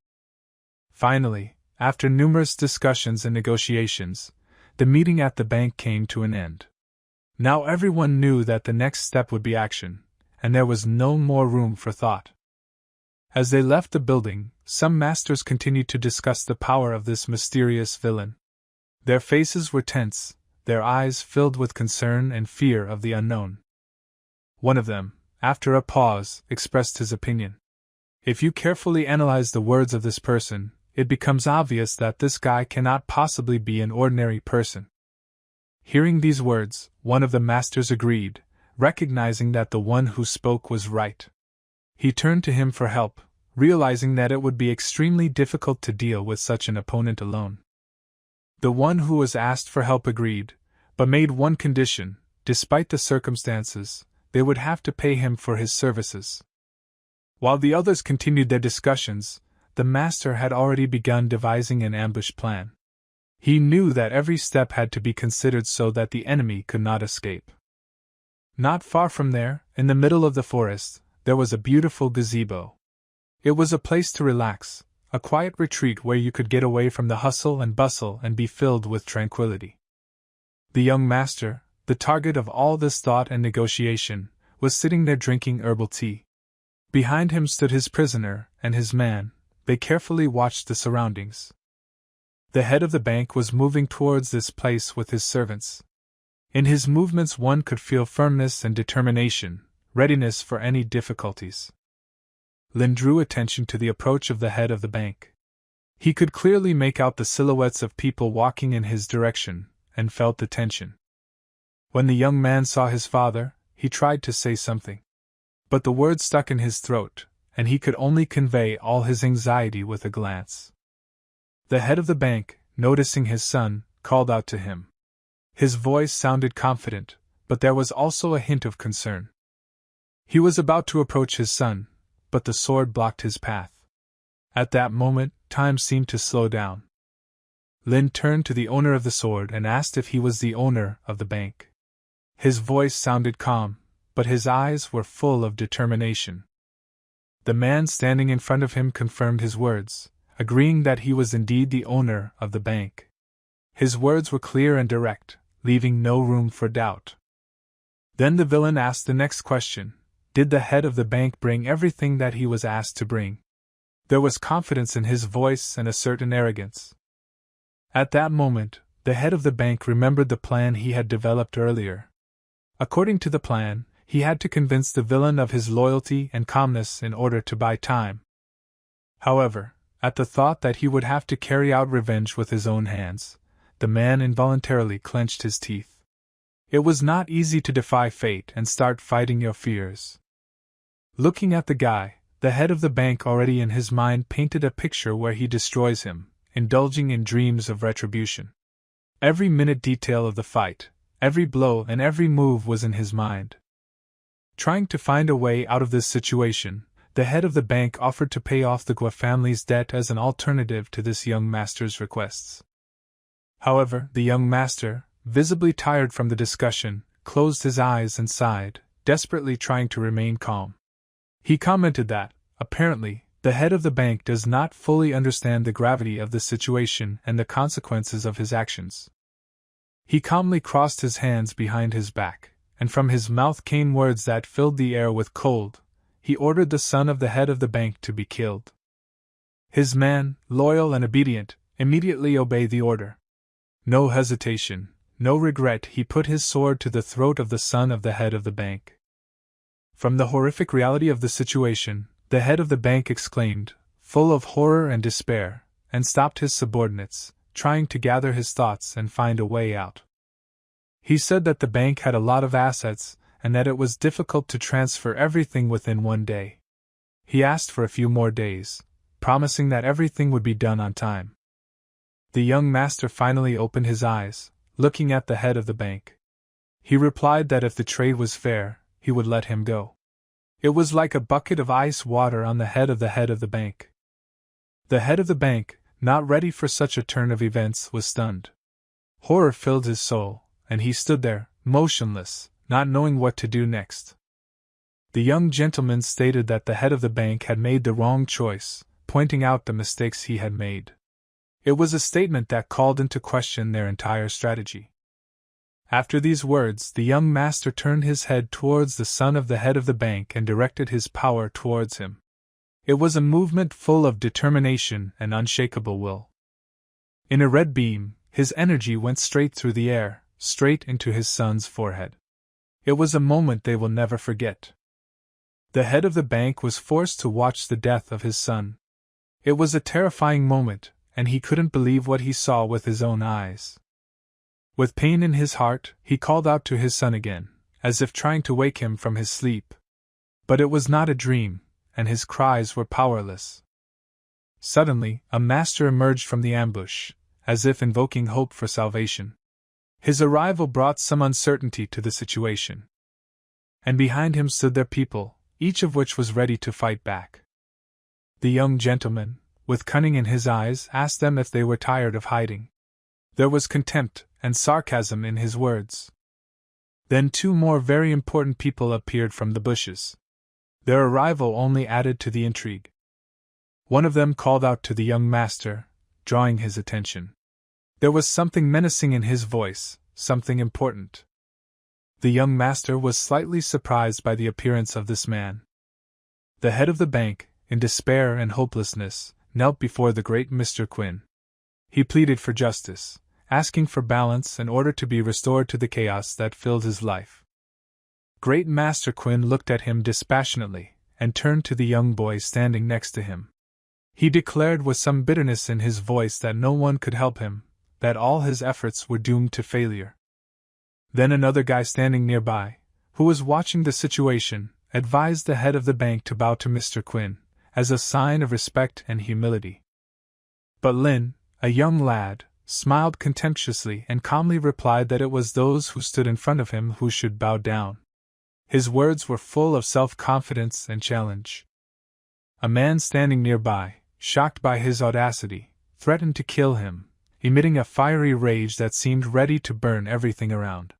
Finally, after numerous discussions and negotiations, the meeting at the bank came to an end. Now everyone knew that the next step would be action, and there was no more room for thought. As they left the building, some masters continued to discuss the power of this mysterious villain. Their faces were tense, their eyes filled with concern and fear of the unknown. One of them, after a pause, expressed his opinion. If you carefully analyze the words of this person, it becomes obvious that this guy cannot possibly be an ordinary person. Hearing these words, one of the masters agreed, recognizing that the one who spoke was right. He turned to him for help, realizing that it would be extremely difficult to deal with such an opponent alone. The one who was asked for help agreed, but made one condition: despite the circumstances, they would have to pay him for his services. While the others continued their discussions, the master had already begun devising an ambush plan. He knew that every step had to be considered so that the enemy could not escape. Not far from there, in the middle of the forest, there was a beautiful gazebo. It was a place to relax, a quiet retreat where you could get away from the hustle and bustle and be filled with tranquility. The young master, the target of all this thought and negotiation, was sitting there drinking herbal tea. Behind him stood his prisoner and his man. They carefully watched the surroundings. The head of the bank was moving towards this place with his servants. In his movements one could feel firmness and determination, readiness for any difficulties. Lin drew attention to the approach of the head of the bank. He could clearly make out the silhouettes of people walking in his direction, and felt the tension. When the young man saw his father, he tried to say something. But the words stuck in his throat, and he could only convey all his anxiety with a glance. The head of the bank, noticing his son, called out to him. His voice sounded confident, but there was also a hint of concern. He was about to approach his son, but the sword blocked his path. At that moment, time seemed to slow down. Lin turned to the owner of the sword and asked if he was the owner of the bank. His voice sounded calm, but his eyes were full of determination. The man standing in front of him confirmed his words, agreeing that he was indeed the owner of the bank. His words were clear and direct, leaving no room for doubt. Then the villain asked the next question: did the head of the bank bring everything that he was asked to bring? There was confidence in his voice and a certain arrogance. At that moment, the head of the bank remembered the plan he had developed earlier. According to the plan, he had to convince the villain of his loyalty and calmness in order to buy time. However, at the thought that he would have to carry out revenge with his own hands, the man involuntarily clenched his teeth. It was not easy to defy fate and start fighting your fears. Looking at the guy, the head of the bank already in his mind painted a picture where he destroys him, indulging in dreams of retribution. Every minute detail of the fight, every blow and every move was in his mind. Trying to find a way out of this situation, the head of the bank offered to pay off the Gua family's debt as an alternative to this young master's requests. However, the young master, visibly tired from the discussion, closed his eyes and sighed, desperately trying to remain calm. He commented that, apparently, the head of the bank does not fully understand the gravity of the situation and the consequences of his actions. He calmly crossed his hands behind his back, and from his mouth came words that filled the air with cold. He ordered the son of the head of the bank to be killed. His man, loyal and obedient, immediately obeyed the order. No hesitation, no regret, he put his sword to the throat of the son of the head of the bank. From the horrific reality of the situation, the head of the bank exclaimed, full of horror and despair, and stopped his subordinates, trying to gather his thoughts and find a way out. He said that the bank had a lot of assets, and that it was difficult to transfer everything within one day. He asked for a few more days, promising that everything would be done on time. The young master finally opened his eyes, looking at the head of the bank. He replied that if the trade was fair, he would let him go. It was like a bucket of ice water on the head of the bank. The head of the bank, not ready for such a turn of events, was stunned. Horror filled his soul, and he stood there, motionless, not knowing what to do next. The young gentleman stated that the head of the bank had made the wrong choice, pointing out the mistakes he had made. It was a statement that called into question their entire strategy. After these words, the young master turned his head towards the son of the head of the bank and directed his power towards him. It was a movement full of determination and unshakable will. In a red beam, his energy went straight through the air, straight into his son's forehead. It was a moment they will never forget. The head of the bank was forced to watch the death of his son. It was a terrifying moment, and he couldn't believe what he saw with his own eyes. With pain in his heart, he called out to his son again, as if trying to wake him from his sleep. But it was not a dream, and his cries were powerless. Suddenly, a master emerged from the ambush, as if invoking hope for salvation. His arrival brought some uncertainty to the situation. And behind him stood their people, each of which was ready to fight back. The young gentleman, with cunning in his eyes, asked them if they were tired of hiding. There was contempt and sarcasm in his words. Then two more very important people appeared from the bushes. Their arrival only added to the intrigue. One of them called out to the young master, drawing his attention. There was something menacing in his voice, something important. The young master was slightly surprised by the appearance of this man. The head of the bank, in despair and hopelessness, knelt before the great Mr. Quinn. He pleaded for justice, asking for balance in order to be restored to the chaos that filled his life. Great Master Quinn looked at him dispassionately, and turned to the young boy standing next to him. He declared with some bitterness in his voice that no one could help him, that all his efforts were doomed to failure. Then another guy standing nearby, who was watching the situation, advised the head of the bank to bow to Mr. Quinn, as a sign of respect and humility. But Lin, a young lad, smiled contemptuously and calmly replied that it was those who stood in front of him who should bow down. His words were full of self-confidence and challenge. A man standing nearby, shocked by his audacity, threatened to kill him, emitting a fiery rage that seemed ready to burn everything around.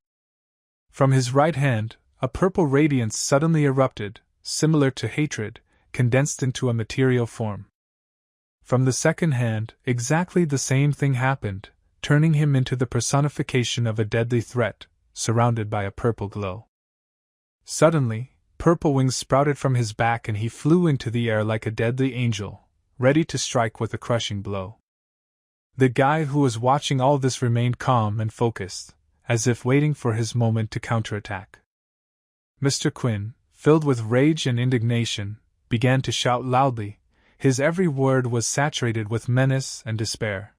From his right hand, a purple radiance suddenly erupted, similar to hatred, condensed into a material form. From the second hand, exactly the same thing happened, turning him into the personification of a deadly threat, surrounded by a purple glow. Suddenly, purple wings sprouted from his back and he flew into the air like a deadly angel, ready to strike with a crushing blow. The guy who was watching all this remained calm and focused, as if waiting for his moment to counterattack. Mr. Quinn, filled with rage and indignation, began to shout loudly. His every word was saturated with menace and despair.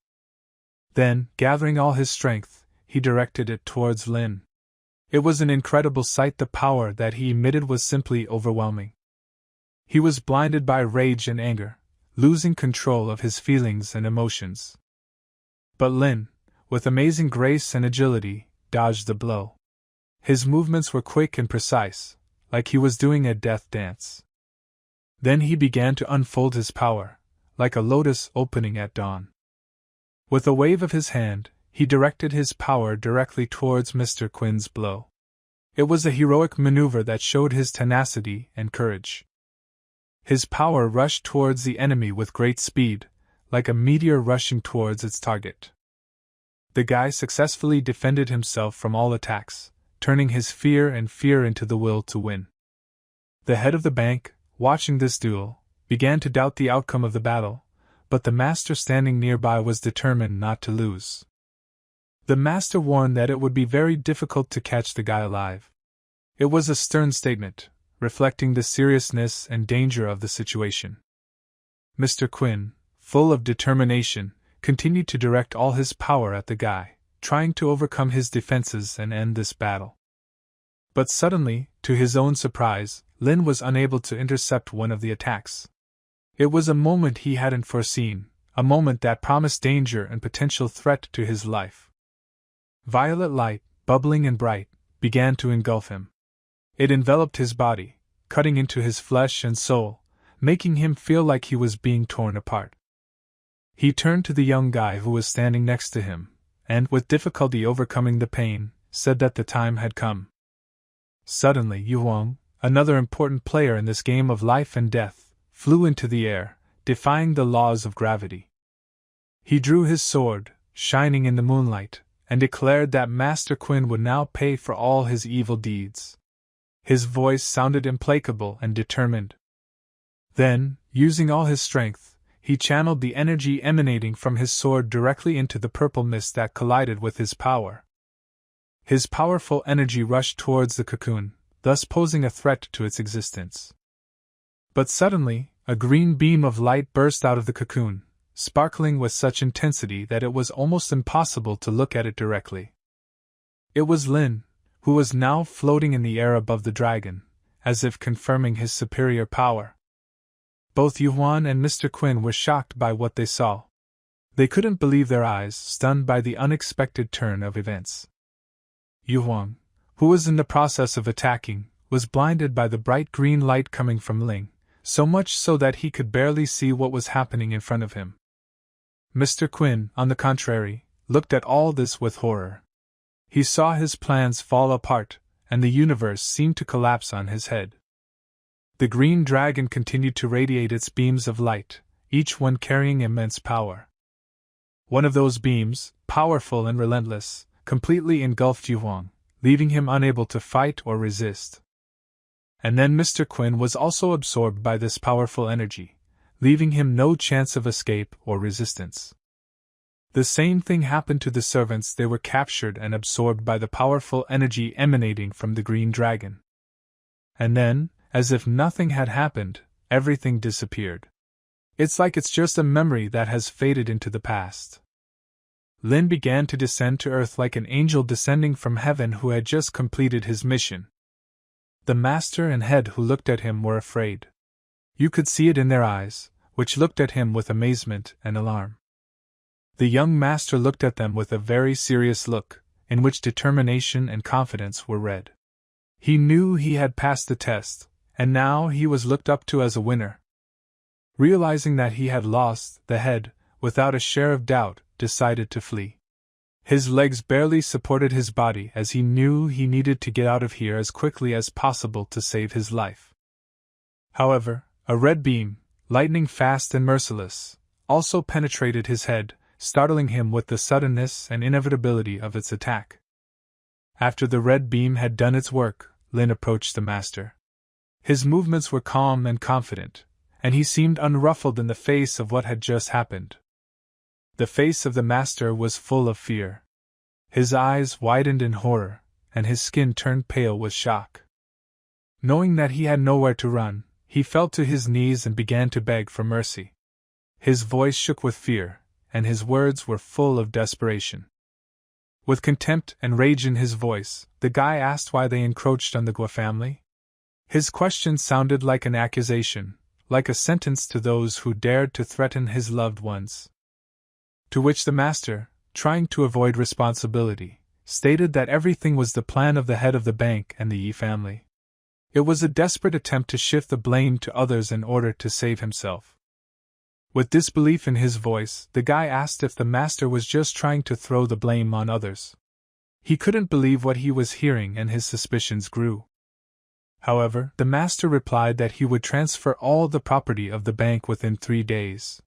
Then, gathering all his strength, he directed it towards Lin. It was an incredible sight. The power that he emitted was simply overwhelming. He was blinded by rage and anger, losing control of his feelings and emotions. But Lin, with amazing grace and agility, dodged the blow. His movements were quick and precise, like he was doing a death dance. Then he began to unfold his power, like a lotus opening at dawn. With a wave of his hand, he directed his power directly towards Mr. Quinn's blow. It was a heroic maneuver that showed his tenacity and courage. His power rushed towards the enemy with great speed, like a meteor rushing towards its target. The guy successfully defended himself from all attacks, turning his fear into the will to win. The head of the bank, watching this duel, began to doubt the outcome of the battle, but the master standing nearby was determined not to lose. The master warned that it would be very difficult to catch the guy alive. It was a stern statement, reflecting the seriousness and danger of the situation. Mr. Quinn, full of determination, continued to direct all his power at the guy, trying to overcome his defenses and end this battle. But suddenly, to his own surprise, Lin was unable to intercept one of the attacks. It was a moment he hadn't foreseen, a moment that promised danger and potential threat to his life. Violet light, bubbling and bright, began to engulf him. It enveloped his body, cutting into his flesh and soul, making him feel like he was being torn apart. He turned to the young guy who was standing next to him, and, with difficulty overcoming the pain, said that the time had come. Suddenly, Yuang, another important player in this game of life and death, flew into the air, defying the laws of gravity. He drew his sword, shining in the moonlight, and declared that Master Quinn would now pay for all his evil deeds. His voice sounded implacable and determined. Then, using all his strength, he channeled the energy emanating from his sword directly into the purple mist that collided with his power. His powerful energy rushed towards the cocoon, thus posing a threat to its existence. But suddenly, a green beam of light burst out of the cocoon, sparkling with such intensity that it was almost impossible to look at it directly. It was Lin, who was now floating in the air above the dragon, as if confirming his superior power. Both Yuan and Mr. Quinn were shocked by what they saw. They couldn't believe their eyes, stunned by the unexpected turn of events. Yuan, who was in the process of attacking, was blinded by the bright green light coming from Ling, so much so that he could barely see what was happening in front of him. Mr. Quinn, on the contrary, looked at all this with horror. He saw his plans fall apart, and the universe seemed to collapse on his head. The green dragon continued to radiate its beams of light, each one carrying immense power. One of those beams, powerful and relentless, completely engulfed Yuan, leaving him unable to fight or resist. And then Mr. Quinn was also absorbed by this powerful energy, leaving him no chance of escape or resistance. The same thing happened to the servants. They were captured and absorbed by the powerful energy emanating from the green dragon. And then, as if nothing had happened, everything disappeared. It's like it's just a memory that has faded into the past. Lin began to descend to earth like an angel descending from heaven who had just completed his mission. The master and head who looked at him were afraid. You could see it in their eyes, which looked at him with amazement and alarm. The young master looked at them with a very serious look, in which determination and confidence were read. He knew he had passed the test, and now he was looked up to as a winner. Realizing that he had lost, the head, without a share of doubt, decided to flee. His legs barely supported his body as he knew he needed to get out of here as quickly as possible to save his life. However, a red beam, lightning fast and merciless, also penetrated his head, startling him with the suddenness and inevitability of its attack. After the red beam had done its work, Lin approached the master. His movements were calm and confident, and he seemed unruffled in the face of what had just happened. The face of the master was full of fear. His eyes widened in horror, and his skin turned pale with shock. Knowing that he had nowhere to run, he fell to his knees and began to beg for mercy. His voice shook with fear, and his words were full of desperation. With contempt and rage in his voice, the guy asked why they encroached on the Gua family. His question sounded like an accusation, like a sentence to those who dared to threaten his loved ones. To which the master, trying to avoid responsibility, stated that everything was the plan of the head of the bank and the Yi family. It was a desperate attempt to shift the blame to others in order to save himself. With disbelief in his voice, the guy asked if the master was just trying to throw the blame on others. He couldn't believe what he was hearing and his suspicions grew. However, the master replied that he would transfer all the property of the bank within 3 days.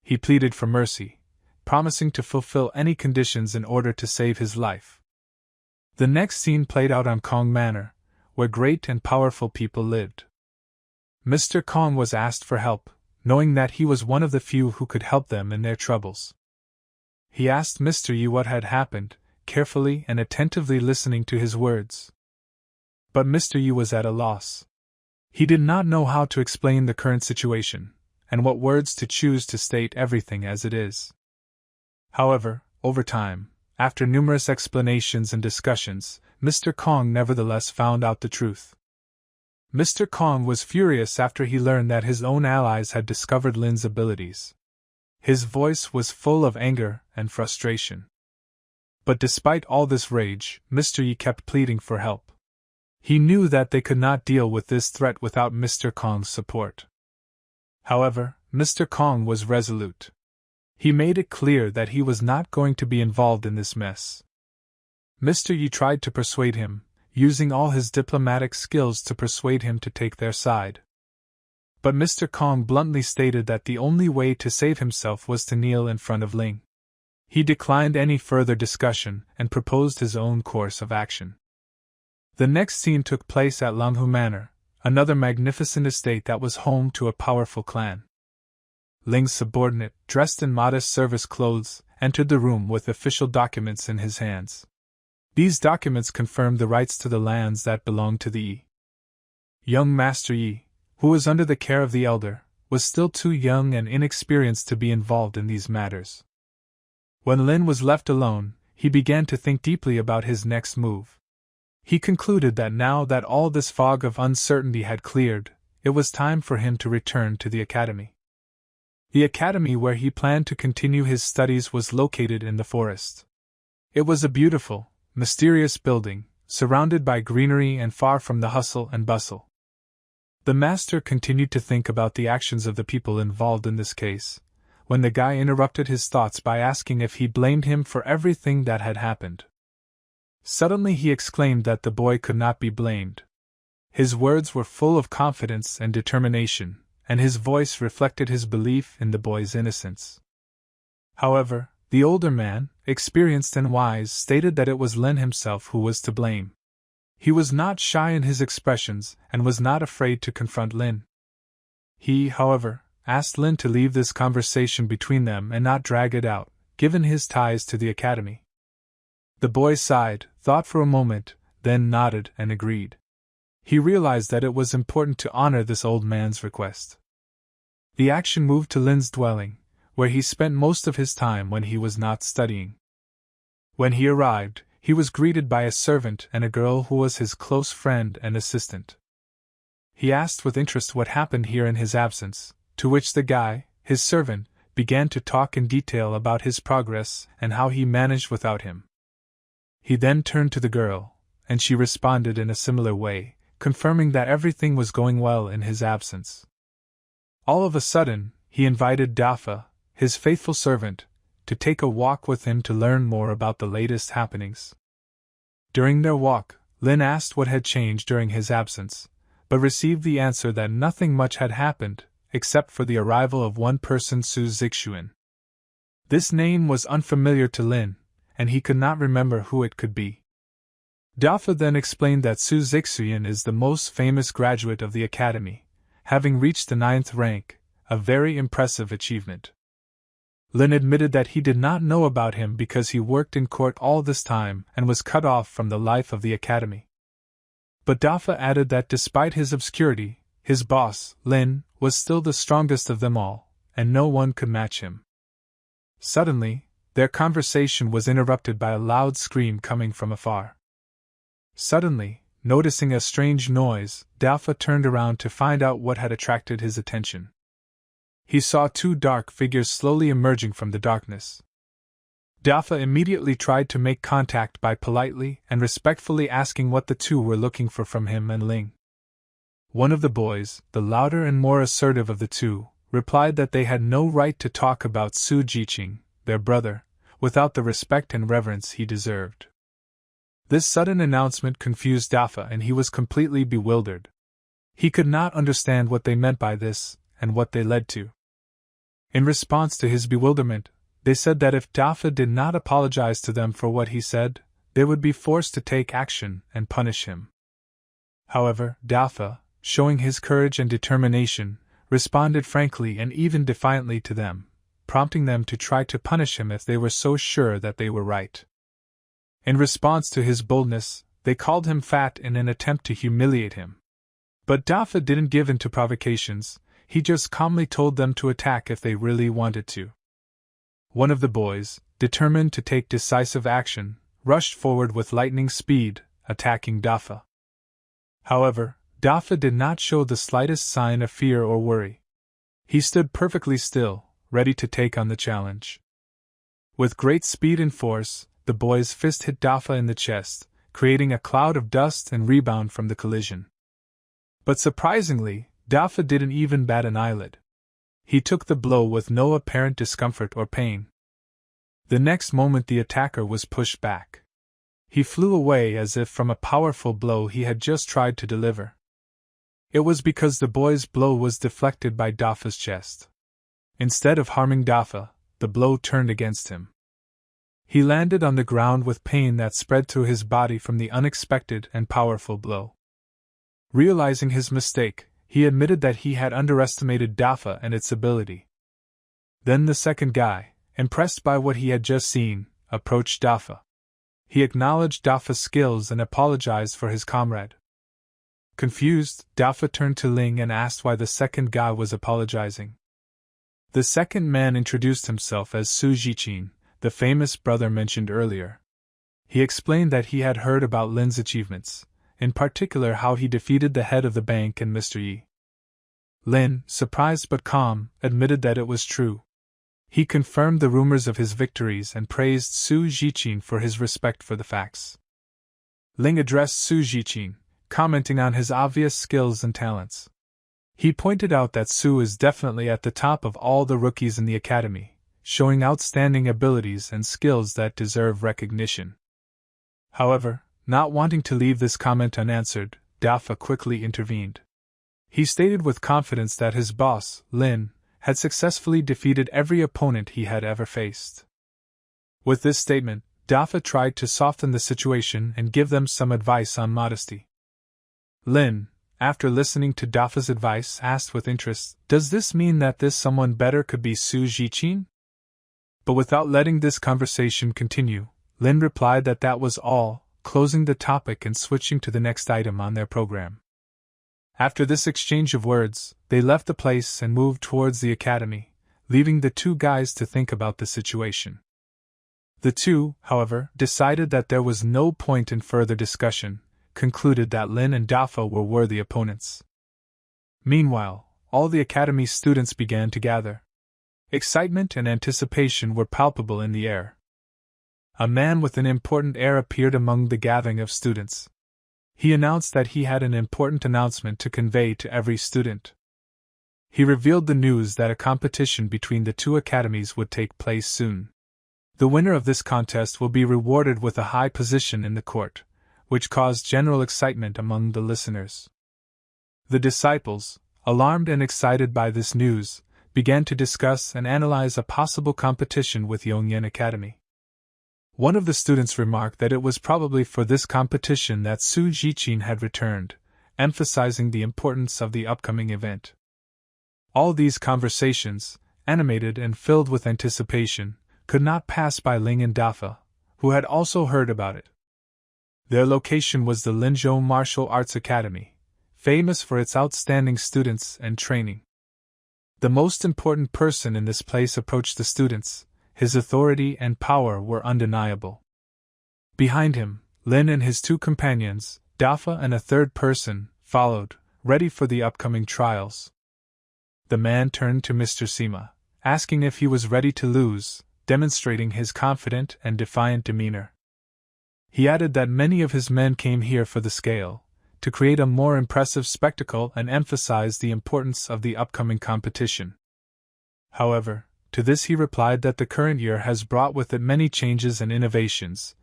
He pleaded for mercy, promising to fulfill any conditions in order to save his life. The next scene played out on Kong Manor, where great and powerful people lived. Mr. Kong was asked for help, knowing that he was one of the few who could help them in their troubles. He asked Mr. Yi what had happened, carefully and attentively listening to his words. But Mr. Yi was at a loss. He did not know how to explain the current situation, and what words to choose to state everything as it is. However, over time, After numerous explanations and discussions, Mr. Kong nevertheless found out the truth. Mr. Kong was furious after he learned that his own allies had discovered Lin's abilities. His voice was full of anger and frustration. But despite all this rage, Mr. Yi kept pleading for help. He knew that they could not deal with this threat without Mr. Kong's support. However, Mr. Kong was resolute. He made it clear that he was not going to be involved in this mess. Mr. Yi tried to persuade him, using all his diplomatic skills to persuade him to take their side. But Mr. Kong bluntly stated that the only way to save himself was to kneel in front of Ling. He declined any further discussion and proposed his own course of action. The next scene took place at MANHUA Manor, another magnificent estate that was home to a powerful clan. Ling's subordinate, dressed in modest service clothes, entered the room with official documents in his hands. These documents confirmed the rights to the lands that belonged to the Yi. Young Master Yi, who was under the care of the elder, was still too young and inexperienced to be involved in these matters. When Lin was left alone, he began to think deeply about his next move. He concluded that now that all this fog of uncertainty had cleared, it was time for him to return to the academy. The academy where he planned to continue his studies was located in the forest. It was a beautiful, mysterious building, surrounded by greenery and far from the hustle and bustle. The master continued to think about the actions of the people involved in this case, when the guy interrupted his thoughts by asking if he blamed him for everything that had happened. Suddenly he exclaimed that the boy could not be blamed. His words were full of confidence and determination, and his voice reflected his belief in the boy's innocence. However, the older man, experienced and wise, stated that it was Lin himself who was to blame. He was not shy in his expressions and was not afraid to confront Lin. He, however, asked Lin to leave this conversation between them and not drag it out, given his ties to the academy. The boy sighed, thought for a moment, then nodded and agreed. He realized that it was important to honor this old man's request. The action moved to Lin's dwelling, where he spent most of his time when he was not studying. When he arrived, he was greeted by a servant and a girl who was his close friend and assistant. He asked with interest what happened here in his absence, to which the guy, his servant, began to talk in detail about his progress and how he managed without him. He then turned to the girl, and she responded in a similar way, confirming that everything was going well in his absence. All of a sudden, he invited Dafa, his faithful servant, to take a walk with him to learn more about the latest happenings. During their walk, Lin asked what had changed during his absence, but received the answer that nothing much had happened, except for the arrival of one person, Su Zixuan. This name was unfamiliar to Lin, and he could not remember who it could be. Dafa then explained that Su Zixuan is the most famous graduate of the academy, having reached the 9th rank, a very impressive achievement. Lin admitted that he did not know about him because he worked in court all this time and was cut off from the life of the academy. But Dafa added that despite his obscurity, his boss, Lin, was still the strongest of them all, and no one could match him. Suddenly, their conversation was interrupted by a loud scream coming from afar. Suddenly, noticing a strange noise, Dafa turned around to find out what had attracted his attention. He saw two dark figures slowly emerging from the darkness. Dafa immediately tried to make contact by politely and respectfully asking what the two were looking for from him and Ling. One of the boys, the louder and more assertive of the two, replied that they had no right to talk about Su Jiqing, their brother, without the respect and reverence he deserved. This sudden announcement confused Dafa and he was completely bewildered. He could not understand what they meant by this, and what they led to. In response to his bewilderment, they said that if Dafa did not apologize to them for what he said, they would be forced to take action and punish him. However, Dafa, showing his courage and determination, responded frankly and even defiantly to them, prompting them to try to punish him if they were so sure that they were right. In response to his boldness, they called him fat in an attempt to humiliate him. But Dafa didn't give in to provocations, he just calmly told them to attack if they really wanted to. One of the boys, determined to take decisive action, rushed forward with lightning speed, attacking Dafa. However, Dafa did not show the slightest sign of fear or worry. He stood perfectly still, ready to take on the challenge. With great speed and force, the boy's fist hit Dafa in the chest, creating a cloud of dust and rebound from the collision. But surprisingly, Dafa didn't even bat an eyelid. He took the blow with no apparent discomfort or pain. The next moment the attacker was pushed back. He flew away as if from a powerful blow he had just tried to deliver. It was because the boy's blow was deflected by Dafa's chest. Instead of harming Dafa, the blow turned against him. He landed on the ground with pain that spread through his body from the unexpected and powerful blow. Realizing his mistake, he admitted that he had underestimated Dafa and its ability. Then the second guy, impressed by what he had just seen, approached Dafa. He acknowledged Dafa's skills and apologized for his comrade. Confused, Dafa turned to Ling and asked why the second guy was apologizing. The second man introduced himself as Su Jichin, the famous brother mentioned earlier. He explained that he had heard about Lin's achievements, in particular how he defeated the head of the bank and Mr. Yi. Lin, surprised but calm, admitted that it was true. He confirmed the rumors of his victories and praised Su Jichin for his respect for the facts. Ling addressed Su Jichin, commenting on his obvious skills and talents. He pointed out that Su is definitely at the top of all the rookies in the academy, showing outstanding abilities and skills that deserve recognition. However, not wanting to leave this comment unanswered, Dafa quickly intervened. He stated with confidence that his boss, Lin, had successfully defeated every opponent he had ever faced. With this statement, Dafa tried to soften the situation and give them some advice on modesty. Lin, after listening to Dafa's advice, asked with interest, "Does this mean that this someone better could be Su Jichin?" But without letting this conversation continue, Lin replied that was all, closing the topic and switching to the next item on their program. After this exchange of words, they left the place and moved towards the academy, leaving the two guys to think about the situation. The two, however, decided that there was no point in further discussion, concluded that Lin and Dafa were worthy opponents. Meanwhile, all the academy's students began to gather. Excitement and anticipation were palpable in the air. A man with an important air appeared among the gathering of students. He announced that he had an important announcement to convey to every student. He revealed the news that a competition between the two academies would take place soon. The winner of this contest will be rewarded with a high position in the court, which caused general excitement among the listeners. The disciples, alarmed and excited by this news, began to discuss and analyze a possible competition with Yongyan Academy. One of the students remarked that it was probably for this competition that Su Jichin had returned, emphasizing the importance of the upcoming event. All these conversations, animated and filled with anticipation, could not pass by Ling and Dafa, who had also heard about it. Their location was the Linzhou Martial Arts Academy, famous for its outstanding students and training. The most important person in this place approached the students. His authority and power were undeniable. Behind him, Lin and his two companions, Dafa and a third person, followed, ready for the upcoming trials. The man turned to Mr. Sima, asking if he was ready to lose, demonstrating his confident and defiant demeanor. He added that many of his men came here for the scale, to create a more impressive spectacle and emphasize the importance of the upcoming competition. However, to this he replied that the current year has brought with it many changes and innovations,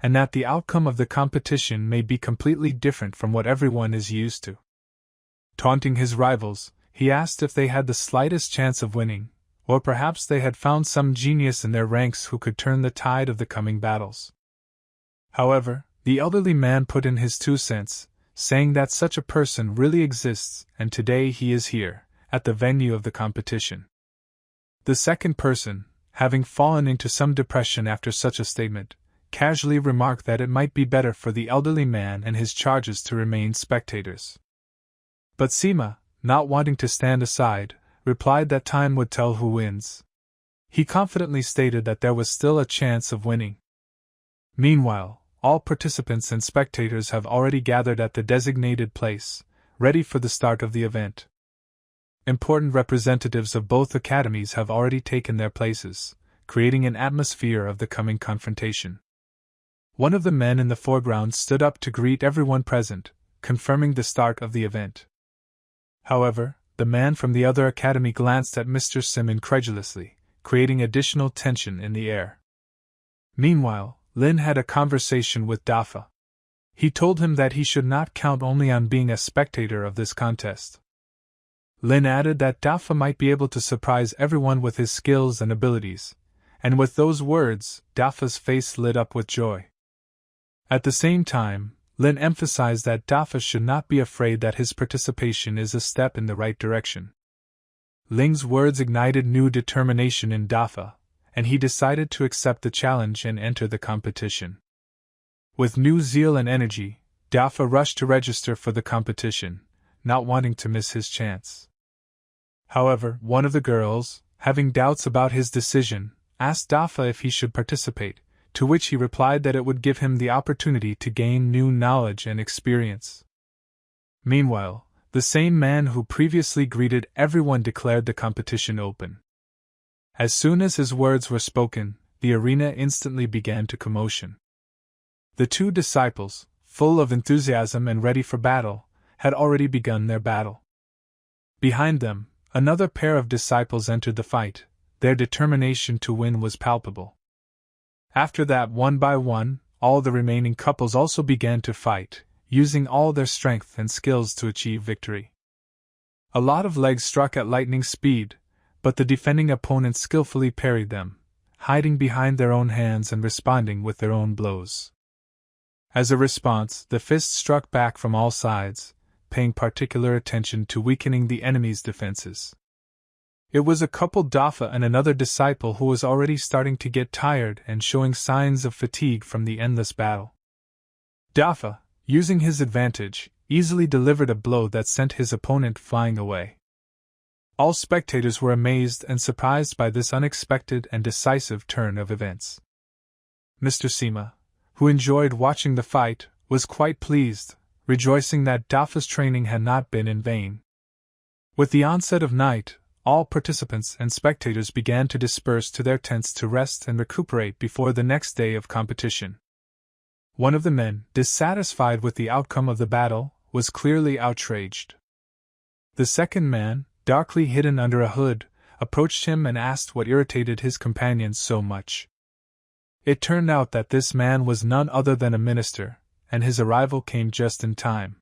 and that the outcome of the competition may be completely different from what everyone is used to. Taunting his rivals, he asked if they had the slightest chance of winning, or perhaps they had found some genius in their ranks who could turn the tide of the coming battles. However, the elderly man put in his 2 cents, saying that such a person really exists, and today he is here, at the venue of the competition. The second person, having fallen into some depression after such a statement, casually remarked that it might be better for the elderly man and his charges to remain spectators. But Sima, not wanting to stand aside, replied that time would tell who wins. He confidently stated that there was still a chance of winning. Meanwhile, all participants and spectators have already gathered at the designated place, ready for the start of the event. Important representatives of both academies have already taken their places, creating an atmosphere of the coming confrontation. One of the men in the foreground stood up to greet everyone present, confirming the start of the event. However, the man from the other academy glanced at Mr. Sim incredulously, creating additional tension in the air. Meanwhile, Lin had a conversation with Dafa. He told him that he should not count only on being a spectator of this contest. Lin added that Dafa might be able to surprise everyone with his skills and abilities, and with those words, Dafa's face lit up with joy. At the same time, Lin emphasized that Dafa should not be afraid that his participation is a step in the right direction. Ling's words ignited new determination in Dafa, and he decided to accept the challenge and enter the competition. With new zeal and energy, Dafa rushed to register for the competition, not wanting to miss his chance. However, one of the girls, having doubts about his decision, asked Dafa if he should participate, to which he replied that it would give him the opportunity to gain new knowledge and experience. Meanwhile, the same man who previously greeted everyone declared the competition open. As soon as his words were spoken, the arena instantly began to commotion. The two disciples, full of enthusiasm and ready for battle, had already begun their battle. Behind them, another pair of disciples entered the fight. Their determination to win was palpable. After that, one by one, all the remaining couples also began to fight, using all their strength and skills to achieve victory. A lot of legs struck at lightning speed, but the defending opponents skillfully parried them, hiding behind their own hands and responding with their own blows. As a response, the fists struck back from all sides, paying particular attention to weakening the enemy's defenses. It was a couple, Dafa and another disciple, who was already starting to get tired and showing signs of fatigue from the endless battle. Dafa, using his advantage, easily delivered a blow that sent his opponent flying away. All spectators were amazed and surprised by this unexpected and decisive turn of events. Mr. Sima, who enjoyed watching the fight, was quite pleased, rejoicing that Dafa's training had not been in vain. With the onset of night, all participants and spectators began to disperse to their tents to rest and recuperate before the next day of competition. One of the men, dissatisfied with the outcome of the battle, was clearly outraged. The second man, darkly hidden under a hood, approached him and asked what irritated his companions so much. It turned out that this man was none other than a minister, and his arrival came just in time.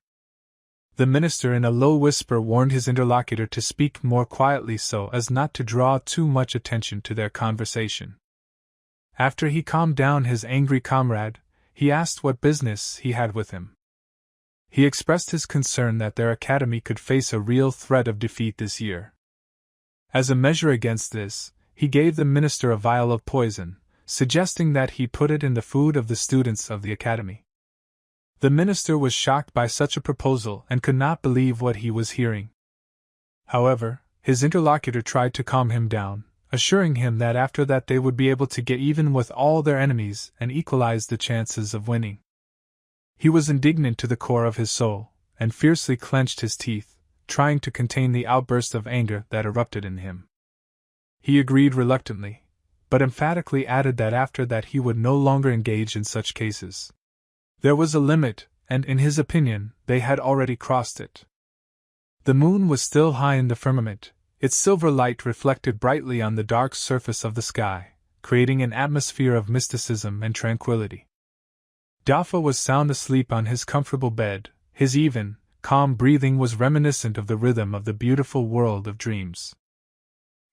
The minister in a low whisper warned his interlocutor to speak more quietly so as not to draw too much attention to their conversation. After he calmed down his angry comrade, he asked what business he had with him. He expressed his concern that their academy could face a real threat of defeat this year. As a measure against this, he gave the minister a vial of poison, suggesting that he put it in the food of the students of the academy. The minister was shocked by such a proposal and could not believe what he was hearing. However, his interlocutor tried to calm him down, assuring him that after that they would be able to get even with all their enemies and equalize the chances of winning. He was indignant to the core of his soul, and fiercely clenched his teeth, trying to contain the outburst of anger that erupted in him. He agreed reluctantly, but emphatically added that after that he would no longer engage in such cases. There was a limit, and in his opinion, they had already crossed it. The moon was still high in the firmament, its silver light reflected brightly on the dark surface of the sky, creating an atmosphere of mysticism and tranquility. Dafa was sound asleep on his comfortable bed. His even, calm breathing was reminiscent of the rhythm of the beautiful world of dreams.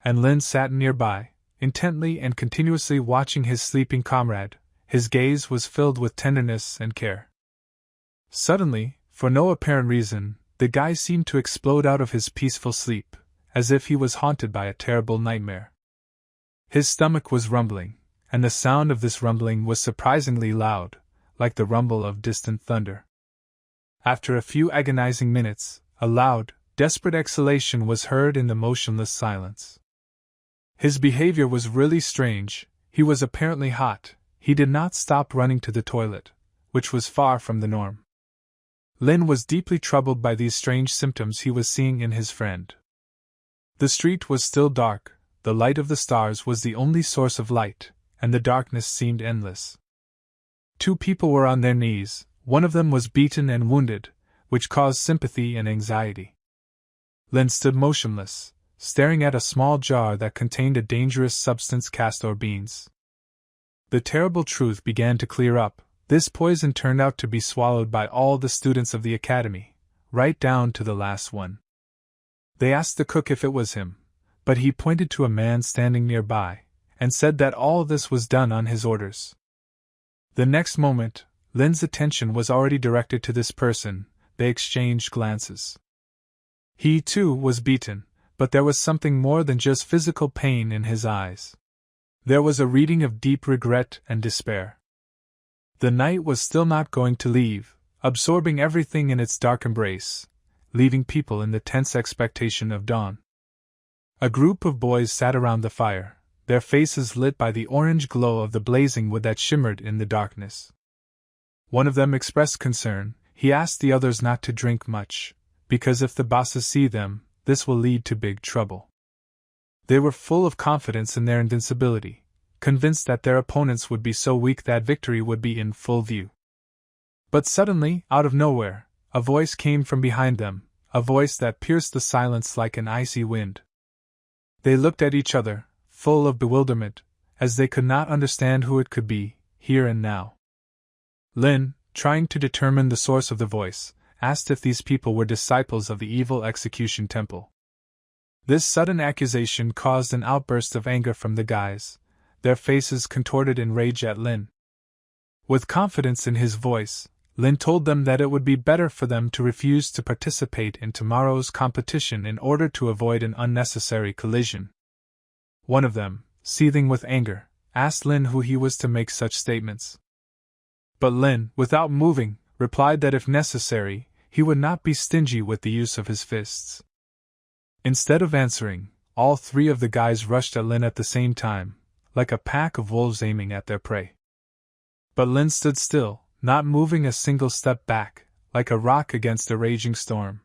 And Lin sat nearby, intently and continuously watching his sleeping comrade. His gaze was filled with tenderness and care. Suddenly, for no apparent reason, the guy seemed to explode out of his peaceful sleep, as if he was haunted by a terrible nightmare. His stomach was rumbling, and the sound of this rumbling was surprisingly loud, like the rumble of distant thunder. After a few agonizing minutes, a loud, desperate exhalation was heard in the motionless silence. His behavior was really strange. He was apparently hot. He did not stop running to the toilet, which was far from the norm. Lin was deeply troubled by these strange symptoms he was seeing in his friend. The street was still dark, the light of the stars was the only source of light, and the darkness seemed endless. Two people were on their knees, one of them was beaten and wounded, which caused sympathy and anxiety. Lin stood motionless, staring at a small jar that contained a dangerous substance, castor beans. The terrible truth began to clear up. This poison turned out to be swallowed by all the students of the academy, right down to the last one. They asked the cook if it was him, but he pointed to a man standing nearby, and said that all this was done on his orders. The next moment, Lin's attention was already directed to this person. They exchanged glances. He, too, was beaten, but there was something more than just physical pain in his eyes. There was a reading of deep regret and despair. The night was still not going to leave, absorbing everything in its dark embrace, leaving people in the tense expectation of dawn. A group of boys sat around the fire, their faces lit by the orange glow of the blazing wood that shimmered in the darkness. One of them expressed concern. He asked the others not to drink much, because if the bosses see them, this will lead to big trouble. They were full of confidence in their invincibility, convinced that their opponents would be so weak that victory would be in full view. But suddenly, out of nowhere, a voice came from behind them, a voice that pierced the silence like an icy wind. They looked at each other, full of bewilderment, as they could not understand who it could be, here and now. Lin, trying to determine the source of the voice, asked if these people were disciples of the evil execution temple. This sudden accusation caused an outburst of anger from the guys, their faces contorted in rage at Lin. With confidence in his voice, Lin told them that it would be better for them to refuse to participate in tomorrow's competition in order to avoid an unnecessary collision. One of them, seething with anger, asked Lin who he was to make such statements. But Lin, without moving, replied that if necessary, he would not be stingy with the use of his fists. Instead of answering, all three of the guys rushed at Lin at the same time, like a pack of wolves aiming at their prey. But Lin stood still, not moving a single step back, like a rock against a raging storm.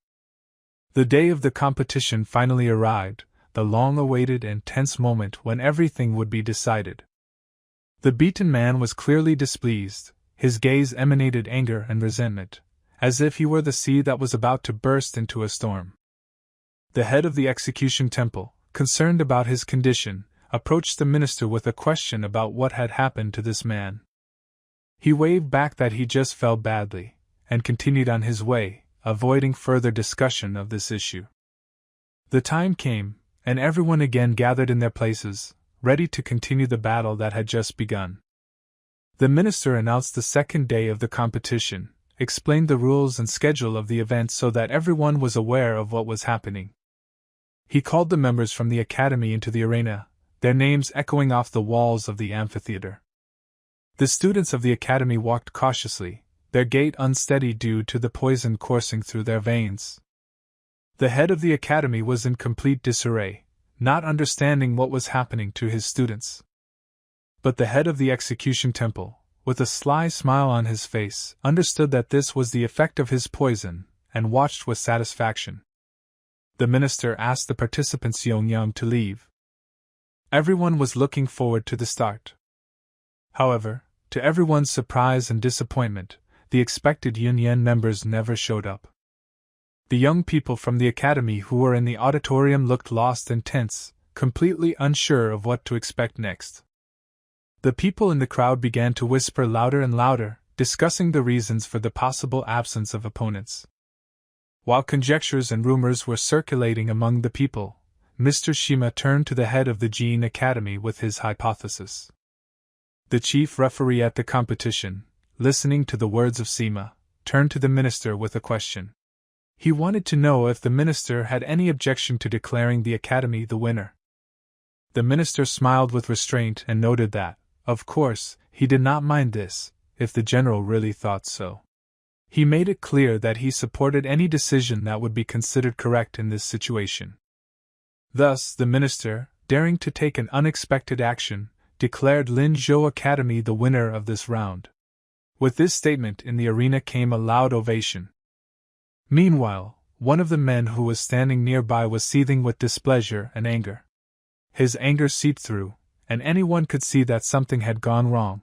The day of the competition finally arrived, the long-awaited and tense moment when everything would be decided. The beaten man was clearly displeased. His gaze emanated anger and resentment, as if he were the sea that was about to burst into a storm. The head of the execution temple, concerned about his condition, approached the minister with a question about what had happened to this man. He waved back that he just fell badly, and continued on his way, avoiding further discussion of this issue. The time came, and everyone again gathered in their places, ready to continue the battle that had just begun. The minister announced the second day of the competition, explained the rules and schedule of the event so that everyone was aware of what was happening. He called the members from the academy into the arena, their names echoing off the walls of the amphitheater. The students of the academy walked cautiously, their gait unsteady due to the poison coursing through their veins. The head of the academy was in complete disarray, not understanding what was happening to his students. But the head of the execution temple, with a sly smile on his face, understood that this was the effect of his poison, and watched with satisfaction. The minister asked the participants Yong to leave. Everyone was looking forward to the start. However, to everyone's surprise and disappointment, the expected Yunyan members never showed up. The young people from the academy who were in the auditorium looked lost and tense, completely unsure of what to expect next. The people in the crowd began to whisper louder and louder, discussing the reasons for the possible absence of opponents. While conjectures and rumors were circulating among the people, Mr. Shima turned to the head of the Jin Academy with his hypothesis. The chief referee at the competition, listening to the words of Sima, turned to the minister with a question. He wanted to know if the minister had any objection to declaring the academy the winner. The minister smiled with restraint and noted that, of course, he did not mind this, if the general really thought so. He made it clear that he supported any decision that would be considered correct in this situation. Thus, the minister, daring to take an unexpected action, declared Lin Zhou Academy the winner of this round. With this statement in the arena came a loud ovation. Meanwhile, one of the men who was standing nearby was seething with displeasure and anger. His anger seeped through, and anyone could see that something had gone wrong.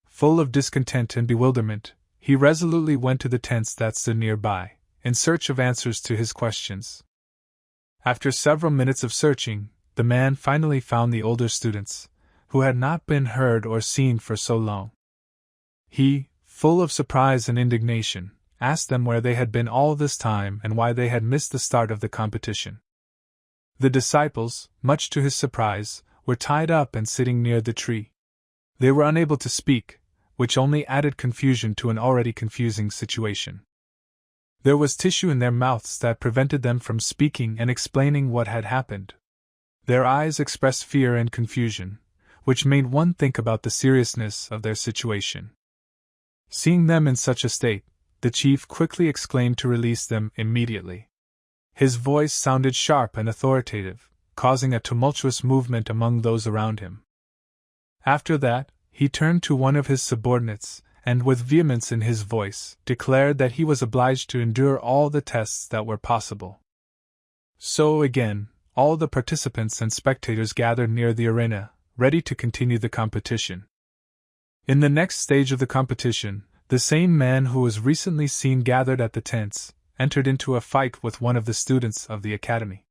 Full of discontent and bewilderment, he resolutely went to the tents that stood nearby, in search of answers to his questions. After several minutes of searching, the man finally found the older students, who had not been heard or seen for so long. He, full of surprise and indignation, asked them where they had been all this time and why they had missed the start of the competition. The disciples, much to his surprise, were tied up and sitting near the tree. They were unable to speak, which only added confusion to an already confusing situation. There was tissue in their mouths that prevented them from speaking and explaining what had happened. Their eyes expressed fear and confusion, which made one think about the seriousness of their situation. Seeing them in such a state, the chief quickly exclaimed to release them immediately. His voice sounded sharp and authoritative, causing a tumultuous movement among those around him. After that, he turned to one of his subordinates, and with vehemence in his voice, declared that he was obliged to endure all the tests that were possible. So again, all the participants and spectators gathered near the arena, ready to continue the competition. In the next stage of the competition, the same man who was recently seen gathered at the tents entered into a fight with one of the students of the academy.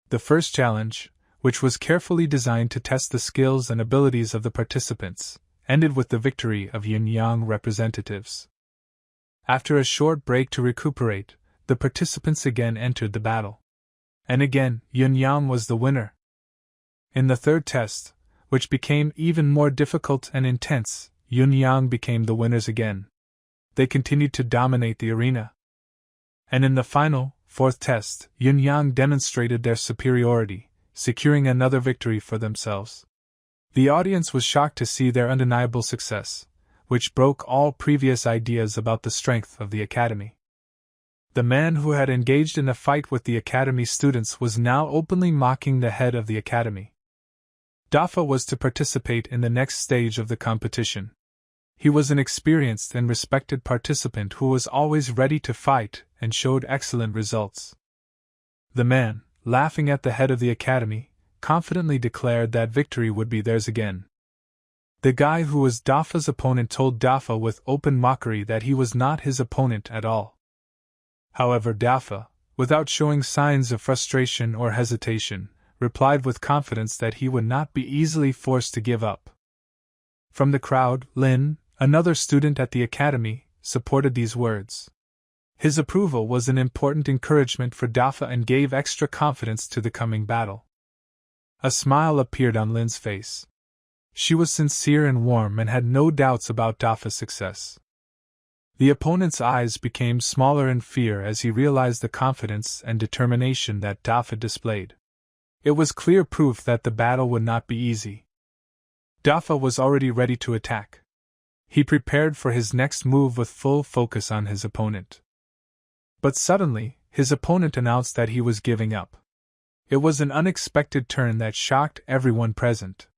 The first challenge, which was carefully designed to test the skills and abilities of the participants, ended with the victory of yin-yang representatives. After a short break to recuperate, the participants again entered the battle. And again, yin-yang was the winner. In the third test, which became even more difficult and intense, yin-yang became the winners again. They continued to dominate the arena. And in the final, fourth test, yin-yang demonstrated their superiority, securing another victory for themselves. The audience was shocked to see their undeniable success, which broke all previous ideas about the strength of the academy. The man who had engaged in a fight with the academy students was now openly mocking the head of the academy. Dafa was to participate in the next stage of the competition. He was an experienced and respected participant who was always ready to fight and showed excellent results. The man, laughing at the head of the academy, confidently declared that victory would be theirs again. The guy who was Dafa's opponent told Dafa with open mockery that he was not his opponent at all. However, Dafa, without showing signs of frustration or hesitation, replied with confidence that he would not be easily forced to give up. From the crowd, Lin, another student at the academy, supported these words. His approval was an important encouragement for Dafa and gave extra confidence to the coming battle. A smile appeared on Lin's face. She was sincere and warm and had no doubts about Dafa's success. The opponent's eyes became smaller in fear as he realized the confidence and determination that Dafa displayed. It was clear proof that the battle would not be easy. Dafa was already ready to attack. He prepared for his next move with full focus on his opponent. But suddenly, his opponent announced that he was giving up. It was an unexpected turn that shocked everyone present.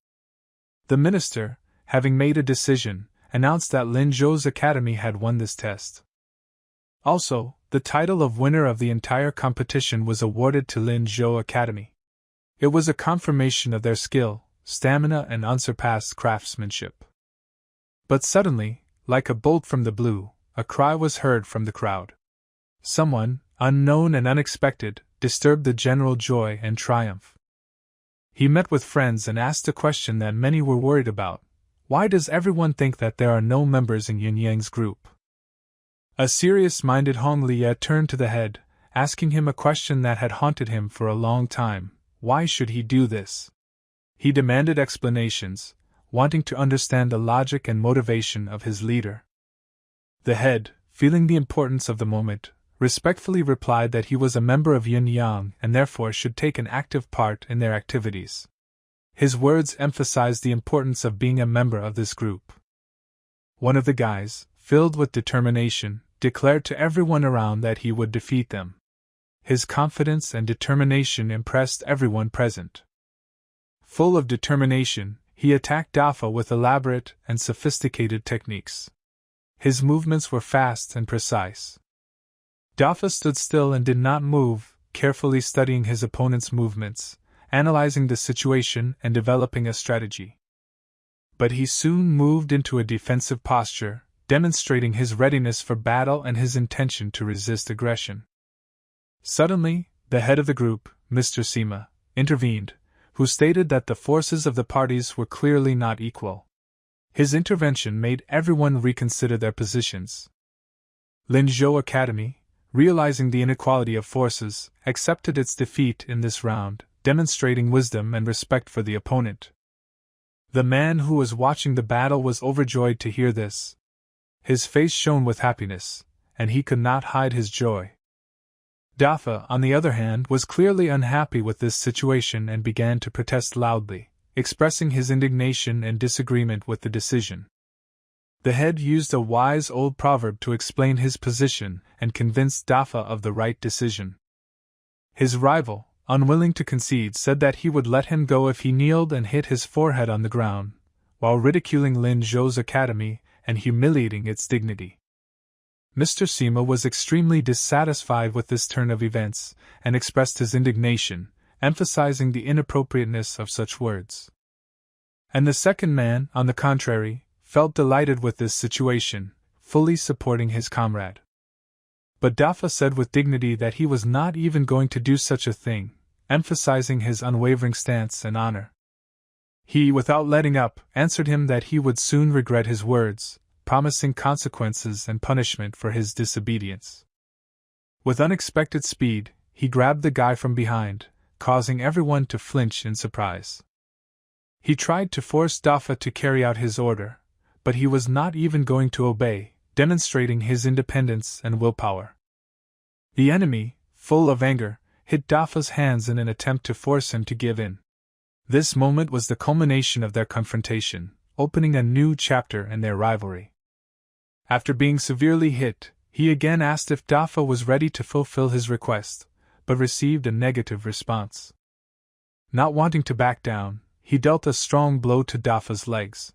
The minister, having made a decision, announced that Lin Zhou's academy had won this test. Also, the title of winner of the entire competition was awarded to Lin Zhou Academy. It was a confirmation of their skill, stamina, and unsurpassed craftsmanship. But suddenly, like a bolt from the blue, a cry was heard from the crowd. Someone, unknown and unexpected, disturbed the general joy and triumph. He met with friends and asked a question that many were worried about. Why does everyone think that there are no members in Yin Yang's group? A serious-minded Hong Liye turned to the head, asking him a question that had haunted him for a long time. Why should he do this? He demanded explanations, wanting to understand the logic and motivation of his leader. The head, feeling the importance of the moment, respectfully replied that he was a member of Yin Yang and therefore should take an active part in their activities. His words emphasized the importance of being a member of this group. One of the guys, filled with determination, declared to everyone around that he would defeat them. His confidence and determination impressed everyone present. Full of determination, he attacked Dafa with elaborate and sophisticated techniques. His movements were fast and precise. Dafa stood still and did not move, carefully studying his opponent's movements, analyzing the situation and developing a strategy. But he soon moved into a defensive posture, demonstrating his readiness for battle and his intention to resist aggression. Suddenly, the head of the group, Mr. Sima, intervened, who stated that the forces of the parties were clearly not equal. His intervention made everyone reconsider their positions. Linzhou Academy, realizing the inequality of forces, accepted its defeat in this round, demonstrating wisdom and respect for the opponent. The man who was watching the battle was overjoyed to hear this. His face shone with happiness, and he could not hide his joy. Dafa, on the other hand, was clearly unhappy with this situation and began to protest loudly, expressing his indignation and disagreement with the decision. The head used a wise old proverb to explain his position and convince Dafa of the right decision. His rival, unwilling to concede, said that he would let him go if he kneeled and hit his forehead on the ground, while ridiculing Lin Zhou's academy and humiliating its dignity. Mr. Sima was extremely dissatisfied with this turn of events and expressed his indignation, emphasizing the inappropriateness of such words. And the second man, on the contrary, felt delighted with this situation, fully supporting his comrade. But Dafa said with dignity that he was not even going to do such a thing, emphasizing his unwavering stance and honor. He, without letting up, answered him that he would soon regret his words, promising consequences and punishment for his disobedience. With unexpected speed, he grabbed the guy from behind, causing everyone to flinch in surprise. He tried to force Dafa to carry out his order, but he was not even going to obey, demonstrating his independence and willpower. The enemy, full of anger, hit Dafa's hands in an attempt to force him to give in. This moment was the culmination of their confrontation, opening a new chapter in their rivalry. After being severely hit, he again asked if Dafa was ready to fulfill his request, but received a negative response. Not wanting to back down, he dealt a strong blow to Dafa's legs.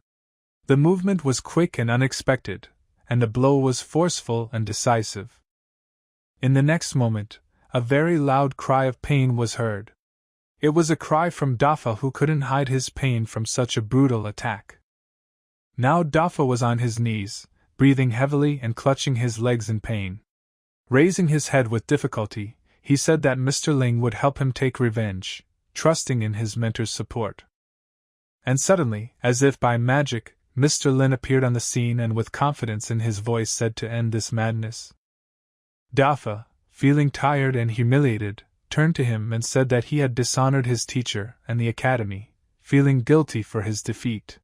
The movement was quick and unexpected, and the blow was forceful and decisive. In the next moment, a very loud cry of pain was heard. It was a cry from Dafa, who couldn't hide his pain from such a brutal attack. Now Dafa was on his knees, breathing heavily and clutching his legs in pain. Raising his head with difficulty, he said that Mr. Ling would help him take revenge, trusting in his mentor's support. And suddenly, as if by magic, Mr. Lin appeared on the scene and with confidence in his voice said to end this madness. Dafa, feeling tired and humiliated, turned to him and said that he had dishonored his teacher and the academy, feeling guilty for his defeat.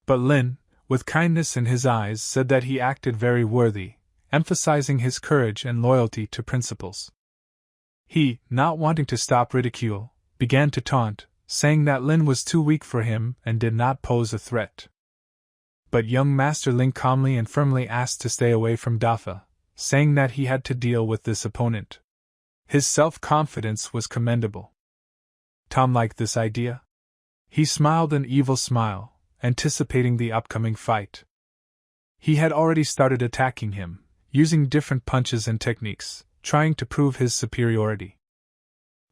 But Lin, with kindness in his eyes, said that he acted very worthy, emphasizing his courage and loyalty to principles. He, not wanting to stop ridicule, began to taunt, saying that Lin was too weak for him and did not pose a threat. But young Master Ling calmly and firmly asked to stay away from Dafa, saying that he had to deal with this opponent. His self-confidence was commendable. Tom liked this idea. He smiled an evil smile, anticipating the upcoming fight. He had already started attacking him, using different punches and techniques, trying to prove his superiority.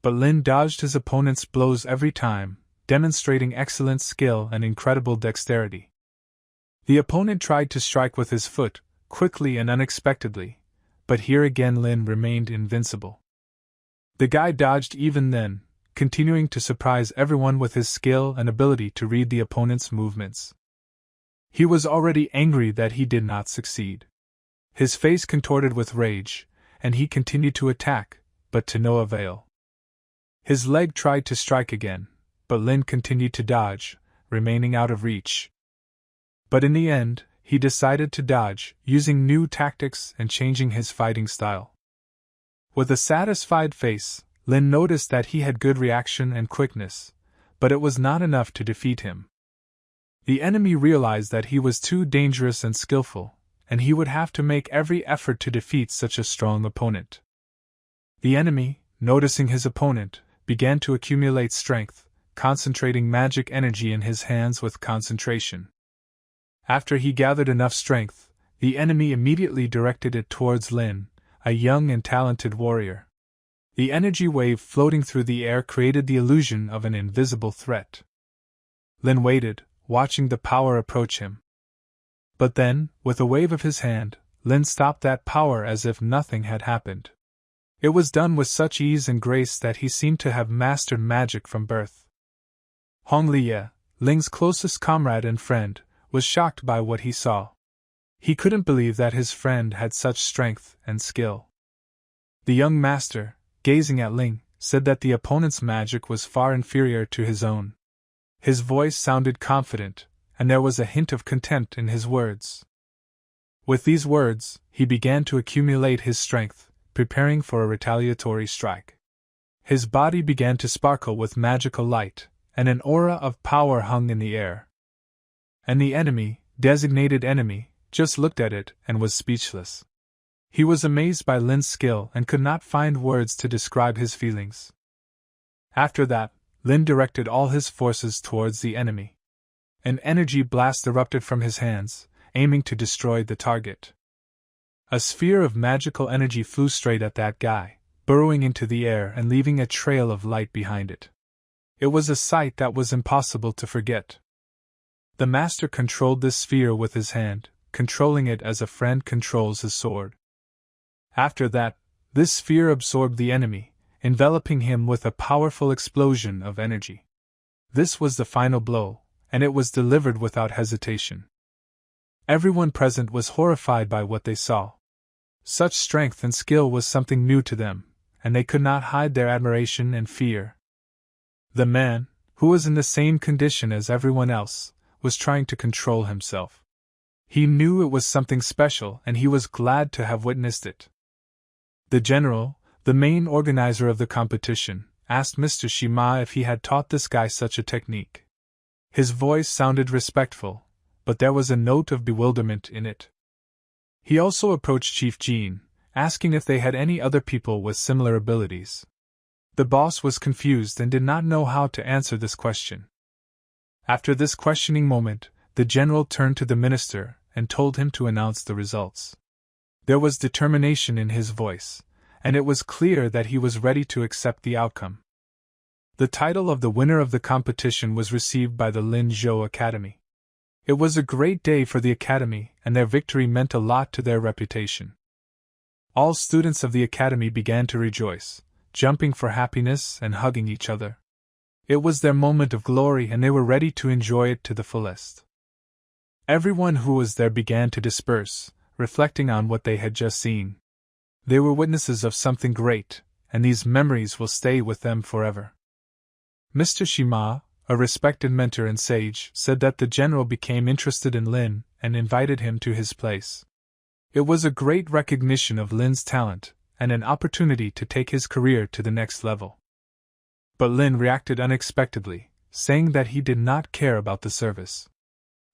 But Lin dodged his opponent's blows every time, demonstrating excellent skill and incredible dexterity. The opponent tried to strike with his foot, quickly and unexpectedly, but here again Lin remained invincible. The guy dodged even then, continuing to surprise everyone with his skill and ability to read the opponent's movements. He was already angry that he did not succeed. His face contorted with rage, and he continued to attack, but to no avail. His leg tried to strike again, but Lin continued to dodge, remaining out of reach. But in the end, he decided to dodge, using new tactics and changing his fighting style. With a satisfied face, Lin noticed that he had good reaction and quickness, but it was not enough to defeat him. The enemy realized that he was too dangerous and skillful, and he would have to make every effort to defeat such a strong opponent. The enemy, noticing his opponent, began to accumulate strength, concentrating magic energy in his hands with concentration. After he gathered enough strength, the enemy immediately directed it towards Lin, a young and talented warrior. The energy wave floating through the air created the illusion of an invisible threat. Lin waited, watching the power approach him. But then, with a wave of his hand, Lin stopped that power as if nothing had happened. It was done with such ease and grace that he seemed to have mastered magic from birth. Hong Liye, Ling's closest comrade and friend, was shocked by what he saw. He couldn't believe that his friend had such strength and skill. The young master, gazing at Ling, said that the opponent's magic was far inferior to his own. His voice sounded confident, and there was a hint of contempt in his words. With these words, he began to accumulate his strength, preparing for a retaliatory strike. His body began to sparkle with magical light, and an aura of power hung in the air. And the enemy, designated enemy, just looked at it and was speechless. He was amazed by Lin's skill and could not find words to describe his feelings. After that, Lin directed all his forces towards the enemy. An energy blast erupted from his hands, aiming to destroy the target. A sphere of magical energy flew straight at that guy, burrowing into the air and leaving a trail of light behind it. It was a sight that was impossible to forget. The master controlled this sphere with his hand, controlling it as a friend controls his sword. After that, this sphere absorbed the enemy, enveloping him with a powerful explosion of energy. This was the final blow, and it was delivered without hesitation. Everyone present was horrified by what they saw. Such strength and skill was something new to them, and they could not hide their admiration and fear. The man, who was in the same condition as everyone else, was trying to control himself. He knew it was something special and he was glad to have witnessed it. The general, the main organizer of the competition, asked Mr. Shima if he had taught this guy such a technique. His voice sounded respectful, but there was a note of bewilderment in it. He also approached Chief Jean, asking if they had any other people with similar abilities. The boss was confused and did not know how to answer this question. After this questioning moment, the general turned to the minister and told him to announce the results. There was determination in his voice, and it was clear that he was ready to accept the outcome. The title of the winner of the competition was received by the Lin Zhou Academy. It was a great day for the academy, and their victory meant a lot to their reputation. All students of the academy began to rejoice, jumping for happiness and hugging each other. It was their moment of glory and they were ready to enjoy it to the fullest. Everyone who was there began to disperse, reflecting on what they had just seen. They were witnesses of something great, and these memories will stay with them forever. Mr. Shima, a respected mentor and sage, said that the general became interested in Lin and invited him to his place. It was a great recognition of Lin's talent, and an opportunity to take his career to the next level. But Lin reacted unexpectedly, saying that he did not care about the service.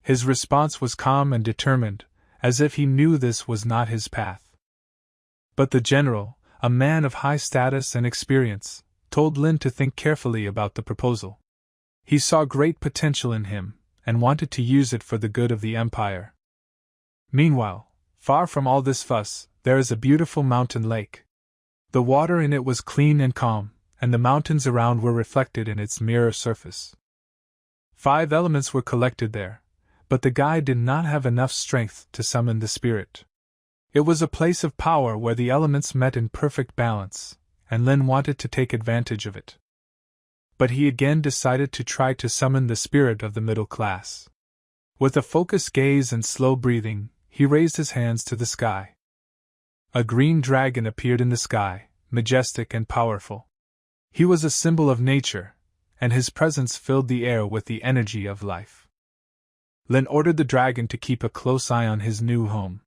His response was calm and determined, as if he knew this was not his path. But the general, a man of high status and experience, told Lin to think carefully about the proposal. He saw great potential in him, and wanted to use it for the good of the empire. Meanwhile, far from all this fuss, there is a beautiful mountain lake. The water in it was clean and calm, and the mountains around were reflected in its mirror surface. 5 elements were collected there, but the guy did not have enough strength to summon the spirit. It was a place of power where the elements met in perfect balance, and Lin wanted to take advantage of it. But he again decided to try to summon the spirit of the middle class. With a focused gaze and slow breathing, he raised his hands to the sky. A green dragon appeared in the sky, majestic and powerful. He was a symbol of nature, and his presence filled the air with the energy of life. Lin ordered the dragon to keep a close eye on his new home.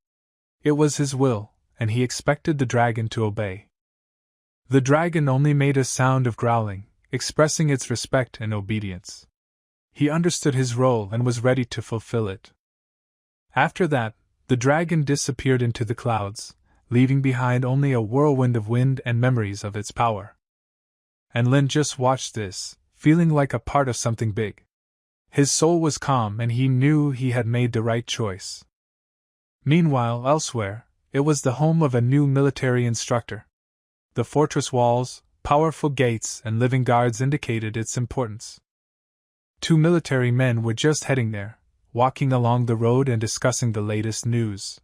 It was his will, and he expected the dragon to obey. The dragon only made a sound of growling, expressing its respect and obedience. He understood his role and was ready to fulfill it. After that, the dragon disappeared into the clouds, leaving behind only a whirlwind of wind and memories of its power. And Lin just watched this, feeling like a part of something big. His soul was calm and he knew he had made the right choice. Meanwhile, elsewhere, it was the home of a new military instructor. The fortress walls, powerful gates, and living guards indicated its importance. 2 military men were just heading there, walking along the road and discussing the latest news.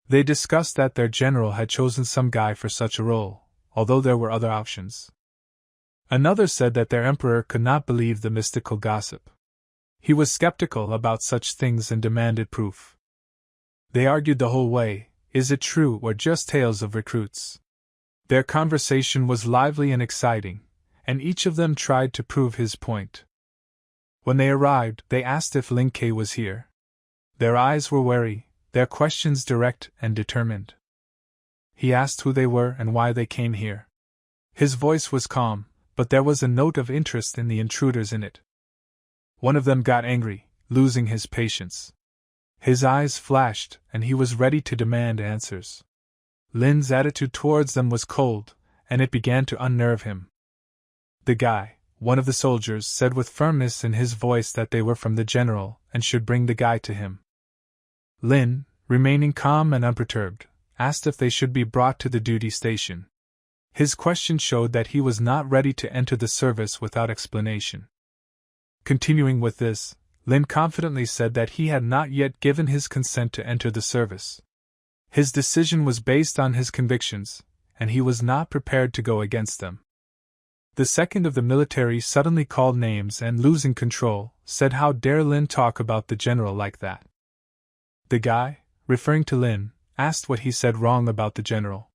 They discussed that their general had chosen some guy for such a role, although there were other options. Another said that their emperor could not believe the mystical gossip. He was skeptical about such things and demanded proof. They argued the whole way, is it true or just tales of recruits? Their conversation was lively and exciting, and each of them tried to prove his point. When they arrived, they asked if Lin Ke was here. Their eyes were wary, their questions direct and determined. He asked who they were and why they came here. His voice was calm, but there was a note of interest in the intruders in it. One of them got angry, losing his patience. His eyes flashed, and he was ready to demand answers. Lin's attitude towards them was cold, and it began to unnerve him. The guy, one of the soldiers, said with firmness in his voice that they were from the general and should bring the guy to him. Lin, remaining calm and unperturbed, asked if they should be brought to the duty station. His question showed that he was not ready to enter the service without explanation. Continuing with this, Lin confidently said that he had not yet given his consent to enter the service. His decision was based on his convictions, and he was not prepared to go against them. The second of the military suddenly called names and, losing control, said, "How dare Lin talk about the general like that?" The guy, referring to Lin, asked what he said wrong about the general.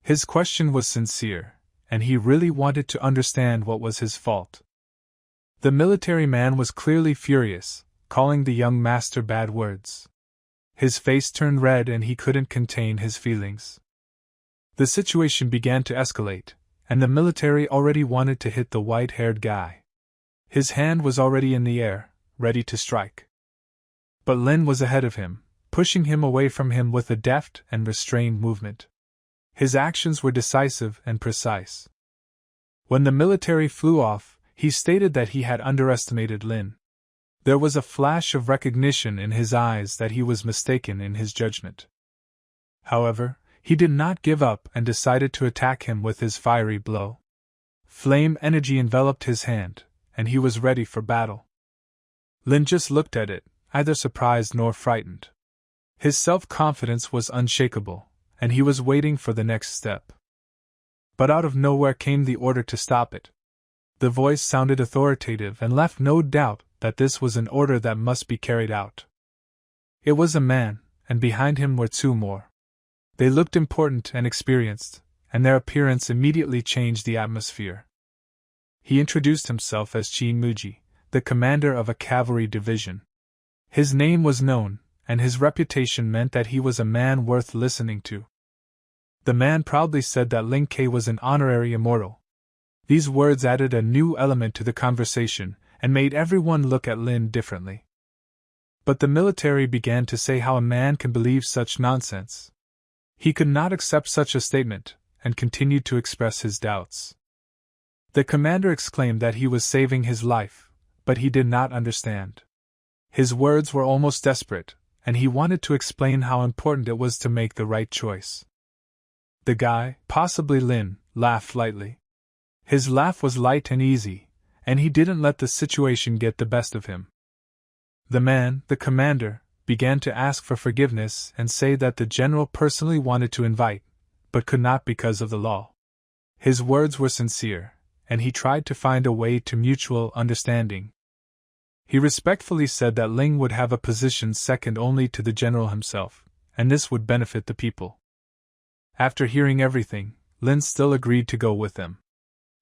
His question was sincere, and he really wanted to understand what was his fault. The military man was clearly furious, calling the young master bad words. His face turned red and he couldn't contain his feelings. The situation began to escalate, and the military already wanted to hit the white-haired guy. His hand was already in the air, ready to strike. But Lin was ahead of him, pushing him away from him with a deft and restrained movement. His actions were decisive and precise. When the military flew off, he stated that he had underestimated Lin. There was a flash of recognition in his eyes that he was mistaken in his judgment. However, he did not give up and decided to attack him with his fiery blow. Flame energy enveloped his hand, and he was ready for battle. Lin just looked at it, neither surprised nor frightened. His self-confidence was unshakable, and he was waiting for the next step. But out of nowhere came the order to stop it. The voice sounded authoritative and left no doubt that this was an order that must be carried out. It was a man, and behind him were 2 more. They looked important and experienced, and their appearance immediately changed the atmosphere. He introduced himself as Chi Muji, the commander of a cavalry division. His name was known, and his reputation meant that he was a man worth listening to. The man proudly said that Lin Ke was an honorary immortal. These words added a new element to the conversation, and made everyone look at Lin differently. But the military began to say how a man can believe such nonsense. He could not accept such a statement, and continued to express his doubts. The commander exclaimed that he was saving his life, but he did not understand. His words were almost desperate, and he wanted to explain how important it was to make the right choice. The guy, possibly Lin, laughed lightly. His laugh was light and easy, and he didn't let the situation get the best of him. The man, the commander, began to ask for forgiveness and say that the general personally wanted to invite, but could not because of the law. His words were sincere, and he tried to find a way to mutual understanding. He respectfully said that Ling would have a position second only to the general himself, and this would benefit the people. After hearing everything, Lin still agreed to go with them.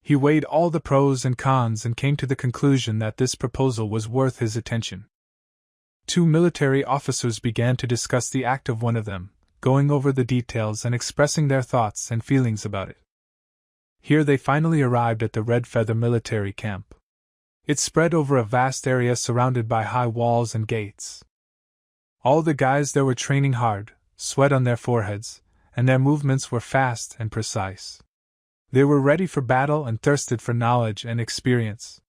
He weighed all the pros and cons and came to the conclusion that this proposal was worth his attention. 2 military officers began to discuss the act of one of them, going over the details and expressing their thoughts and feelings about it. Here they finally arrived at the Red Feather military camp. It spread over a vast area surrounded by high walls and gates. All the guys there were training hard, sweat on their foreheads, and their movements were fast and precise. They were ready for battle and thirsted for knowledge and experience.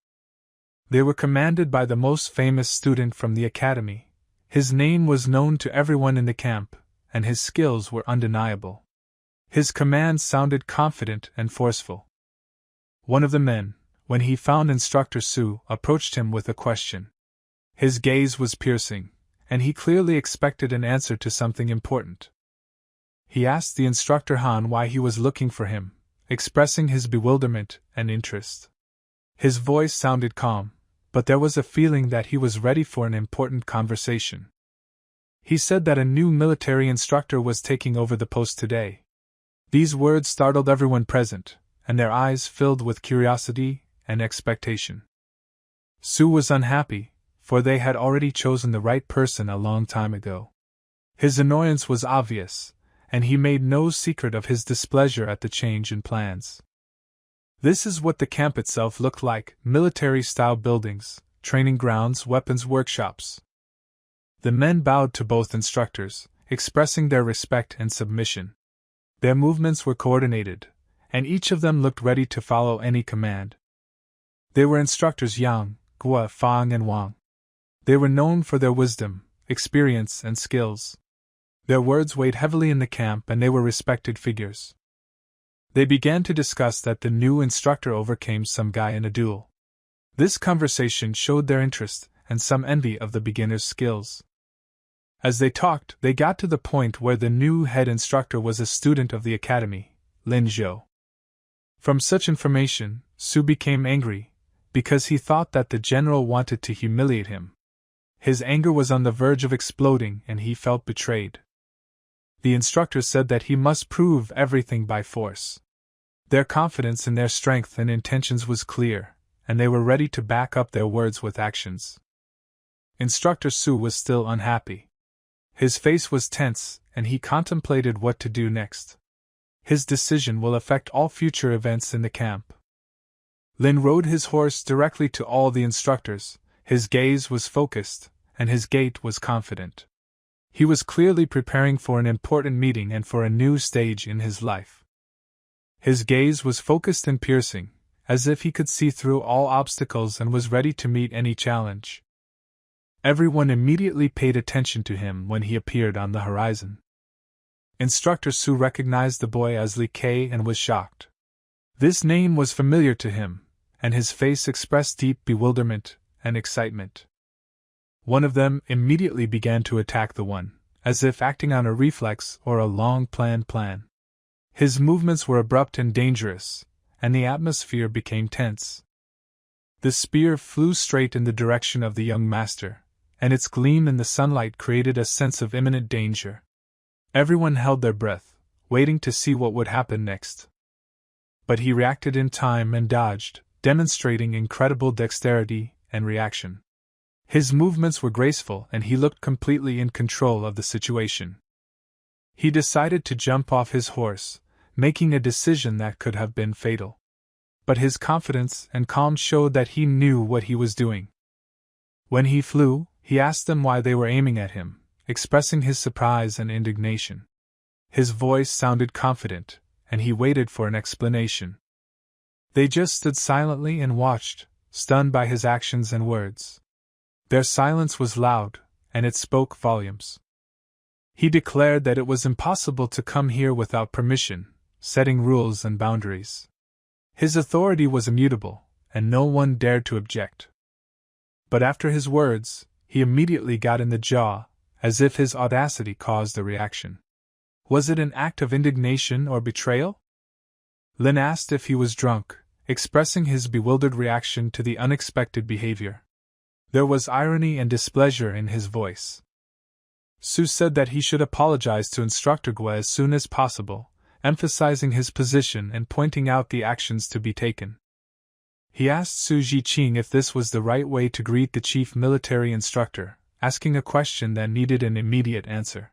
They were commanded by the most famous student from the academy. His name was known to everyone in the camp, and his skills were undeniable. His commands sounded confident and forceful. One of the men, when he found Instructor Su, approached him with a question. His gaze was piercing, and he clearly expected an answer to something important. He asked the instructor Han why he was looking for him, expressing his bewilderment and interest. His voice sounded calm, but there was a feeling that he was ready for an important conversation. He said that a new military instructor was taking over the post today. These words startled everyone present, and their eyes filled with curiosity and expectation. Su was unhappy, for they had already chosen the right person a long time ago. His annoyance was obvious, and he made no secret of his displeasure at the change in plans. This is what the camp itself looked like: military-style buildings, training grounds, weapons workshops. The men bowed to both instructors, expressing their respect and submission. Their movements were coordinated, and each of them looked ready to follow any command. They were instructors Yang, Gua, Fang, and Wang. They were known for their wisdom, experience, and skills. Their words weighed heavily in the camp, and they were respected figures. They began to discuss that the new instructor overcame some guy in a duel. This conversation showed their interest and some envy of the beginner's skills. As they talked, they got to the point where the new head instructor was a student of the academy, Lin Zhou. From such information, Su became angry, because he thought that the general wanted to humiliate him. His anger was on the verge of exploding, and he felt betrayed. The instructor said that he must prove everything by force. Their confidence in their strength and intentions was clear, and they were ready to back up their words with actions. Instructor Su was still unhappy. His face was tense, and he contemplated what to do next. His decision will affect all future events in the camp. Lin rode his horse directly to all the instructors. His gaze was focused, and his gait was confident. He was clearly preparing for an important meeting and for a new stage in his life. His gaze was focused and piercing, as if he could see through all obstacles and was ready to meet any challenge. Everyone immediately paid attention to him when he appeared on the horizon. Instructor Su recognized the boy as Li Kei and was shocked. This name was familiar to him, and his face expressed deep bewilderment and excitement. One of them immediately began to attack the one, as if acting on a reflex or a long-planned plan. His movements were abrupt and dangerous, and the atmosphere became tense. The spear flew straight in the direction of the young master, and its gleam in the sunlight created a sense of imminent danger. Everyone held their breath, waiting to see what would happen next. But he reacted in time and dodged, demonstrating incredible dexterity and reaction. His movements were graceful, and he looked completely in control of the situation. He decided to jump off his horse, making a decision that could have been fatal. But his confidence and calm showed that he knew what he was doing. When he flew, he asked them why they were aiming at him, expressing his surprise and indignation. His voice sounded confident, and he waited for an explanation. They just stood silently and watched, stunned by his actions and words. Their silence was loud, and it spoke volumes. He declared that it was impossible to come here without permission, setting rules and boundaries. His authority was immutable, and no one dared to object. But after his words, he immediately got in the jaw, as if his audacity caused a reaction. Was it an act of indignation or betrayal? Lin asked if he was drunk, expressing his bewildered reaction to the unexpected behavior. There was irony and displeasure in his voice. Su said that he should apologize to Instructor Gua as soon as possible, emphasizing his position and pointing out the actions to be taken. He asked Su Jiqing if this was the right way to greet the chief military instructor, asking a question that needed an immediate answer.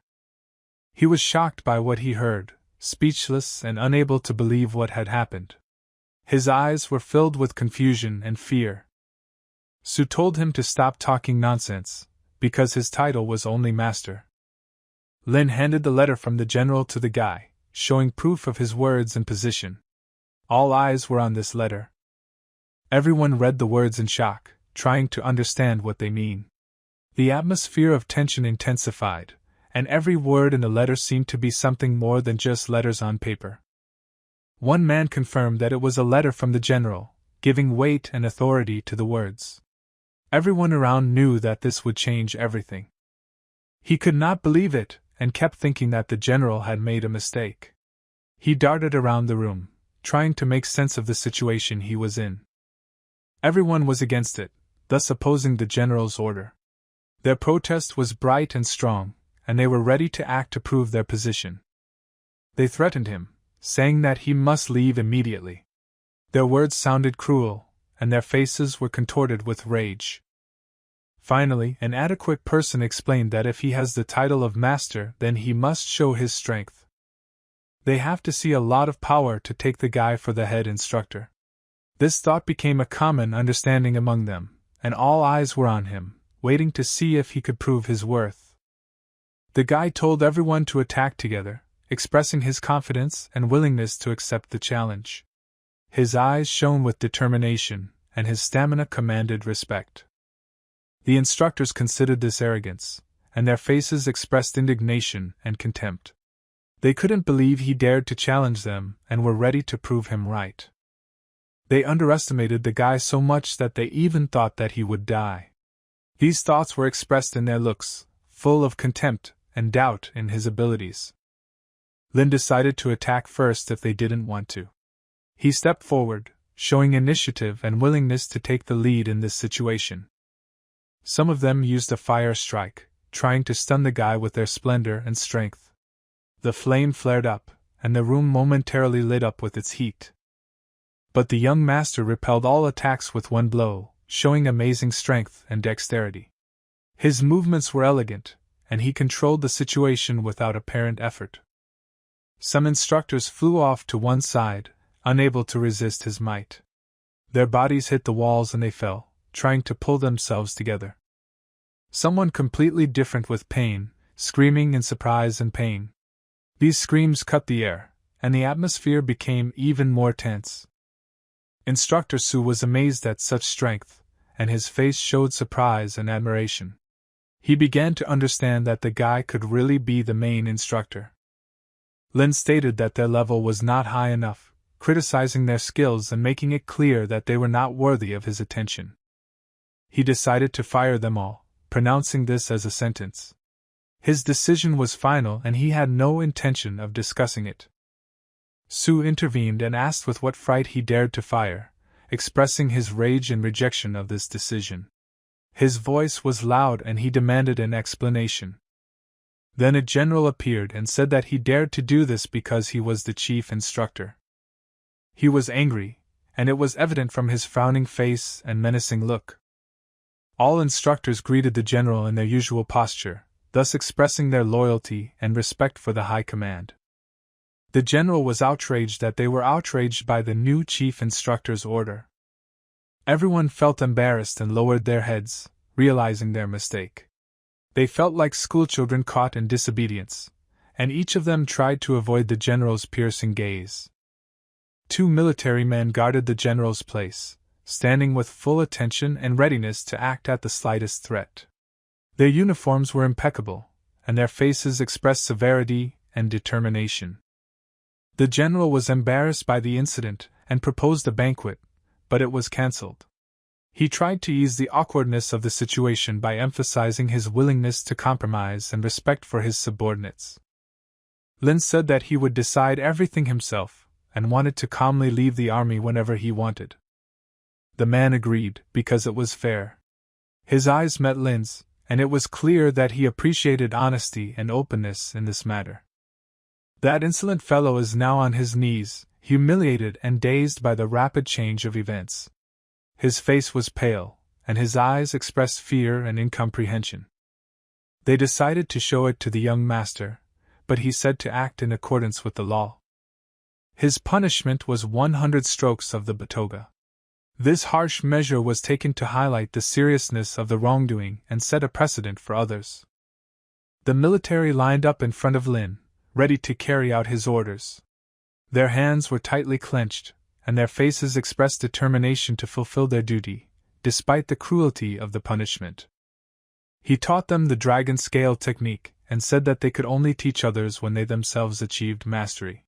He was shocked by what he heard, speechless and unable to believe what had happened. His eyes were filled with confusion and fear. Su told him to stop talking nonsense, because his title was only master. Lin handed the letter from the general to the guy, showing proof of his words and position. All eyes were on this letter. Everyone read the words in shock, trying to understand what they mean. The atmosphere of tension intensified, and every word in the letter seemed to be something more than just letters on paper. One man confirmed that it was a letter from the general, giving weight and authority to the words. Everyone around knew that this would change everything. He could not believe it, and kept thinking that the general had made a mistake. He darted around the room, trying to make sense of the situation he was in. Everyone was against it, thus opposing the general's order. Their protest was bright and strong, and they were ready to act to prove their position. They threatened him, saying that he must leave immediately. Their words sounded cruel, and their faces were contorted with rage. Finally, an adequate person explained that if he has the title of master, then he must show his strength. They have to see a lot of power to take the guy for the head instructor. This thought became a common understanding among them, and all eyes were on him, waiting to see if he could prove his worth. The guy told everyone to attack together, expressing his confidence and willingness to accept the challenge. His eyes shone with determination, and his stamina commanded respect. The instructors considered this arrogance, and their faces expressed indignation and contempt. They couldn't believe he dared to challenge them and were ready to prove him right. They underestimated the guy so much that they even thought that he would die. These thoughts were expressed in their looks, full of contempt and doubt in his abilities. Lin decided to attack first if they didn't want to. He stepped forward, showing initiative and willingness to take the lead in this situation. Some of them used a fire strike, trying to stun the guy with their splendor and strength. The flame flared up, and the room momentarily lit up with its heat. But the young master repelled all attacks with one blow, showing amazing strength and dexterity. His movements were elegant, and he controlled the situation without apparent effort. Some instructors flew off to one side, unable to resist his might. Their bodies hit the walls and they fell, trying to pull themselves together. Someone completely different with pain, screaming in surprise and pain. These screams cut the air, and the atmosphere became even more tense. Instructor Su was amazed at such strength, and his face showed surprise and admiration. He began to understand that the guy could really be the main instructor. Lin stated that their level was not high enough, criticizing their skills and making it clear that they were not worthy of his attention. He decided to fire them all, pronouncing this as a sentence. His decision was final and he had no intention of discussing it. Su intervened and asked with what fright he dared to fire, expressing his rage and rejection of this decision. His voice was loud and he demanded an explanation. Then a general appeared and said that he dared to do this because he was the chief instructor. He was angry, and it was evident from his frowning face and menacing look. All instructors greeted the general in their usual posture, thus expressing their loyalty and respect for the high command. The general was outraged that they were outraged by the new chief instructor's order. Everyone felt embarrassed and lowered their heads, realizing their mistake. They felt like schoolchildren caught in disobedience, and each of them tried to avoid the general's piercing gaze. 2 military men guarded the general's place, standing with full attention and readiness to act at the slightest threat. Their uniforms were impeccable, and their faces expressed severity and determination. The general was embarrassed by the incident and proposed a banquet, but it was cancelled. He tried to ease the awkwardness of the situation by emphasizing his willingness to compromise and respect for his subordinates. Lin said that he would decide everything himself, and wanted to calmly leave the army whenever he wanted. The man agreed, because it was fair. His eyes met Lin's, and it was clear that he appreciated honesty and openness in this matter. That insolent fellow is now on his knees, humiliated and dazed by the rapid change of events. His face was pale, and his eyes expressed fear and incomprehension. They decided to show it to the young master, but he said to act in accordance with the law. His punishment was 100 strokes of the batoga. This harsh measure was taken to highlight the seriousness of the wrongdoing and set a precedent for others. The military lined up in front of Lin, ready to carry out his orders. Their hands were tightly clenched, and their faces expressed determination to fulfill their duty, despite the cruelty of the punishment. He taught them the dragon scale technique and said that they could only teach others when they themselves achieved mastery.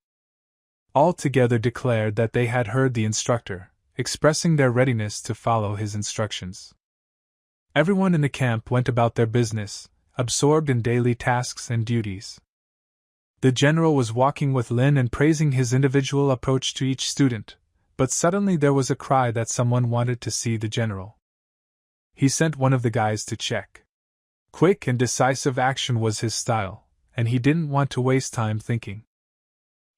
All together declared that they had heard the instructor, expressing their readiness to follow his instructions. Everyone in the camp went about their business, absorbed in daily tasks and duties. The general was walking with Lin and praising his individual approach to each student, but suddenly there was a cry that someone wanted to see the general. He sent one of the guys to check. Quick and decisive action was his style, and he didn't want to waste time thinking.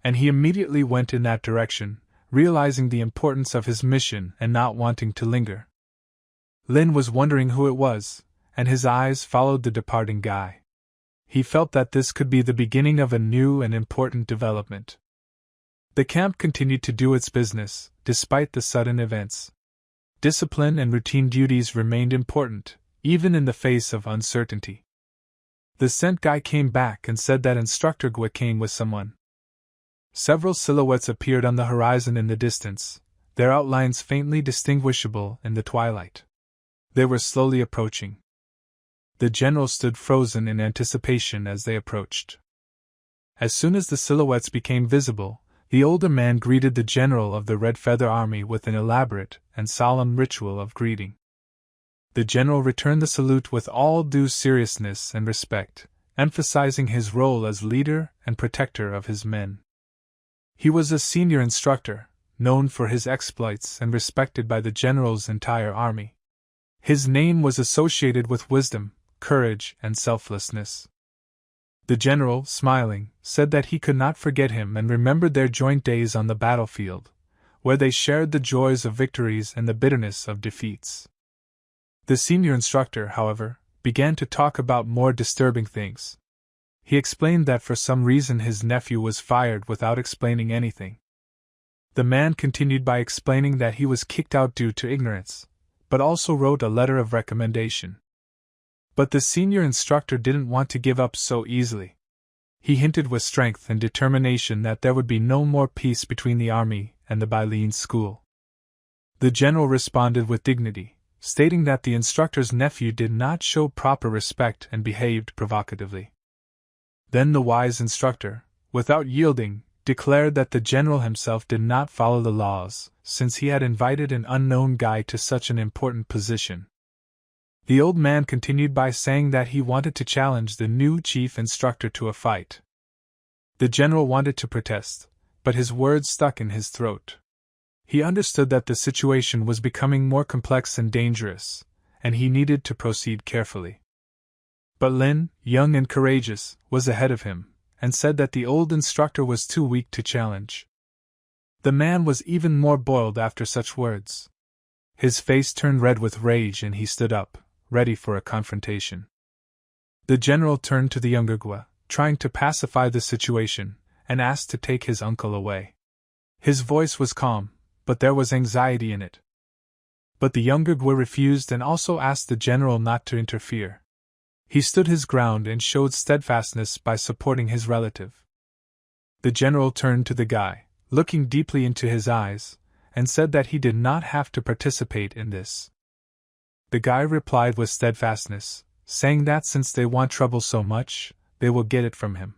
And he immediately went in that direction, realizing the importance of his mission and not wanting to linger. Lin was wondering who it was, and his eyes followed the departing guy. He felt that this could be the beginning of a new and important development. The camp continued to do its business, despite the sudden events. Discipline and routine duties remained important, even in the face of uncertainty. The sent guy came back and said that Instructor Gua came with someone. Several silhouettes appeared on the horizon in the distance, their outlines faintly distinguishable in the twilight. They were slowly approaching. The general stood frozen in anticipation as they approached. As soon as the silhouettes became visible, the older man greeted the general of the Red Feather Army with an elaborate and solemn ritual of greeting. The general returned the salute with all due seriousness and respect, emphasizing his role as leader and protector of his men. He was a senior instructor, known for his exploits and respected by the general's entire army. His name was associated with wisdom, courage, and selflessness. The general, smiling, said that he could not forget him and remembered their joint days on the battlefield, where they shared the joys of victories and the bitterness of defeats. The senior instructor, however, began to talk about more disturbing things. He explained that for some reason his nephew was fired without explaining anything. The man continued by explaining that he was kicked out due to ignorance, but also wrote a letter of recommendation. But the senior instructor didn't want to give up so easily. He hinted with strength and determination that there would be no more peace between the army and the Bailin school. The general responded with dignity, stating that the instructor's nephew did not show proper respect and behaved provocatively. Then the wise instructor, without yielding, declared that the general himself did not follow the laws, since he had invited an unknown guy to such an important position. The old man continued by saying that he wanted to challenge the new chief instructor to a fight. The general wanted to protest, but his words stuck in his throat. He understood that the situation was becoming more complex and dangerous, and he needed to proceed carefully. But Lin, young and courageous, was ahead of him, and said that the old instructor was too weak to challenge. The man was even more boiled after such words. His face turned red with rage and he stood up, ready for a confrontation. The general turned to the younger Gua, trying to pacify the situation, and asked to take his uncle away. His voice was calm, but there was anxiety in it. But the younger Gua refused and also asked the general not to interfere. He stood his ground and showed steadfastness by supporting his relative. The general turned to the guy, looking deeply into his eyes, and said that he did not have to participate in this. The guy replied with steadfastness, saying that since they want trouble so much, they will get it from him.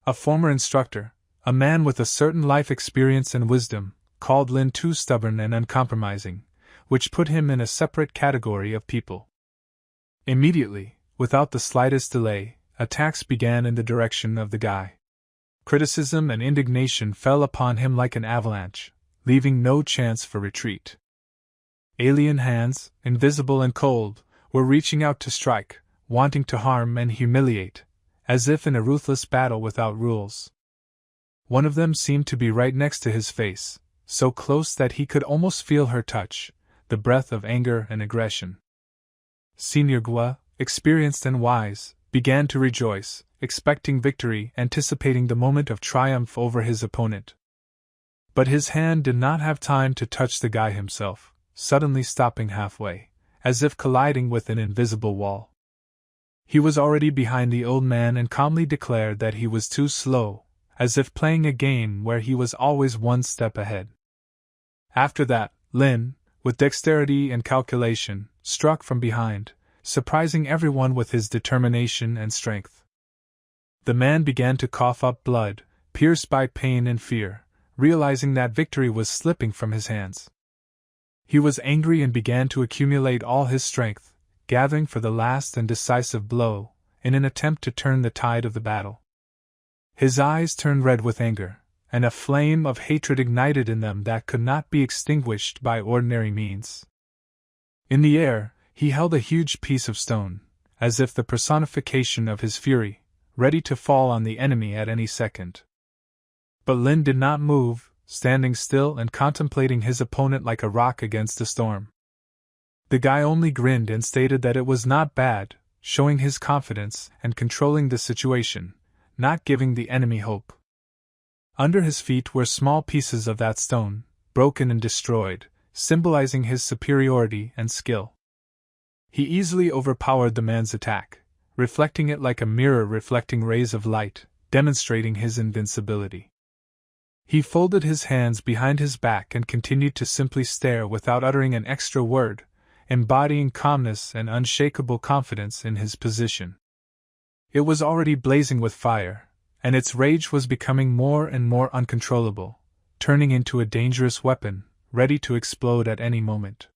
A former instructor, a man with a certain life experience and wisdom, called Lin too stubborn and uncompromising, which put him in a separate category of people. Immediately, without the slightest delay, attacks began in the direction of the guy. Criticism and indignation fell upon him like an avalanche, leaving no chance for retreat. Alien hands, invisible and cold, were reaching out to strike, wanting to harm and humiliate, as if in a ruthless battle without rules. One of them seemed to be right next to his face, so close that he could almost feel her touch, the breath of anger and aggression. Senior Gua, experienced and wise, began to rejoice, expecting victory, anticipating the moment of triumph over his opponent. But his hand did not have time to touch the guy himself, suddenly stopping halfway, as if colliding with an invisible wall. He was already behind the old man and calmly declared that he was too slow, as if playing a game where he was always one step ahead. After that, Lin, with dexterity and calculation, struck from behind, surprising everyone with his determination and strength. The man began to cough up blood, pierced by pain and fear, realizing that victory was slipping from his hands. He was angry and began to accumulate all his strength, gathering for the last and decisive blow, in an attempt to turn the tide of the battle. His eyes turned red with anger, and a flame of hatred ignited in them that could not be extinguished by ordinary means. In the air, he held a huge piece of stone, as if the personification of his fury, ready to fall on the enemy at any second. But Lin did not move, standing still and contemplating his opponent like a rock against a storm. The guy only grinned and stated that it was not bad, showing his confidence and controlling the situation, not giving the enemy hope. Under his feet were small pieces of that stone, broken and destroyed, symbolizing his superiority and skill. He easily overpowered the man's attack, reflecting it like a mirror reflecting rays of light, demonstrating his invincibility. He folded his hands behind his back and continued to simply stare without uttering an extra word, embodying calmness and unshakable confidence in his position. It was already blazing with fire, and its rage was becoming more and more uncontrollable, turning into a dangerous weapon, ready to explode at any moment.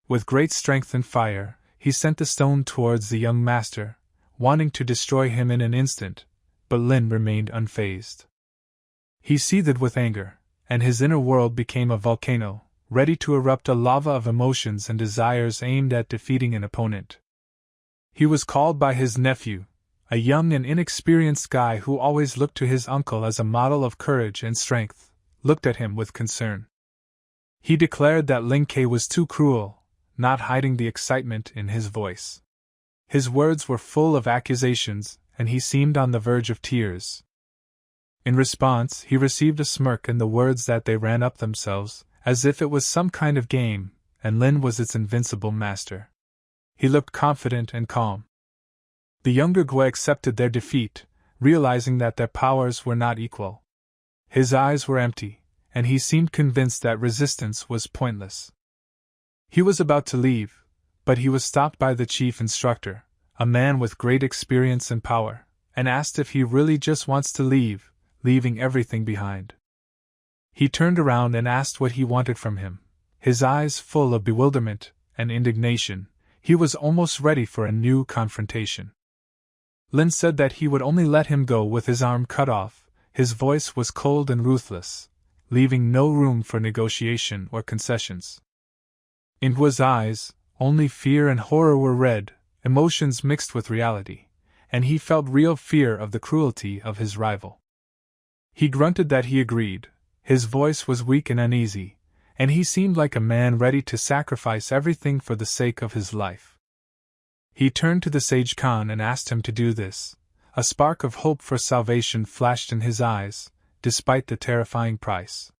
With great strength and fire, he sent the stone towards the young master, wanting to destroy him in an instant, but Lin remained unfazed. He seethed with anger, and his inner world became a volcano, ready to erupt a lava of emotions and desires aimed at defeating an opponent. He was called by his nephew, a young and inexperienced guy who always looked to his uncle as a model of courage and strength, looked at him with concern. He declared that Lin Ke was too cruel, not hiding the excitement in his voice. His words were full of accusations, and he seemed on the verge of tears. In response, he received a smirk and the words that they ran up themselves, as if it was some kind of game, and Lin was its invincible master. He looked confident and calm. The younger Gue accepted their defeat, realizing that their powers were not equal. His eyes were empty, and he seemed convinced that resistance was pointless. He was about to leave, but he was stopped by the chief instructor, a man with great experience and power, and asked if he really just wants to leave, leaving everything behind. He turned around and asked what he wanted from him, his eyes full of bewilderment and indignation. He was almost ready for a new confrontation. Lin said that he would only let him go with his arm cut off. His voice was cold and ruthless, leaving no room for negotiation or concessions. In Gue's eyes, only fear and horror were red, emotions mixed with reality, and he felt real fear of the cruelty of his rival. He grunted that he agreed. His voice was weak and uneasy, and he seemed like a man ready to sacrifice everything for the sake of his life. He turned to the sage Khan and asked him to do this. A spark of hope for salvation flashed in his eyes, despite the terrifying price.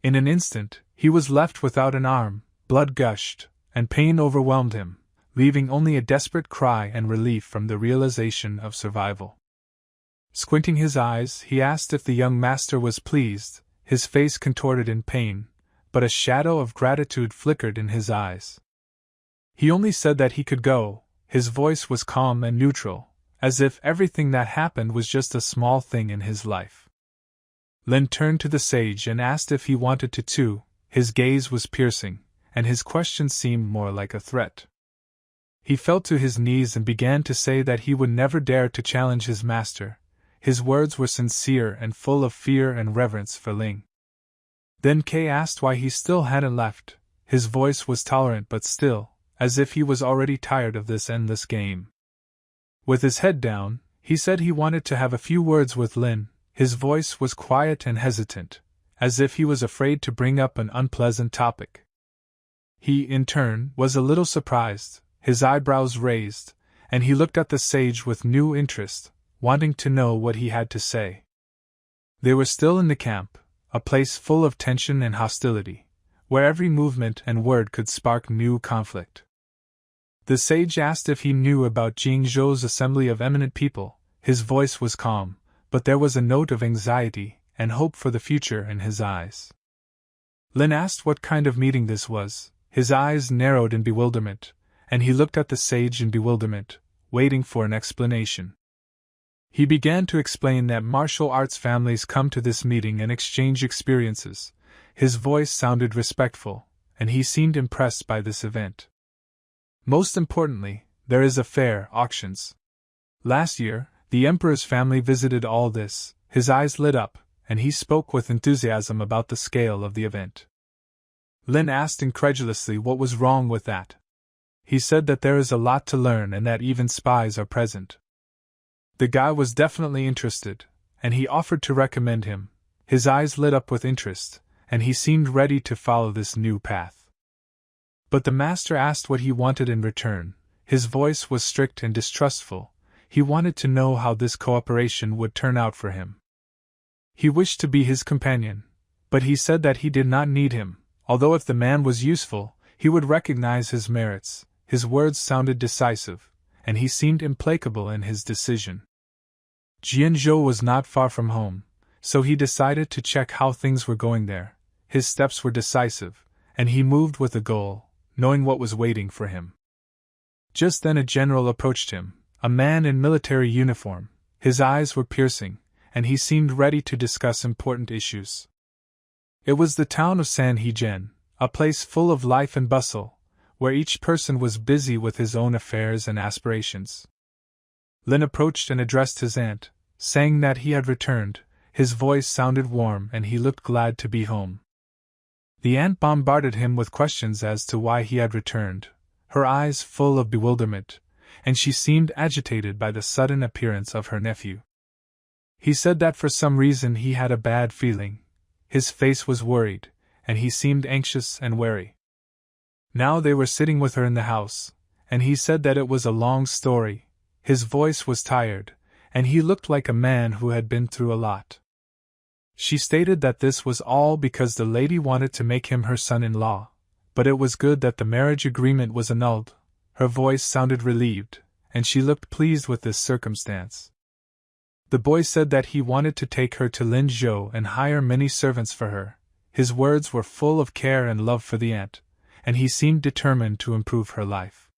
In an instant, he was left without an arm, blood gushed, and pain overwhelmed him, leaving only a desperate cry and relief from the realization of survival. Squinting his eyes, he asked if the young master was pleased, his face contorted in pain, but a shadow of gratitude flickered in his eyes. He only said that he could go. His voice was calm and neutral, as if everything that happened was just a small thing in his life. Lin turned to the sage and asked if he wanted to too. His gaze was piercing, and his question seemed more like a threat. He fell to his knees and began to say that he would never dare to challenge his master. His words were sincere and full of fear and reverence for Ling. Then Kay asked why he still hadn't left. His voice was tolerant but still, as if he was already tired of this endless game. With his head down, he said he wanted to have a few words with Lin. His voice was quiet and hesitant, as if he was afraid to bring up an unpleasant topic. He, in turn, was a little surprised, his eyebrows raised, and he looked at the sage with new interest, wanting to know what he had to say. They were still in the camp, a place full of tension and hostility, where every movement and word could spark new conflict. The sage asked if he knew about Jingzhou's assembly of eminent people. His voice was calm, but there was a note of anxiety and hope for the future in his eyes. Lin asked what kind of meeting this was. His eyes narrowed in bewilderment, and he looked at the sage in bewilderment, waiting for an explanation. He began to explain that martial arts families come to this meeting and exchange experiences. His voice sounded respectful, and he seemed impressed by this event. Most importantly, there is a fair, auctions. Last year, the emperor's family visited all this. His eyes lit up, and he spoke with enthusiasm about the scale of the event. Lin asked incredulously what was wrong with that. He said that there is a lot to learn and that even spies are present. The guy was definitely interested, and he offered to recommend him. His eyes lit up with interest, and he seemed ready to follow this new path. But the master asked what he wanted in return. His voice was strict and distrustful. He wanted to know how this cooperation would turn out for him. He wished to be his companion, but he said that he did not need him, although if the man was useful, he would recognize his merits. His words sounded decisive, and he seemed implacable in his decision. Jianzhou was not far from home, so he decided to check how things were going there. His steps were decisive, and he moved with a goal, knowing what was waiting for him. Just then a general approached him, a man in military uniform. His eyes were piercing, and he seemed ready to discuss important issues. It was the town of Sanhejian, a place full of life and bustle, where each person was busy with his own affairs and aspirations. Lin approached and addressed his aunt, saying that he had returned. His voice sounded warm and he looked glad to be home. The aunt bombarded him with questions as to why he had returned, her eyes full of bewilderment, and she seemed agitated by the sudden appearance of her nephew. He said that for some reason he had a bad feeling. His face was worried, and he seemed anxious and wary. Now they were sitting with her in the house, and he said that it was a long story. His voice was tired, and he looked like a man who had been through a lot. She stated that this was all because the lady wanted to make him her son-in-law, but it was good that the marriage agreement was annulled. Her voice sounded relieved, and she looked pleased with this circumstance. The boy said that he wanted to take her to Linzhou and hire many servants for her. His words were full of care and love for the aunt, and he seemed determined to improve her life.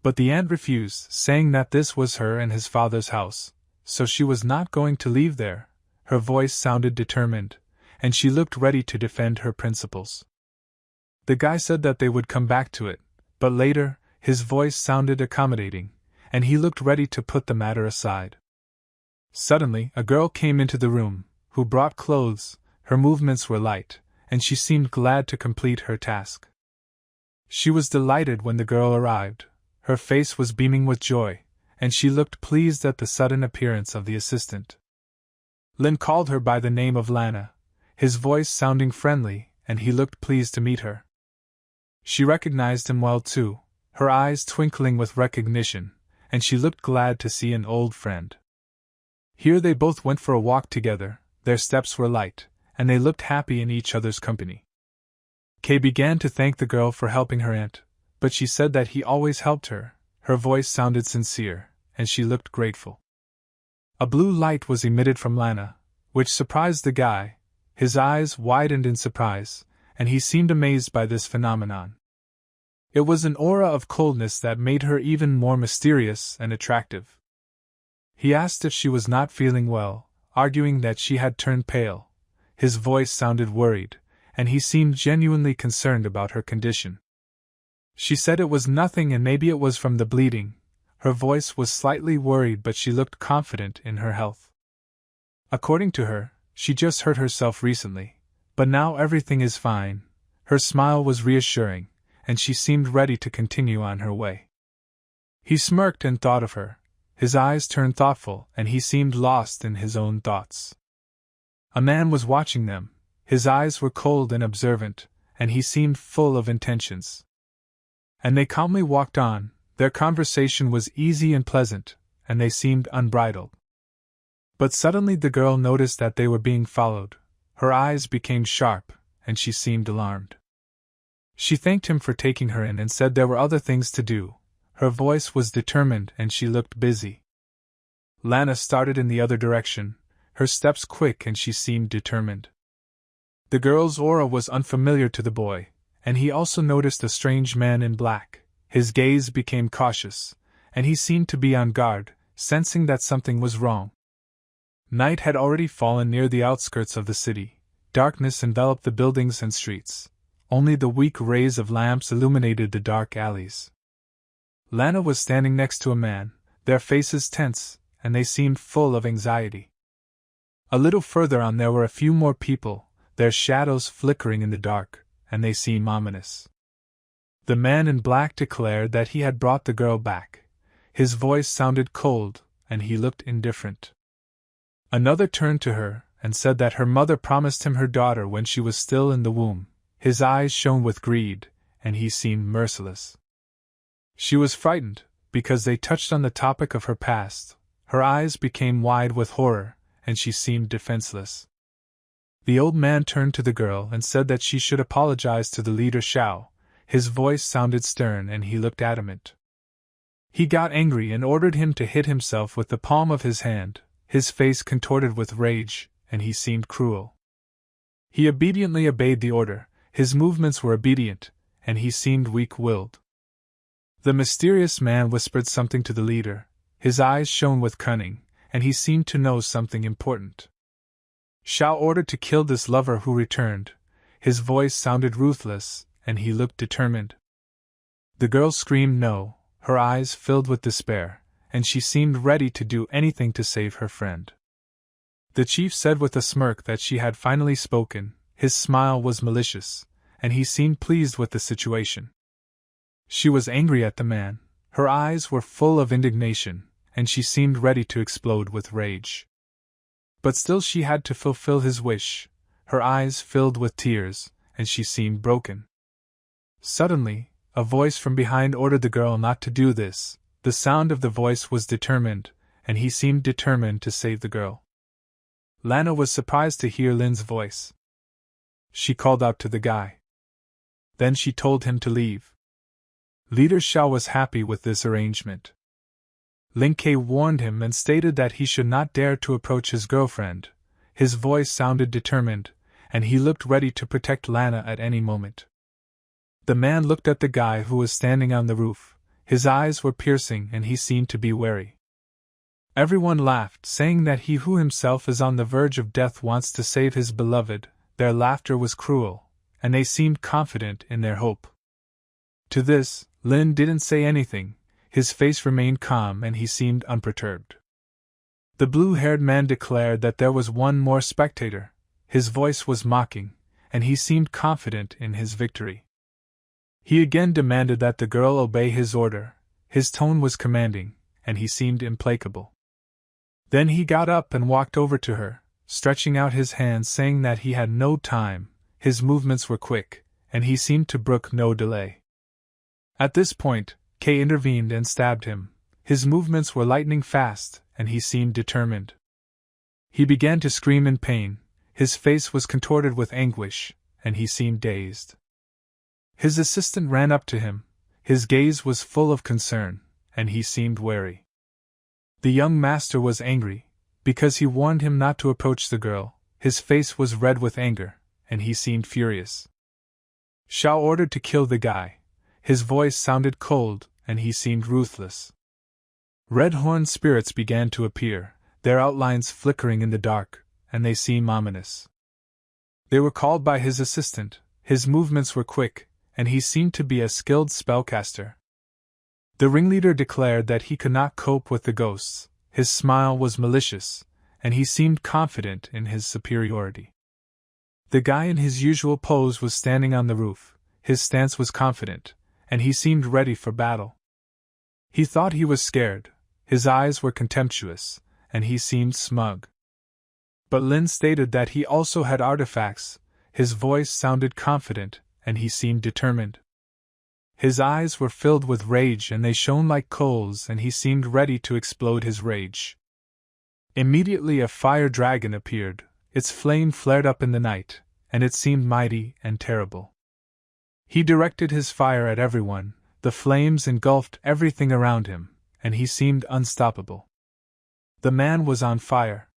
But the aunt refused, saying that this was her and his father's house, so she was not going to leave there. Her voice sounded determined, and she looked ready to defend her principles. The guy said that they would come back to it, but later, his voice sounded accommodating, and he looked ready to put the matter aside. Suddenly, a girl came into the room, who brought clothes. Her movements were light, and she seemed glad to complete her task. She was delighted when the girl arrived. Her face was beaming with joy, and she looked pleased at the sudden appearance of the assistant. Lin called her by the name of Lana, his voice sounding friendly, and he looked pleased to meet her. She recognized him well too, her eyes twinkling with recognition, and she looked glad to see an old friend. Here they both went for a walk together. Their steps were light, and they looked happy in each other's company. Kay began to thank the girl for helping her aunt, but she said that he always helped her. Her voice sounded sincere, and she looked grateful. A blue light was emitted from Lana, which surprised the guy. His eyes widened in surprise, and he seemed amazed by this phenomenon. It was an aura of coldness that made her even more mysterious and attractive. He asked if she was not feeling well, arguing that she had turned pale. His voice sounded worried, and he seemed genuinely concerned about her condition. She said it was nothing and maybe it was from the bleeding. Her voice was slightly worried, but she looked confident in her health. According to her, she just hurt herself recently, but now everything is fine. Her smile was reassuring, and she seemed ready to continue on her way. He smirked and thought of her. His eyes turned thoughtful, and he seemed lost in his own thoughts. A man was watching them. His eyes were cold and observant, and he seemed full of intentions. And they calmly walked on. Their conversation was easy and pleasant, and they seemed unbridled. But suddenly the girl noticed that they were being followed. Her eyes became sharp, and she seemed alarmed. She thanked him for taking her in and said there were other things to do. Her voice was determined and she looked busy. Lana started in the other direction, her steps quick and she seemed determined. The girl's aura was unfamiliar to the boy, and he also noticed a strange man in black. His gaze became cautious, and he seemed to be on guard, sensing that something was wrong. Night had already fallen near the outskirts of the city. Darkness enveloped the buildings and streets. Only the weak rays of lamps illuminated the dark alleys. Lana was standing next to a man, their faces tense, and they seemed full of anxiety. A little further on there were a few more people, their shadows flickering in the dark, and they seemed ominous. The man in black declared that he had brought the girl back. His voice sounded cold, and he looked indifferent. Another turned to her and said that her mother promised him her daughter when she was still in the womb. His eyes shone with greed, and he seemed merciless. She was frightened, because they touched on the topic of her past. Her eyes became wide with horror, and she seemed defenseless. The old man turned to the girl and said that she should apologize to the leader Xiao. His voice sounded stern and he looked adamant. He got angry and ordered him to hit himself with the palm of his hand. His face contorted with rage, and he seemed cruel. He obediently obeyed the order. His movements were obedient, and he seemed weak-willed. The mysterious man whispered something to the leader. His eyes shone with cunning, and he seemed to know something important. Xiao ordered to kill this lover who returned. His voice sounded ruthless, and he looked determined. The girl screamed no, her eyes filled with despair, and she seemed ready to do anything to save her friend. The chief said with a smirk that she had finally spoken. His smile was malicious, and he seemed pleased with the situation. She was angry at the man. Her eyes were full of indignation, and she seemed ready to explode with rage. But still she had to fulfill his wish. Her eyes filled with tears, and she seemed broken. Suddenly, a voice from behind ordered the girl not to do this. The sound of the voice was determined, and he seemed determined to save the girl. Lana was surprised to hear Lin's voice. She called out to the guy. Then she told him to leave. Leader Xiao was happy with this arrangement. Lin Ke warned him and stated that he should not dare to approach his girlfriend. His voice sounded determined, and he looked ready to protect Lana at any moment. The man looked at the guy who was standing on the roof. His eyes were piercing and he seemed to be wary. Everyone laughed, saying that he who himself is on the verge of death wants to save his beloved. Their laughter was cruel, and they seemed confident in their hope. To this, Lin didn't say anything. His face remained calm and he seemed unperturbed. The blue-haired man declared that there was one more spectator. His voice was mocking, and he seemed confident in his victory. He again demanded that the girl obey his order. His tone was commanding, and he seemed implacable. Then he got up and walked over to her, stretching out his hands, saying that he had no time. His movements were quick, and he seemed to brook no delay. At this point, Kay intervened and stabbed him. His movements were lightning fast, and he seemed determined. He began to scream in pain. His face was contorted with anguish, and he seemed dazed. His assistant ran up to him. His gaze was full of concern, and he seemed wary. The young master was angry, because he warned him not to approach the girl. His face was red with anger, and he seemed furious. Xiao ordered to kill the guy. His voice sounded cold, and he seemed ruthless. Red-horned spirits began to appear, their outlines flickering in the dark, and they seemed ominous. They were called by his assistant. His movements were quick, and he seemed to be a skilled spellcaster. The ringleader declared that he could not cope with the ghosts. His smile was malicious, and he seemed confident in his superiority. The guy in his usual pose was standing on the roof. His stance was confident, and he seemed ready for battle. He thought he was scared. His eyes were contemptuous, and he seemed smug. But Lin stated that he also had artifacts. His voice sounded confident, and he seemed determined. His eyes were filled with rage and they shone like coals, and he seemed ready to explode his rage. Immediately a fire dragon appeared. Its flame flared up in the night, and it seemed mighty and terrible. He directed his fire at everyone. The flames engulfed everything around him, and he seemed unstoppable. The man was on fire.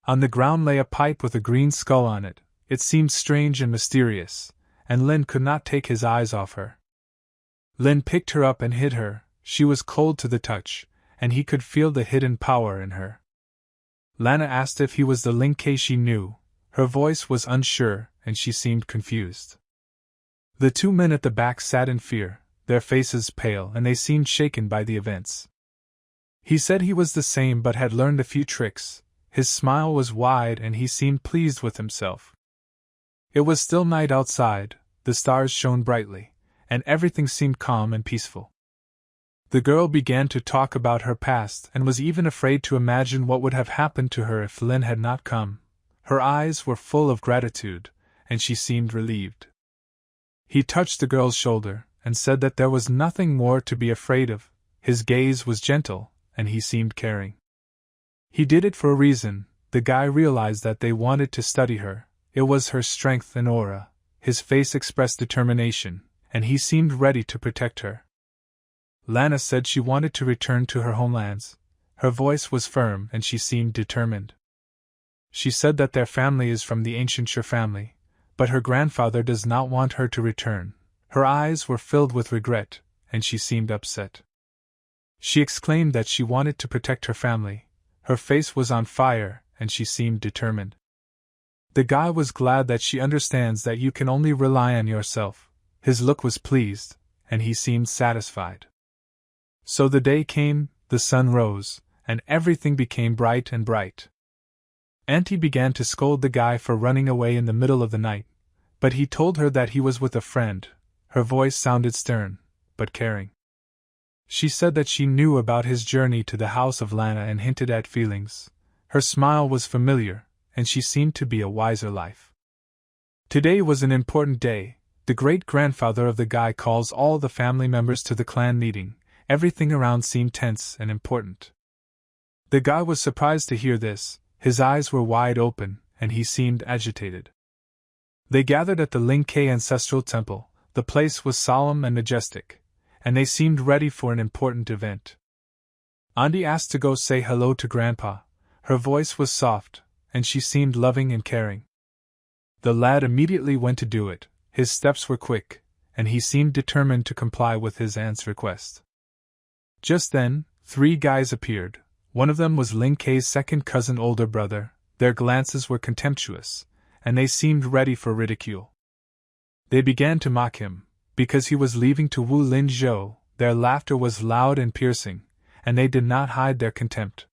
On the ground lay a pipe with a green skull on it. It seemed strange and mysterious, and Lin could not take his eyes off her. Lin picked her up and hid her. She was cold to the touch, and he could feel the hidden power in her. Lana asked if he was the Lin Ke she knew. Her voice was unsure, and she seemed confused. The two men at the back sat in fear, their faces pale, and they seemed shaken by the events. He said he was the same but had learned a few tricks. His smile was wide and he seemed pleased with himself. It was still night outside, the stars shone brightly, and everything seemed calm and peaceful. The girl began to talk about her past and was even afraid to imagine what would have happened to her if Lin had not come. Her eyes were full of gratitude, and she seemed relieved. He touched the girl's shoulder and said that there was nothing more to be afraid of. His gaze was gentle, and he seemed caring. He did it for a reason. The guy realized that they wanted to study her. It was her strength and aura. His face expressed determination, and he seemed ready to protect her. Lana said she wanted to return to her homelands. Her voice was firm and she seemed determined. She said that their family is from the ancient Shur family, but her grandfather does not want her to return. Her eyes were filled with regret, and she seemed upset. She exclaimed that she wanted to protect her family. Her face was on fire, and she seemed determined. The guy was glad that she understands that you can only rely on yourself. His look was pleased, and he seemed satisfied. So the day came, the sun rose, and everything became bright and bright. Auntie began to scold the guy for running away in the middle of the night, but he told her that he was with a friend. Her voice sounded stern, but caring. She said that she knew about his journey to the house of Lana and hinted at feelings. Her smile was familiar, and she seemed to be a wiser life. Today was an important day. The great-grandfather of the guy calls all the family members to the clan meeting. Everything around seemed tense and important. The guy was surprised to hear this. His eyes were wide open, and he seemed agitated. They gathered at the Lin Ke ancestral temple. The place was solemn and majestic, and they seemed ready for an important event. Auntie asked to go say hello to Grandpa. Her voice was soft, and she seemed loving and caring. The lad immediately went to do it. His steps were quick, and he seemed determined to comply with his aunt's request. Just then, 3 guys appeared. One of them was Lin Ke's second cousin older brother. Their glances were contemptuous, and they seemed ready for ridicule. They began to mock him, because he was leaving to woo Lin Zhou. Their laughter was loud and piercing, and they did not hide their contempt.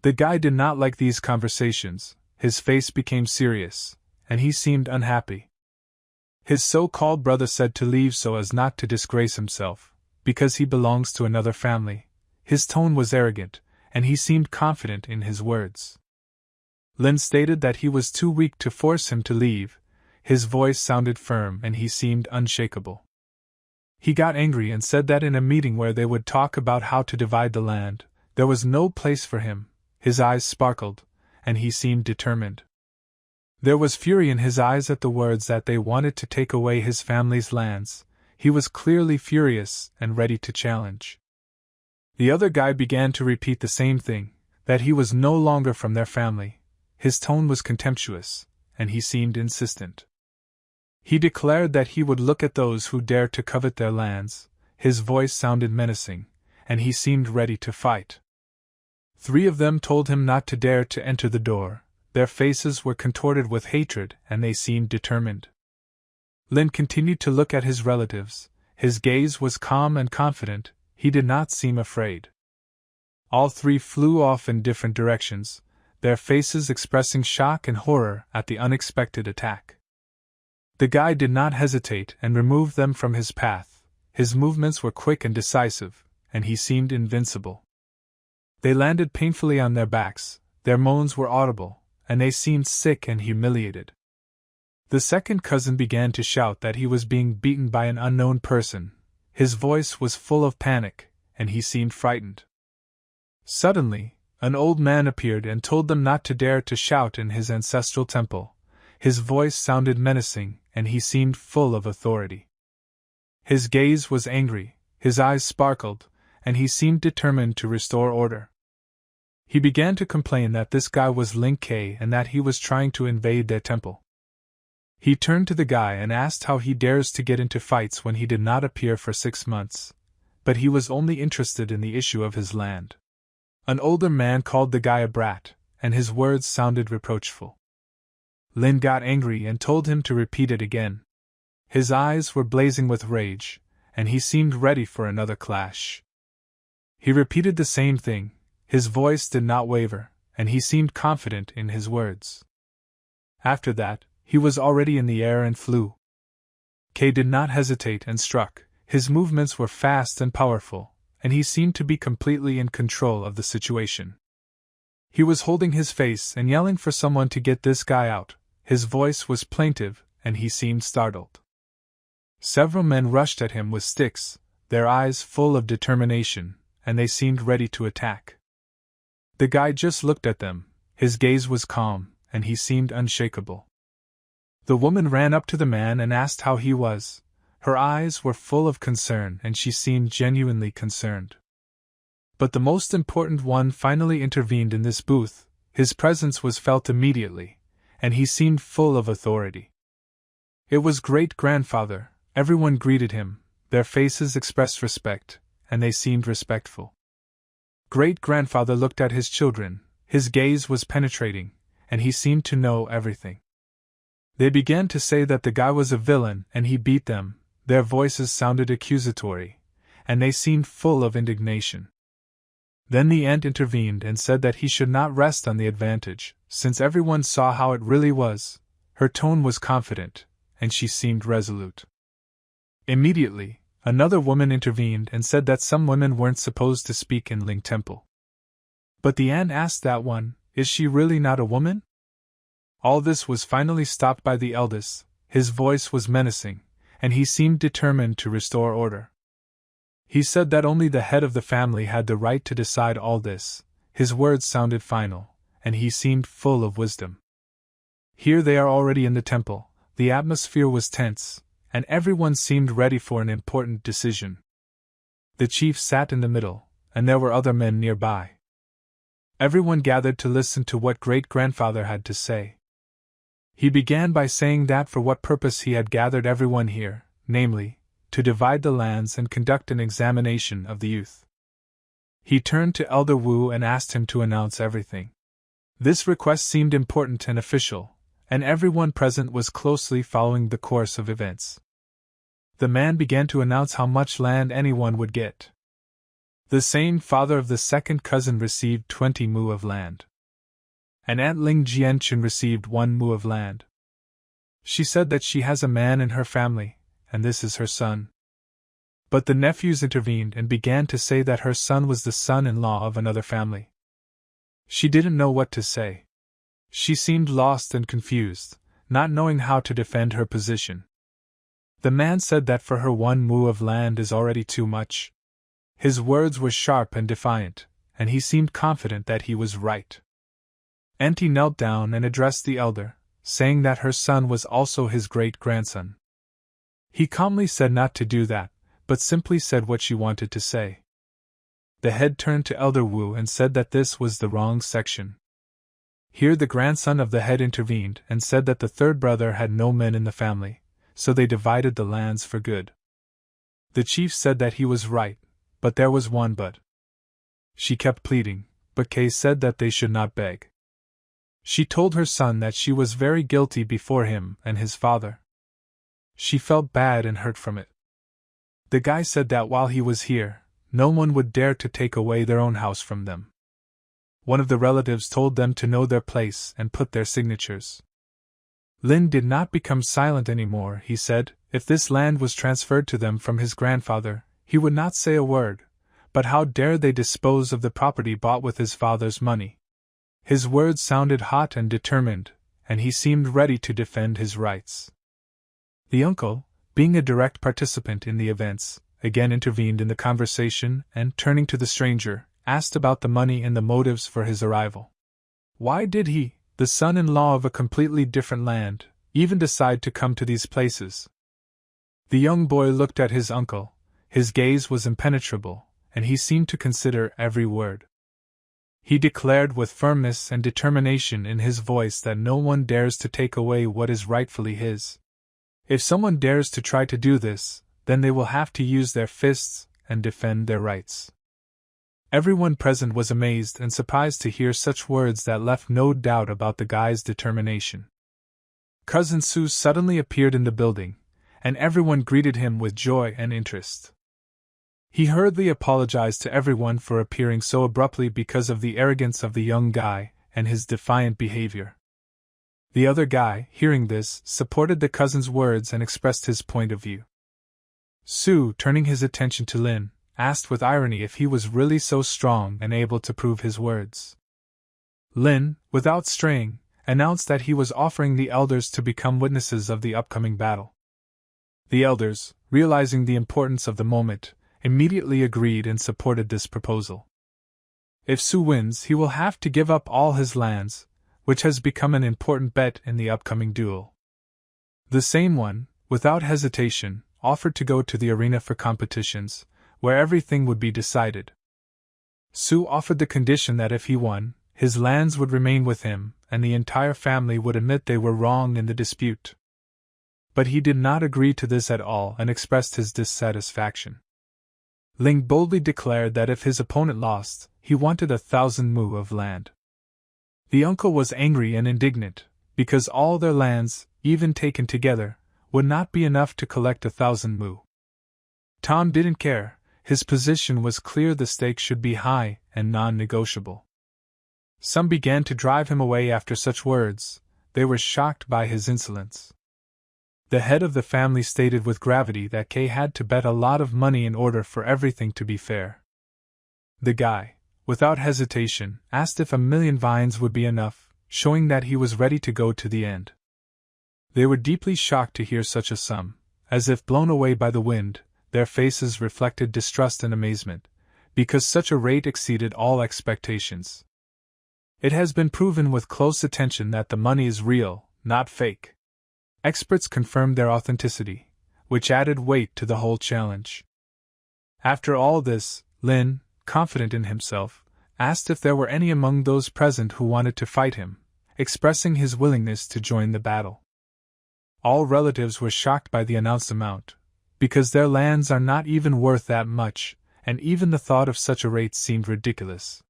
The guy did not like these conversations. His face became serious, and he seemed unhappy. His so-called brother said to leave so as not to disgrace himself, because he belongs to another family. His tone was arrogant, and he seemed confident in his words. Lin stated that he was too weak to force him to leave. His voice sounded firm and he seemed unshakable. He got angry and said that in a meeting where they would talk about how to divide the land, there was no place for him. His eyes sparkled, and he seemed determined. There was fury in his eyes at the words that they wanted to take away his family's lands. He was clearly furious and ready to challenge. The other guy began to repeat the same thing, that he was no longer from their family. His tone was contemptuous, and he seemed insistent. He declared that he would look at those who dared to covet their lands. His voice sounded menacing, and he seemed ready to fight. 3 of them told him not to dare to enter the door. Their faces were contorted with hatred, and they seemed determined. Lin continued to look at his relatives. His gaze was calm and confident. He did not seem afraid. All 3 flew off in different directions, their faces expressing shock and horror at the unexpected attack. The guy did not hesitate and removed them from his path. His movements were quick and decisive, and he seemed invincible. They landed painfully on their backs, their moans were audible, and they seemed sick and humiliated. The second cousin began to shout that he was being beaten by an unknown person. His voice was full of panic, and he seemed frightened. Suddenly, an old man appeared and told them not to dare to shout in his ancestral temple. His voice sounded menacing, and he seemed full of authority. His gaze was angry, his eyes sparkled, and he seemed determined to restore order. He began to complain that this guy was Lin Ke and that he was trying to invade their temple. He turned to the guy and asked how he dares to get into fights when he did not appear for 6 months, but he was only interested in the issue of his land. An older man called the guy a brat, and his words sounded reproachful. Lin got angry and told him to repeat it again. His eyes were blazing with rage, and he seemed ready for another clash. He repeated the same thing, his voice did not waver, and he seemed confident in his words. After that, he was already in the air and flew. Kay did not hesitate and struck. His movements were fast and powerful, and he seemed to be completely in control of the situation. He was holding his face and yelling for someone to get this guy out. His voice was plaintive, and he seemed startled. Several men rushed at him with sticks, their eyes full of determination, and they seemed ready to attack. The guy just looked at them, his gaze was calm, and he seemed unshakable. The woman ran up to the man and asked how he was. Her eyes were full of concern and she seemed genuinely concerned. But the most important one finally intervened in this booth. His presence was felt immediately, and he seemed full of authority. It was great-grandfather. Everyone greeted him, their faces expressed respect, and they seemed respectful. Great-grandfather looked at his children, his gaze was penetrating, and he seemed to know everything. They began to say that the guy was a villain and he beat them, their voices sounded accusatory, and they seemed full of indignation. Then the aunt intervened and said that he should not rest on the advantage, since everyone saw how it really was. Her tone was confident, and she seemed resolute. Immediately, another woman intervened and said that some women weren't supposed to speak in Ling Temple. But the aunt asked that one, "Is she really not a woman?" All this was finally stopped by the eldest. His voice was menacing, and he seemed determined to restore order. He said that only the head of the family had the right to decide all this. His words sounded final, and he seemed full of wisdom. Here they are already in the temple. The atmosphere was tense, and everyone seemed ready for an important decision. The chief sat in the middle, and there were other men nearby. Everyone gathered to listen to what great-grandfather had to say. He began by saying that for what purpose he had gathered everyone here, namely, to divide the lands and conduct an examination of the youth. He turned to Elder Wu and asked him to announce everything. This request seemed important and official, and everyone present was closely following the course of events. The man began to announce how much land anyone would get. The same father of the second cousin received 20 mu of land. And Aunt Ling Jianchun received 1 mu of land. She said that she has a man in her family, and this is her son. But the nephews intervened and began to say that her son was the son-in-law of another family. She didn't know what to say. She seemed lost and confused, not knowing how to defend her position. The man said that for her 1 mu of land is already too much. His words were sharp and defiant, and he seemed confident that he was right. Auntie knelt down and addressed the elder, saying that her son was also his great-grandson. He calmly said not to do that, but simply said what she wanted to say. The head turned to Elder Wu and said that this was the wrong section. Here the grandson of the head intervened and said that the third brother had no men in the family, so they divided the lands for good. The chief said that he was right, but there was one but. She kept pleading, but Kay said that they should not beg. She told her son that she was very guilty before him and his father. She felt bad and hurt from it. The guy said that while he was here, no one would dare to take away their own house from them. One of the relatives told them to know their place and put their signatures. Lin did not become silent anymore. He said, if this land was transferred to them from his grandfather, he would not say a word, but how dare they dispose of the property bought with his father's money? His words sounded hot and determined, and he seemed ready to defend his rights. The uncle, being a direct participant in the events, again intervened in the conversation and, turning to the stranger, asked about the money and the motives for his arrival. Why did he, the son-in-law of a completely different land, even decide to come to these places? The young boy looked at his uncle. His gaze was impenetrable, and he seemed to consider every word. He declared with firmness and determination in his voice that no one dares to take away what is rightfully his. If someone dares to try to do this, then they will have to use their fists and defend their rights. Everyone present was amazed and surprised to hear such words that left no doubt about the guy's determination. Cousin Sue suddenly appeared in the building, and everyone greeted him with joy and interest. He hurriedly apologized to everyone for appearing so abruptly because of the arrogance of the young guy and his defiant behavior. The other guy, hearing this, supported the cousin's words and expressed his point of view. Sue, turning his attention to Lin, asked with irony if he was really so strong and able to prove his words. Lin, without straying, announced that he was offering the elders to become witnesses of the upcoming battle. The elders, realizing the importance of the moment, immediately agreed and supported this proposal. If Sue wins, he will have to give up all his lands, which has become an important bet in the upcoming duel. The same one, without hesitation, offered to go to the arena for competitions, where everything would be decided. Sue offered the condition that if he won, his lands would remain with him, and the entire family would admit they were wrong in the dispute. But he did not agree to this at all and expressed his dissatisfaction. Ling boldly declared that if his opponent lost, he wanted 1,000 mu of land. The uncle was angry and indignant, because all their lands, even taken together, would not be enough to collect 1,000 mu. Tom didn't care, his position was clear: the stakes should be high and non-negotiable. Some began to drive him away after such words, they were shocked by his insolence. The head of the family stated with gravity that Kay had to bet a lot of money in order for everything to be fair. The guy, without hesitation, asked if 1,000,000 vines would be enough, showing that he was ready to go to the end. They were deeply shocked to hear such a sum. As if blown away by the wind, their faces reflected distrust and amazement, because such a rate exceeded all expectations. It has been proven with close attention that the money is real, not fake. Experts confirmed their authenticity, which added weight to the whole challenge. After all this, Lin, confident in himself, asked if there were any among those present who wanted to fight him, expressing his willingness to join the battle. All relatives were shocked by the announced amount, because their lands are not even worth that much, and even the thought of such a rate seemed ridiculous.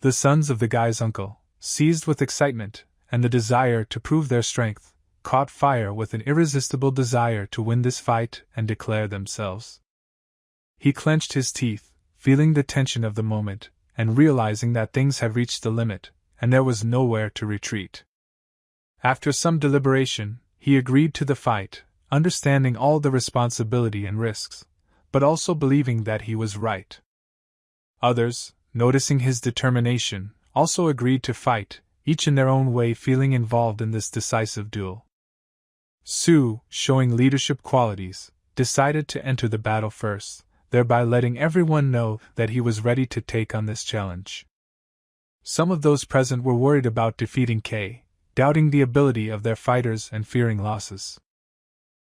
The sons of the guy's uncle, seized with excitement and the desire to prove their strength, caught fire with an irresistible desire to win this fight and declare themselves. He clenched his teeth, feeling the tension of the moment, and realizing that things had reached the limit, and there was nowhere to retreat. After some deliberation, he agreed to the fight, understanding all the responsibility and risks, but also believing that he was right. Others, noticing his determination, also agreed to fight, each in their own way feeling involved in this decisive duel. Sue, showing leadership qualities, decided to enter the battle first, thereby letting everyone know that he was ready to take on this challenge. Some of those present were worried about defeating Kay, doubting the ability of their fighters and fearing losses.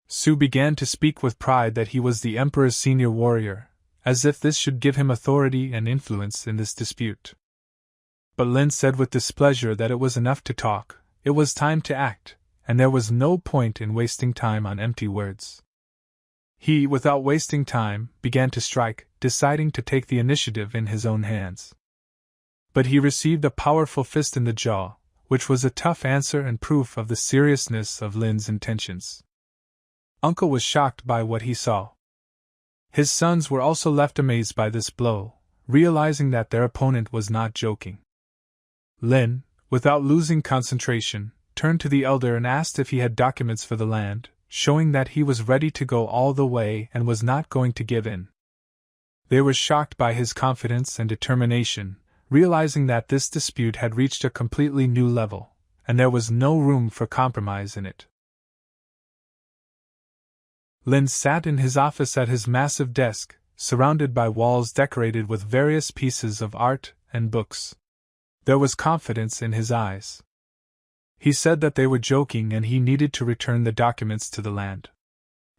Sue began to speak with pride that he was the Emperor's senior warrior, as if this should give him authority and influence in this dispute. But Lin said with displeasure that it was enough to talk, it was time to act, and there was no point in wasting time on empty words. He, without wasting time, began to strike, deciding to take the initiative in his own hands. But he received a powerful fist in the jaw, which was a tough answer and proof of the seriousness of Lin's intentions. Uncle was shocked by what he saw. His sons were also left amazed by this blow, realizing that their opponent was not joking. Lin, without losing concentration, turned to the elder and asked if he had documents for the land, showing that he was ready to go all the way and was not going to give in. They were shocked by his confidence and determination, realizing that this dispute had reached a completely new level, and there was no room for compromise in it. Lin sat in his office at his massive desk, surrounded by walls decorated with various pieces of art and books. There was confidence in his eyes. He said that they were joking and he needed to return the documents to the land.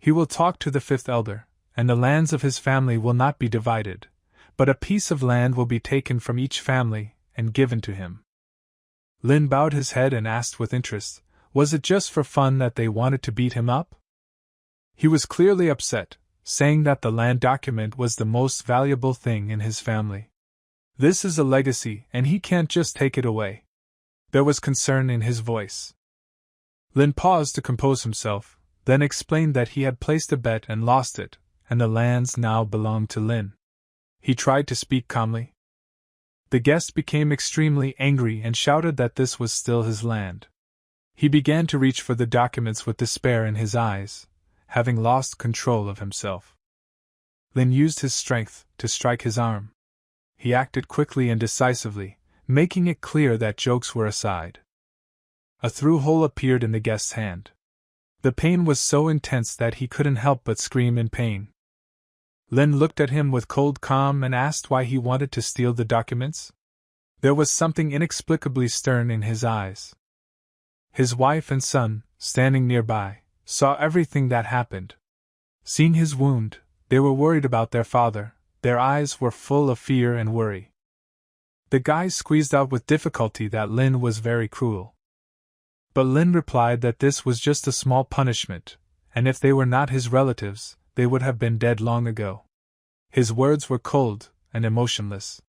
He will talk to the fifth elder, and the lands of his family will not be divided, but a piece of land will be taken from each family, and given to him. Lin bowed his head and asked with interest, was it just for fun that they wanted to beat him up? He was clearly upset, saying that the land document was the most valuable thing in his family. This is a legacy and he can't just take it away. There was concern in his voice. Lin paused to compose himself, then explained that he had placed a bet and lost it, and the lands now belonged to Lin. He tried to speak calmly. The guest became extremely angry and shouted that this was still his land. He began to reach for the documents with despair in his eyes, having lost control of himself. Lin used his strength to strike his arm. He acted quickly and decisively, making it clear that jokes were aside. A through-hole appeared in the guest's hand. The pain was so intense that he couldn't help but scream in pain. Lin looked at him with cold calm and asked why he wanted to steal the documents. There was something inexplicably stern in his eyes. His wife and son, standing nearby, saw everything that happened. Seeing his wound, they were worried about their father. Their eyes were full of fear and worry. The guy squeezed out with difficulty that Lin was very cruel. But Lin replied that this was just a small punishment, and if they were not his relatives, they would have been dead long ago. His words were cold and emotionless.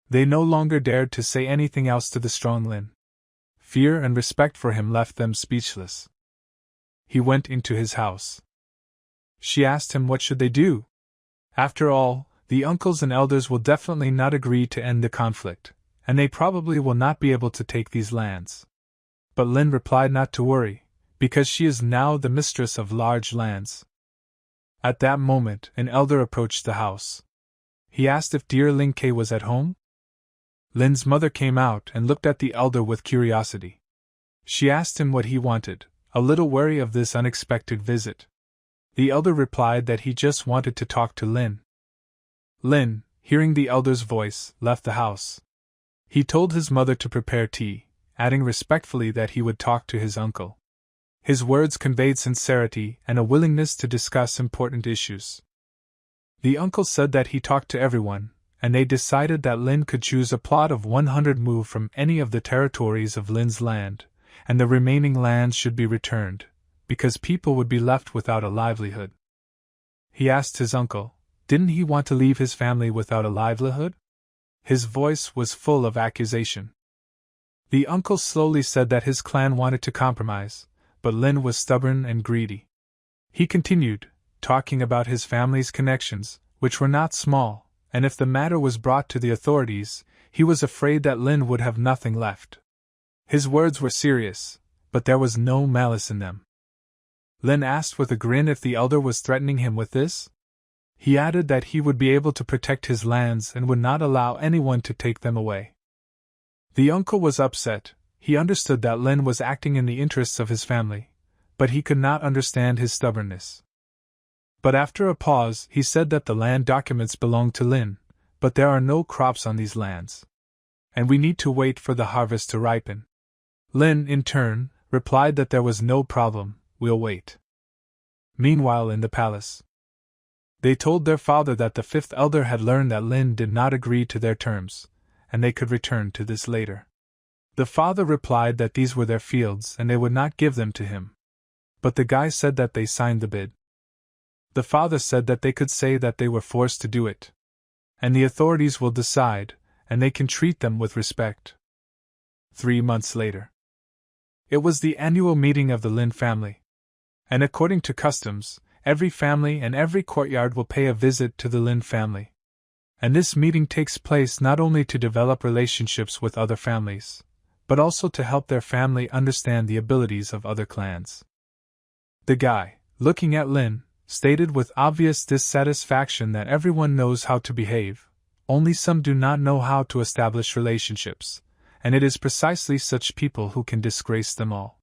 They no longer dared to say anything else to the strong Lin. Fear and respect for him left them speechless. He went into his house. She asked him what should they do. After all, the uncles and elders will definitely not agree to end the conflict, and they probably will not be able to take these lands. But Lin replied not to worry, because she is now the mistress of large lands. At that moment, an elder approached the house. He asked if dear Lin Ke was at home. Lin's mother came out and looked at the elder with curiosity. She asked him what he wanted, a little wary of this unexpected visit. The elder replied that he just wanted to talk to Lin. Lin, hearing the elder's voice, left the house. He told his mother to prepare tea, adding respectfully that he would talk to his uncle. His words conveyed sincerity and a willingness to discuss important issues. The uncle said that he talked to everyone, and they decided that Lin could choose a plot of 100 mu from any of the territories of Lin's land, and the remaining lands should be returned, because people would be left without a livelihood. He asked his uncle, didn't he want to leave his family without a livelihood? His voice was full of accusation. The uncle slowly said that his clan wanted to compromise, but Lin was stubborn and greedy. He continued, talking about his family's connections, which were not small, and if the matter was brought to the authorities, he was afraid that Lin would have nothing left. His words were serious, but there was no malice in them. Lin asked with a grin if the elder was threatening him with this. He added that he would be able to protect his lands and would not allow anyone to take them away. The uncle was upset. He understood that Lin was acting in the interests of his family, but he could not understand his stubbornness. But after a pause, he said that the land documents belong to Lin, but there are no crops on these lands, and we need to wait for the harvest to ripen. Lin, in turn, replied that there was no problem, we'll wait. Meanwhile, in the palace, they told their father that the fifth elder had learned that Lin did not agree to their terms, and they could return to this later. The father replied that these were their fields and they would not give them to him. But the guy said that they signed the bid. The father said that they could say that they were forced to do it, and the authorities will decide, and they can treat them with respect. 3 months later. It was the annual meeting of the Lin family. And according to customs, every family and every courtyard will pay a visit to the Lin family. And this meeting takes place not only to develop relationships with other families, but also to help their family understand the abilities of other clans. The guy, looking at Lin, stated with obvious dissatisfaction that everyone knows how to behave, only some do not know how to establish relationships, and it is precisely such people who can disgrace them all.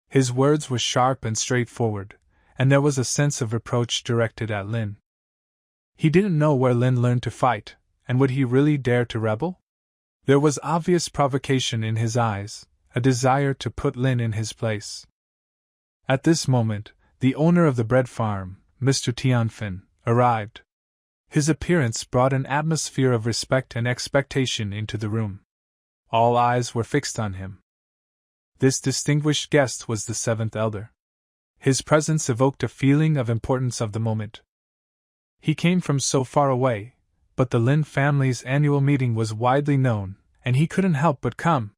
His words were sharp and straightforward, and there was a sense of reproach directed at Lin. He didn't know where Lin learned to fight, and would he really dare to rebel? There was obvious provocation in his eyes, a desire to put Lin in his place. At this moment, the owner of the bread farm, Mr. Tianfin, arrived. His appearance brought an atmosphere of respect and expectation into the room. All eyes were fixed on him. This distinguished guest was the seventh elder. His presence evoked a feeling of importance of the moment. He came from so far away, but the Lin family's annual meeting was widely known, and he couldn't help but come.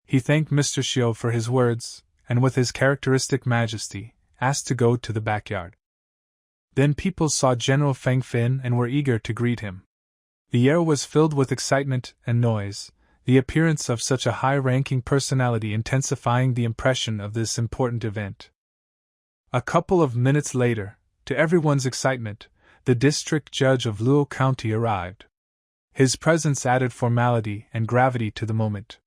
He thanked Mr. Xiu for his words, and with his characteristic majesty, asked to go to the backyard. Then people saw General Feng Fin and were eager to greet him. The air was filled with excitement and noise, the appearance of such a high-ranking personality intensifying the impression of this important event. A couple of minutes later, to everyone's excitement, the district judge of Luo County arrived. His presence added formality and gravity to the moment.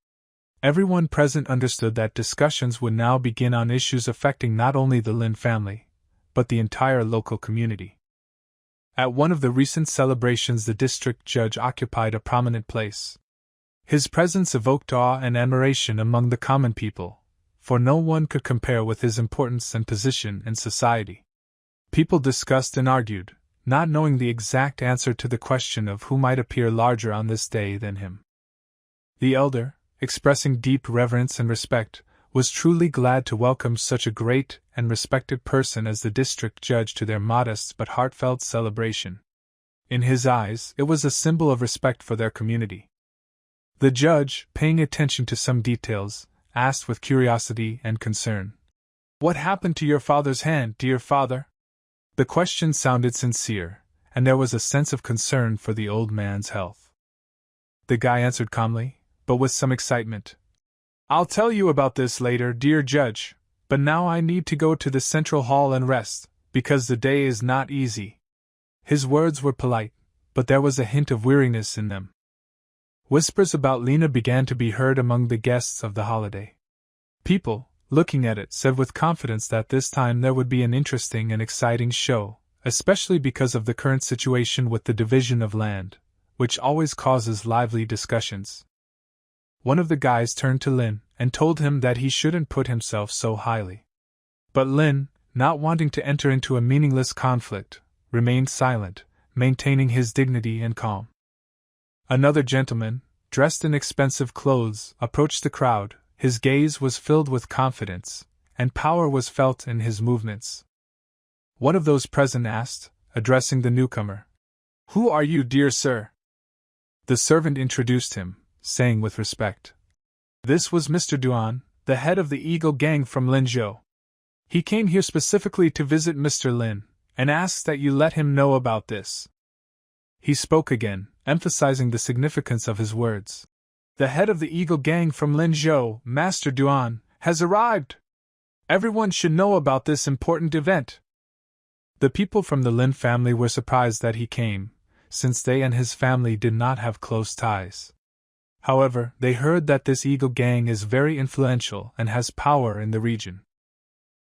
Everyone present understood that discussions would now begin on issues affecting not only the Lin family, but the entire local community. At one of the recent celebrations, the district judge occupied a prominent place. His presence evoked awe and admiration among the common people, for no one could compare with his importance and position in society. People discussed and argued, not knowing the exact answer to the question of who might appear larger on this day than him. The elder, expressing deep reverence and respect, was truly glad to welcome such a great and respected person as the district judge to their modest but heartfelt celebration. In his eyes, it was a symbol of respect for their community. The judge, paying attention to some details, asked with curiosity and concern, "What happened to your father's hand, dear father?" The question sounded sincere, and there was a sense of concern for the old man's health. The guy answered calmly, but with some excitement, "I'll tell you about this later, dear judge, but now I need to go to the central hall and rest, because the day is not easy." His words were polite, but there was a hint of weariness in them. Whispers about Lena began to be heard among the guests of the holiday. People, looking at it, said with confidence that this time there would be an interesting and exciting show, especially because of the current situation with the division of land, which always causes lively discussions. One of the guys turned to Lin and told him that he shouldn't put himself so highly. But Lin, not wanting to enter into a meaningless conflict, remained silent, maintaining his dignity and calm. Another gentleman, dressed in expensive clothes, approached the crowd. His gaze was filled with confidence, and power was felt in his movements. One of those present asked, addressing the newcomer, "Who are you, dear sir?" The servant introduced him, saying with respect, "This was Mr. Duan, the head of the Eagle Gang from Linzhou. He came here specifically to visit Mr. Lin, and asks that you let him know about this." He spoke again, emphasizing the significance of his words. "The head of the Eagle Gang from Linzhou, Master Duan, has arrived. Everyone should know about this important event." The people from the Lin family were surprised that he came, since they and his family did not have close ties. However, they heard that this Eagle Gang is very influential and has power in the region.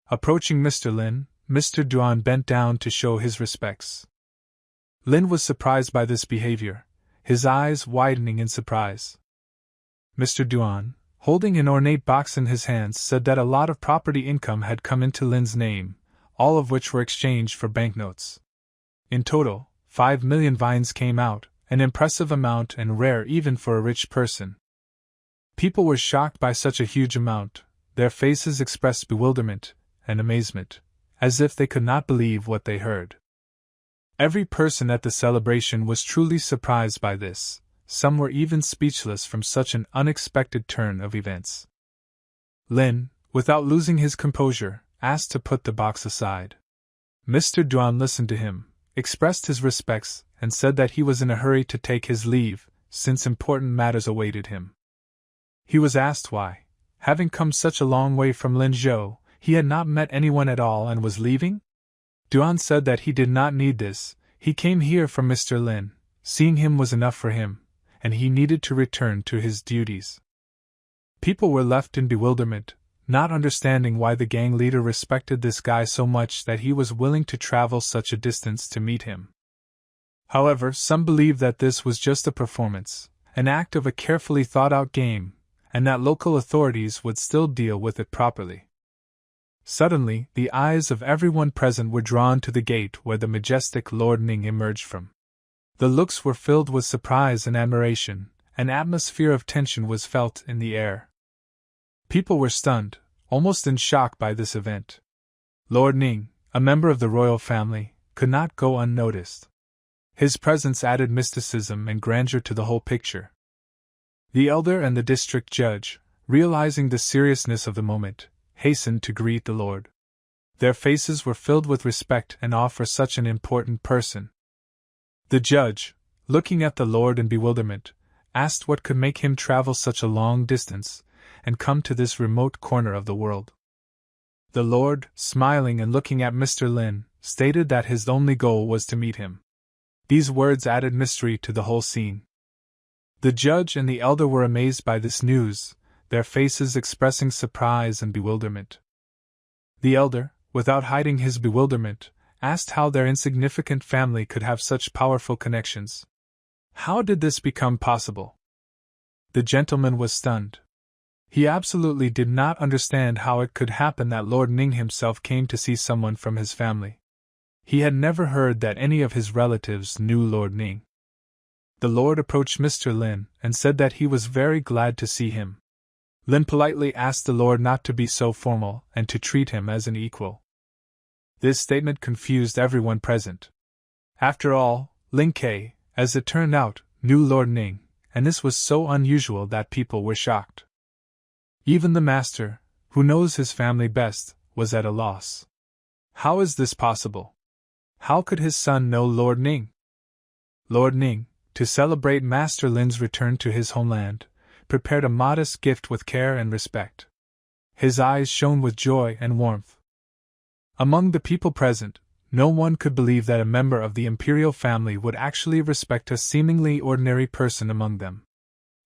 Approaching Mr. Lin, Mr. Duan bent down to show his respects. Lin was surprised by this behavior, his eyes widening in surprise. Mr. Duan, holding an ornate box in his hands, said that a lot of property income had come into Lin's name, all of which were exchanged for banknotes. In total, 5 million vines came out, an impressive amount and rare even for a rich person. People were shocked by such a huge amount, their faces expressed bewilderment and amazement, as if they could not believe what they heard. Every person at the celebration was truly surprised by this. Some were even speechless from such an unexpected turn of events. Lin, without losing his composure, asked to put the box aside. Mr. Duan listened to him, expressed his respects, and said that he was in a hurry to take his leave, since important matters awaited him. He was asked why, having come such a long way from Linzhou, he had not met anyone at all and was leaving? Duan said that he did not need this. He came here from Mr. Lin. Seeing him was enough for him, and he needed to return to his duties. People were left in bewilderment, not understanding why the gang leader respected this guy so much that he was willing to travel such a distance to meet him. However, some believed that this was just a performance, an act of a carefully thought-out game, and that local authorities would still deal with it properly. Suddenly, the eyes of everyone present were drawn to the gate where the majestic Lord Ning emerged from. The looks were filled with surprise and admiration, An atmosphere of tension was felt in the air. People were stunned, almost in shock by this event. Lord Ning, a member of the royal family, could not go unnoticed. His presence added mysticism and grandeur to the whole picture. The elder and the district judge, realizing the seriousness of the moment, hastened to greet the Lord. Their faces were filled with respect and awe for such an important person. The judge, looking at the Lord in bewilderment, asked what could make him travel such a long distance and come to this remote corner of the world. The Lord, smiling and looking at Mr. Lin, stated that his only goal was to meet him. These words added mystery to the whole scene. The judge and the elder were amazed by this news, their faces expressing surprise and bewilderment. The elder, without hiding his bewilderment, asked how their insignificant family could have such powerful connections. How did this become possible? The gentleman was stunned. He absolutely did not understand how it could happen that Lord Ning himself came to see someone from his family. He had never heard that any of his relatives knew Lord Ning. The Lord approached Mr. Lin and said that he was very glad to see him. Lin politely asked the Lord not to be so formal and to treat him as an equal. This statement confused everyone present. After all, Lin Ke, as it turned out, knew Lord Ning, and this was so unusual that people were shocked. Even the master, who knows his family best, was at a loss. How is this possible? How could his son know Lord Ning? Lord Ning, to celebrate Master Lin's return to his homeland, prepared a modest gift with care and respect. His eyes shone with joy and warmth. Among the people present, no one could believe that a member of the imperial family would actually respect a seemingly ordinary person among them.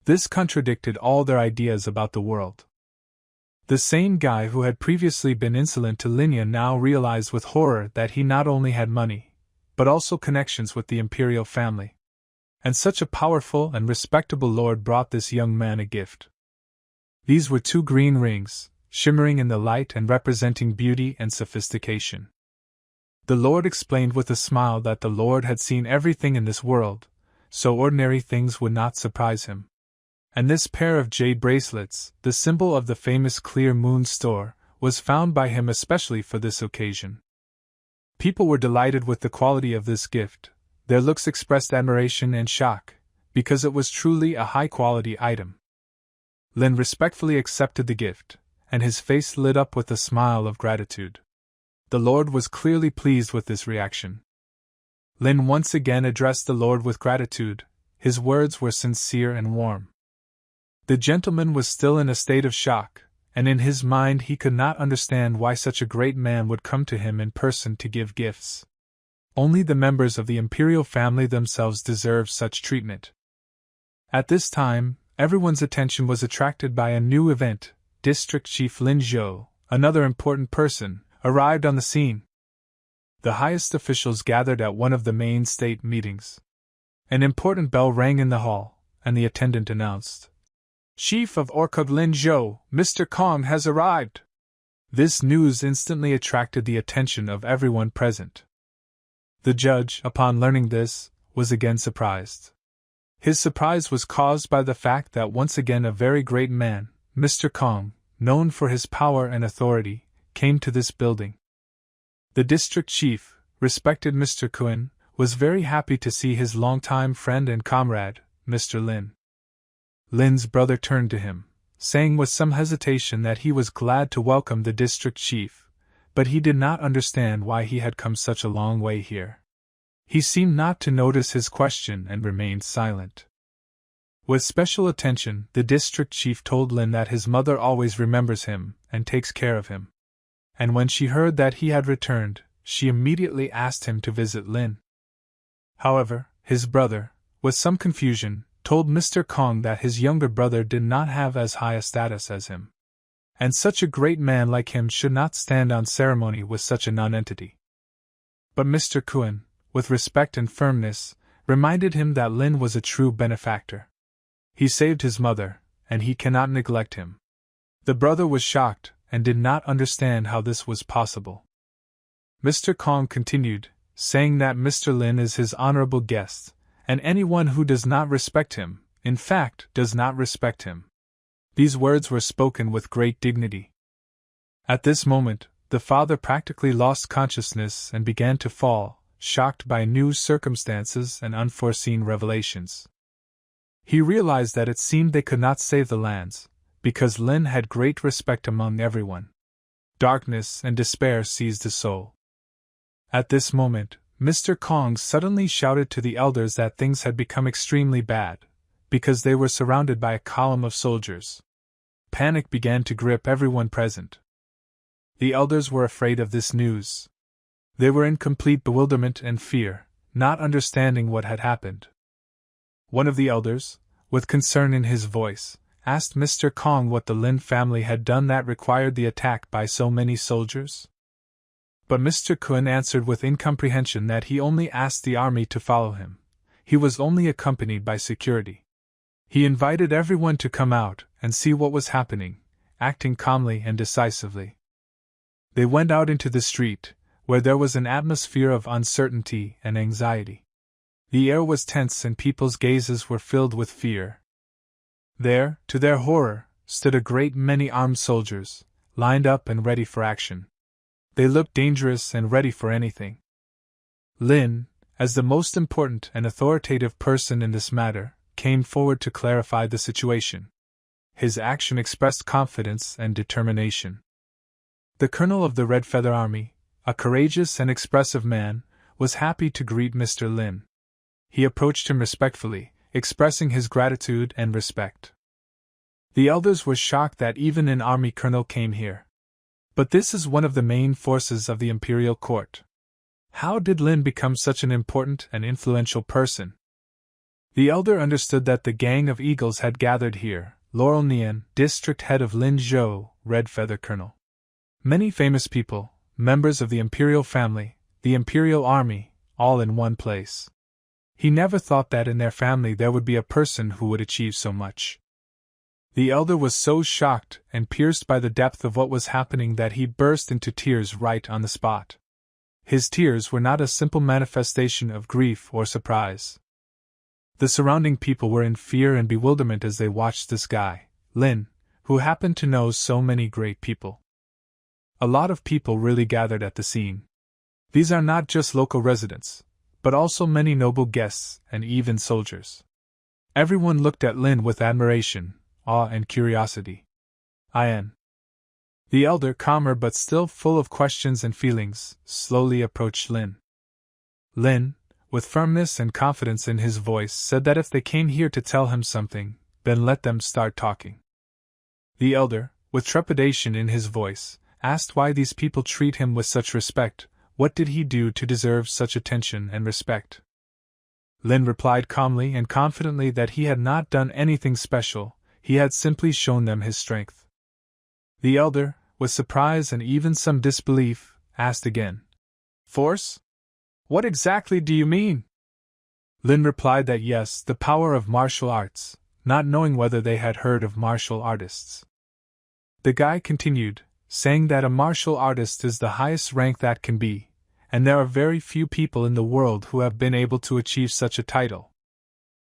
This contradicted all their ideas about the world. The same guy who had previously been insolent to Linya now realized with horror that he not only had money, but also connections with the imperial family. And such a powerful and respectable lord brought this young man a gift. These were 2 green rings, shimmering in the light and representing beauty and sophistication. The Lord explained with a smile that the Lord had seen everything in this world, so ordinary things would not surprise him. And this pair of jade bracelets, the symbol of the famous Clear Moon store, was found by him especially for this occasion. People were delighted with the quality of this gift. Their looks expressed admiration and shock, because it was truly a high-quality item. Lin respectfully accepted the gift, and his face lit up with a smile of gratitude. The Lord was clearly pleased with this reaction. Lin once again addressed the Lord with gratitude. His words were sincere and warm. The gentleman was still in a state of shock, and in his mind he could not understand why such a great man would come to him in person to give gifts. Only the members of the imperial family themselves deserved such treatment. At this time, everyone's attention was attracted by a new event. District Chief Lin Zhou, another important person, arrived on the scene. The highest officials gathered at one of the main state meetings. An important bell rang in the hall, and the attendant announced, "Chief of Orchid Lin Zhou, Mr. Kong has arrived." This news instantly attracted the attention of everyone present. The judge, upon learning this, was again surprised. His surprise was caused by the fact that once again a very great man, Mr. Kong, known for his power and authority, came to this building. The district chief, respected Mr. Kuan, was very happy to see his longtime friend and comrade, Mr. Lin. Lin's brother turned to him, saying with some hesitation that he was glad to welcome the district chief, but he did not understand why he had come such a long way here. He seemed not to notice his question and remained silent. With special attention, the district chief told Lin that his mother always remembers him and takes care of him. And when she heard that he had returned, she immediately asked him to visit Lin. However, his brother, with some confusion, told Mr. Kong that his younger brother did not have as high a status as him. And such a great man like him should not stand on ceremony with such a nonentity. But Mr. Kuan, with respect and firmness, reminded him that Lin was a true benefactor. He saved his mother, and he cannot neglect him. The brother was shocked, and did not understand how this was possible. Mr. Kong continued, saying that Mr. Lin is his honorable guest, and anyone who does not respect him, in fact, does not respect him. These words were spoken with great dignity. At this moment, the father practically lost consciousness and began to fall, shocked by new circumstances and unforeseen revelations. He realized that it seemed they could not save the lands, because Lin had great respect among everyone. Darkness and despair seized his soul. At this moment, Mr. Kong suddenly shouted to the elders that things had become extremely bad, because they were surrounded by a column of soldiers. Panic began to grip everyone present. The elders were afraid of this news. They were in complete bewilderment and fear, not understanding what had happened. One of the elders, with concern in his voice, asked Mr. Kong what the Lin family had done that required the attack by so many soldiers. But Mr. Kun answered with incomprehension that he only asked the army to follow him. He was only accompanied by security. He invited everyone to come out and see what was happening, acting calmly and decisively. They went out into the street, where there was an atmosphere of uncertainty and anxiety. The air was tense and people's gazes were filled with fear. There, to their horror, stood a great many armed soldiers, lined up and ready for action. They looked dangerous and ready for anything. Lin, as the most important and authoritative person in this matter, came forward to clarify the situation. His action expressed confidence and determination. The colonel of the Red Feather Army, a courageous and expressive man, was happy to greet Mr. Lin. He approached him respectfully, expressing his gratitude and respect. The elders were shocked that even an army colonel came here. But this is one of the main forces of the imperial court. How did Lin become such an important and influential person? The elder understood that the gang of eagles had gathered here, Laurel Nian, district head of Lin Zhou, Red Feather Colonel. Many famous people, members of the imperial family, the imperial army, all in one place. He never thought that in their family there would be a person who would achieve so much. The elder was so shocked and pierced by the depth of what was happening that he burst into tears right on the spot. His tears were not a simple manifestation of grief or surprise. The surrounding people were in fear and bewilderment as they watched this guy, Lin, who happened to know so many great people. A lot of people really gathered at the scene. These are not just local residents, but also many noble guests and even soldiers. Everyone looked at Lin with admiration, awe and curiosity. The elder, calmer but still full of questions and feelings, slowly approached Lin. Lin, with firmness and confidence in his voice, said that if they came here to tell him something, then let them start talking. The elder, with trepidation in his voice, asked why these people treat him with such respect. What did he do to deserve such attention and respect? Lin replied calmly and confidently that he had not done anything special, he had simply shown them his strength. The elder, with surprise and even some disbelief, asked again, "Force? What exactly do you mean?" Lin replied that yes, the power of martial arts, not knowing whether they had heard of martial artists. The guy continued, saying that a martial artist is the highest rank that can be, and there are very few people in the world who have been able to achieve such a title.